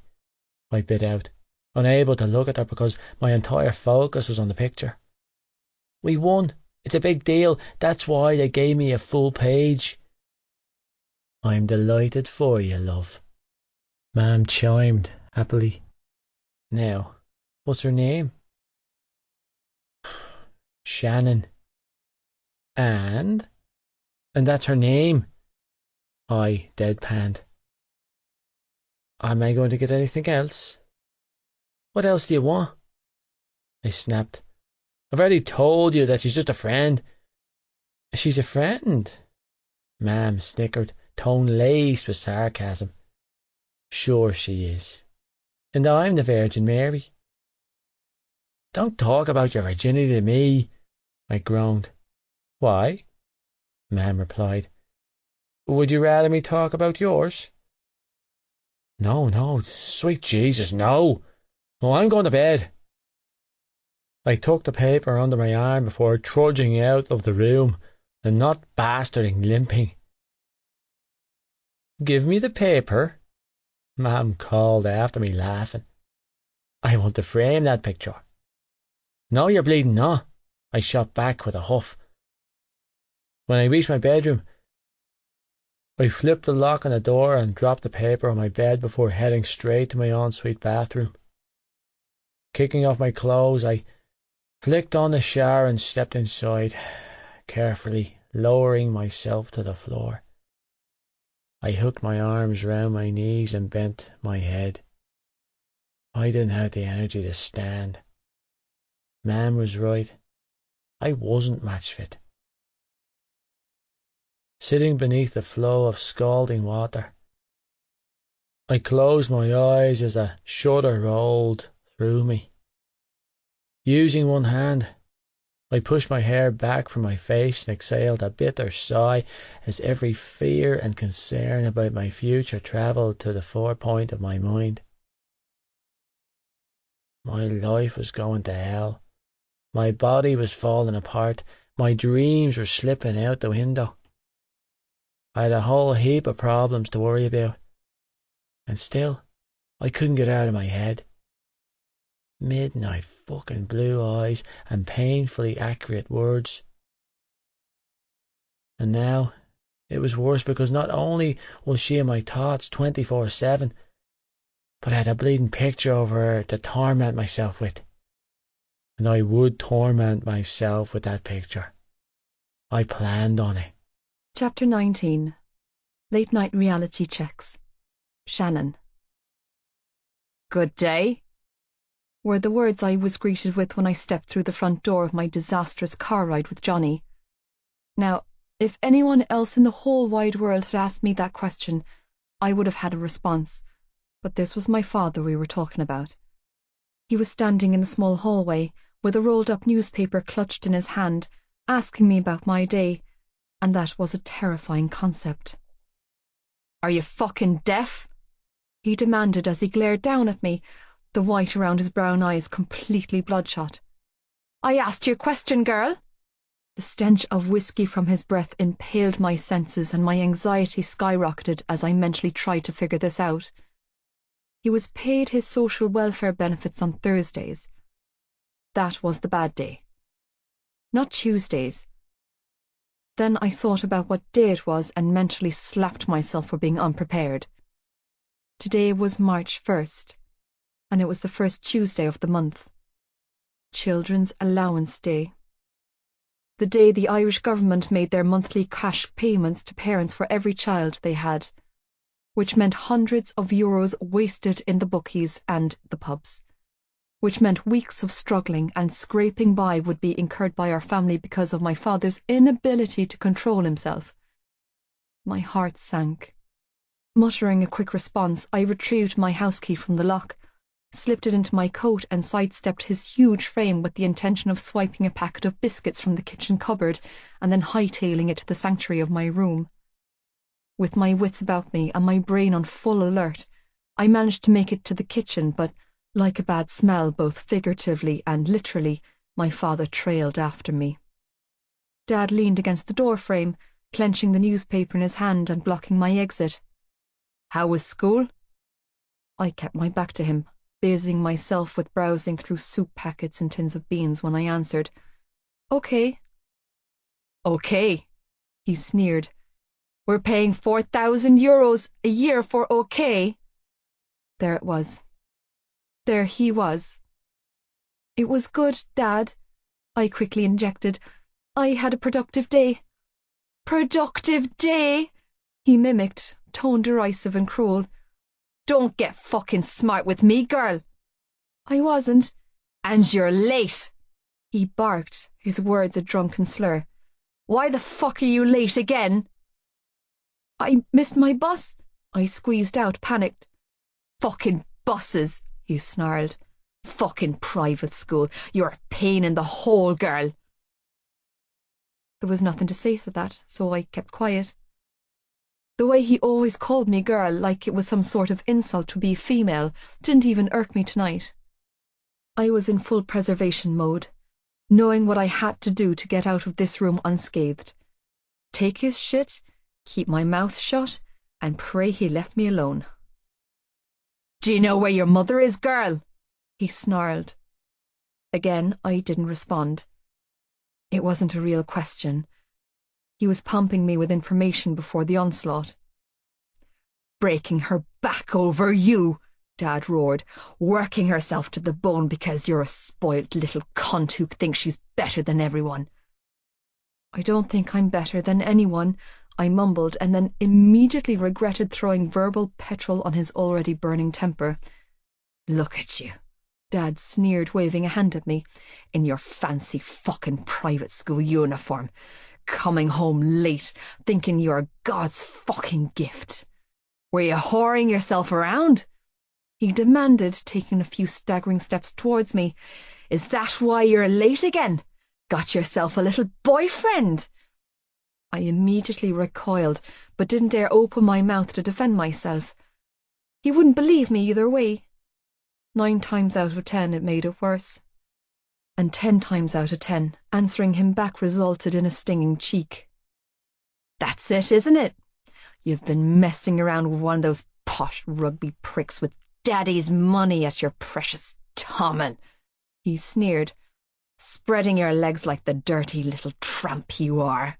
I bit out, unable to look at her because my entire focus was on the picture. We won. It's a big deal. That's why they gave me a full page. I'm delighted for you, love, Mam chimed happily. Now, what's her name? Shannon. And that's her name, I deadpanned. Am I going to get anything else? What else do you want? I snapped. I've already told you that she's just a friend. She's a friend? Mam snickered, tone laced with sarcasm. Sure she is. And I'm the Virgin Mary. Don't talk about your virginity to me, I groaned. Why? Mam replied. Would you rather me talk about yours? No, sweet Jesus, no. Oh, I'm going to bed. I tucked the paper under my arm before trudging out of the room, and not bastarding limping. Give me the paper, Mam called after me, laughing. I want to frame that picture. No, you're bleeding not, I shot back with a huff. When I reached my bedroom, I flipped the lock on the door and dropped the paper on my bed before heading straight to my ensuite bathroom. Kicking off my clothes, I flicked on the shower and stepped inside, carefully lowering myself to the floor. I hooked my arms round my knees and bent my head. I didn't have the energy to stand. Mam was right. I wasn't match fit. Sitting beneath the flow of scalding water, I closed my eyes as a shudder rolled through me. Using one hand, I pushed my hair back from my face and exhaled a bitter sigh as every fear and concern about my future travelled to the forepoint of my mind. My life was going to hell. My body was falling apart. My dreams were slipping out the window. I had a whole heap of problems to worry about, and still I couldn't get out of my head. Midnight fucking blue eyes and painfully accurate words. And now it was worse because not only was she in my thoughts 24/7, but I had a bleeding picture of her to torment myself with. And I would torment myself with that picture. I planned on it. Chapter 19. Late Night Reality Checks. Shannon. Good day, were the words I was greeted with when I stepped through the front door of my disastrous car ride with Johnny. Now, if anyone else in the whole wide world had asked me that question, I would have had a response, but this was my father we were talking about. He was standing in the small hallway, with a rolled-up newspaper clutched in his hand, asking me about my day, and that was a terrifying concept. "Are you fucking deaf?" he demanded as he glared down at me, the white around his brown eyes completely bloodshot. "I asked you a question, girl." The stench of whiskey from his breath impaled my senses, and my anxiety skyrocketed as I mentally tried to figure this out. He was paid his social welfare benefits on Thursdays. That was the bad day. Not Tuesdays. Then I thought about what day it was and mentally slapped myself for being unprepared. Today was March 1st, and it was the first Tuesday of the month. Children's Allowance Day. The day the Irish government made their monthly cash payments to parents for every child they had, which meant hundreds of euros wasted in the bookies and the pubs, which meant weeks of struggling and scraping by would be incurred by our family because of my father's inability to control himself. My heart sank. Muttering a quick response, I retrieved my house key from the lock, slipped it into my coat, and sidestepped his huge frame with the intention of swiping a packet of biscuits from the kitchen cupboard and then hightailing it to the sanctuary of my room. With my wits about me and my brain on full alert, I managed to make it to the kitchen, but, like a bad smell both figuratively and literally, my father trailed after me. Dad leaned against the door frame, clenching the newspaper in his hand and blocking my exit. "How was school?" I kept my back to him, busying myself with browsing through soup packets and tins of beans when I answered, "Okay." "Okay," he sneered. "We're paying €4,000 a year for okay." There it was. There he was. "It was good, Dad," I quickly injected. "I had a productive day." "Productive day?" he mimicked, tone derisive and cruel. "Don't get fucking smart with me, girl." "I wasn't." "And you're late," he barked, his words a drunken slur. "Why the fuck are you late again?" "I missed my bus," I squeezed out, panicked. "Fucking buses," he snarled. "Fucking private school. You're a pain in the hole, girl." There was nothing to say to that, so I kept quiet. The way he always called me girl, like it was some sort of insult to be female, didn't even irk me tonight. I was in full preservation mode, knowing what I had to do to get out of this room unscathed. Take his shit, keep my mouth shut, and pray he left me alone. "Do you know where your mother is, girl?" he snarled. Again, I didn't respond. It wasn't a real question. He was pumping me with information before the onslaught. "Breaking her back over you," Dad roared, "working herself to the bone because you're a spoilt little cunt who thinks she's better than everyone." "I don't think I'm better than anyone," I mumbled, and then immediately regretted throwing verbal petrol on his already burning temper. "Look at you," Dad sneered, waving a hand at me, "in your fancy fucking private school uniform, coming home late, thinking you're God's fucking gift. Were you whoring yourself around?" he demanded, taking a few staggering steps towards me. "Is that why you're late again? Got yourself a little boyfriend?" I immediately recoiled, but didn't dare open my mouth to defend myself. He wouldn't believe me either way. 9 times out of 10 it made it worse. And 10 times out of 10, answering him back resulted in a stinging cheek. "That's it, isn't it? You've been messing around with one of those posh rugby pricks with Daddy's money at your precious Tommen," he sneered, "spreading your legs like the dirty little tramp you are."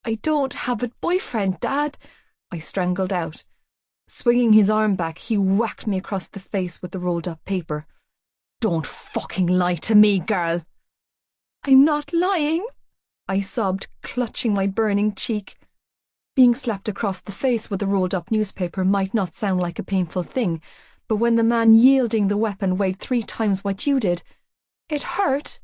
"I don't have a boyfriend, Dad," I strangled out. Swinging his arm back, he whacked me across the face with the rolled-up paper. "Don't fucking lie to me, girl." "I'm not lying," I sobbed, clutching my burning cheek. Being slapped across the face with a rolled-up newspaper might not sound like a painful thing, but when the man yielding the weapon weighed 3 times what you did, it hurt.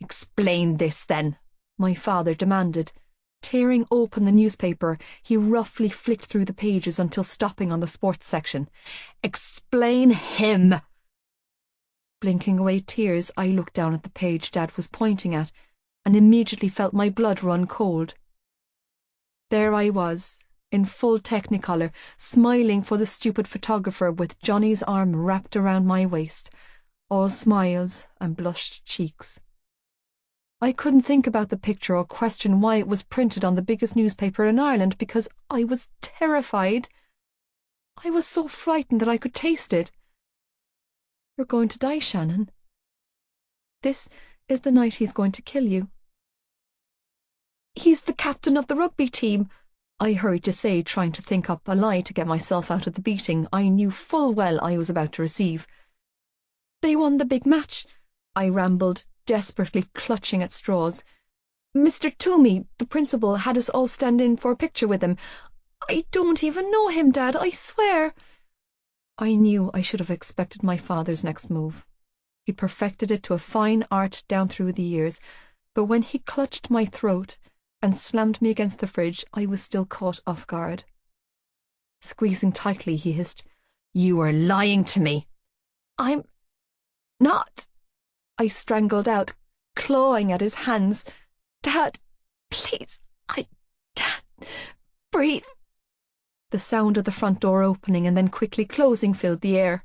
"Explain this, then," my father demanded. Tearing open the newspaper, he roughly flicked through the pages until stopping on the sports section. "Explain him." Blinking away tears, I looked down at the page Dad was pointing at, and immediately felt my blood run cold. There I was, in full technicolor, smiling for the stupid photographer with Johnny's arm wrapped around my waist, all smiles and blushed cheeks. I couldn't think about the picture or question why it was printed on the biggest newspaper in Ireland because I was terrified. I was so frightened that I could taste it. "You're going to die, Shannon. This is the night he's going to kill you." "He's the captain of the rugby team," I hurried to say, trying to think up a lie to get myself out of the beating I knew full well I was about to receive. "They won the big match," I rambled, desperately clutching at straws. "Mr. Toomey, the principal, had us all stand in for a picture with him. I don't even know him, Dad, I swear." I knew I should have expected my father's next move. He perfected it to a fine art down through the years, but when he clutched my throat and slammed me against the fridge, I was still caught off guard. Squeezing tightly, he hissed, "You are lying to me." "I'm not," I strangled out, clawing at his hands. "Dad, please, I can't breathe." The sound of the front door opening and then quickly closing filled the air.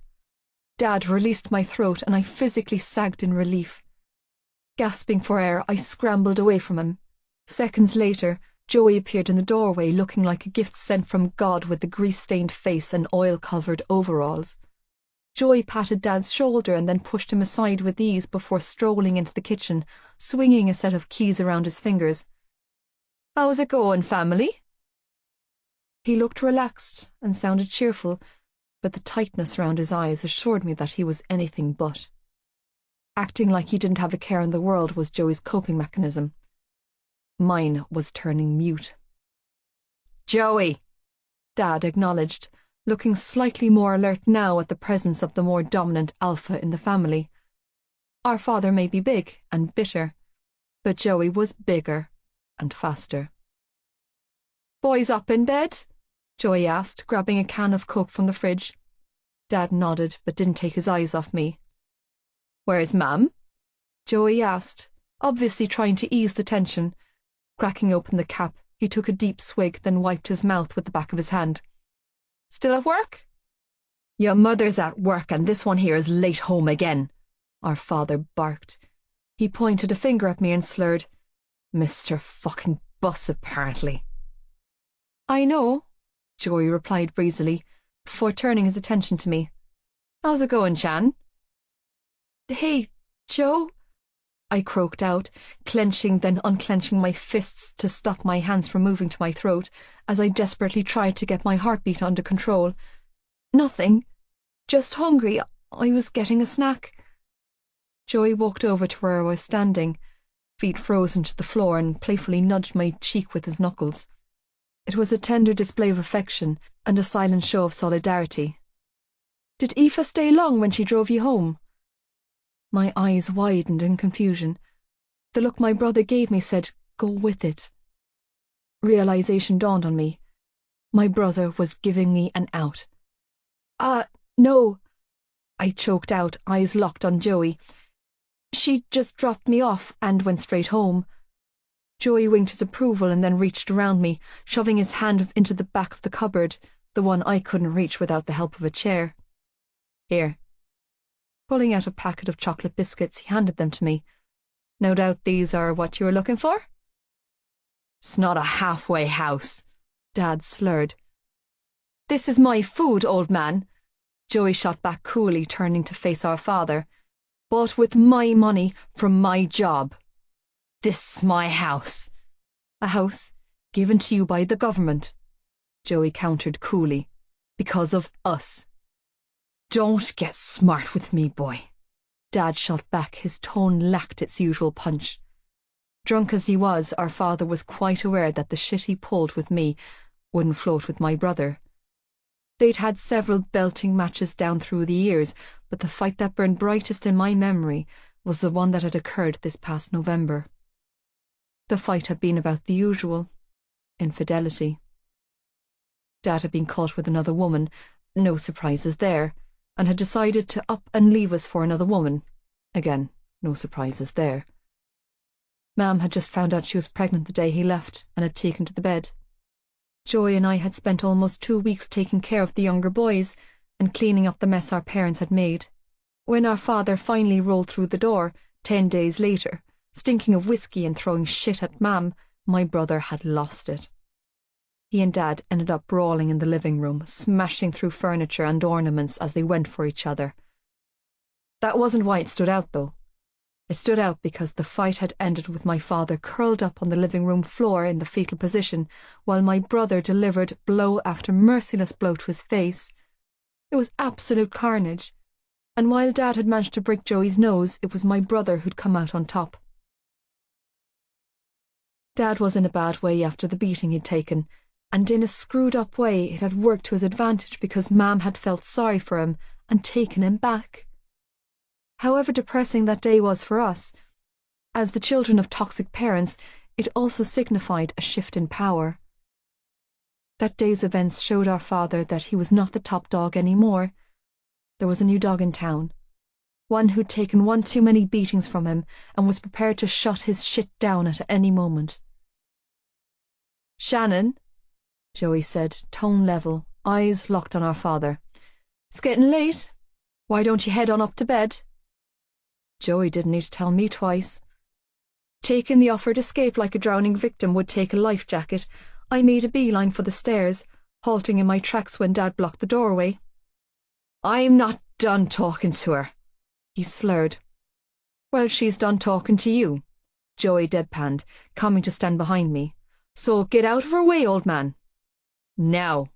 Dad released my throat, and I physically sagged in relief. Gasping for air, I scrambled away from him. Seconds later, Joey appeared in the doorway, looking like a gift sent from God with a grease-stained face and oil-covered overalls. Joey patted Dad's shoulder and then pushed him aside with ease before strolling into the kitchen, swinging a set of keys around his fingers. "How's it going, family?" He looked relaxed and sounded cheerful, but the tightness round his eyes assured me that he was anything but. Acting like he didn't have a care in the world was Joey's coping mechanism. Mine was turning mute. "Joey," Dad acknowledged, looking slightly more alert now at the presence of the more dominant alpha in the family. Our father may be big and bitter, but Joey was bigger and faster. "Boys up in bed?" Joey asked, grabbing a can of Coke from the fridge. Dad nodded, but didn't take his eyes off me. "Where's Mum?" Joey asked, obviously trying to ease the tension. Cracking open the cap, he took a deep swig, then wiped his mouth with the back of his hand. "Still at work?" "Your mother's at work, and this one here is late home again," our father barked. He pointed a finger at me and slurred, "Mr. fucking Bus, apparently." "I know," Joey replied breezily, before turning his attention to me. "How's it going, Chan?" "Hey, Joe," I croaked out, clenching then unclenching my fists to stop my hands from moving to my throat, as I desperately tried to get my heartbeat under control. "Nothing. Just hungry. I was getting a snack." Joey walked over to where I was standing, feet frozen to the floor, and playfully nudged my cheek with his knuckles. It was a tender display of affection and a silent show of solidarity. "Did Aoife stay long when she drove you home?" My eyes widened in confusion. The look my brother gave me said, "Go with it." Realization dawned on me. My brother was giving me an out. No," I choked out, eyes locked on Joey. "She just dropped me off and went straight home." Joey winked his approval and then reached around me, shoving his hand into the back of the cupboard, the one I couldn't reach without the help of a chair. "Here." Pulling out a packet of chocolate biscuits, he handed them to me. "No doubt these are what you were looking for?" "It's not a halfway house," Dad slurred. "This is my food, old man," Joey shot back coolly, turning to face our father. "Bought with my money from my job. This is my house." "A house given to you by the government," Joey countered coolly, "because of us." "Don't get smart with me, boy," Dad shot back. His tone lacked its usual punch. Drunk as he was, our father was quite aware that the shit he pulled with me wouldn't float with my brother. They'd had several belting matches down through the years, but the fight that burned brightest in my memory was the one that had occurred this past November. The fight had been about the usual: infidelity. Dad had been caught with another woman, no surprises there, and had decided to up and leave us for another woman. Again, no surprises there. Mam had just found out she was pregnant the day he left and had taken to the bed. Joey and I had spent almost 2 weeks taking care of the younger boys and cleaning up the mess our parents had made. When our father finally rolled through the door, 10 days later, stinking of whiskey and throwing shit at Mam, my brother had lost it. He and Dad ended up brawling in the living room, smashing through furniture and ornaments as they went for each other. That wasn't why it stood out, though. It stood out because the fight had ended with my father curled up on the living room floor in the fetal position, while my brother delivered blow after merciless blow to his face. It was absolute carnage, and while Dad had managed to break Joey's nose, it was my brother who'd come out on top. Dad was in a bad way after the beating he'd taken, and in a screwed-up way it had worked to his advantage because Mam had felt sorry for him and taken him back. However depressing that day was for us, as the children of toxic parents, it also signified a shift in power. That day's events showed our father that he was not the top dog anymore. There was a new dog in town, one who'd taken one too many beatings from him and was prepared to shut his shit down at any moment. "Shannon," Joey said, tone level, eyes locked on our father. "It's getting late. Why don't you head on up to bed?" Joey didn't need to tell me twice. Taking the offered escape like a drowning victim would take a life jacket, I made a beeline for the stairs, halting in my tracks when Dad blocked the doorway. "I'm not done talking to her," he slurred. "Well, she's done talking to you," Joey deadpanned, coming to stand behind me. "So get out of her way, old man. Now."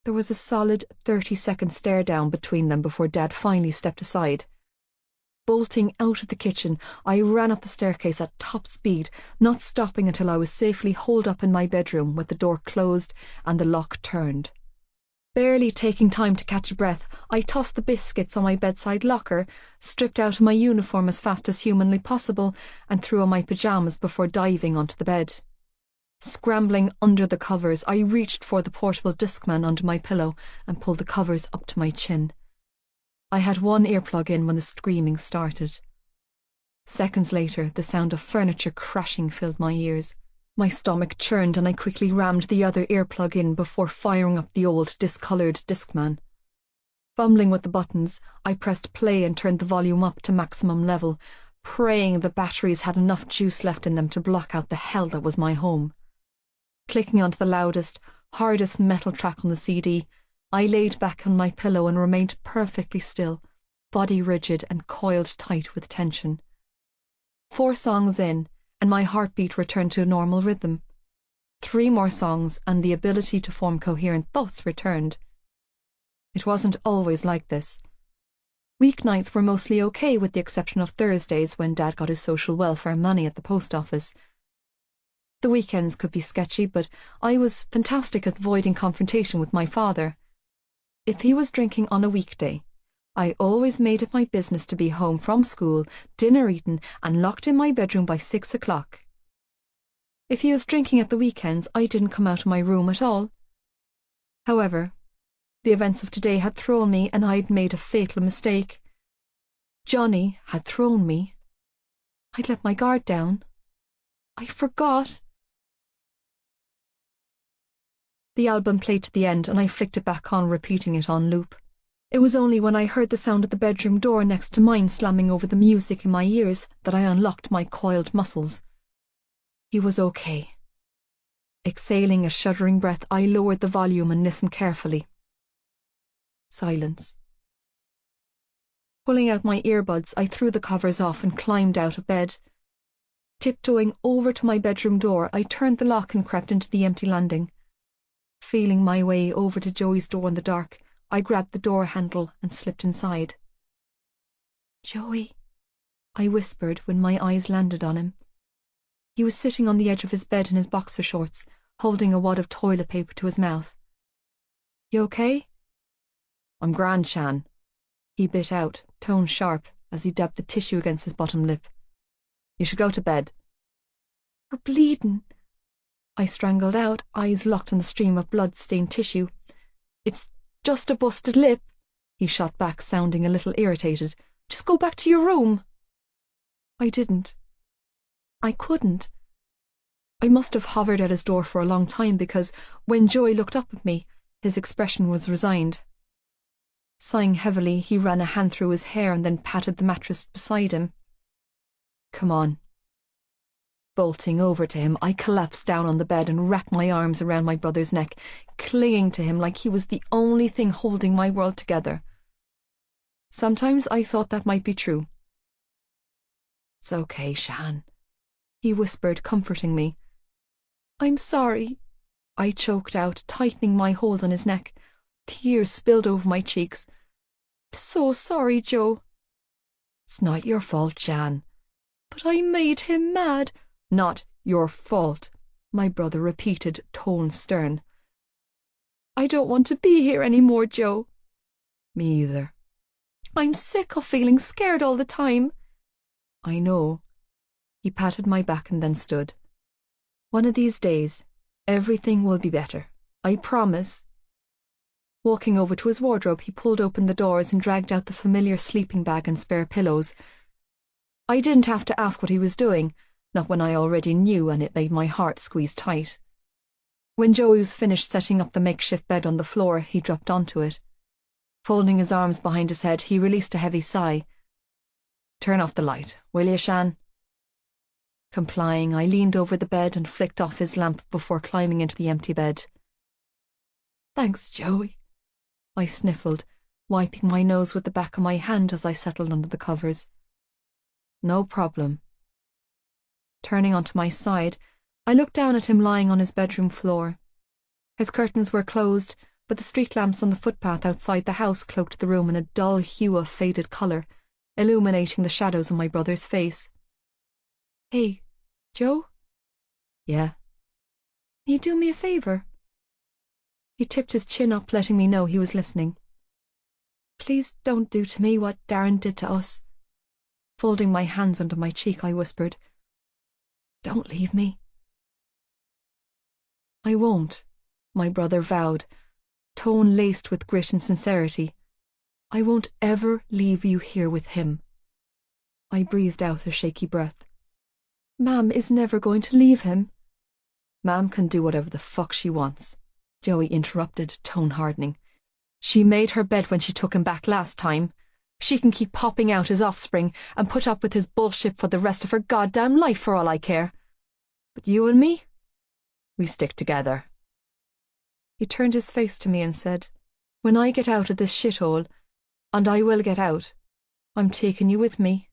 There was a solid 30-second stare down between them before Dad finally stepped aside. Bolting out of the kitchen, I ran up the staircase at top speed, not stopping until I was safely holed up in my bedroom with the door closed and the lock turned. Barely taking time to catch a breath, I tossed the biscuits on my bedside locker, stripped out of my uniform as fast as humanly possible, and threw on my pajamas before diving onto the bed. Scrambling under the covers, I reached for the portable Discman under my pillow and pulled the covers up to my chin. I had one earplug in when the screaming started. Seconds later, the sound of furniture crashing filled my ears. My stomach churned and I quickly rammed the other earplug in before firing up the old, discoloured Discman. Fumbling with the buttons, I pressed play and turned the volume up to maximum level, praying the batteries had enough juice left in them to block out the hell that was my home. Clicking onto the loudest, hardest metal track on the CD, I laid back on my pillow and remained perfectly still, body rigid and coiled tight with tension. 4 songs in, and my heartbeat returned to a normal rhythm. 3 more songs, and the ability to form coherent thoughts returned. It wasn't always like this. Weeknights were mostly okay with the exception of Thursdays when Dad got his social welfare money at the post office. The weekends could be sketchy, but I was fantastic at avoiding confrontation with my father. If he was drinking on a weekday, I always made it my business to be home from school, dinner eaten, and locked in my bedroom by 6 o'clock. If he was drinking at the weekends, I didn't come out of my room at all. However, the events of today had thrown me, and I'd made a fatal mistake. Johnny had thrown me. I'd let my guard down. I forgot. The album played to the end, and I flicked it back on, repeating it on loop. It was only when I heard the sound of the bedroom door next to mine slamming over the music in my ears that I unlocked my coiled muscles. He was okay. Exhaling a shuddering breath, I lowered the volume and listened carefully. Silence. Pulling out my earbuds, I threw the covers off and climbed out of bed. Tiptoeing over to my bedroom door, I turned the lock and crept into the empty landing. Feeling my way over to Joey's door in the dark, I grabbed the door handle and slipped inside. "Joey," I whispered when my eyes landed on him. He was sitting on the edge of his bed in his boxer shorts, holding a wad of toilet paper to his mouth. "You okay?" "I'm grand, Shan," he bit out, tone sharp, as he dabbed the tissue against his bottom lip. "You should go to bed." "You're bleeding," I strangled out, eyes locked on the stream of blood-stained tissue. "It's just a busted lip," he shot back, sounding a little irritated. "Just go back to your room." I didn't. I couldn't. I must have hovered at his door for a long time, because when Joey looked up at me, his expression was resigned. Sighing heavily, he ran a hand through his hair and then patted the mattress beside him. "Come on." Bolting over to him, I collapsed down on the bed and wrapped my arms around my brother's neck, clinging to him like he was the only thing holding my world together. Sometimes I thought that might be true. "It's okay, Shan," he whispered, comforting me. "I'm sorry," I choked out, tightening my hold on his neck. Tears spilled over my cheeks. "I'm so sorry, Joe." "It's not your fault, Shan." "But I made him mad." "Not your fault," my brother repeated, tone stern. "I don't want to be here any more, Joe." "Me either." "I'm sick of feeling scared all the time." "I know." He patted my back and then stood. "One of these days Everything will be better. I promise. Walking over to his wardrobe, he pulled open the doors and dragged out the familiar sleeping bag and spare pillows. I didn't have to ask what he was doing, not when I already knew, and it made my heart squeeze tight. When Joey was finished setting up the makeshift bed on the floor, he dropped onto it. Folding his arms behind his head, he released a heavy sigh. "Turn off the light, will you, Shan?" Complying, I leaned over the bed and flicked off his lamp before climbing into the empty bed. "Thanks, Joey," I sniffled, wiping my nose with the back of my hand as I settled under the covers. "No problem." Turning onto my side, I looked down at him lying on his bedroom floor. His curtains were closed, but the street lamps on the footpath outside the house cloaked the room in a dull hue of faded colour, illuminating the shadows on my brother's face. "Hey, Joe?" "Yeah?" "Can you do me a favour?" He tipped his chin up, letting me know he was listening. "Please don't do to me what Darren did to us." Folding my hands under my cheek, I whispered, "Don't leave me." "I won't," my brother vowed, tone laced with grit and sincerity. "I won't ever leave you here with him." I breathed out a shaky breath. "Mam is never going to leave him." "Mam can do whatever the fuck she wants," Joey interrupted, tone hardening. "She made her bed when she took him back last time. She can keep popping out his offspring and put up with his bullshit for the rest of her goddamn life for all I care. But you and me? We stick together." He turned his face to me and said, "When I get out of this shithole, and I will get out, I'm taking you with me."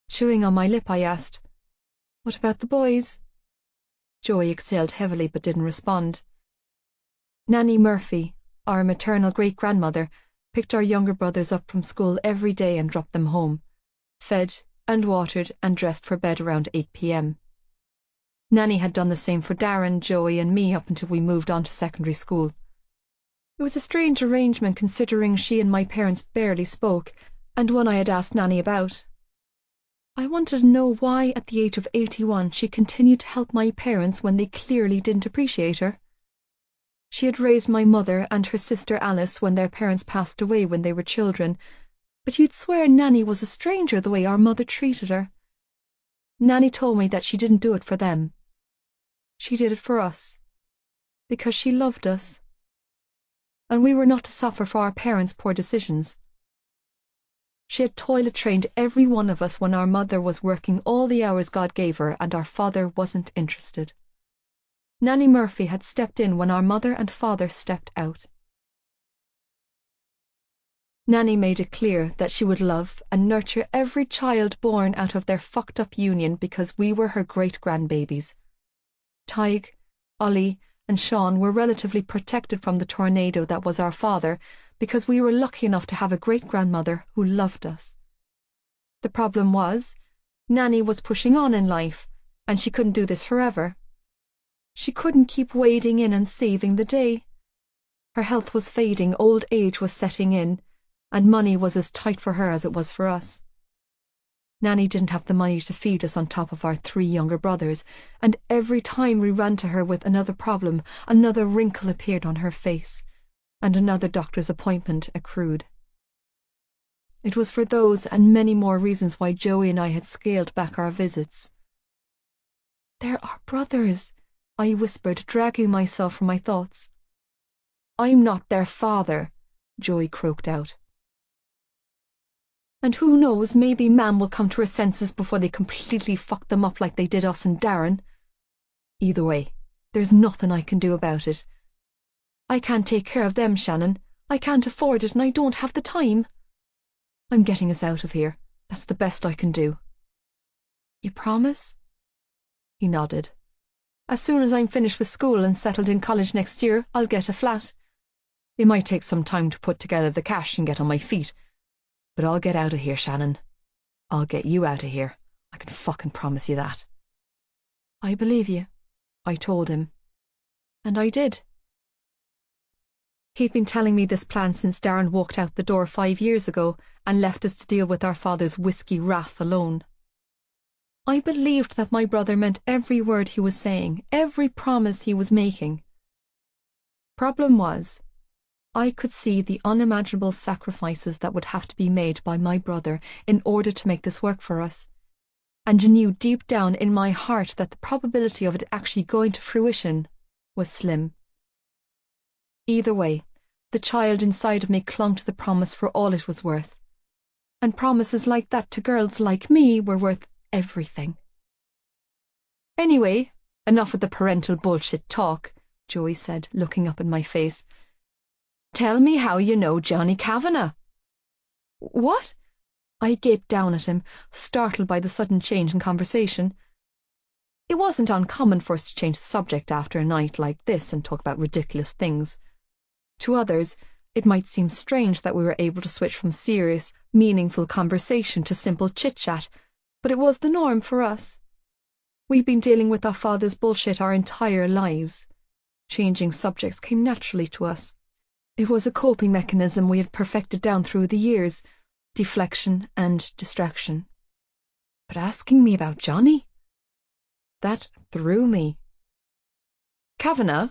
Chewing on my lip, I asked, "What about the boys?" Joey exhaled heavily but didn't respond. Nanny Murphy, our maternal great-grandmother, picked our younger brothers up from school every day and dropped them home, fed and watered and dressed for bed around 8 p.m. Nanny had done the same for Darren, Joey, and me up until we moved on to secondary school. It was a strange arrangement considering she and my parents barely spoke, and one I had asked Nanny about. I wanted to know why, at the age of 81, she continued to help my parents when they clearly didn't appreciate her. She had raised my mother and her sister Alice when their parents passed away when they were children, but you'd swear Nanny was a stranger the way our mother treated her. Nanny told me that she didn't do it for them. She did it for us, because she loved us, and we were not to suffer for our parents' poor decisions. She had toilet-trained every one of us when our mother was working all the hours God gave her and our father wasn't interested. Nanny Murphy had stepped in when our mother and father stepped out. Nanny made it clear that she would love and nurture every child born out of their fucked-up union because we were her great-grandbabies. Tig, Ollie, and Sean were relatively protected from the tornado that was our father because we were lucky enough to have a great-grandmother who loved us. The problem was, Nanny was pushing on in life, and she couldn't do this forever. She couldn't keep wading in and saving the day. Her health was fading, old age was setting in, and money was as tight for her as it was for us. Nanny didn't have the money to feed us on top of our 3 younger brothers, and every time we ran to her with another problem, another wrinkle appeared on her face, and another doctor's appointment accrued. It was for those and many more reasons why Joey and I had scaled back our visits. "They're our brothers," I whispered, dragging myself from my thoughts. "I'm not their father," Joey croaked out. "And who knows, maybe Mam will come to her senses before they completely fuck them up like they did us and Darren. Either way, there's nothing I can do about it. I can't take care of them, Shannon. I can't afford it, and I don't have the time. I'm getting us out of here. That's the best I can do." "You promise?" He nodded. "As soon as I'm finished with school and settled in college next year, I'll get a flat. It might take some time to put together the cash and get on my feet, but I'll get out of here, Shannon. I'll get you out of here. I can fucking promise you that." "I believe you," I told him. And I did. He'd been telling me this plan since Darren walked out the door 5 years ago and left us to deal with our father's whiskey wrath alone. I believed that my brother meant every word he was saying, every promise he was making. Problem was, I could see the unimaginable sacrifices that would have to be made by my brother in order to make this work for us, and knew deep down in my heart that the probability of it actually going to fruition was slim. Either way, the child inside of me clung to the promise for all it was worth, and promises like that to girls like me were worth everything. Anyway, enough of the parental bullshit talk, Joey said, looking up in my face. Tell me how you know Johnny Kavanagh. What? I gaped down at him, startled by the sudden change in conversation. It wasn't uncommon for us to change the subject after a night like this and talk about ridiculous things. To others, it might seem strange that we were able to switch from serious, meaningful conversation to simple chit-chat, but it was the norm for us. We'd been dealing with our father's bullshit our entire lives. Changing subjects came naturally to us. It was a coping mechanism we had perfected down through the years, deflection and distraction. But asking me about Johnny? That threw me. Kavanagh,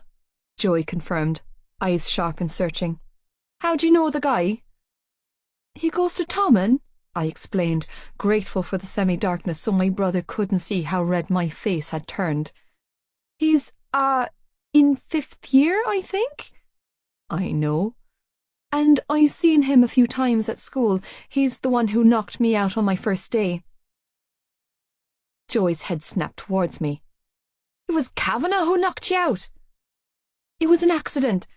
Joey confirmed, eyes sharp and searching. How do you know the guy? He goes to Tommen, I explained, grateful for the semi-darkness so my brother couldn't see how red my face had turned. He's, in 5th year, I think? I know. And I've seen him a few times at school. He's the one who knocked me out on my first day. Joey's head snapped towards me. It was Kavanagh who knocked you out. It was an accident.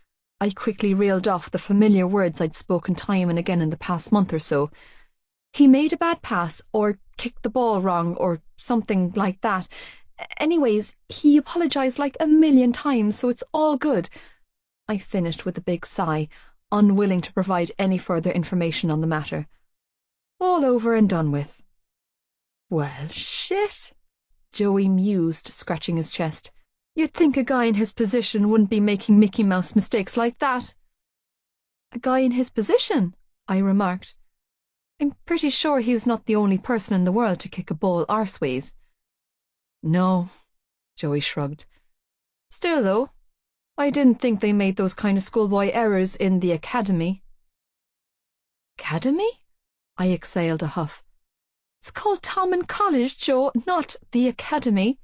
I quickly reeled off the familiar words I'd spoken time and again in the past month or so. He made a bad pass, or kicked the ball wrong, or something like that. Anyways, he apologized like a million times, so it's all good. I finished with a big sigh, unwilling to provide any further information on the matter. All over and done with. Well, shit, Joey mused, scratching his chest. You'd think a guy in his position wouldn't be making Mickey Mouse mistakes like that. A guy in his position, I remarked. I'm pretty sure he's not the only person in the world to kick a ball arseways. No, Joey shrugged. Still, though, I didn't think they made those kind of schoolboy errors in the academy. Academy? I exhaled a huff. It's called Tommen College, Joe, not the academy.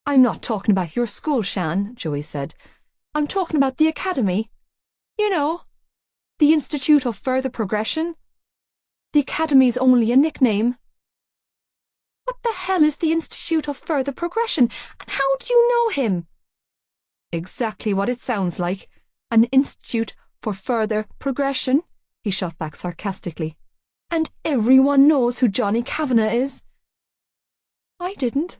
I'm not talking about your school, Shan, Joey said. I'm talking about the academy. You know, the Institute of Further Progression. The academy's only a nickname. What the hell is the Institute of Further Progression, and how do you know him? Exactly what it sounds like, an institute for further progression, he shot back sarcastically. And everyone knows who Johnny Kavanagh is. I didn't.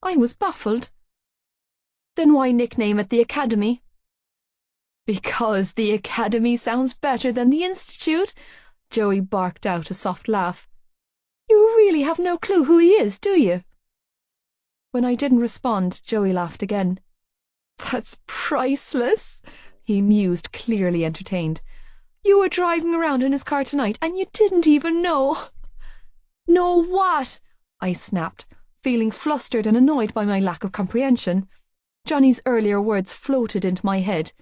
I was baffled. Then why nickname it the Academy? Because the Academy sounds better than the Institute, Joey barked out a soft laugh. You really have no clue who he is, do you? When I didn't respond, Joey laughed again. That's priceless, he mused, clearly entertained. You were driving around in his car tonight, and you didn't even know. Know what? I snapped, feeling flustered and annoyed by my lack of comprehension. Johnny's earlier words floated into my head.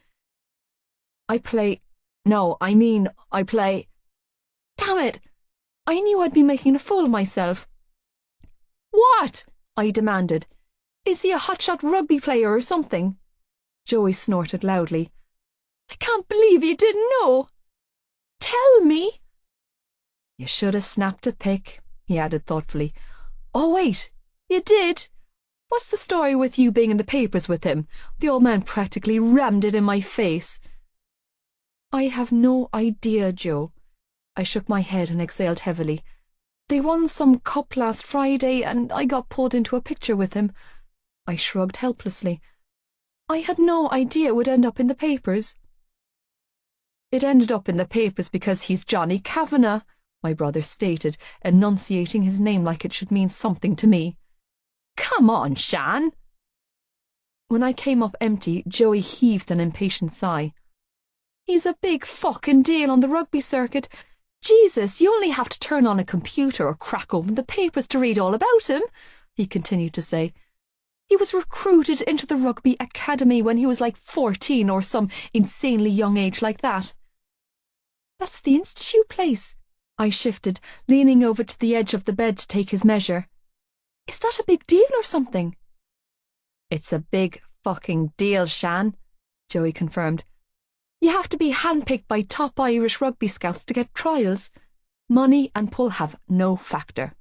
I play... Damn it! I knew I'd be making a fool of myself. What? I demanded. Is he a hotshot rugby player or something? Joey snorted loudly. I can't believe you didn't know. Tell me. You should have snapped a pic, he added thoughtfully. Oh, wait, you did? What's the story with you being in the papers with him? The old man practically rammed it in my face. I have no idea, Joe. I shook my head and exhaled heavily. They won some cup last Friday, and I got pulled into a picture with him. I shrugged helplessly. I had no idea it would end up in the papers. It ended up in the papers because he's Johnny Kavanagh, my brother stated, enunciating his name like it should mean something to me. Come on, Shan. When I came up empty, Joey heaved an impatient sigh. He's a big fucking deal on the rugby circuit. Jesus, you only have to turn on a computer or crack open the papers to read all about him, he continued to say. He was recruited into the rugby academy when he was like 14 or some insanely young age like that. That's the institute place. I shifted, leaning over to the edge of the bed to take his measure. Is that a big deal or something? It's a big fucking deal, Shan, Joey confirmed. You have to be handpicked by top Irish rugby scouts to get trials. Money and pull have no factor.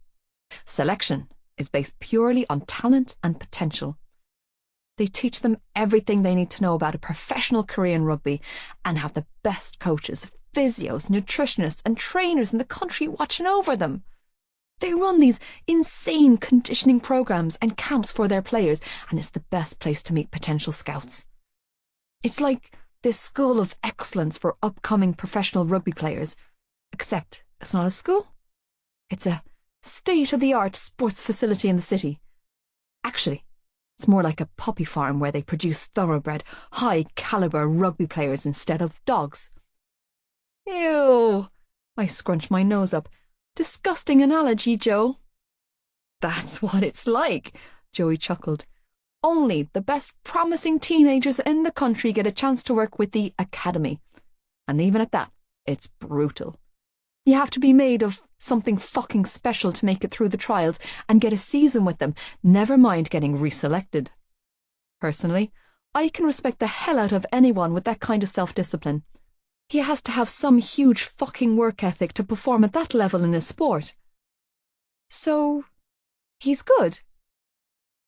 Selection is based purely on talent and potential. They teach them everything they need to know about a professional career in rugby and have the best coaches, physios, nutritionists and trainers in the country watching over them. They run these insane conditioning programs and camps for their players, and it's the best place to meet potential scouts. It's like this school of excellence for upcoming professional rugby players, except it's not a school. It's a state-of-the-art sports facility in the city. Actually, it's more like a puppy farm where they produce thoroughbred, high-caliber rugby players instead of dogs. Ew! I scrunched my nose up. Disgusting analogy, Joe. That's what it's like, Joey chuckled. Only the best promising teenagers in the country get a chance to work with the academy. And even at that, it's brutal. You have to be made of something fucking special to make it through the trials and get a season with them, never mind getting reselected. Personally, I can respect the hell out of anyone with that kind of self-discipline. He has to have some huge fucking work ethic to perform at that level in his sport. So, he's good.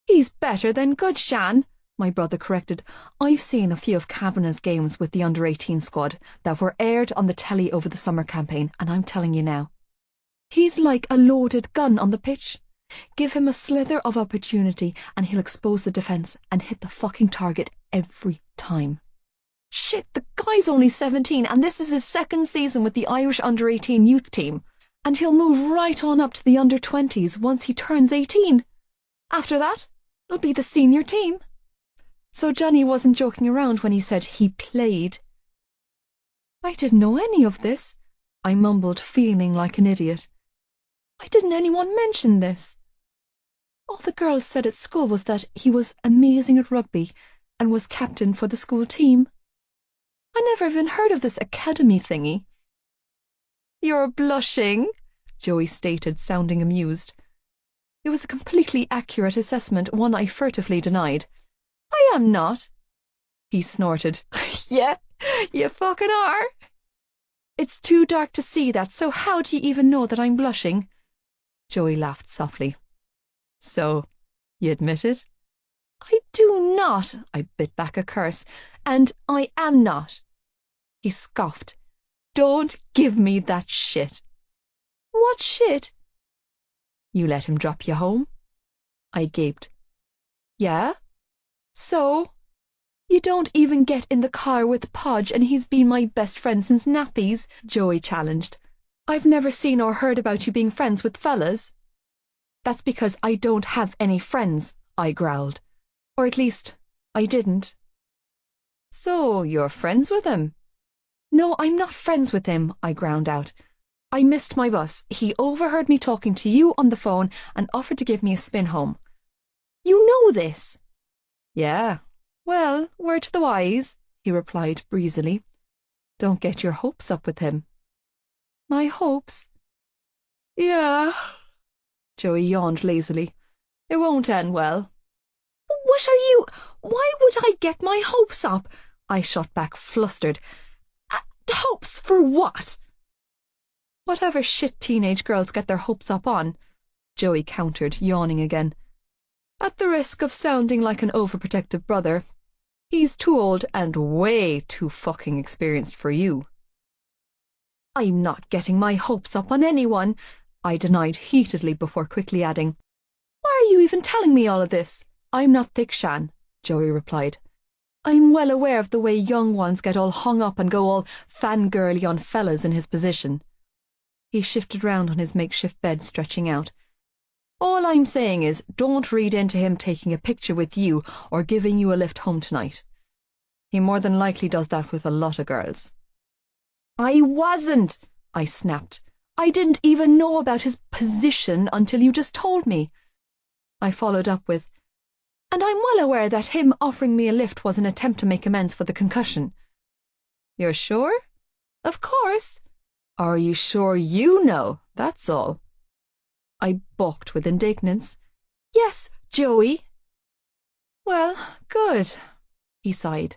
He's better than good, Shan, my brother corrected. I've seen a few of Kavanagh's games with the under-18 squad that were aired on the telly over the summer campaign, and I'm telling you now, he's like a loaded gun on the pitch. Give him a slither of opportunity and he'll expose the defence and hit the fucking target every time. Shit, the guy's only 17 and this is his second season with the Irish under-18 youth team, and he'll move right on up to the under-20s once he turns 18. After that, it'll be the senior team. So Johnny wasn't joking around when he said he played. I didn't know any of this, I mumbled, feeling like an idiot. Why didn't anyone mention this? All the girls said at school was that he was amazing at rugby and was captain for the school team. I never even heard of this academy thingy. You're blushing, Joey stated, sounding amused. It was a completely accurate assessment, one I furtively denied. I am not. He snorted. Yeah, you fucking are. It's too dark to see that, so how do you even know that I'm blushing? Joey laughed softly. So, you admit it? I do not, I bit back a curse, and I am not. He scoffed. Don't give me that shit. What shit? You let him drop you home? I gaped. Yeah? So? You don't even get in the car with Podge and he's been my best friend since nappies, Joey challenged. I've never seen or heard about you being friends with fellas. That's because I don't have any friends, I growled. Or at least, I didn't. So, you're friends with him? No, I'm not friends with him, I ground out. I missed my bus. He overheard me talking to you on the phone and offered to give me a spin home. You know this? Yeah. Well, word to the wise, he replied breezily. Don't get your hopes up with him. My hopes? Yeah. Joey yawned lazily. It won't end well. What are you? Why would I get my hopes up? I shot back, flustered. Hopes for what? Whatever shit teenage girls get their hopes up on, Joey countered, yawning again. At the risk of sounding like an overprotective brother, he's too old and way too fucking experienced for you. I'm not getting my hopes up on anyone, I denied heatedly before quickly adding, Why are you even telling me all of this? I'm not thick, Shan, Joey replied. I'm well aware of the way young ones get all hung up and go all fangirly on fellas in his position. He shifted round on his makeshift bed, stretching out. All I'm saying is, don't read into him taking a picture with you or giving you a lift home tonight. He more than likely does that with a lot of girls. I wasn't, I snapped. I didn't even know about his position until you just told me. I followed up with, and I'm well aware that him offering me a lift was an attempt to make amends for the concussion. You're sure? Of course. Are you sure you know? That's all. I balked with indignance. Yes, Joey. Well, good, he sighed.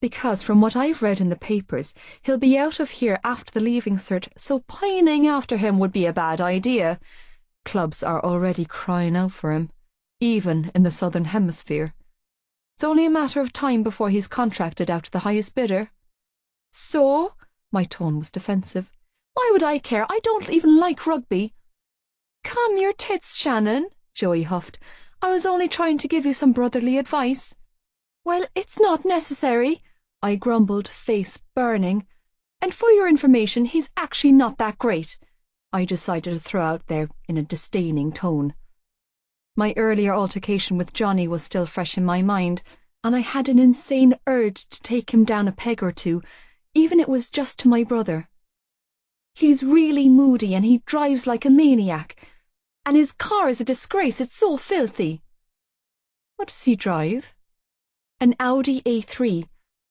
Because from what I've read in the papers, he'll be out of here after the leaving cert, so pining after him would be a bad idea. Clubs are already crying out for him, even in the Southern Hemisphere. It's only a matter of time before he's contracted out to the highest bidder. So? My tone was defensive. Why would I care? I don't even like rugby. Calm your tits, Shannon, Joey huffed. I was only trying to give you some brotherly advice. Well, it's not necessary, I grumbled, face burning. And for your information, he's actually not that great, I decided to throw out there in a disdaining tone. My earlier altercation with Johnny was still fresh in my mind, and I had an insane urge to take him down a peg or two, even if it was just to my brother. He's really moody and he drives like a maniac, and his car is a disgrace, it's so filthy. What does he drive? An Audi A3,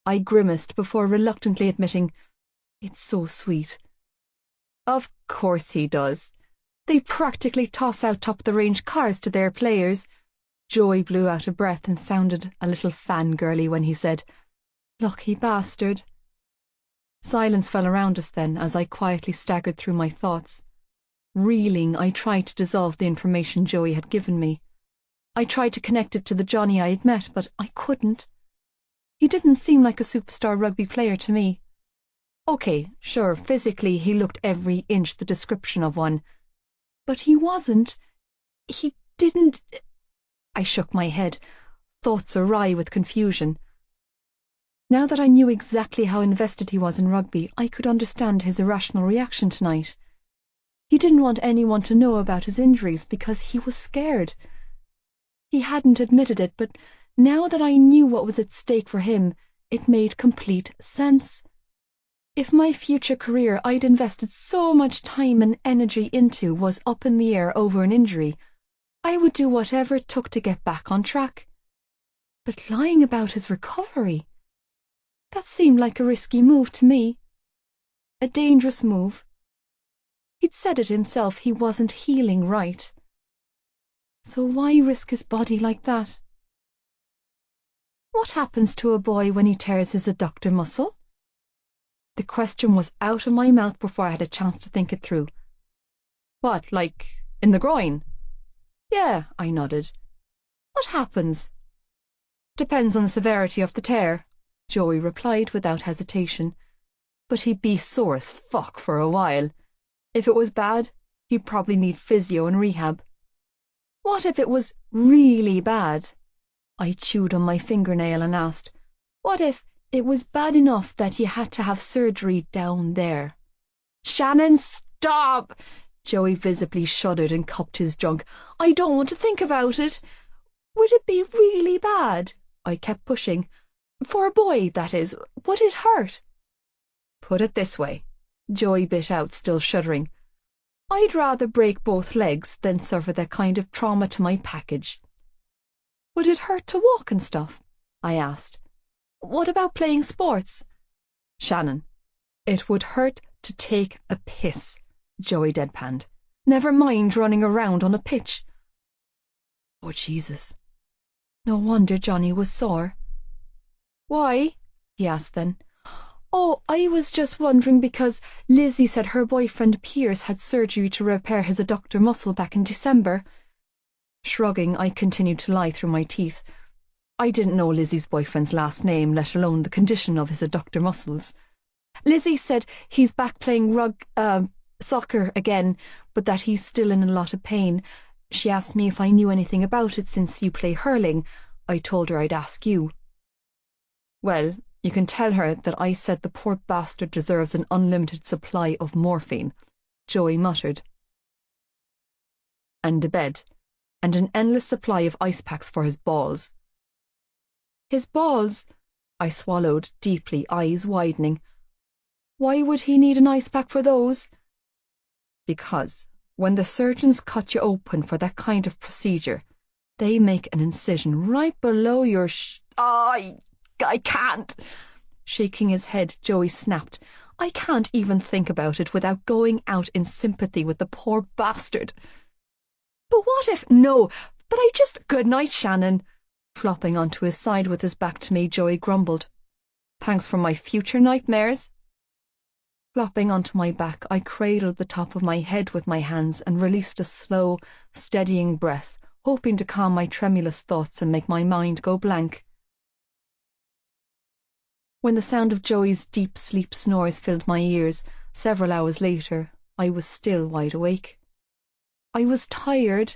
I grimaced before reluctantly admitting, it's so sweet. Of course he does. They practically toss out top-of-the-range cars to their players. Joey blew out of breath and sounded a little fangirly when he said, Lucky bastard. Silence fell around us then as I quietly staggered through my thoughts. Reeling, I tried to dissolve the information Joey had given me. I tried to connect it to the Johnny I had met, but I couldn't. He didn't seem like a superstar rugby player to me. Okay, sure, physically he looked every inch the description of one. But he wasn't. He didn't. I shook my head, thoughts awry with confusion. Now that I knew exactly how invested he was in rugby, I could understand his irrational reaction tonight. He didn't want anyone to know about his injuries because he was scared. He hadn't admitted it, but now that I knew what was at stake for him, it made complete sense. If my future career I'd invested so much time and energy into was up in the air over an injury, I would do whatever it took to get back on track. But lying about his recovery, that seemed like a risky move to me. A dangerous move. He'd said it himself, he wasn't healing right. So why risk his body like that? What happens to a boy when he tears his adductor muscle? The question was out of my mouth before I had a chance to think it through. What, like in the groin? Yeah, I nodded. What happens? Depends on the severity of the tear, Joey replied without hesitation. But he'd be sore as fuck for a while. If it was bad, he'd probably need physio and rehab. What if it was really bad? I chewed on my fingernail and asked, what if it was bad enough that you had to have surgery down there? Shannon, stop! Joey visibly shuddered and cupped his junk. I don't want to think about it. Would it be really bad? I kept pushing. For a boy, that is. Would it hurt? Put it this way, Joey bit out, still shuddering. I'd rather break both legs than suffer that kind of trauma to my package. Would it hurt to walk and stuff? I asked. What about playing sports? Shannon, it would hurt to take a piss, Joey deadpanned. Never mind running around on a pitch. Oh, Jesus. No wonder Johnny was sore. Why? He asked then. Oh, I was just wondering because Lizzie said her boyfriend Piers had surgery to repair his adductor muscle back in December. Shrugging, I continued to lie through my teeth. I didn't know Lizzie's boyfriend's last name, let alone the condition of his adductor muscles. Lizzie said he's back playing soccer again, but that he's still in a lot of pain. She asked me if I knew anything about it since you play hurling. I told her I'd ask you. Well, you can tell her that I said the poor bastard deserves an unlimited supply of morphine, Joey muttered. And a bed, and an endless supply of ice packs for his balls. His balls? I swallowed deeply, eyes widening. Why would he need an ice pack for those? Because when the surgeons cut you open for that kind of procedure, they make an incision right below your I can't. Shaking his head, Joey snapped. I can't even think about it without going out in sympathy with the poor bastard. But what if... No, but I just... Good night, Shannon. Flopping onto his side with his back to me, Joey grumbled. Thanks for my future nightmares. Flopping onto my back, I cradled the top of my head with my hands and released a slow, steadying breath, hoping to calm my tremulous thoughts and make my mind go blank. When the sound of Joey's deep sleep snores filled my ears, several hours later, I was still wide awake. I was tired.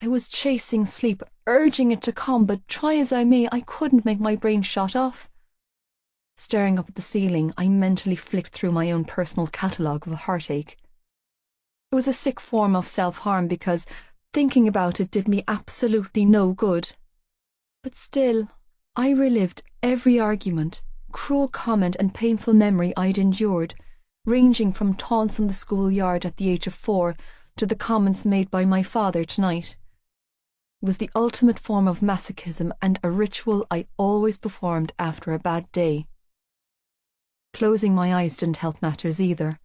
I was chasing sleep, urging it to come, but try as I may, I couldn't make my brain shut off. Staring up at the ceiling, I mentally flicked through my own personal catalogue of a heartache. It was a sick form of self-harm because thinking about it did me absolutely no good. But still, I relived every argument, cruel comment and painful memory I'd endured, ranging from taunts in the schoolyard at the age of 4 to the comments made by my father tonight. It was the ultimate form of masochism and a ritual I always performed after a bad day. Closing my eyes didn't help matters either.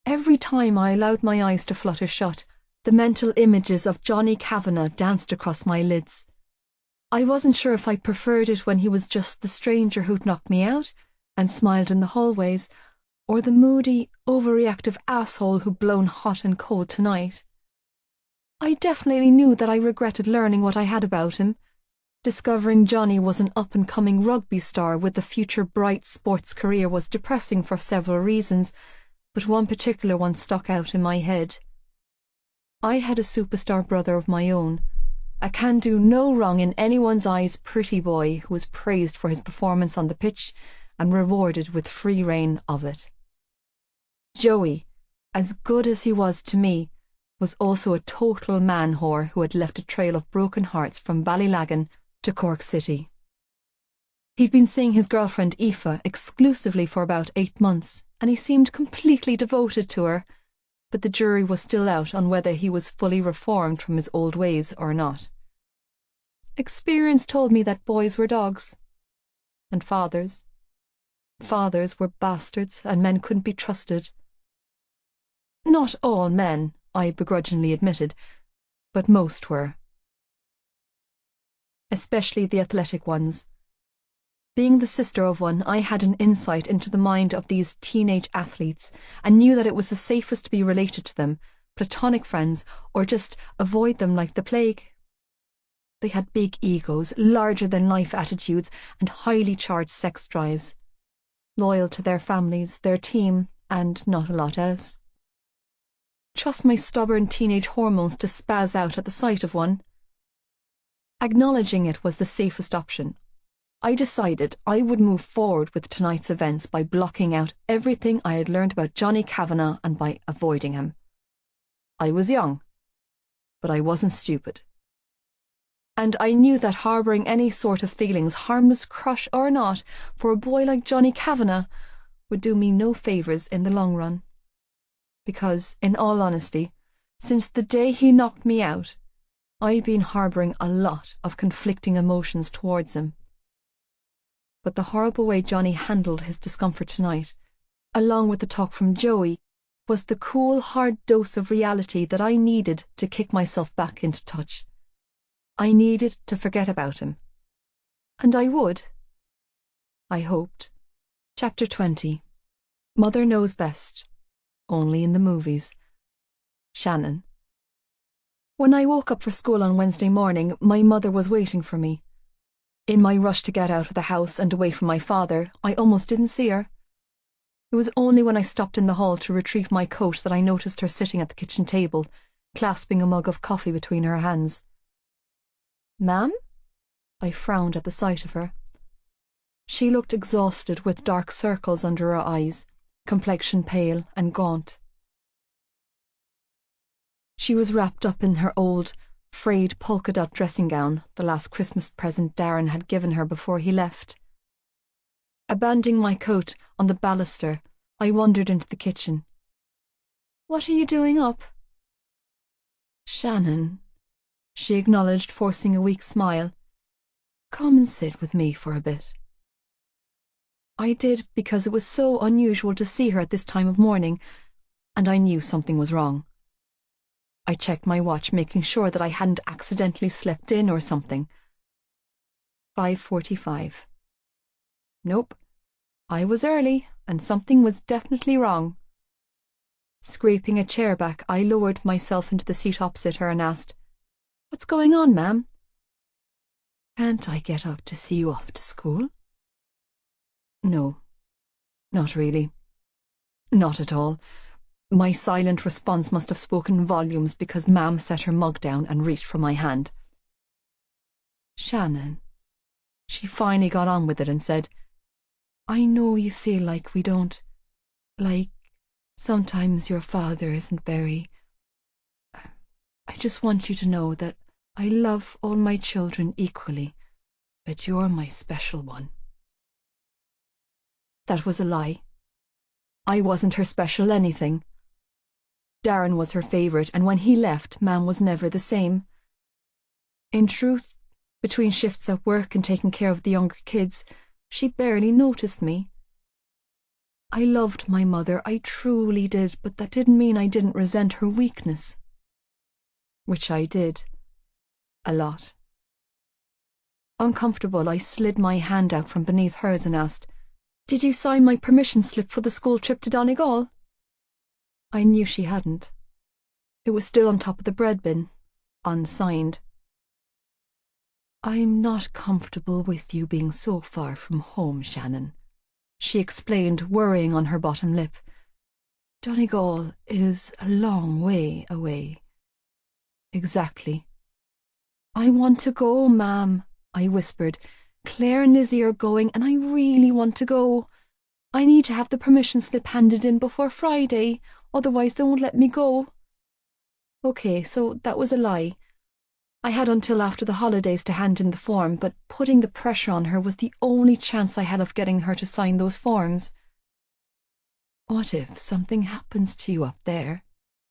Every time I allowed my eyes to flutter shut, the mental images of Johnny Kavanagh danced across my lids. I wasn't sure if I preferred it when he was just the stranger who'd knocked me out and smiled in the hallways, or the moody, overreactive asshole who'd blown hot and cold tonight. I definitely knew that I regretted learning what I had about him. Discovering Johnny was an up-and-coming rugby star with a future bright sports career was depressing for several reasons, but one particular one stuck out in my head. I had a superstar brother of my own, a can-do-no-wrong in anyone's eyes pretty boy who was praised for his performance on the pitch and rewarded with free rein of it. Joey, as good as he was to me, was also a total man-whore who had left a trail of broken hearts from Ballylagan to Cork City. He'd been seeing his girlfriend Aoife exclusively for about 8 months, and he seemed completely devoted to her, but the jury was still out on whether he was fully reformed from his old ways or not. Experience told me that boys were dogs, and fathers were bastards, and men couldn't be trusted. Not all men, I begrudgingly admitted, but most were. Especially the athletic ones. Being the sister of one, I had an insight into the mind of these teenage athletes and knew that it was the safest to be related to them, platonic friends, or just avoid them like the plague. They had big egos, larger-than-life attitudes, and highly charged sex drives. Loyal to their families, their team, and not a lot else. Trust my stubborn teenage hormones to spaz out at the sight of one. Acknowledging it was the safest option. I decided I would move forward with tonight's events by blocking out everything I had learned about Johnny Kavanagh and by avoiding him. I was young, but I wasn't stupid. And I knew that harbouring any sort of feelings, harmless crush or not, for a boy like Johnny Kavanagh would do me no favours in the long run. Because, in all honesty, since the day he knocked me out, I'd been harbouring a lot of conflicting emotions towards him. But the horrible way Johnny handled his discomfort tonight, along with the talk from Joey, was the cool, hard dose of reality that I needed to kick myself back into touch. I needed to forget about him. And I would. I hoped. Chapter 20. Mother Knows Best. Only in the movies. Shannon. When I woke up for school on Wednesday morning, my mother was waiting for me. In my rush to get out of the house and away from my father, I almost didn't see her. It was only when I stopped in the hall to retrieve my coat that I noticed her sitting at the kitchen table, clasping a mug of coffee between her hands. "Ma'am?" I frowned at the sight of her. She looked exhausted, with dark circles under her eyes, complexion pale and gaunt. She was wrapped up in her old, frayed polka-dot dressing gown, the last Christmas present Darren had given her before he left. Abandoning my coat on the baluster, I wandered into the kitchen. "What are you doing up?" "Shannon," she acknowledged, forcing a weak smile. "Come and sit with me for a bit." I did, because it was so unusual to see her at this time of morning, and I knew something was wrong. I checked my watch, making sure that I hadn't accidentally slept in or something. 5:45. Nope. I was early, and something was definitely wrong. Scraping a chair back, I lowered myself into the seat opposite her and asked, "What's going on, ma'am?" "Can't I get up to see you off to school?" "No, not really. Not at all." My silent response must have spoken volumes, because Ma'am set her mug down and reached for my hand. "Shannon," she finally got on with it and said, "I know you feel like we don't, like, sometimes your father isn't very. I just want you to know that I love all my children equally, but you're my special one." That was a lie. I wasn't her special anything. Darren was her favourite, and when he left, Ma'am was never the same. In truth, between shifts at work and taking care of the younger kids, she barely noticed me. I loved my mother, I truly did, but that didn't mean I didn't resent her weakness. Which I did. A lot. Uncomfortable, I slid my hand out from beneath hers and asked, "Did you sign my permission slip for the school trip to Donegal?" I knew she hadn't. It was still on top of the bread bin, unsigned. "I'm not comfortable with you being so far from home, Shannon," she explained, worrying on her bottom lip. "Donegal is a long way away." "Exactly." "I want to go, Ma'am," I whispered. "Claire and Lizzie are going, and I really want to go. I need to have the permission slip handed in before Friday, otherwise they won't let me go." Okay, so that was a lie. I had until after the holidays to hand in the form, but putting the pressure on her was the only chance I had of getting her to sign those forms. "What if something happens to you up there?"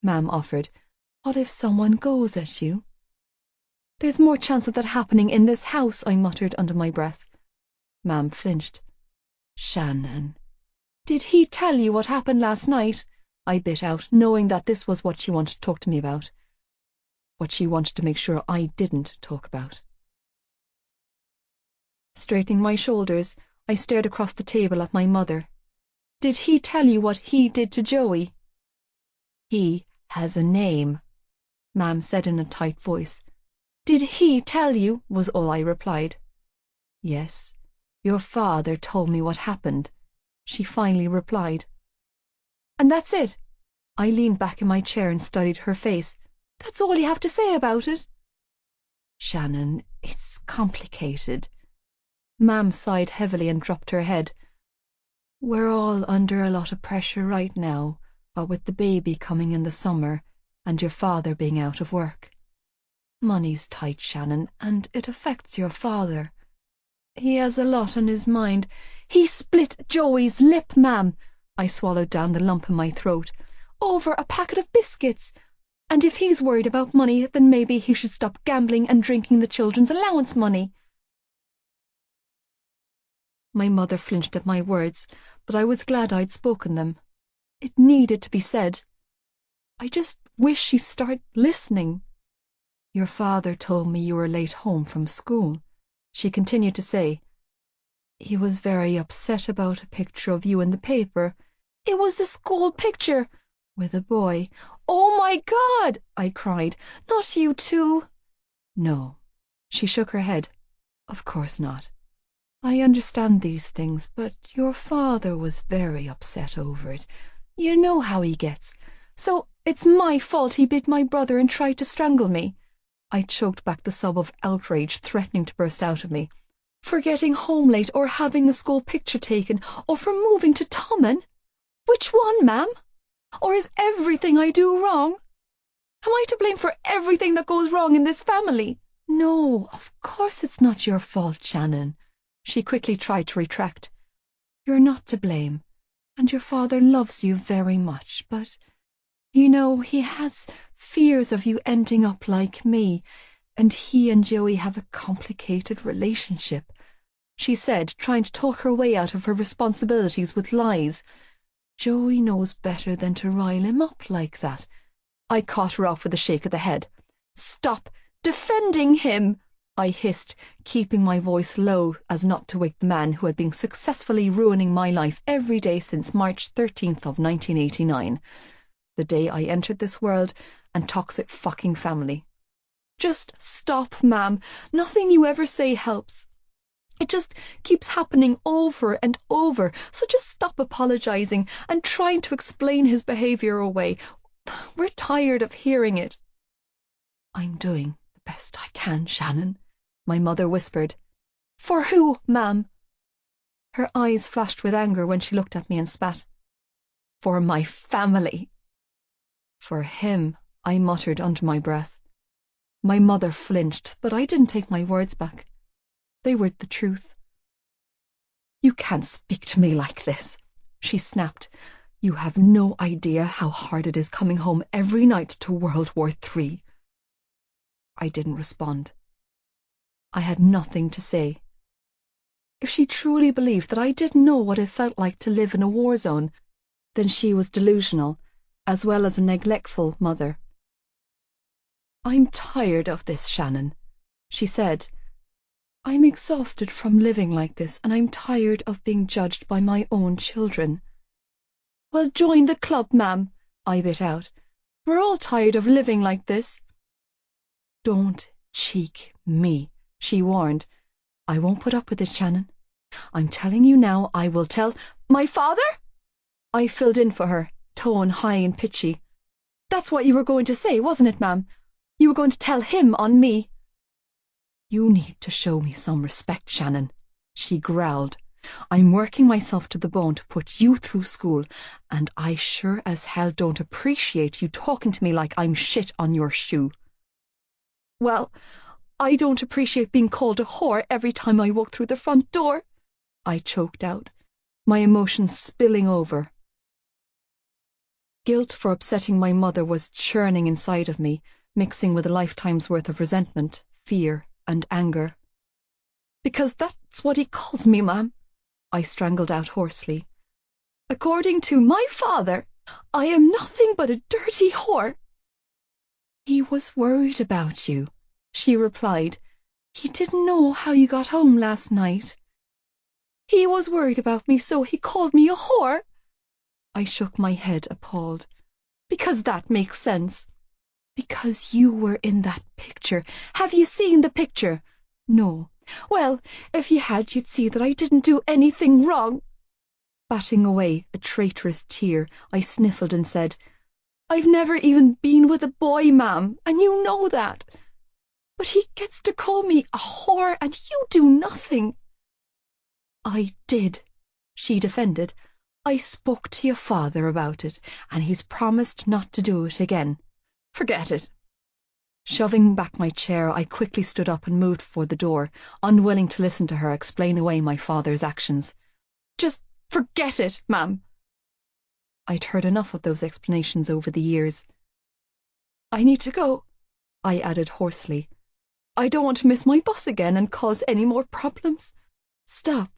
Ma'am offered. "What if someone goes at you?" "There's more chance of that happening in this house," I muttered under my breath. Ma'am flinched. "Shannon." "Did he tell you what happened last night?" I bit out, knowing that this was what she wanted to talk to me about. What she wanted to make sure I didn't talk about. Straightening my shoulders, I stared across the table at my mother. "Did he tell you what he did to Joey?" "He has a name," Ma'am said in a tight voice. "Did he tell you?" was all I replied. "Yes, your father told me what happened," she finally replied. "And that's it?" I leaned back in my chair and studied her face. "That's all you have to say about it?" "Shannon, it's complicated." Ma'am sighed heavily and dropped her head. "We're all under a lot of pressure right now, what with the baby coming in the summer and your father being out of work. Money's tight, Shannon, and it affects your father. He has a lot on his mind." "He split Joey's lip, Ma'am." I swallowed down the lump in my throat. "Over a packet of biscuits. And if he's worried about money, then maybe he should stop gambling and drinking the children's allowance money." My mother flinched at my words, but I was glad I'd spoken them. It needed to be said. I just wish she'd start listening. "Your father told me you were late home from school," she continued to say. "He was very upset about a picture of you in the paper." "It was the school picture." "With a boy." "Oh, my God!" I cried. "Not you too." "No." She shook her head. "Of course not. I understand these things, but your father was very upset over it. You know how he gets. So it's my fault he bit my brother and tried to strangle me." I choked back the sob of outrage threatening to burst out of me. "For getting home late, or having the school picture taken, or for moving to Tommen? Which one, Ma'am? Or is everything I do wrong? Am I to blame for everything that goes wrong in this family?" "No, of course it's not your fault, Shannon." She quickly tried to retract. You're not to blame, and your father loves you very much, but, you know, he has fears of you ending up like me, and he and Joey have a complicated relationship," she said, trying to talk her way out of her responsibilities with lies. "Joey knows better than to rile him up like that." I caught her off with a shake of the head. "Stop defending him," I hissed, keeping my voice low as not to wake the man who had been successfully ruining my life every day since March 13th of 1989, the day I entered this world and toxic fucking family. "Just stop, ma'am. Nothing you ever say helps. It just keeps happening over and over, so just stop apologizing and trying to explain his behavior away. We're tired of hearing it." "I'm doing the best I can, Shannon," my mother whispered. "For who, ma'am?" Her eyes flashed with anger when she looked at me and spat. "For my family." "For him," I muttered under my breath. My mother flinched, but I didn't take my words back. They were the truth. "You can't speak to me like this," she snapped. "You have no idea how hard it is coming home every night to World War III. I didn't respond. I had nothing to say. If she truly believed that I didn't know what it felt like to live in a war zone, then she was delusional, as well as a neglectful mother. "I'm tired of this, Shannon," she said. "I'm exhausted from living like this, and I'm tired of being judged by my own children." "Well, join the club, ma'am," I bit out. "We're all tired of living like this." "Don't cheek me," she warned. "I won't put up with it, Shannon. I'm telling you now, I will tell—" "My father?" I filled in for her, tone high and pitchy. "That's what you were going to say, wasn't it, ma'am? You were going to tell him on me." "You need to show me some respect, Shannon," she growled. "I'm working myself to the bone to put you through school, and I sure as hell don't appreciate you talking to me like I'm shit on your shoe." "Well, I don't appreciate being called a whore every time I walk through the front door," I choked out, my emotions spilling over. Guilt for upsetting my mother was churning inside of me, mixing with a lifetime's worth of resentment, fear, and anger. "Because that's what he calls me, ma'am," I strangled out hoarsely. "According to my father, I am nothing but a dirty whore." "He was worried about you," she replied. "He didn't know how you got home last night." "He was worried about me, so he called me a whore?" I shook my head, appalled. "Because that makes sense." "Because you were in that picture. Have you seen the picture?" "No." "Well, if you had, you'd see that I didn't do anything wrong." Batting away a traitorous tear, I sniffled and said, "I've never even been with a boy, ma'am, and you know that. But he gets to call me a whore, and you do nothing." "I did," she defended. "I spoke to your father about it, and he's promised not to do it again. Forget it." Shoving back my chair, I quickly stood up and moved for the door, unwilling to listen to her explain away my father's actions. "Just forget it, ma'am." I'd heard enough of those explanations over the years. "I need to go," I added hoarsely. "I don't want to miss my bus again and cause any more problems." "Stop,"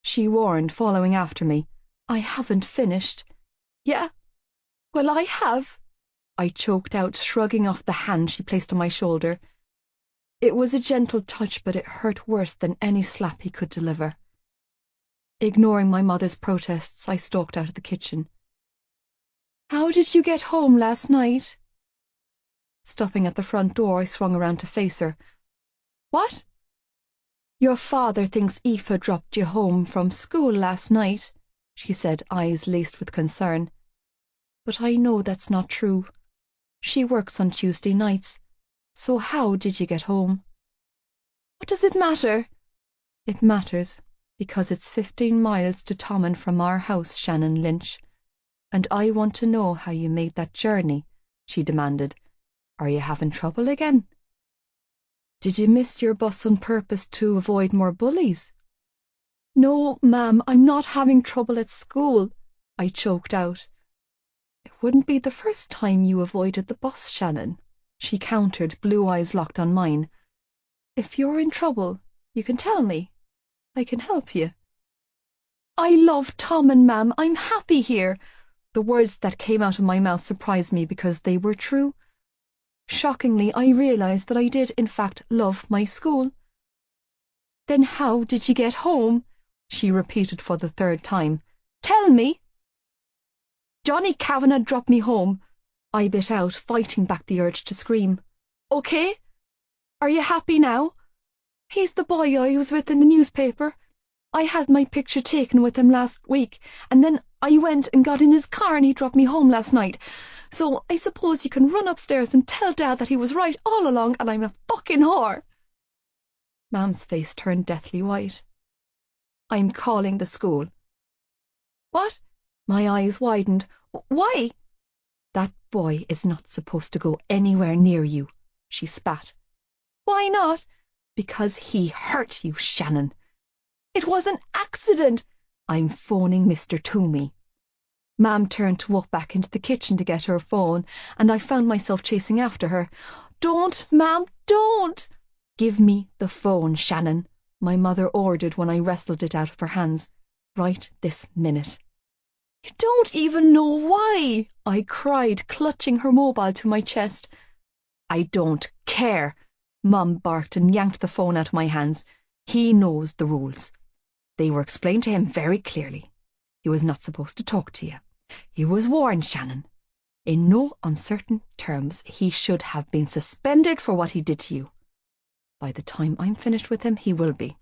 she warned, following after me. "I haven't finished." "Yeah? Well, I have," I choked out, shrugging off the hand she placed on my shoulder. It was a gentle touch, but it hurt worse than any slap he could deliver. Ignoring my mother's protests, I stalked out of the kitchen. "How did you get home last night?" Stopping at the front door, I swung around to face her. "What?" "Your father thinks Aoife dropped you home from school last night," she said, eyes laced with concern. "But I know that's not true. She works on Tuesday nights. So how did you get home?" "What does it matter?" "It matters, because it's 15 miles to Tommen from our house, Shannon Lynch. And I want to know how you made that journey," she demanded. "Are you having trouble again? Did you miss your bus on purpose to avoid more bullies?" No, ma'am, I'm not having trouble at school, I choked out. It wouldn't be the first time you avoided the bus, Shannon, she countered, blue eyes locked on mine. If you're in trouble, you can tell me. I can help you. I love Tom and Ma'am. I'm happy here. The words that came out of my mouth surprised me because they were true. Shockingly, I realized that I did, in fact, love my school. Then how did you get home? She repeated for the third time. Tell me. Johnny Kavanagh dropped me home, I bit out, fighting back the urge to scream. Okay? Are you happy now? He's the boy I was with in the newspaper. I had my picture taken with him last week, and then I went and got in his car and he dropped me home last night. So I suppose you can run upstairs and tell Dad that he was right all along and I'm a fucking whore. Mam's face turned deathly white. I'm calling the school. What? My eyes widened. Why? That boy is not supposed to go anywhere near you, she spat. Why not? Because he hurt you, Shannon. It was an accident. I'm phoning Mr. Toomey. Mam turned to walk back into the kitchen to get her phone, and I found myself chasing after her. Don't, Mam, don't! Give me the phone, Shannon, my mother ordered when I wrestled it out of her hands. Right this minute. You don't even know why, I cried, clutching her mobile to my chest. I don't care. Mum barked and yanked the phone out of my hands. He knows the rules. They were explained to him very clearly. He was not supposed to talk to you. He was warned, Shannon. In no uncertain terms, he should have been suspended for what he did to you. By the time I'm finished with him, he will be.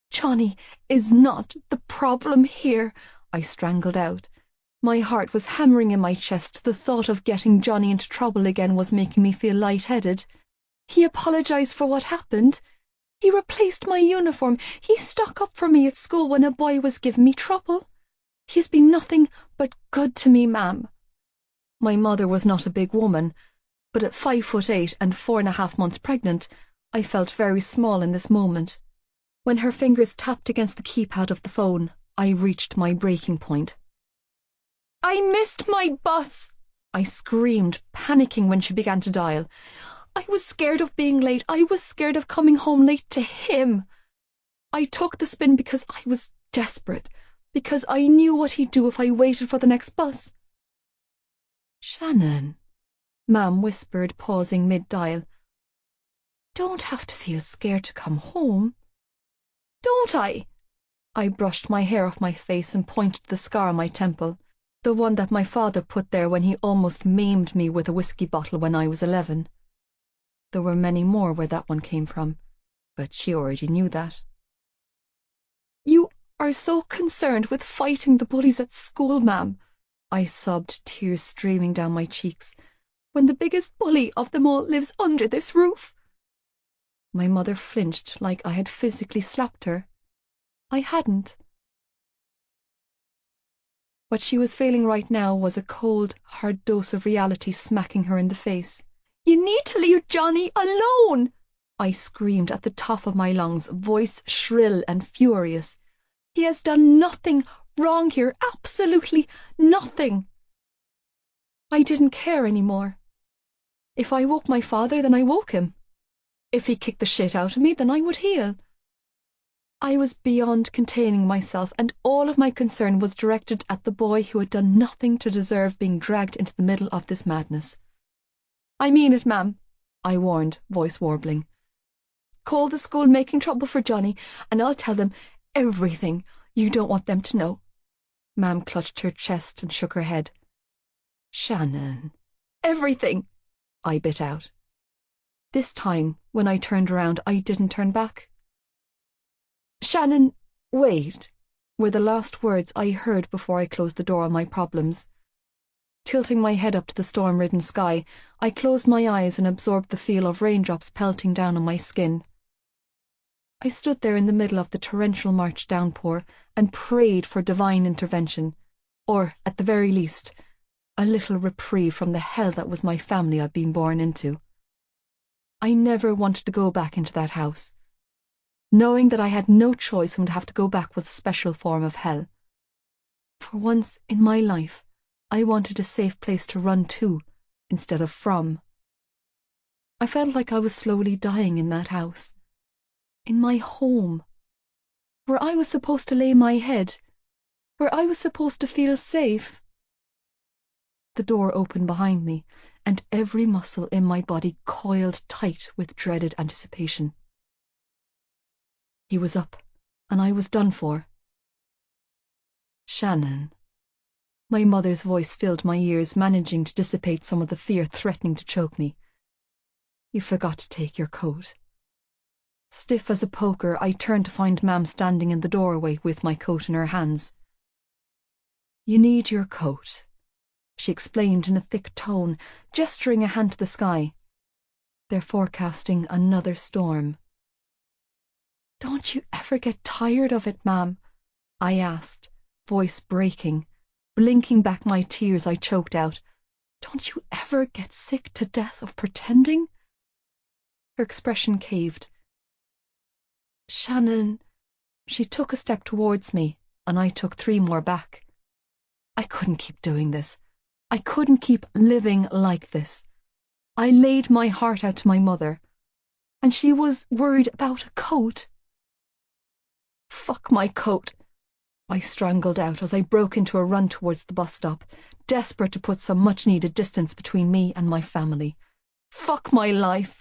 Johnny is not the problem here, I strangled out. My heart was hammering in my chest. The thought of getting Johnny into trouble again was making me feel lightheaded. He apologized for what happened. He replaced my uniform. He stuck up for me at school when a boy was giving me trouble. He's been nothing but good to me, ma'am. My mother was not a big woman, but at 5'8" and 4.5 months pregnant, I felt very small in this moment. When her fingers tapped against the keypad of the phone, I reached my breaking point. I missed my bus, I screamed, panicking when she began to dial. I was scared of being late. I was scared of coming home late to him. I took the spin because I was desperate, because I knew what he'd do if I waited for the next bus. Shannon, Mam whispered, pausing mid-dial. Don't have to feel scared to come home. Don't I? I brushed my hair off my face and pointed to the scar on my temple, the one that my father put there when he almost maimed me with a whiskey bottle when I was 11. There were many more where that one came from, but she already knew that. You are so concerned with fighting the bullies at school, ma'am, I sobbed, tears streaming down my cheeks, when the biggest bully of them all lives under this roof. My mother flinched like I had physically slapped her. I hadn't. What she was feeling right now was a cold, hard dose of reality smacking her in the face. You need to leave Johnny alone, I screamed at the top of my lungs, voice shrill and furious. He has done nothing wrong here, absolutely nothing. I didn't care anymore. If I woke my father, then I woke him. If he kicked the shit out of me, then I would heal. I was beyond containing myself, and all of my concern was directed at the boy who had done nothing to deserve being dragged into the middle of this madness. I mean it, ma'am, I warned, voice warbling. Call the school making trouble for Johnny, and I'll tell them everything you don't want them to know. Ma'am clutched her chest and shook her head. Shannon. Everything, I bit out. This time, when I turned around, I didn't turn back. Shannon, wait, were the last words I heard before I closed the door on my problems. Tilting my head up to the storm-ridden sky, I closed my eyes and absorbed the feel of raindrops pelting down on my skin. I stood there in the middle of the torrential March downpour and prayed for divine intervention, or, at the very least, a little reprieve from the hell that was my family I'd been born into. I never wanted to go back into that house. knowing that I had no choice and would have to go back was a special form of hell. For once in my life, I wanted a safe place to run to instead of from. I felt like I was slowly dying in that house, in my home, where I was supposed to lay my head, where I was supposed to feel safe. The door opened behind me, and every muscle in my body coiled tight with dreaded anticipation. He was up, and I was done for. Shannon. My mother's voice filled my ears, managing to dissipate some of the fear threatening to choke me. You forgot to take your coat. Stiff as a poker, I turned to find Mam standing in the doorway with my coat in her hands. You need your coat, she explained in a thick tone, gesturing a hand to the sky. They're forecasting another storm. Don't you ever get tired of it, Mam? I asked, voice breaking, blinking back my tears. I choked out. Don't you ever get sick to death of pretending? Her expression caved. Shannon. She took a step towards me, and I took 3 more back. I couldn't keep doing this. I couldn't keep living like this. I laid my heart out to my mother, and she was worried about a coat. Fuck my coat, I strangled out as I broke into a run towards the bus stop, desperate to put some much-needed distance between me and my family. Fuck my life.